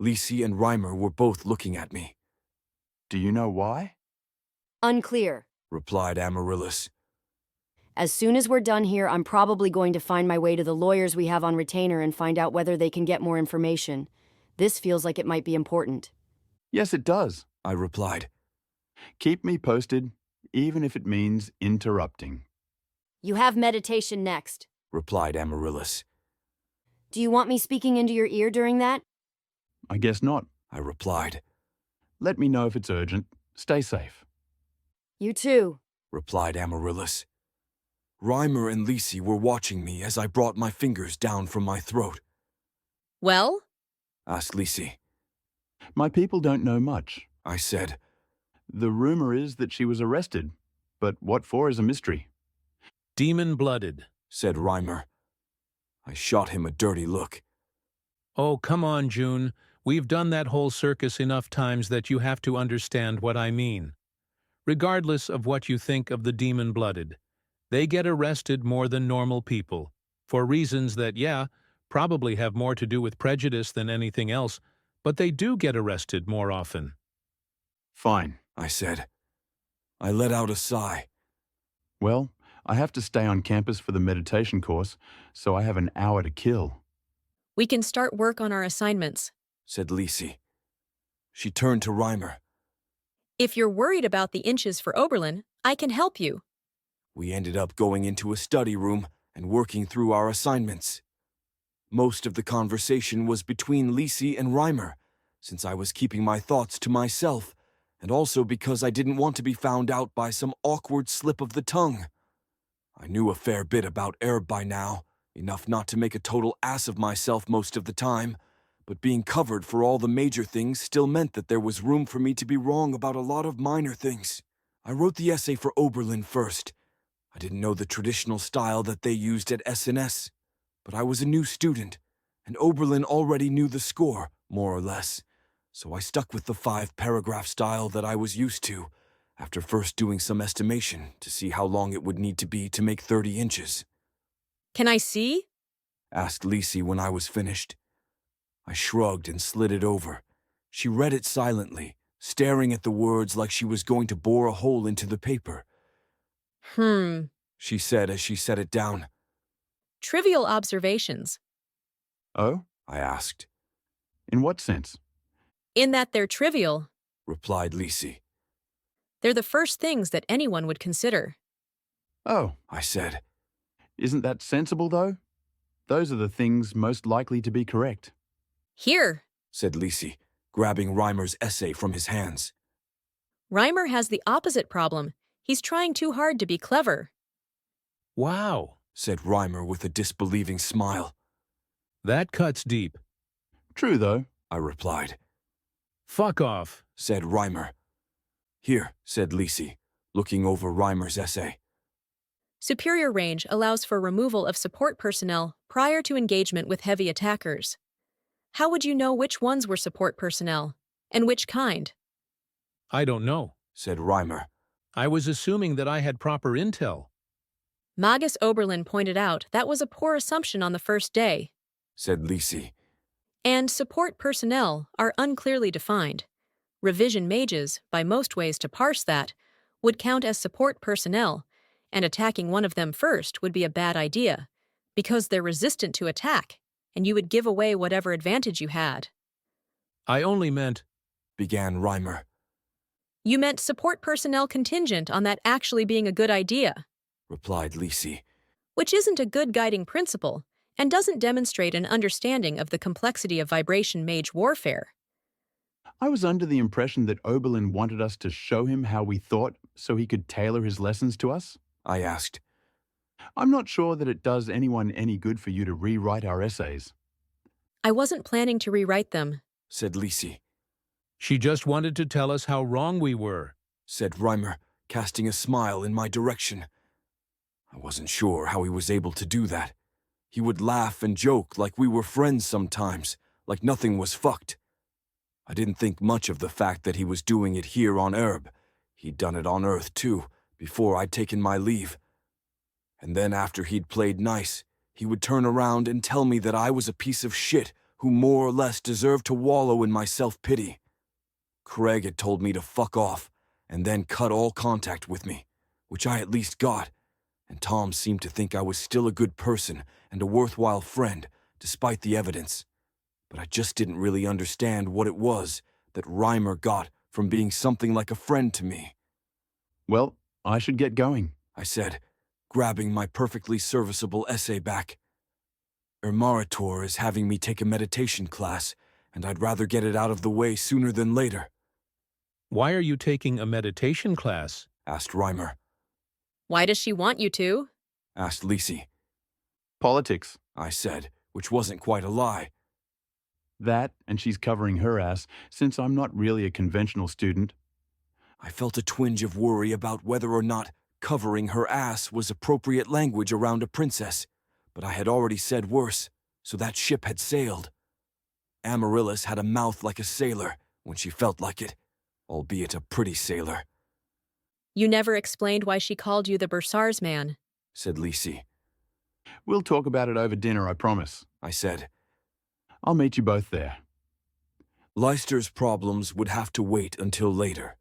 Lisi and Reimer were both looking at me. Do you know why? Unclear, replied Amaryllis. As soon as we're done here, I'm probably going to find my way to the lawyers we have on retainer and find out whether they can get more information. This feels like it might be important. Yes, it does, I replied. Keep me posted, even if it means interrupting. You have meditation next, replied Amaryllis. Do you want me speaking into your ear during that? I guess not, I replied. Let me know if it's urgent. Stay safe. You too, replied Amaryllis. Reimer and Lisi were watching me as I brought my fingers down from my throat. Well? Asked Lisi. My people don't know much, I said. The rumor is that she was arrested, but what for is a mystery. Demon-blooded, said Reimer. I shot him a dirty look. Oh, come on, June. We've done that whole circus enough times that you have to understand what I mean. Regardless of what you think of the demon-blooded, they get arrested more than normal people, for reasons that, probably have more to do with prejudice than anything else, but they do get arrested more often. Fine, I said. I let out a sigh. Well, I have to stay on campus for the meditation course, so I have an hour to kill. We can start work on our assignments, said Lisi. She turned to Reimer. If you're worried about the inches for Oberlin, I can help you. We ended up going into a study room and working through our assignments. Most of the conversation was between Lisi and Reimer, since I was keeping my thoughts to myself, and also because I didn't want to be found out by some awkward slip of the tongue. I knew a fair bit about Erb by now, enough not to make a total ass of myself most of the time, but being covered for all the major things still meant that there was room for me to be wrong about a lot of minor things. I wrote the essay for Oberlin first. I didn't know the traditional style that they used at SNS, but I was a new student, and Oberlin already knew the score, more or less, so I stuck with the 5-paragraph style that I was used to, after first doing some estimation to see how long it would need to be to make 30 inches. Can I see? Asked Lisi when I was finished. I shrugged and slid it over, She read it silently, staring at the words like she was going to bore a hole into the paper. She said as she set it down. Trivial observations. Oh? I asked. In what sense? In that they're trivial. Replied Lisi. They're the first things that anyone would consider. Oh, I said. Isn't that sensible, though? Those are the things most likely to be correct. Here, said Lisi, grabbing Reimer's essay from his hands. Reimer has the opposite problem. He's trying too hard to be clever. Wow, said Reimer with a disbelieving smile. That cuts deep. True, though, I replied. Fuck off, said Reimer. Here, said Lisi, looking over Reimer's essay. Superior range allows for removal of support personnel prior to engagement with heavy attackers. How would you know which ones were support personnel, and which kind? I don't know, said Reimer. I was assuming that I had proper intel. Magus Oberlin pointed out that was a poor assumption on the first day. Said Lisi. And support personnel are unclearly defined. Revision mages, by most ways to parse that, would count as support personnel, and attacking one of them first would be a bad idea, because they're resistant to attack, and you would give away whatever advantage you had. I only meant, began Reimer. You meant support personnel contingent on that actually being a good idea, replied Lisi. Which isn't a good guiding principle, and doesn't demonstrate an understanding of the complexity of vibration mage warfare. I was under the impression that Oberlin wanted us to show him how we thought so he could tailor his lessons to us. I asked. I'm not sure that it does anyone any good for you to rewrite our essays. I wasn't planning to rewrite them, said Lisi. She just wanted to tell us how wrong we were, said Reimer, casting a smile in my direction. I wasn't sure how he was able to do that. He would laugh and joke like we were friends sometimes, like nothing was fucked. I didn't think much of the fact that he was doing it here on Erb. He'd done it on Earth, too, before I'd taken my leave. And then after he'd played nice, he would turn around and tell me that I was a piece of shit who more or less deserved to wallow in my self-pity. Craig had told me to fuck off, and then cut all contact with me, which I at least got, and Tom seemed to think I was still a good person and a worthwhile friend, despite the evidence. But I just didn't really understand what it was that Reimer got from being something like a friend to me. Well, I should get going, I said, grabbing my perfectly serviceable essay back. Ermarator is having me take a meditation class, and I'd rather get it out of the way sooner than later. Why are you taking a meditation class? Asked Reimer. Why does she want you to? Asked Lisi. Politics, I said, which wasn't quite a lie. That, and she's covering her ass, since I'm not really a conventional student. I felt a twinge of worry about whether or not covering her ass was appropriate language around a princess, but I had already said worse, so that ship had sailed. Amaryllis had a mouth like a sailor when she felt like it, albeit a pretty sailor. You never explained why she called you the Bursars man, said Lisi. We'll talk about it over dinner, I promise, I said. I'll meet you both there. Leicester's problems would have to wait until later.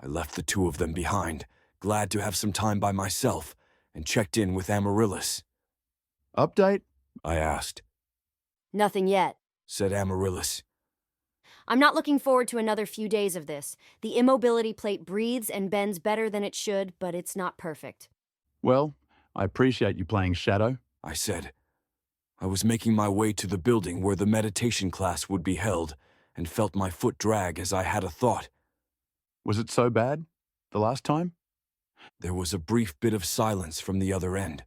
I left the two of them behind, glad to have some time by myself, and checked in with Amaryllis. Update? I asked. Nothing yet, said Amaryllis. I'm not looking forward to another few days of this. The immobility plate breathes and bends better than it should, but it's not perfect. Well, I appreciate you playing Shadow, I said. I was making my way to the building where the meditation class would be held, and felt my foot drag as I had a thought. Was it so bad, the last time? There was a brief bit of silence from the other end.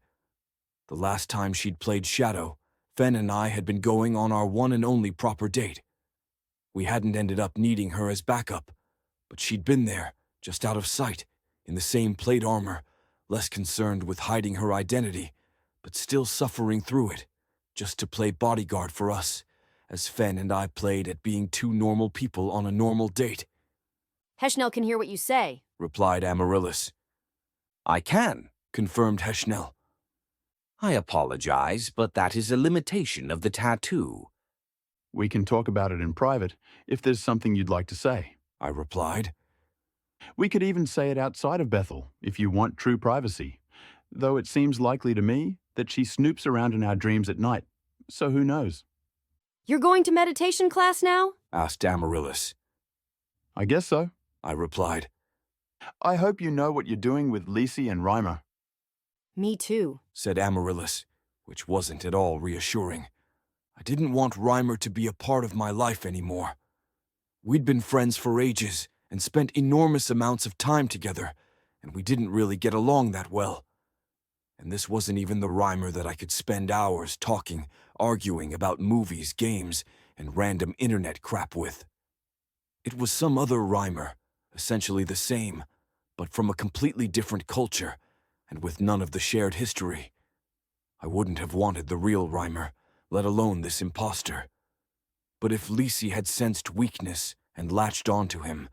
The last time she'd played Shadow, Fen and I had been going on our one and only proper date. We hadn't ended up needing her as backup, but she'd been there, just out of sight, in the same plate armor, less concerned with hiding her identity, but still suffering through it, just to play bodyguard for us, as Fen and I played at being two normal people on a normal date. Heshnel can hear what you say, replied Amaryllis. I can, confirmed Heshnel. I apologize, but that is a limitation of the tattoo. We can talk about it in private if there's something you'd like to say. I replied. We could even say it outside of Bethel if you want true privacy, though it seems likely to me that she snoops around in our dreams at night, so who knows? You're going to meditation class now? Asked Amaryllis. I guess so, I replied. I hope you know what you're doing with Lisi and Reimer. Me too, said Amaryllis, which wasn't at all reassuring. I didn't want Reimer to be a part of my life anymore. We'd been friends for ages and spent enormous amounts of time together, and we didn't really get along that well. And this wasn't even the Reimer that I could spend hours talking, arguing about movies, games, and random internet crap with. It was some other Reimer, essentially the same, but from a completely different culture, and with none of the shared history. I wouldn't have wanted the real Reimer, let alone this imposter. But if Lisi had sensed weakness and latched onto him,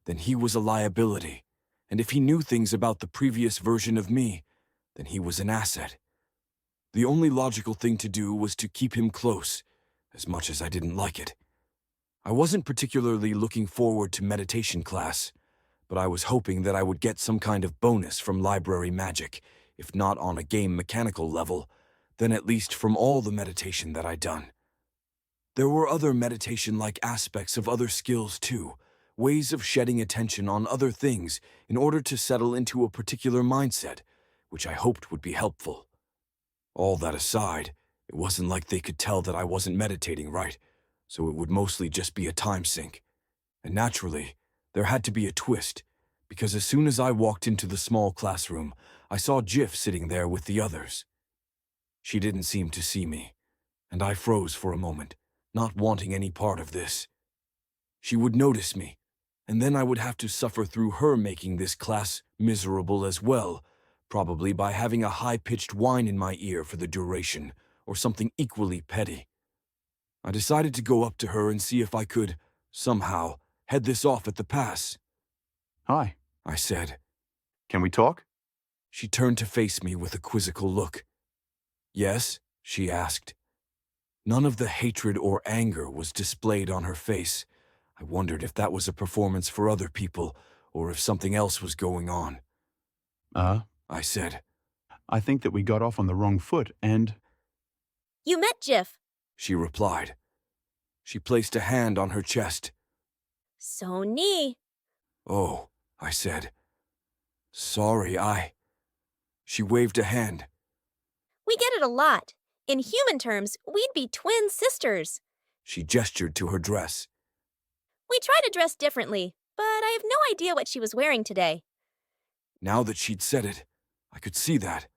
then he was a liability, and if he knew things about the previous version of me, then he was an asset. The only logical thing to do was to keep him close, as much as I didn't like it. I wasn't particularly looking forward to meditation class, but I was hoping that I would get some kind of bonus from library magic, if not on a game mechanical level, then at least from all the meditation that I'd done. There were other meditation-like aspects of other skills too, ways of shedding attention on other things in order to settle into a particular mindset, which I hoped would be helpful. All that aside, it wasn't like they could tell that I wasn't meditating right, so it would mostly just be a time sink. And naturally, there had to be a twist, because as soon as I walked into the small classroom, I saw Jif sitting there with the others. She didn't seem to see me, and I froze for a moment, not wanting any part of this. She would notice me, and then I would have to suffer through her making this class miserable as well, probably by having a high-pitched whine in my ear for the duration, or something equally petty. I decided to go up to her and see if I could, somehow, head this off at the pass. Hi, I said. Can we talk? She turned to face me with a quizzical look. Yes, she asked. None of the hatred or anger was displayed on her face. I wondered if that was a performance for other people, or if something else was going on. I said. I think that we got off on the wrong foot and... You met Jif, she replied. She placed a hand on her chest. So neat. Oh, I said. Sorry, She waved a hand. We get it a lot. In human terms, we'd be twin sisters. She gestured to her dress. We try to dress differently, but I have no idea what she was wearing today. Now that she'd said it, I could see that.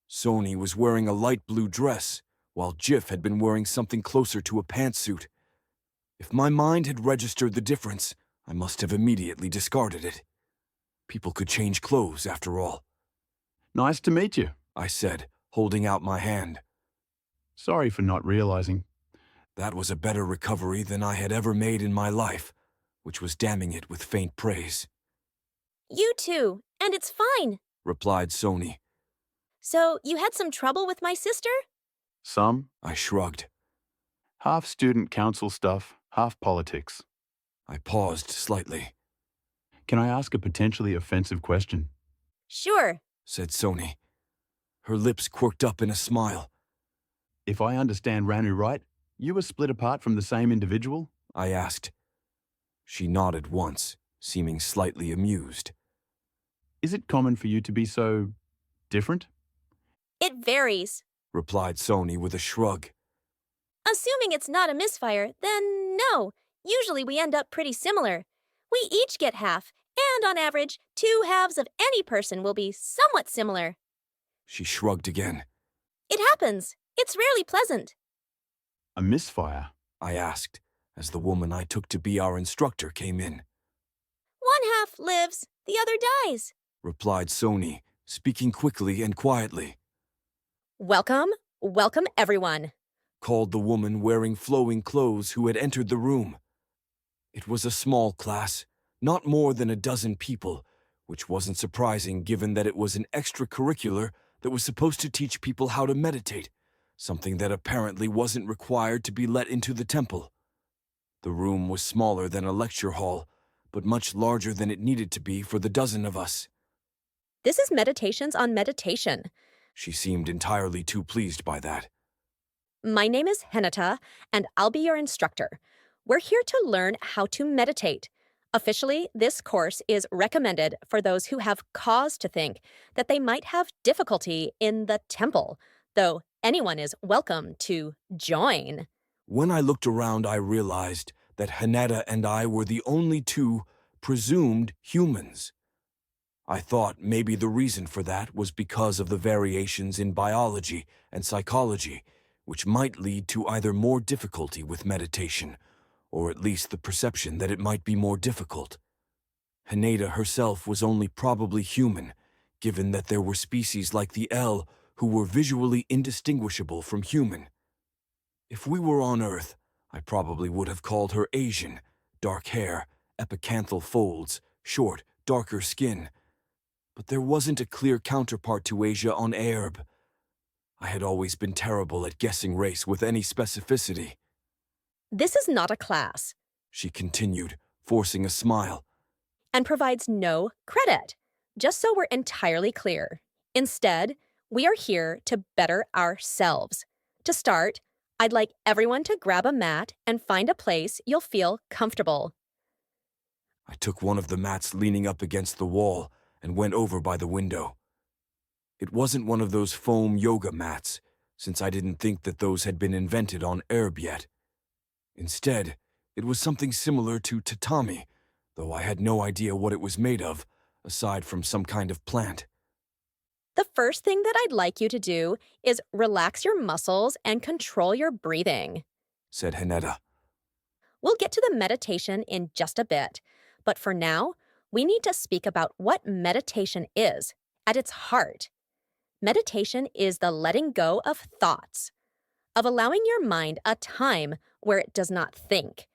Sony was wearing a light blue dress, while Jif had been wearing something closer to a pantsuit. If my mind had registered the difference, I must have immediately discarded it. People could change clothes, after all. Nice to meet you, I said, holding out my hand. Sorry for not realizing. That was a better recovery than I had ever made in my life, which was damning it with faint praise. You too, and it's fine, replied Sony. So, you had some trouble with my sister? Some, I shrugged. Half student council stuff, half politics. I paused slightly. Can I ask a potentially offensive question? Sure, said Sony. Her lips quirked up in a smile. If I understand Ranu right, you were split apart from the same individual? I asked. She nodded once, seeming slightly amused. Is it common for you to be so... different? It varies, replied Sony with a shrug. Assuming it's not a misfire, then no. Usually we end up pretty similar. We each get half, and on average, 2 halves of any person will be somewhat similar. She shrugged again. It happens. It's rarely pleasant. A misfire? I asked, as the woman I took to be our instructor came in. 1 half lives, the other dies, replied Sony, speaking quickly and quietly. Welcome, welcome everyone, called the woman wearing flowing clothes who had entered the room. It was a small class, not more than a dozen people, which wasn't surprising given that it was an extracurricular that was supposed to teach people how to meditate, something that apparently wasn't required to be let into the temple. The room was smaller than a lecture hall, but much larger than it needed to be for the dozen of us. This is Meditations on Meditation. She seemed entirely too pleased by that. My name is Henata, and I'll be your instructor. We're here to learn how to meditate. Officially, this course is recommended for those who have cause to think that they might have difficulty in the temple, though anyone is welcome to join. When I looked around, I realized that Hanada and I were the only two presumed humans. I thought maybe the reason for that was because of the variations in biology and psychology, which might lead to either more difficulty with meditation, or at least the perception that it might be more difficult. Hanada herself was only probably human, given that there were species like the L who were visually indistinguishable from human. If we were on Earth, I probably would have called her Asian, dark hair, epicanthal folds, short, darker skin. But there wasn't a clear counterpart to Asia on Aerb. I had always been terrible at guessing race with any specificity. This is not a class, She continued, forcing a smile. and provides no credit, just so we're entirely clear. Instead, we are here to better ourselves. To start, I'd like everyone to grab a mat and find a place you'll feel comfortable. I took one of the mats leaning up against the wall and went over by the window. It wasn't one of those foam yoga mats, since I didn't think that those had been invented on Erb yet. Instead, it was something similar to tatami, though I had no idea what it was made of, aside from some kind of plant. The first thing that I'd like you to do is relax your muscles and control your breathing, said Haneda. We'll get to the meditation in just a bit, but for now, we need to speak about what meditation is at its heart. Meditation is the letting go of thoughts, of allowing your mind a time where it does not think.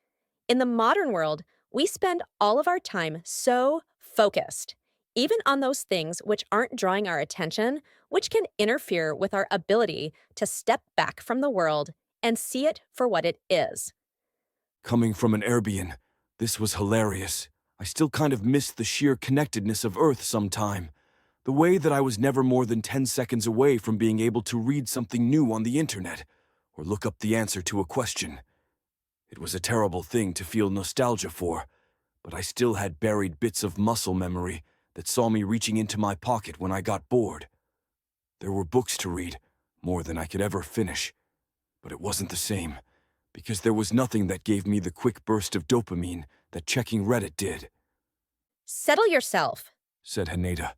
In the modern world, we spend all of our time so focused, even on those things which aren't drawing our attention, which can interfere with our ability to step back from the world and see it for what it is. Coming from an Erbian, this was hilarious. I still kind of missed the sheer connectedness of Earth sometime. The way that I was never more than 10 seconds away from being able to read something new on the internet, or look up the answer to a question. It was a terrible thing to feel nostalgia for, but I still had buried bits of muscle memory that saw me reaching into my pocket when I got bored. There were books to read, more than I could ever finish, but it wasn't the same, because there was nothing that gave me the quick burst of dopamine that checking Reddit did. Settle yourself, said Haneda.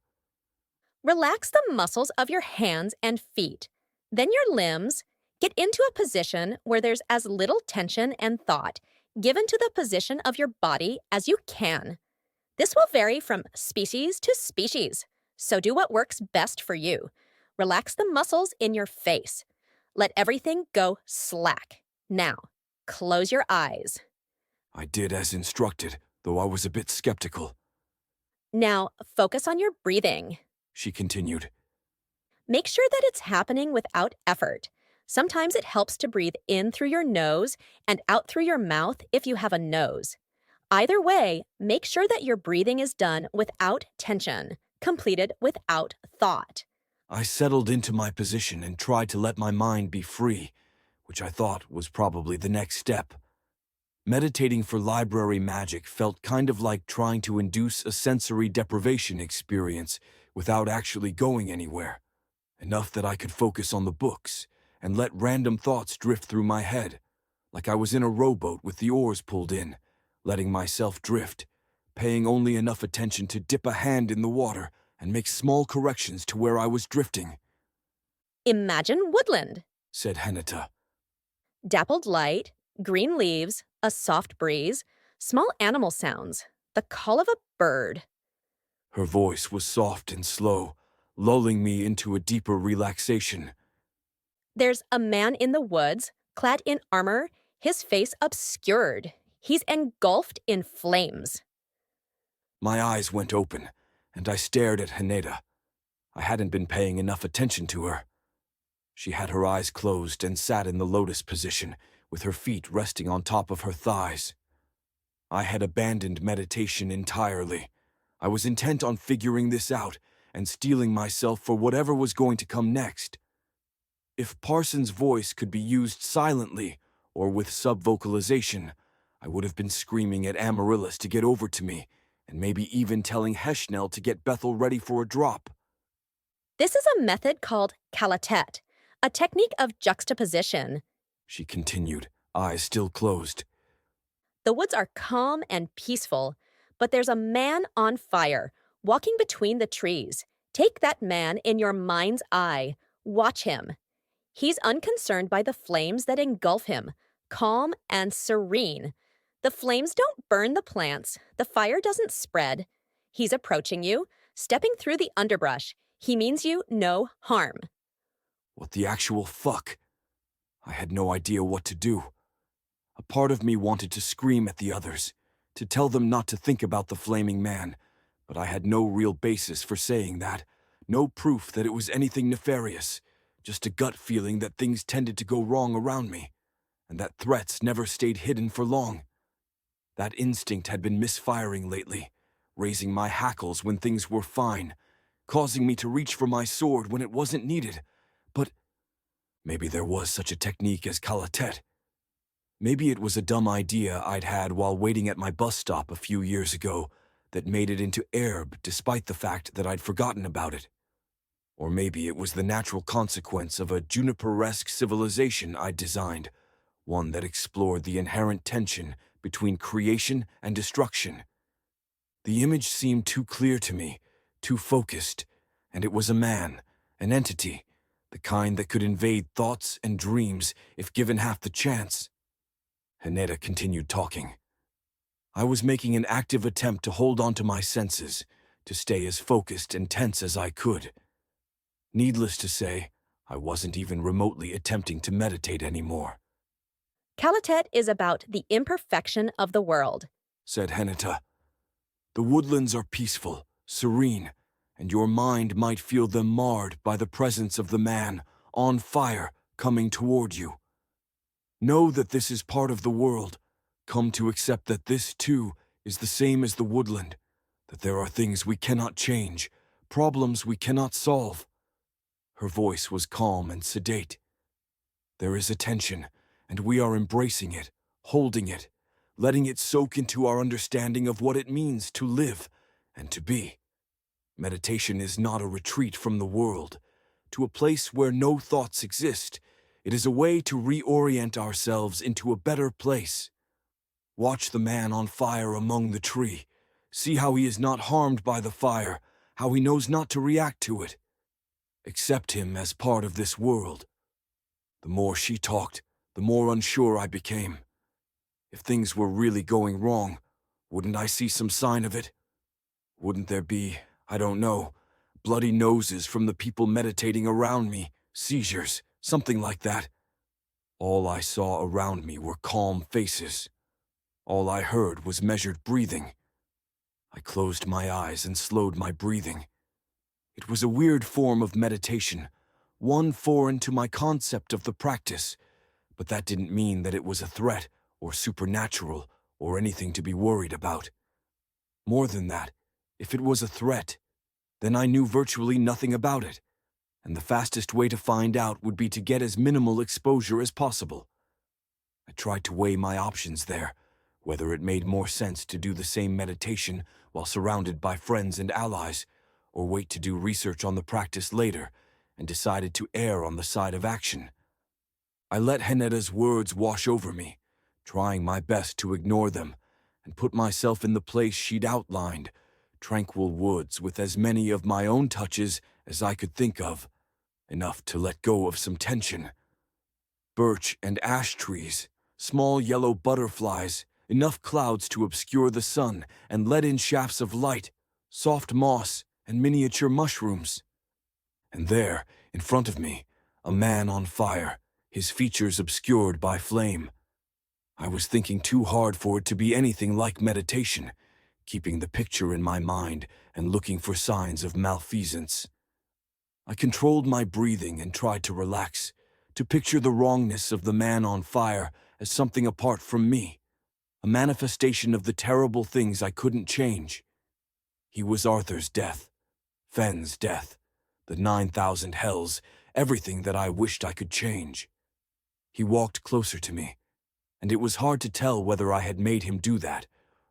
Relax the muscles of your hands and feet, then your limbs. Get into a position where there's as little tension and thought given to the position of your body as you can. This will vary from species to species, so do what works best for you. Relax the muscles in your face. Let everything go slack. Now, close your eyes. I did as instructed, though I was a bit skeptical. Now, focus on your breathing, she continued. Make sure that it's happening without effort. Sometimes it helps to breathe in through your nose and out through your mouth if you have a nose. Either way, make sure that your breathing is done without tension, completed without thought. I settled into my position and tried to let my mind be free, which I thought was probably the next step. Meditating for library magic felt kind of like trying to induce a sensory deprivation experience without actually going anywhere. Enough that I could focus on the books and let random thoughts drift through my head, like I was in a rowboat with the oars pulled in, letting myself drift, paying only enough attention to dip a hand in the water and make small corrections to where I was drifting. Imagine woodland, said Henata. Dappled light, green leaves, a soft breeze, small animal sounds, the call of a bird. Her voice was soft and slow, lulling me into a deeper relaxation. There's a man in the woods, clad in armor, his face obscured. He's engulfed in flames. My eyes went open, and I stared at Haneda. I hadn't been paying enough attention to her. She had her eyes closed and sat in the lotus position, with her feet resting on top of her thighs. I had abandoned meditation entirely. I was intent on figuring this out and steeling myself for whatever was going to come next. If Parsons' voice could be used silently or with sub-vocalization, I would have been screaming at Amaryllis to get over to me, and maybe even telling Heshnel to get Bethel ready for a drop. This is a method called calatet, a technique of juxtaposition. She continued, eyes still closed. The woods are calm and peaceful, but there's a man on fire, walking between the trees. Take that man in your mind's eye. Watch him. He's unconcerned by the flames that engulf him, calm and serene. The flames don't burn the plants. The fire doesn't spread. He's approaching you, stepping through the underbrush. He means you no harm. What the actual fuck? I had no idea what to do. A part of me wanted to scream at the others, to tell them not to think about the flaming man, but I had no real basis for saying that, no proof that it was anything nefarious, just a gut feeling that things tended to go wrong around me, and that threats never stayed hidden for long. That instinct had been misfiring lately, raising my hackles when things were fine, causing me to reach for my sword when it wasn't needed. But maybe there was such a technique as calatet. Maybe it was a dumb idea I'd had while waiting at my bus stop a few years ago that made it into herb despite the fact that I'd forgotten about it. Or maybe it was the natural consequence of a juniper-esque civilization I'd designed, one that explored the inherent tension between creation and destruction. The image seemed too clear to me, too focused, and it was a man, an entity, the kind that could invade thoughts and dreams if given half the chance. Haneda continued talking. I was making an active attempt to hold on to my senses, to stay as focused and tense as I could. Needless to say, I wasn't even remotely attempting to meditate anymore. Calatet is about the imperfection of the world, said Heneta. The woodlands are peaceful, serene, and your mind might feel them marred by the presence of the man, on fire, coming toward you. Know that this is part of the world. Come to accept that this, too, is the same as the woodland, that there are things we cannot change, problems we cannot solve. Her voice was calm and sedate. There is a tension, and we are embracing it, holding it, letting it soak into our understanding of what it means to live and to be. Meditation is not a retreat from the world, to a place where no thoughts exist. It is a way to reorient ourselves into a better place. Watch the man on fire among the tree. See how he is not harmed by the fire, how he knows not to react to it. Accept him as part of this world. The more she talked, the more unsure I became. If things were really going wrong, wouldn't I see some sign of it? Wouldn't there be, I don't know, bloody noses from the people meditating around me, seizures, something like that? All I saw around me were calm faces. All I heard was measured breathing. I closed my eyes and slowed my breathing. It was a weird form of meditation, one foreign to my concept of the practice, but that didn't mean that it was a threat or supernatural or anything to be worried about. More than that, if it was a threat, then I knew virtually nothing about it, and the fastest way to find out would be to get as minimal exposure as possible. I tried to weigh my options there, whether it made more sense to do the same meditation while surrounded by friends and allies, or wait to do research on the practice later, and decided to err on the side of action. I let Heneta's words wash over me, trying my best to ignore them, and put myself in the place she'd outlined, tranquil woods with as many of my own touches as I could think of, enough to let go of some tension. Birch and ash trees, small yellow butterflies, enough clouds to obscure the sun and let in shafts of light, soft moss, and miniature mushrooms. And there, in front of me, a man on fire, his features obscured by flame. I was thinking too hard for it to be anything like meditation, keeping the picture in my mind and looking for signs of malfeasance. I controlled my breathing and tried to relax, to picture the wrongness of the man on fire as something apart from me, a manifestation of the terrible things I couldn't change. He was Arthur's death, Fenn's death, the 9,000 hells, everything that I wished I could change. He walked closer to me, and it was hard to tell whether I had made him do that,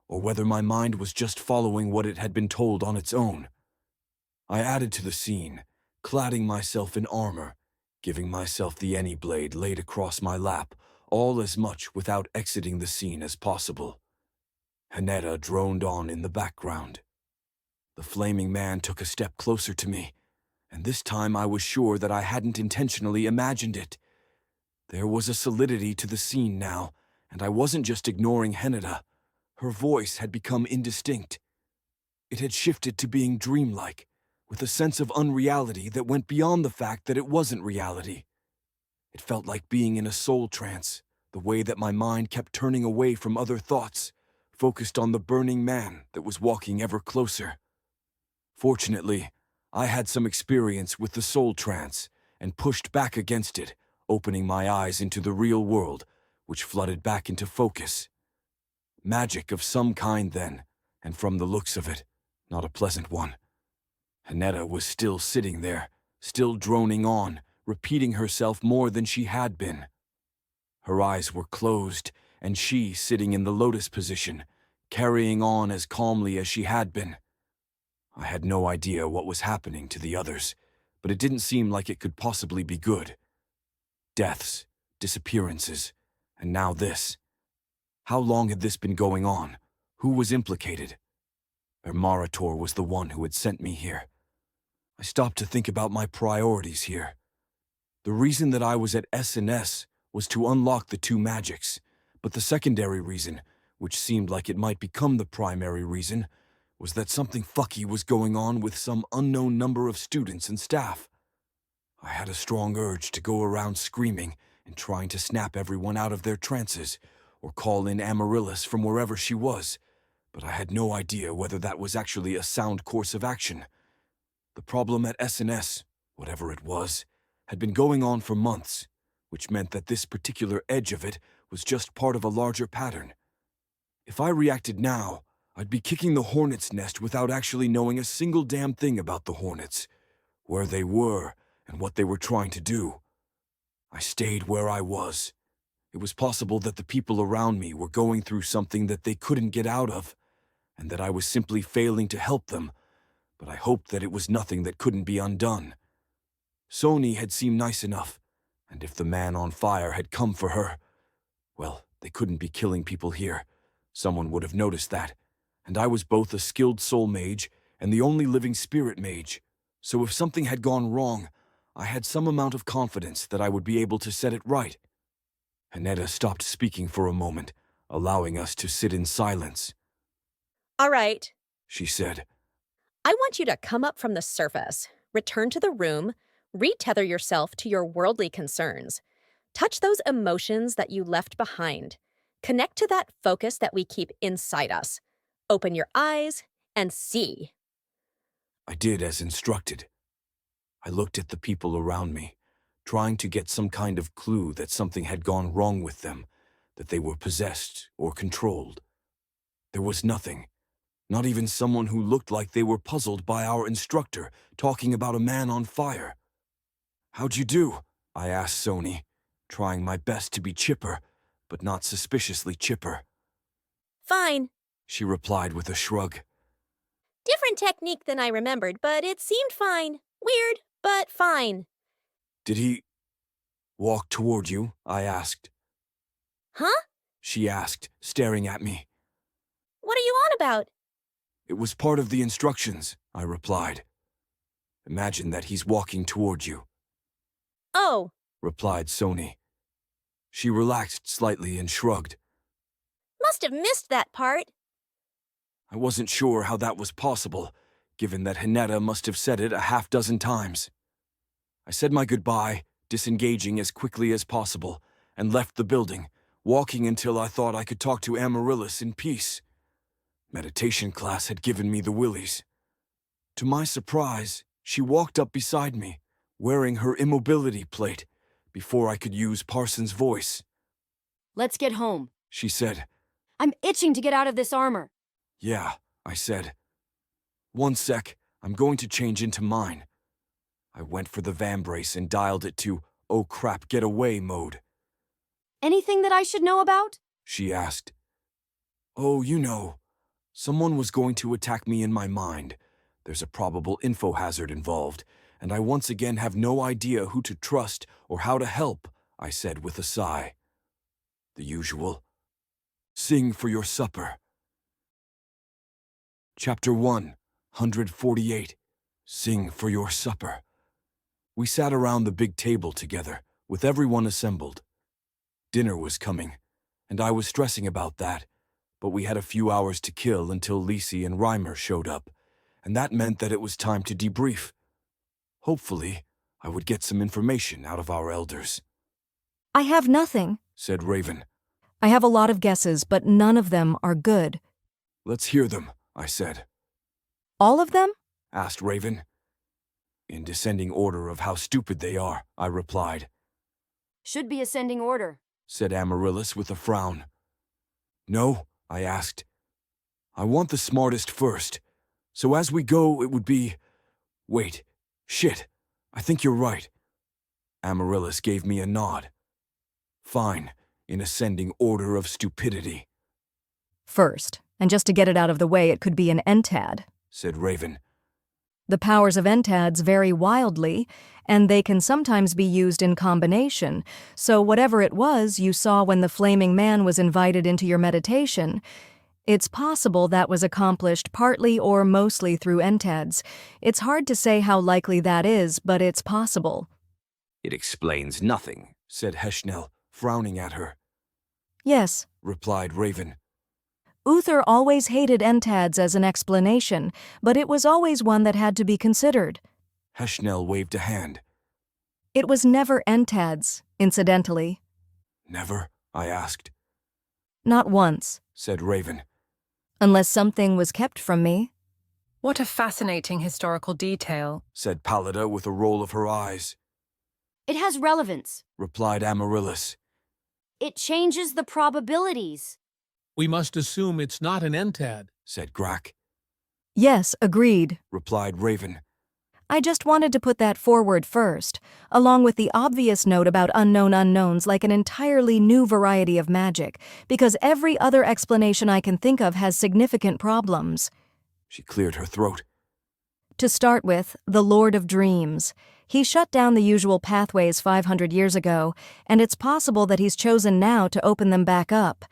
or whether my mind was just following what it had been told on its own. I added to the scene, cladding myself in armor, giving myself the any blade laid across my lap, all as much without exiting the scene as possible. Hanetta droned on in the background. The flaming man took a step closer to me, and this time I was sure that I hadn't intentionally imagined it. There was a solidity to the scene now, and I wasn't just ignoring Hanetta. Her voice had become indistinct. It had shifted to being dreamlike, with a sense of unreality that went beyond the fact that it wasn't reality. It felt like being in a soul trance, the way that my mind kept turning away from other thoughts, focused on the burning man that was walking ever closer. Fortunately, I had some experience with the soul trance and pushed back against it, opening my eyes into the real world, which flooded back into focus. Magic of some kind then, and from the looks of it, not a pleasant one. Hanetta was still sitting there, still droning on, repeating herself more than she had been. Her eyes were closed, and she sitting in the lotus position, carrying on as calmly as she had been. I had no idea what was happening to the others, but it didn't seem like it could possibly be good. Deaths, disappearances, and now this. How long had this been going on? Who was implicated? Ermarator was the one who had sent me here. I stopped to think about my priorities here. The reason that I was at S&S was to unlock the two magics, but the secondary reason, which seemed like it might become the primary reason, was that something fucky was going on with some unknown number of students and staff. I had a strong urge to go around screaming and trying to snap everyone out of their trances, or call in Amaryllis from wherever she was, but I had no idea whether that was actually a sound course of action. The problem at S&S, whatever it was, had been going on for months, which meant that this particular edge of it was just part of a larger pattern. If I reacted now, I'd be kicking the hornet's nest without actually knowing a single damn thing about the hornets, where they were, and what they were trying to do. I stayed where I was. It was possible that the people around me were going through something that they couldn't get out of, and that I was simply failing to help them, but I hoped that it was nothing that couldn't be undone. Sony had seemed nice enough, and if the man on fire had come for her, well, they couldn't be killing people here. Someone would have noticed that, and I was both a skilled soul mage and the only living spirit mage, so if something had gone wrong, I had some amount of confidence that I would be able to set it right. Hanetta stopped speaking for a moment, allowing us to sit in silence. All right, She said. I want you to come up from the surface, return to the room, retether yourself to your worldly concerns. Touch those emotions that you left behind. Connect to that focus that we keep inside us. Open your eyes and see. I did as instructed. I looked at the people around me, trying to get some kind of clue that something had gone wrong with them, that they were possessed or controlled. There was nothing, not even someone who looked like they were puzzled by our instructor talking about a man on fire. "How'd you do?" I asked Sony, trying my best to be chipper, but not suspiciously chipper. Fine. She replied with a shrug. Different technique than I remembered, but it seemed fine. Weird, but fine. "Did he walk toward you?" I asked. Huh? She asked, staring at me. What are you on about? "It was part of the instructions," I replied. "Imagine that he's walking toward you," Oh, replied Sony. She relaxed slightly and shrugged. must have missed that part. I wasn't sure how that was possible, given that Hanetta must have said it a half-dozen times. I said my goodbye, disengaging as quickly as possible, and left the building, walking until I thought I could talk to Amaryllis in peace. Meditation class had given me the willies. To my surprise, she walked up beside me, wearing her immobility plate, before I could use Parsons' voice. Let's get home, She said. I'm itching to get out of this armor. Yeah, I said. One sec, I'm going to change into mine. I went for the vambrace and dialed it to oh crap, get away mode. Anything that I should know about? She asked. Oh, you know. Someone was going to attack me in my mind. There's a probable info hazard involved, and I once again have no idea who to trust or how to help, I said with a sigh. The usual. Sing for your supper. Chapter 1, 148. Sing for your supper. We sat around the big table together, with everyone assembled. Dinner was coming, and I was stressing about that, but we had a few hours to kill until Lisi and Reimer showed up, and that meant that it was time to debrief. Hopefully, I would get some information out of our elders. I have nothing, said Raven. I have a lot of guesses, but none of them are good. Let's hear them, I said. All of them? Asked Raven. In descending order of how stupid they are, I replied. Should be ascending order, said Amaryllis with a frown. No, I asked. I want the smartest first, so as we go it would be... Wait, shit, I think you're right. Amaryllis gave me a nod. Fine, in ascending order of stupidity. First, and just to get it out of the way, it could be an entad, said Raven. The powers of entads vary wildly, and they can sometimes be used in combination, so whatever it was you saw when the flaming man was invited into your meditation, it's possible that was accomplished partly or mostly through entads. It's hard to say how likely that is, but it's possible. It explains nothing, said Heshnel, frowning at her. Yes, replied Raven. Uther always hated entads as an explanation, but it was always one that had to be considered. Heshnel waved a hand. It was never entads, incidentally. Never? I asked. Not once, said Raven. Unless something was kept from me. What a fascinating historical detail, said Pallida with a roll of her eyes. It has relevance, replied Amaryllis. It changes the probabilities. We must assume it's not an entad, said Grack. Yes, agreed, replied Raven. I just wanted to put that forward first, along with the obvious note about unknown unknowns like an entirely new variety of magic, because every other explanation I can think of has significant problems. She cleared her throat. To start with, the Lord of Dreams. He shut down the usual pathways 500 years ago, and it's possible that he's chosen now to open them back up.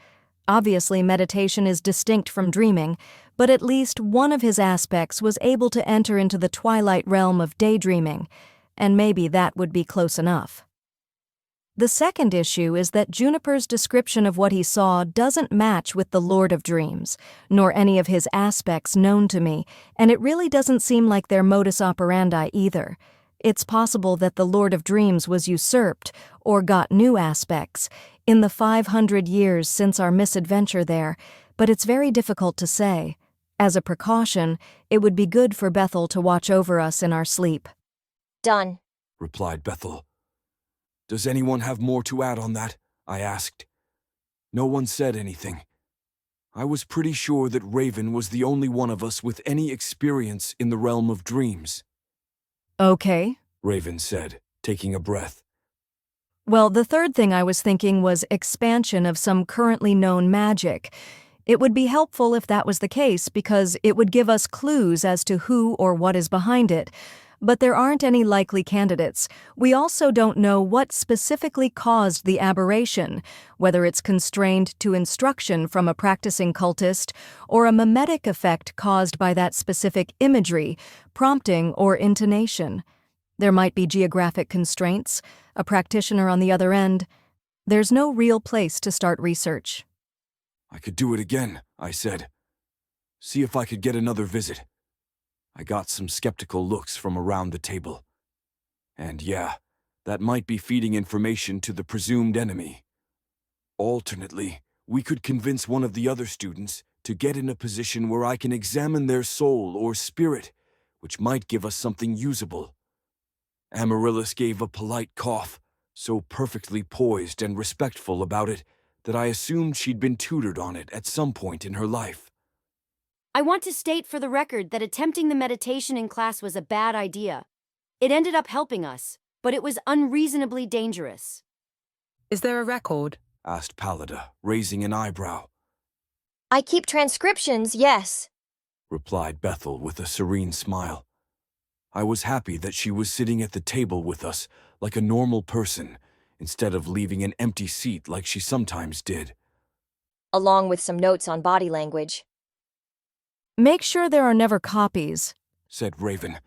Obviously, meditation is distinct from dreaming, but at least one of his aspects was able to enter into the twilight realm of daydreaming, and maybe that would be close enough. The second issue is that Juniper's description of what he saw doesn't match with the Lord of Dreams, nor any of his aspects known to me, and it really doesn't seem like their modus operandi either. It's possible that the Lord of Dreams was usurped, or got new aspects, in the 500 years since our misadventure there, but it's very difficult to say. As a precaution, it would be good for Bethel to watch over us in our sleep. Done, replied Bethel. Does anyone have more to add on that? I asked. No one said anything. I was pretty sure that Raven was the only one of us with any experience in the realm of dreams. Okay, Raven said, taking a breath. Well, the third thing I was thinking was expansion of some currently known magic. It would be helpful if that was the case because it would give us clues as to who or what is behind it. But there aren't any likely candidates. We also don't know what specifically caused the aberration, whether it's constrained to instruction from a practicing cultist or a mimetic effect caused by that specific imagery, prompting, or intonation. There might be geographic constraints, a practitioner on the other end. There's no real place to start research. I could do it again, I said. See if I could get another visit. I got some skeptical looks from around the table. And yeah, that might be feeding information to the presumed enemy. Alternately, we could convince one of the other students to get in a position where I can examine their soul or spirit, which might give us something usable. Amaryllis gave a polite cough, so perfectly poised and respectful about it that I assumed she'd been tutored on it at some point in her life. I want to state for the record that attempting the meditation in class was a bad idea. It ended up helping us, but it was unreasonably dangerous. Is there a record? Asked Pallida, raising an eyebrow. I keep transcriptions, yes, Replied Bethel with a serene smile. I was happy that she was sitting at the table with us like a normal person, instead of leaving an empty seat like she sometimes did. along with some notes on body language. Make sure there are never copies, said Raven.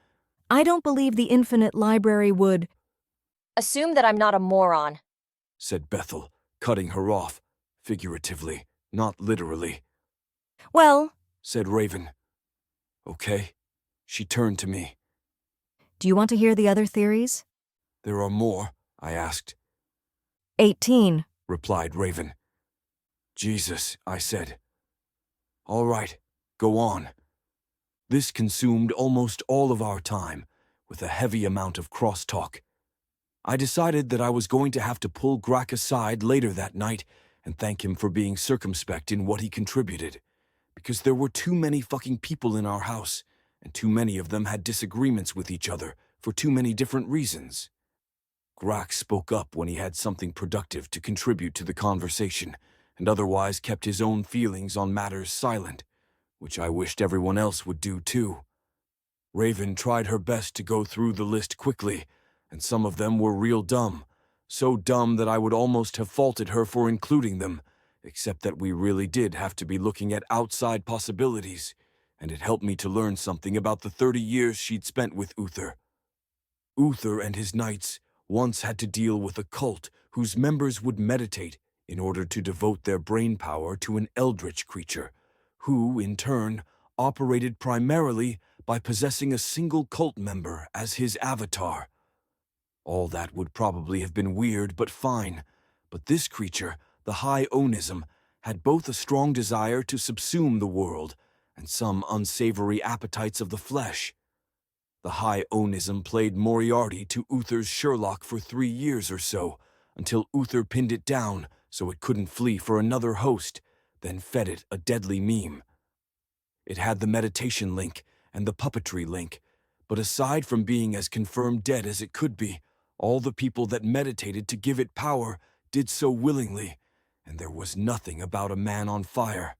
I don't believe the Infinite Library would. Assume that I'm not a moron, said Bethel, cutting her off, figuratively, not literally. Well, said Raven. Okay. She turned to me. do you want to hear the other theories? There are more, I asked. 18. Replied Raven. Jesus, I said. All right, go on. This consumed almost all of our time, with a heavy amount of crosstalk. I decided that I was going to have to pull Grack aside later that night and thank him for being circumspect in what he contributed, because there were too many fucking people in our house, and too many of them had disagreements with each other for too many different reasons. Grack spoke up when he had something productive to contribute to the conversation, and otherwise kept his own feelings on matters silent, which I wished everyone else would do too. Raven tried her best to go through the list quickly, and some of them were real dumb, so dumb that I would almost have faulted her for including them, except that we really did have to be looking at outside possibilities, and it helped me to learn something about the 30 years she'd spent with Uther. Uther and his knights once had to deal with a cult whose members would meditate in order to devote their brain power to an eldritch creature, who, in turn, operated primarily by possessing a single cult member as his avatar. All that would probably have been weird but fine, but this creature, the High Onism, had both a strong desire to subsume the world and some unsavory appetites of the flesh. The High Onism played Moriarty to Uther's Sherlock for 3 years or so, until Uther pinned it down so it couldn't flee for another host, then fed it a deadly meme. It had the meditation link and the puppetry link, but aside from being as confirmed dead as it could be, all the people that meditated to give it power did so willingly, and there was nothing about a man on fire.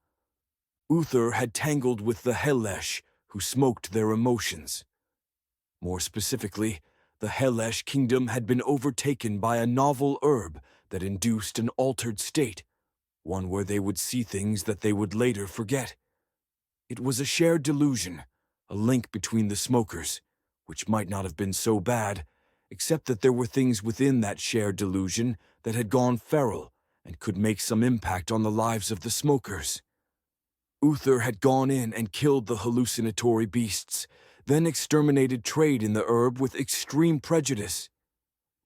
Uther had tangled with the Helesh, who smoked their emotions. More specifically, the Helesh kingdom had been overtaken by a novel herb that induced an altered state, one where they would see things that they would later forget. It was a shared delusion, a link between the smokers, which might not have been so bad, except that there were things within that shared delusion that had gone feral and could make some impact on the lives of the smokers. Uther had gone in and killed the hallucinatory beasts, then exterminated trade in the herb with extreme prejudice.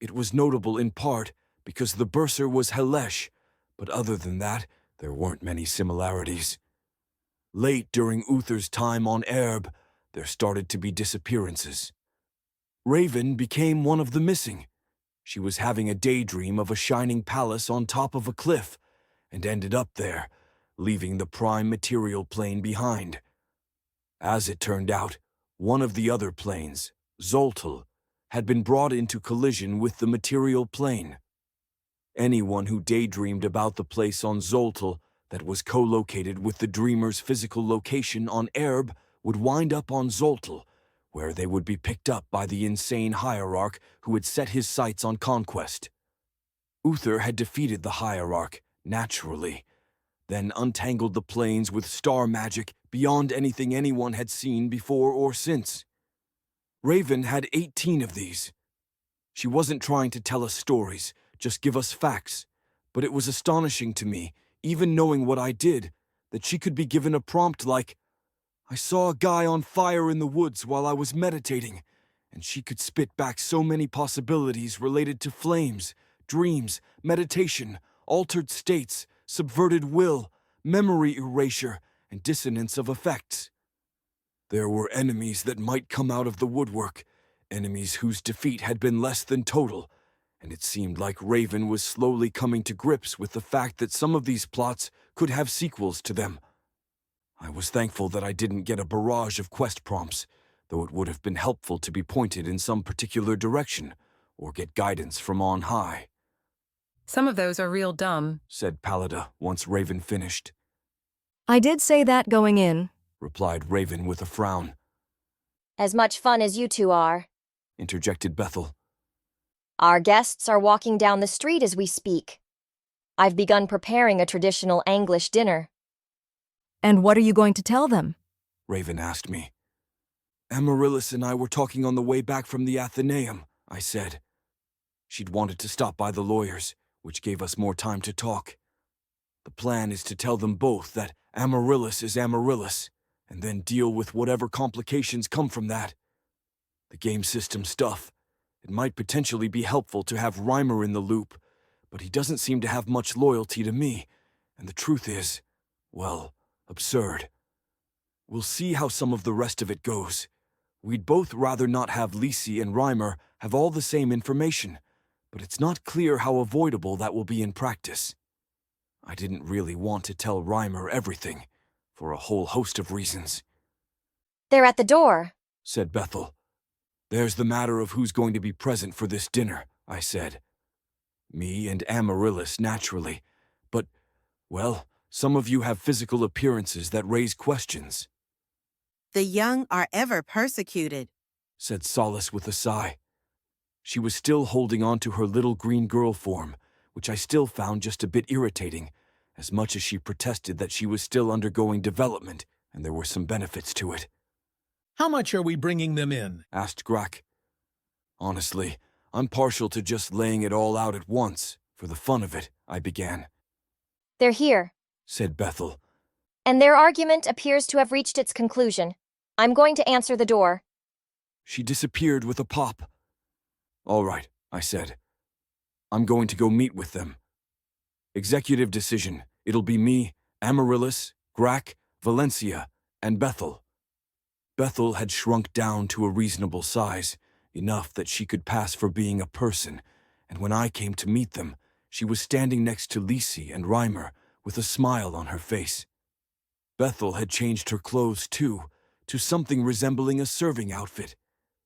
It was notable in part because the bursar was Helesh, but other than that, there weren't many similarities. Late during Uther's time on Erb, there started to be disappearances. Raven became one of the missing. She was having a daydream of a shining palace on top of a cliff, and ended up there, leaving the prime material plane behind. As it turned out, one of the other planes, Zoltal, had been brought into collision with the material plane. Anyone who daydreamed about the place on Zoltal that was co-located with the dreamer's physical location on Erb would wind up on Zoltal, where they would be picked up by the insane hierarch who had set his sights on conquest. Uther had defeated the hierarch, naturally, then untangled the planes with star magic beyond anything anyone had seen before or since. Raven had 18 of these. She wasn't trying to tell us stories, just give us facts, but it was astonishing to me, even knowing what I did, that she could be given a prompt like, "I saw a guy on fire in the woods while I was meditating," and she could spit back so many possibilities related to flames, dreams, meditation, altered states, subverted will, memory erasure, and dissonance of effects. There were enemies that might come out of the woodwork, Enemies whose defeat had been less than total, and it seemed like Raven was slowly coming to grips with the fact that some of these plots could have sequels to them. I was thankful that I didn't get a barrage of quest prompts, though it would have been helpful to be pointed in some particular direction, or get guidance from on high. Some of those are real dumb, said Pallida once Raven finished. I did say that going in, replied Raven with a frown. As much fun as you two are, interjected Bethel. Our guests are walking down the street as we speak. I've begun preparing a traditional English dinner. And what are you going to tell them? Raven asked me. Amaryllis and I were talking on the way back from the Athenaeum, I said. She'd wanted to stop by the lawyers, which gave us more time to talk. The plan is to tell them both that Amaryllis is Amaryllis, and then deal with whatever complications come from that. The game system stuff. It might potentially be helpful to have Reimer in the loop, but he doesn't seem to have much loyalty to me, and the truth is, well, absurd. We'll see how some of the rest of it goes. We'd both rather not have Lisi and Reimer have all the same information, but it's not clear how avoidable that will be in practice. I didn't really want to tell Reimer everything, for a whole host of reasons. They're at the door, said Bethel. There's the matter of who's going to be present for this dinner, I said. Me and Amaryllis, naturally, but, well, some of you have physical appearances that raise questions. The young are ever persecuted, said Solace with a sigh. She was still holding on to her little green girl form, which I still found just a bit irritating, as much as she protested that she was still undergoing development, and there were some benefits to it. How much are we bringing them in? Asked Grack. Honestly, I'm partial to just laying it all out at once, for the fun of it, I began. They're here, said Bethel. And their argument appears to have reached its conclusion. I'm going to answer the door. She disappeared with a pop. All right, I said. I'm going to go meet with them. Executive decision. It'll be me, Amaryllis, Grack, Valencia, and Bethel. Bethel had shrunk down to a reasonable size, enough that she could pass for being a person, and when I came to meet them, she was standing next to Lisi and Reimer with a smile on her face. Bethel had changed her clothes, too, to something resembling a serving outfit.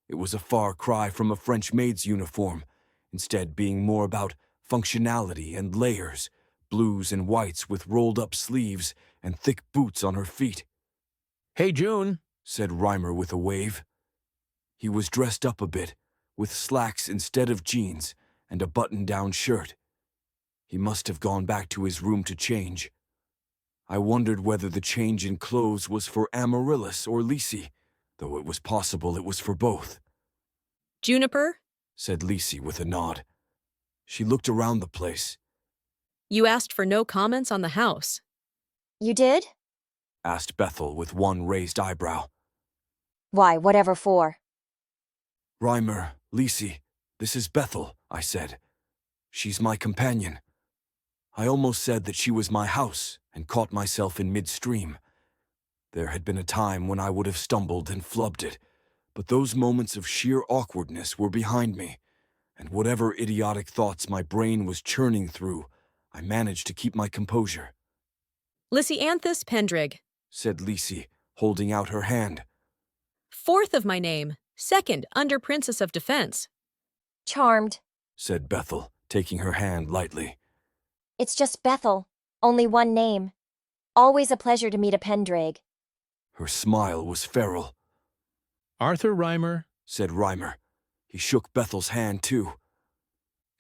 It was a far cry from a French maid's uniform, instead being more about functionality and layers, blues and whites with rolled-up sleeves and thick boots on her feet. Hey, June, said Reimer with a wave. He was dressed up a bit, with slacks instead of jeans and a button-down shirt. He must have gone back to his room to change. I wondered whether the change in clothes was for Amaryllis or Lisi, though it was possible it was for both. Juniper, said Lisi with a nod. She looked around the place. You asked for no comments on the house. You did? Asked Bethel with one raised eyebrow. Why, whatever for? Reimer, Lisi, this is Bethel, I said. She's my companion. I almost said that she was my house and caught myself in midstream. There had been a time when I would have stumbled and flubbed it, but those moments of sheer awkwardness were behind me, and whatever idiotic thoughts my brain was churning through, I managed to keep my composure. Lysianthus Pendrig, said Lisi, holding out her hand. Fourth of my name, second under Princess of Defense. Charmed, said Bethel, taking her hand lightly. It's just Bethel, only one name. Always a pleasure to meet a Pendraig. Her smile was feral. Arthur Reimer, said Reimer. He shook Bethel's hand, too.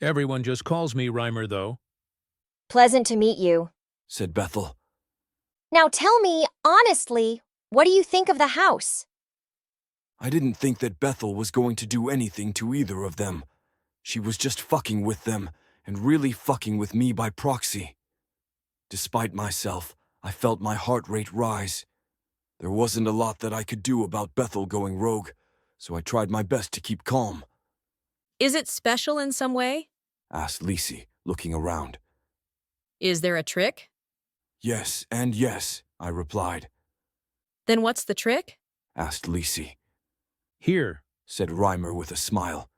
Everyone just calls me Reimer, though. Pleasant to meet you, said Bethel. Now tell me, honestly, what do you think of the house? I didn't think that Bethel was going to do anything to either of them. She was just fucking with them, and really fucking with me by proxy. Despite myself, I felt my heart rate rise. There wasn't a lot that I could do about Bethel going rogue, so I tried my best to keep calm. Is it special in some way? Asked Lisi, looking around. Is there a trick? Yes and yes, I replied. Then what's the trick? Asked Lisi. Here, said Reimer with a smile.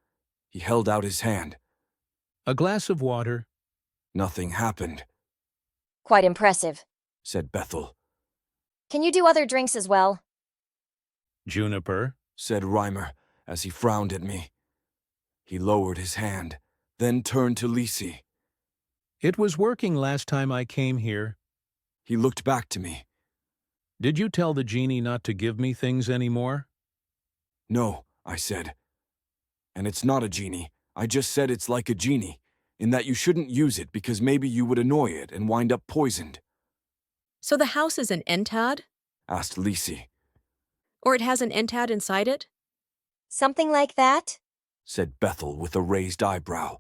He held out his hand. A glass of water. Nothing happened, Quite impressive. said Bethel. Can you do other drinks as well? Juniper, said Reimer as he frowned at me. He lowered his hand, then turned to Lisi. It was working last time I came here. He looked back to me. Did you tell the genie not to give me things anymore? No, I said. And it's not a genie. I just said it's like a genie, in that you shouldn't use it because maybe you would annoy it and wind up poisoned. So the house is an entad? Asked Lisi. Or it has an entad inside it? Something like that? Said Bethel with a raised eyebrow.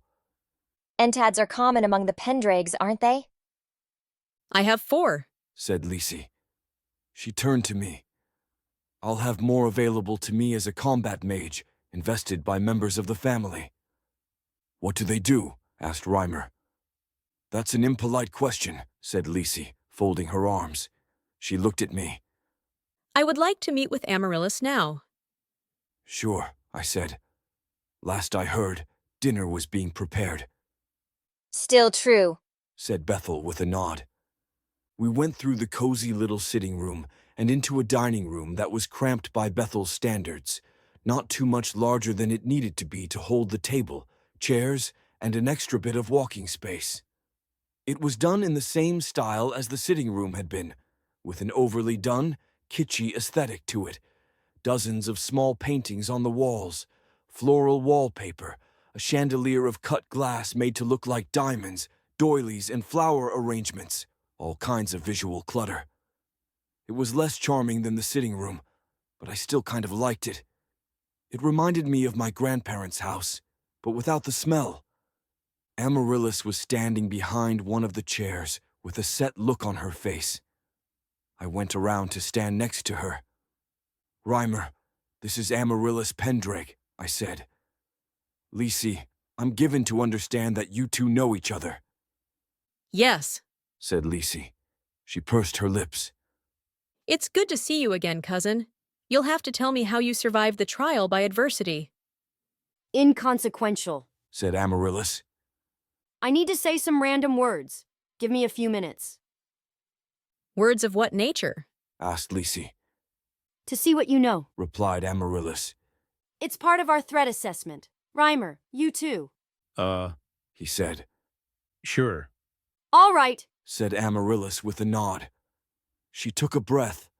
Entads are common among the Pendraigs, aren't they? I have 4, said Lisi. She turned to me. I'll have more available to me as a combat mage, invested by members of the family. What do they do? Asked Reimer. That's an impolite question, said Lisi, folding her arms. She looked at me. I would like to meet with Amaryllis now. Sure, I said. Last I heard, dinner was being prepared. Still true, said Bethel with a nod. We went through the cozy little sitting room and into a dining room that was cramped by Bethel's standards, not too much larger than it needed to be to hold the table, chairs, and an extra bit of walking space. It was done in the same style as the sitting room had been, with an overly done, kitschy aesthetic to it. Dozens of small paintings on the walls, floral wallpaper, a chandelier of cut glass made to look like diamonds, doilies, and flower arrangements, all kinds of visual clutter. It was less charming than the sitting room, but I still kind of liked it. It reminded me of my grandparents' house, but without the smell. Amaryllis was standing behind one of the chairs with a set look on her face. I went around to stand next to her. Reimer, this is Amaryllis Pendraig, I said. Lisi, I'm given to understand that you two know each other. Yes, said Lisi. She pursed her lips. It's good to see you again, cousin. You'll have to tell me how you survived the trial by adversity. Inconsequential, said Amaryllis. I need to say some random words. Give me a few minutes. Words of what nature? Asked Lisi. To see what you know, replied Amaryllis. It's part of our threat assessment. Reimer, you too. He said. Sure. All right, said Amaryllis with a nod. She took a breath.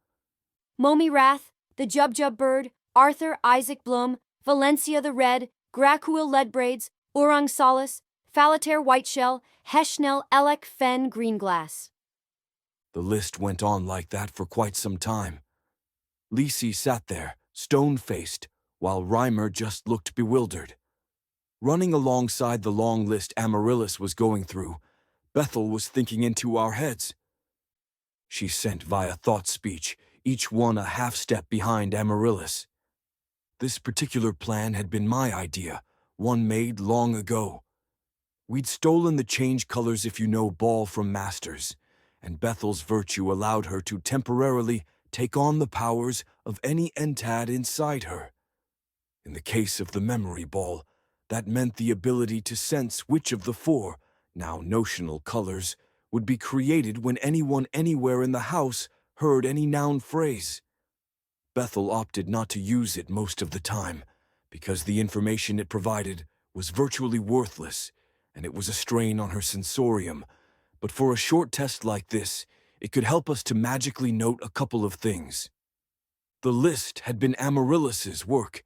Momi Rath, the Jub Bird, Arthur Isaac Blum, Valencia the Red, Gracuil Leadbraids, Urang Solace, Falatair Whiteshell, Heshnell Elec Fen Greenglass. The list went on like that for quite some time. Lisi sat there, stone-faced, while Reimer just looked bewildered. Running alongside the long list Amaryllis was going through, Bethel was thinking into our heads. She sent via thought speech, each one a half-step behind Amaryllis. This particular plan had been my idea, one made long ago. We'd stolen the change colors if you know ball from Masters, and Bethel's virtue allowed her to temporarily take on the powers of any entad inside her. In the case of the memory ball, that meant the ability to sense which of the 4, now notional colors, would be created when anyone anywhere in the house heard any noun phrase. Bethel opted not to use it most of the time, because the information it provided was virtually worthless, and it was a strain on her sensorium. But for a short test like this, it could help us to magically note a couple of things. The list had been Amaryllis's work.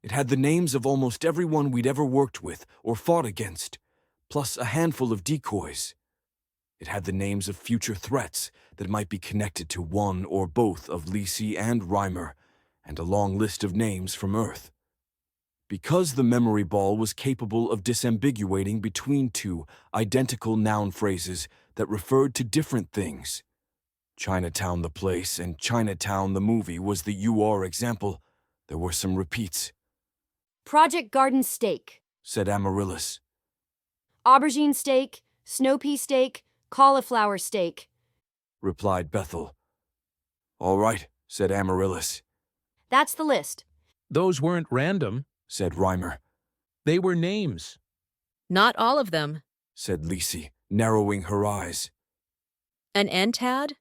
It had the names of almost everyone we'd ever worked with or fought against, plus a handful of decoys. It had the names of future threats that might be connected to one or both of Lisi and Reimer, and a long list of names from Earth. Because the memory ball was capable of disambiguating between 2 identical noun phrases that referred to different things. Chinatown the place and Chinatown the movie was the UR example. There were some repeats. Project Garden Steak, said Amaryllis. Aubergine steak, snow pea steak, cauliflower steak, replied Bethel. All right, said Amaryllis. That's the list. Those weren't random, said Reimer. They were names. Not all of them. Said Lisi, narrowing her eyes. An entad?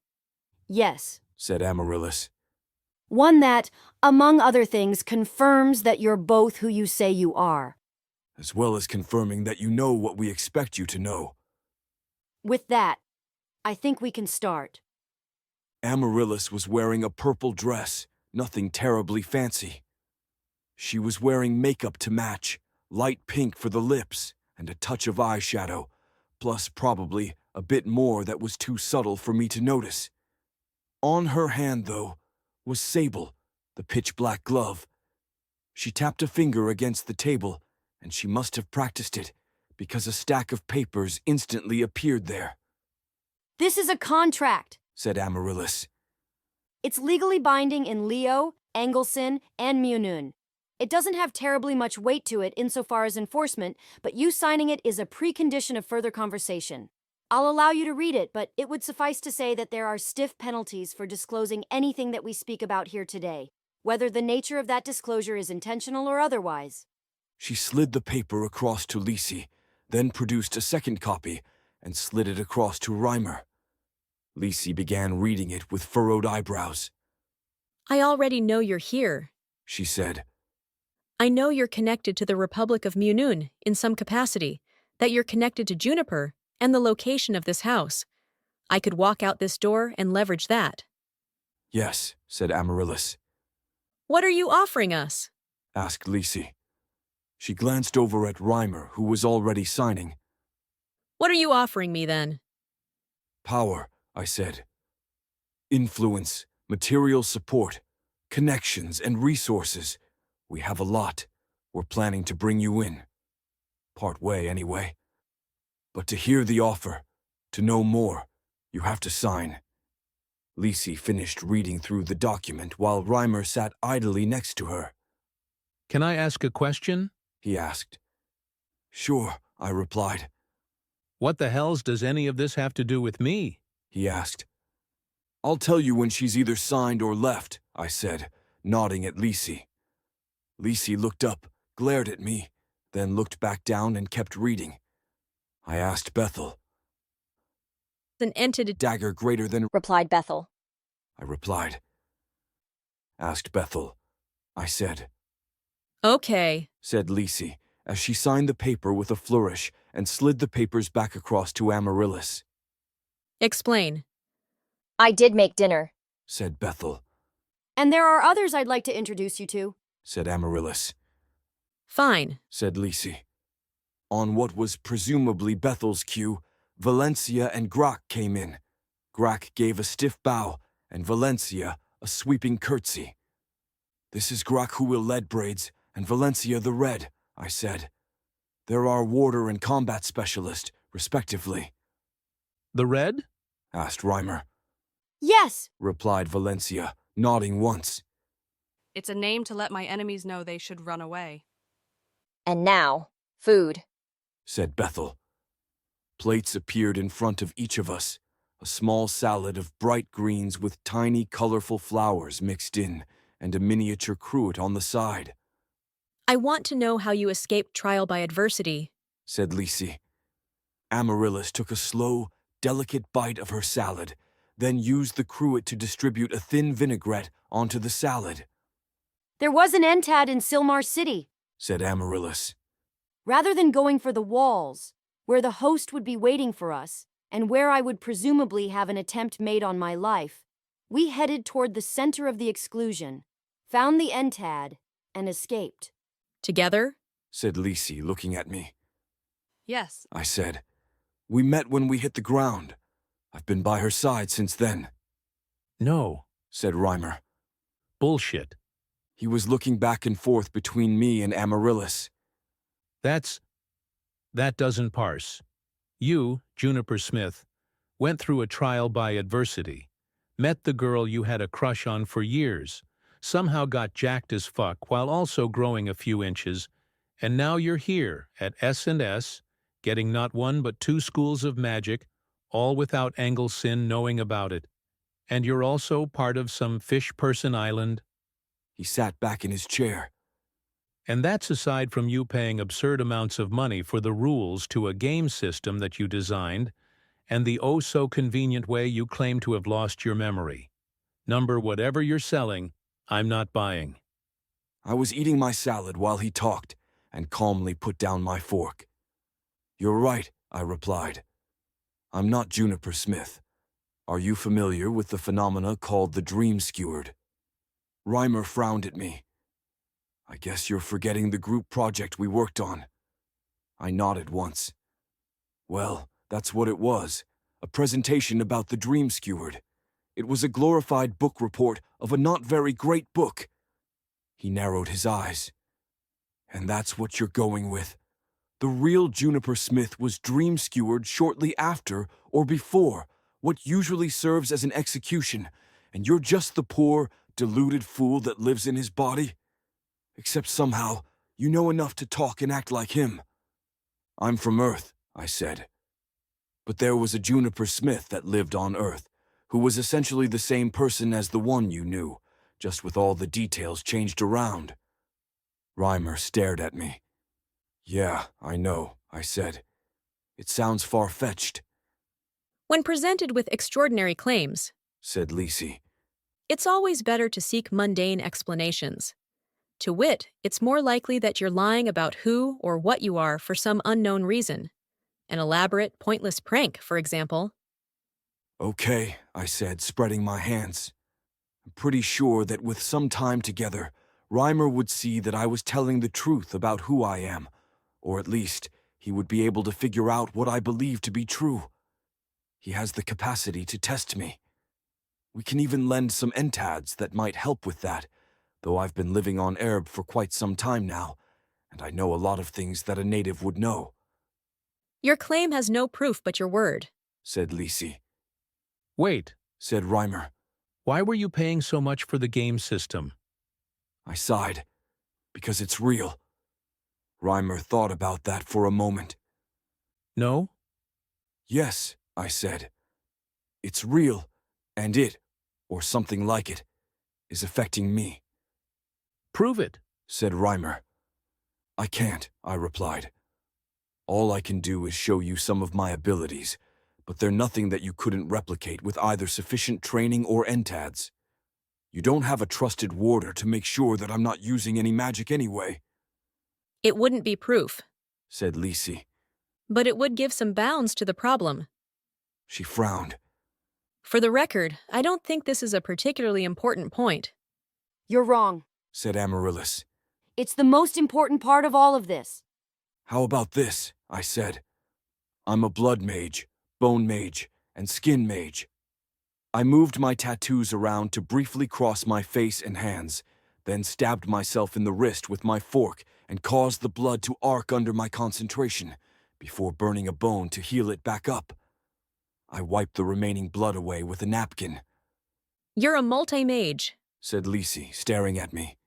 Yes. Said Amaryllis. One that, among other things, confirms that you're both who you say you are. As well as confirming that you know what we expect you to know. With that, I think we can start. Amaryllis was wearing a purple dress, nothing terribly fancy. She was wearing makeup to match, light pink for the lips, and a touch of eyeshadow, plus probably a bit more that was too subtle for me to notice. On her hand, though, was Sable, the pitch-black glove. She tapped a finger against the table, and she must have practiced it, because a stack of papers instantly appeared there. This is a contract, said Amaryllis. It's legally binding in Leo, Angelson, and Munun. It doesn't have terribly much weight to it insofar as enforcement, but you signing it is a precondition of further conversation. I'll allow you to read it, but it would suffice to say that there are stiff penalties for disclosing anything that we speak about here today, whether the nature of that disclosure is intentional or otherwise. She slid the paper across to Lisi, then produced a second copy and slid it across to Reimer. Lisi began reading it with furrowed eyebrows. I already know you're here, she said. I know you're connected to the Republic of Munun in some capacity, that you're connected to Juniper and the location of this house. I could walk out this door and leverage that. Yes, said Amaryllis. What are you offering us? Asked Lisi. She glanced over at Reimer, who was already signing. What are you offering me, then? Power, I said. Influence, material support, connections, and resources. We have a lot. We're planning to bring you in. Part way, anyway. But to hear the offer, to know more, you have to sign. Lisi finished reading through the document while Reimer sat idly next to her. Can I ask a question? He asked. Sure, I replied. What the hells does any of this have to do with me? He asked. I'll tell you when she's either signed or left, I said, nodding at Lisi. Lisi looked up, glared at me, then looked back down and kept reading. I asked Bethel. An entity dagger greater than... replied Bethel. I replied. Asked Bethel. I said. Okay, said Lisi, as she signed the paper with a flourish and slid the papers back across to Amaryllis. Explain. I did make dinner, said Bethel. And there are others I'd like to introduce you to, said Amaryllis. Fine, said Lisi. On what was presumably Bethel's cue, Valencia and Grak came in. Grak gave a stiff bow, and Valencia a sweeping curtsy. This is Grak who will lead braids, and Valencia the red, I said. They're our warder and combat specialist, respectively. The red? Asked Reimer. Yes, replied Valencia, nodding once. It's a name to let my enemies know they should run away. And now, food, said Bethel. Plates appeared in front of each of us, a small salad of bright greens with tiny, colorful flowers mixed in, and a miniature cruet on the side. I want to know how you escaped trial by adversity, said Lisi. Amaryllis took a slow, delicate bite of her salad, then used the cruet to distribute a thin vinaigrette onto the salad. There was an entad in Silmar City, said Amaryllis. Rather than going for the walls, where the host would be waiting for us, and where I would presumably have an attempt made on my life, we headed toward the center of the exclusion, found the entad, and escaped. Together? Said Lisi, looking at me. Yes, I said. We met when we hit the ground. I've been by her side since then. No, said Reimer. Bullshit. He was looking back and forth between me and Amaryllis. That doesn't parse. You, Juniper Smith, went through a trial by adversity, met the girl you had a crush on for years, somehow got jacked as fuck while also growing a few inches, and now you're here at S&S, getting not one but 2 schools of magic, all without Angelson knowing about it. And you're also part of some fish person island? He sat back in his chair, And that's aside from you paying absurd amounts of money for the rules to a game system that you designed, and the oh-so-convenient way you claim to have lost your memory. Number whatever you're selling, I'm not buying. I was eating my salad while he talked, and calmly put down my fork. You're right, I replied. I'm not Juniper Smith. Are you familiar with the phenomena called the dream skewered? Reimer frowned at me. I guess you're forgetting the group project we worked on. I nodded once. Well, that's what it was, a presentation about the dream skewered. It was a glorified book report of a not very great book. He narrowed his eyes. And that's what you're going with. The real Juniper Smith was dream skewered shortly after or before what usually serves as an execution, and you're just the poor, deluded fool that lives in his body? Except somehow, you know enough to talk and act like him. I'm from Earth, I said. But there was a Juniper Smith that lived on Earth, who was essentially the same person as the one you knew, just with all the details changed around. Reimer stared at me. Yeah, I know, I said. It sounds far-fetched. When presented with extraordinary claims, Said Lisi. It's always better to seek mundane explanations. To wit, it's more likely that you're lying about who or what you are for some unknown reason. An elaborate, pointless prank, for example. Okay, I said, spreading my hands. I'm pretty sure that with some time together, Reimer would see that I was telling the truth about who I am, or at least he would be able to figure out what I believe to be true. He has the capacity to test me. We can even lend some entads that might help with that, though I've been living on Erb for quite some time now, and I know a lot of things that a native would know. Your claim has no proof but your word, Said Lisi. Wait, Said Reimer. Why were you paying so much for the game system? I sighed. Because it's real. Reimer thought about that for a moment. No? Yes, I said. It's real, and it, or something like it, is affecting me. Prove it, said Reimer. I can't, I replied. All I can do is show you some of my abilities, but they're nothing that you couldn't replicate with either sufficient training or entads. You don't have a trusted warder to make sure that I'm not using any magic anyway. It wouldn't be proof, said Lisi. but it would give some bounds to the problem. She frowned. For the record, I don't think this is a particularly important point. You're wrong, said Amaryllis. It's the most important part of all of this. How about this? I said. I'm a blood mage, bone mage, and skin mage. I moved my tattoos around to briefly cross my face and hands, then stabbed myself in the wrist with my fork and caused the blood to arc under my concentration, before burning a bone to heal it back up. I wiped the remaining blood away with a napkin. You're a multi-mage, said Lisi, staring at me.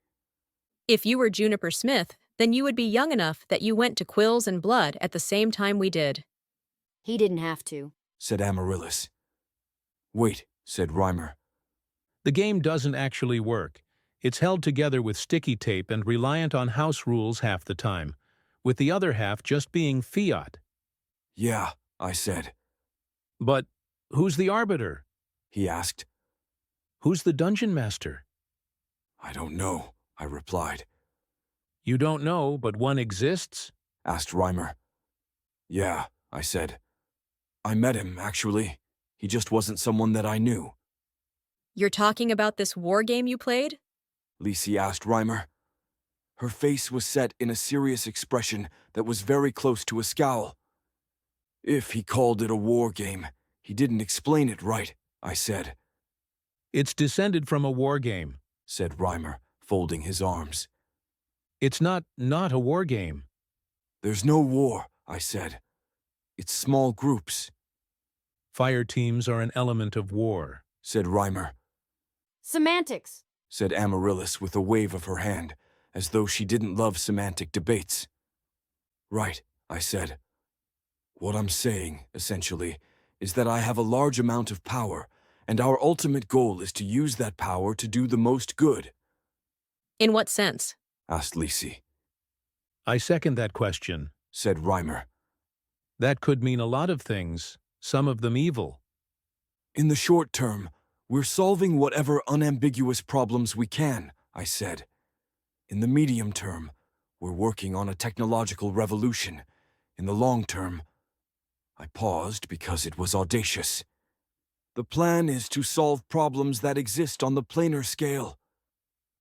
If you were Juniper Smith, then you would be young enough that you went to Quills and Blood at the same time we did. He didn't have to, said Amaryllis. Wait, said Reimer. The game doesn't actually work. It's held together with sticky tape and reliant on house rules half the time, with the other half just being fiat. Yeah, I said. But who's the arbiter? He asked. Who's the dungeon master? I don't know, I replied. You don't know, but one exists? Asked Reimer. Yeah, I said. I met him, actually. He just wasn't someone that I knew. You're talking about this war game you played? Lisi asked Reimer. Her face was set in a serious expression that was very close to a scowl. If he called it a war game, he didn't explain it right, I said. It's descended from a war game, said Reimer, folding his arms. It's not a war game. There's no war, I said. It's small groups. Fire teams are an element of war, said Reimer. Semantics, said Amaryllis with a wave of her hand, as though she didn't love semantic debates. Right, I said. What I'm saying, essentially, is that I have a large amount of power, and our ultimate goal is to use that power to do the most good. In what sense? Asked Lisi. I second that question, said Reimer. That could mean a lot of things, some of them evil. In the short term, we're solving whatever unambiguous problems we can, I said. In the medium term, we're working on a technological revolution. In the long term, I paused because it was audacious. The plan is to solve problems that exist on the planar scale.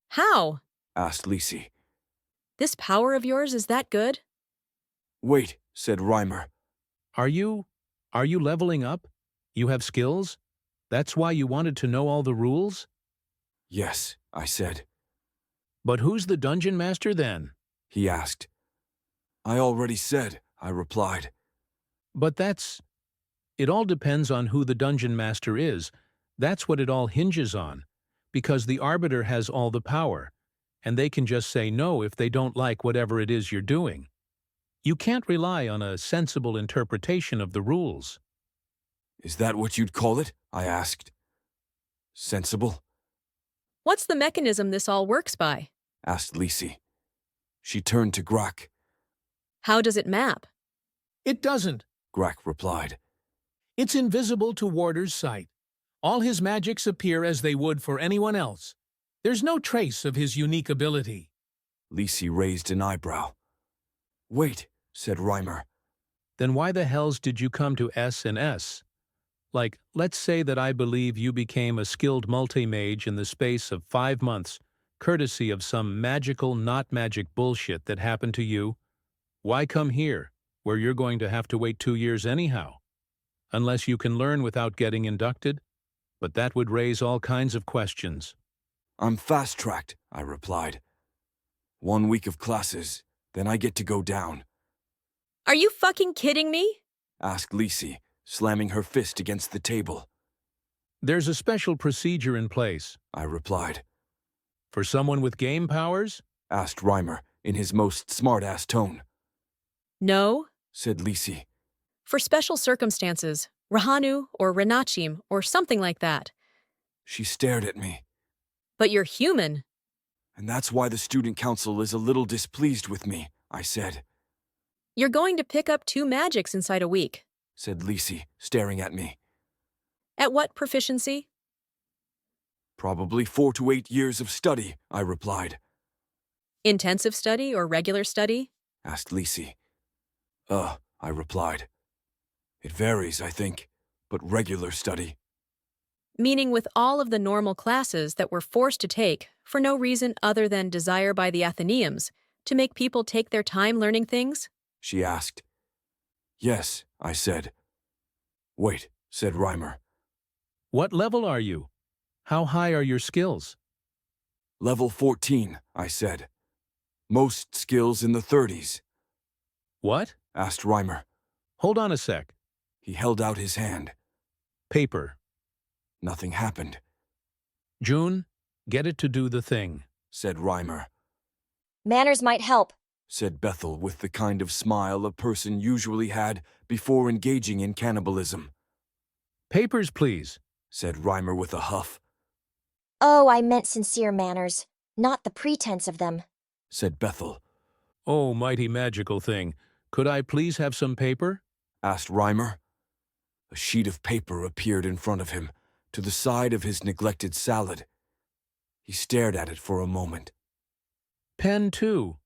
How? Asked Lisi. This power of yours is that good? Wait, said Reimer. Are you leveling up? You have skills? That's why you wanted to know all the rules? Yes, I said. But who's the dungeon master then? He asked. I already said, I replied. But it all depends on who the dungeon master is. That's what it all hinges on. Because the arbiter has all the power, and they can just say no if they don't like whatever it is you're doing. You can't rely on a sensible interpretation of the rules. Is that what you'd call it? I asked. Sensible? What's the mechanism this all works by? Asked Lisi. She turned to Grak. How does it map? It doesn't, Grak replied. It's invisible to Warder's sight. All his magics appear as they would for anyone else. There's no trace of his unique ability. Lisi raised an eyebrow. Wait, said Reimer. Then why the hells did you come to S&S? Like, let's say that I believe you became a skilled multi-mage in the space of 5 months, courtesy of some magical, not magic bullshit that happened to you. Why come here, where you're going to have to wait 2 years anyhow? Unless you can learn without getting inducted? But that would raise all kinds of questions. I'm fast-tracked, I replied. 1 week of classes, then I get to go down. Are you fucking kidding me? Asked Lisi, slamming her fist against the table. There's a special procedure in place, I replied. For someone with game powers? Asked Reimer in his most smart-ass tone. No, said Lisi. For special circumstances, Rahanu or Renachim or something like that. She stared at me. But you're human. And that's why the student council is a little displeased with me, I said. You're going to pick up 2 magics inside a week, said Lisi, staring at me. At what proficiency? Probably 4 to 8 years of study, I replied. Intensive study or regular study? Asked Lisi. I replied. It varies, I think, but regular study. Meaning with all of the normal classes that we're forced to take for no reason other than desire by the Athenaeums to make people take their time learning things? She asked. Yes, I said. Wait, said Reimer. What level are you? How high are your skills? Level 14, I said. Most skills in the 30s. What? Asked Reimer. Hold on a sec. He held out his hand. Paper. Nothing happened. June, get it to do the thing, said Reimer. Manners might help, said Bethel with the kind of smile a person usually had before engaging in cannibalism. Papers, please, said Reimer with a huff. Oh, I meant sincere manners, not the pretense of them, said Bethel. Oh, mighty magical thing. Could I please have some paper? Asked Reimer. A sheet of paper appeared in front of him, to the side of his neglected salad. He stared at it for a moment. Pen, too.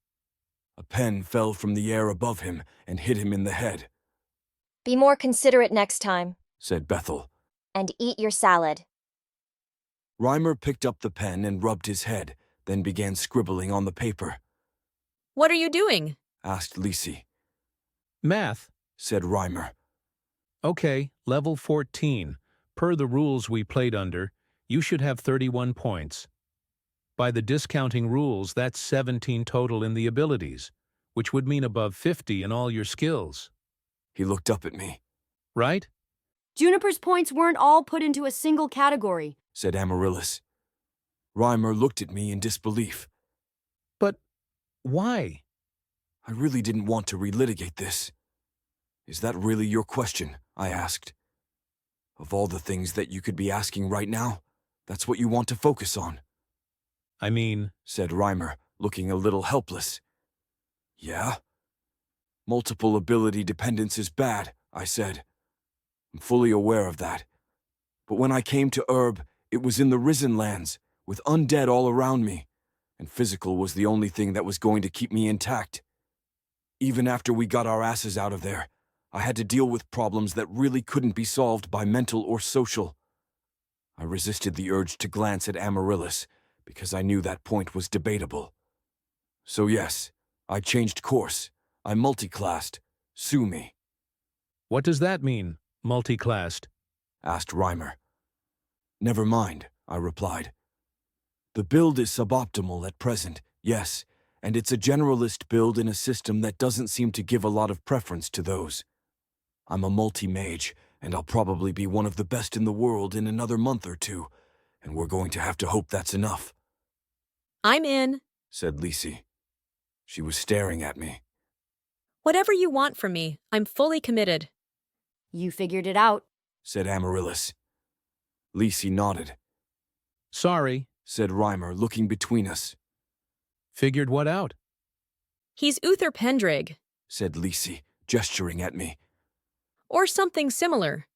A pen fell from the air above him and hit him in the head. Be more considerate next time, said Bethel. And eat your salad. Reimer picked up the pen and rubbed his head, then began scribbling on the paper. What are you doing? Asked Lisi. Math, said Reimer. Okay, level 14. Per the rules we played under, you should have 31 points. By the discounting rules, that's 17 total in the abilities, which would mean above 50 in all your skills. He looked up at me. Right? Juniper's points weren't all put into a single category, said Amaryllis. Reimer looked at me in disbelief. But why? I really didn't want to relitigate this. Is that really your question? I asked. Of all the things that you could be asking right now, that's what you want to focus on. I mean, said Reimer, looking a little helpless. Yeah? Multiple ability dependence is bad, I said. I'm fully aware of that. But when I came to Herb, it was in the Risen Lands, with undead all around me, and physical was the only thing that was going to keep me intact. Even after we got our asses out of there, I had to deal with problems that really couldn't be solved by mental or social. I resisted the urge to glance at Amaryllis, because I knew that point was debatable. So yes, I changed course. I multiclassed. Sue me. What does that mean, multiclassed? Asked Reimer. Never mind, I replied. The build is suboptimal at present, yes, and it's a generalist build in a system that doesn't seem to give a lot of preference to those. I'm a multi-mage, and I'll probably be one of the best in the world in another month or two, and we're going to have to hope that's enough. I'm in. Said Lisi. She was staring at me. Whatever you want from me, I'm fully committed. You figured it out, Said Amaryllis. Lisi nodded. Sorry, said Reimer, looking between us. Figured what out? He's Uther Pendraig. Said Lisi, gesturing at me. Or something similar.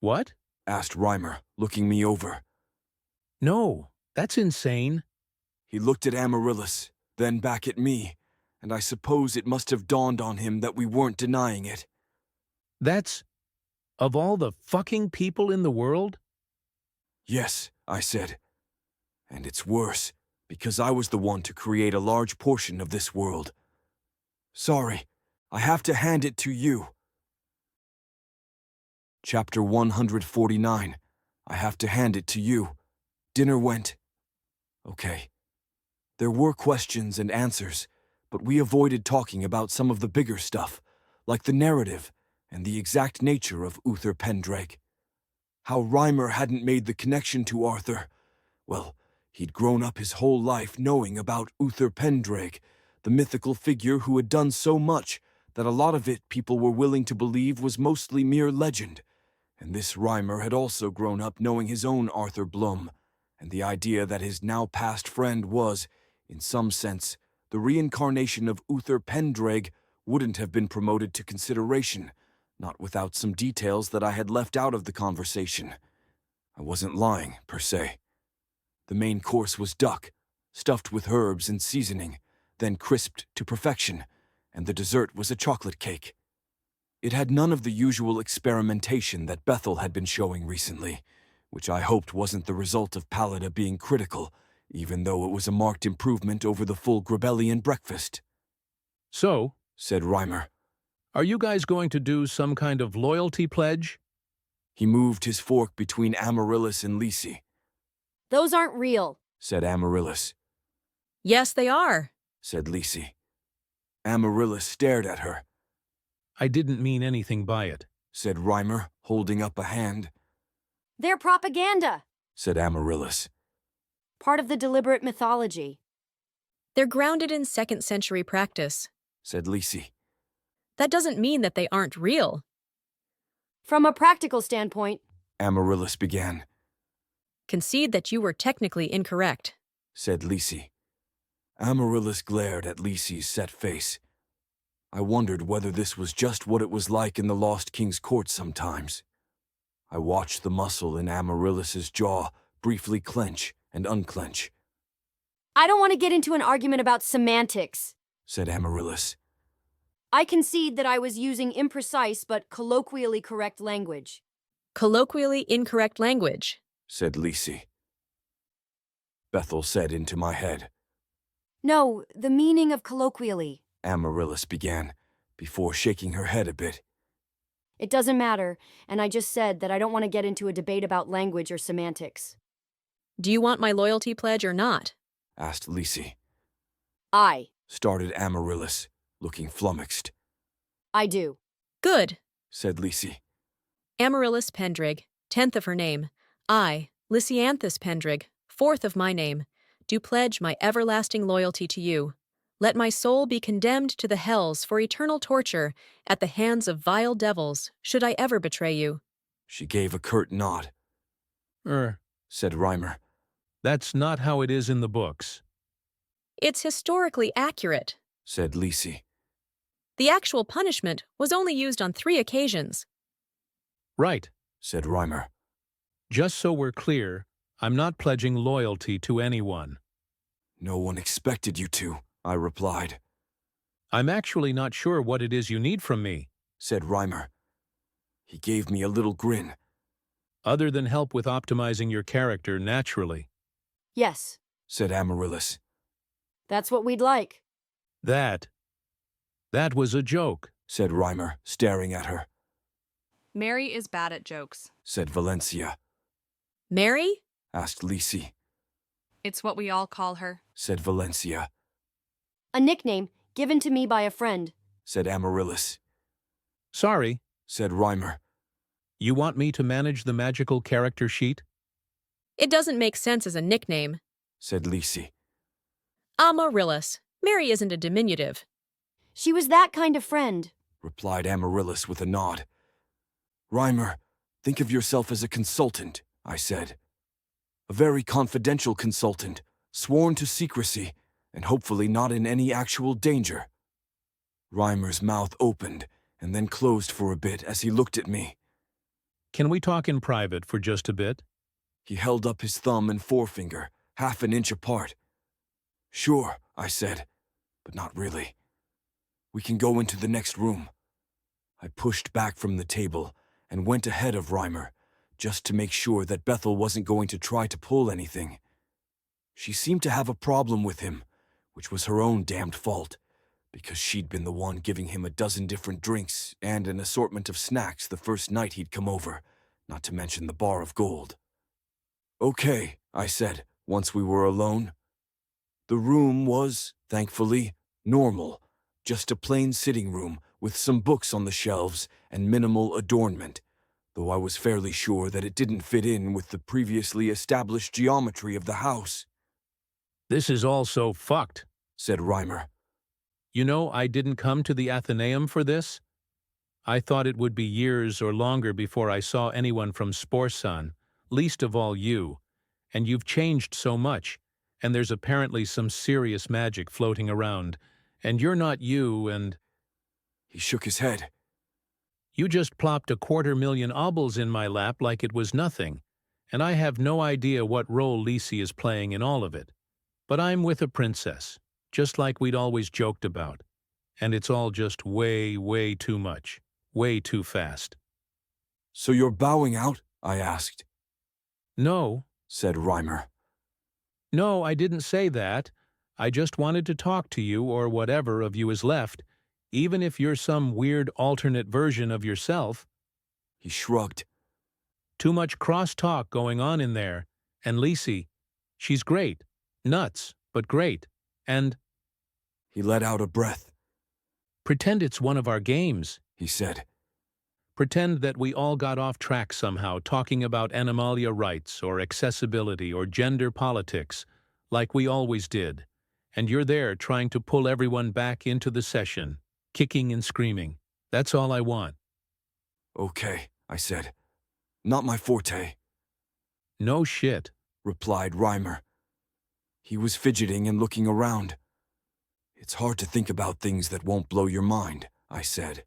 What? Asked Reimer, looking me over. No, that's insane. He looked at Amaryllis, then back at me, and I suppose it must have dawned on him that we weren't denying it. That's... of all the fucking people in the world? Yes, I said. And it's worse, because I was the one to create a large portion of this world. Sorry, I have to hand it to you. Chapter 149. I have to hand it to you. Dinner went... okay. There were questions and answers, but we avoided talking about some of the bigger stuff, like the narrative and the exact nature of Uther Pendraig. How Reimer hadn't made the connection to Arthur. Well, he'd grown up his whole life knowing about Uther Pendraig, the mythical figure who had done so much that a lot of it people were willing to believe was mostly mere legend. And this Reimer had also grown up knowing his own Arthur Blum, and the idea that his now-past friend was, in some sense, the reincarnation of Uther Pendraig wouldn't have been promoted to consideration, not without some details that I had left out of the conversation. I wasn't lying, per se. The main course was duck, stuffed with herbs and seasoning, then crisped to perfection, and the dessert was a chocolate cake. It had none of the usual experimentation that Bethel had been showing recently, which I hoped wasn't the result of Pallida being critical, even though it was a marked improvement over the full Grabellian breakfast. So, said Reimer, are you guys going to do some kind of loyalty pledge? He moved his fork between Amaryllis and Lisi. Those aren't real, said Amaryllis. Yes, they are, said Lisi. Amaryllis stared at her. I didn't mean anything by it, said Reimer, holding up a hand. They're propaganda, said Amaryllis. part of the deliberate mythology. They're grounded in 2nd century practice, said Lisi. That doesn't mean that they aren't real. From a practical standpoint, Amaryllis began. Concede that you were technically incorrect, said Lisi. Amaryllis glared at Lisi's set face. I wondered whether this was just what it was like in the Lost King's court sometimes. I watched the muscle in Amaryllis's jaw briefly clench and unclench. I don't want to get into an argument about semantics, said Amaryllis. I concede that I was using imprecise but colloquially correct language. Colloquially incorrect language, said Lisi. Bethel said into my head. No, the meaning of colloquially. Amaryllis began, before shaking her head a bit. It doesn't matter, and I just said that I don't want to get into a debate about language or semantics. Do you want my loyalty pledge or not? Asked Lisi. I. Started Amaryllis, looking flummoxed. I do. Good, said Lisi. Amaryllis Pendraig, 10th of her name. I, Lysianthus Pendraig, 4th of my name, do pledge my everlasting loyalty to you. Let my soul be condemned to the hells for eternal torture at the hands of vile devils, should I ever betray you. She gave a curt nod. Said Reimer. That's not how it is in the books. It's historically accurate, said Lisi. The actual punishment was only used on 3 occasions. Right, said Reimer. Just so we're clear, I'm not pledging loyalty to anyone. No one expected you to, I replied. I'm actually not sure what it is you need from me, said Reimer. He gave me a little grin. Other than help with optimizing your character naturally. Yes, said Amaryllis. that's what we'd like. That was a joke, said Reimer, staring at her. Mary is bad at jokes, said Valencia. Mary? asked Lisi. It's what we all call her, said Valencia. A nickname given to me by a friend, said Amaryllis. Sorry, said Reimer. You want me to manage the magical character sheet? It doesn't make sense as a nickname, said Lisi. Amaryllis. Mary isn't a diminutive. She was that kind of friend, replied Amaryllis with a nod. Reimer, think of yourself as a consultant, I said. A very confidential consultant, sworn to secrecy, and hopefully not in any actual danger. Reimer's mouth opened and then closed for a bit as he looked at me. Can we talk in private for just a bit? He held up his thumb and forefinger, half an inch apart. Sure, I said, but not really. We can go into the next room. I pushed back from the table and went ahead of Reimer, just to make sure that Bethel wasn't going to try to pull anything. She seemed to have a problem with him, which was her own damned fault, because she'd been the one giving him a dozen different drinks and an assortment of snacks the first night he'd come over, not to mention the bar of gold. Okay, I said, once we were alone. The room was, thankfully, normal, just a plain sitting room with some books on the shelves and minimal adornment, though I was fairly sure that it didn't fit in with the previously established geometry of the house. This is all so fucked, said Reimer. You know, I didn't come to the Athenaeum for this. I thought it would be years or longer before I saw anyone from Sporsan, least of all you, and you've changed so much, and there's apparently some serious magic floating around, and you're not you, and... He shook his head. You just plopped 250,000 obols in my lap like it was nothing, and I have no idea what role Lisi is playing in all of it. But I'm with a princess, just like we'd always joked about, and it's all just way, way too much, way too fast. So you're bowing out? I asked. No, said Reimer. No, I didn't say that. I just wanted to talk to you, or whatever of you is left, even if you're some weird alternate version of yourself. He shrugged. Too much cross-talk going on in there, and Lisi, she's great. Nuts, but great. And... He let out a breath. Pretend it's one of our games, he said. Pretend that we all got off track somehow talking about animalia rights or accessibility or gender politics, like we always did, and you're there trying to pull everyone back into the session, kicking and screaming. That's all I want. Okay, I said. Not my forte. No shit, replied Reimer. He was fidgeting and looking around. It's hard to think about things that won't blow your mind, I said.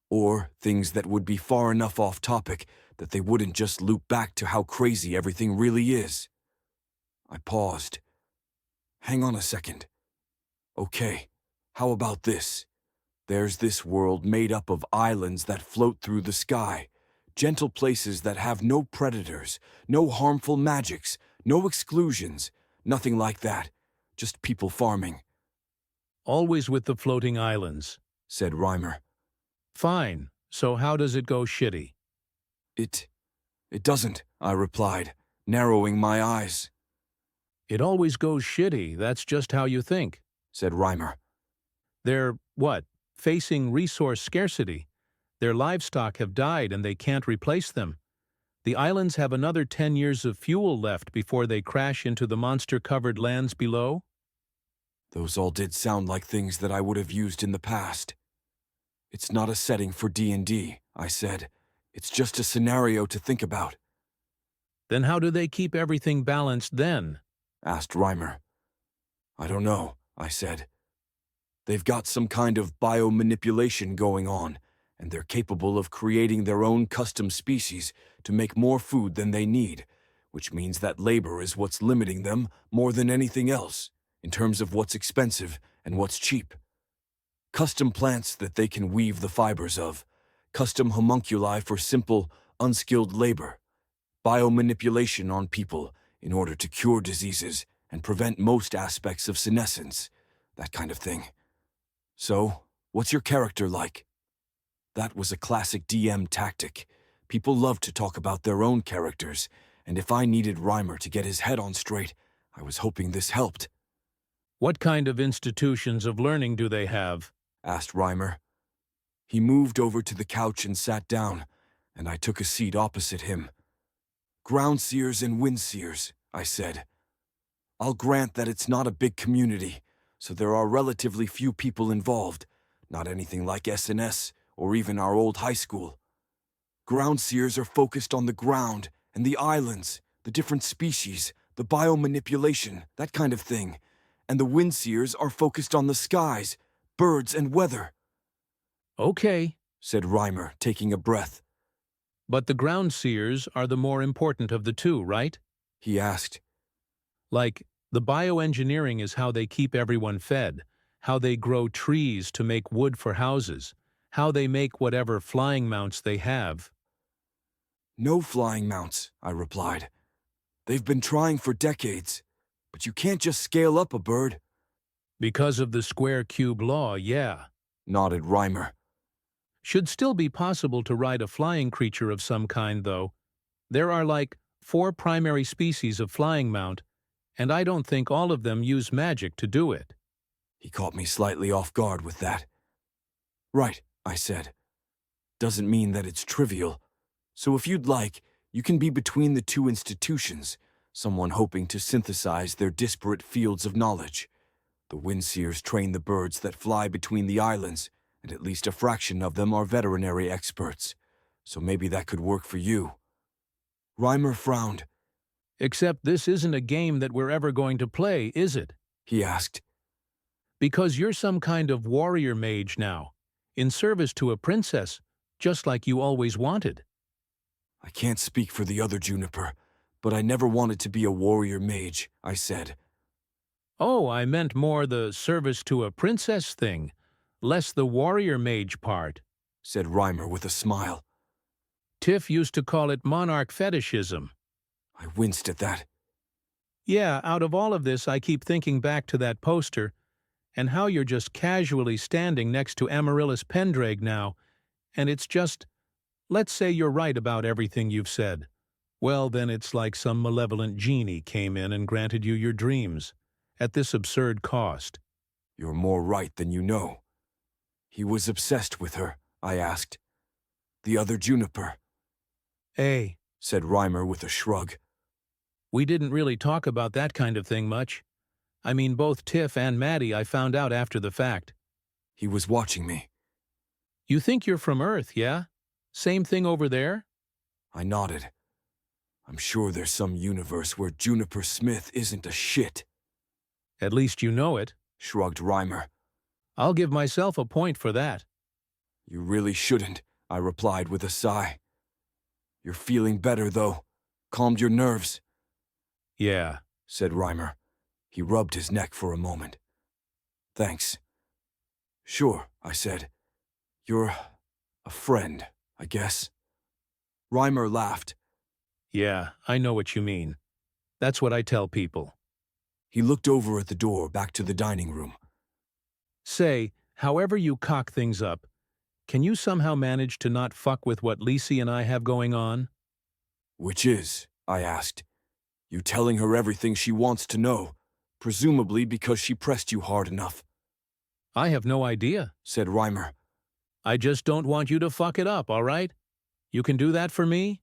Or things that would be far enough off topic that they wouldn't just loop back to how crazy everything really is. I paused. Hang on a second. Okay, how about this? There's this world made up of islands that float through the sky, gentle places that have no predators, no harmful magics, no exclusions, nothing like that, just people farming. Always with the floating islands, said Reimer. Fine, so how does it go shitty? It doesn't, I replied, narrowing my eyes. It always goes shitty, that's just how you think, said Reimer. They're, what, facing resource scarcity. Their livestock have died and they can't replace them. The islands have another 10 years of fuel left before they crash into the monster-covered lands below. Those all did sound like things that I would have used in the past. It's not a setting for D&D, I said. It's just a scenario to think about. Then how do they keep everything balanced then? Asked Reimer. I don't know, I said. They've got some kind of biomanipulation going on, and they're capable of creating their own custom species to make more food than they need, which means that labor is what's limiting them more than anything else, in terms of what's expensive and what's cheap. Custom plants that they can weave the fibers of, custom homunculi for simple, unskilled labor, biomanipulation on people in order to cure diseases and prevent most aspects of senescence, that kind of thing. So, what's your character like? That was a classic DM tactic. People love to talk about their own characters, and if I needed Reimer to get his head on straight, I was hoping this helped. What kind of institutions of learning do they have? Asked Reimer. He moved over to the couch and sat down, and I took a seat opposite him. Ground seers and wind seers, I said. I'll grant that it's not a big community, so there are relatively few people involved, not anything like SNS or even our old high school. Ground seers are focused on the ground and the islands, the different species, the biomanipulation, that kind of thing, and the wind seers are focused on the skies, birds, and weather. Okay, said Reimer, taking a breath. But the ground seers are the more important of the two, right? He asked. Like, the bioengineering is how they keep everyone fed, how they grow trees to make wood for houses, how they make whatever flying mounts they have. No flying mounts, I replied. They've been trying for decades, but you can't just scale up a bird. Because of the square-cube law, yeah, nodded Reimer. Should still be possible to ride a flying creature of some kind, though. There are like 4 primary species of flying mount, and I don't think all of them use magic to do it. He caught me slightly off guard with that. Right, I said. Doesn't mean that it's trivial. So if you'd like, you can be between the two institutions, someone hoping to synthesize their disparate fields of knowledge. The Windseers train the birds that fly between the islands, and at least a fraction of them are veterinary experts. So maybe that could work for you. Reimer frowned. Except this isn't a game that we're ever going to play, is it? He asked. Because you're some kind of warrior mage now, in service to a princess, just like you always wanted. I can't speak for the other Juniper, but I never wanted to be a warrior mage, I said. Oh, I meant more the service to a princess thing, less the warrior mage part, said Reimer with a smile. Tiff used to call it monarch fetishism. I winced at that. Yeah, out of all of this, I keep thinking back to that poster, and how you're just casually standing next to Amaryllis Pendraig now, and it's just, let's say you're right about everything you've said. Well, then it's like some malevolent genie came in and granted you your dreams, at this absurd cost. You're more right than you know. He was obsessed with her, I asked. The other Juniper. Hey, said Reimer with a shrug. We didn't really talk about that kind of thing much. I mean, both Tiff and Maddie I found out after the fact. He was watching me. You think you're from Earth, yeah? Same thing over there? I nodded. I'm sure there's some universe where Juniper Smith isn't a shit. At least you know it, shrugged Reimer. I'll give myself a point for that. You really shouldn't, I replied with a sigh. You're feeling better, though. Calmed your nerves. Yeah, said Reimer. He rubbed his neck for a moment. Thanks. Sure, I said. You're a friend, I guess. Reimer laughed. Yeah, I know what you mean. That's what I tell people. He looked over at the door back to the dining room. Say, however you cock things up, can you somehow manage to not fuck with what Lisi and I have going on? Which is, I asked. You telling her everything she wants to know, presumably because she pressed you hard enough. I have no idea, said Reimer. I just don't want you to fuck it up, all right? You can do that for me?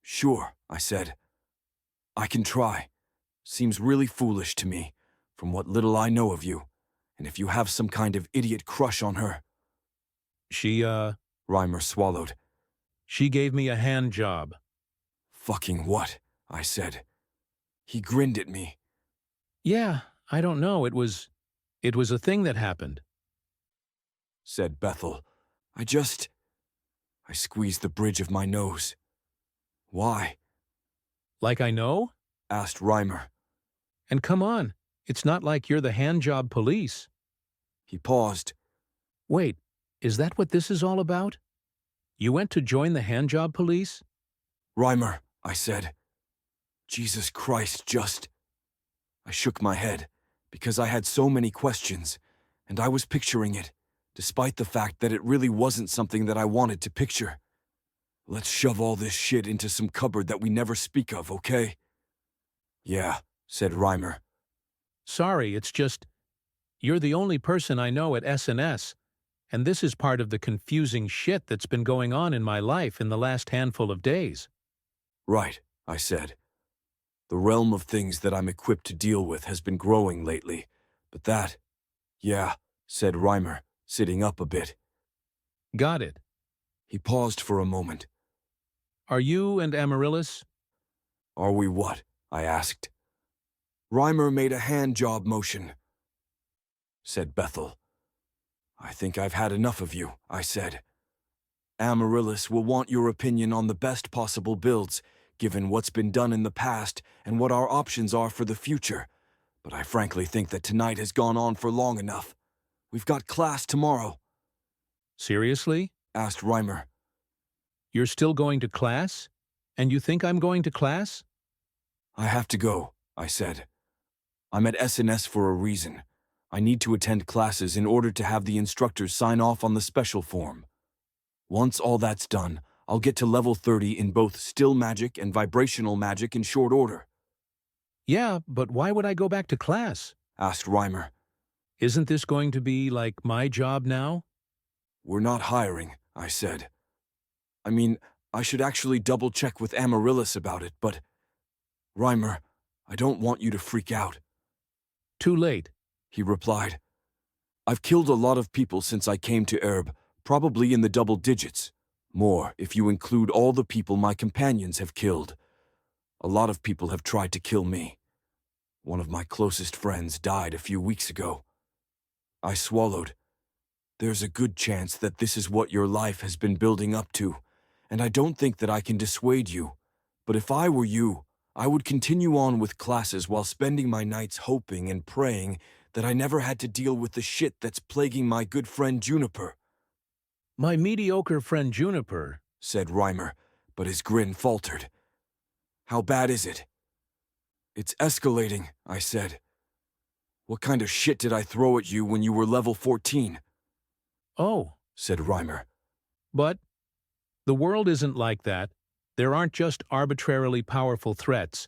Sure, I said. I can try. Seems really foolish to me, from what little I know of you. And if you have some kind of idiot crush on her. Reimer swallowed. She gave me a hand job. Fucking what? I said. He grinned at me. Yeah, I don't know, it was It was a thing that happened, said Bethel. I squeezed the bridge of my nose. Why? Like I know? Asked Reimer. And come on, it's not like you're the handjob police. He paused. Wait, is that what this is all about? You went to join the handjob police? Reimer, I said. Jesus Christ, I shook my head, because I had so many questions, and I was picturing it, despite the fact that it really wasn't something that I wanted to picture. Let's shove all this shit into some cupboard that we never speak of, okay? Yeah, said Reimer. Sorry, it's just, you're the only person I know at SNS, and this is part of the confusing shit that's been going on in my life in the last handful of days. Right, I said. The realm of things that I'm equipped to deal with has been growing lately, but that... Yeah, said Reimer, sitting up a bit. Got it. He paused for a moment. Are you and Amaryllis? Are we what? I asked. Reimer made a hand job motion, said Bethel. I think I've had enough of you, I said. Amaryllis will want your opinion on the best possible builds, given what's been done in the past and what our options are for the future. But I frankly think that tonight has gone on for long enough. We've got class tomorrow. Seriously? Asked Reimer. You're still going to class? And you think I'm going to class? I have to go, I said. I'm at SNS for a reason. I need to attend classes in order to have the instructors sign off on the special form. Once all that's done, I'll get to level 30 in both still magic and vibrational magic in short order. Yeah, but why would I go back to class? Asked Reimer. Isn't this going to be like my job now? We're not hiring, I said. I mean, I should actually double-check with Amaryllis about it, but... Reimer, I don't want you to freak out. Too late, he replied. I've killed a lot of people since I came to Erb, probably in the double digits. More, if you include all the people my companions have killed. A lot of people have tried to kill me. One of my closest friends died a few weeks ago. I swallowed. There's a good chance that this is what your life has been building up to, and I don't think that I can dissuade you. But if I were you, I would continue on with classes while spending my nights hoping and praying that I never had to deal with the shit that's plaguing my good friend Juniper. My mediocre friend Juniper, said Reimer, but his grin faltered. How bad is it? It's escalating, I said. What kind of shit did I throw at you when you were level 14? Oh, said Reimer. But the world isn't like that. There aren't just arbitrarily powerful threats.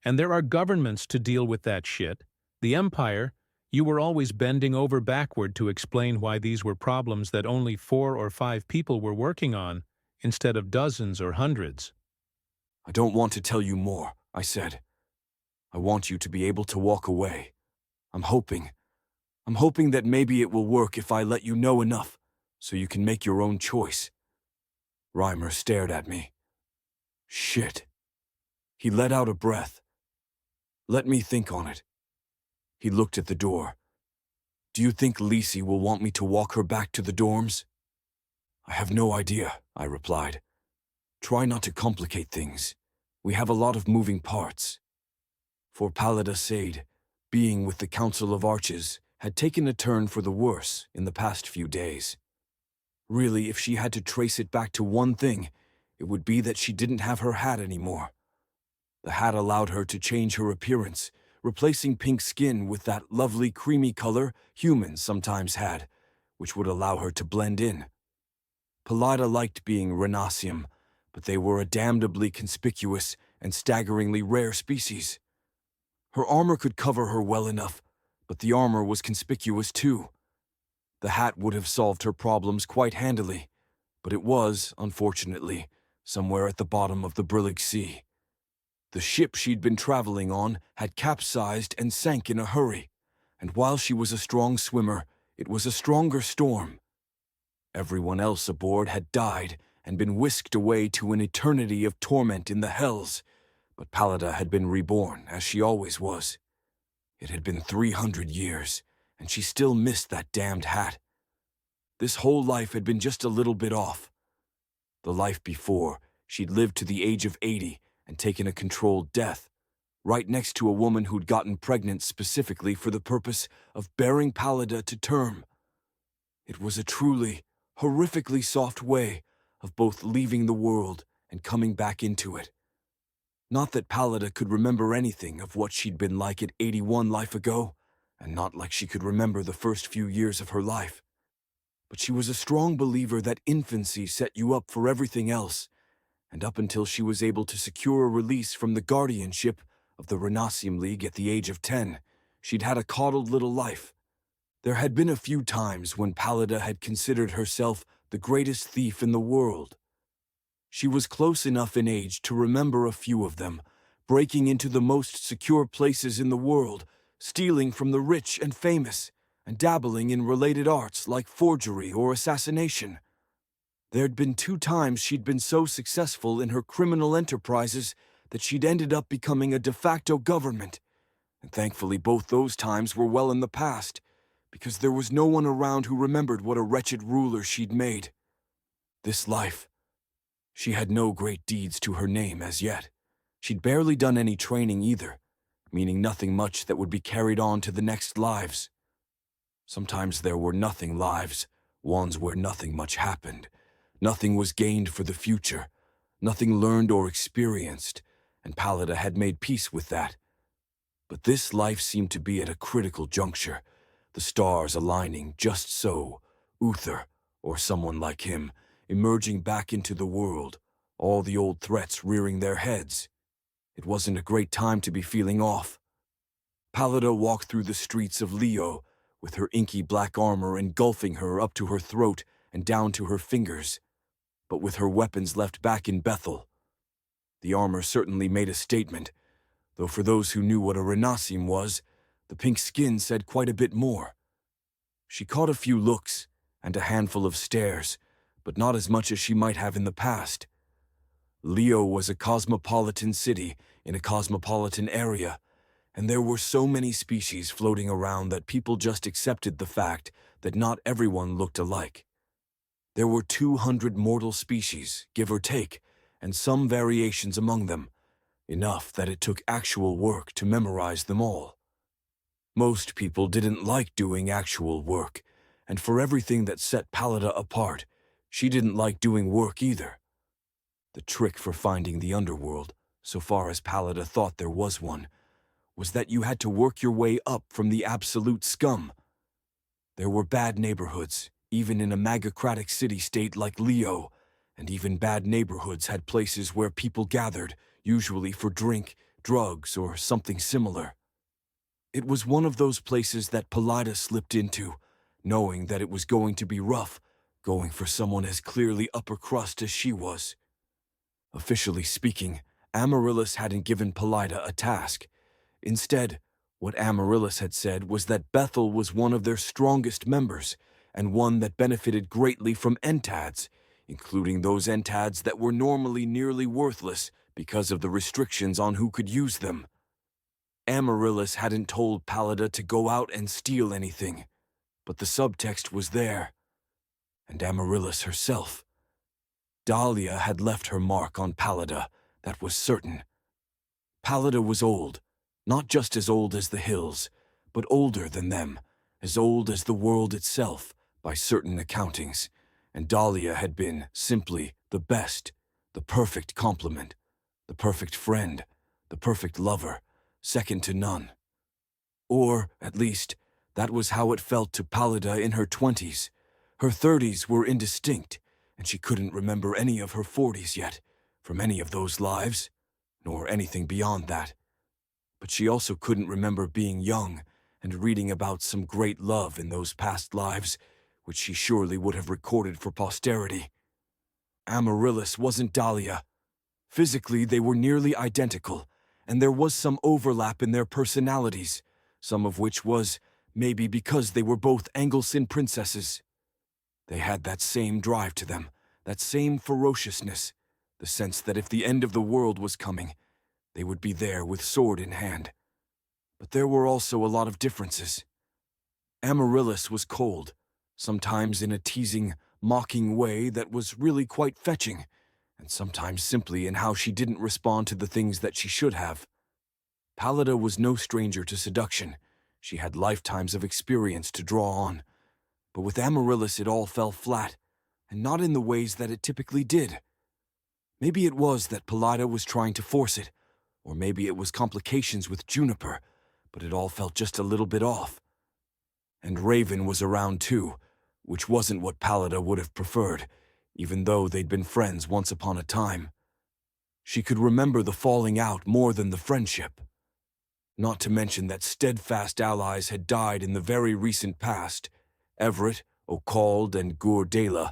And there are governments to deal with that shit. The Empire, you were always bending over backward to explain why these were problems that only 4 or 5 people were working on, instead of dozens or hundreds. I don't want to tell you more, I said. I want you to be able to walk away. I'm hoping that maybe it will work if I let you know enough, so you can make your own choice. Reimer stared at me. Shit. He let out a breath. Let me think on it. He looked at the door. Do you think Lisi will want me to walk her back to the dorms? I have no idea, I replied. Try not to complicate things. We have a lot of moving parts. For Pallida Sade, being with the Council of Arches had taken a turn for the worse in the past few days. Really, if she had to trace it back to one thing, it would be that she didn't have her hat anymore. The hat allowed her to change her appearance, replacing pink skin with that lovely creamy color humans sometimes had, which would allow her to blend in. Pallida liked being Renacium, but they were a damnably conspicuous and staggeringly rare species. Her armor could cover her well enough, but the armor was conspicuous too. The hat would have solved her problems quite handily, but it was, unfortunately, somewhere at the bottom of the Brillig Sea. The ship she'd been traveling on had capsized and sank in a hurry, and while she was a strong swimmer, it was a stronger storm. Everyone else aboard had died and been whisked away to an eternity of torment in the hells, but Pallida had been reborn, as she always was. It had been 300 years, and she still missed that damned hat. This whole life had been just a little bit off. The life before, she'd lived to the age of 80 and taken a controlled death, right next to a woman who'd gotten pregnant specifically for the purpose of bearing Pallida to term. It was a truly, horrifically soft way of both leaving the world and coming back into it. Not that Pallida could remember anything of what she'd been like at 81 life ago, and not like she could remember the first few years of her life. But she was a strong believer that infancy set you up for everything else, and up until she was able to secure a release from the guardianship of the Renassium League at the age of 10, she'd had a coddled little life. There had been a few times when Pallida had considered herself the greatest thief in the world. She was close enough in age to remember a few of them, breaking into the most secure places in the world, stealing from the rich and famous, and dabbling in related arts like forgery or assassination. There'd been 2 times she'd been so successful in her criminal enterprises that she'd ended up becoming a de facto government, and thankfully both those times were well in the past, because there was no one around who remembered what a wretched ruler she'd made. This life, she had no great deeds to her name as yet. She'd barely done any training either, meaning nothing much that would be carried on to the next lives. Sometimes there were nothing lives, ones where nothing much happened. Nothing was gained for the future, nothing learned or experienced, and Pallida had made peace with that. But this life seemed to be at a critical juncture, the stars aligning just so, Uther, or someone like him, emerging back into the world, all the old threats rearing their heads. It wasn't a great time to be feeling off. Pallida walked through the streets of Leo, with her inky black armor engulfing her up to her throat and down to her fingers, but with her weapons left back in Bethel. The armor certainly made a statement, though for those who knew what a Renassium was, the pink skin said quite a bit more. She caught a few looks and a handful of stares, but not as much as she might have in the past. Leo was a cosmopolitan city in a cosmopolitan area, and there were so many species floating around that people just accepted the fact that not everyone looked alike. There were 200 mortal species, give or take, and some variations among them, enough that it took actual work to memorize them all. Most people didn't like doing actual work, and for everything that set Pallida apart, she didn't like doing work either. The trick for finding the underworld, so far as Pallida thought there was one, was that you had to work your way up from the absolute scum. There were bad neighborhoods, even in a magocratic city-state like Leo, and even bad neighborhoods had places where people gathered, usually for drink, drugs, or something similar. It was one of those places that Pallida slipped into, knowing that it was going to be rough, going for someone as clearly upper crust as she was. Officially speaking, Amaryllis hadn't given Pallida a task. Instead, what Amaryllis had said was that Bethel was one of their strongest members, and one that benefited greatly from entads, including those entads that were normally nearly worthless because of the restrictions on who could use them. Amaryllis hadn't told Pallida to go out and steal anything, but the subtext was there. And Amaryllis herself. Dahlia had left her mark on Pallida, that was certain. Pallida was old, not just as old as the hills, but older than them, as old as the world itself, by certain accountings, and Dahlia had been simply the best, the perfect complement, the perfect friend, the perfect lover, second to none. Or, at least, that was how it felt to Pallida in her 20s. Her 30s were indistinct, and she couldn't remember any of her 40s yet, from any of those lives, nor anything beyond that. But she also couldn't remember being young and reading about some great love in those past lives, which she surely would have recorded for posterity. Amaryllis wasn't Dahlia. Physically, they were nearly identical, and there was some overlap in their personalities, some of which was maybe because they were both Angelsin princesses. They had that same drive to them, that same ferociousness, the sense that if the end of the world was coming, they would be there with sword in hand. But there were also a lot of differences. Amaryllis was cold, sometimes in a teasing, mocking way that was really quite fetching, and sometimes simply in how she didn't respond to the things that she should have. Pallida was no stranger to seduction. She had lifetimes of experience to draw on. But with Amaryllis it all fell flat, and not in the ways that it typically did. Maybe it was that Pallida was trying to force it, or maybe it was complications with Juniper, but it all felt just a little bit off. And Raven was around too, which wasn't what Pallida would have preferred, even though they'd been friends once upon a time. She could remember the falling out more than the friendship. Not to mention that steadfast allies had died in the very recent past, Everett, Ocald, and Gurdela,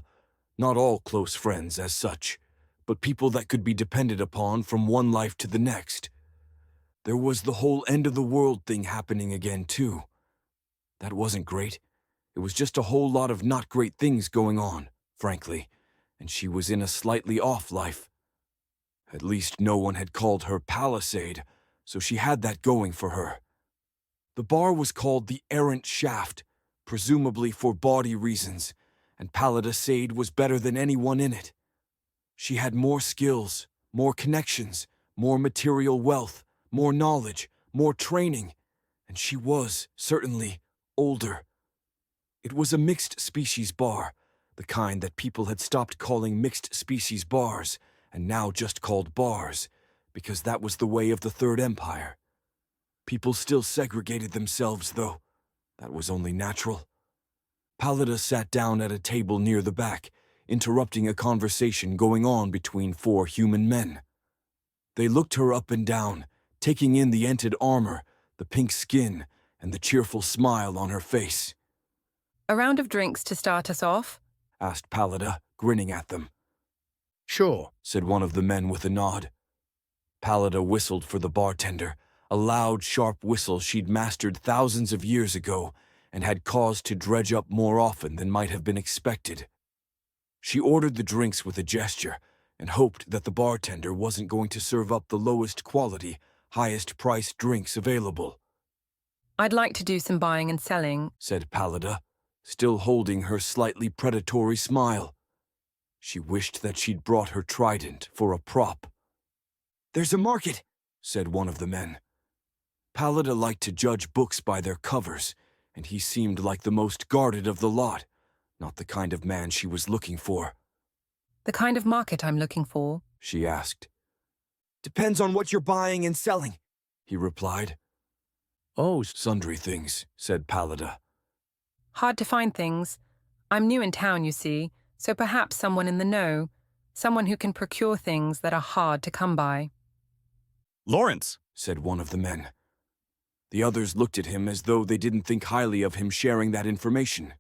not all close friends as such, but people that could be depended upon from one life to the next. There was the whole end-of-the-world thing happening again, too. That wasn't great. It was just a whole lot of not great things going on, frankly, and she was in a slightly off life. At least no one had called her Palisade, so she had that going for her. The bar was called the Errant Shaft, presumably for bawdy reasons, and Pallida Sade was better than anyone in it. She had more skills, more connections, more material wealth, more knowledge, more training, and she was, certainly, older. It was a mixed-species bar, the kind that people had stopped calling mixed-species bars, and now just called bars, because that was the way of the Third Empire. People still segregated themselves, though. That was only natural. Pallida sat down at a table near the back, interrupting a conversation going on between 4 human men. They looked her up and down, taking in the ented armor, the pink skin, and the cheerful smile on her face. A round of drinks to start us off? Asked Pallida, grinning at them. Sure, said one of the men with a nod. Pallida whistled for the bartender, a loud, sharp whistle she'd mastered thousands of years ago and had caused to dredge up more often than might have been expected. She ordered the drinks with a gesture and hoped that the bartender wasn't going to serve up the lowest quality, highest-priced drinks available. I'd like to do some buying and selling, said Pallida, still holding her slightly predatory smile. She wished that she'd brought her trident for a prop. There's a market, said one of the men. Pallida liked to judge books by their covers, and he seemed like the most guarded of the lot, not the kind of man she was looking for. The kind of market I'm looking for? She asked. Depends on what you're buying and selling, he replied. Oh, sundry things, said Pallida. Hard to find things. I'm new in town, you see, so perhaps someone in the know, someone who can procure things that are hard to come by. Lawrence, said one of the men. The others looked at him as though they didn't think highly of him sharing that information.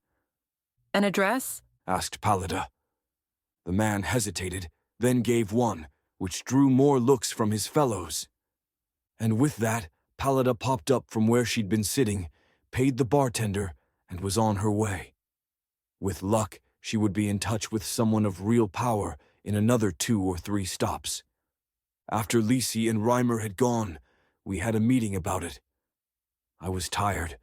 An address? Asked Pallida. The man hesitated, then gave one, which drew more looks from his fellows. And with that, Pallida popped up from where she'd been sitting, paid the bartender, and was on her way. With luck, she would be in touch with someone of real power in another 2 or 3 stops. After Lisi and Reimer had gone, we had a meeting about it. I was tired,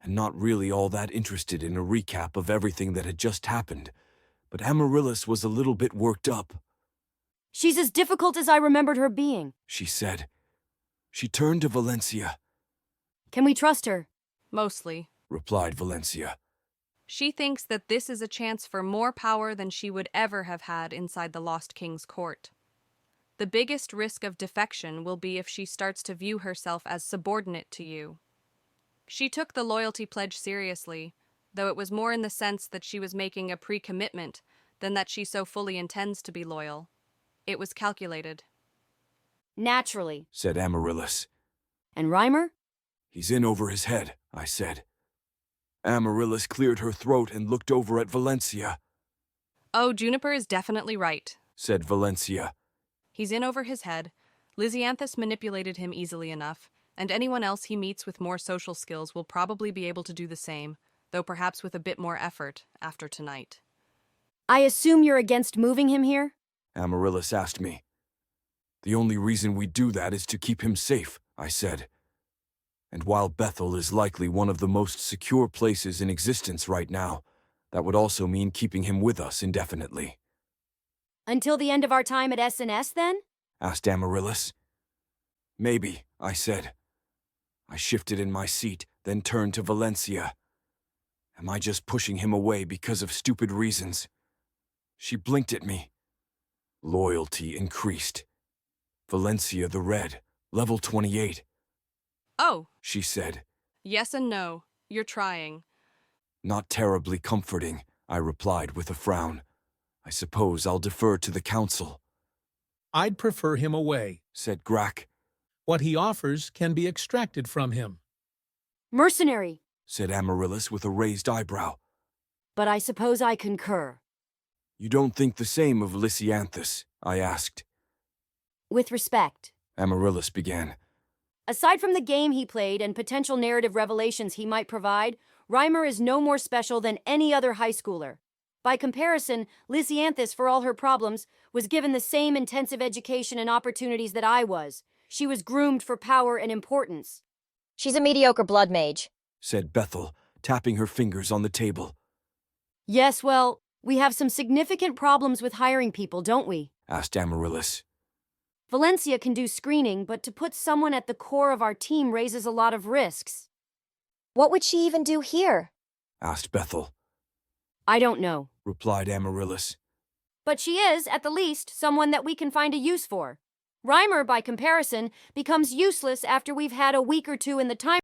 and not really all that interested in a recap of everything that had just happened, but Amaryllis was a little bit worked up. She's as difficult as I remembered her being, she said. She turned to Valencia. Can we trust her? Mostly, replied Valencia. She thinks that this is a chance for more power than she would ever have had inside the Lost King's court. The biggest risk of defection will be if she starts to view herself as subordinate to you. She took the loyalty pledge seriously, though it was more in the sense that she was making a pre-commitment than that she so fully intends to be loyal. It was calculated. Naturally, said Amaryllis. And Reimer? He's in over his head, I said. Amaryllis cleared her throat and looked over at Valencia. Oh, Juniper is definitely right, said Valencia. He's in over his head. Lysianthus manipulated him easily enough, and anyone else he meets with more social skills will probably be able to do the same, though perhaps with a bit more effort after tonight. I assume you're against moving him here? Amaryllis asked me. The only reason we do that is to keep him safe, I said. And while Bethel is likely one of the most secure places in existence right now, that would also mean keeping him with us indefinitely. Until the end of our time at S&S, then? Asked Amaryllis. Maybe, I said. I shifted in my seat, then turned to Valencia. Am I just pushing him away because of stupid reasons? She blinked at me. Loyalty increased. Valencia the Red, level 28. Oh, She said. yes and no. You're trying. Not terribly comforting, I replied with a frown. I suppose I'll defer to the council. I'd prefer him away, said Grack. What he offers can be extracted from him. Mercenary, said Amaryllis with a raised eyebrow. but I suppose I concur. You don't think the same of Lysianthus? I asked. With respect. Amaryllis began. Aside from the game he played and potential narrative revelations he might provide, Reimer is no more special than any other high schooler. By comparison, Lysianthus, for all her problems, was given the same intensive education and opportunities that I was. She was groomed for power and importance. She's a mediocre blood mage, said Bethel, tapping her fingers on the table. Yes, well, we have some significant problems with hiring people, don't we? Asked Amaryllis. Valencia can do screening, but to put someone at the core of our team raises a lot of risks. What would she even do here? Asked Bethel. I don't know, replied Amaryllis. But she is, at the least, someone that we can find a use for. Reimer, by comparison, becomes useless after we've had a week or two in the time